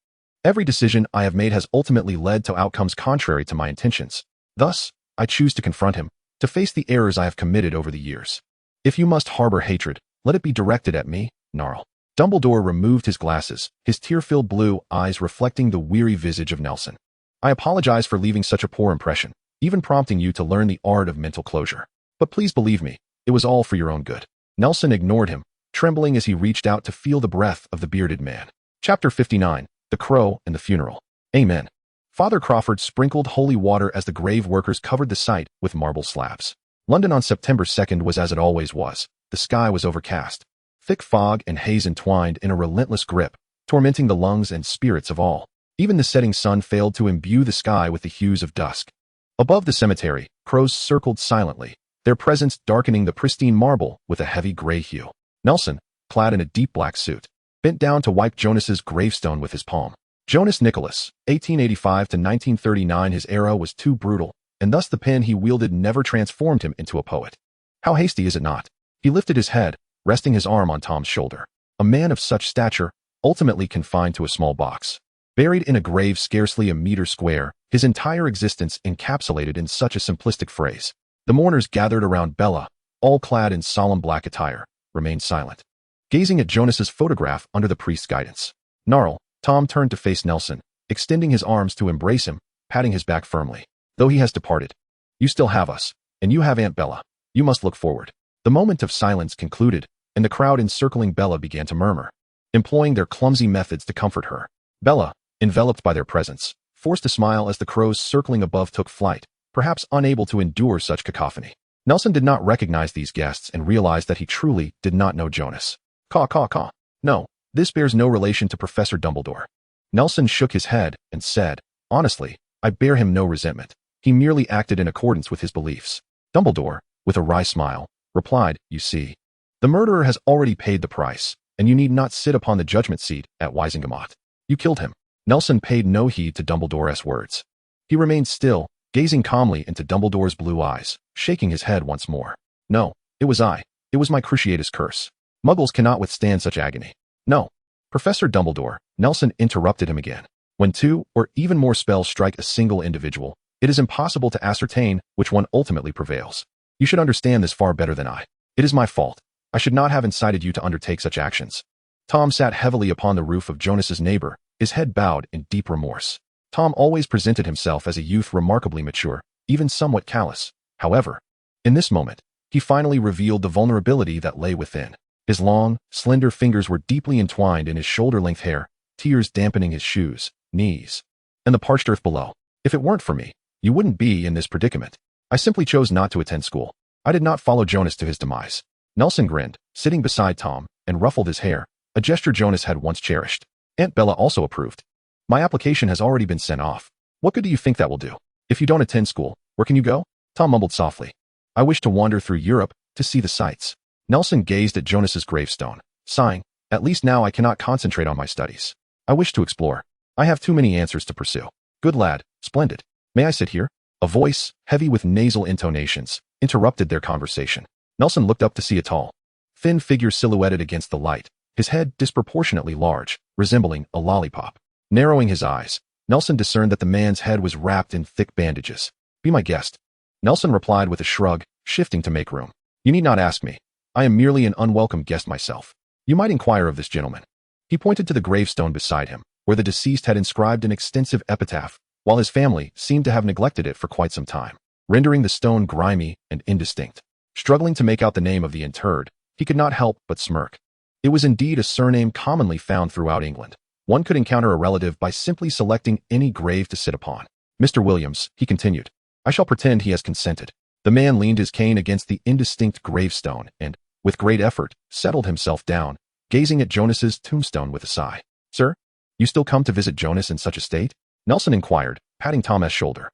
Every decision I have made has ultimately led to outcomes contrary to my intentions. Thus, I choose to confront him, to face the errors I have committed over the years. If you must harbor hatred, let it be directed at me, Gnarl." Dumbledore removed his glasses, his tear-filled blue eyes reflecting the weary visage of Nelson. "I apologize for leaving such a poor impression, even prompting you to learn the art of mental closure. But please believe me, it was all for your own good." Nelson ignored him, trembling as he reached out to feel the breath of the bearded man. Chapter 59, The Crow and the Funeral. Amen. Father Crawford sprinkled holy water as the grave workers covered the site with marble slabs. London on September 2nd was as it always was. The sky was overcast. Thick fog and haze entwined in a relentless grip, tormenting the lungs and spirits of all. Even the setting sun failed to imbue the sky with the hues of dusk. Above the cemetery, crows circled silently, their presence darkening the pristine marble with a heavy gray hue. Nelson, clad in a deep black suit, bent down to wipe Jonas's gravestone with his palm. Jonas Nicholas, 1885 to 1939. His era was too brutal, and thus the pen he wielded never transformed him into a poet. How hasty is it not? He lifted his head, resting his arm on Tom's shoulder. A man of such stature, ultimately confined to a small box, buried in a grave scarcely a meter square, his entire existence encapsulated in such a simplistic phrase. The mourners gathered around Bella, all clad in solemn black attire, remained silent, gazing at Jonas's photograph under the priest's guidance. Gnarl, Tom turned to face Nelson, extending his arms to embrace him, patting his back firmly. "Though he has departed, you still have us, and you have Aunt Bella. You must look forward." The moment of silence concluded, and the crowd encircling Bella began to murmur, employing their clumsy methods to comfort her. Bella, enveloped by their presence, forced a smile as the crows circling above took flight, perhaps unable to endure such cacophony. Nelson did not recognize these guests and realized that he truly did not know Jonas. Caw, caw, caw. No, this bears no relation to Professor Dumbledore. Nelson shook his head and said, honestly, I bear him no resentment. He merely acted in accordance with his beliefs. Dumbledore, with a wry smile, replied, you see, the murderer has already paid the price, and you need not sit upon the judgment seat at Wisingamot. You killed him. Nelson paid no heed to Dumbledore's words. He remained still, gazing calmly into Dumbledore's blue eyes, shaking his head once more. No, it was I. It was my cruciatus curse. Muggles cannot withstand such agony. No. Professor Dumbledore, Nelson interrupted him again. When two or even more spells strike a single individual, it is impossible to ascertain which one ultimately prevails. You should understand this far better than I. It is my fault. I should not have incited you to undertake such actions. Tom sat heavily upon the roof of Jonas's neighbor, his head bowed in deep remorse. Tom always presented himself as a youth remarkably mature, even somewhat callous. However, in this moment, he finally revealed the vulnerability that lay within. His long, slender fingers were deeply entwined in his shoulder-length hair, tears dampening his shoes, knees, and the parched earth below. If it weren't for me, you wouldn't be in this predicament. I simply chose not to attend school. I did not follow Jonas to his demise. Nelson grinned, sitting beside Tom, and ruffled his hair, a gesture Jonas had once cherished. Aunt Bella also approved. My application has already been sent off. What good do you think that will do? If you don't attend school, where can you go? Tom mumbled softly. I wish to wander through Europe, to see the sights. Nelson gazed at Jonas's gravestone, sighing, at least now I cannot concentrate on my studies. I wish to explore. I have too many answers to pursue. Good lad, splendid. May I sit here? A voice, heavy with nasal intonations, interrupted their conversation. Nelson looked up to see a tall, thin figure silhouetted against the light, his head disproportionately large, resembling a lollipop. Narrowing his eyes, Nelson discerned that the man's head was wrapped in thick bandages. Be my guest. Nelson replied with a shrug, shifting to make room. You need not ask me. I am merely an unwelcome guest myself. You might inquire of this gentleman. He pointed to the gravestone beside him, where the deceased had inscribed an extensive epitaph, while his family seemed to have neglected it for quite some time, rendering the stone grimy and indistinct. Struggling to make out the name of the interred, he could not help but smirk. It was indeed a surname commonly found throughout England. One could encounter a relative by simply selecting any grave to sit upon. Mr. Williams, he continued, I shall pretend he has consented. The man leaned his cane against the indistinct gravestone and, with great effort, settled himself down, gazing at Jonas's tombstone with a sigh. Sir, you still come to visit Jonas in such a state? Nelson inquired, patting Tom's shoulder.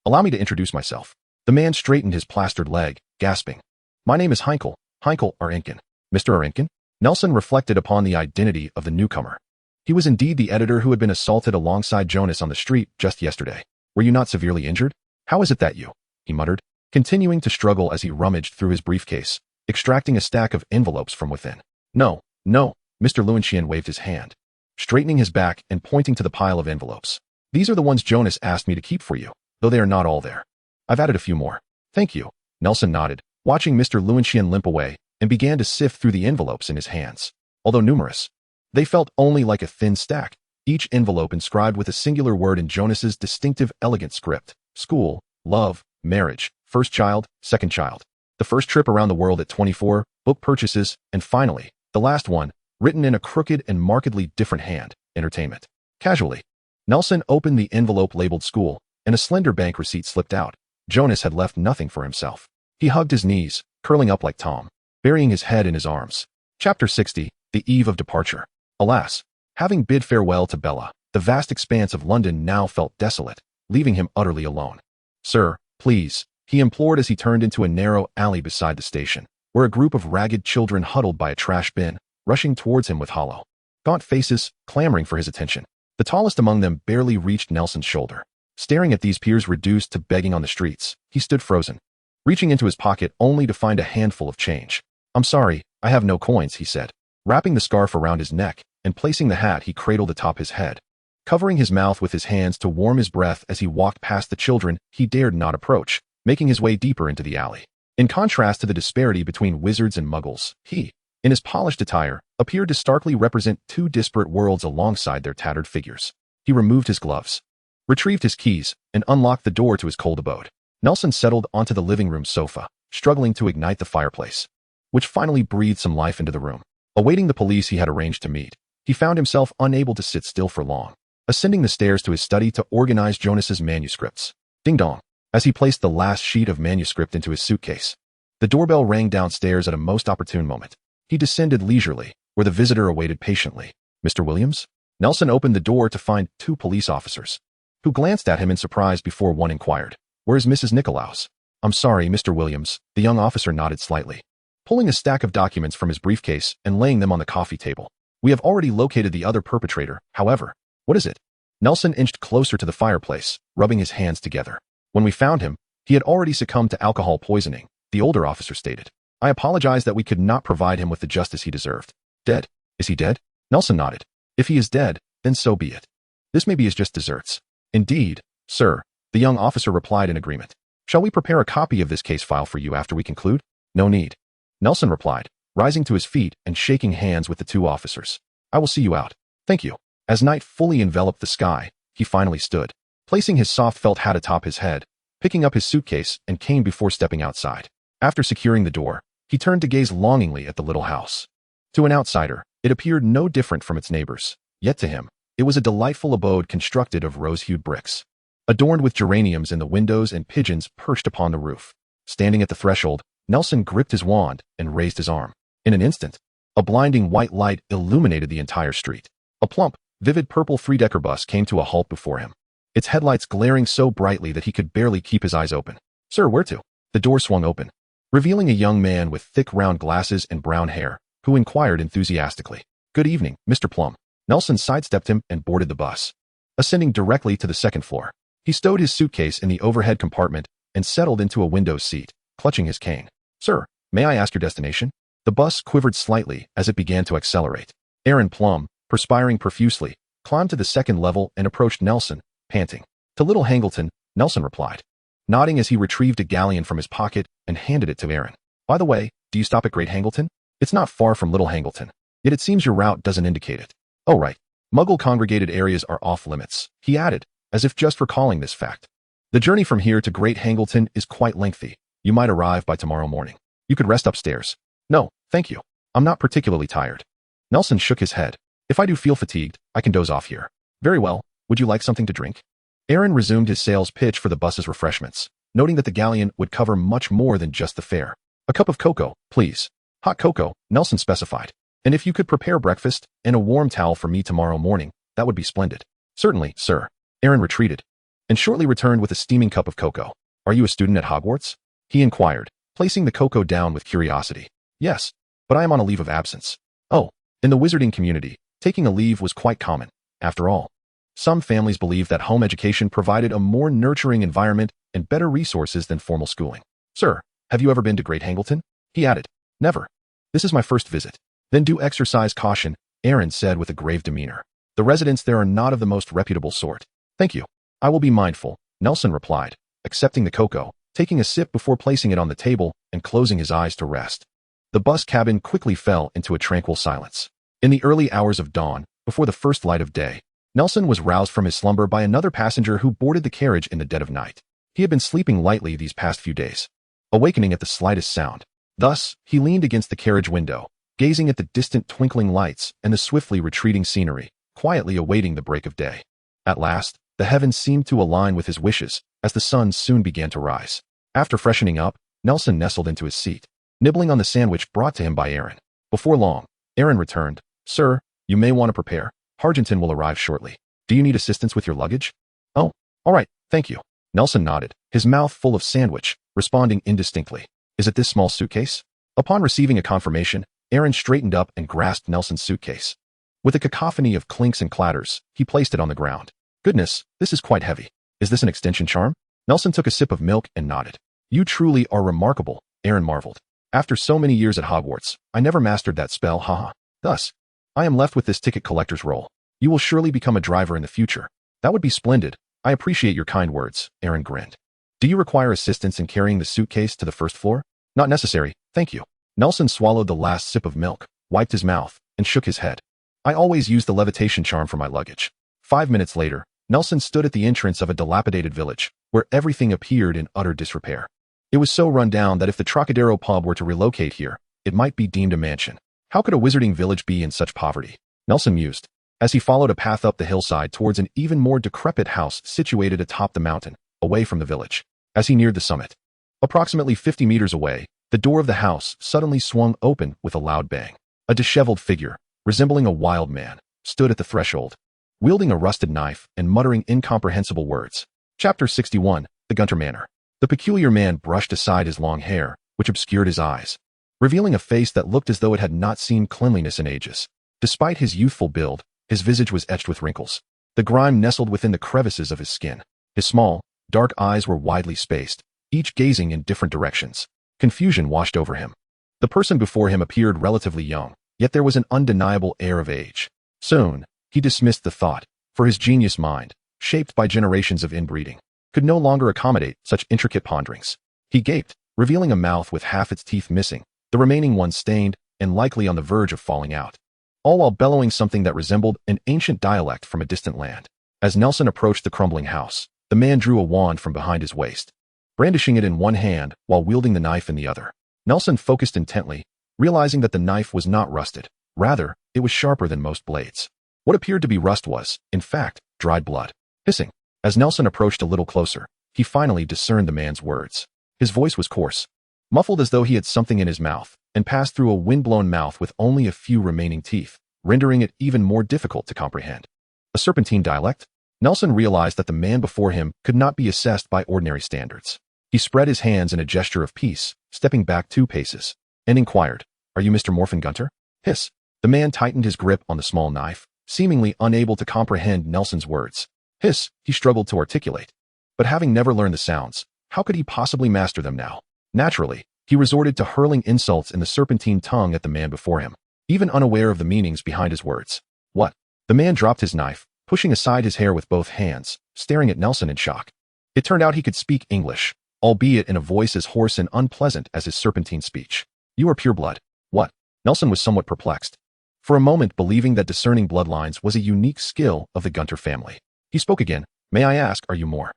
Allow me to introduce myself. The man straightened his plastered leg, gasping. My name is Heinkel Arinkin. Mr. Arinkin? Nelson reflected upon the identity of the newcomer. He was indeed the editor who had been assaulted alongside Jonas on the street just yesterday. Were you not severely injured? How is it that you? He muttered, continuing to struggle as he rummaged through his briefcase, extracting a stack of envelopes from within. No. Mr. Lewinchian waved his hand, straightening his back and pointing to the pile of envelopes. These are the ones Jonas asked me to keep for you, though they are not all there. I've added a few more. Thank you. Nelson nodded, watching Mr. Lewinchian limp away, and began to sift through the envelopes in his hands. Although numerous, they felt only like a thin stack, each envelope inscribed with a singular word in Jonas's distinctive elegant script: school, love, marriage, first child, second child, the first trip around the world at 24, book purchases, and finally, the last one, written in a crooked and markedly different hand, entertainment. Casually, Nelson opened the envelope labeled school, and a slender bank receipt slipped out. Jonas had left nothing for himself. He hugged his knees, curling up like Tom, burying his head in his arms. Chapter 60, The Eve of Departure. Alas, having bid farewell to Bella, the vast expanse of London now felt desolate, leaving him utterly alone. Sir, please, he implored as he turned into a narrow alley beside the station, where a group of ragged children huddled by a trash bin, rushing towards him with hollow, gaunt faces, clamoring for his attention. The tallest among them barely reached Nelson's shoulder. Staring at these peers reduced to begging on the streets, he stood frozen, reaching into his pocket only to find a handful of change. I'm sorry, I have no coins, he said, wrapping the scarf around his neck and placing the hat he cradled atop his head. Covering his mouth with his hands to warm his breath as he walked past the children he dared not approach, making his way deeper into the alley. In contrast to the disparity between wizards and muggles, he, in his polished attire, appeared to starkly represent two disparate worlds alongside their tattered figures. He removed his gloves, retrieved his keys, and unlocked the door to his cold abode. Nelson settled onto the living room sofa, struggling to ignite the fireplace. which finally breathed some life into the room. Awaiting the police he had arranged to meet, he found himself unable to sit still for long, ascending the stairs to his study to organize Jonas's manuscripts. Ding dong. As he placed the last sheet of manuscript into his suitcase, the doorbell rang downstairs at a most opportune moment. He descended leisurely, where the visitor awaited patiently. Mr. Williams? Nelson opened the door to find 2 police officers, who glanced at him in surprise before one inquired, "Where's Mrs. Nicolaus?" "I'm sorry, Mr. Williams." The young officer nodded slightly, pulling a stack of documents from his briefcase and laying them on the coffee table. "We have already located the other perpetrator, however." "What is it?" Nelson inched closer to the fireplace, rubbing his hands together. "When we found him, he had already succumbed to alcohol poisoning," the older officer stated. "I apologize that we could not provide him with the justice he deserved." "Dead? Is he dead?" Nelson nodded. "If he is dead, then so be it. This maybe is just desserts." "Indeed, sir," the young officer replied in agreement. "Shall we prepare a copy of this case file for you after we conclude?" "No need," Nelson replied, rising to his feet and shaking hands with the 2 officers. "I will see you out. Thank you." As night fully enveloped the sky, he finally stood, placing his soft felt hat atop his head, picking up his suitcase and cane before stepping outside. After securing the door, he turned to gaze longingly at the little house. To an outsider, it appeared no different from its neighbors, yet to him, it was a delightful abode constructed of rose-hued bricks, adorned with geraniums in the windows and pigeons perched upon the roof. Standing at the threshold, Nelson gripped his wand and raised his arm. In an instant, a blinding white light illuminated the entire street. A plump, vivid purple 3-decker bus came to a halt before him, its headlights glaring so brightly that he could barely keep his eyes open. "Sir, where to?" The door swung open, revealing a young man with thick round glasses and brown hair, who inquired enthusiastically. "Good evening, Mr. Plum." Nelson sidestepped him and boarded the bus. Ascending directly to the 2nd floor, he stowed his suitcase in the overhead compartment and settled into a window seat, clutching his cane. "Sir, may I ask your destination?" The bus quivered slightly as it began to accelerate. Aaron Plum, perspiring profusely, climbed to the 2nd level and approached Nelson, panting. "To Little Hangleton," Nelson replied, nodding as he retrieved a galleon from his pocket and handed it to Aaron. "By the way, do you stop at Great Hangleton? It's not far from Little Hangleton, yet it seems your route doesn't indicate it." "Oh right. Muggle-congregated areas are off-limits," he added, as if just recalling this fact. "The journey from here to Great Hangleton is quite lengthy. You might arrive by tomorrow morning. You could rest upstairs." "No, thank you. I'm not particularly tired." Nelson shook his head. "If I do feel fatigued, I can doze off here." "Very well. Would you like something to drink?" Aaron resumed his sales pitch for the bus's refreshments, noting that the galleon would cover much more than just the fare. "A cup of cocoa, please." "Hot cocoa," Nelson specified. "And if you could prepare breakfast and a warm towel for me tomorrow morning, that would be splendid." "Certainly, sir." Aaron retreated, and shortly returned with a steaming cup of cocoa. "Are you a student at Hogwarts?" he inquired, placing the cocoa down with curiosity. "Yes, but I am on a leave of absence." "Oh." In the wizarding community, taking a leave was quite common. After all, some families believed that home education provided a more nurturing environment and better resources than formal schooling. "Sir, have you ever been to Great Hangleton?" he added. "Never. This is my first visit." "Then do exercise caution," Aaron said with a grave demeanor. "The residents there are not of the most reputable sort." "Thank you. I will be mindful," Nelson replied, accepting the cocoa, taking a sip before placing it on the table and closing his eyes to rest. The bus cabin quickly fell into a tranquil silence. In the early hours of dawn, before the first light of day, Nelson was roused from his slumber by another passenger who boarded the carriage in the dead of night. He had been sleeping lightly these past few days, awakening at the slightest sound. Thus, he leaned against the carriage window, gazing at the distant twinkling lights and the swiftly retreating scenery, quietly awaiting the break of day. At last, the heavens seemed to align with his wishes, as the sun soon began to rise. After freshening up, Nelson nestled into his seat, nibbling on the sandwich brought to him by Aaron. Before long, Aaron returned. "Sir, you may want to prepare. Hargenton will arrive shortly. Do you need assistance with your luggage?" "Oh, all right, thank you." Nelson nodded, his mouth full of sandwich, responding indistinctly. "Is it this small suitcase?" Upon receiving a confirmation, Aaron straightened up and grasped Nelson's suitcase. With a cacophony of clinks and clatters, he placed it on the ground. "Goodness, this is quite heavy. Is this an extension charm?" Nelson took a sip of milk and nodded. "You truly are remarkable," Aaron marveled. "After so many years at Hogwarts, I never mastered that spell, haha. Thus, I am left with this ticket collector's role. You will surely become a driver in the future." "That would be splendid. I appreciate your kind words," Aaron grinned. "Do you require assistance in carrying the suitcase to the first floor?" "Not necessary, thank you." Nelson swallowed the last sip of milk, wiped his mouth, and shook his head. "I always use the levitation charm for my luggage." 5 minutes later, Nelson stood at the entrance of a dilapidated village, where everything appeared in utter disrepair. It was so run down that if the Trocadero pub were to relocate here, it might be deemed a mansion. How could a wizarding village be in such poverty? Nelson mused, as he followed a path up the hillside towards an even more decrepit house situated atop the mountain, away from the village. As he neared the summit, approximately 50 meters away, the door of the house suddenly swung open with a loud bang. A disheveled figure, resembling a wild man, stood at the threshold, wielding a rusted knife and muttering incomprehensible words. Chapter 61, The Gunter Manor. The peculiar man brushed aside his long hair, which obscured his eyes, revealing a face that looked as though it had not seen cleanliness in ages. Despite his youthful build, his visage was etched with wrinkles. The grime nestled within the crevices of his skin. His small, dark eyes were widely spaced, each gazing in different directions. Confusion washed over him. The person before him appeared relatively young, yet there was an undeniable air of age. Soon, he dismissed the thought, for his genius mind, shaped by generations of inbreeding, could no longer accommodate such intricate ponderings. He gaped, revealing a mouth with half its teeth missing, the remaining one stained and likely on the verge of falling out, all while bellowing something that resembled an ancient dialect from a distant land. As Nelson approached the crumbling house, the man drew a wand from behind his waist, brandishing it in one hand while wielding the knife in the other. Nelson focused intently, realizing that the knife was not rusted. Rather, it was sharper than most blades. What appeared to be rust was, in fact, dried blood. Hissing. As Nelson approached a little closer, he finally discerned the man's words. His voice was coarse, muffled as though he had something in his mouth, and passed through a wind-blown mouth with only a few remaining teeth, rendering it even more difficult to comprehend. A serpentine dialect? Nelson realized that the man before him could not be assessed by ordinary standards. He spread his hands in a gesture of peace, stepping back 2 paces, and inquired, "Are you Mr. Morphin Gunter?" Hiss. The man tightened his grip on the small knife, seemingly unable to comprehend Nelson's words. Hiss, he struggled to articulate. But having never learned the sounds, how could he possibly master them now? Naturally, he resorted to hurling insults in the serpentine tongue at the man before him, even unaware of the meanings behind his words. What? The man dropped his knife, pushing aside his hair with both hands, staring at Nelson in shock. It turned out he could speak English, albeit in a voice as hoarse and unpleasant as his serpentine speech. "You are pure blood." "What?" Nelson was somewhat perplexed, for a moment believing that discerning bloodlines was a unique skill of the Gunter family. He spoke again. "May I ask, are you more?"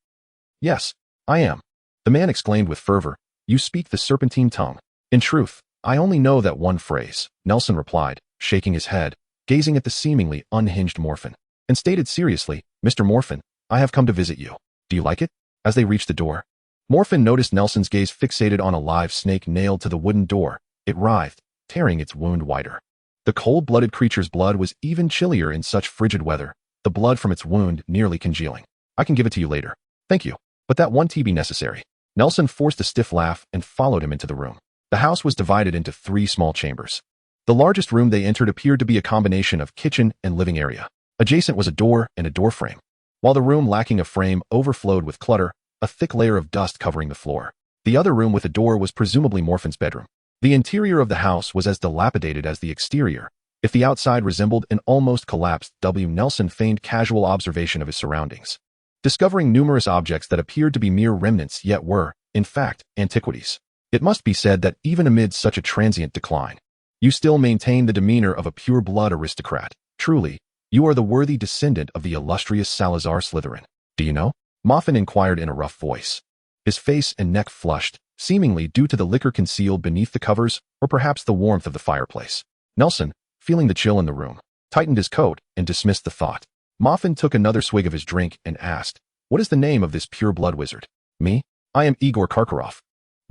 "Yes, I am." The man exclaimed with fervor. "You speak the serpentine tongue." "In truth, I only know that one phrase," Nelson replied, shaking his head, gazing at the seemingly unhinged Morphin, and stated seriously, "Mr. Morphin, I have come to visit you. Do you like it?" As they reached the door, Morphin noticed Nelson's gaze fixated on a live snake nailed to the wooden door. It writhed, tearing its wound wider. The cold-blooded creature's blood was even chillier in such frigid weather, the blood from its wound nearly congealing. "I can give it to you later." "Thank you. But that won't be necessary." Nelson forced a stiff laugh and followed him into the room. The house was divided into 3 small chambers. The largest room they entered appeared to be a combination of kitchen and living area. Adjacent was a door and a door frame. While the room lacking a frame overflowed with clutter, a thick layer of dust covering the floor. The other room with a door was presumably Morphin's bedroom. The interior of the house was as dilapidated as the exterior. If the outside resembled an almost collapsed Nelson feigned casual observation of his surroundings, discovering numerous objects that appeared to be mere remnants yet were, in fact, antiquities. It must be said that even amid such a transient decline, you still maintain the demeanor of a pure-blood aristocrat. Truly, you are the worthy descendant of the illustrious Salazar Slytherin. Do you know? Morphin inquired in a rough voice. His face and neck flushed, seemingly due to the liquor concealed beneath the covers, or perhaps the warmth of the fireplace. Nelson, feeling the chill in the room, tightened his coat and dismissed the thought. Morphin took another swig of his drink and asked, "What is the name of this pure-blood wizard?" "Me? I am Igor Karkaroff."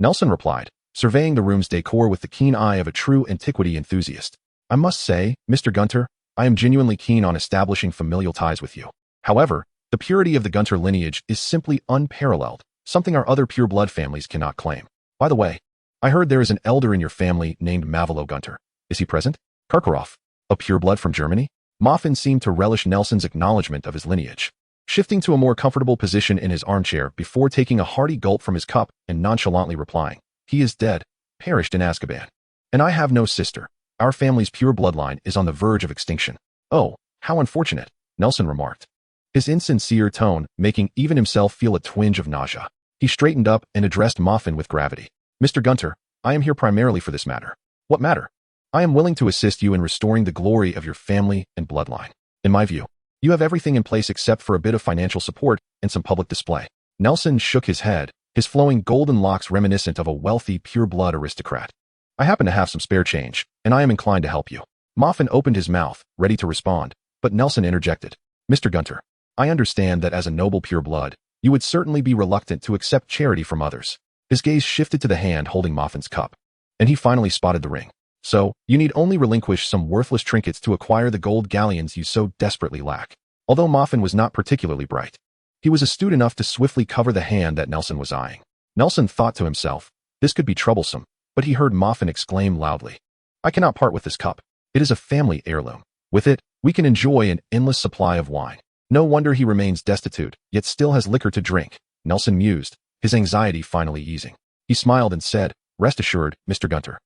Nelson replied, surveying the room's decor with the keen eye of a true antiquity enthusiast. "I must say, Mr. Gunter, I am genuinely keen on establishing familial ties with you. However, the purity of the Gunter lineage is simply unparalleled, something our other pure-blood families cannot claim. By the way, I heard there is an elder in your family named Mavilo Gunter. Is he present?" "Karkaroff, a pure-blood from Germany?" Morphin seemed to relish Nelson's acknowledgement of his lineage, shifting to a more comfortable position in his armchair before taking a hearty gulp from his cup and nonchalantly replying, "He is dead, perished in Azkaban. And I have no sister. Our family's pure bloodline is on the verge of extinction." "Oh, how unfortunate," Nelson remarked, his insincere tone making even himself feel a twinge of nausea. He straightened up and addressed Morphin with gravity. "Mr. Gunter, I am here primarily for this matter." "What matter?" "I am willing to assist you in restoring the glory of your family and bloodline. In my view, you have everything in place except for a bit of financial support and some public display." Nelson shook his head, his flowing golden locks reminiscent of a wealthy pure-blood aristocrat. I happen to have some spare change, and I am inclined to help you. Moffin opened his mouth, ready to respond, but Nelson interjected. Mr. Gunter, I understand that as a noble pureblood, you would certainly be reluctant to accept charity from others. His gaze shifted to the hand holding Moffin's cup, and he finally spotted the ring. So, you need only relinquish some worthless trinkets to acquire the gold galleons you so desperately lack. Although Moffin was not particularly bright, he was astute enough to swiftly cover the hand that Nelson was eyeing. Nelson thought to himself, this could be troublesome, but he heard Moffin exclaim loudly, I cannot part with this cup. It is a family heirloom. With it, we can enjoy an endless supply of wine. No wonder he remains destitute, yet still has liquor to drink. Nelson mused, his anxiety finally easing. He smiled and said, rest assured, Mr. Gunter.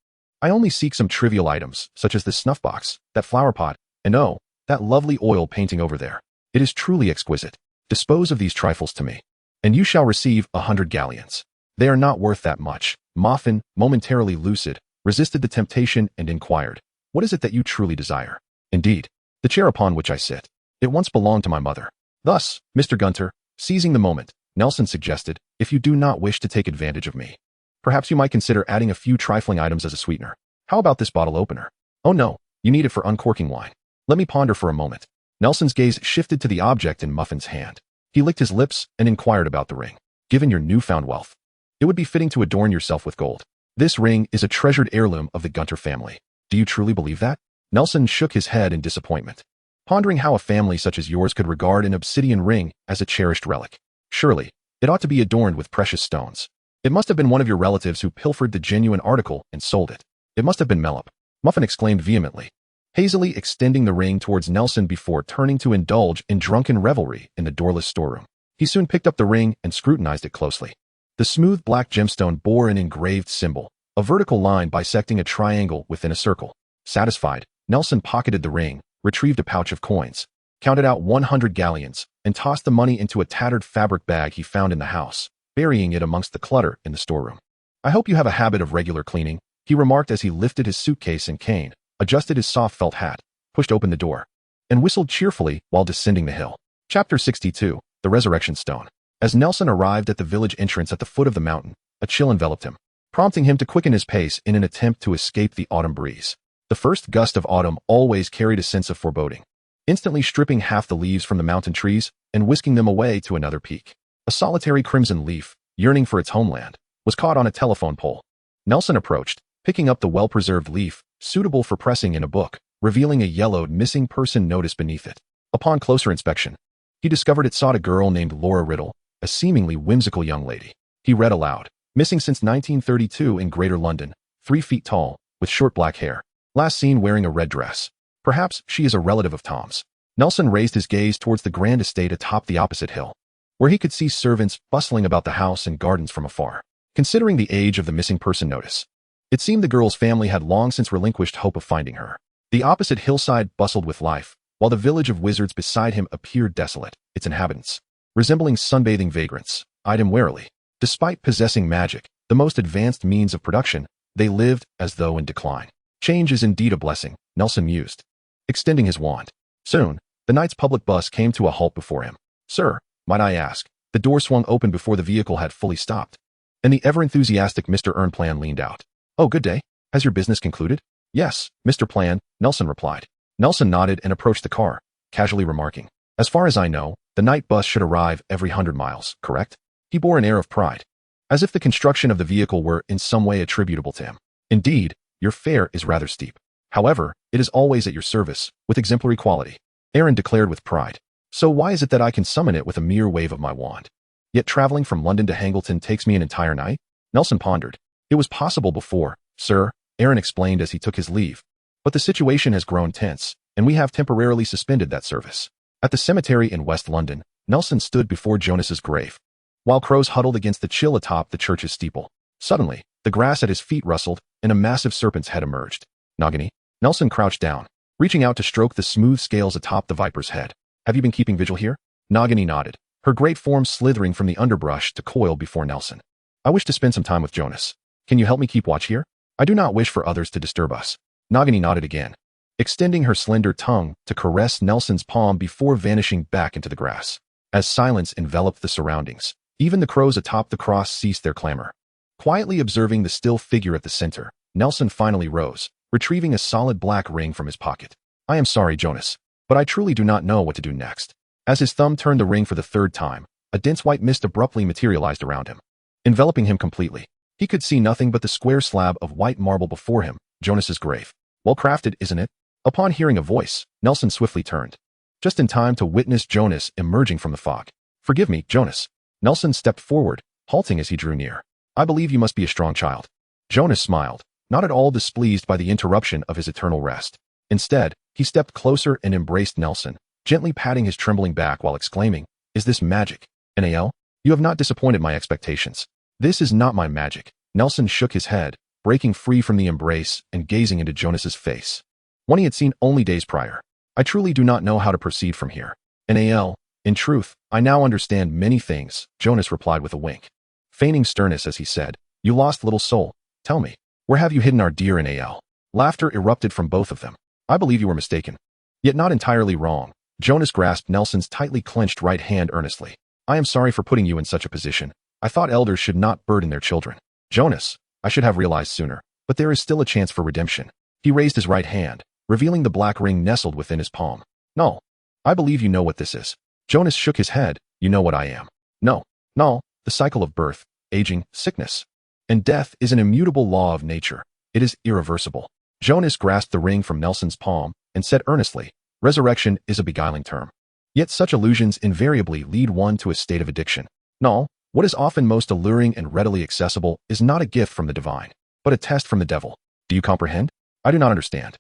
I only seek some trivial items, such as this snuff box, that flower pot, and oh, that lovely oil painting over there. It is truly exquisite. Dispose of these trifles to me, and you shall receive 100 galleons. They are not worth that much. Moffin, momentarily lucid, resisted the temptation and inquired, what is it that you truly desire? Indeed, the chair upon which I sit. It once belonged to my mother. Thus, Mr. Gunter, seizing the moment, Nelson suggested, if you do not wish to take advantage of me, perhaps you might consider adding a few trifling items as a sweetener. How about this bottle opener? Oh no, you need it for uncorking wine. Let me ponder for a moment. Nelson's gaze shifted to the object in Muffin's hand. He licked his lips and inquired about the ring. Given your newfound wealth, it would be fitting to adorn yourself with gold. This ring is a treasured heirloom of the Gunter family. Do you truly believe that? Nelson shook his head in disappointment, pondering how a family such as yours could regard an obsidian ring as a cherished relic. Surely, it ought to be adorned with precious stones. It must have been one of your relatives who pilfered the genuine article and sold it. It must have been Mellop. Muffin exclaimed vehemently, hazily extending the ring towards Nelson before turning to indulge in drunken revelry in the doorless storeroom. He soon picked up the ring and scrutinized it closely. The smooth black gemstone bore an engraved symbol, a vertical line bisecting a triangle within a circle. Satisfied, Nelson pocketed the ring, retrieved a pouch of coins, counted out 100 galleons, and tossed the money into a tattered fabric bag he found in the house, burying it amongst the clutter in the storeroom. I hope you have a habit of regular cleaning, he remarked as he lifted his suitcase and cane, adjusted his soft felt hat, pushed open the door, and whistled cheerfully while descending the hill. Chapter 62, The Resurrection Stone. As Nelson arrived at the village entrance at the foot of the mountain, a chill enveloped him, prompting him to quicken his pace in an attempt to escape the autumn breeze. The first gust of autumn always carried a sense of foreboding, instantly stripping half the leaves from the mountain trees and whisking them away to another peak. A solitary crimson leaf, yearning for its homeland, was caught on a telephone pole. Nelson approached, picking up the well-preserved leaf, suitable for pressing in a book, revealing a yellowed missing person notice beneath it. Upon closer inspection, he discovered it sought a girl named Laura Riddle, a seemingly whimsical young lady. He read aloud, missing since 1932 in Greater London, 3 feet tall, with short black hair, last seen wearing a red dress. Perhaps she is a relative of Tom's. Nelson raised his gaze towards the grand estate atop the opposite hill, where he could see servants bustling about the house and gardens from afar. Considering the age of the missing person notice, it seemed the girl's family had long since relinquished hope of finding her. The opposite hillside bustled with life, while the village of wizards beside him appeared desolate, its inhabitants, resembling sunbathing vagrants, eyed him warily. Despite possessing magic, the most advanced means of production, they lived as though in decline. Change is indeed a blessing, Nelson mused, extending his wand. Soon, the knight's public bus came to a halt before him. Sir, might I ask? The door swung open before the vehicle had fully stopped, and the ever-enthusiastic Mr. Earnplan leaned out. Oh, good day. Has your business concluded? Yes, Mr. Plan, Nelson replied. Nelson nodded and approached the car, casually remarking, as far as I know, the night bus should arrive every 100 miles, correct? He bore an air of pride, as if the construction of the vehicle were in some way attributable to him. Indeed, your fare is rather steep. However, it is always at your service, with exemplary quality, Aaron declared with pride. So why is it that I can summon it with a mere wave of my wand? Yet traveling from London to Hangleton takes me an entire night? Nelson pondered. It was possible before, sir, Aaron explained as he took his leave. But the situation has grown tense, and we have temporarily suspended that service. At the cemetery in West London, Nelson stood before Jonas's grave, while crows huddled against the chill atop the church's steeple. Suddenly, the grass at his feet rustled, and a massive serpent's head emerged. Nagini. Nelson crouched down, reaching out to stroke the smooth scales atop the viper's head. Have you been keeping vigil here? Nagini nodded, her great form slithering from the underbrush to coil before Nelson. I wish to spend some time with Jonas. Can you help me keep watch here? I do not wish for others to disturb us. Nagini nodded again, extending her slender tongue to caress Nelson's palm before vanishing back into the grass. As silence enveloped the surroundings, even the crows atop the cross ceased their clamor. Quietly observing the still figure at the center, Nelson finally rose, retrieving a solid black ring from his pocket. I am sorry, Jonas, but I truly do not know what to do next. As his thumb turned the ring for the third time, a dense white mist abruptly materialized around him, enveloping him completely. He could see nothing but the square slab of white marble before him, Jonas's grave. Well crafted, isn't it? Upon hearing a voice, Nelson swiftly turned, just in time to witness Jonas emerging from the fog. Forgive me, Jonas. Nelson stepped forward, halting as he drew near. I believe you must be a strong child. Jonas smiled, not at all displeased by the interruption of his eternal rest. Instead, he stepped closer and embraced Nelson, gently patting his trembling back while exclaiming, Is this magic? Nael, you have not disappointed my expectations. This is not my magic. Nelson shook his head, breaking free from the embrace and gazing into Jonas's face, one he had seen only days prior. I truly do not know how to proceed from here. Nael, in truth, I now understand many things, Jonas replied with a wink, feigning sternness as he said, You lost little soul. Tell me, where have you hidden our dear Nael? Laughter erupted from both of them. I believe you were mistaken. Yet not entirely wrong. Jonas grasped Nelson's tightly clenched right hand earnestly. I am sorry for putting you in such a position. I thought elders should not burden their children. Jonas, I should have realized sooner, but there is still a chance for redemption. He raised his right hand, revealing the black ring nestled within his palm. No, I believe you know what this is. Jonas shook his head. You know what I am. No, the cycle of birth, aging, sickness, and death is an immutable law of nature. It is irreversible. Jonas grasped the ring from Nelson's palm and said earnestly, Resurrection is a beguiling term. Yet such illusions invariably lead one to a state of addiction. No, what is often most alluring and readily accessible is not a gift from the divine, but a test from the devil. Do you comprehend? I do not understand.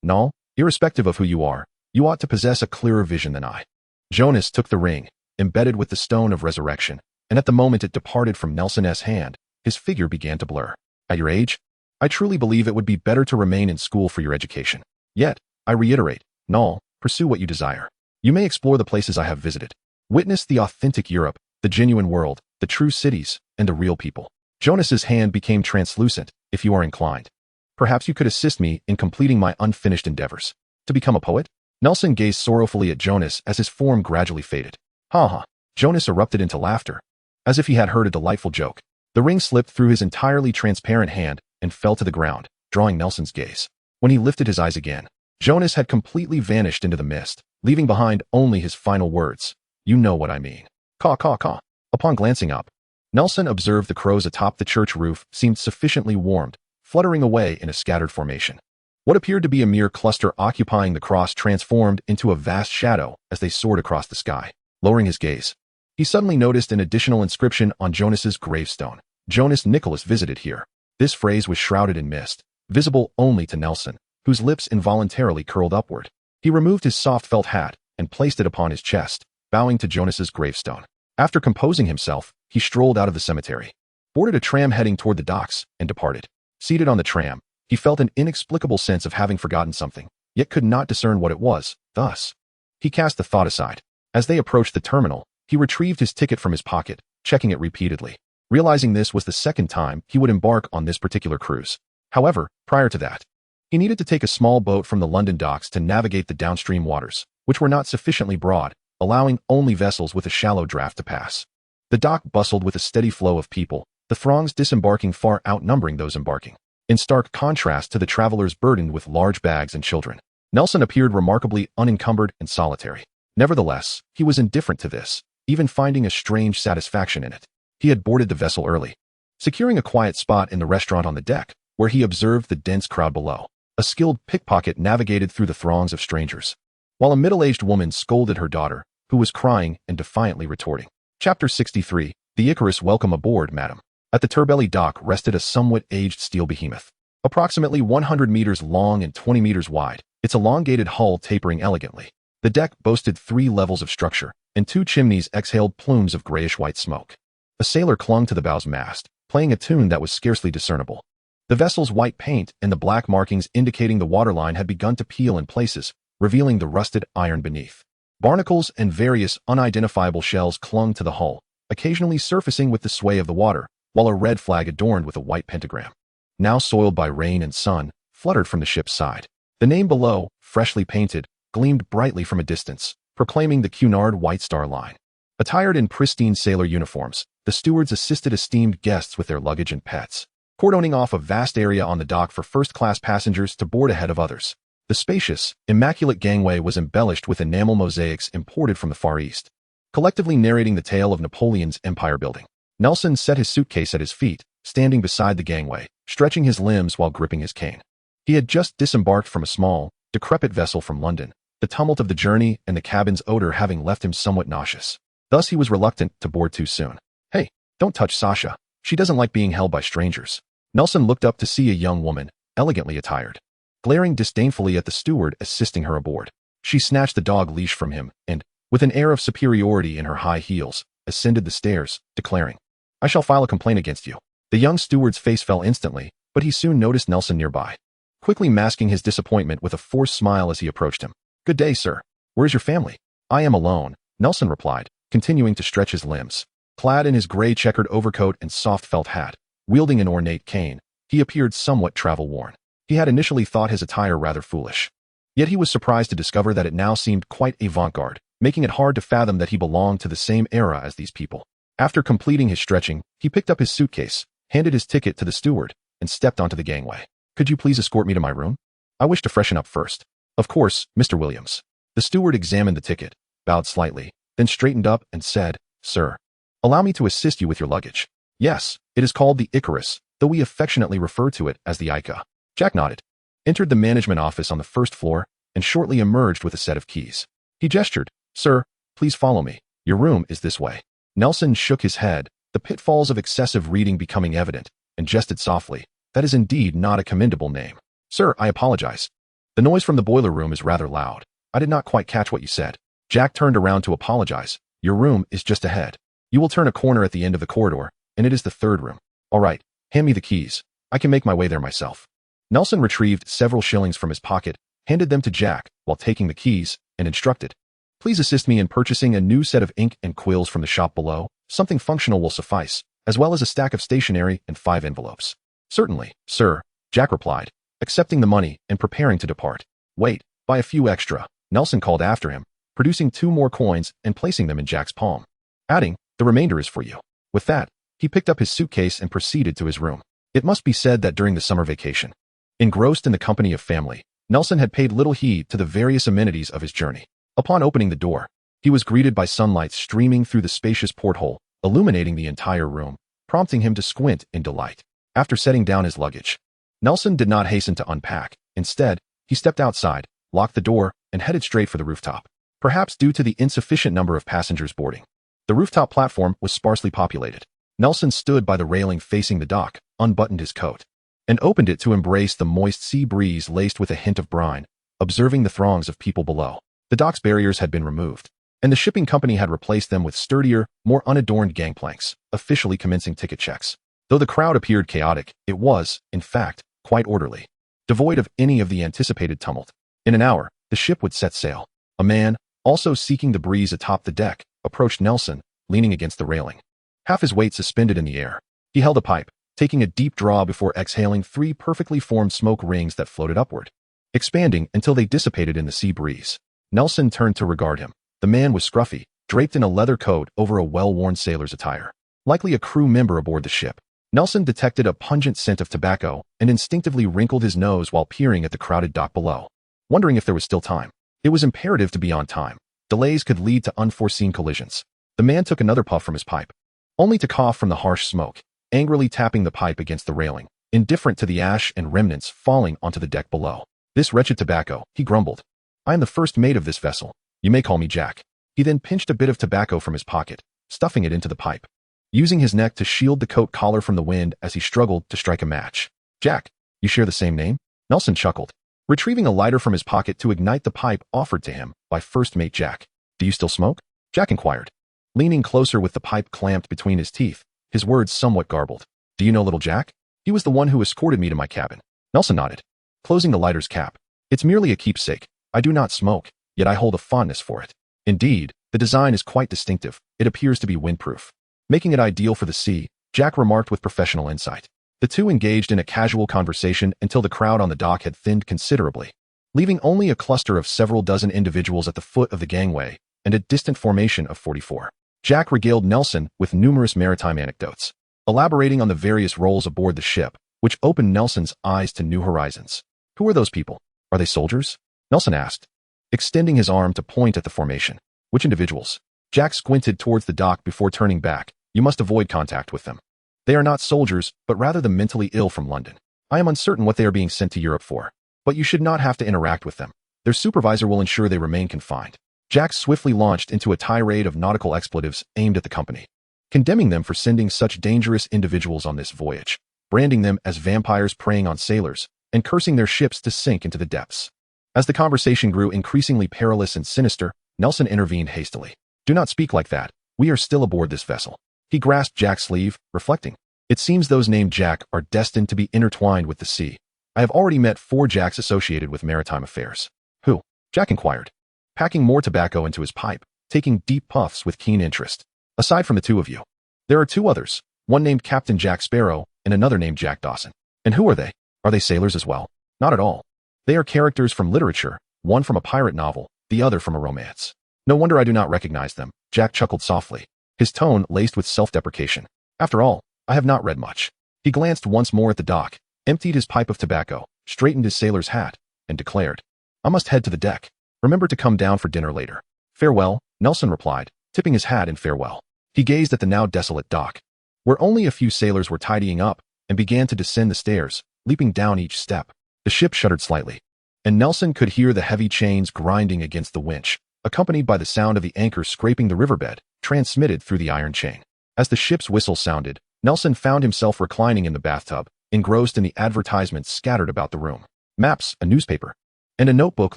No, irrespective of who you are, you ought to possess a clearer vision than I. Jonas took the ring, embedded with the stone of resurrection, and at the moment it departed from Nelson's hand, his figure began to blur. At your age, I truly believe it would be better to remain in school for your education. Yet, I reiterate, no, pursue what you desire. You may explore the places I have visited. Witness the authentic Europe, the genuine world, the true cities, and the real people. Jonas's hand became translucent, if you are inclined. Perhaps you could assist me in completing my unfinished endeavors. To become a poet? Nelson gazed sorrowfully at Jonas as his form gradually faded. Ha. Jonas erupted into laughter, as if he had heard a delightful joke. The ring slipped through his entirely transparent hand and fell to the ground, drawing Nelson's gaze. When he lifted his eyes again, Jonas had completely vanished into the mist, leaving behind only his final words. You know what I mean. Caw, caw, caw. Upon glancing up, Nelson observed the crows atop the church roof seemed sufficiently warmed, fluttering away in a scattered formation. What appeared to be a mere cluster occupying the cross transformed into a vast shadow as they soared across the sky. Lowering his gaze, he suddenly noticed an additional inscription on Jonas's gravestone. Jonas Nicholas visited here. This phrase was shrouded in mist, visible only to Nelson, whose lips involuntarily curled upward. He removed his soft felt hat and placed it upon his chest, bowing to Jonas's gravestone. After composing himself, he strolled out of the cemetery, boarded a tram heading toward the docks, and departed. Seated on the tram, he felt an inexplicable sense of having forgotten something, yet could not discern what it was. Thus, he cast the thought aside. As they approached the terminal, he retrieved his ticket from his pocket, checking it repeatedly, realizing this was the second time he would embark on this particular cruise. However, prior to that, he needed to take a small boat from the London docks to navigate the downstream waters, which were not sufficiently broad, allowing only vessels with a shallow draft to pass. The dock bustled with a steady flow of people, the throngs disembarking far outnumbering those embarking, in stark contrast to the travelers burdened with large bags and children. Nelson appeared remarkably unencumbered and solitary. Nevertheless, he was indifferent to this, even finding a strange satisfaction in it. He had boarded the vessel early, securing a quiet spot in the restaurant on the deck, where he observed the dense crowd below. A skilled pickpocket navigated through the throngs of strangers, while a middle-aged woman scolded her daughter, who was crying and defiantly retorting. Chapter 63, The Icarus. Welcome aboard, madam. At the Turbelly dock rested a somewhat aged steel behemoth, approximately 100 meters long and 20 meters wide, its elongated hull tapering elegantly. The deck boasted 3 levels of structure, and 2 chimneys exhaled plumes of grayish-white smoke. A sailor clung to the bow's mast, playing a tune that was scarcely discernible. The vessel's white paint and the black markings indicating the waterline had begun to peel in places, revealing the rusted iron beneath. Barnacles and various unidentifiable shells clung to the hull, occasionally surfacing with the sway of the water, while a red flag adorned with a white pentagram, now soiled by rain and sun, fluttered from the ship's side. The name below, freshly painted, gleamed brightly from a distance, proclaiming the Cunard White Star Line. Attired in pristine sailor uniforms, the stewards assisted esteemed guests with their luggage and pets. cordoning off a vast area on the dock for first-class passengers to board ahead of others. The spacious, immaculate gangway was embellished with enamel mosaics imported from the Far East, collectively narrating the tale of Napoleon's empire building. Nelson set his suitcase at his feet, standing beside the gangway, stretching his limbs while gripping his cane. He had just disembarked from a small, decrepit vessel from London, the tumult of the journey and the cabin's odor having left him somewhat nauseous. Thus he was reluctant to board too soon. "Hey, don't touch Sasha. She doesn't like being held by strangers." Nelson looked up to see a young woman, elegantly attired, glaring disdainfully at the steward assisting her aboard. She snatched the dog leash from him and, with an air of superiority in her high heels, ascended the stairs, declaring, "I shall file a complaint against you." The young steward's face fell instantly, but he soon noticed Nelson nearby, quickly masking his disappointment with a forced smile as he approached him. "Good day, sir. Where is your family?" "I am alone," Nelson replied, continuing to stretch his limbs. Clad in his gray checkered overcoat and soft felt hat, wielding an ornate cane, he appeared somewhat travel-worn. He had initially thought his attire rather foolish. Yet he was surprised to discover that it now seemed quite avant-garde, making it hard to fathom that he belonged to the same era as these people. After completing his stretching, he picked up his suitcase, handed his ticket to the steward, and stepped onto the gangway. "Could you please escort me to my room? I wish to freshen up first." "Of course, Mr. Williams." The steward examined the ticket, bowed slightly, then straightened up and said, "Sir, allow me to assist you with your luggage." "Yes, it is called the Icarus, though we affectionately refer to it as the Ica." Jack nodded, entered the management office on the first floor, and shortly emerged with a set of keys. He gestured, "Sir, please follow me. Your room is this way." Nelson shook his head, the pitfalls of excessive reading becoming evident, and jested softly, "That is indeed not a commendable name." "Sir, I apologize. The noise from the boiler room is rather loud. I did not quite catch what you said." Jack turned around to apologize. "Your room is just ahead. You will turn a corner at the end of the corridor, and it is the third room." "All right, hand me the keys. I can make my way there myself." Nelson retrieved several shillings from his pocket, handed them to Jack while taking the keys, and instructed, "Please assist me in purchasing a new set of ink and quills from the shop below. Something functional will suffice, as well as a stack of stationery and 5 envelopes." "Certainly, sir," Jack replied, accepting the money and preparing to depart. "Wait, buy a few extra," Nelson called after him, producing 2 more coins and placing them in Jack's palm, adding, "The remainder is for you." With that, he picked up his suitcase and proceeded to his room. It must be said that during the summer vacation, engrossed in the company of family, Nelson had paid little heed to the various amenities of his journey. Upon opening the door, he was greeted by sunlight streaming through the spacious porthole, illuminating the entire room, prompting him to squint in delight. After setting down his luggage, Nelson did not hasten to unpack. Instead, he stepped outside, locked the door, and headed straight for the rooftop. Perhaps due to the insufficient number of passengers boarding, the rooftop platform was sparsely populated. Nelson stood by the railing facing the dock, unbuttoned his coat, and opened it to embrace the moist sea breeze laced with a hint of brine, observing the throngs of people below. The dock's barriers had been removed, and the shipping company had replaced them with sturdier, more unadorned gangplanks, officially commencing ticket checks. Though the crowd appeared chaotic, it was, in fact, quite orderly, devoid of any of the anticipated tumult. In an hour, the ship would set sail. A man, also seeking the breeze atop the deck, approached Nelson, leaning against the railing, half his weight suspended in the air. He held a pipe, taking a deep draw before exhaling 3 perfectly formed smoke rings that floated upward, expanding until they dissipated in the sea breeze. Nelson turned to regard him. The man was scruffy, draped in a leather coat over a well-worn sailor's attire, likely a crew member aboard the ship. Nelson detected a pungent scent of tobacco and instinctively wrinkled his nose while peering at the crowded dock below, wondering if there was still time. It was imperative to be on time. Delays could lead to unforeseen collisions. The man took another puff from his pipe, only to cough from the harsh smoke, angrily tapping the pipe against the railing, indifferent to the ash and remnants falling onto the deck below. "This wretched tobacco," he grumbled. "I am the first mate of this vessel. You may call me Jack." He then pinched a bit of tobacco from his pocket, stuffing it into the pipe, using his neck to shield the coat collar from the wind as he struggled to strike a match. "Jack, you share the same name?" Nelson chuckled, retrieving a lighter from his pocket to ignite the pipe offered to him by first mate Jack. "Do you still smoke?" Jack inquired, leaning closer with the pipe clamped between his teeth, his words somewhat garbled. "Do you know little Jack? He was the one who escorted me to my cabin." Nelson nodded, closing the lighter's cap. "It's merely a keepsake. I do not smoke, yet I hold a fondness for it. Indeed, the design is quite distinctive. It appears to be windproof, making it ideal for the sea," Jack remarked with professional insight. The two engaged in a casual conversation until the crowd on the dock had thinned considerably, leaving only a cluster of several dozen individuals at the foot of the gangway and a distant formation of 44. Jack regaled Nelson with numerous maritime anecdotes, elaborating on the various roles aboard the ship, which opened Nelson's eyes to new horizons. Who are those people? Are they soldiers? Nelson asked, extending his arm to point at the formation. Which individuals? Jack squinted towards the dock before turning back. You must avoid contact with them. They are not soldiers, but rather the mentally ill from London. I am uncertain what they are being sent to Europe for, but you should not have to interact with them. Their supervisor will ensure they remain confined. Jack swiftly launched into a tirade of nautical expletives aimed at the company, condemning them for sending such dangerous individuals on this voyage, branding them as vampires preying on sailors, and cursing their ships to sink into the depths. As the conversation grew increasingly perilous and sinister, Nelson intervened hastily. Do not speak like that. We are still aboard this vessel. He grasped Jack's sleeve, reflecting. It seems those named Jack are destined to be intertwined with the sea. I have already met 4 Jacks associated with maritime affairs. Who? Jack inquired, packing more tobacco into his pipe, taking deep puffs with keen interest. Aside from the 2 of you, there are 2 others, one named Captain Jack Sparrow and another named Jack Dawson. And who are they? Are they sailors as well? Not at all. They are characters from literature, one from a pirate novel, the other from a romance. No wonder I do not recognize them. Jack chuckled softly, his tone laced with self-deprecation. After all, I have not read much. He glanced once more at the dock, emptied his pipe of tobacco, straightened his sailor's hat, and declared, I must head to the deck. Remember to come down for dinner later. Farewell, Nelson replied, tipping his hat in farewell. He gazed at the now desolate dock, where only a few sailors were tidying up, and began to descend the stairs, leaping down each step. The ship shuddered slightly, and Nelson could hear the heavy chains grinding against the winch, accompanied by the sound of the anchor scraping the riverbed, transmitted through the iron chain. As the ship's whistle sounded, Nelson found himself reclining in the bathtub, engrossed in the advertisements scattered about the room. Maps, a newspaper, and a notebook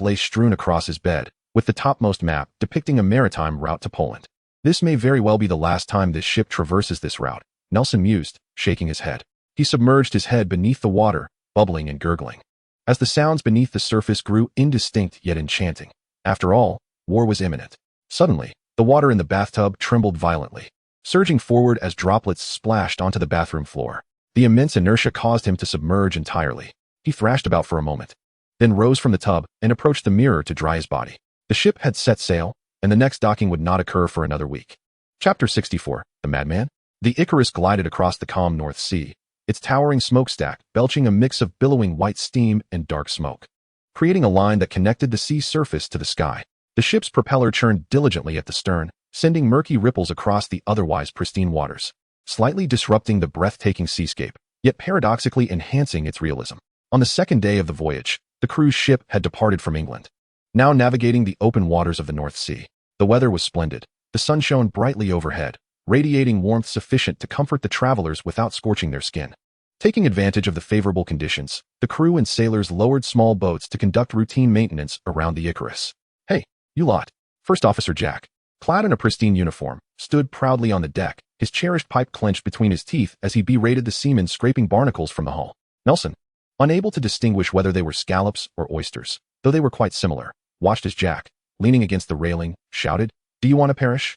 lay strewn across his bed, with the topmost map depicting a maritime route to Poland. This may very well be the last time this ship traverses this route, Nelson mused, shaking his head. He submerged his head beneath the water, bubbling and gurgling, as the sounds beneath the surface grew indistinct yet enchanting. After all, war was imminent. Suddenly, the water in the bathtub trembled violently, surging forward as droplets splashed onto the bathroom floor. The immense inertia caused him to submerge entirely. He thrashed about for a moment, then rose from the tub and approached the mirror to dry his body. The ship had set sail, and the next docking would not occur for another week. Chapter 64, The Madman? The Icarus glided across the calm North Sea, its towering smokestack belching a mix of billowing white steam and dark smoke, creating a line that connected the sea surface to the sky. The ship's propeller churned diligently at the stern, sending murky ripples across the otherwise pristine waters, slightly disrupting the breathtaking seascape, yet paradoxically enhancing its realism. On the second day of the voyage, the cruise ship had departed from England, now navigating the open waters of the North Sea. The weather was splendid. The sun shone brightly overhead, radiating warmth sufficient to comfort the travelers without scorching their skin. Taking advantage of the favorable conditions, the crew and sailors lowered small boats to conduct routine maintenance around the Icarus. Hey, you lot. First Officer Jack, clad in a pristine uniform, stood proudly on the deck, his cherished pipe clenched between his teeth as he berated the seamen scraping barnacles from the hull. Nelson, unable to distinguish whether they were scallops or oysters, though they were quite similar, watched as Jack, leaning against the railing, shouted, Do you want to perish?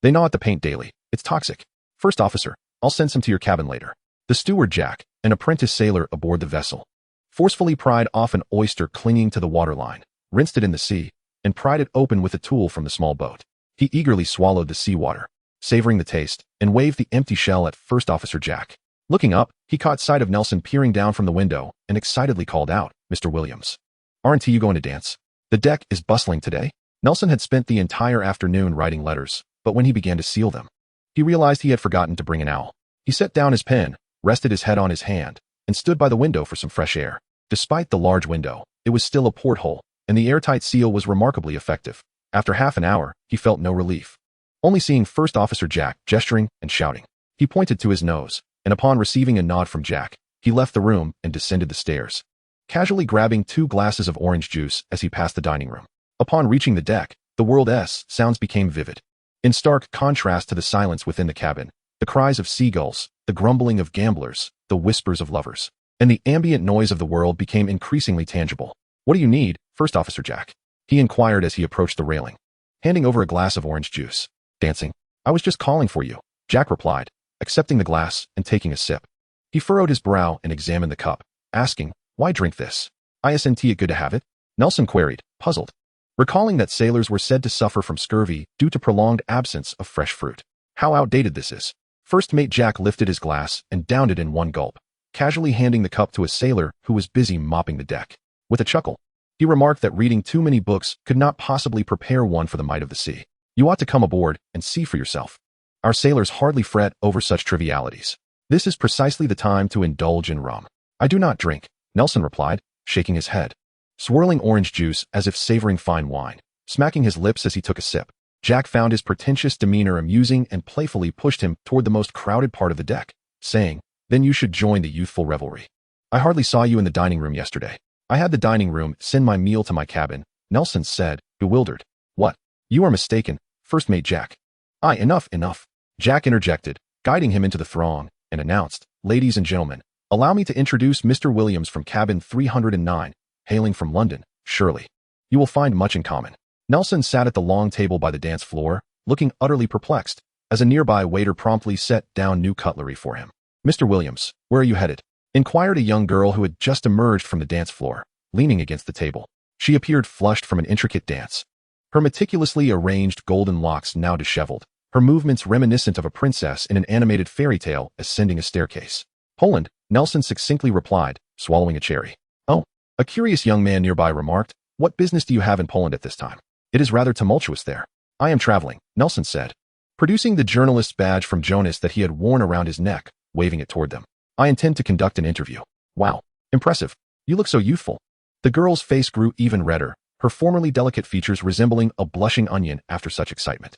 They gnaw at the paint daily. It's toxic. First Officer, I'll send some to your cabin later. The steward Jack, an apprentice sailor aboard the vessel, forcefully pried off an oyster clinging to the waterline, rinsed it in the sea, and pried it open with a tool from the small boat. He eagerly swallowed the seawater, savoring the taste, and waved the empty shell at First Officer Jack. Looking up, he caught sight of Nelson peering down from the window and excitedly called out, Mr. Williams, aren't you going to dance? The deck is bustling today. Nelson had spent the entire afternoon writing letters, but when he began to seal them, he realized he had forgotten to bring an owl. He set down his pen, rested his head on his hand, and stood by the window for some fresh air. Despite the large window, it was still a porthole, and the airtight seal was remarkably effective. After half an hour, he felt no relief, only seeing First Officer Jack gesturing and shouting. He pointed to his nose, and upon receiving a nod from Jack, he left the room and descended the stairs, casually grabbing 2 glasses of orange juice as he passed the dining room. Upon reaching the deck, the world's sounds became vivid. In stark contrast to the silence within the cabin, the cries of seagulls, the grumbling of gamblers, the whispers of lovers, and the ambient noise of the world became increasingly tangible. What do you need, First Officer Jack? He inquired as he approached the railing, handing over a glass of orange juice. Dancing? I was just calling for you, Jack replied, accepting the glass and taking a sip. He furrowed his brow and examined the cup, asking, Why drink this? Isn't it good to have it? Nelson queried, puzzled, recalling that sailors were said to suffer from scurvy due to prolonged absence of fresh fruit. How outdated this is. First Mate Jack lifted his glass and downed it in one gulp, casually handing the cup to a sailor who was busy mopping the deck. With a chuckle, he remarked that reading too many books could not possibly prepare one for the might of the sea. You ought to come aboard and see for yourself. Our sailors hardly fret over such trivialities. This is precisely the time to indulge in rum. I do not drink, Nelson replied, shaking his head, swirling orange juice as if savoring fine wine, smacking his lips as he took a sip. Jack found his pretentious demeanor amusing and playfully pushed him toward the most crowded part of the deck, saying, "Then you should join the youthful revelry. I hardly saw you in the dining room yesterday." "I had the dining room send my meal to my cabin," Nelson said, bewildered. "What? You are mistaken, First Mate Jack." "Aye, enough." Jack interjected, guiding him into the throng, and announced, "Ladies and gentlemen, allow me to introduce Mr. Williams from cabin 309, hailing from London, surely. You will find much in common." Nelson sat at the long table by the dance floor, looking utterly perplexed, as a nearby waiter promptly set down new cutlery for him. "Mr. Williams, where are you headed?" inquired a young girl who had just emerged from the dance floor, leaning against the table. She appeared flushed from an intricate dance, her meticulously arranged golden locks now disheveled, her movements reminiscent of a princess in an animated fairy tale ascending a staircase. "Poland," Nelson succinctly replied, swallowing a cherry. "Oh," a curious young man nearby remarked, "what business do you have in Poland at this time? It is rather tumultuous there." "I am traveling," Nelson said, producing the journalist's badge from Jonas that he had worn around his neck, waving it toward them. "I intend to conduct an interview." "Wow, impressive. You look so youthful." The girl's face grew even redder, her formerly delicate features resembling a blushing onion after such excitement.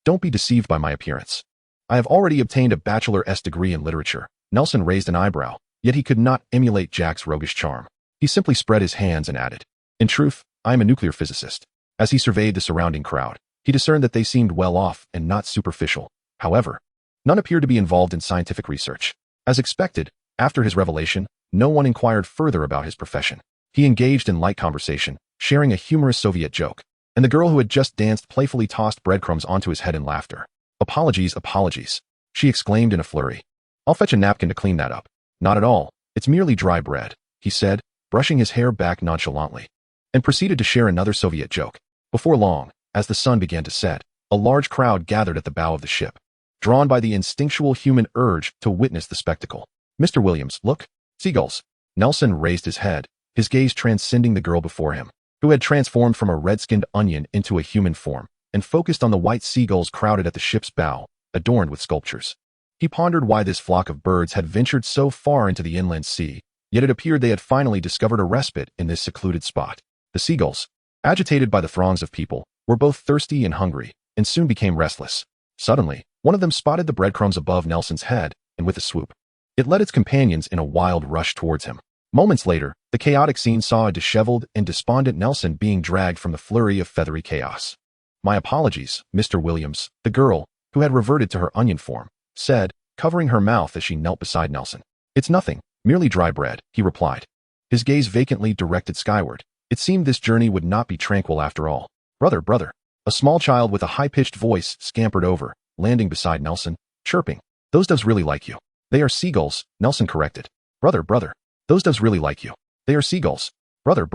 Don't be deceived by my appearance. I have already obtained a bachelor's degree in literature." Nelson raised an eyebrow, yet he could not emulate Jack's roguish charm. He simply spread his hands and added, "In truth, I am a nuclear physicist." As he surveyed the surrounding crowd, he discerned that they seemed well off and not superficial. However, none appeared to be involved in scientific research. As expected, after his revelation, no one inquired further about his profession. He engaged in light conversation, sharing a humorous Soviet joke, and the girl who had just danced playfully tossed breadcrumbs onto his head in laughter. Apologies," she exclaimed in a flurry. "I'll fetch a napkin to clean that up." "Not at all, it's merely dry bread," he said, brushing his hair back nonchalantly, and proceeded to share another Soviet joke. Before long, as the sun began to set, a large crowd gathered at the bow of the ship, drawn by the instinctual human urge to witness the spectacle. "Mr. Williams, look, seagulls." Nelson raised his head, his gaze transcending the girl before him, who had transformed from a red-skinned onion into a human form, and focused on the white seagulls crowded at the ship's bow, adorned with sculptures. He pondered why this flock of birds had ventured so far into the inland sea, yet it appeared they had finally discovered a respite in this secluded spot. The seagulls, agitated by the throngs of people, were both thirsty and hungry, and soon became restless. Suddenly, one of them spotted the breadcrumbs above Nelson's head, and with a swoop, it led its companions in a wild rush towards him. Moments later, the chaotic scene saw a disheveled and despondent Nelson being dragged from the flurry of feathery chaos. "My apologies, Mr. Williams," the girl, who had reverted to her onion form, said, covering her mouth as she knelt beside Nelson. "It's nothing, merely dry bread," he replied, his gaze vacantly directed skyward. It seemed this journey would not be tranquil after all. Brother. A small child with a high-pitched voice scampered over, landing beside Nelson, chirping. "Those doves really like you." "They are seagulls," Nelson corrected. Brother. "Those doves really like you." "They are seagulls." Brother.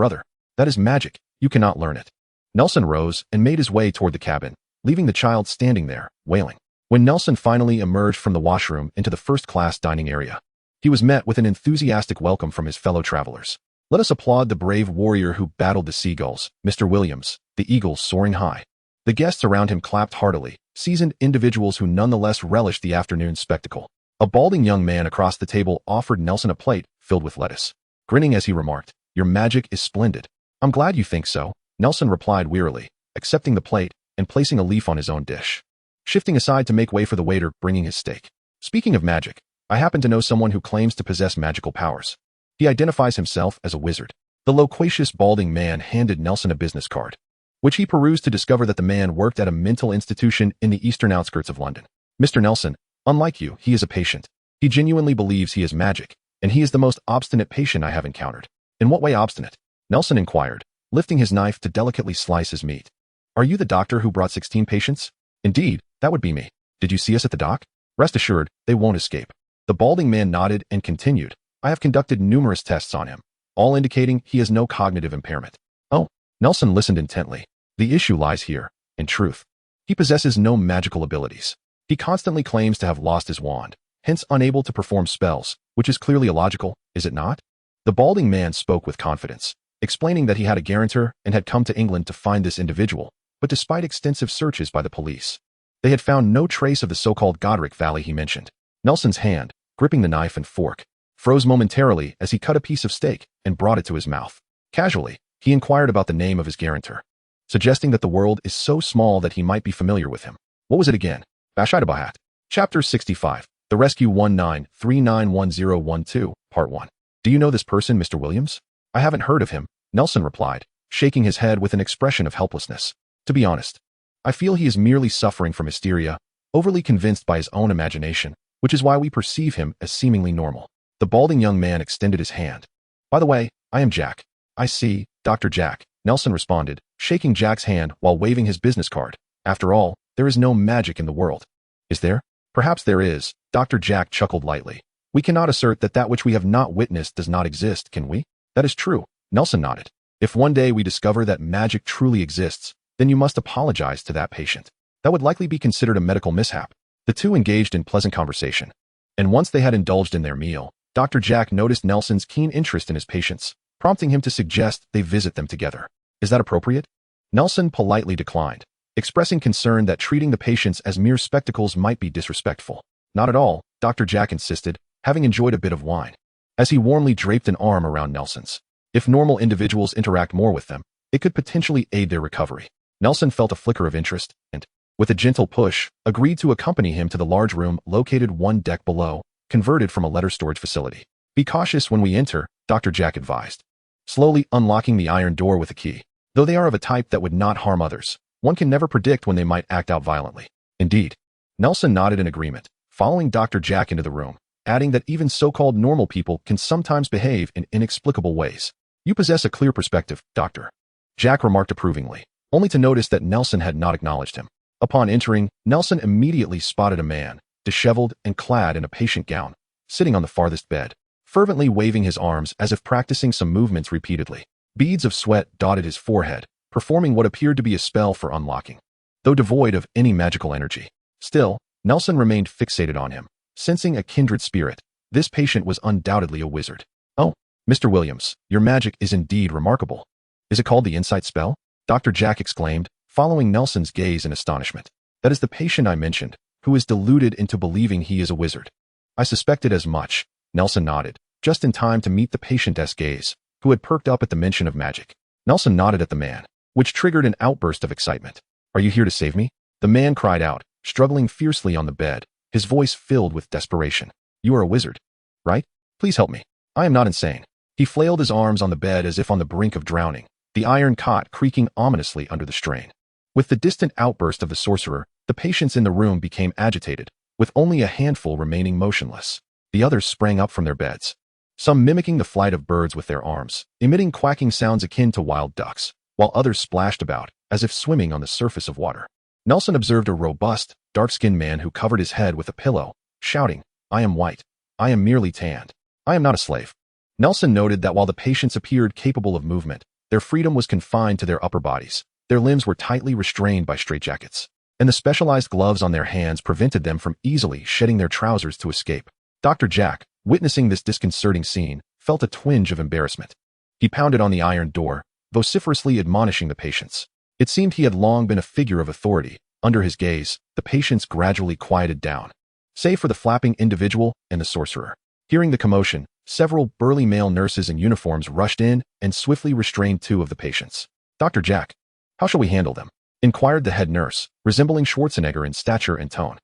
"That is magic. You cannot learn it." Nelson rose and made his way toward the cabin, leaving the child standing there, wailing. When Nelson finally emerged from the washroom into the first-class dining area, he was met with an enthusiastic welcome from his fellow travelers. "Let us applaud the brave warrior who battled the seagulls, Mr. Williams, the eagles soaring high." The guests around him clapped heartily, seasoned individuals who nonetheless relished the afternoon's spectacle. A balding young man across the table offered Nelson a plate filled with lettuce, grinning as he remarked, "Your magic is splendid." "I'm glad you think so," Nelson replied wearily, accepting the plate and placing a leaf on his own dish, shifting aside to make way for the waiter bringing his steak. "Speaking of magic, I happen to know someone who claims to possess magical powers. He identifies himself as a wizard." The loquacious balding man handed Nelson a business card, which he perused to discover that the man worked at a mental institution in the eastern outskirts of London. "Mr. Nelson, unlike you, he is a patient. He genuinely believes he is magic, and he is the most obstinate patient I have encountered." "In what way obstinate?" Nelson inquired, lifting his knife to delicately slice his meat. "Are you the doctor who brought 16 patients?" "Indeed, that would be me. Did you see us at the dock?" "Rest assured, they won't escape." The balding man nodded and continued, "I have conducted numerous tests on him, all indicating he has no cognitive impairment." "Oh." Nelson listened intently. "The issue lies here, in truth. He possesses no magical abilities. He constantly claims to have lost his wand, hence unable to perform spells, which is clearly illogical, is it not? The balding man spoke with confidence, explaining that he had a guarantor and had come to England to find this individual, but despite extensive searches by the police, they had found no trace of the so-called Godric Valley he mentioned. Nelson's hand, gripping the knife and fork, froze momentarily as he cut a piece of steak and brought it to his mouth. Casually, he inquired about the name of his guarantor, suggesting that the world is so small that he might be familiar with him. What was it again? Bashidabahat. Chapter 65. The Rescue 19391012, Part 1. Do you know this person, Mr. Williams? I haven't heard of him, Nelson replied, shaking his head with an expression of helplessness. To be honest, I feel he is merely suffering from hysteria, overly convinced by his own imagination, which is why we perceive him as seemingly normal. The balding young man extended his hand. By the way, I am Jack. I see, Dr. Jack, Nelson responded, shaking Jack's hand while waving his business card. After all, there is no magic in the world. Is there? Perhaps there is, Dr. Jack chuckled lightly. We cannot assert that that which we have not witnessed does not exist, can we? That is true, Nelson nodded. If one day we discover that magic truly exists, then you must apologize to that patient. That would likely be considered a medical mishap. The two engaged in pleasant conversation. And once they had indulged in their meal, Dr. Jack noticed Nelson's keen interest in his patients, prompting him to suggest they visit them together. Is that appropriate? Nelson politely declined, expressing concern that treating the patients as mere spectacles might be disrespectful. Not at all, Dr. Jack insisted, having enjoyed a bit of wine, as he warmly draped an arm around Nelson's. If normal individuals interact more with them, it could potentially aid their recovery. Nelson felt a flicker of interest and, with a gentle push, agreed to accompany him to the large room located one deck below, converted from a letter storage facility. Be cautious when we enter, Dr. Jack advised, slowly unlocking the iron door with a key. Though they are of a type that would not harm others, one can never predict when they might act out violently. Indeed. Nelson nodded in agreement, following Dr. Jack into the room, adding that even so-called normal people can sometimes behave in inexplicable ways. You possess a clear perspective, Doctor. Jack remarked approvingly, only to notice that Nelson had not acknowledged him. Upon entering, Nelson immediately spotted a man, disheveled and clad in a patient gown, sitting on the farthest bed, fervently waving his arms as if practicing some movements repeatedly. Beads of sweat dotted his forehead, performing what appeared to be a spell for unlocking, though devoid of any magical energy. Still, Nelson remained fixated on him, sensing a kindred spirit. This patient was undoubtedly a wizard. Oh, Mr. Williams, your magic is indeed remarkable. Is it called the insight spell? Dr. Jack exclaimed, following Nelson's gaze in astonishment. That is the patient I mentioned, who is deluded into believing he is a wizard. I suspected as much, Nelson nodded, just in time to meet the patient's gaze, who had perked up at the mention of magic. Nelson nodded at the man, which triggered an outburst of excitement. Are you here to save me? The man cried out, struggling fiercely on the bed, his voice filled with desperation. You are a wizard, right? Please help me. I am not insane. He flailed his arms on the bed as if on the brink of drowning, the iron cot creaking ominously under the strain. With the distant outburst of the sorcerer, the patients in the room became agitated, with only a handful remaining motionless. The others sprang up from their beds, some mimicking the flight of birds with their arms, emitting quacking sounds akin to wild ducks, while others splashed about, as if swimming on the surface of water. Nelson observed a robust, dark-skinned man who covered his head with a pillow, shouting, I am white. I am merely tanned. I am not a slave. Nelson noted that while the patients appeared capable of movement, their freedom was confined to their upper bodies. Their limbs were tightly restrained by straitjackets, and the specialized gloves on their hands prevented them from easily shedding their trousers to escape. Dr. Jack, witnessing this disconcerting scene, felt a twinge of embarrassment. He pounded on the iron door, vociferously admonishing the patients. It seemed he had long been a figure of authority. Under his gaze, the patients gradually quieted down, save for the flapping individual and the sorcerer. Hearing the commotion, several burly male nurses in uniforms rushed in and swiftly restrained two of the patients. Dr. Jack, how shall we handle them? Inquired the head nurse, resembling Schwarzenegger in stature and tone.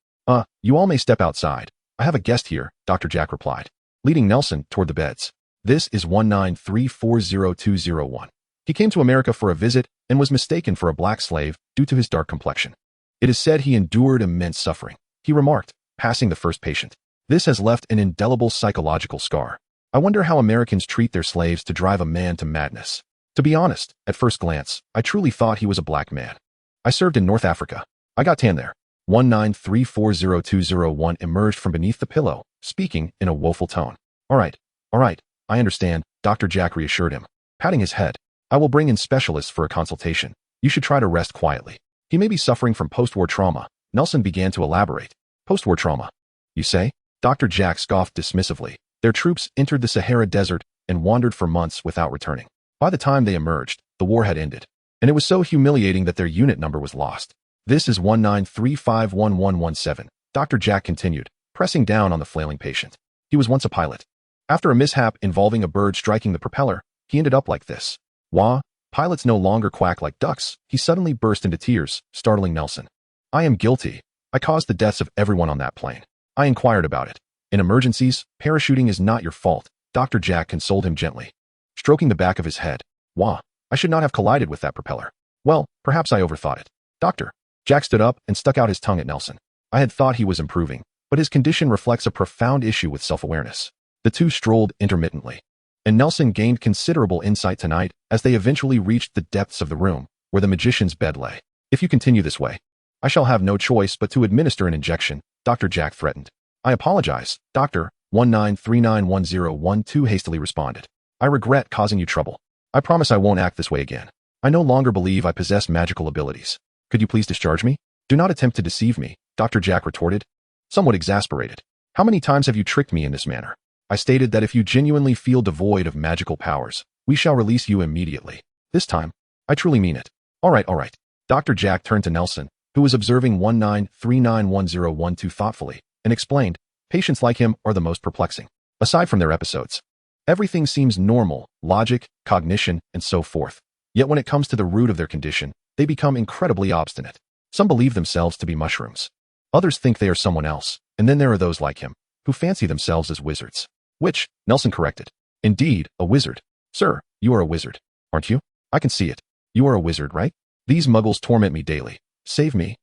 You all may step outside. I have a guest here, Dr. Jack replied, leading Nelson toward the beds. This is 193400201. He came to America for a visit and was mistaken for a black slave due to his dark complexion. It is said he endured immense suffering, he remarked, passing the first patient. This has left an indelible psychological scar. I wonder how Americans treat their slaves to drive a man to madness. To be honest, at first glance, I truly thought he was a black man. I served in North Africa. I got tan there. 193400201 emerged from beneath the pillow, speaking in a woeful tone. All right, I understand, Dr. Jack reassured him, patting his head. I will bring in specialists for a consultation. You should try to rest quietly. He may be suffering from post-war trauma. Nelson began to elaborate. Post-war trauma? You say? Dr. Jack scoffed dismissively. Their troops entered the Sahara Desert and wandered for months without returning. By the time they emerged, the war had ended, and it was so humiliating that their unit number was lost. This is 19351117, Dr. Jack continued, pressing down on the flailing patient. He was once a pilot. After a mishap involving a bird striking the propeller, he ended up like this. Wah, pilots no longer quack like ducks. He suddenly burst into tears, startling Nelson. I am guilty. I caused the deaths of everyone on that plane. I inquired about it. In emergencies, parachuting is not your fault, Dr. Jack consoled him gently. Stroking the back of his head. Wah, I should not have collided with that propeller. Well, perhaps I overthought it. Doctor. Jack stood up and stuck out his tongue at Nelson. I had thought he was improving, but his condition reflects a profound issue with self-awareness. The two strolled intermittently, and Nelson gained considerable insight tonight as they eventually reached the depths of the room where the magician's bed lay. If you continue this way, I shall have no choice but to administer an injection, Dr. Jack threatened. I apologize, Doctor, 19391012 hastily responded. I regret causing you trouble. I promise I won't act this way again. I no longer believe I possess magical abilities. Could you please discharge me? Do not attempt to deceive me, Dr. Jack retorted, somewhat exasperated. How many times have you tricked me in this manner? I stated that if you genuinely feel devoid of magical powers, we shall release you immediately. This time, I truly mean it. All right. Dr. Jack turned to Nelson, who was observing 19391012 thoughtfully, and explained, patients like him are the most perplexing. Aside from their episodes, everything seems normal, logic, cognition, and so forth. Yet when it comes to the root of their condition, they become incredibly obstinate. Some believe themselves to be mushrooms. Others think they are someone else, and then there are those like him, who fancy themselves as wizards. Which, Nelson corrected. Indeed, a wizard. Sir, you are a wizard, aren't you? I can see it. You are a wizard, right? These muggles torment me daily. Save me.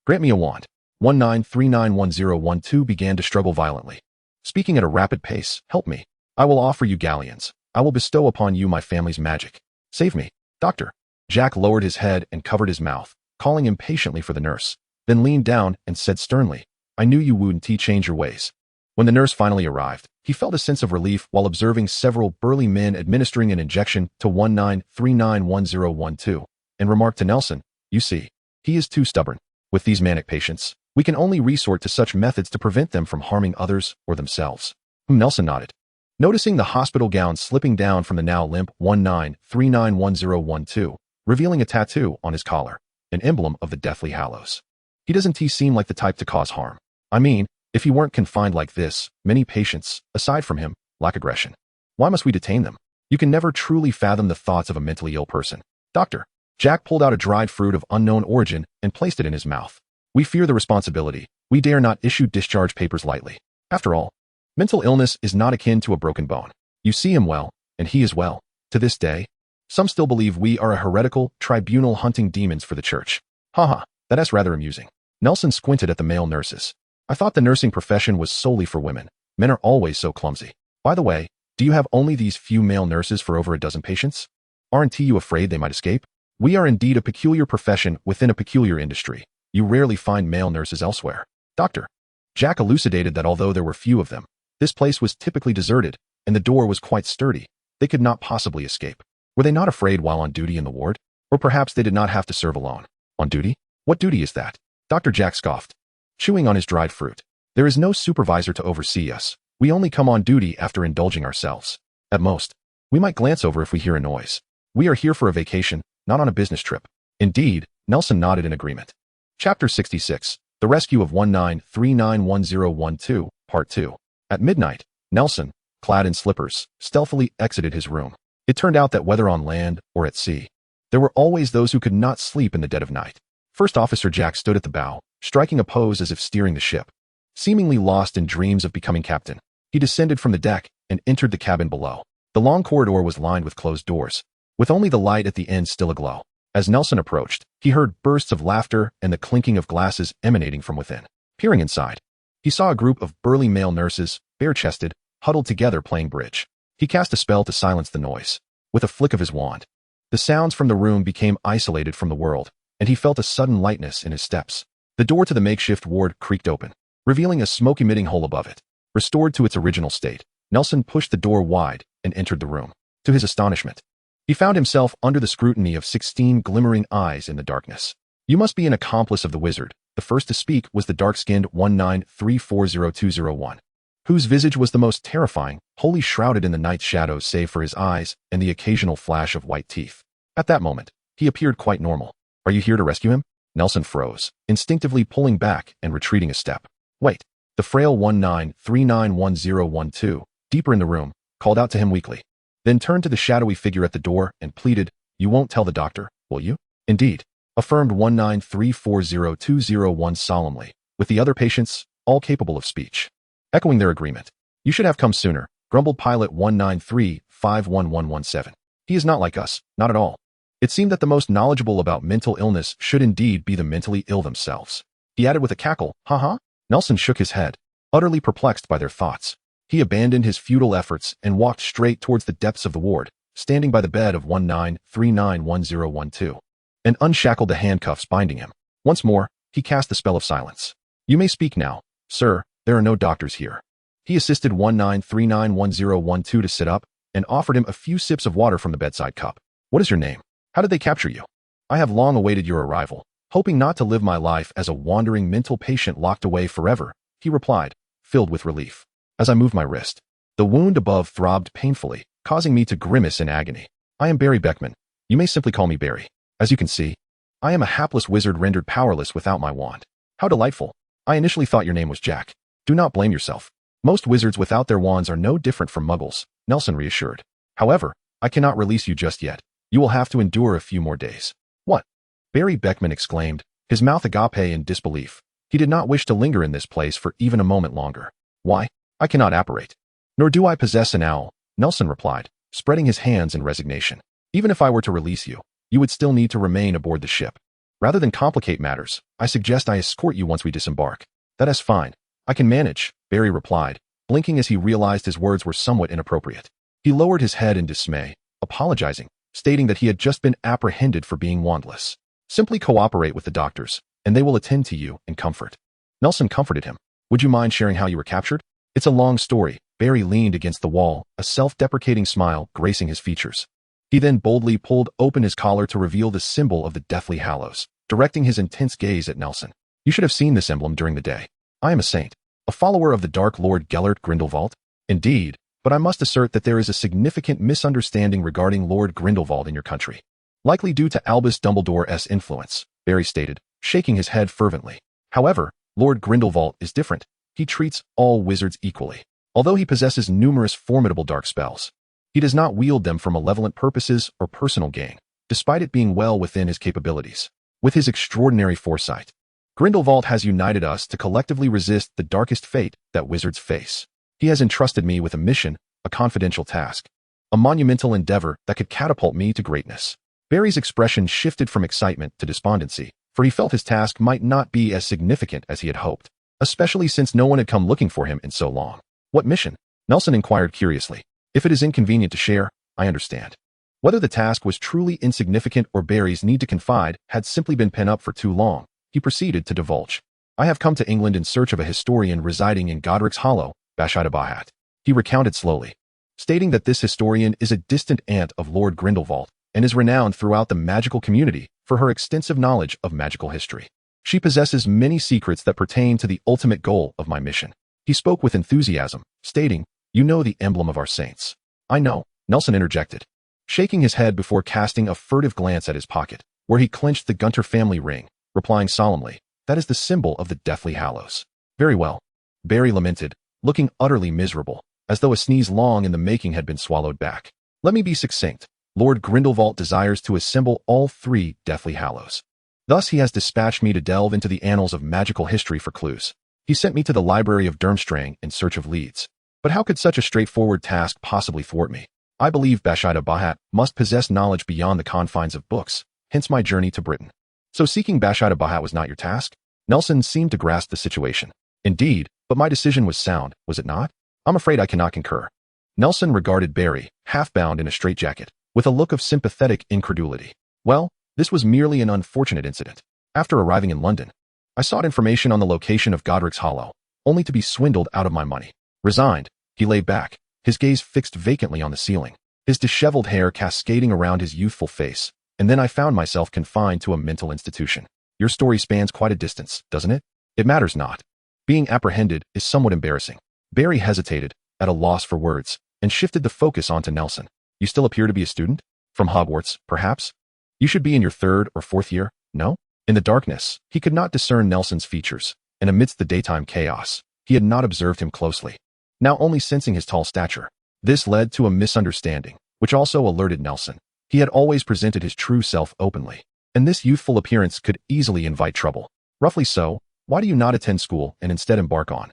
Grant me a wand. 19391012 began to struggle violently. Speaking at a rapid pace, help me. I will offer you galleons. I will bestow upon you my family's magic. Save me, Doctor. Jack lowered his head and covered his mouth, calling impatiently for the nurse, then leaned down and said sternly, I knew you wouldn't change your ways. When the nurse finally arrived, he felt a sense of relief while observing several burly men administering an injection to 19391012, and remarked to Nelson, you see, he is too stubborn. With these manic patients, we can only resort to such methods to prevent them from harming others or themselves. Nelson nodded. Noticing the hospital gown slipping down from the now limp 19391012, revealing a tattoo on his collar, an emblem of the Deathly Hallows. He doesn't seem like the type to cause harm. I mean, if he weren't confined like this, many patients, aside from him, lack aggression. Why must we detain them? You can never truly fathom the thoughts of a mentally ill person. Doctor. Jack pulled out a dried fruit of unknown origin and placed it in his mouth. We fear the responsibility. We dare not issue discharge papers lightly. After all, mental illness is not akin to a broken bone. You see him well, and he is well. To this day, some still believe we are a heretical tribunal hunting demons for the church. That's rather amusing. Nelson squinted at the male nurses. I thought the nursing profession was solely for women. Men are always so clumsy. By the way, do you have only these few male nurses for over a dozen patients? Aren't you afraid they might escape? We are indeed a peculiar profession within a peculiar industry. You rarely find male nurses elsewhere. Doctor. Jack elucidated that although there were few of them, this place was typically deserted, and the door was quite sturdy. They could not possibly escape. Were they not afraid while on duty in the ward? Or perhaps they did not have to serve alone. On duty? What duty is that? Dr. Jack scoffed, chewing on his dried fruit. There is no supervisor to oversee us. We only come on duty after indulging ourselves. At most, we might glance over if we hear a noise. We are here for a vacation, not on a business trip. Indeed, Nelson nodded in agreement. Chapter 66, The Rescue of 19391012, Part 2. At midnight, Nelson, clad in slippers, stealthily exited his room. It turned out that whether on land or at sea, there were always those who could not sleep in the dead of night. First Officer Jack stood at the bow, striking a pose as if steering the ship. Seemingly lost in dreams of becoming captain, he descended from the deck and entered the cabin below. The long corridor was lined with closed doors, with only the light at the end still aglow. As Nelson approached, he heard bursts of laughter and the clinking of glasses emanating from within. Peering inside, he saw a group of burly male nurses, bare-chested, huddled together playing bridge. He cast a spell to silence the noise. With a flick of his wand, the sounds from the room became isolated from the world, and he felt a sudden lightness in his steps. The door to the makeshift ward creaked open, revealing a smoke-emitting hole above it. Restored to its original state, Nelson pushed the door wide and entered the room. To his astonishment, he found himself under the scrutiny of 16 glimmering eyes in the darkness. You must be an accomplice of the wizard. The first to speak was the dark-skinned 19340201. whose visage was the most terrifying, wholly shrouded in the night's shadows save for his eyes and the occasional flash of white teeth. At that moment, he appeared quite normal. "Are you here to rescue him?" Nelson froze, instinctively pulling back and retreating a step. "Wait." The frail 19391012, deeper in the room, called out to him weakly. Then turned to the shadowy figure at the door and pleaded, "You won't tell the doctor, will you?" "Indeed," affirmed 19340201 solemnly, with the other patients, all capable of speech, echoing their agreement. "You should have come sooner," grumbled pilot 193-51117. "He is not like us, not at all." It seemed that the most knowledgeable about mental illness should indeed be the mentally ill themselves. He added with a cackle, "Ha." Nelson shook his head, utterly perplexed by their thoughts. He abandoned his futile efforts and walked straight towards the depths of the ward, standing by the bed of 19391012, and unshackled the handcuffs binding him. Once more, he cast the spell of silence. "You may speak now, sir. There are no doctors here." He assisted 19391012 to sit up and offered him a few sips of water from the bedside cup. "What is your name? How did they capture you?" "I have long awaited your arrival, hoping not to live my life as a wandering mental patient locked away forever," he replied, filled with relief. As I moved my wrist, the wound above throbbed painfully, causing me to grimace in agony. "I am Barry Beckman. You may simply call me Barry. As you can see, I am a hapless wizard rendered powerless without my wand." "How delightful. I initially thought your name was Jack." "Do not blame yourself. Most wizards without their wands are no different from muggles," Nelson reassured. "However, I cannot release you just yet. You will have to endure a few more days." "What?" Barry Beckman exclaimed, his mouth agape in disbelief. He did not wish to linger in this place for even a moment longer. "Why? I cannot apparate." "Nor do I possess an owl," Nelson replied, spreading his hands in resignation. "Even if I were to release you, you would still need to remain aboard the ship. Rather than complicate matters, I suggest I escort you once we disembark." "That is fine. I can manage," Barry replied, blinking as he realized his words were somewhat inappropriate. He lowered his head in dismay, apologizing, stating that he had just been apprehended for being wandless. "Simply cooperate with the doctors, and they will attend to you in comfort." Nelson comforted him. "Would you mind sharing how you were captured?" "It's a long story." Barry leaned against the wall, a self-deprecating smile gracing his features. He then boldly pulled open his collar to reveal the symbol of the Deathly Hallows, directing his intense gaze at Nelson. "You should have seen this emblem during the day. I am a saint, a follower of the Dark Lord Gellert Grindelwald." "Indeed, but I must assert that there is a significant misunderstanding regarding Lord Grindelwald in your country. Likely due to Albus Dumbledore's influence," Barry stated, shaking his head fervently. "However, Lord Grindelwald is different. He treats all wizards equally. Although he possesses numerous formidable dark spells, he does not wield them for malevolent purposes or personal gain, despite it being well within his capabilities. With his extraordinary foresight, Grindelwald has united us to collectively resist the darkest fate that wizards face. He has entrusted me with a mission, a confidential task, a monumental endeavor that could catapult me to greatness." Barry's expression shifted from excitement to despondency, for he felt his task might not be as significant as he had hoped, especially since no one had come looking for him in so long. "What mission?" Nelson inquired curiously. "If it is inconvenient to share, I understand." Whether the task was truly insignificant or Barry's need to confide had simply been pent up for too long, he proceeded to divulge. "I have come to England in search of a historian residing in Godric's Hollow, Bashadabahat." He recounted slowly, stating that this historian is a distant aunt of Lord Grindelwald and is renowned throughout the magical community for her extensive knowledge of magical history. "She possesses many secrets that pertain to the ultimate goal of my mission." He spoke with enthusiasm, stating, "You know the emblem of our saints." "I know," Nelson interjected, shaking his head before casting a furtive glance at his pocket, where he clenched the Gunter family ring, replying solemnly, "That is the symbol of the Deathly Hallows." "Very well," Barry lamented, looking utterly miserable, as though a sneeze long in the making had been swallowed back. "Let me be succinct. Lord Grindelwald desires to assemble all three Deathly Hallows. Thus he has dispatched me to delve into the annals of magical history for clues. He sent me to the library of Durmstrang in search of leads. But how could such a straightforward task possibly thwart me? I believe Bashadabahat must possess knowledge beyond the confines of books, hence my journey to Britain." "So seeking Bashadabahat was not your task?" Nelson seemed to grasp the situation. "Indeed, but my decision was sound, was it not?" "I'm afraid I cannot concur." Nelson regarded Barry, half bound in a straitjacket, with a look of sympathetic incredulity. "Well, this was merely an unfortunate incident. After arriving in London, I sought information on the location of Godric's Hollow, only to be swindled out of my money." Resigned, he lay back, his gaze fixed vacantly on the ceiling, his disheveled hair cascading around his youthful face, and then I found myself confined to a mental institution. "Your story spans quite a distance, doesn't it?" "It matters not. Being apprehended is somewhat embarrassing. Barry hesitated, at a loss for words, and shifted the focus onto Nelson. You still appear to be a student? From Hogwarts, perhaps? You should be in your 3rd or 4th year, no? In the darkness, he could not discern Nelson's features, and amidst the daytime chaos, he had not observed him closely, now only sensing his tall stature. This led to a misunderstanding, which also alerted Nelson. He had always presented his true self openly, and this youthful appearance could easily invite trouble. Roughly so, why do you not attend school and instead embark on?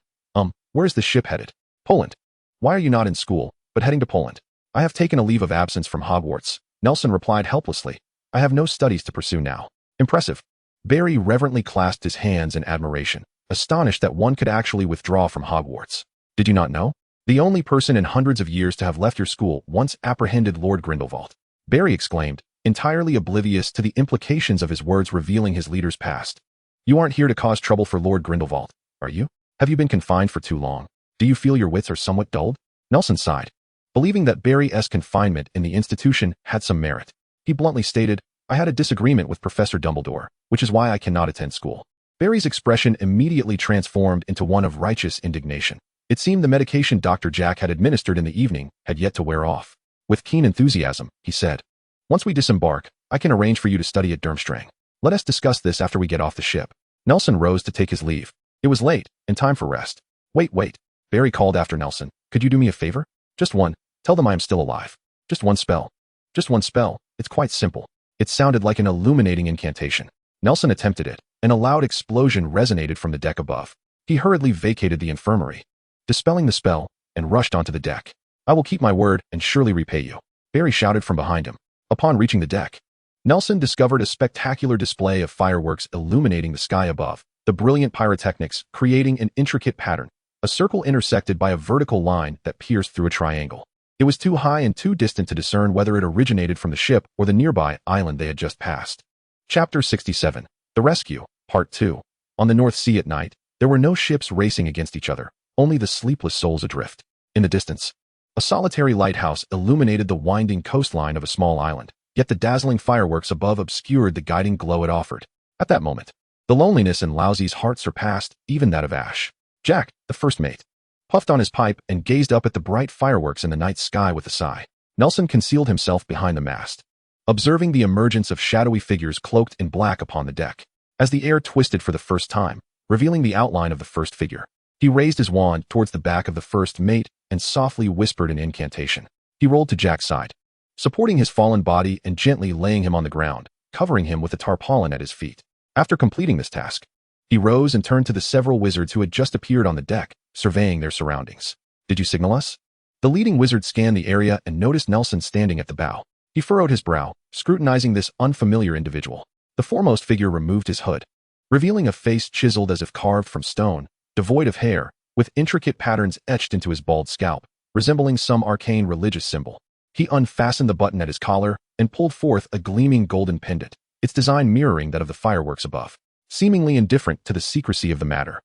Where is the ship headed? Poland. Why are you not in school, but heading to Poland? I have taken a leave of absence from Hogwarts, Nelson replied helplessly. I have no studies to pursue now. Impressive. Barry reverently clasped his hands in admiration, astonished that one could actually withdraw from Hogwarts. Did you not know? The only person in hundreds of years to have left your school once apprehended Lord Grindelwald. Barry exclaimed, entirely oblivious to the implications of his words revealing his leader's past. You aren't here to cause trouble for Lord Grindelwald, are you? Have you been confined for too long? Do you feel your wits are somewhat dulled? Nelson sighed, believing that Barry's confinement in the institution had some merit. He bluntly stated, I had a disagreement with Professor Dumbledore, which is why I cannot attend school. Barry's expression immediately transformed into one of righteous indignation. It seemed the medication Dr. Jack had administered in the evening had yet to wear off. With keen enthusiasm, he said, once we disembark, I can arrange for you to study at Durmstrang. Let us discuss this after we get off the ship. Nelson rose to take his leave. It was late, and time for rest. Wait. Barry called after Nelson. Could you do me a favor? Just one. Tell them I am still alive. Just one spell. Just one spell. It's quite simple. It sounded like an illuminating incantation. Nelson attempted it, and a loud explosion resonated from the deck above. He hurriedly vacated the infirmary, dispelling the spell, and rushed onto the deck. I will keep my word and surely repay you, Barry shouted from behind him. Upon reaching the deck, Nelson discovered a spectacular display of fireworks illuminating the sky above, the brilliant pyrotechnics creating an intricate pattern, a circle intersected by a vertical line that pierced through a triangle. It was too high and too distant to discern whether it originated from the ship or the nearby island they had just passed. Chapter 67. The Rescue, Part 2. On the North Sea at night, there were no ships racing against each other, only the sleepless souls adrift. In the distance, a solitary lighthouse illuminated the winding coastline of a small island, yet the dazzling fireworks above obscured the guiding glow it offered. At that moment, the loneliness in Lousy's heart surpassed even that of Ash. Jack, the first mate, puffed on his pipe and gazed up at the bright fireworks in the night sky with a sigh. Nelson concealed himself behind the mast, observing the emergence of shadowy figures cloaked in black upon the deck. As the air twisted for the first time, revealing the outline of the first figure, he raised his wand towards the back of the first mate and softly whispered an incantation. He rolled to Jack's side, supporting his fallen body and gently laying him on the ground, covering him with a tarpaulin at his feet. After completing this task, he rose and turned to the several wizards who had just appeared on the deck, surveying their surroundings. Did you signal us? The leading wizard scanned the area and noticed Nelson standing at the bow. He furrowed his brow, scrutinizing this unfamiliar individual. The foremost figure removed his hood, revealing a face chiseled as if carved from stone, devoid of hair, with intricate patterns etched into his bald scalp, resembling some arcane religious symbol. He unfastened the button at his collar and pulled forth a gleaming golden pendant, its design mirroring that of the fireworks above. Seemingly indifferent to the secrecy of the matter,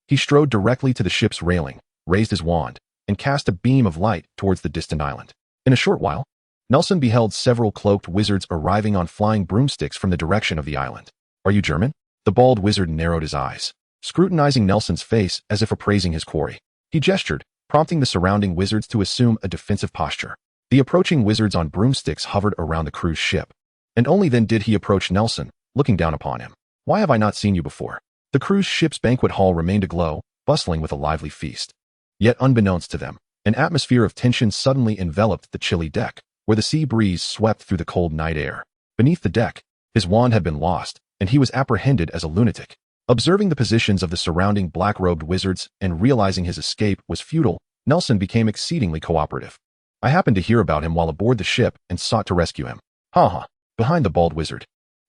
he strode directly to the ship's railing, raised his wand, and cast a beam of light towards the distant island. In a short while, Nelson beheld several cloaked wizards arriving on flying broomsticks from the direction of the island. Are you German? The bald wizard narrowed his eyes, scrutinizing Nelson's face as if appraising his quarry. He gestured, prompting the surrounding wizards to assume a defensive posture. The approaching wizards on broomsticks hovered around the cruise ship, and only then did he approach Nelson, looking down upon him. Why have I not seen you before? The cruise ship's banquet hall remained aglow, bustling with a lively feast. Yet unbeknownst to them, an atmosphere of tension suddenly enveloped the chilly deck, where the sea breeze swept through the cold night air. Beneath the deck, his wand had been lost, and he was apprehended as a lunatic. Observing the positions of the surrounding black-robed wizards and realizing his escape was futile, Nelson became exceedingly cooperative. I happened to hear about him while aboard the ship and sought to rescue him. Ha ha. Behind the bald wizard,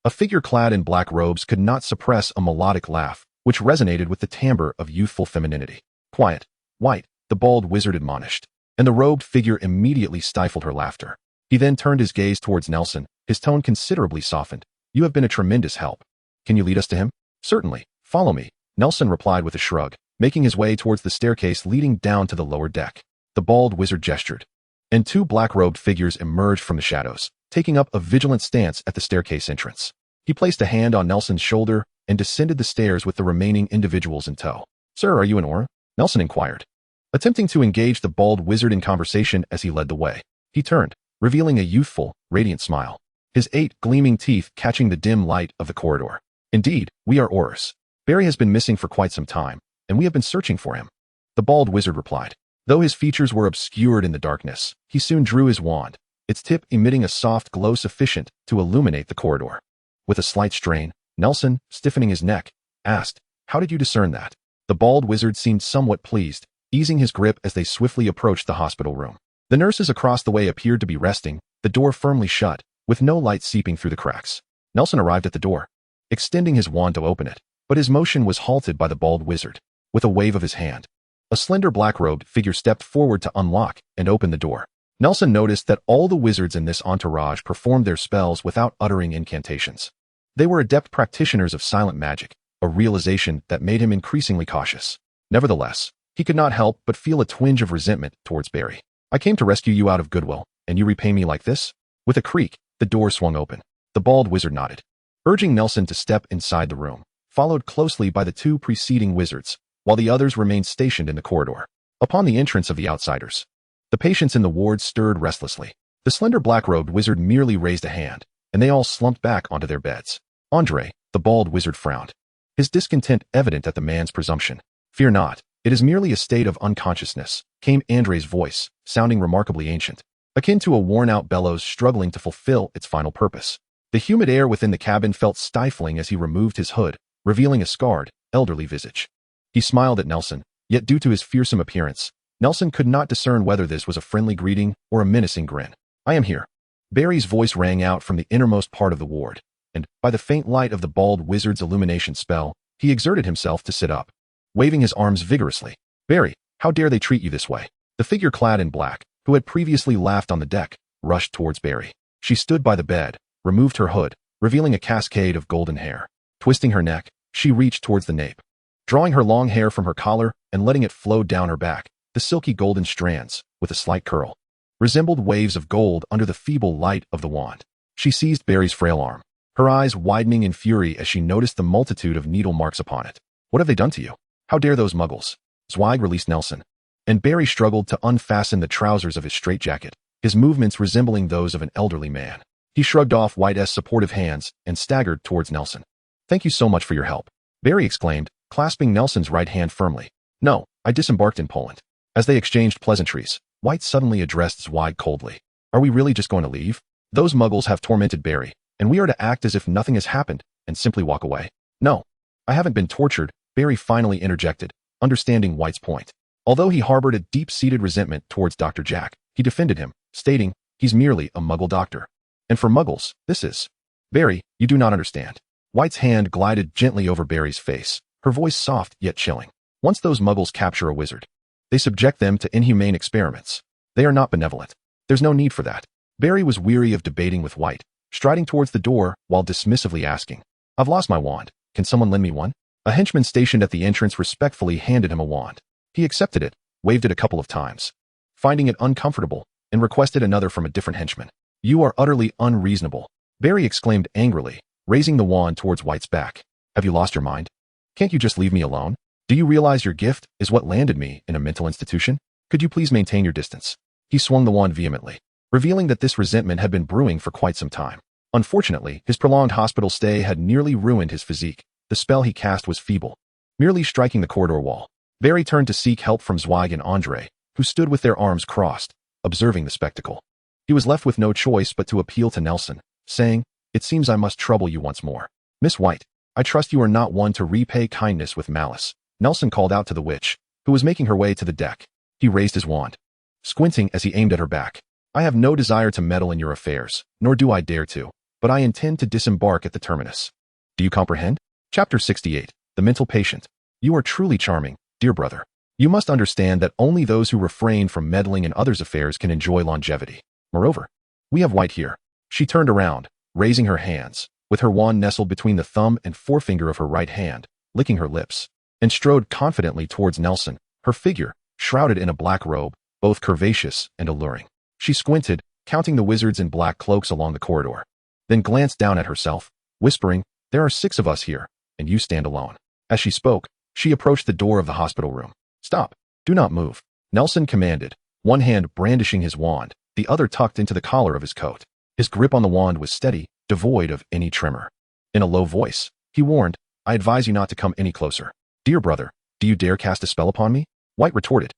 a figure clad in black robes could not suppress a melodic laugh, which resonated with the timbre of youthful femininity. Quiet, White, the bald wizard admonished, and the robed figure immediately stifled her laughter. He then turned his gaze towards Nelson, his tone considerably softened. You have been a tremendous help. Can you lead us to him? Certainly. Follow me, Nelson replied with a shrug, making his way towards the staircase leading down to the lower deck. The bald wizard gestured, and two black-robed figures emerged from the shadows, taking up a vigilant stance at the staircase entrance. He placed a hand on Nelson's shoulder and descended the stairs with the remaining individuals in tow. Sir, are you in Aura? Nelson inquired, attempting to engage the bald wizard in conversation as he led the way. He turned, revealing a youthful, radiant smile, his 8 gleaming teeth catching the dim light of the corridor. Indeed, we are Aurors. Barry has been missing for quite some time, and we have been searching for him. The bald wizard replied. Though his features were obscured in the darkness, he soon drew his wand, its tip emitting a soft glow sufficient to illuminate the corridor. With a slight strain, Nelson, stiffening his neck, asked, "How did you discern that?" The bald wizard seemed somewhat pleased, easing his grip as they swiftly approached the hospital room. The nurses across the way appeared to be resting, the door firmly shut, with no light seeping through the cracks. Nelson arrived at the door, extending his wand to open it, but his motion was halted by the bald wizard. With a wave of his hand, a slender black-robed figure stepped forward to unlock and open the door. Nelson noticed that all the wizards in this entourage performed their spells without uttering incantations. They were adept practitioners of silent magic, a realization that made him increasingly cautious. Nevertheless, he could not help but feel a twinge of resentment towards Barry. "I came to rescue you out of goodwill, and you repay me like this?" With a creak, the door swung open. The bald wizard nodded, urging Nelson to step inside the room, followed closely by the 2 preceding wizards, while the others remained stationed in the corridor. Upon the entrance of the outsiders, the patients in the ward stirred restlessly. The slender black-robed wizard merely raised a hand, and they all slumped back onto their beds. Andre, the bald wizard, frowned, his discontent evident at the man's presumption. "Fear not, it is merely a state of unconsciousness," came Andre's voice, sounding remarkably ancient, akin to a worn-out bellows struggling to fulfill its final purpose. The humid air within the cabin felt stifling as he removed his hood, revealing a scarred, elderly visage. He smiled at Nelson, yet due to his fearsome appearance, Nelson could not discern whether this was a friendly greeting or a menacing grin. "I am here." Barry's voice rang out from the innermost part of the ward, and, by the faint light of the bald wizard's illumination spell, he exerted himself to sit up, waving his arms vigorously. "Barry, how dare they treat you this way?" The figure clad in black, who had previously laughed on the deck, rushed towards Barry. She stood by the bed, removed her hood, revealing a cascade of golden hair. Twisting her neck, she reached towards the nape, drawing her long hair from her collar and letting it flow down her back. The silky golden strands, with a slight curl, resembled waves of gold under the feeble light of the wand. She seized Barry's frail arm, her eyes widening in fury as she noticed the multitude of needle marks upon it. "What have they done to you? How dare those muggles?" Zweig released Nelson, and Barry struggled to unfasten the trousers of his straitjacket, his movements resembling those of an elderly man. He shrugged off White's supportive hands and staggered towards Nelson. "Thank you so much for your help," Barry exclaimed, clasping Nelson's right hand firmly. "No, I disembarked in Poland." As they exchanged pleasantries, White suddenly addressed Zweig coldly. "Are we really just going to leave? Those muggles have tormented Barry, and we are to act as if nothing has happened and simply walk away?" "No, I haven't been tortured," Barry finally interjected, understanding White's point. Although he harbored a deep-seated resentment towards Dr. Jack, he defended him, stating, "He's merely a Muggle doctor. And for Muggles, this is..." "Barry, you do not understand." White's hand glided gently over Barry's face, her voice soft yet chilling. "Once those Muggles capture a wizard, they subject them to inhumane experiments. They are not benevolent. There's no need for that." Barry was weary of debating with White, striding towards the door while dismissively asking, "I've lost my wand. Can someone lend me one?" A henchman stationed at the entrance respectfully handed him a wand. He accepted it, waved it a couple of times, finding it uncomfortable, and requested another from a different henchman. "You are utterly unreasonable," Barry exclaimed angrily, raising the wand towards White's back. "Have you lost your mind? Can't you just leave me alone? Do you realize your gift is what landed me in a mental institution? Could you please maintain your distance?" He swung the wand vehemently, revealing that this resentment had been brewing for quite some time. Unfortunately, his prolonged hospital stay had nearly ruined his physique. The spell he cast was feeble, merely striking the corridor wall. Barry turned to seek help from Zweig and Andre, who stood with their arms crossed, observing the spectacle. He was left with no choice but to appeal to Nelson, saying, "It seems I must trouble you once more. Miss White, I trust you are not one to repay kindness with malice." Nelson called out to the witch, who was making her way to the deck. He raised his wand, squinting as he aimed at her back. "I have no desire to meddle in your affairs, nor do I dare to, but I intend to disembark at the terminus. Do you comprehend?" Chapter 68. The Mental Patient. "You are truly charming, dear brother. You must understand that only those who refrain from meddling in others' affairs can enjoy longevity. Moreover, we have White here." She turned around, raising her hands, with her wand nestled between the thumb and forefinger of her right hand, licking her lips, and strode confidently towards Nelson, her figure, shrouded in a black robe, both curvaceous and alluring. She squinted, counting the wizards in black cloaks along the corridor, then glanced down at herself, whispering, "There are 6 of us here, and you stand alone." As she spoke, she approached the door of the hospital room. "Stop. Do not move." Nelson commanded, one hand brandishing his wand, the other tucked into the collar of his coat. His grip on the wand was steady, devoid of any tremor. In a low voice, he warned, I advise you not to come any closer. Dear brother, do you dare cast a spell upon me? White retorted,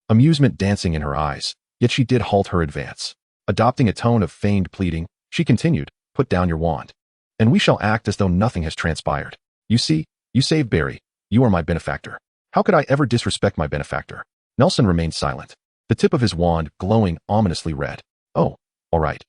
amusement dancing in her eyes, yet she did halt her advance. Adopting a tone of feigned pleading, she continued, put down your wand, and we shall act as though nothing has transpired. You see, you saved Barry. You are my benefactor. How could I ever disrespect my benefactor? Nelson remained silent, the tip of his wand glowing ominously red. Oh, all right,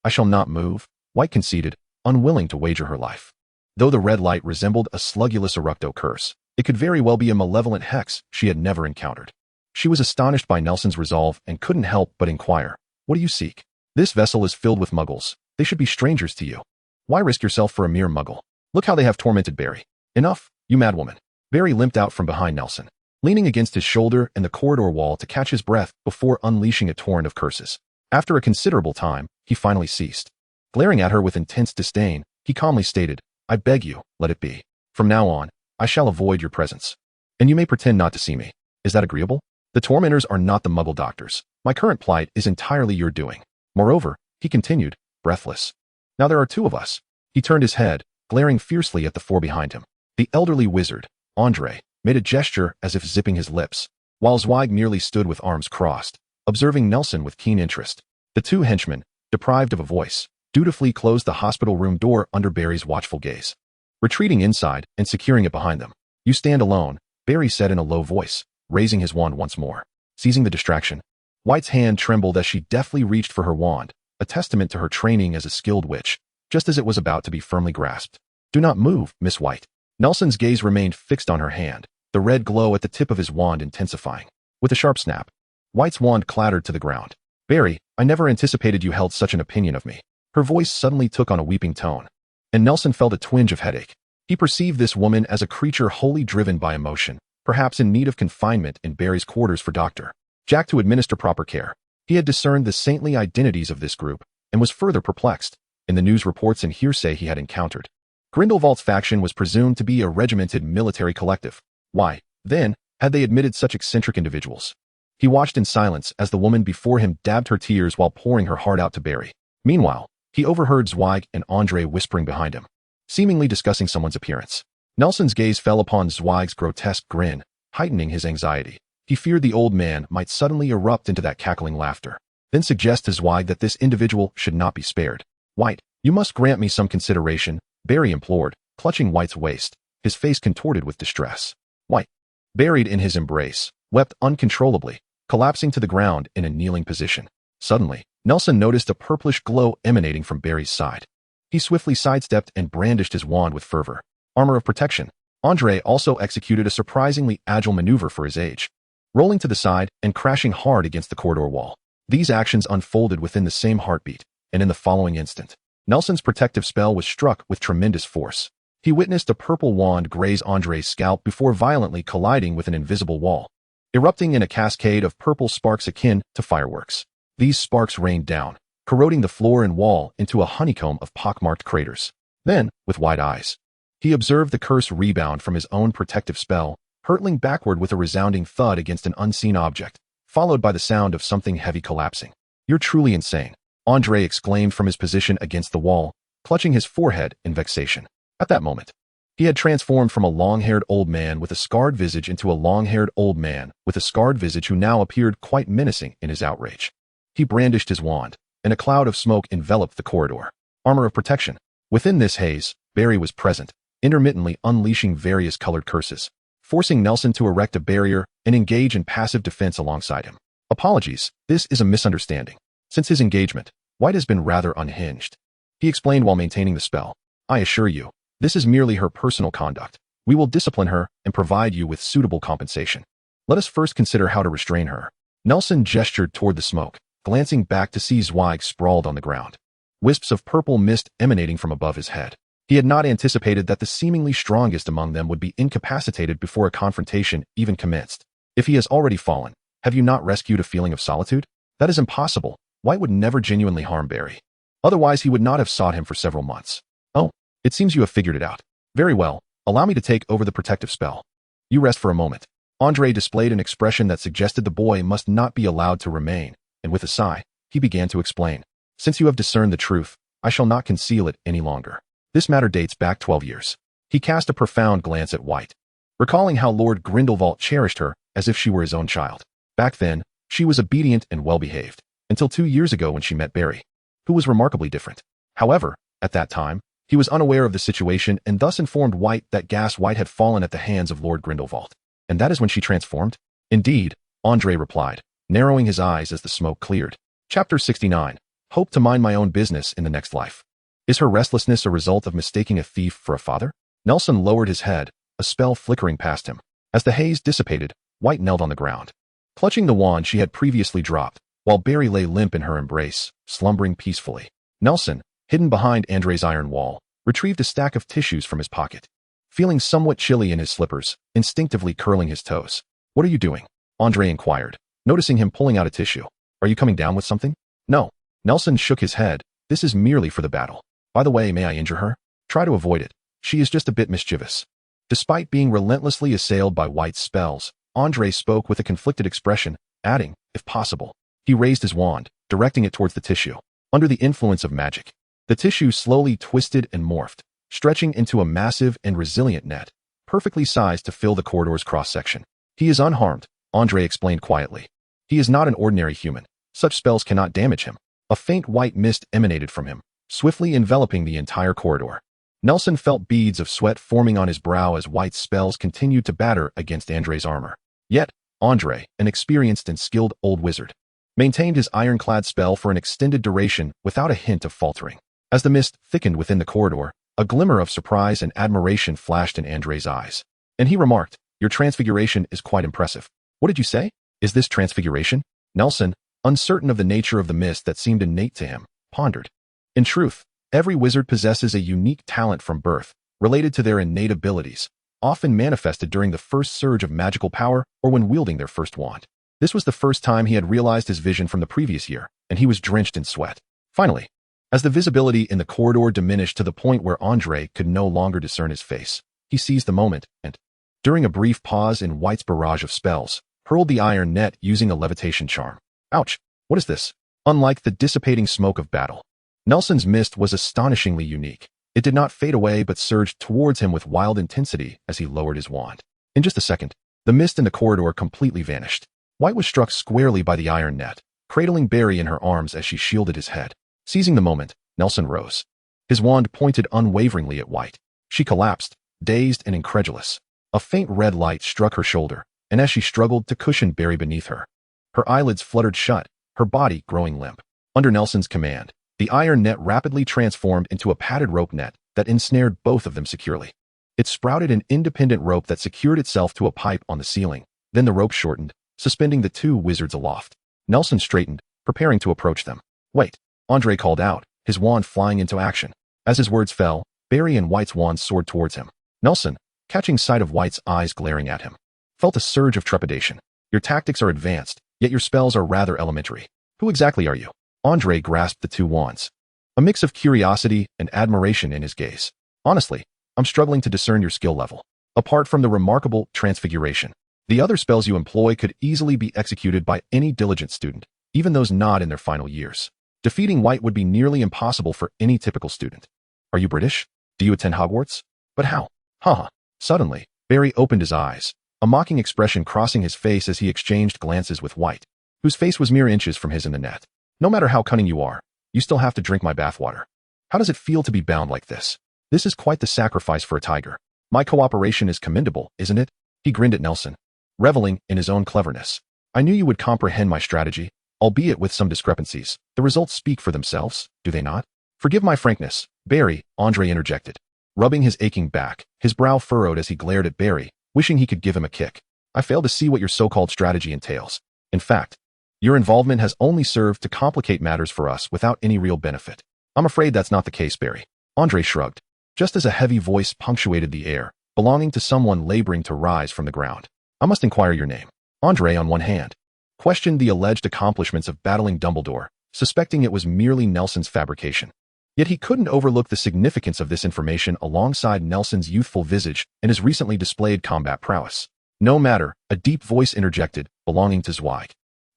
I shall not move, White conceded, unwilling to wager her life. Though the red light resembled a slugulous eructo curse, it could very well be a malevolent hex she had never encountered. She was astonished by Nelson's resolve and couldn't help but inquire, what do you seek? This vessel is filled with muggles. They should be strangers to you. Why risk yourself for a mere muggle? Look how they have tormented Barry. Enough, you madwoman. Barry limped out from behind Nelson, leaning against his shoulder and the corridor wall to catch his breath before unleashing a torrent of curses. After a considerable time, he finally ceased. Glaring at her with intense disdain, he calmly stated, I beg you, let it be. From now on, I shall avoid your presence. And you may pretend not to see me. Is that agreeable? The tormentors are not the Muggle doctors. My current plight is entirely your doing. Moreover, he continued, breathless. Now there are two of us. He turned his head, glaring fiercely at the four behind him. The elderly wizard, Andre, made a gesture as if zipping his lips, while Zweig merely stood with arms crossed, observing Nelson with keen interest. The two henchmen, deprived of a voice, dutifully closed the hospital room door under Barry's watchful gaze, retreating inside and securing it behind them. You stand alone, Barry said in a low voice, raising his wand once more. Seizing the distraction, White's hand trembled as she deftly reached for her wand, a testament to her training as a skilled witch, just as it was about to be firmly grasped. Do not move, Miss White. Nelson's gaze remained fixed on her hand, the red glow at the tip of his wand intensifying. With a sharp snap, White's wand clattered to the ground. Barry, I never anticipated you held such an opinion of me. Her voice suddenly took on a weeping tone, and Nelson felt a twinge of headache. He perceived this woman as a creature wholly driven by emotion, perhaps in need of confinement in Barry's quarters for Dr. Jack to administer proper care. He had discerned the saintly identities of this group, and was further perplexed in the news reports and hearsay he had encountered. Grindelwald's faction was presumed to be a regimented military collective. Why, then, had they admitted such eccentric individuals? He watched in silence as the woman before him dabbed her tears while pouring her heart out to Barry. Meanwhile, he overheard Zweig and Andre whispering behind him, seemingly discussing someone's appearance. Nelson's gaze fell upon Zweig's grotesque grin, heightening his anxiety. He feared the old man might suddenly erupt into that cackling laughter, then suggest to Zweig that this individual should not be spared. White, you must grant me some consideration, Barry implored, clutching White's waist, his face contorted with distress. White, buried in his embrace, wept uncontrollably, collapsing to the ground in a kneeling position. Suddenly, Nelson noticed a purplish glow emanating from Barry's side. He swiftly sidestepped and brandished his wand with fervor. Armor of protection. Andre also executed a surprisingly agile maneuver for his age, rolling to the side and crashing hard against the corridor wall. These actions unfolded within the same heartbeat, and in the following instant, Nelson's protective spell was struck with tremendous force. He witnessed a purple wand graze Andre's scalp before violently colliding with an invisible wall, erupting in a cascade of purple sparks akin to fireworks. These sparks rained down, corroding the floor and wall into a honeycomb of pockmarked craters. Then, with wide eyes, he observed the curse rebound from his own protective spell, hurtling backward with a resounding thud against an unseen object, followed by the sound of something heavy collapsing. You're truly insane, Andre exclaimed from his position against the wall, clutching his forehead in vexation. At that moment, he had transformed from a long-haired old man with a scarred visage into a long-haired old man with a scarred visage who now appeared quite menacing in his outrage. He brandished his wand, and a cloud of smoke enveloped the corridor. Armor of protection. Within this haze, Barry was present, intermittently unleashing various colored curses, forcing Nelson to erect a barrier and engage in passive defense alongside him. Apologies, this is a misunderstanding. Since his engagement, White has been rather unhinged, he explained while maintaining the spell. I assure you, this is merely her personal conduct. We will discipline her and provide you with suitable compensation. Let us first consider how to restrain her. Nelson gestured toward the smoke, glancing back to see Zweig sprawled on the ground, wisps of purple mist emanating from above his head. He had not anticipated that the seemingly strongest among them would be incapacitated before a confrontation even commenced. If he has already fallen, have you not rescued a feeling of solitude? That is impossible. White would never genuinely harm Barry. Otherwise, he would not have sought him for several months. Oh, it seems you have figured it out. Very well, allow me to take over the protective spell. You rest for a moment. Andre displayed an expression that suggested the boy must not be allowed to remain, and with a sigh, he began to explain. Since you have discerned the truth, I shall not conceal it any longer. This matter dates back 12 years. He cast a profound glance at White, recalling how Lord Grindelwald cherished her as if she were his own child. Back then, she was obedient and well-behaved, until 2 years ago when she met Barry, who was remarkably different. However, at that time, he was unaware of the situation and thus informed White that White had fallen at the hands of Lord Grindelwald. And that is when she transformed? Indeed, Andre replied, narrowing his eyes as the smoke cleared. Chapter 69. Hope to mind my own business in the next life. Is her restlessness a result of mistaking a thief for a father? Nelson lowered his head, a spell flickering past him. As the haze dissipated, White knelt on the ground, clutching the wand she had previously dropped, while Barry lay limp in her embrace, slumbering peacefully. Nelson, hidden behind Andre's iron wall, retrieved a stack of tissues from his pocket. Feeling somewhat chilly in his slippers, instinctively curling his toes. What are you doing? Andre inquired, noticing him pulling out a tissue. Are you coming down with something? No. Nelson shook his head. This is merely for the battle. By the way, may I injure her? Try to avoid it. She is just a bit mischievous. Despite being relentlessly assailed by White's spells, Andre spoke with a conflicted expression, adding, if possible. He raised his wand, directing it towards the tissue. Under the influence of magic, the tissue slowly twisted and morphed, stretching into a massive and resilient net, perfectly sized to fill the corridor's cross-section. He is unharmed, Andre explained quietly. He is not an ordinary human. Such spells cannot damage him. A faint white mist emanated from him, swiftly enveloping the entire corridor. Nelson felt beads of sweat forming on his brow as White's spells continued to batter against Andre's armor. Yet, Andre, an experienced and skilled old wizard, maintained his ironclad spell for an extended duration without a hint of faltering. As the mist thickened within the corridor, a glimmer of surprise and admiration flashed in Andre's eyes. And he remarked, your transfiguration is quite impressive. What did you say? Is this transfiguration? Nelson, uncertain of the nature of the mist that seemed innate to him, pondered. In truth, every wizard possesses a unique talent from birth, related to their innate abilities, often manifested during the first surge of magical power or when wielding their first wand. This was the first time he had realized his vision from the previous year, and he was drenched in sweat. Finally, as the visibility in the corridor diminished to the point where Andre could no longer discern his face, he seized the moment and, during a brief pause in White's barrage of spells, hurled the iron net using a levitation charm. Ouch! What is this? Unlike the dissipating smoke of battle, Nelson's mist was astonishingly unique. It did not fade away but surged towards him with wild intensity as he lowered his wand. In just a second, the mist in the corridor completely vanished. White was struck squarely by the iron net, cradling Barry in her arms as she shielded his head. Seizing the moment, Nelson rose. His wand pointed unwaveringly at White. She collapsed, dazed and incredulous. A faint red light struck her shoulder, and as she struggled to cushion Barry beneath her, her eyelids fluttered shut, her body growing limp. Under Nelson's command, the iron net rapidly transformed into a padded rope net that ensnared both of them securely. It sprouted an independent rope that secured itself to a pipe on the ceiling. Then the rope shortened, suspending the two wizards aloft. Nelson straightened, preparing to approach them. Wait, Andre called out, his wand flying into action. As his words fell, Barry and White's wands soared towards him. Nelson, catching sight of White's eyes glaring at him, felt a surge of trepidation. Your tactics are advanced, yet your spells are rather elementary. Who exactly are you? Andre grasped the two wands, a mix of curiosity and admiration in his gaze. Honestly, I'm struggling to discern your skill level. Apart from the remarkable transfiguration, the other spells you employ could easily be executed by any diligent student, even those not in their final years. Defeating White would be nearly impossible for any typical student. Are you British? Do you attend Hogwarts? But how? Haha. Suddenly, Barry opened his eyes, a mocking expression crossing his face as he exchanged glances with White, whose face was mere inches from his in the net. No matter how cunning you are, you still have to drink my bathwater. How does it feel to be bound like this? This is quite the sacrifice for a tiger. My cooperation is commendable, isn't it? He grinned at Nelson, reveling in his own cleverness. I knew you would comprehend my strategy, albeit with some discrepancies. The results speak for themselves, do they not? Forgive my frankness, Barry, Andre interjected, rubbing his aching back, his brow furrowed as he glared at Barry, wishing he could give him a kick. I fail to see what your so-called strategy entails. In fact, your involvement has only served to complicate matters for us without any real benefit. I'm afraid that's not the case, Barry. Andre shrugged, just as a heavy voice punctuated the air, belonging to someone laboring to rise from the ground. I must inquire your name. Andre, on one hand, questioned the alleged accomplishments of battling Dumbledore, suspecting it was merely Nelson's fabrication. Yet he couldn't overlook the significance of this information alongside Nelson's youthful visage and his recently displayed combat prowess. No matter, a deep voice interjected, belonging to Zweig,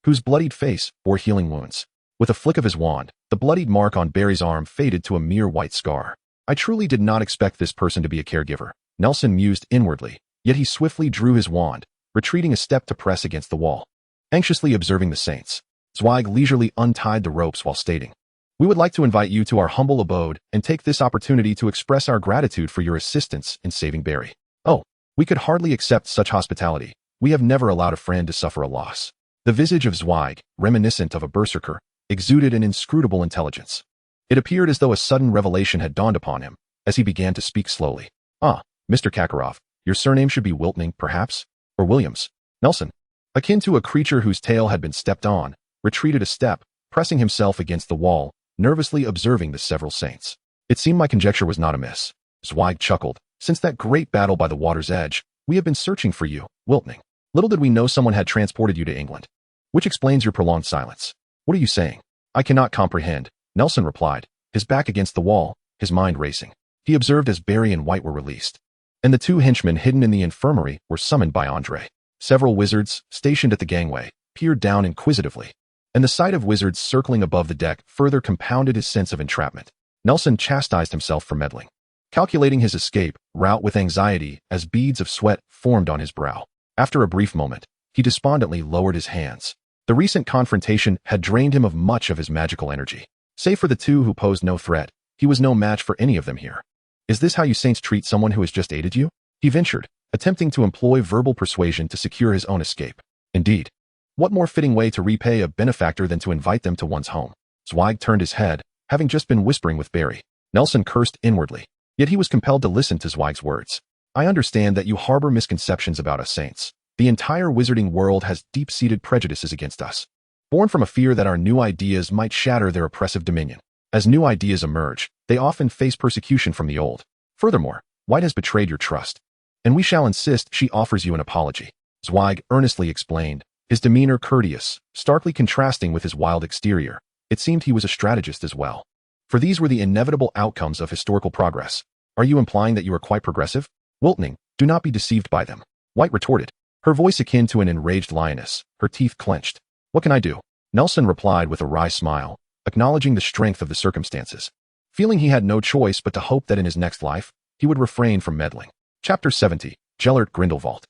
whose bloodied face bore healing wounds. With a flick of his wand, the bloodied mark on Barry's arm faded to a mere white scar. I truly did not expect this person to be a caregiver, Nelson mused inwardly, yet he swiftly drew his wand, retreating a step to press against the wall. Anxiously observing the saints, Zweig leisurely untied the ropes while stating, "We would like to invite you to our humble abode and take this opportunity to express our gratitude for your assistance in saving Barry. Oh, we could hardly accept such hospitality. We have never allowed a friend to suffer a loss." The visage of Zweig, reminiscent of a berserker, exuded an inscrutable intelligence. It appeared as though a sudden revelation had dawned upon him, as he began to speak slowly. "Ah, Mr. Kakarov, your surname should be Wiltning, perhaps? Or Williams?" Nelson, akin to a creature whose tail had been stepped on, retreated a step, pressing himself against the wall, nervously observing the several saints. It seemed my conjecture was not amiss. Zweig chuckled. "Since that great battle by the water's edge, we have been searching for you, Wiltning. Little did we know someone had transported you to England. Which explains your prolonged silence. What are you saying?" "I cannot comprehend," Nelson replied, his back against the wall, his mind racing. He observed as Barry and White were released, and the two henchmen hidden in the infirmary were summoned by Andre. Several wizards, stationed at the gangway, peered down inquisitively, and the sight of wizards circling above the deck further compounded his sense of entrapment. Nelson chastised himself for meddling, calculating his escape route with anxiety as beads of sweat formed on his brow. After a brief moment, he despondently lowered his hands. The recent confrontation had drained him of much of his magical energy. Save for the two who posed no threat, he was no match for any of them here. "Is this how you saints treat someone who has just aided you?" he ventured, attempting to employ verbal persuasion to secure his own escape. Indeed, what more fitting way to repay a benefactor than to invite them to one's home? Zweig turned his head, having just been whispering with Barry. Nelson cursed inwardly, yet he was compelled to listen to Zweig's words. "I understand that you harbor misconceptions about us saints. The entire wizarding world has deep-seated prejudices against us, born from a fear that our new ideas might shatter their oppressive dominion. As new ideas emerge, they often face persecution from the old. Furthermore, White has betrayed your trust, and we shall insist she offers you an apology," Zweig earnestly explained, his demeanor courteous, starkly contrasting with his wild exterior. It seemed he was a strategist as well. For these were the inevitable outcomes of historical progress. "Are you implying that you are quite progressive?" "Wiltning, do not be deceived by them," White retorted, her voice akin to an enraged lioness, her teeth clenched. "What can I do?" Nelson replied with a wry smile, acknowledging the strength of the circumstances, feeling he had no choice but to hope that in his next life, he would refrain from meddling. Chapter 70, Gellert Grindelwald.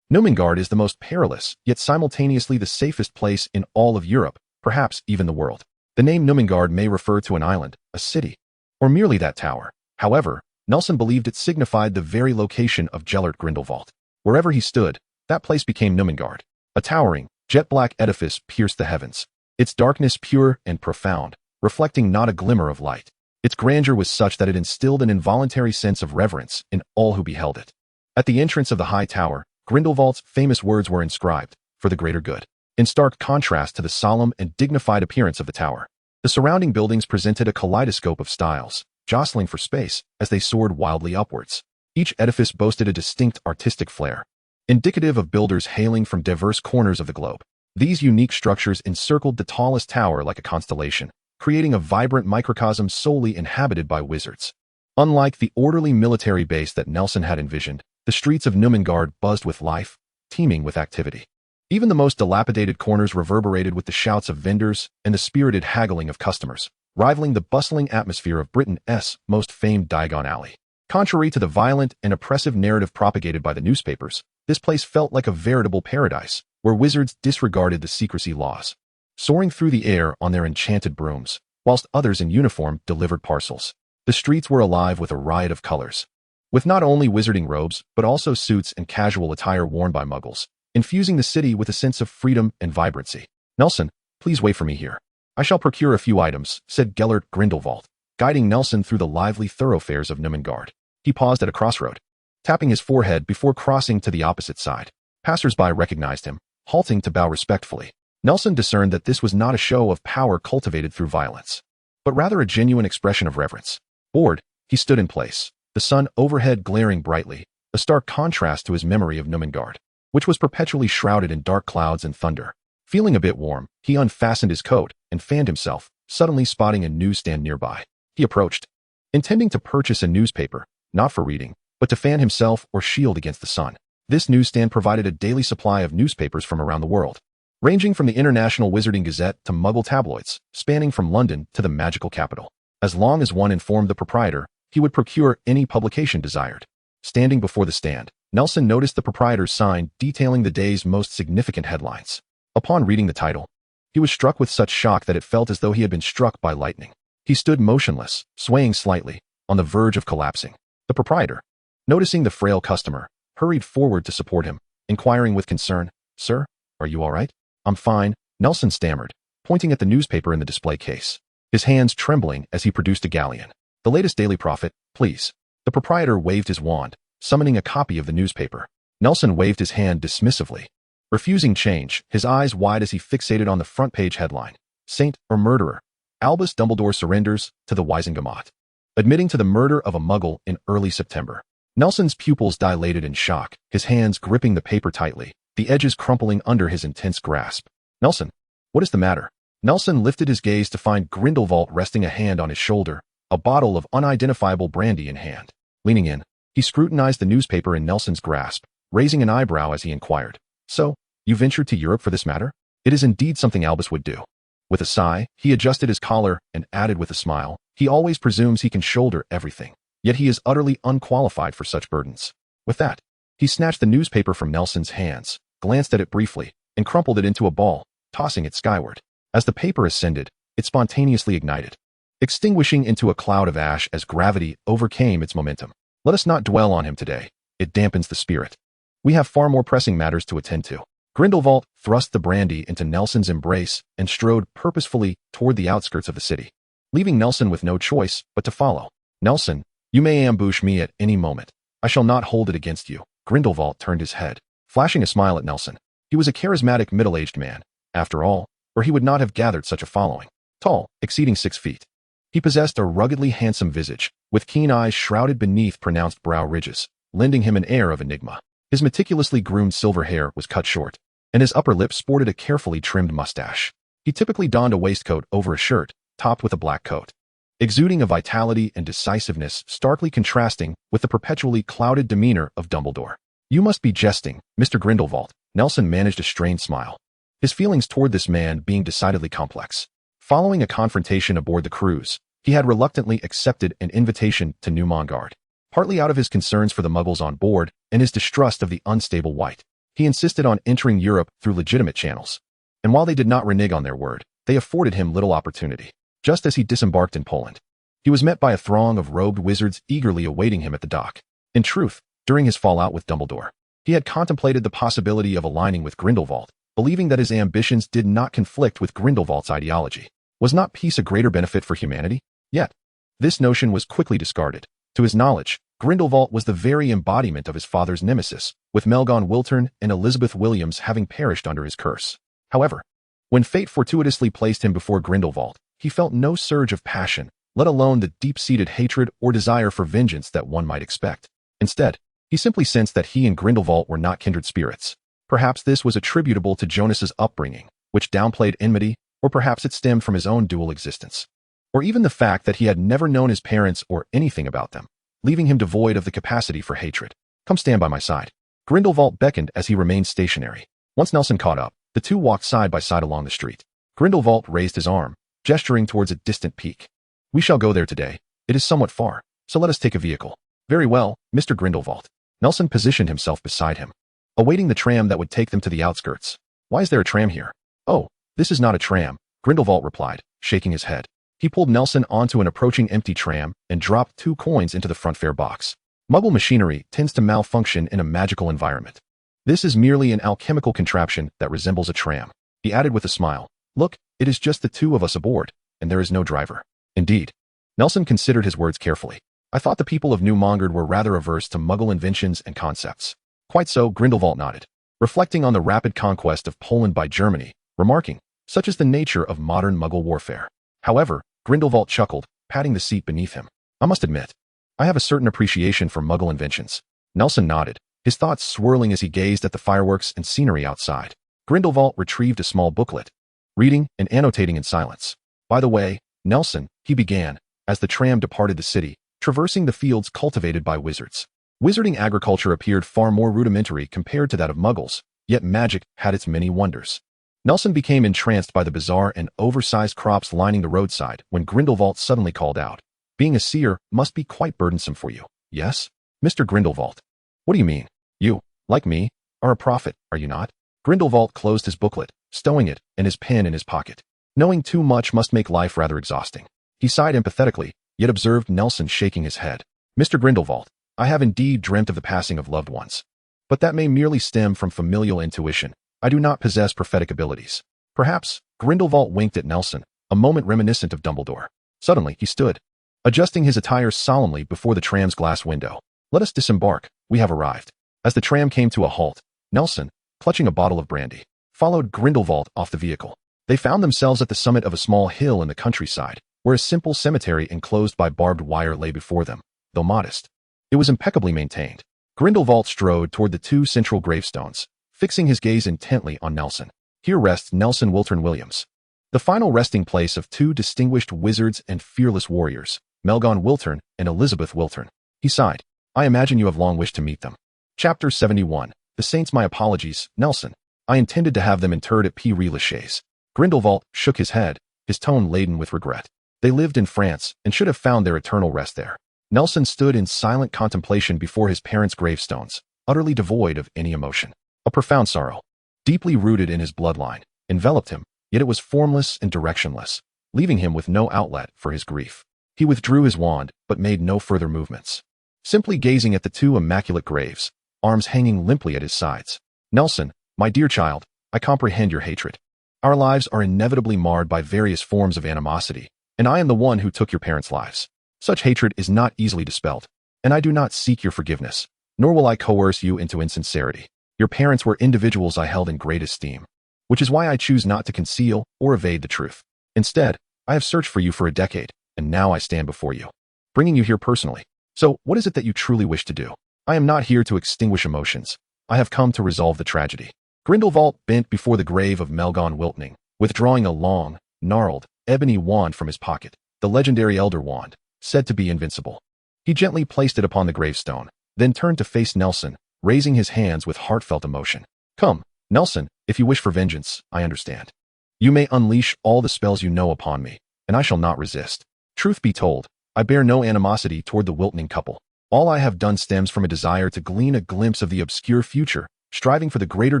Numengard is the most perilous, yet simultaneously the safest place in all of Europe, perhaps even the world. The name Numengard may refer to an island, a city, or merely that tower. However, Nelson believed it signified the very location of Gellert Grindelwald. Wherever he stood, that place became Numengard. A towering, jet-black edifice pierced the heavens, its darkness pure and profound, reflecting not a glimmer of light. Its grandeur was such that it instilled an involuntary sense of reverence in all who beheld it. At the entrance of the high tower, Grindelwald's famous words were inscribed, "For the greater good," in stark contrast to the solemn and dignified appearance of the tower. The surrounding buildings presented a kaleidoscope of styles, jostling for space as they soared wildly upwards. Each edifice boasted a distinct artistic flair, indicative of builders hailing from diverse corners of the globe. These unique structures encircled the tallest tower like a constellation, creating a vibrant microcosm solely inhabited by wizards. Unlike the orderly military base that Nelson had envisioned, the streets of Numengard buzzed with life, teeming with activity. Even the most dilapidated corners reverberated with the shouts of vendors and the spirited haggling of customers, rivaling the bustling atmosphere of Britain's most famed Diagon Alley. Contrary to the violent and oppressive narrative propagated by the newspapers, this place felt like a veritable paradise, where wizards disregarded the secrecy laws, soaring through the air on their enchanted brooms, whilst others in uniform delivered parcels. The streets were alive with a riot of colors, with not only wizarding robes, but also suits and casual attire worn by muggles, infusing the city with a sense of freedom and vibrancy. "Nelson, please wait for me here. I shall procure a few items," said Gellert Grindelwald, guiding Nelson through the lively thoroughfares of Numengard. He paused at a crossroad, tapping his forehead before crossing to the opposite side. Passers-by recognized him, halting to bow respectfully. Nelson discerned that this was not a show of power cultivated through violence, but rather a genuine expression of reverence. Bored, he stood in place, the sun overhead glaring brightly, a stark contrast to his memory of Numengard, which was perpetually shrouded in dark clouds and thunder. Feeling a bit warm, he unfastened his coat and fanned himself, suddenly spotting a newsstand nearby. He approached, intending to purchase a newspaper, not for reading, but to fan himself or shield against the sun. This newsstand provided a daily supply of newspapers from around the world, ranging from the International Wizarding Gazette to Muggle tabloids, spanning from London to the magical capital. As long as one informed the proprietor, he would procure any publication desired. Standing before the stand, Nelson noticed the proprietor's sign detailing the day's most significant headlines. Upon reading the title, he was struck with such shock that it felt as though he had been struck by lightning. He stood motionless, swaying slightly, on the verge of collapsing. The proprietor, noticing the frail customer, hurried forward to support him, inquiring with concern, "Sir, are you all right?" "I'm fine," Nelson stammered, pointing at the newspaper in the display case, his hands trembling as he produced a galleon. "The latest Daily Prophet, please." The proprietor waved his wand, summoning a copy of the newspaper. Nelson waved his hand dismissively, refusing change, his eyes wide as he fixated on the front page headline, "Saint or Murderer? Albus Dumbledore surrenders to the Wisengamot, admitting to the murder of a Muggle in early September." Nelson's pupils dilated in shock, his hands gripping the paper tightly, the edges crumpling under his intense grasp. "Nelson, what is the matter?" Nelson lifted his gaze to find Grindelwald resting a hand on his shoulder, a bottle of unidentifiable brandy in hand. Leaning in, he scrutinized the newspaper in Nelson's grasp, raising an eyebrow as he inquired, "So, you ventured to Europe for this matter?" "It is indeed something Albus would do." With a sigh, he adjusted his collar and added with a smile, "He always presumes he can shoulder everything, yet he is utterly unqualified for such burdens." With that, he snatched the newspaper from Nelson's hands, glanced at it briefly, and crumpled it into a ball, tossing it skyward. As the paper ascended, it spontaneously ignited, extinguishing into a cloud of ash as gravity overcame its momentum. "Let us not dwell on him today. It dampens the spirit. We have far more pressing matters to attend to." Grindelwald thrust the brandy into Nelson's embrace and strode purposefully toward the outskirts of the city, leaving Nelson with no choice but to follow. "Nelson, you may ambush me at any moment. I shall not hold it against you." Grindelwald turned his head, flashing a smile at Nelson. He was a charismatic middle-aged man, after all, or he would not have gathered such a following. Tall, exceeding 6 feet. He possessed a ruggedly handsome visage, with keen eyes shrouded beneath pronounced brow ridges, lending him an air of enigma. His meticulously groomed silver hair was cut short, and his upper lip sported a carefully trimmed mustache. He typically donned a waistcoat over a shirt, topped with a black coat, exuding a vitality and decisiveness starkly contrasting with the perpetually clouded demeanor of Dumbledore. "You must be jesting, Mr. Grindelwald." Nelson managed a strained smile, his feelings toward this man being decidedly complex. Following a confrontation aboard the cruise, he had reluctantly accepted an invitation to New Mongard, partly out of his concerns for the Muggles on board and his distrust of the unstable White. He insisted on entering Europe through legitimate channels, and while they did not renege on their word, they afforded him little opportunity. Just as he disembarked in Poland, he was met by a throng of robed wizards eagerly awaiting him at the dock. In truth, during his fallout with Dumbledore, he had contemplated the possibility of aligning with Grindelwald, believing that his ambitions did not conflict with Grindelwald's ideology. Was not peace a greater benefit for humanity? Yet, this notion was quickly discarded. To his knowledge, Grindelwald was the very embodiment of his father's nemesis, with Melgon Wiltern and Elizabeth Williams having perished under his curse. However, when fate fortuitously placed him before Grindelwald, he felt no surge of passion, let alone the deep-seated hatred or desire for vengeance that one might expect. Instead, he simply sensed that he and Grindelwald were not kindred spirits. Perhaps this was attributable to Jonas's upbringing, which downplayed enmity, or perhaps it stemmed from his own dual existence, or even the fact that he had never known his parents or anything about them, leaving him devoid of the capacity for hatred. "Come stand by my side." Grindelwald beckoned as he remained stationary. Once Nelson caught up, the two walked side by side along the street. Grindelwald raised his arm, gesturing towards a distant peak. "We shall go there today. It is somewhat far, so let us take a vehicle." "Very well, Mr. Grindelwald." Nelson positioned himself beside him, awaiting the tram that would take them to the outskirts. "Why is there a tram here?" "Oh, this is not a tram," Grindelwald replied, shaking his head. He pulled Nelson onto an approaching empty tram and dropped 2 coins into the front fare box. "Muggle machinery tends to malfunction in a magical environment. This is merely an alchemical contraption that resembles a tram." He added with a smile, "Look, it is just the 2 of us aboard, and there is no driver." Indeed. Nelson considered his words carefully. "I thought the people of New Mongard were rather averse to Muggle inventions and concepts." "Quite so," Grindelwald nodded, reflecting on the rapid conquest of Poland by Germany, remarking, "Such is the nature of modern Muggle warfare." However, Grindelwald chuckled, patting the seat beneath him. "I must admit, I have a certain appreciation for Muggle inventions." Nelson nodded, his thoughts swirling as he gazed at the fireworks and scenery outside. Grindelwald retrieved a small booklet, reading and annotating in silence. "By the way, Nelson," he began, as the tram departed the city, traversing the fields cultivated by wizards. Wizarding agriculture appeared far more rudimentary compared to that of Muggles, yet magic had its many wonders. Nelson became entranced by the bizarre and oversized crops lining the roadside when Grindelwald suddenly called out, "Being a seer must be quite burdensome for you, yes? Mr. Grindelwald." "What do you mean? You, like me, are a prophet, are you not?" Grindelwald closed his booklet, stowing it and his pen in his pocket. Knowing too much must make life rather exhausting. He sighed empathetically, yet observed Nelson shaking his head. "Mr. Grindelwald, I have indeed dreamt of the passing of loved ones. But that may merely stem from familial intuition. I do not possess prophetic abilities." "Perhaps," Grindelwald winked at Nelson, a moment reminiscent of Dumbledore. Suddenly, he stood, adjusting his attire solemnly before the tram's glass window. "Let us disembark. We have arrived." As the tram came to a halt, Nelson, clutching a bottle of brandy, followed Grindelwald off the vehicle. They found themselves at the summit of a small hill in the countryside, where a simple cemetery enclosed by barbed wire lay before them, though modest. It was impeccably maintained. Grindelwald strode toward the two central gravestones, fixing his gaze intently on Nelson. "Here rests Nelson Wiltern Williams, the final resting place of two distinguished wizards and fearless warriors, Melgon Wiltern and Elizabeth Wiltern." He sighed. "I imagine you have long wished to meet them." Chapter 71. The Saints. "My apologies, Nelson. I intended to have them interred at pre-WWII." Grindelwald shook his head, his tone laden with regret. "They lived in France and should have found their eternal rest there." Nelson stood in silent contemplation before his parents' gravestones, utterly devoid of any emotion. A profound sorrow, deeply rooted in his bloodline, enveloped him, yet it was formless and directionless, leaving him with no outlet for his grief. He withdrew his wand, but made no further movements, simply gazing at the two immaculate graves, arms hanging limply at his sides. "Nelson, my dear child, I comprehend your hatred. Our lives are inevitably marred by various forms of animosity, and I am the one who took your parents' lives. Such hatred is not easily dispelled, and I do not seek your forgiveness, nor will I coerce you into insincerity. Your parents were individuals I held in great esteem, which is why I choose not to conceal or evade the truth. Instead, I have searched for you for a decade, and now I stand before you, bringing you here personally. So, what is it that you truly wish to do?" "I am not here to extinguish emotions. I have come to resolve the tragedy." Grindelwald bent before the grave of Melgon Wiltning, withdrawing a long, gnarled, ebony wand from his pocket, the legendary Elder Wand, said to be invincible. He gently placed it upon the gravestone, then turned to face Nelson, raising his hands with heartfelt emotion. "Come, Nelson, if you wish for vengeance, I understand. You may unleash all the spells you know upon me, and I shall not resist. Truth be told, I bear no animosity toward the Wiltning couple. All I have done stems from a desire to glean a glimpse of the obscure future, striving for the greater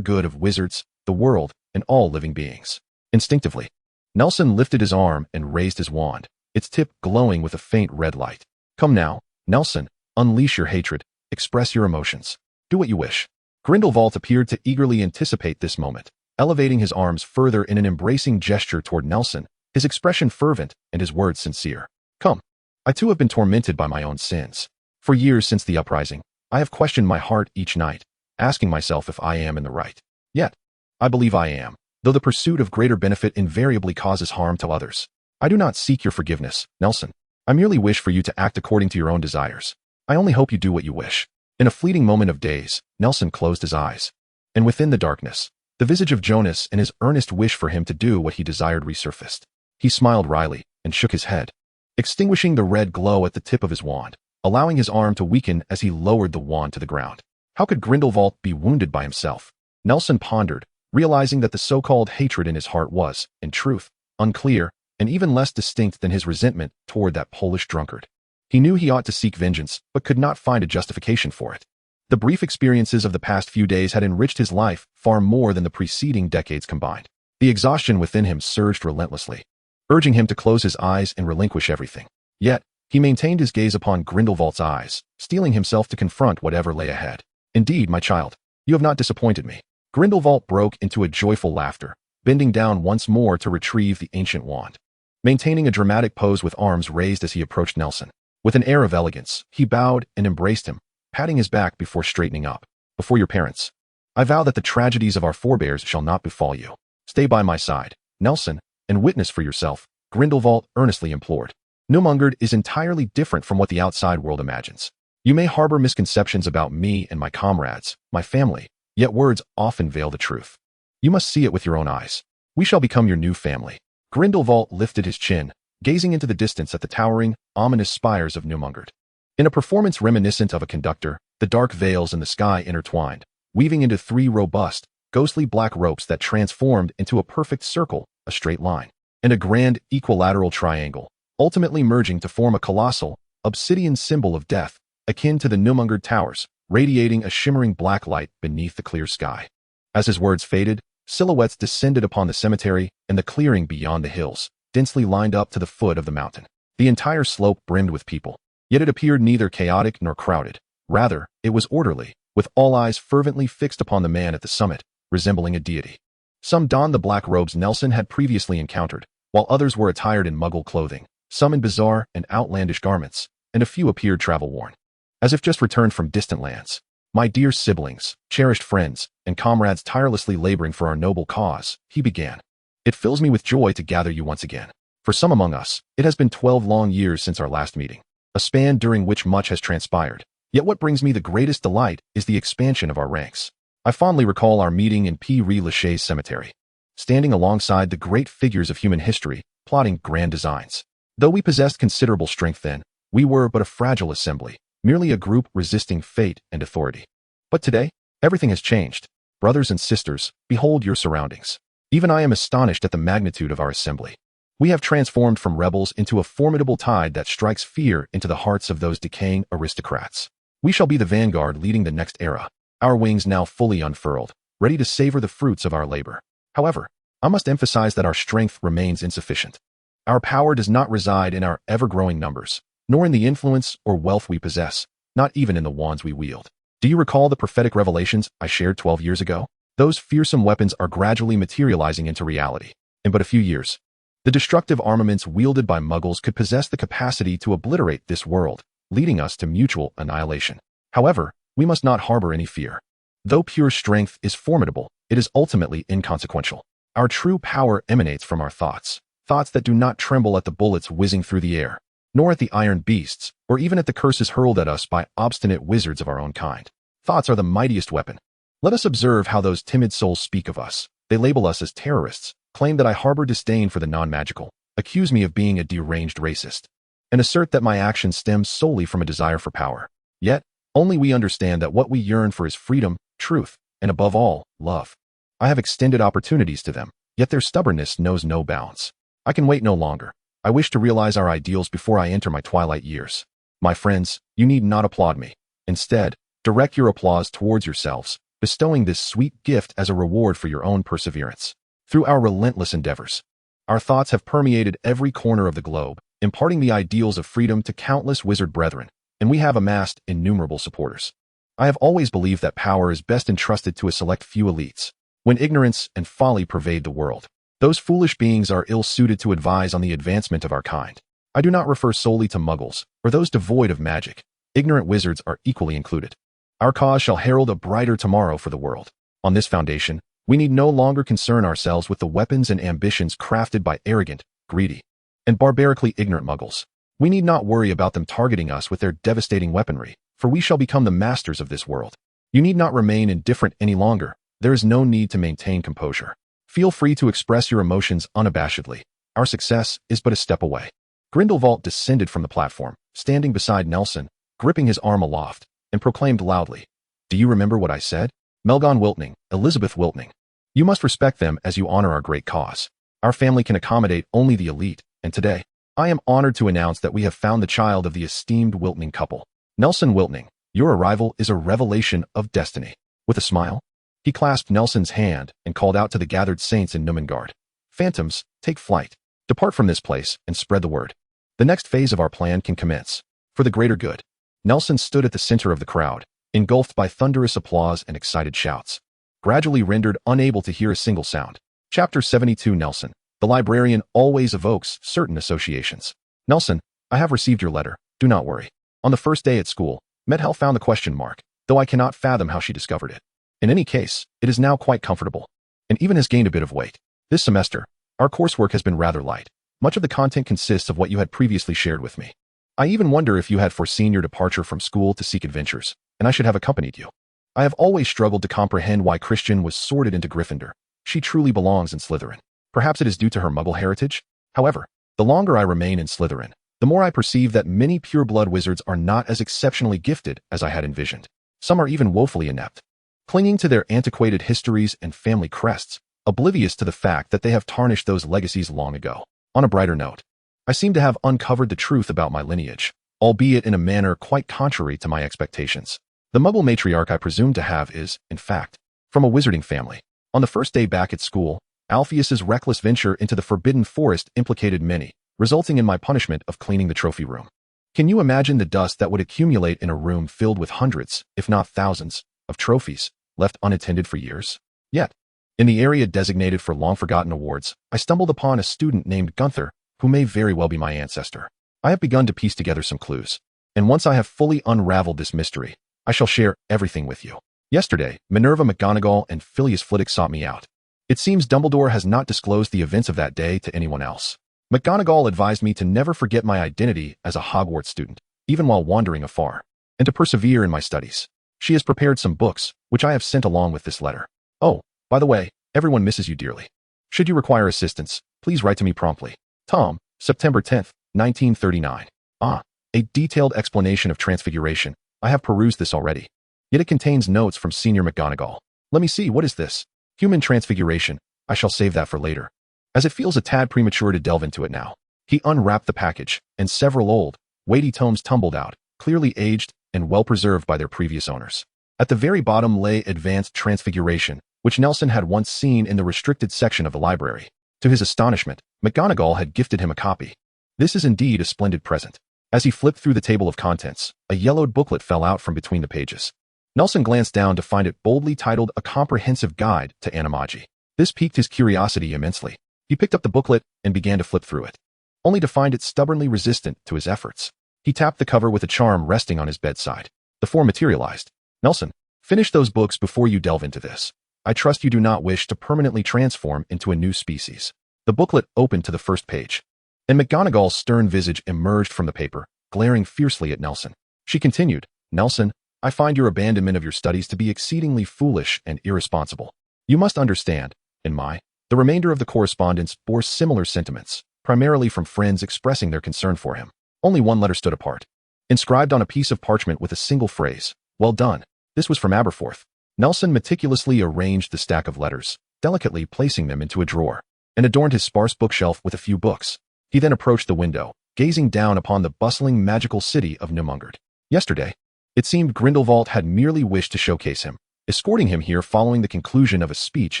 good of wizards, the world, and all living beings." Instinctively, Nelson lifted his arm and raised his wand, its tip glowing with a faint red light. "Come now, Nelson, unleash your hatred, express your emotions. Do what you wish." Grindelwald appeared to eagerly anticipate this moment, elevating his arms further in an embracing gesture toward Nelson, his expression fervent and his words sincere. "Come. I too have been tormented by my own sins. For years since the uprising, I have questioned my heart each night, asking myself if I am in the right. Yet, I believe I am, though the pursuit of greater benefit invariably causes harm to others. I do not seek your forgiveness, Nelson. I merely wish for you to act according to your own desires. I only hope you do what you wish." In a fleeting moment of daze, Nelson closed his eyes, and within the darkness, the visage of Jonas and his earnest wish for him to do what he desired resurfaced. He smiled wryly and shook his head, extinguishing the red glow at the tip of his wand, allowing his arm to weaken as he lowered the wand to the ground. How could Grindelwald be wounded by himself? Nelson pondered, realizing that the so-called hatred in his heart was, in truth, unclear and even less distinct than his resentment toward that Polish drunkard. He knew he ought to seek vengeance, but could not find a justification for it. The brief experiences of the past few days had enriched his life far more than the preceding decades combined. The exhaustion within him surged relentlessly, urging him to close his eyes and relinquish everything. Yet, he maintained his gaze upon Grindelwald's eyes, steeling himself to confront whatever lay ahead. "Indeed, my child, you have not disappointed me." Grindelwald broke into a joyful laughter, bending down once more to retrieve the ancient wand. Maintaining a dramatic pose with arms raised as he approached Nelson, with an air of elegance, he bowed and embraced him, patting his back before straightening up. "Before your parents, I vow that the tragedies of our forebears shall not befall you. Stay by my side, Nelson, and witness for yourself," Grindelwald earnestly implored. "Newmungard is entirely different from what the outside world imagines. You may harbor misconceptions about me and my comrades, my family, yet words often veil the truth. You must see it with your own eyes. We shall become your new family." Grindelwald lifted his chin, gazing into the distance at the towering, ominous spires of Newmungard. In a performance reminiscent of a conductor, the dark veils in the sky intertwined, weaving into 3 robust, ghostly black ropes that transformed into a perfect circle, a straight line, and a grand equilateral triangle, ultimately merging to form a colossal, obsidian symbol of death, akin to the Nilmungard Towers, radiating a shimmering black light beneath the clear sky. As his words faded, silhouettes descended upon the cemetery and the clearing beyond the hills, densely lined up to the foot of the mountain. The entire slope brimmed with people, yet it appeared neither chaotic nor crowded. Rather, it was orderly, with all eyes fervently fixed upon the man at the summit, resembling a deity. Some donned the black robes Nelson had previously encountered, while others were attired in Muggle clothing, some in bizarre and outlandish garments, and a few appeared travel-worn, as if just returned from distant lands. My dear siblings, cherished friends, and comrades tirelessly laboring for our noble cause, he began. It fills me with joy to gather you once again. For some among us, it has been 12 long years since our last meeting, a span during which much has transpired. Yet what brings me the greatest delight is the expansion of our ranks. I fondly recall our meeting in pre-WWII cemetery, standing alongside the great figures of human history, plotting grand designs. Though we possessed considerable strength then, we were but a fragile assembly, merely a group resisting fate and authority. But today, everything has changed. Brothers and sisters, behold your surroundings. Even I am astonished at the magnitude of our assembly. We have transformed from rebels into a formidable tide that strikes fear into the hearts of those decaying aristocrats. We shall be the vanguard leading the next era, our wings now fully unfurled, ready to savor the fruits of our labor. However, I must emphasize that our strength remains insufficient. Our power does not reside in our ever-growing numbers, nor in the influence or wealth we possess, not even in the wands we wield. Do you recall the prophetic revelations I shared 12 years ago? Those fearsome weapons are gradually materializing into reality. In but a few years, the destructive armaments wielded by Muggles could possess the capacity to obliterate this world, leading us to mutual annihilation. However, we must not harbor any fear. Though pure strength is formidable, it is ultimately inconsequential. Our true power emanates from our thoughts, thoughts that do not tremble at the bullets whizzing through the air, nor at the iron beasts, or even at the curses hurled at us by obstinate wizards of our own kind. Thoughts are the mightiest weapon. Let us observe how those timid souls speak of us. They label us as terrorists, claim that I harbor disdain for the non-magical, accuse me of being a deranged racist, and assert that my actions stem solely from a desire for power. Yet, only we understand that what we yearn for is freedom, truth, and above all, love. I have extended opportunities to them, yet their stubbornness knows no bounds. I can wait no longer. I wish to realize our ideals before I enter my twilight years. My friends, you need not applaud me. Instead, direct your applause towards yourselves, bestowing this sweet gift as a reward for your own perseverance. Through our relentless endeavors, our thoughts have permeated every corner of the globe, imparting the ideals of freedom to countless wizard brethren, and we have amassed innumerable supporters. I have always believed that power is best entrusted to a select few elites. When ignorance and folly pervade the world, those foolish beings are ill-suited to advise on the advancement of our kind. I do not refer solely to Muggles, or those devoid of magic. Ignorant wizards are equally included. Our cause shall herald a brighter tomorrow for the world. On this foundation, we need no longer concern ourselves with the weapons and ambitions crafted by arrogant, greedy, and barbarically ignorant Muggles. We need not worry about them targeting us with their devastating weaponry, for we shall become the masters of this world. You need not remain indifferent any longer. There is no need to maintain composure. Feel free to express your emotions unabashedly. Our success is but a step away. Grindelwald descended from the platform, standing beside Nelson, gripping his arm aloft, and proclaimed loudly, "Do you remember what I said? Melgon Wiltning, Elizabeth Wiltning. You must respect them as you honor our great cause. Our family can accommodate only the elite, and today, I am honored to announce that we have found the child of the esteemed Wiltning couple. Nelson Wiltning, your arrival is a revelation of destiny." With a smile, he clasped Nelson's hand and called out to the gathered saints in Nilmungard, "Phantoms, take flight. Depart from this place and spread the word. The next phase of our plan can commence. For the greater good." Nelson stood at the center of the crowd, engulfed by thunderous applause and excited shouts, gradually rendered unable to hear a single sound. Chapter 72. Nelson, the librarian, always evokes certain associations. Nelson, I have received your letter. Do not worry. On the first day at school, Medhel found the question mark, though I cannot fathom how she discovered it. In any case, it is now quite comfortable, and even has gained a bit of weight. This semester, our coursework has been rather light. Much of the content consists of what you had previously shared with me. I even wonder if you had foreseen your departure from school to seek adventures, and I should have accompanied you. I have always struggled to comprehend why Christian was sorted into Gryffindor. She truly belongs in Slytherin. Perhaps it is due to her Muggle heritage. However, the longer I remain in Slytherin, the more I perceive that many pure-blood wizards are not as exceptionally gifted as I had envisioned. Some are even woefully inept, clinging to their antiquated histories and family crests, oblivious to the fact that they have tarnished those legacies long ago. On a brighter note, I seem to have uncovered the truth about my lineage, albeit in a manner quite contrary to my expectations. The Muggle matriarch I presume to have is, in fact, from a wizarding family. On the first day back at school, Alpheus's reckless venture into the Forbidden Forest implicated many, resulting in my punishment of cleaning the trophy room. Can you imagine the dust that would accumulate in a room filled with hundreds, if not thousands, of trophies, left unattended for years? Yet, in the area designated for long-forgotten awards, I stumbled upon a student named Gunther, who may very well be my ancestor. I have begun to piece together some clues, and once I have fully unraveled this mystery, I shall share everything with you. Yesterday, Minerva McGonagall and Phileas Flitwick sought me out. It seems Dumbledore has not disclosed the events of that day to anyone else. McGonagall advised me to never forget my identity as a Hogwarts student, even while wandering afar, and to persevere in my studies. She has prepared some books, which I have sent along with this letter. Oh, by the way, everyone misses you dearly. Should you require assistance, please write to me promptly. Tom, September 10th, 1939. A detailed explanation of Transfiguration. I have perused this already. Yet it contains notes from Senior McGonagall. Let me see, what is this? Human Transfiguration. I shall save that for later, as it feels a tad premature to delve into it now. He unwrapped the package, and several old, weighty tomes tumbled out, clearly aged and well-preserved by their previous owners. At the very bottom lay Advanced Transfiguration, which Nelson had once seen in the restricted section of the library. To his astonishment, McGonagall had gifted him a copy. This is indeed a splendid present. As he flipped through the table of contents, a yellowed booklet fell out from between the pages. Nelson glanced down to find it boldly titled A Comprehensive Guide to Animagi. This piqued his curiosity immensely. He picked up the booklet and began to flip through it, only to find it stubbornly resistant to his efforts. He tapped the cover with a charm resting on his bedside. The form materialized. Nelson, finish those books before you delve into this. I trust you do not wish to permanently transform into a new species. The booklet opened to the first page, and McGonagall's stern visage emerged from the paper, glaring fiercely at Nelson. She continued, Nelson, I find your abandonment of your studies to be exceedingly foolish and irresponsible. You must understand, the remainder of the correspondence bore similar sentiments, primarily from friends expressing their concern for him. Only one letter stood apart, inscribed on a piece of parchment with a single phrase, well done. This was from Aberforth. Nelson meticulously arranged the stack of letters, delicately placing them into a drawer, and adorned his sparse bookshelf with a few books. He then approached the window, gazing down upon the bustling magical city of Newmungard. Yesterday, it seemed Grindelwald had merely wished to showcase him, escorting him here following the conclusion of a speech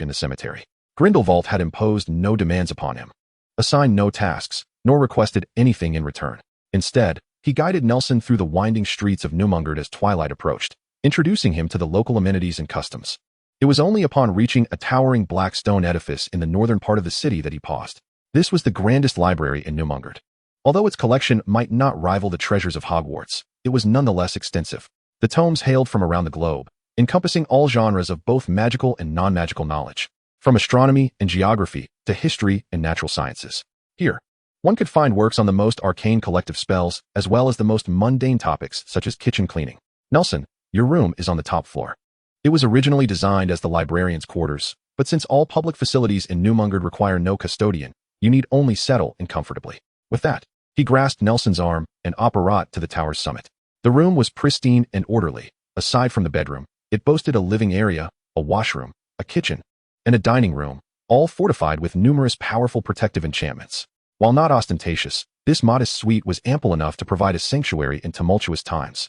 in the cemetery. Grindelwald had imposed no demands upon him, assigned no tasks, nor requested anything in return. Instead, he guided Nelson through the winding streets of Newmungard as twilight approached, introducing him to the local amenities and customs. It was only upon reaching a towering black stone edifice in the northern part of the city that he paused. This was the grandest library in Newmungard. Although its collection might not rival the treasures of Hogwarts, it was nonetheless extensive. The tomes hailed from around the globe, encompassing all genres of both magical and non-magical knowledge, from astronomy and geography to history and natural sciences. Here, one could find works on the most arcane collective spells, as well as the most mundane topics such as kitchen cleaning. Nelson, your room is on the top floor. It was originally designed as the librarian's quarters, but since all public facilities in Newmungard require no custodian, you need only settle in comfortably. With that, he grasped Nelson's arm and apparat to the tower's summit. The room was pristine and orderly. Aside from the bedroom, it boasted a living area, a washroom, a kitchen, and a dining room, all fortified with numerous powerful protective enchantments. While not ostentatious, this modest suite was ample enough to provide a sanctuary in tumultuous times.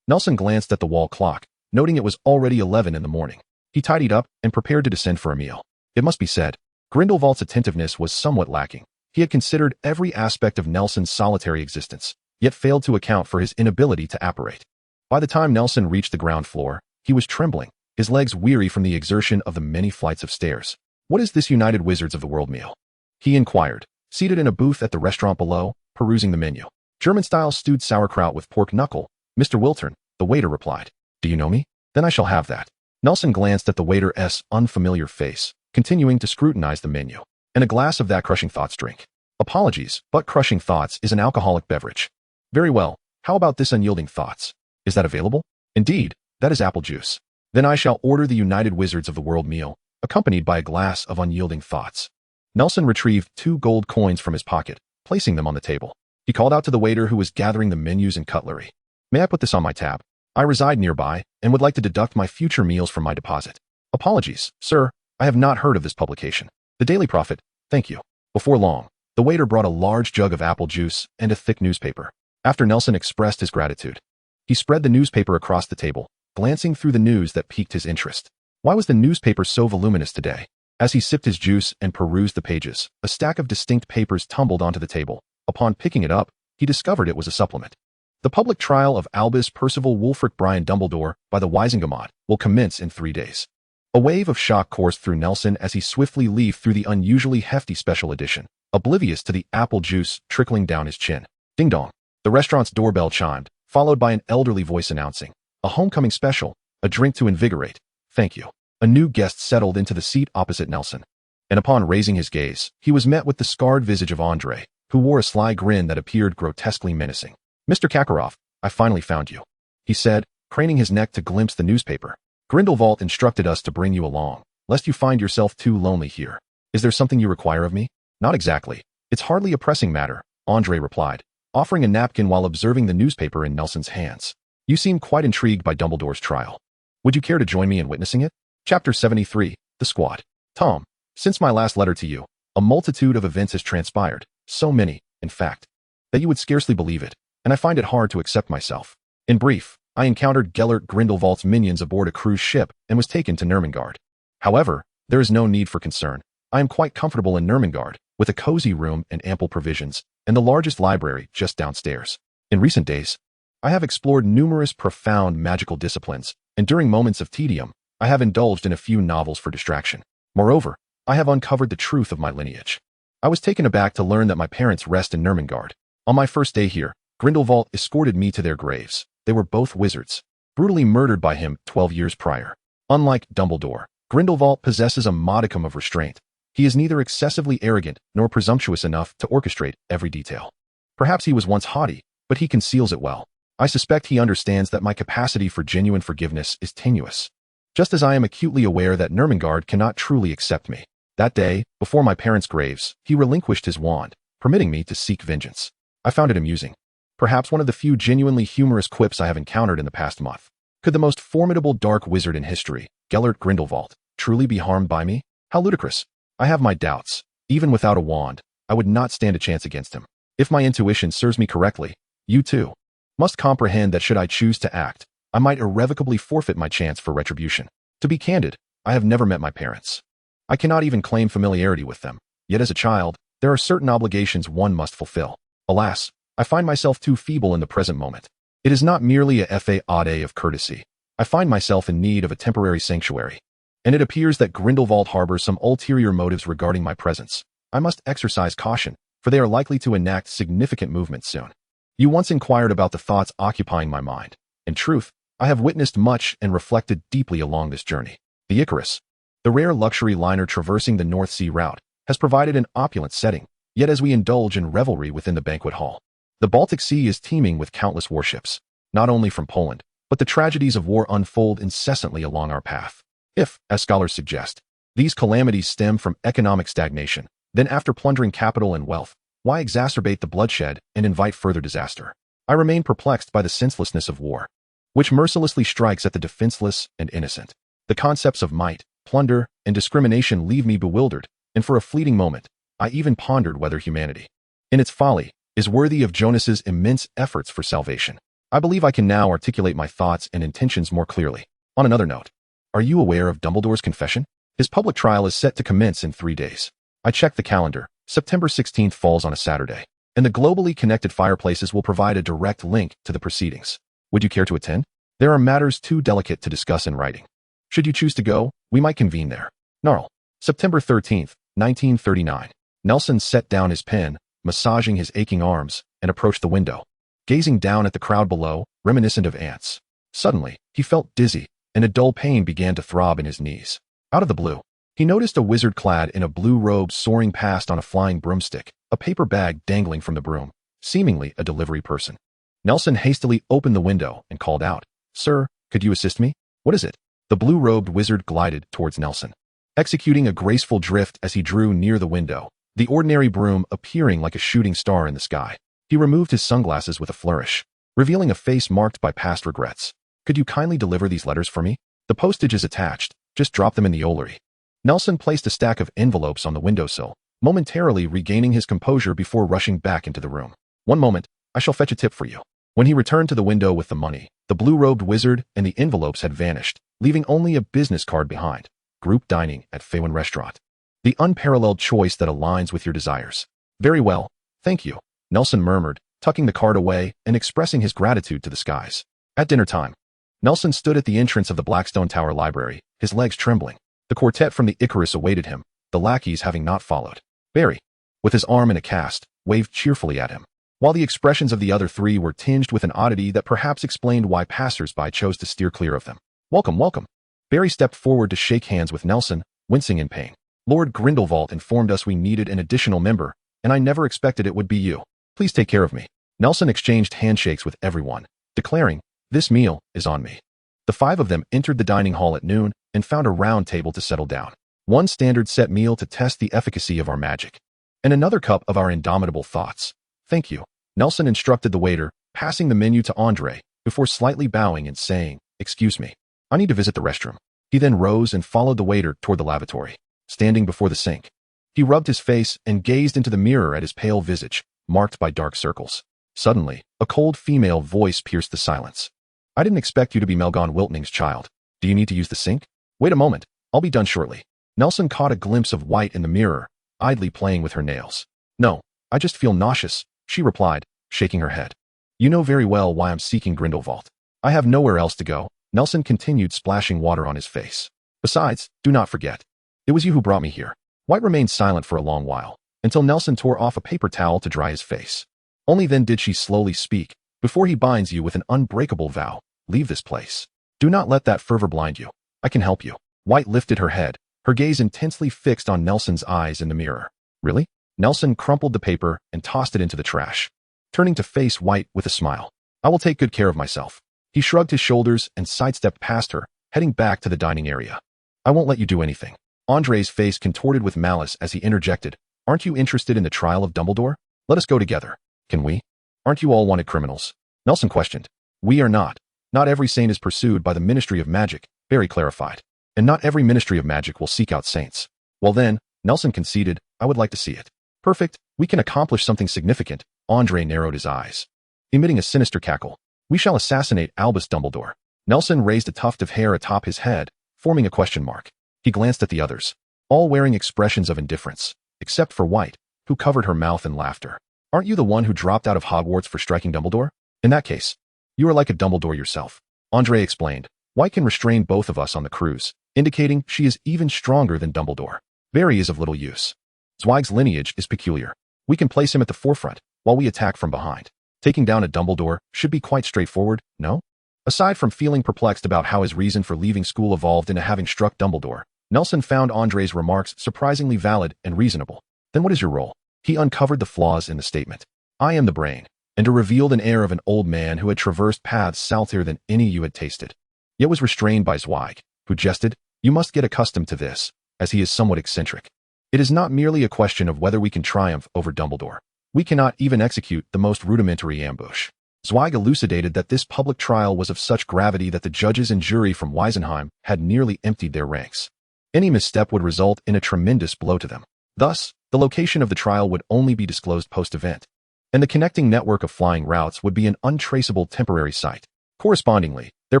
Nelson glanced at the wall clock, noting it was already 11 in the morning. He tidied up and prepared to descend for a meal. It must be said, Grindelwald's attentiveness was somewhat lacking. He had considered every aspect of Nelson's solitary existence, yet failed to account for his inability to apparate. By the time Nelson reached the ground floor, he was trembling, his legs weary from the exertion of the many flights of stairs. What is this United Wizards of the World meal? He inquired, seated in a booth at the restaurant below, perusing the menu. German-style stewed sauerkraut with pork knuckle, Mr. Wiltern, the waiter replied. Do you know me? Then I shall have that. Nelson glanced at the waiter's unfamiliar face, continuing to scrutinize the menu. And a glass of that Crushing Thoughts drink. Apologies, but Crushing Thoughts is an alcoholic beverage. Very well, how about this Unyielding Thoughts? Is that available? Indeed, that is apple juice. Then I shall order the United Wizards of the World meal, accompanied by a glass of Unyielding Thoughts. Nelson retrieved 2 gold coins from his pocket, placing them on the table. He called out to the waiter who was gathering the menus and cutlery. May I put this on my tab? I reside nearby and would like to deduct my future meals from my deposit. Apologies, sir. I have not heard of this publication. The Daily Prophet, thank you. Before long, the waiter brought a large jug of apple juice and a thick newspaper. After Nelson expressed his gratitude, he spread the newspaper across the table, glancing through the news that piqued his interest. Why was the newspaper so voluminous today? As he sipped his juice and perused the pages, a stack of distinct papers tumbled onto the table. Upon picking it up, he discovered it was a supplement. The public trial of Albus Percival Wulfric Brian Dumbledore by the Wisengamot will commence in 3 days. A wave of shock coursed through Nelson as he swiftly leafed through the unusually hefty special edition, oblivious to the apple juice trickling down his chin. Ding dong. The restaurant's doorbell chimed, followed by an elderly voice announcing, "A homecoming special, a drink to invigorate. Thank you." A new guest settled into the seat opposite Nelson, and upon raising his gaze, he was met with the scarred visage of Andre, who wore a sly grin that appeared grotesquely menacing. "Mr. Kakarov, I finally found you," he said, craning his neck to glimpse the newspaper. "Grindelwald instructed us to bring you along, lest you find yourself too lonely here. Is there something you require of me?" "Not exactly. It's hardly a pressing matter," Andre replied, offering a napkin while observing the newspaper in Nelson's hands. "You seem quite intrigued by Dumbledore's trial. Would you care to join me in witnessing it?" Chapter 73, The Squad. Tom, since my last letter to you, a multitude of events has transpired, so many, in fact, that you would scarcely believe it, and I find it hard to accept myself. In brief, I encountered Gellert Grindelwald's minions aboard a cruise ship and was taken to Nurmengard. However, there is no need for concern. I am quite comfortable in Nurmengard, with a cozy room and ample provisions, and the largest library just downstairs. In recent days, I have explored numerous profound magical disciplines, and during moments of tedium, I have indulged in a few novels for distraction. Moreover, I have uncovered the truth of my lineage. I was taken aback to learn that my parents rest in Nurmengard. On my first day here, Grindelwald escorted me to their graves. They were both wizards, brutally murdered by him 12 years prior. Unlike Dumbledore, Grindelwald possesses a modicum of restraint. He is neither excessively arrogant nor presumptuous enough to orchestrate every detail. Perhaps he was once haughty, but he conceals it well. I suspect he understands that my capacity for genuine forgiveness is tenuous, just as I am acutely aware that Nurmengard cannot truly accept me. That day, before my parents' graves, he relinquished his wand, permitting me to seek vengeance. I found it amusing. Perhaps one of the few genuinely humorous quips I have encountered in the past month. Could the most formidable dark wizard in history, Gellert Grindelwald, truly be harmed by me? How ludicrous. I have my doubts. Even without a wand, I would not stand a chance against him. If my intuition serves me correctly, you too must comprehend that should I choose to act, I might irrevocably forfeit my chance for retribution. To be candid, I have never met my parents. I cannot even claim familiarity with them, yet as a child, there are certain obligations one must fulfill. Alas, I find myself too feeble in the present moment. It is not merely a fade of courtesy. I find myself in need of a temporary sanctuary, and it appears that Grindelwald harbors some ulterior motives regarding my presence. I must exercise caution, for they are likely to enact significant movements soon. You once inquired about the thoughts occupying my mind. In truth, I have witnessed much and reflected deeply along this journey. The Icarus, the rare luxury liner traversing the North Sea route, has provided an opulent setting, yet as we indulge in revelry within the banquet hall, the Baltic Sea is teeming with countless warships, not only from Poland, but the tragedies of war unfold incessantly along our path. If, as scholars suggest, these calamities stem from economic stagnation, then after plundering capital and wealth, why exacerbate the bloodshed and invite further disaster? I remain perplexed by the senselessness of war, which mercilessly strikes at the defenseless and innocent. The concepts of might, plunder, and discrimination leave me bewildered, and for a fleeting moment, I even pondered whether humanity, in its folly, is worthy of Jonas's immense efforts for salvation. I believe I can now articulate my thoughts and intentions more clearly. On another note, are you aware of Dumbledore's confession? His public trial is set to commence in 3 days. I checked the calendar. September 16th falls on a Saturday, and the globally connected fireplaces will provide a direct link to the proceedings. Would you care to attend? There are matters too delicate to discuss in writing. Should you choose to go, we might convene there. Gnarl. September 13th, 1939. Nelson set down his pen, massaging his aching arms, and approached the window, gazing down at the crowd below, reminiscent of ants. Suddenly, he felt dizzy, and a dull pain began to throb in his knees. Out of the blue, he noticed a wizard clad in a blue robe soaring past on a flying broomstick, a paper bag dangling from the broom, seemingly a delivery person. Nelson hastily opened the window and called out, "Sir, could you assist me?" "What is it?" The blue-robed wizard glided towards Nelson, executing a graceful drift as he drew near the window, the ordinary broom appearing like a shooting star in the sky. He removed his sunglasses with a flourish, revealing a face marked by past regrets. Could you kindly deliver these letters for me? The postage is attached. Just drop them in the Ollery. Nelson placed a stack of envelopes on the windowsill, momentarily regaining his composure before rushing back into the room. One moment, I shall fetch a tip for you. When he returned to the window with the money, the blue-robed wizard and the envelopes had vanished, leaving only a business card behind. Group dining at fateful restaurant. The unparalleled choice that aligns with your desires. Very well, thank you, Nelson murmured, tucking the card away and expressing his gratitude to the skies. At dinner time, Nelson stood at the entrance of the Blackstone Tower Library, his legs trembling. The quartet from the Icarus awaited him, the lackeys having not followed. Barry, with his arm in a cast, waved cheerfully at him, while the expressions of the other three were tinged with an oddity that perhaps explained why passers-by chose to steer clear of them. Welcome, welcome. Barry stepped forward to shake hands with Nelson, wincing in pain. Lord Grindelwald informed us we needed an additional member, and I never expected it would be you. Please take care of me. Nelson exchanged handshakes with everyone, declaring, this meal is on me. The five of them entered the dining hall at noon and found a round table to settle down. One standard set meal to test the efficacy of our magic, and another cup of our indomitable thoughts. Thank you, Nelson instructed the waiter, passing the menu to Andre, before slightly bowing and saying, excuse me, I need to visit the restroom. He then rose and followed the waiter toward the lavatory. Standing before the sink, he rubbed his face and gazed into the mirror at his pale visage, marked by dark circles. Suddenly, a cold female voice pierced the silence. I didn't expect you to be Melgon Wiltning's child. Do you need to use the sink? Wait a moment, I'll be done shortly. Nelson caught a glimpse of White in the mirror, idly playing with her nails. No, I just feel nauseous, she replied, shaking her head. You know very well why I'm seeking Grindelwald. I have nowhere else to go, Nelson continued, splashing water on his face. Besides, do not forget, it was you who brought me here. White remained silent for a long while, until Nelson tore off a paper towel to dry his face. Only then did she slowly speak, before he binds you with an unbreakable vow, leave this place. Do not let that fervor blind you. I can help you. White lifted her head, her gaze intensely fixed on Nelson's eyes in the mirror. Really? Nelson crumpled the paper and tossed it into the trash, turning to face White with a smile. I will take good care of myself. He shrugged his shoulders and sidestepped past her, heading back to the dining area. I won't let you do anything. Andre's face contorted with malice as he interjected. Aren't you interested in the trial of Dumbledore? Let us go together. Can we? Aren't you all wanted criminals? Nelson questioned. We are not. Not every saint is pursued by the Ministry of Magic, Barry clarified. And not every Ministry of Magic will seek out saints. Well then, Nelson conceded, I would like to see it. Perfect, we can accomplish something significant. Andre narrowed his eyes, emitting a sinister cackle. We shall assassinate Albus Dumbledore. Nelson raised a tuft of hair atop his head, forming a question mark. He glanced at the others, all wearing expressions of indifference, except for White, who covered her mouth in laughter. Aren't you the one who dropped out of Hogwarts for striking Dumbledore? In that case, you are like a Dumbledore yourself. Andre explained. White can restrain both of us on the cruise, indicating she is even stronger than Dumbledore. Barry is of little use. Zweig's lineage is peculiar. We can place him at the forefront, while we attack from behind. Taking down a Dumbledore should be quite straightforward, no? Aside from feeling perplexed about how his reason for leaving school evolved into having struck Dumbledore, Nelson found Andre's remarks surprisingly valid and reasonable. Then what is your role? He uncovered the flaws in the statement. I am the brain, and revealed an air of an old man who had traversed paths saltier than any you had tasted. Yet was restrained by Zweig, who jested, you must get accustomed to this, as he is somewhat eccentric. It is not merely a question of whether we can triumph over Dumbledore. We cannot even execute the most rudimentary ambush. Zweig elucidated that this public trial was of such gravity that the judges and jury from Weisenheim had nearly emptied their ranks. Any misstep would result in a tremendous blow to them. Thus, the location of the trial would only be disclosed post-event, and the connecting network of flying routes would be an untraceable temporary site. Correspondingly, their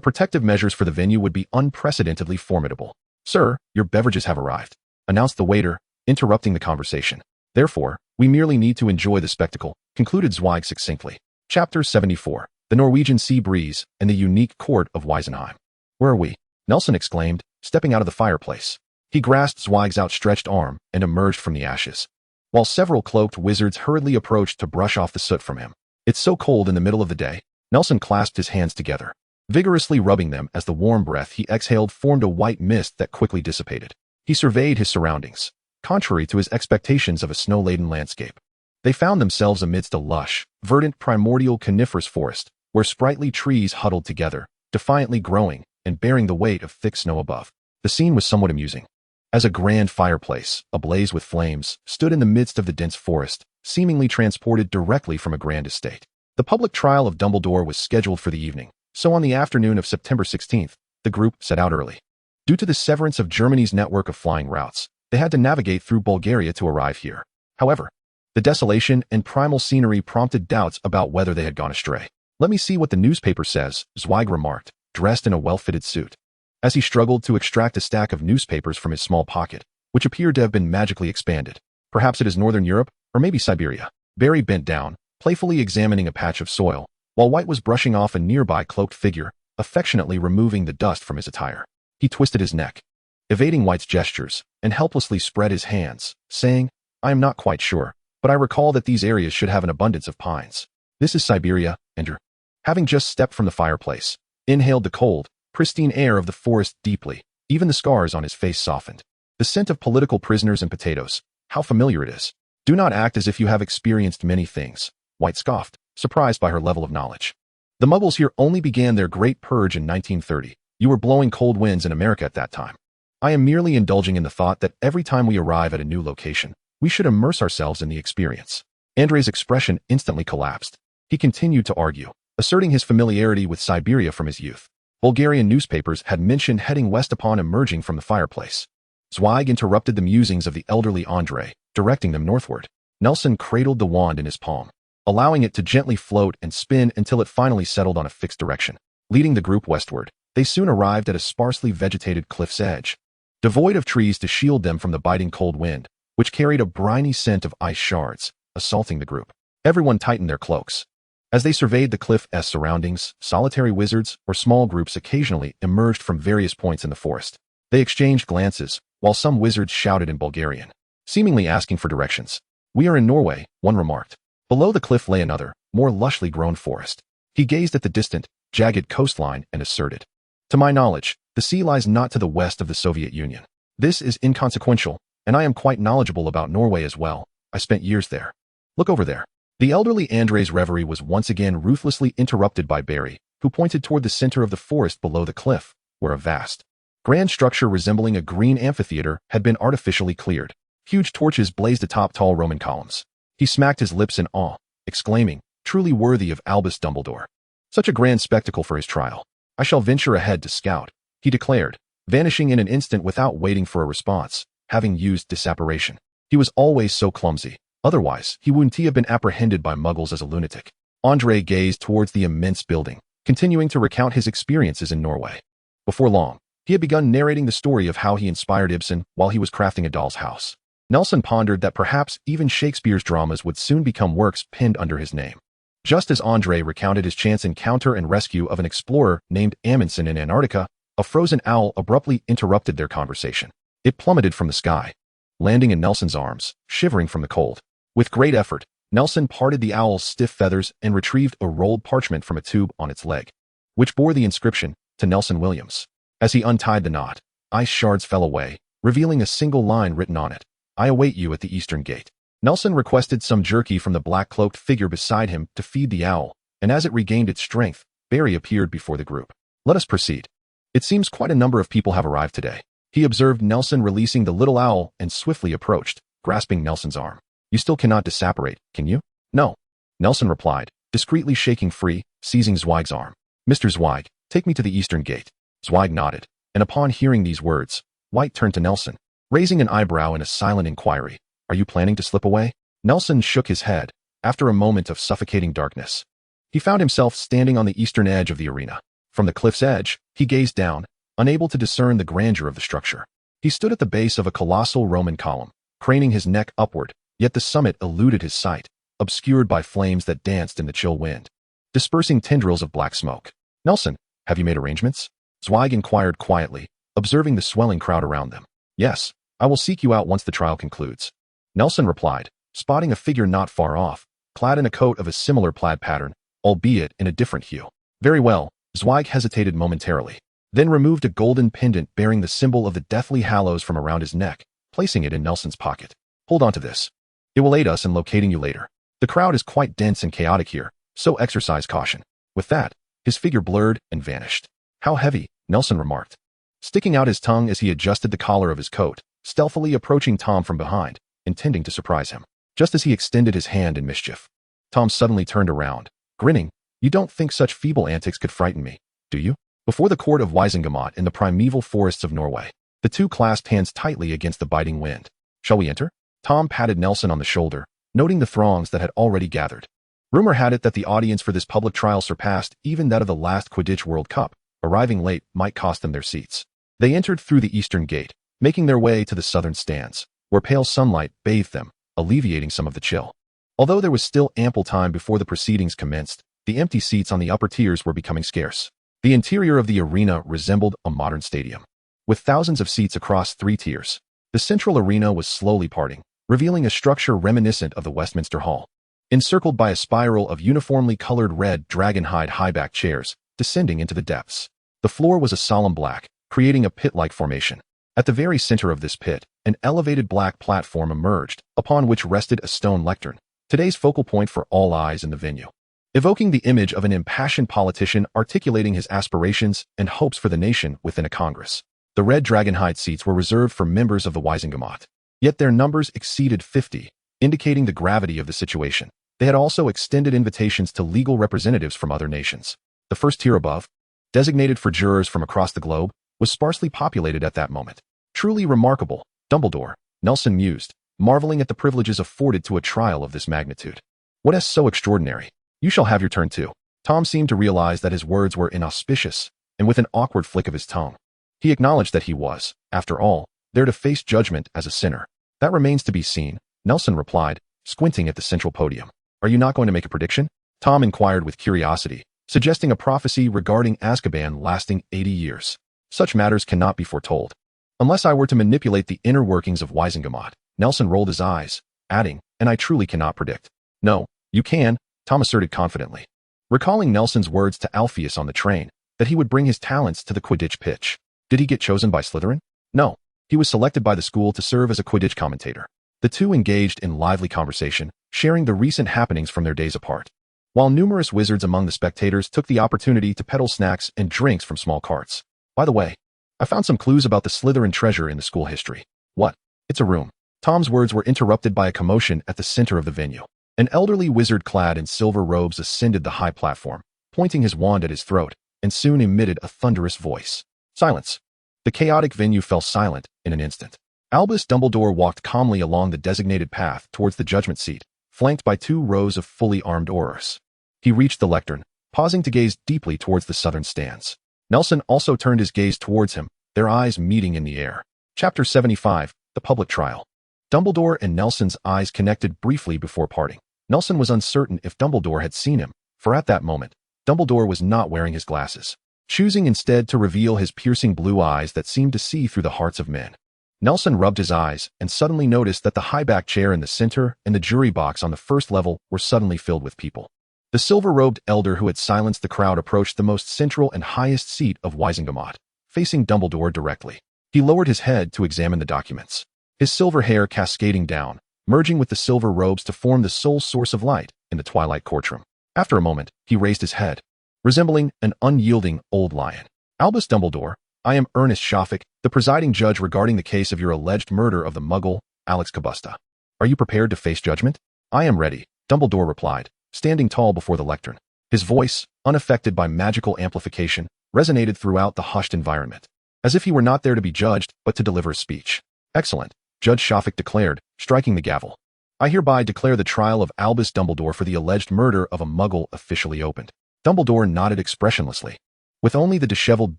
protective measures for the venue would be unprecedentedly formidable. Sir, your beverages have arrived, announced the waiter, interrupting the conversation. Therefore, we merely need to enjoy the spectacle, concluded Zweig succinctly. Chapter 74. The Norwegian Sea Breeze and the Unique Court of Weisenheim. Where are we? Nelson exclaimed, stepping out of the fireplace. He grasped Zweig's outstretched arm and emerged from the ashes, while several cloaked wizards hurriedly approached to brush off the soot from him. It's so cold in the middle of the day. Nelson clasped his hands together, vigorously rubbing them as the warm breath he exhaled formed a white mist that quickly dissipated. He surveyed his surroundings, contrary to his expectations of a snow-laden landscape. They found themselves amidst a lush, verdant primordial coniferous forest, where sprightly trees huddled together, defiantly growing and bearing the weight of thick snow above. The scene was somewhat amusing. As a grand fireplace, ablaze with flames, stood in the midst of the dense forest, seemingly transported directly from a grand estate. The public trial of Dumbledore was scheduled for the evening, so on the afternoon of September 16th, the group set out early. Due to the severance of Germany's network of flying routes, they had to navigate through Bulgaria to arrive here. However, the desolation and primal scenery prompted doubts about whether they had gone astray. "Let me see what the newspaper says," Zweig remarked, dressed in a well-fitted suit. As he struggled to extract a stack of newspapers from his small pocket, which appeared to have been magically expanded. "Perhaps it is Northern Europe, or maybe Siberia." Barry bent down, playfully examining a patch of soil, while White was brushing off a nearby cloaked figure, affectionately removing the dust from his attire. He twisted his neck, evading White's gestures, and helplessly spread his hands, saying, "I am not quite sure, but I recall that these areas should have an abundance of pines. This is Siberia, Andrew." Having just stepped from the fireplace, inhaled the cold, pristine air of the forest deeply, even the scars on his face softened. The scent of political prisoners and potatoes, how familiar it is. "Do not act as if you have experienced many things," White scoffed, surprised by her level of knowledge. "The Muggles here only began their Great Purge in 1930. You were blowing cold winds in America at that time. I am merely indulging in the thought that every time we arrive at a new location, we should immerse ourselves in the experience." Andre's expression instantly collapsed. He continued to argue, asserting his familiarity with Siberia from his youth. Bulgarian newspapers had mentioned heading west upon emerging from the fireplace. Zweig interrupted the musings of the elderly Andre, directing them northward. Nelson cradled the wand in his palm, allowing it to gently float and spin until it finally settled on a fixed direction. Leading the group westward, they soon arrived at a sparsely vegetated cliff's edge, devoid of trees to shield them from the biting cold wind, which carried a briny scent of ice shards, assaulting the group. Everyone tightened their cloaks. As they surveyed the cliff's surroundings, solitary wizards or small groups occasionally emerged from various points in the forest. They exchanged glances, while some wizards shouted in Bulgarian, seemingly asking for directions. "We are in Norway," one remarked. Below the cliff lay another, more lushly grown forest. He gazed at the distant, jagged coastline and asserted, "To my knowledge, the sea lies not to the west of the Soviet Union. This is inconsequential, and I am quite knowledgeable about Norway as well. I spent years there. Look over there." The elderly Andre's reverie was once again ruthlessly interrupted by Barry, who pointed toward the center of the forest below the cliff, where a vast, grand structure resembling a green amphitheater had been artificially cleared. Huge torches blazed atop tall Roman columns. He smacked his lips in awe, exclaiming, "Truly worthy of Albus Dumbledore. Such a grand spectacle for his trial. I shall venture ahead to scout," he declared, vanishing in an instant without waiting for a response, having used disapparation. He was always so clumsy. Otherwise, he wouldn't have been apprehended by Muggles as a lunatic. Andre gazed towards the immense building, continuing to recount his experiences in Norway. Before long, he had begun narrating the story of how he inspired Ibsen while he was crafting a doll's house. Nelson pondered that perhaps even Shakespeare's dramas would soon become works pinned under his name. Just as Andre recounted his chance encounter and rescue of an explorer named Amundsen in Antarctica, a frozen owl abruptly interrupted their conversation. It plummeted from the sky, landing in Nelson's arms, shivering from the cold. With great effort, Nelson parted the owl's stiff feathers and retrieved a rolled parchment from a tube on its leg, which bore the inscription, "To Nelson Williams." As he untied the knot, ice shards fell away, revealing a single line written on it, "I await you at the eastern gate." Nelson requested some jerky from the black-cloaked figure beside him to feed the owl, and as it regained its strength, Barry appeared before the group. "Let us proceed. It seems quite a number of people have arrived today." He observed Nelson releasing the little owl and swiftly approached, grasping Nelson's arm. "You still cannot disapparate, can you?" "No," Nelson replied, discreetly shaking free, seizing Zweig's arm. "Mr. Zweig, take me to the eastern gate." Zweig nodded, and upon hearing these words, White turned to Nelson, raising an eyebrow in a silent inquiry. "Are you planning to slip away?" Nelson shook his head. After a moment of suffocating darkness, he found himself standing on the eastern edge of the arena. From the cliff's edge, he gazed down, unable to discern the grandeur of the structure. He stood at the base of a colossal Roman column, craning his neck upward, yet the summit eluded his sight, obscured by flames that danced in the chill wind, dispersing tendrils of black smoke. "Nelson, have you made arrangements?" Zweig inquired quietly, observing the swelling crowd around them. "Yes, I will seek you out once the trial concludes," Nelson replied, spotting a figure not far off, clad in a coat of a similar plaid pattern, albeit in a different hue. "Very well." Zweig hesitated momentarily, then removed a golden pendant bearing the symbol of the Deathly Hallows from around his neck, placing it in Nelson's pocket. "Hold on to this. It will aid us in locating you later. The crowd is quite dense and chaotic here, so exercise caution." With that, his figure blurred and vanished. "How heavy," Nelson remarked, sticking out his tongue as he adjusted the collar of his coat, stealthily approaching Tom from behind, intending to surprise him. Just as he extended his hand in mischief, Tom suddenly turned around, grinning. "You don't think such feeble antics could frighten me, do you?" Before the court of WWII in the primeval forests of Norway, the two clasped hands tightly against the biting wind. "Shall we enter?" Tom patted Nelson on the shoulder, noting the throngs that had already gathered. Rumor had it that the audience for this public trial surpassed even that of the last Quidditch World Cup. Arriving late might cost them their seats. They entered through the eastern gate, making their way to the southern stands, where pale sunlight bathed them, alleviating some of the chill. Although there was still ample time before the proceedings commenced, the empty seats on the upper tiers were becoming scarce. The interior of the arena resembled a modern stadium, with thousands of seats across 3 tiers. The central arena was slowly parting, revealing a structure reminiscent of the Westminster Hall. Encircled by a spiral of uniformly colored red dragonhide high-backed chairs, descending into the depths. The floor was a solemn black, creating a pit-like formation. At the very center of this pit, an elevated black platform emerged, upon which rested a stone lectern, today's focal point for all eyes in the venue. Evoking the image of an impassioned politician articulating his aspirations and hopes for the nation within a congress. The red dragonhide seats were reserved for members of the WWII. Yet their numbers exceeded 50, indicating the gravity of the situation. They had also extended invitations to legal representatives from other nations. The first tier above, designated for jurors from across the globe, was sparsely populated at that moment. "Truly remarkable, Dumbledore," Nelson mused, marveling at the privileges afforded to a trial of this magnitude. "What is so extraordinary? You shall have your turn too." Tom seemed to realize that his words were inauspicious, and with an awkward flick of his tongue, he acknowledged that he was, after all, there to face judgment as a sinner. "That remains to be seen," Nelson replied, squinting at the central podium. "Are you not going to make a prediction?" Tom inquired with curiosity, suggesting a prophecy regarding Azkaban lasting 80 years. "Such matters cannot be foretold. Unless I were to manipulate the inner workings of WWII. Nelson rolled his eyes, adding, "And I truly cannot predict." "No, you can," Tom asserted confidently, recalling Nelson's words to Alpheus on the train, that he would bring his talents to the Quidditch pitch. Did he get chosen by Slytherin? No. He was selected by the school to serve as a Quidditch commentator. The two engaged in lively conversation, sharing the recent happenings from their days apart, while numerous wizards among the spectators took the opportunity to peddle snacks and drinks from small carts. "By the way, I found some clues about the Slytherin treasure in the school history." "What?" "It's a room." Tom's words were interrupted by a commotion at the center of the venue. An elderly wizard clad in silver robes ascended the high platform, pointing his wand at his throat, and soon emitted a thunderous voice. Silence. The chaotic venue fell silent in an instant. Albus Dumbledore walked calmly along the designated path towards the judgment seat, flanked by 2 rows of fully armed aurors. He reached the lectern, pausing to gaze deeply towards the southern stands. Nelson also turned his gaze towards him, their eyes meeting in the air. Chapter 75, The Public Trial. Dumbledore and Nelson's eyes connected briefly before parting. Nelson was uncertain if Dumbledore had seen him, for at that moment, Dumbledore was not wearing his glasses, choosing instead to reveal his piercing blue eyes that seemed to see through the hearts of men. Nelson rubbed his eyes and suddenly noticed that the high-backed chair in the center and the jury box on the first level were suddenly filled with people. The silver-robed elder who had silenced the crowd approached the most central and highest seat of WWII, facing Dumbledore directly. He lowered his head to examine the documents, his silver hair cascading down, merging with the silver robes to form the sole source of light in the twilight courtroom. After a moment, he raised his head, resembling an unyielding old lion. "Albus Dumbledore, I am Ernest Shafik, the presiding judge regarding the case of your alleged murder of the Muggle, Alex Kabusta. Are you prepared to face judgment?" "I am ready," Dumbledore replied, standing tall before the lectern. His voice, unaffected by magical amplification, resonated throughout the hushed environment, as if he were not there to be judged, but to deliver a speech. "Excellent," Judge Shafik declared, striking the gavel. "I hereby declare the trial of Albus Dumbledore for the alleged murder of a Muggle officially opened." Dumbledore nodded expressionlessly, with only the disheveled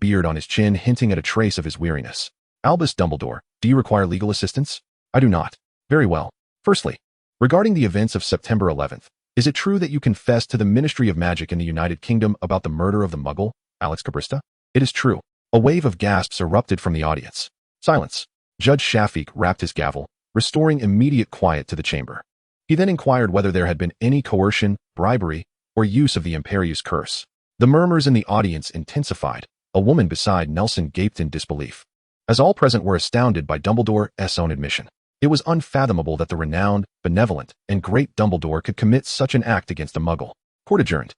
beard on his chin hinting at a trace of his weariness. "Albus Dumbledore, do you require legal assistance?" "I do not." "Very well. Firstly, regarding the events of September 11th, is it true that you confessed to the Ministry of Magic in the United Kingdom about the murder of the Muggle, Alex Kabusta?" "It is true." A wave of gasps erupted from the audience. Silence. Judge Shafik rapped his gavel, restoring immediate quiet to the chamber. He then inquired whether there had been any coercion, bribery, or use of the Imperius Curse. The murmurs in the audience intensified. A woman beside Nelson gaped in disbelief, as all present were astounded by Dumbledore's own admission. It was unfathomable that the renowned, benevolent, and great Dumbledore could commit such an act against a Muggle. Court adjourned.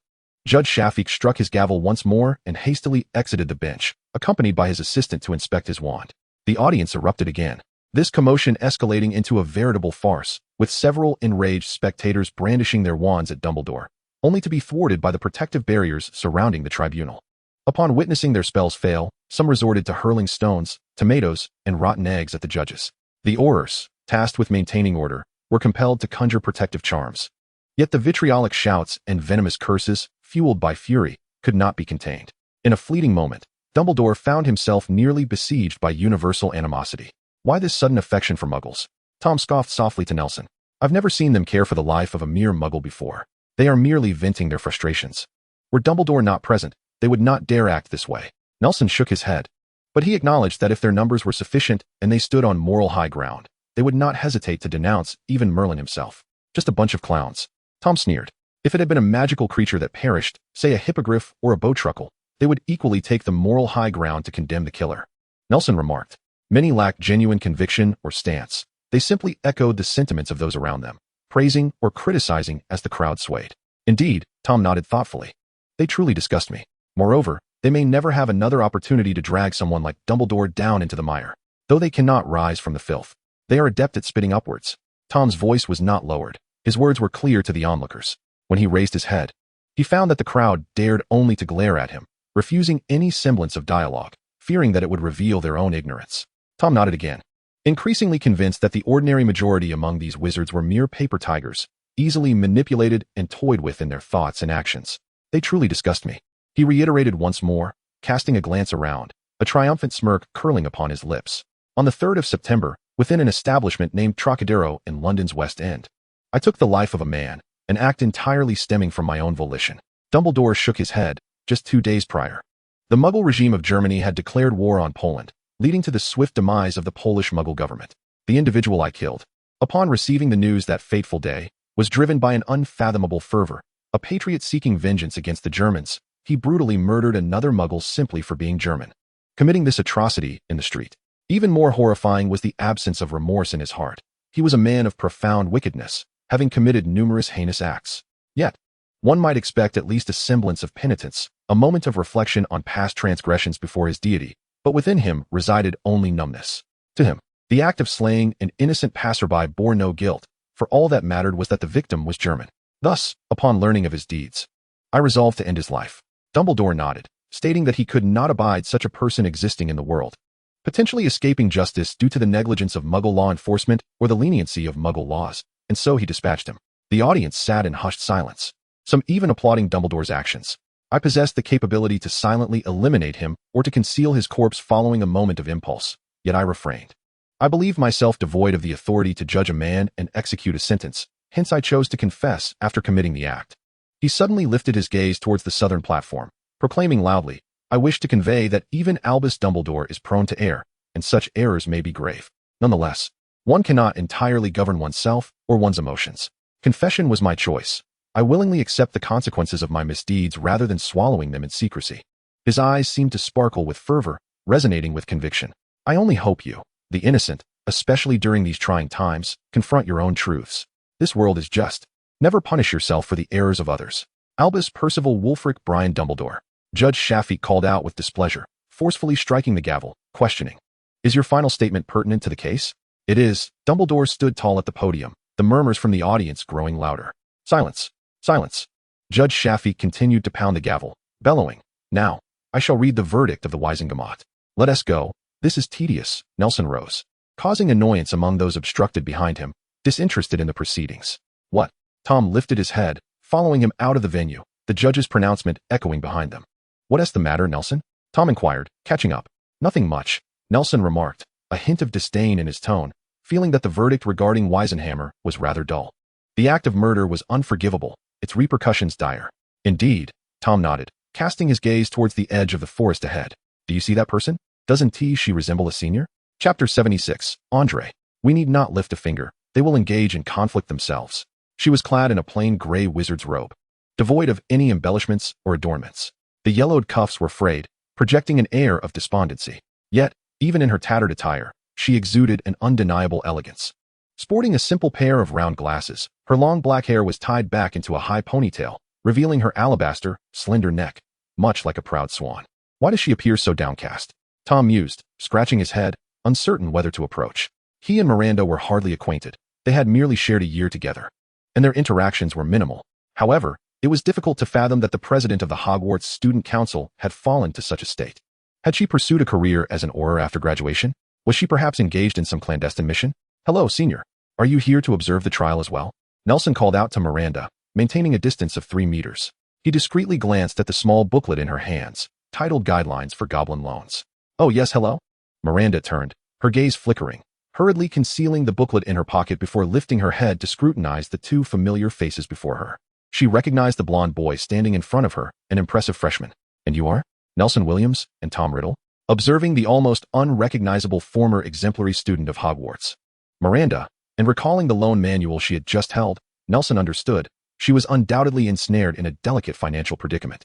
Judge Shafik struck his gavel once more and hastily exited the bench, accompanied by his assistant to inspect his wand. The audience erupted again, This commotion escalating into a veritable farce, with several enraged spectators brandishing their wands at Dumbledore, only to be thwarted by the protective barriers surrounding the tribunal. Upon witnessing their spells fail, some resorted to hurling stones, tomatoes, and rotten eggs at the judges. The Aurors, tasked with maintaining order, were compelled to conjure protective charms. Yet the vitriolic shouts and venomous curses, fueled by fury, could not be contained. In a fleeting moment, Dumbledore found himself nearly besieged by universal animosity. Why this sudden affection for Muggles? Tom scoffed softly to Nelson. I've never seen them care for the life of a mere Muggle before. They are merely venting their frustrations. Were Dumbledore not present, they would not dare act this way. Nelson shook his head. But he acknowledged that if their numbers were sufficient and they stood on moral high ground, they would not hesitate to denounce even Merlin himself. Just a bunch of clowns. Tom sneered. If it had been a magical creature that perished, say a hippogriff or a bowtruckle, they would equally take the moral high ground to condemn the killer. Nelson remarked. Many lacked genuine conviction or stance. They simply echoed the sentiments of those around them, praising or criticizing as the crowd swayed. Indeed, Tom nodded thoughtfully. They truly disgust me. Moreover, they may never have another opportunity to drag someone like Dumbledore down into the mire. Though they cannot rise from the filth, they are adept at spitting upwards. Tom's voice was not lowered. His words were clear to the onlookers. When he raised his head, he found that the crowd dared only to glare at him, refusing any semblance of dialogue, fearing that it would reveal their own ignorance. Tom nodded again, increasingly convinced that the ordinary majority among these wizards were mere paper tigers, easily manipulated and toyed with in their thoughts and actions. They truly disgust me. He reiterated once more, casting a glance around, a triumphant smirk curling upon his lips. On the 3rd of September, within an establishment named Trocadero in London's West End, I took the life of a man, an act entirely stemming from my own volition. Dumbledore shook his head. Just 2 days prior, the Muggle regime of Germany had declared war on Poland, leading to the swift demise of the Polish Muggle government. The individual I killed, upon receiving the news that fateful day, was driven by an unfathomable fervor. A patriot seeking vengeance against the Germans, he brutally murdered another Muggle simply for being German, committing this atrocity in the street. Even more horrifying was the absence of remorse in his heart. He was a man of profound wickedness, having committed numerous heinous acts. Yet, one might expect at least a semblance of penitence, a moment of reflection on past transgressions before his deity, but within him resided only numbness. To him, the act of slaying an innocent passerby bore no guilt, for all that mattered was that the victim was German. Thus, upon learning of his deeds, I resolved to end his life. Dumbledore nodded, stating that he could not abide such a person existing in the world, potentially escaping justice due to the negligence of Muggle law enforcement or the leniency of Muggle laws, and so he dispatched him. The audience sat in hushed silence, some even applauding Dumbledore's actions. I possessed the capability to silently eliminate him or to conceal his corpse following a moment of impulse, yet I refrained. I believed myself devoid of the authority to judge a man and execute a sentence, hence I chose to confess after committing the act. He suddenly lifted his gaze towards the southern platform, proclaiming loudly, I wish to convey that even Albus Dumbledore is prone to err, and such errors may be grave. Nonetheless, one cannot entirely govern oneself or one's emotions. Confession was my choice. I willingly accept the consequences of my misdeeds rather than swallowing them in secrecy. His eyes seemed to sparkle with fervor, resonating with conviction. I only hope you, the innocent, especially during these trying times, confront your own truths. This world is just. Never punish yourself for the errors of others. Albus Percival Wulfric Brian Dumbledore. Judge Shafiq called out with displeasure, forcefully striking the gavel, questioning. Is your final statement pertinent to the case? It is. Dumbledore stood tall at the podium, the murmurs from the audience growing louder. Silence. Silence. Judge Shafiq continued to pound the gavel, bellowing. Now, I shall read the verdict of the Wisengamot. Let us go. This is tedious. Nelson rose, causing annoyance among those obstructed behind him, disinterested in the proceedings. What? Tom lifted his head, following him out of the venue, the judge's pronouncement echoing behind them. What is the matter, Nelson? Tom inquired, catching up. Nothing much, Nelson remarked, a hint of disdain in his tone, feeling that the verdict regarding Weisenhammer was rather dull. The act of murder was unforgivable, its repercussions dire. Indeed, Tom nodded, casting his gaze towards the edge of the forest ahead. Do you see that person? Doesn't she resemble a senior? Chapter 76, Andre. We need not lift a finger. They will engage in conflict themselves. She was clad in a plain gray wizard's robe, devoid of any embellishments or adornments. The yellowed cuffs were frayed, projecting an air of despondency. Yet, even in her tattered attire, she exuded an undeniable elegance. Sporting a simple pair of round glasses, her long black hair was tied back into a high ponytail, revealing her alabaster, slender neck, much like a proud swan. Why does she appear so downcast? Tom mused, scratching his head, uncertain whether to approach. He and Miranda were hardly acquainted. They had merely shared a year together, and their interactions were minimal. However, it was difficult to fathom that the president of the Hogwarts Student Council had fallen to such a state. Had she pursued a career as an Auror after graduation? Was she perhaps engaged in some clandestine mission? "Hello, senior. Are you here to observe the trial as well?" Nelson called out to Miranda, maintaining a distance of 3 meters. He discreetly glanced at the small booklet in her hands, titled Guidelines for Goblin Loans. "Oh yes, hello?" Miranda turned, her gaze flickering, hurriedly concealing the booklet in her pocket before lifting her head to scrutinize the 2 familiar faces before her. She recognized the blond boy standing in front of her, an impressive freshman. "And you are?" "Nelson Williams and Tom Riddle?" Observing the almost unrecognizable former exemplary student of Hogwarts. Miranda, and recalling the loan manual she had just held, Nelson understood. She was undoubtedly ensnared in a delicate financial predicament.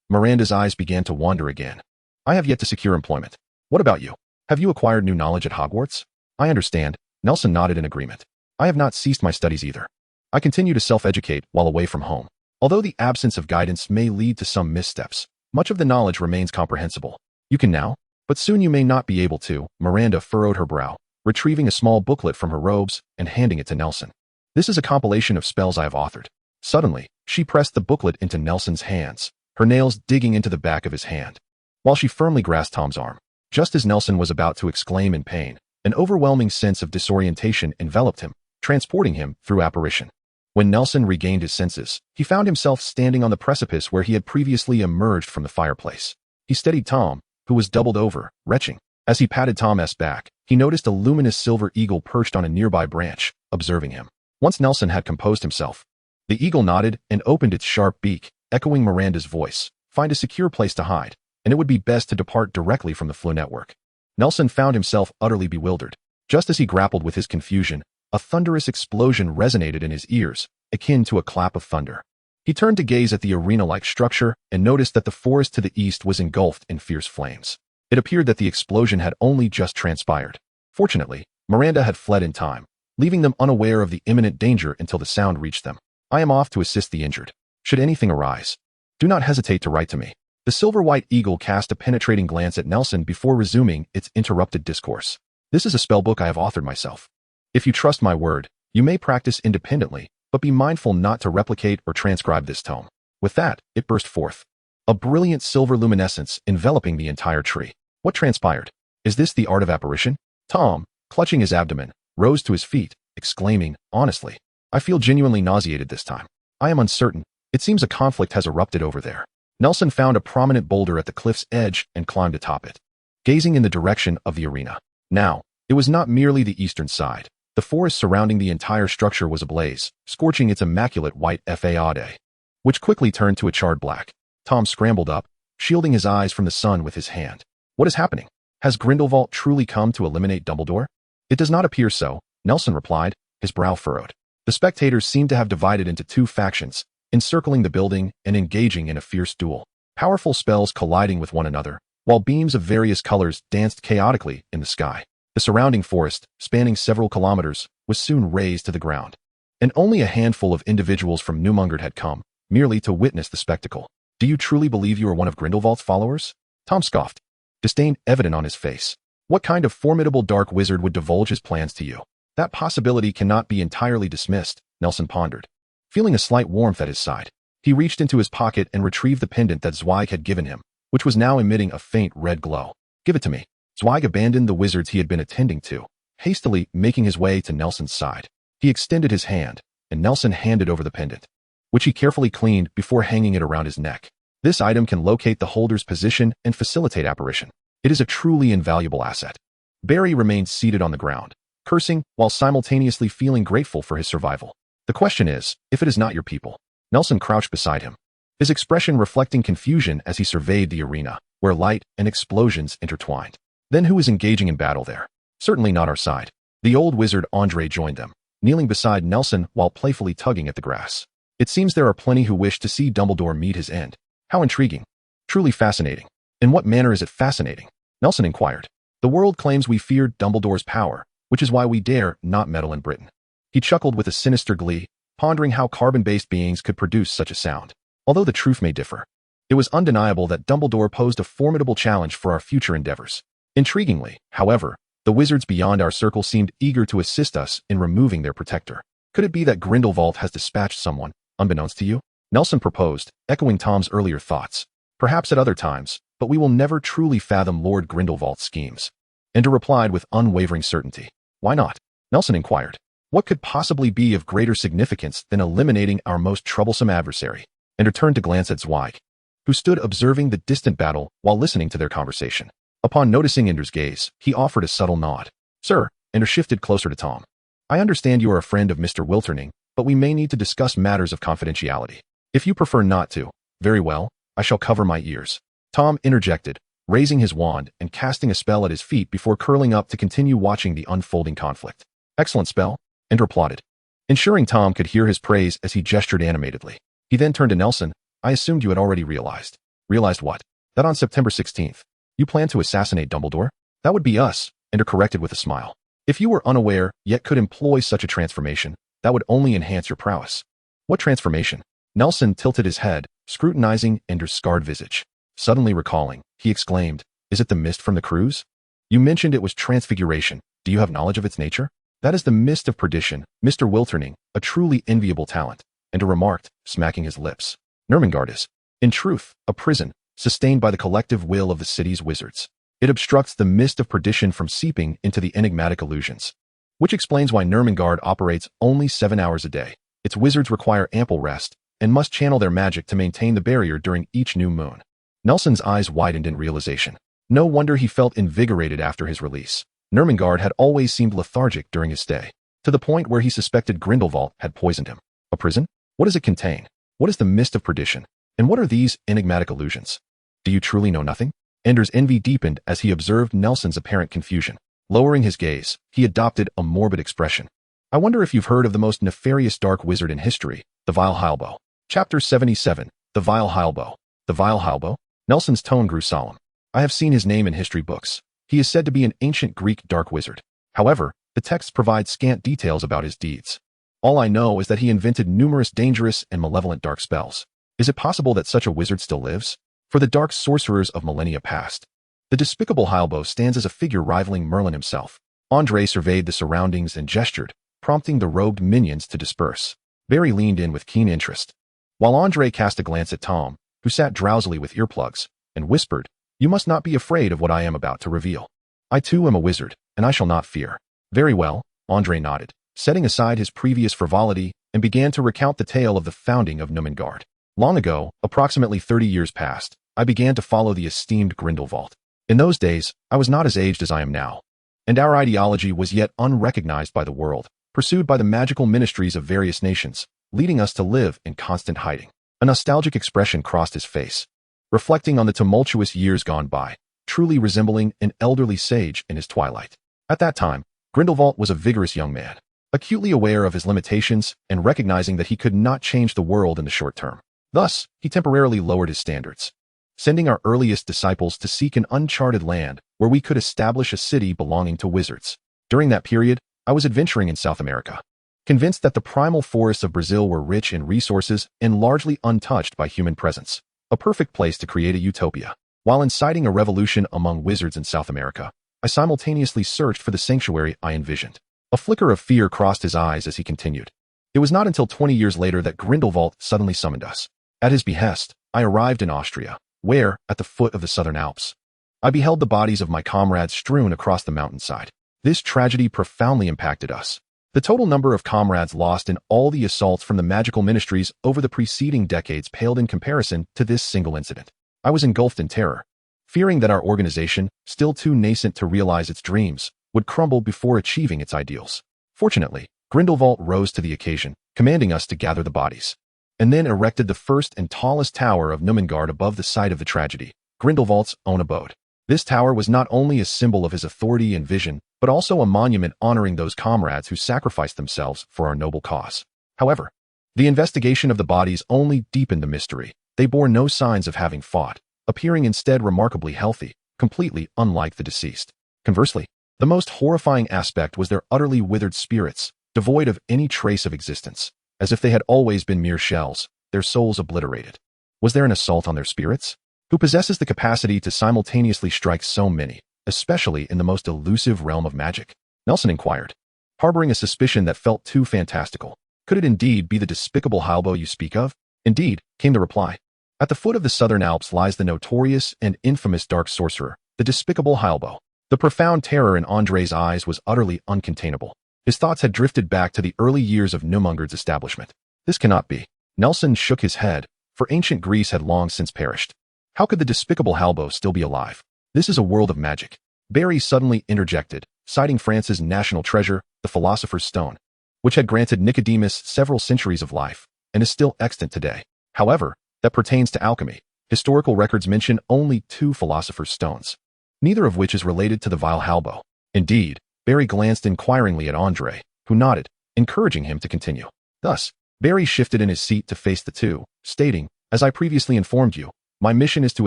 Miranda's eyes began to wander again. "I have yet to secure employment. What about you? Have you acquired new knowledge at Hogwarts?" "I understand." Nelson nodded in agreement. "I have not ceased my studies either. I continue to self-educate while away from home. Although the absence of guidance may lead to some missteps, much of the knowledge remains comprehensible. You can now, but soon you may not be able to." Miranda furrowed her brow, retrieving a small booklet from her robes and handing it to Nelson. "This is a compilation of spells I have authored." Suddenly, she pressed the booklet into Nelson's hands, her nails digging into the back of his hand, while she firmly grasped Tom's arm. Just as Nelson was about to exclaim in pain, an overwhelming sense of disorientation enveloped him, transporting him through apparition. When Nelson regained his senses, he found himself standing on the precipice where he had previously emerged from the fireplace. He steadied Tom, who was doubled over, retching. As he patted Tom's back, he noticed a luminous silver eagle perched on a nearby branch, observing him. Once Nelson had composed himself, the eagle nodded and opened its sharp beak, echoing Miranda's voice. "Find a secure place to hide, and it would be best to depart directly from the Flu network." Nelson found himself utterly bewildered. Just as he grappled with his confusion, a thunderous explosion resonated in his ears, akin to a clap of thunder. He turned to gaze at the arena-like structure and noticed that the forest to the east was engulfed in fierce flames. It appeared that the explosion had only just transpired. Fortunately, Miranda had fled in time, leaving them unaware of the imminent danger until the sound reached them. "I am off to assist the injured. Should anything arise, do not hesitate to write to me." The silver-white eagle cast a penetrating glance at Nelson before resuming its interrupted discourse. "This is a spellbook I have authored myself. If you trust my word, you may practice independently, but be mindful not to replicate or transcribe this tome." With that, it burst forth, a brilliant silver luminescence enveloping the entire tree. What transpired? Is this the art of apparition? Tom, clutching his abdomen, rose to his feet, exclaiming, "Honestly, I feel genuinely nauseated this time. I am uncertain. It seems a conflict has erupted over there." Nelson found a prominent boulder at the cliff's edge and climbed atop it, gazing in the direction of the arena. Now, it was not merely the eastern side. The forest surrounding the entire structure was ablaze, scorching its immaculate white fade, which quickly turned to a charred black. Tom scrambled up, shielding his eyes from the sun with his hand. "What is happening? Has Grindelwald truly come to eliminate Dumbledore?" "It does not appear so," Nelson replied, his brow furrowed. The spectators seemed to have divided into 2 factions, encircling the building and engaging in a fierce duel. Powerful spells colliding with one another, while beams of various colors danced chaotically in the sky. The surrounding forest, spanning several kilometers, was soon razed to the ground. And only a handful of individuals from Newmungard had come, merely to witness the spectacle. "Do you truly believe you are one of Grindelwald's followers?" Tom scoffed, disdain evident on his face. "What kind of formidable dark wizard would divulge his plans to you?" "That possibility cannot be entirely dismissed," Nelson pondered, feeling a slight warmth at his side. He reached into his pocket and retrieved the pendant that Zweig had given him, which was now emitting a faint red glow. "Give it to me." Zweig abandoned the wizards he had been attending to, hastily making his way to Nelson's side. He extended his hand, and Nelson handed over the pendant, which he carefully cleaned before hanging it around his neck. This item can locate the holder's position and facilitate apparition. It is a truly invaluable asset. Barry remained seated on the ground, cursing while simultaneously feeling grateful for his survival. "The question is, if it is not your people." Nelson crouched beside him, his expression reflecting confusion as he surveyed the arena, where light and explosions intertwined. "Then who is engaging in battle there?" "Certainly not our side." The old wizard Andre joined them, kneeling beside Nelson while playfully tugging at the grass. "It seems there are plenty who wish to see Dumbledore meet his end." "How intriguing. Truly fascinating." "In what manner is it fascinating?" Nelson inquired. "The world claims we fear Dumbledore's power, which is why we dare not meddle in Britain." He chuckled with a sinister glee, pondering how carbon-based beings could produce such a sound. Although the truth may differ, it was undeniable that Dumbledore posed a formidable challenge for our future endeavors. Intriguingly, however, The wizards beyond our circle seemed eager to assist us in removing their protector. Could it be that Grindelwald has dispatched someone, unbeknownst to you? Nelson proposed, echoing Tom's earlier thoughts. Perhaps at other times, but we will never truly fathom Lord Grindelwald's schemes. Ender replied with unwavering certainty. Why not? Nelson inquired. What could possibly be of greater significance than eliminating our most troublesome adversary? Ender turned to glance at Zweig, who stood observing the distant battle while listening to their conversation. Upon noticing Ender's gaze, he offered a subtle nod. Sir, Ender shifted closer to Tom. I understand you are a friend of Mr. Wilterning, but we may need to discuss matters of confidentiality. If you prefer not to, very well, I shall cover my ears. Tom interjected, raising his wand and casting a spell at his feet before curling up to continue watching the unfolding conflict. Excellent spell, Ender applauded, ensuring Tom could hear his praise as he gestured animatedly. He then turned to Nelson. I assumed you had already realized. Realized what? That on September 16th, you plan to assassinate Dumbledore? That would be us, Ender corrected with a smile. If you were unaware, yet could employ such a transformation, that would only enhance your prowess. What transformation? Nelson tilted his head, scrutinizing Ender's scarred visage. Suddenly recalling, he exclaimed, Is it the mist from the cruise? You mentioned it was transfiguration. Do you have knowledge of its nature? That is the mist of perdition, Mr. Wilterning, a truly enviable talent, Ender remarked, smacking his lips. Nurmengard is, in truth, a prison, sustained by the collective will of the city's wizards. It obstructs the mist of perdition from seeping into the enigmatic illusions. Which explains why Nurmengard operates only 7 hours a day. Its wizards require ample rest, and must channel their magic to maintain the barrier during each new moon. Nelson's eyes widened in realization. No wonder he felt invigorated after his release. Nurmengard had always seemed lethargic during his stay, to the point where he suspected Grindelwald had poisoned him. A prison? What does it contain? What is the mist of perdition? And what are these enigmatic illusions? Do you truly know nothing? Ender's envy deepened as he observed Nelson's apparent confusion. Lowering his gaze, he adopted a morbid expression. I wonder if you've heard of the most nefarious dark wizard in history, the Vile Heilbo. Chapter 77, The Vile Heilbo. The Vile Heilbo? Nelson's tone grew solemn. I have seen his name in history books. He is said to be an ancient Greek dark wizard. However, the texts provide scant details about his deeds. All I know is that he invented numerous dangerous and malevolent dark spells. Is it possible that such a wizard still lives? For the dark sorcerers of millennia past, the despicable Heilbo stands as a figure rivaling Merlin himself. Andre surveyed the surroundings and gestured, prompting the robed minions to disperse. Barry leaned in with keen interest, while Andre cast a glance at Tom, who sat drowsily with earplugs, and whispered, You must not be afraid of what I am about to reveal. I too am a wizard, and I shall not fear. Very well, Andre nodded, setting aside his previous frivolity, and began to recount the tale of the founding of Nurmengard. Long ago, approximately 30 years past, I began to follow the esteemed Grindelwald. In those days, I was not as aged as I am now, and our ideology was yet unrecognized by the world, pursued by the magical ministries of various nations, leading us to live in constant hiding. A nostalgic expression crossed his face, reflecting on the tumultuous years gone by, truly resembling an elderly sage in his twilight. At that time, Grindelwald was a vigorous young man, acutely aware of his limitations and recognizing that he could not change the world in the short term. Thus, he temporarily lowered his standards, sending our earliest disciples to seek an uncharted land where we could establish a city belonging to wizards. During that period, I was adventuring in South America, convinced that the primal forests of Brazil were rich in resources and largely untouched by human presence, a perfect place to create a utopia. While inciting a revolution among wizards in South America, I simultaneously searched for the sanctuary I envisioned. A flicker of fear crossed his eyes as he continued. It was not until 20 years later that Grindelwald suddenly summoned us. At his behest, I arrived in Austria, where, at the foot of the Southern Alps, I beheld the bodies of my comrades strewn across the mountainside. This tragedy profoundly impacted us. The total number of comrades lost in all the assaults from the magical ministries over the preceding decades paled in comparison to this single incident. I was engulfed in terror, fearing that our organization, still too nascent to realize its dreams, would crumble before achieving its ideals. Fortunately, Grindelwald rose to the occasion, commanding us to gather the bodies, and then erected the first and tallest tower of Nurmengard above the site of the tragedy, Grindelwald's own abode. This tower was not only a symbol of his authority and vision, but also a monument honoring those comrades who sacrificed themselves for our noble cause. However, the investigation of the bodies only deepened the mystery. They bore no signs of having fought, appearing instead remarkably healthy, completely unlike the deceased. Conversely, the most horrifying aspect was their utterly withered spirits, devoid of any trace of existence, as if they had always been mere shells, their souls obliterated. Was there an assault on their spirits? Who possesses the capacity to simultaneously strike so many, especially in the most elusive realm of magic? Nelson inquired, harboring a suspicion that felt too fantastical. Could it indeed be the despicable Halbo you speak of? Indeed, came the reply. At the foot of the Southern Alps lies the notorious and infamous dark sorcerer, the despicable Halbo. The profound terror in Andre's eyes was utterly uncontainable. His thoughts had drifted back to the early years of Newmungard's establishment. This cannot be. Nelson shook his head, for ancient Greece had long since perished. How could the despicable Halbo still be alive? This is a world of magic. Barry suddenly interjected, citing France's national treasure, the Philosopher's Stone, which had granted Nicodemus several centuries of life, and is still extant today. However, that pertains to alchemy. Historical records mention only 2 Philosopher's Stones, neither of which is related to the vile Halbo. Indeed, Barry glanced inquiringly at Andre, who nodded, encouraging him to continue. Thus, Barry shifted in his seat to face the two, stating, "As I previously informed you, my mission is to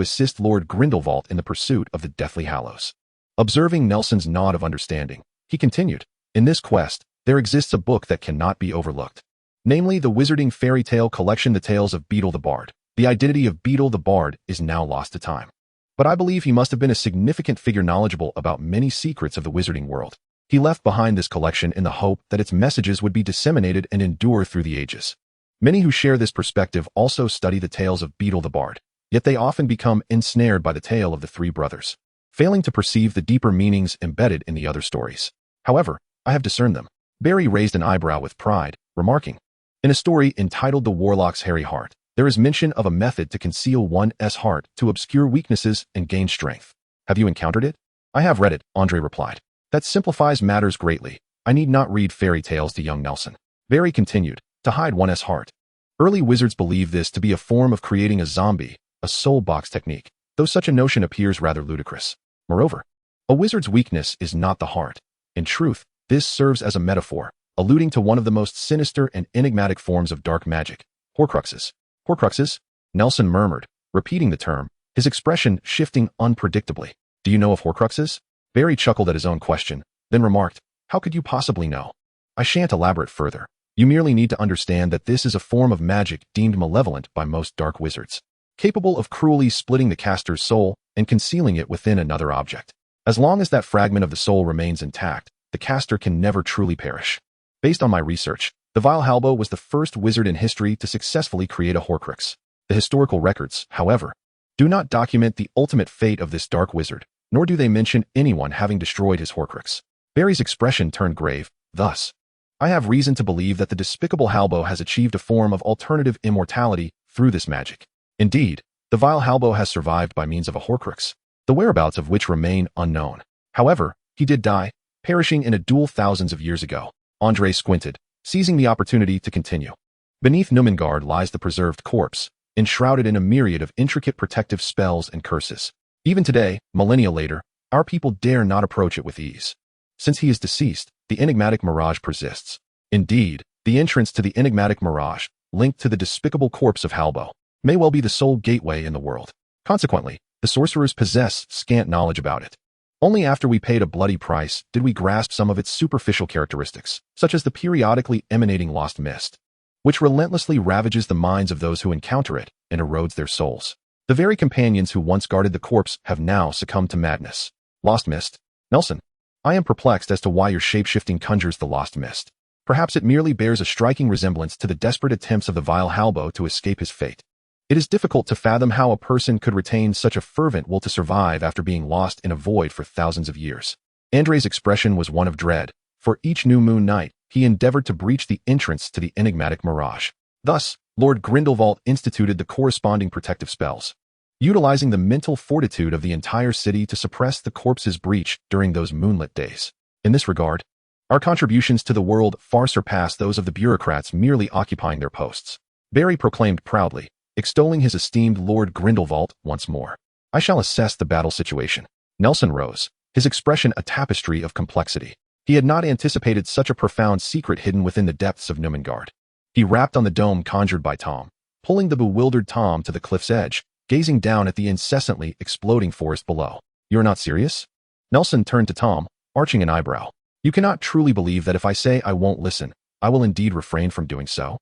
assist Lord Grindelwald in the pursuit of the Deathly Hallows." Observing Nelson's nod of understanding, he continued, "In this quest, there exists a book that cannot be overlooked, namely the wizarding fairy tale collection The Tales of Beetle the Bard. The identity of Beetle the Bard is now lost to time, but I believe he must have been a significant figure knowledgeable about many secrets of the wizarding world. He left behind this collection in the hope that its messages would be disseminated and endure through the ages. Many who share this perspective also study the tales of Beetle the Bard, yet they often become ensnared by the tale of the 3 brothers, failing to perceive the deeper meanings embedded in the other stories. However, I have discerned them." Barry raised an eyebrow with pride, remarking, "In a story entitled The Warlock's Hairy Heart, there is mention of a method to conceal one's heart to obscure weaknesses and gain strength. Have you encountered it?" "I have read it," Andre replied. "That simplifies matters greatly. I need not read fairy tales to young Nelson." Barry continued, "To hide one's heart. Early wizards believed this to be a form of creating a zombie, a soul box technique, though such a notion appears rather ludicrous. Moreover, a wizard's weakness is not the heart. In truth, this serves as a metaphor, alluding to one of the most sinister and enigmatic forms of dark magic, Horcruxes." "Horcruxes?" Nelson murmured, repeating the term, his expression shifting unpredictably. "Do you know of Horcruxes?" Barry chuckled at his own question, then remarked, "How could you possibly know? I shan't elaborate further. You merely need to understand that this is a form of magic deemed malevolent by most dark wizards, capable of cruelly splitting the caster's soul and concealing it within another object. As long as that fragment of the soul remains intact, the caster can never truly perish. Based on my research, the vile Halbo was the first wizard in history to successfully create a Horcrux. The historical records, however, do not document the ultimate fate of this dark wizard, nor do they mention anyone having destroyed his Horcrux." Barry's expression turned grave. "Thus, I have reason to believe that the despicable Halbo has achieved a form of alternative immortality through this magic. Indeed, the vile Halbo has survived by means of a Horcrux, the whereabouts of which remain unknown. However, he did die, perishing in a duel thousands of years ago." Andre squinted, seizing the opportunity to continue. "Beneath Newmungard lies the preserved corpse, enshrouded in a myriad of intricate protective spells and curses. Even today, millennia later, our people dare not approach it with ease. Since he is deceased, the enigmatic mirage persists. Indeed, the entrance to the enigmatic mirage, linked to the despicable corpse of Halbo, may well be the sole gateway in the world. Consequently, the sorcerers possess scant knowledge about it. Only after we paid a bloody price did we grasp some of its superficial characteristics, such as the periodically emanating lost mist, which relentlessly ravages the minds of those who encounter it and erodes their souls. The very companions who once guarded the corpse have now succumbed to madness." "Lost mist?" "Nelson, I am perplexed as to why your shape-shifting conjures the lost mist. Perhaps it merely bears a striking resemblance to the desperate attempts of the vile Halbo to escape his fate. It is difficult to fathom how a person could retain such a fervent will to survive after being lost in a void for thousands of years." Andre's expression was one of dread. For each new moon night, he endeavored to breach the entrance to the enigmatic mirage. Thus, Lord Grindelwald instituted the corresponding protective spells, utilizing the mental fortitude of the entire city to suppress the corpse's breach during those moonlit days. In this regard, our contributions to the world far surpass those of the bureaucrats merely occupying their posts. Barry proclaimed proudly, extolling his esteemed Lord Grindelwald once more. "I shall assess the battle situation." Nelson rose, his expression a tapestry of complexity. He had not anticipated such a profound secret hidden within the depths of Newmungard. He rapped on the dome conjured by Tom, pulling the bewildered Tom to the cliff's edge, gazing down at the incessantly exploding forest below. "You're not serious?" Nelson turned to Tom, arching an eyebrow. "You cannot truly believe that if I say I won't listen, I will indeed refrain from doing so?"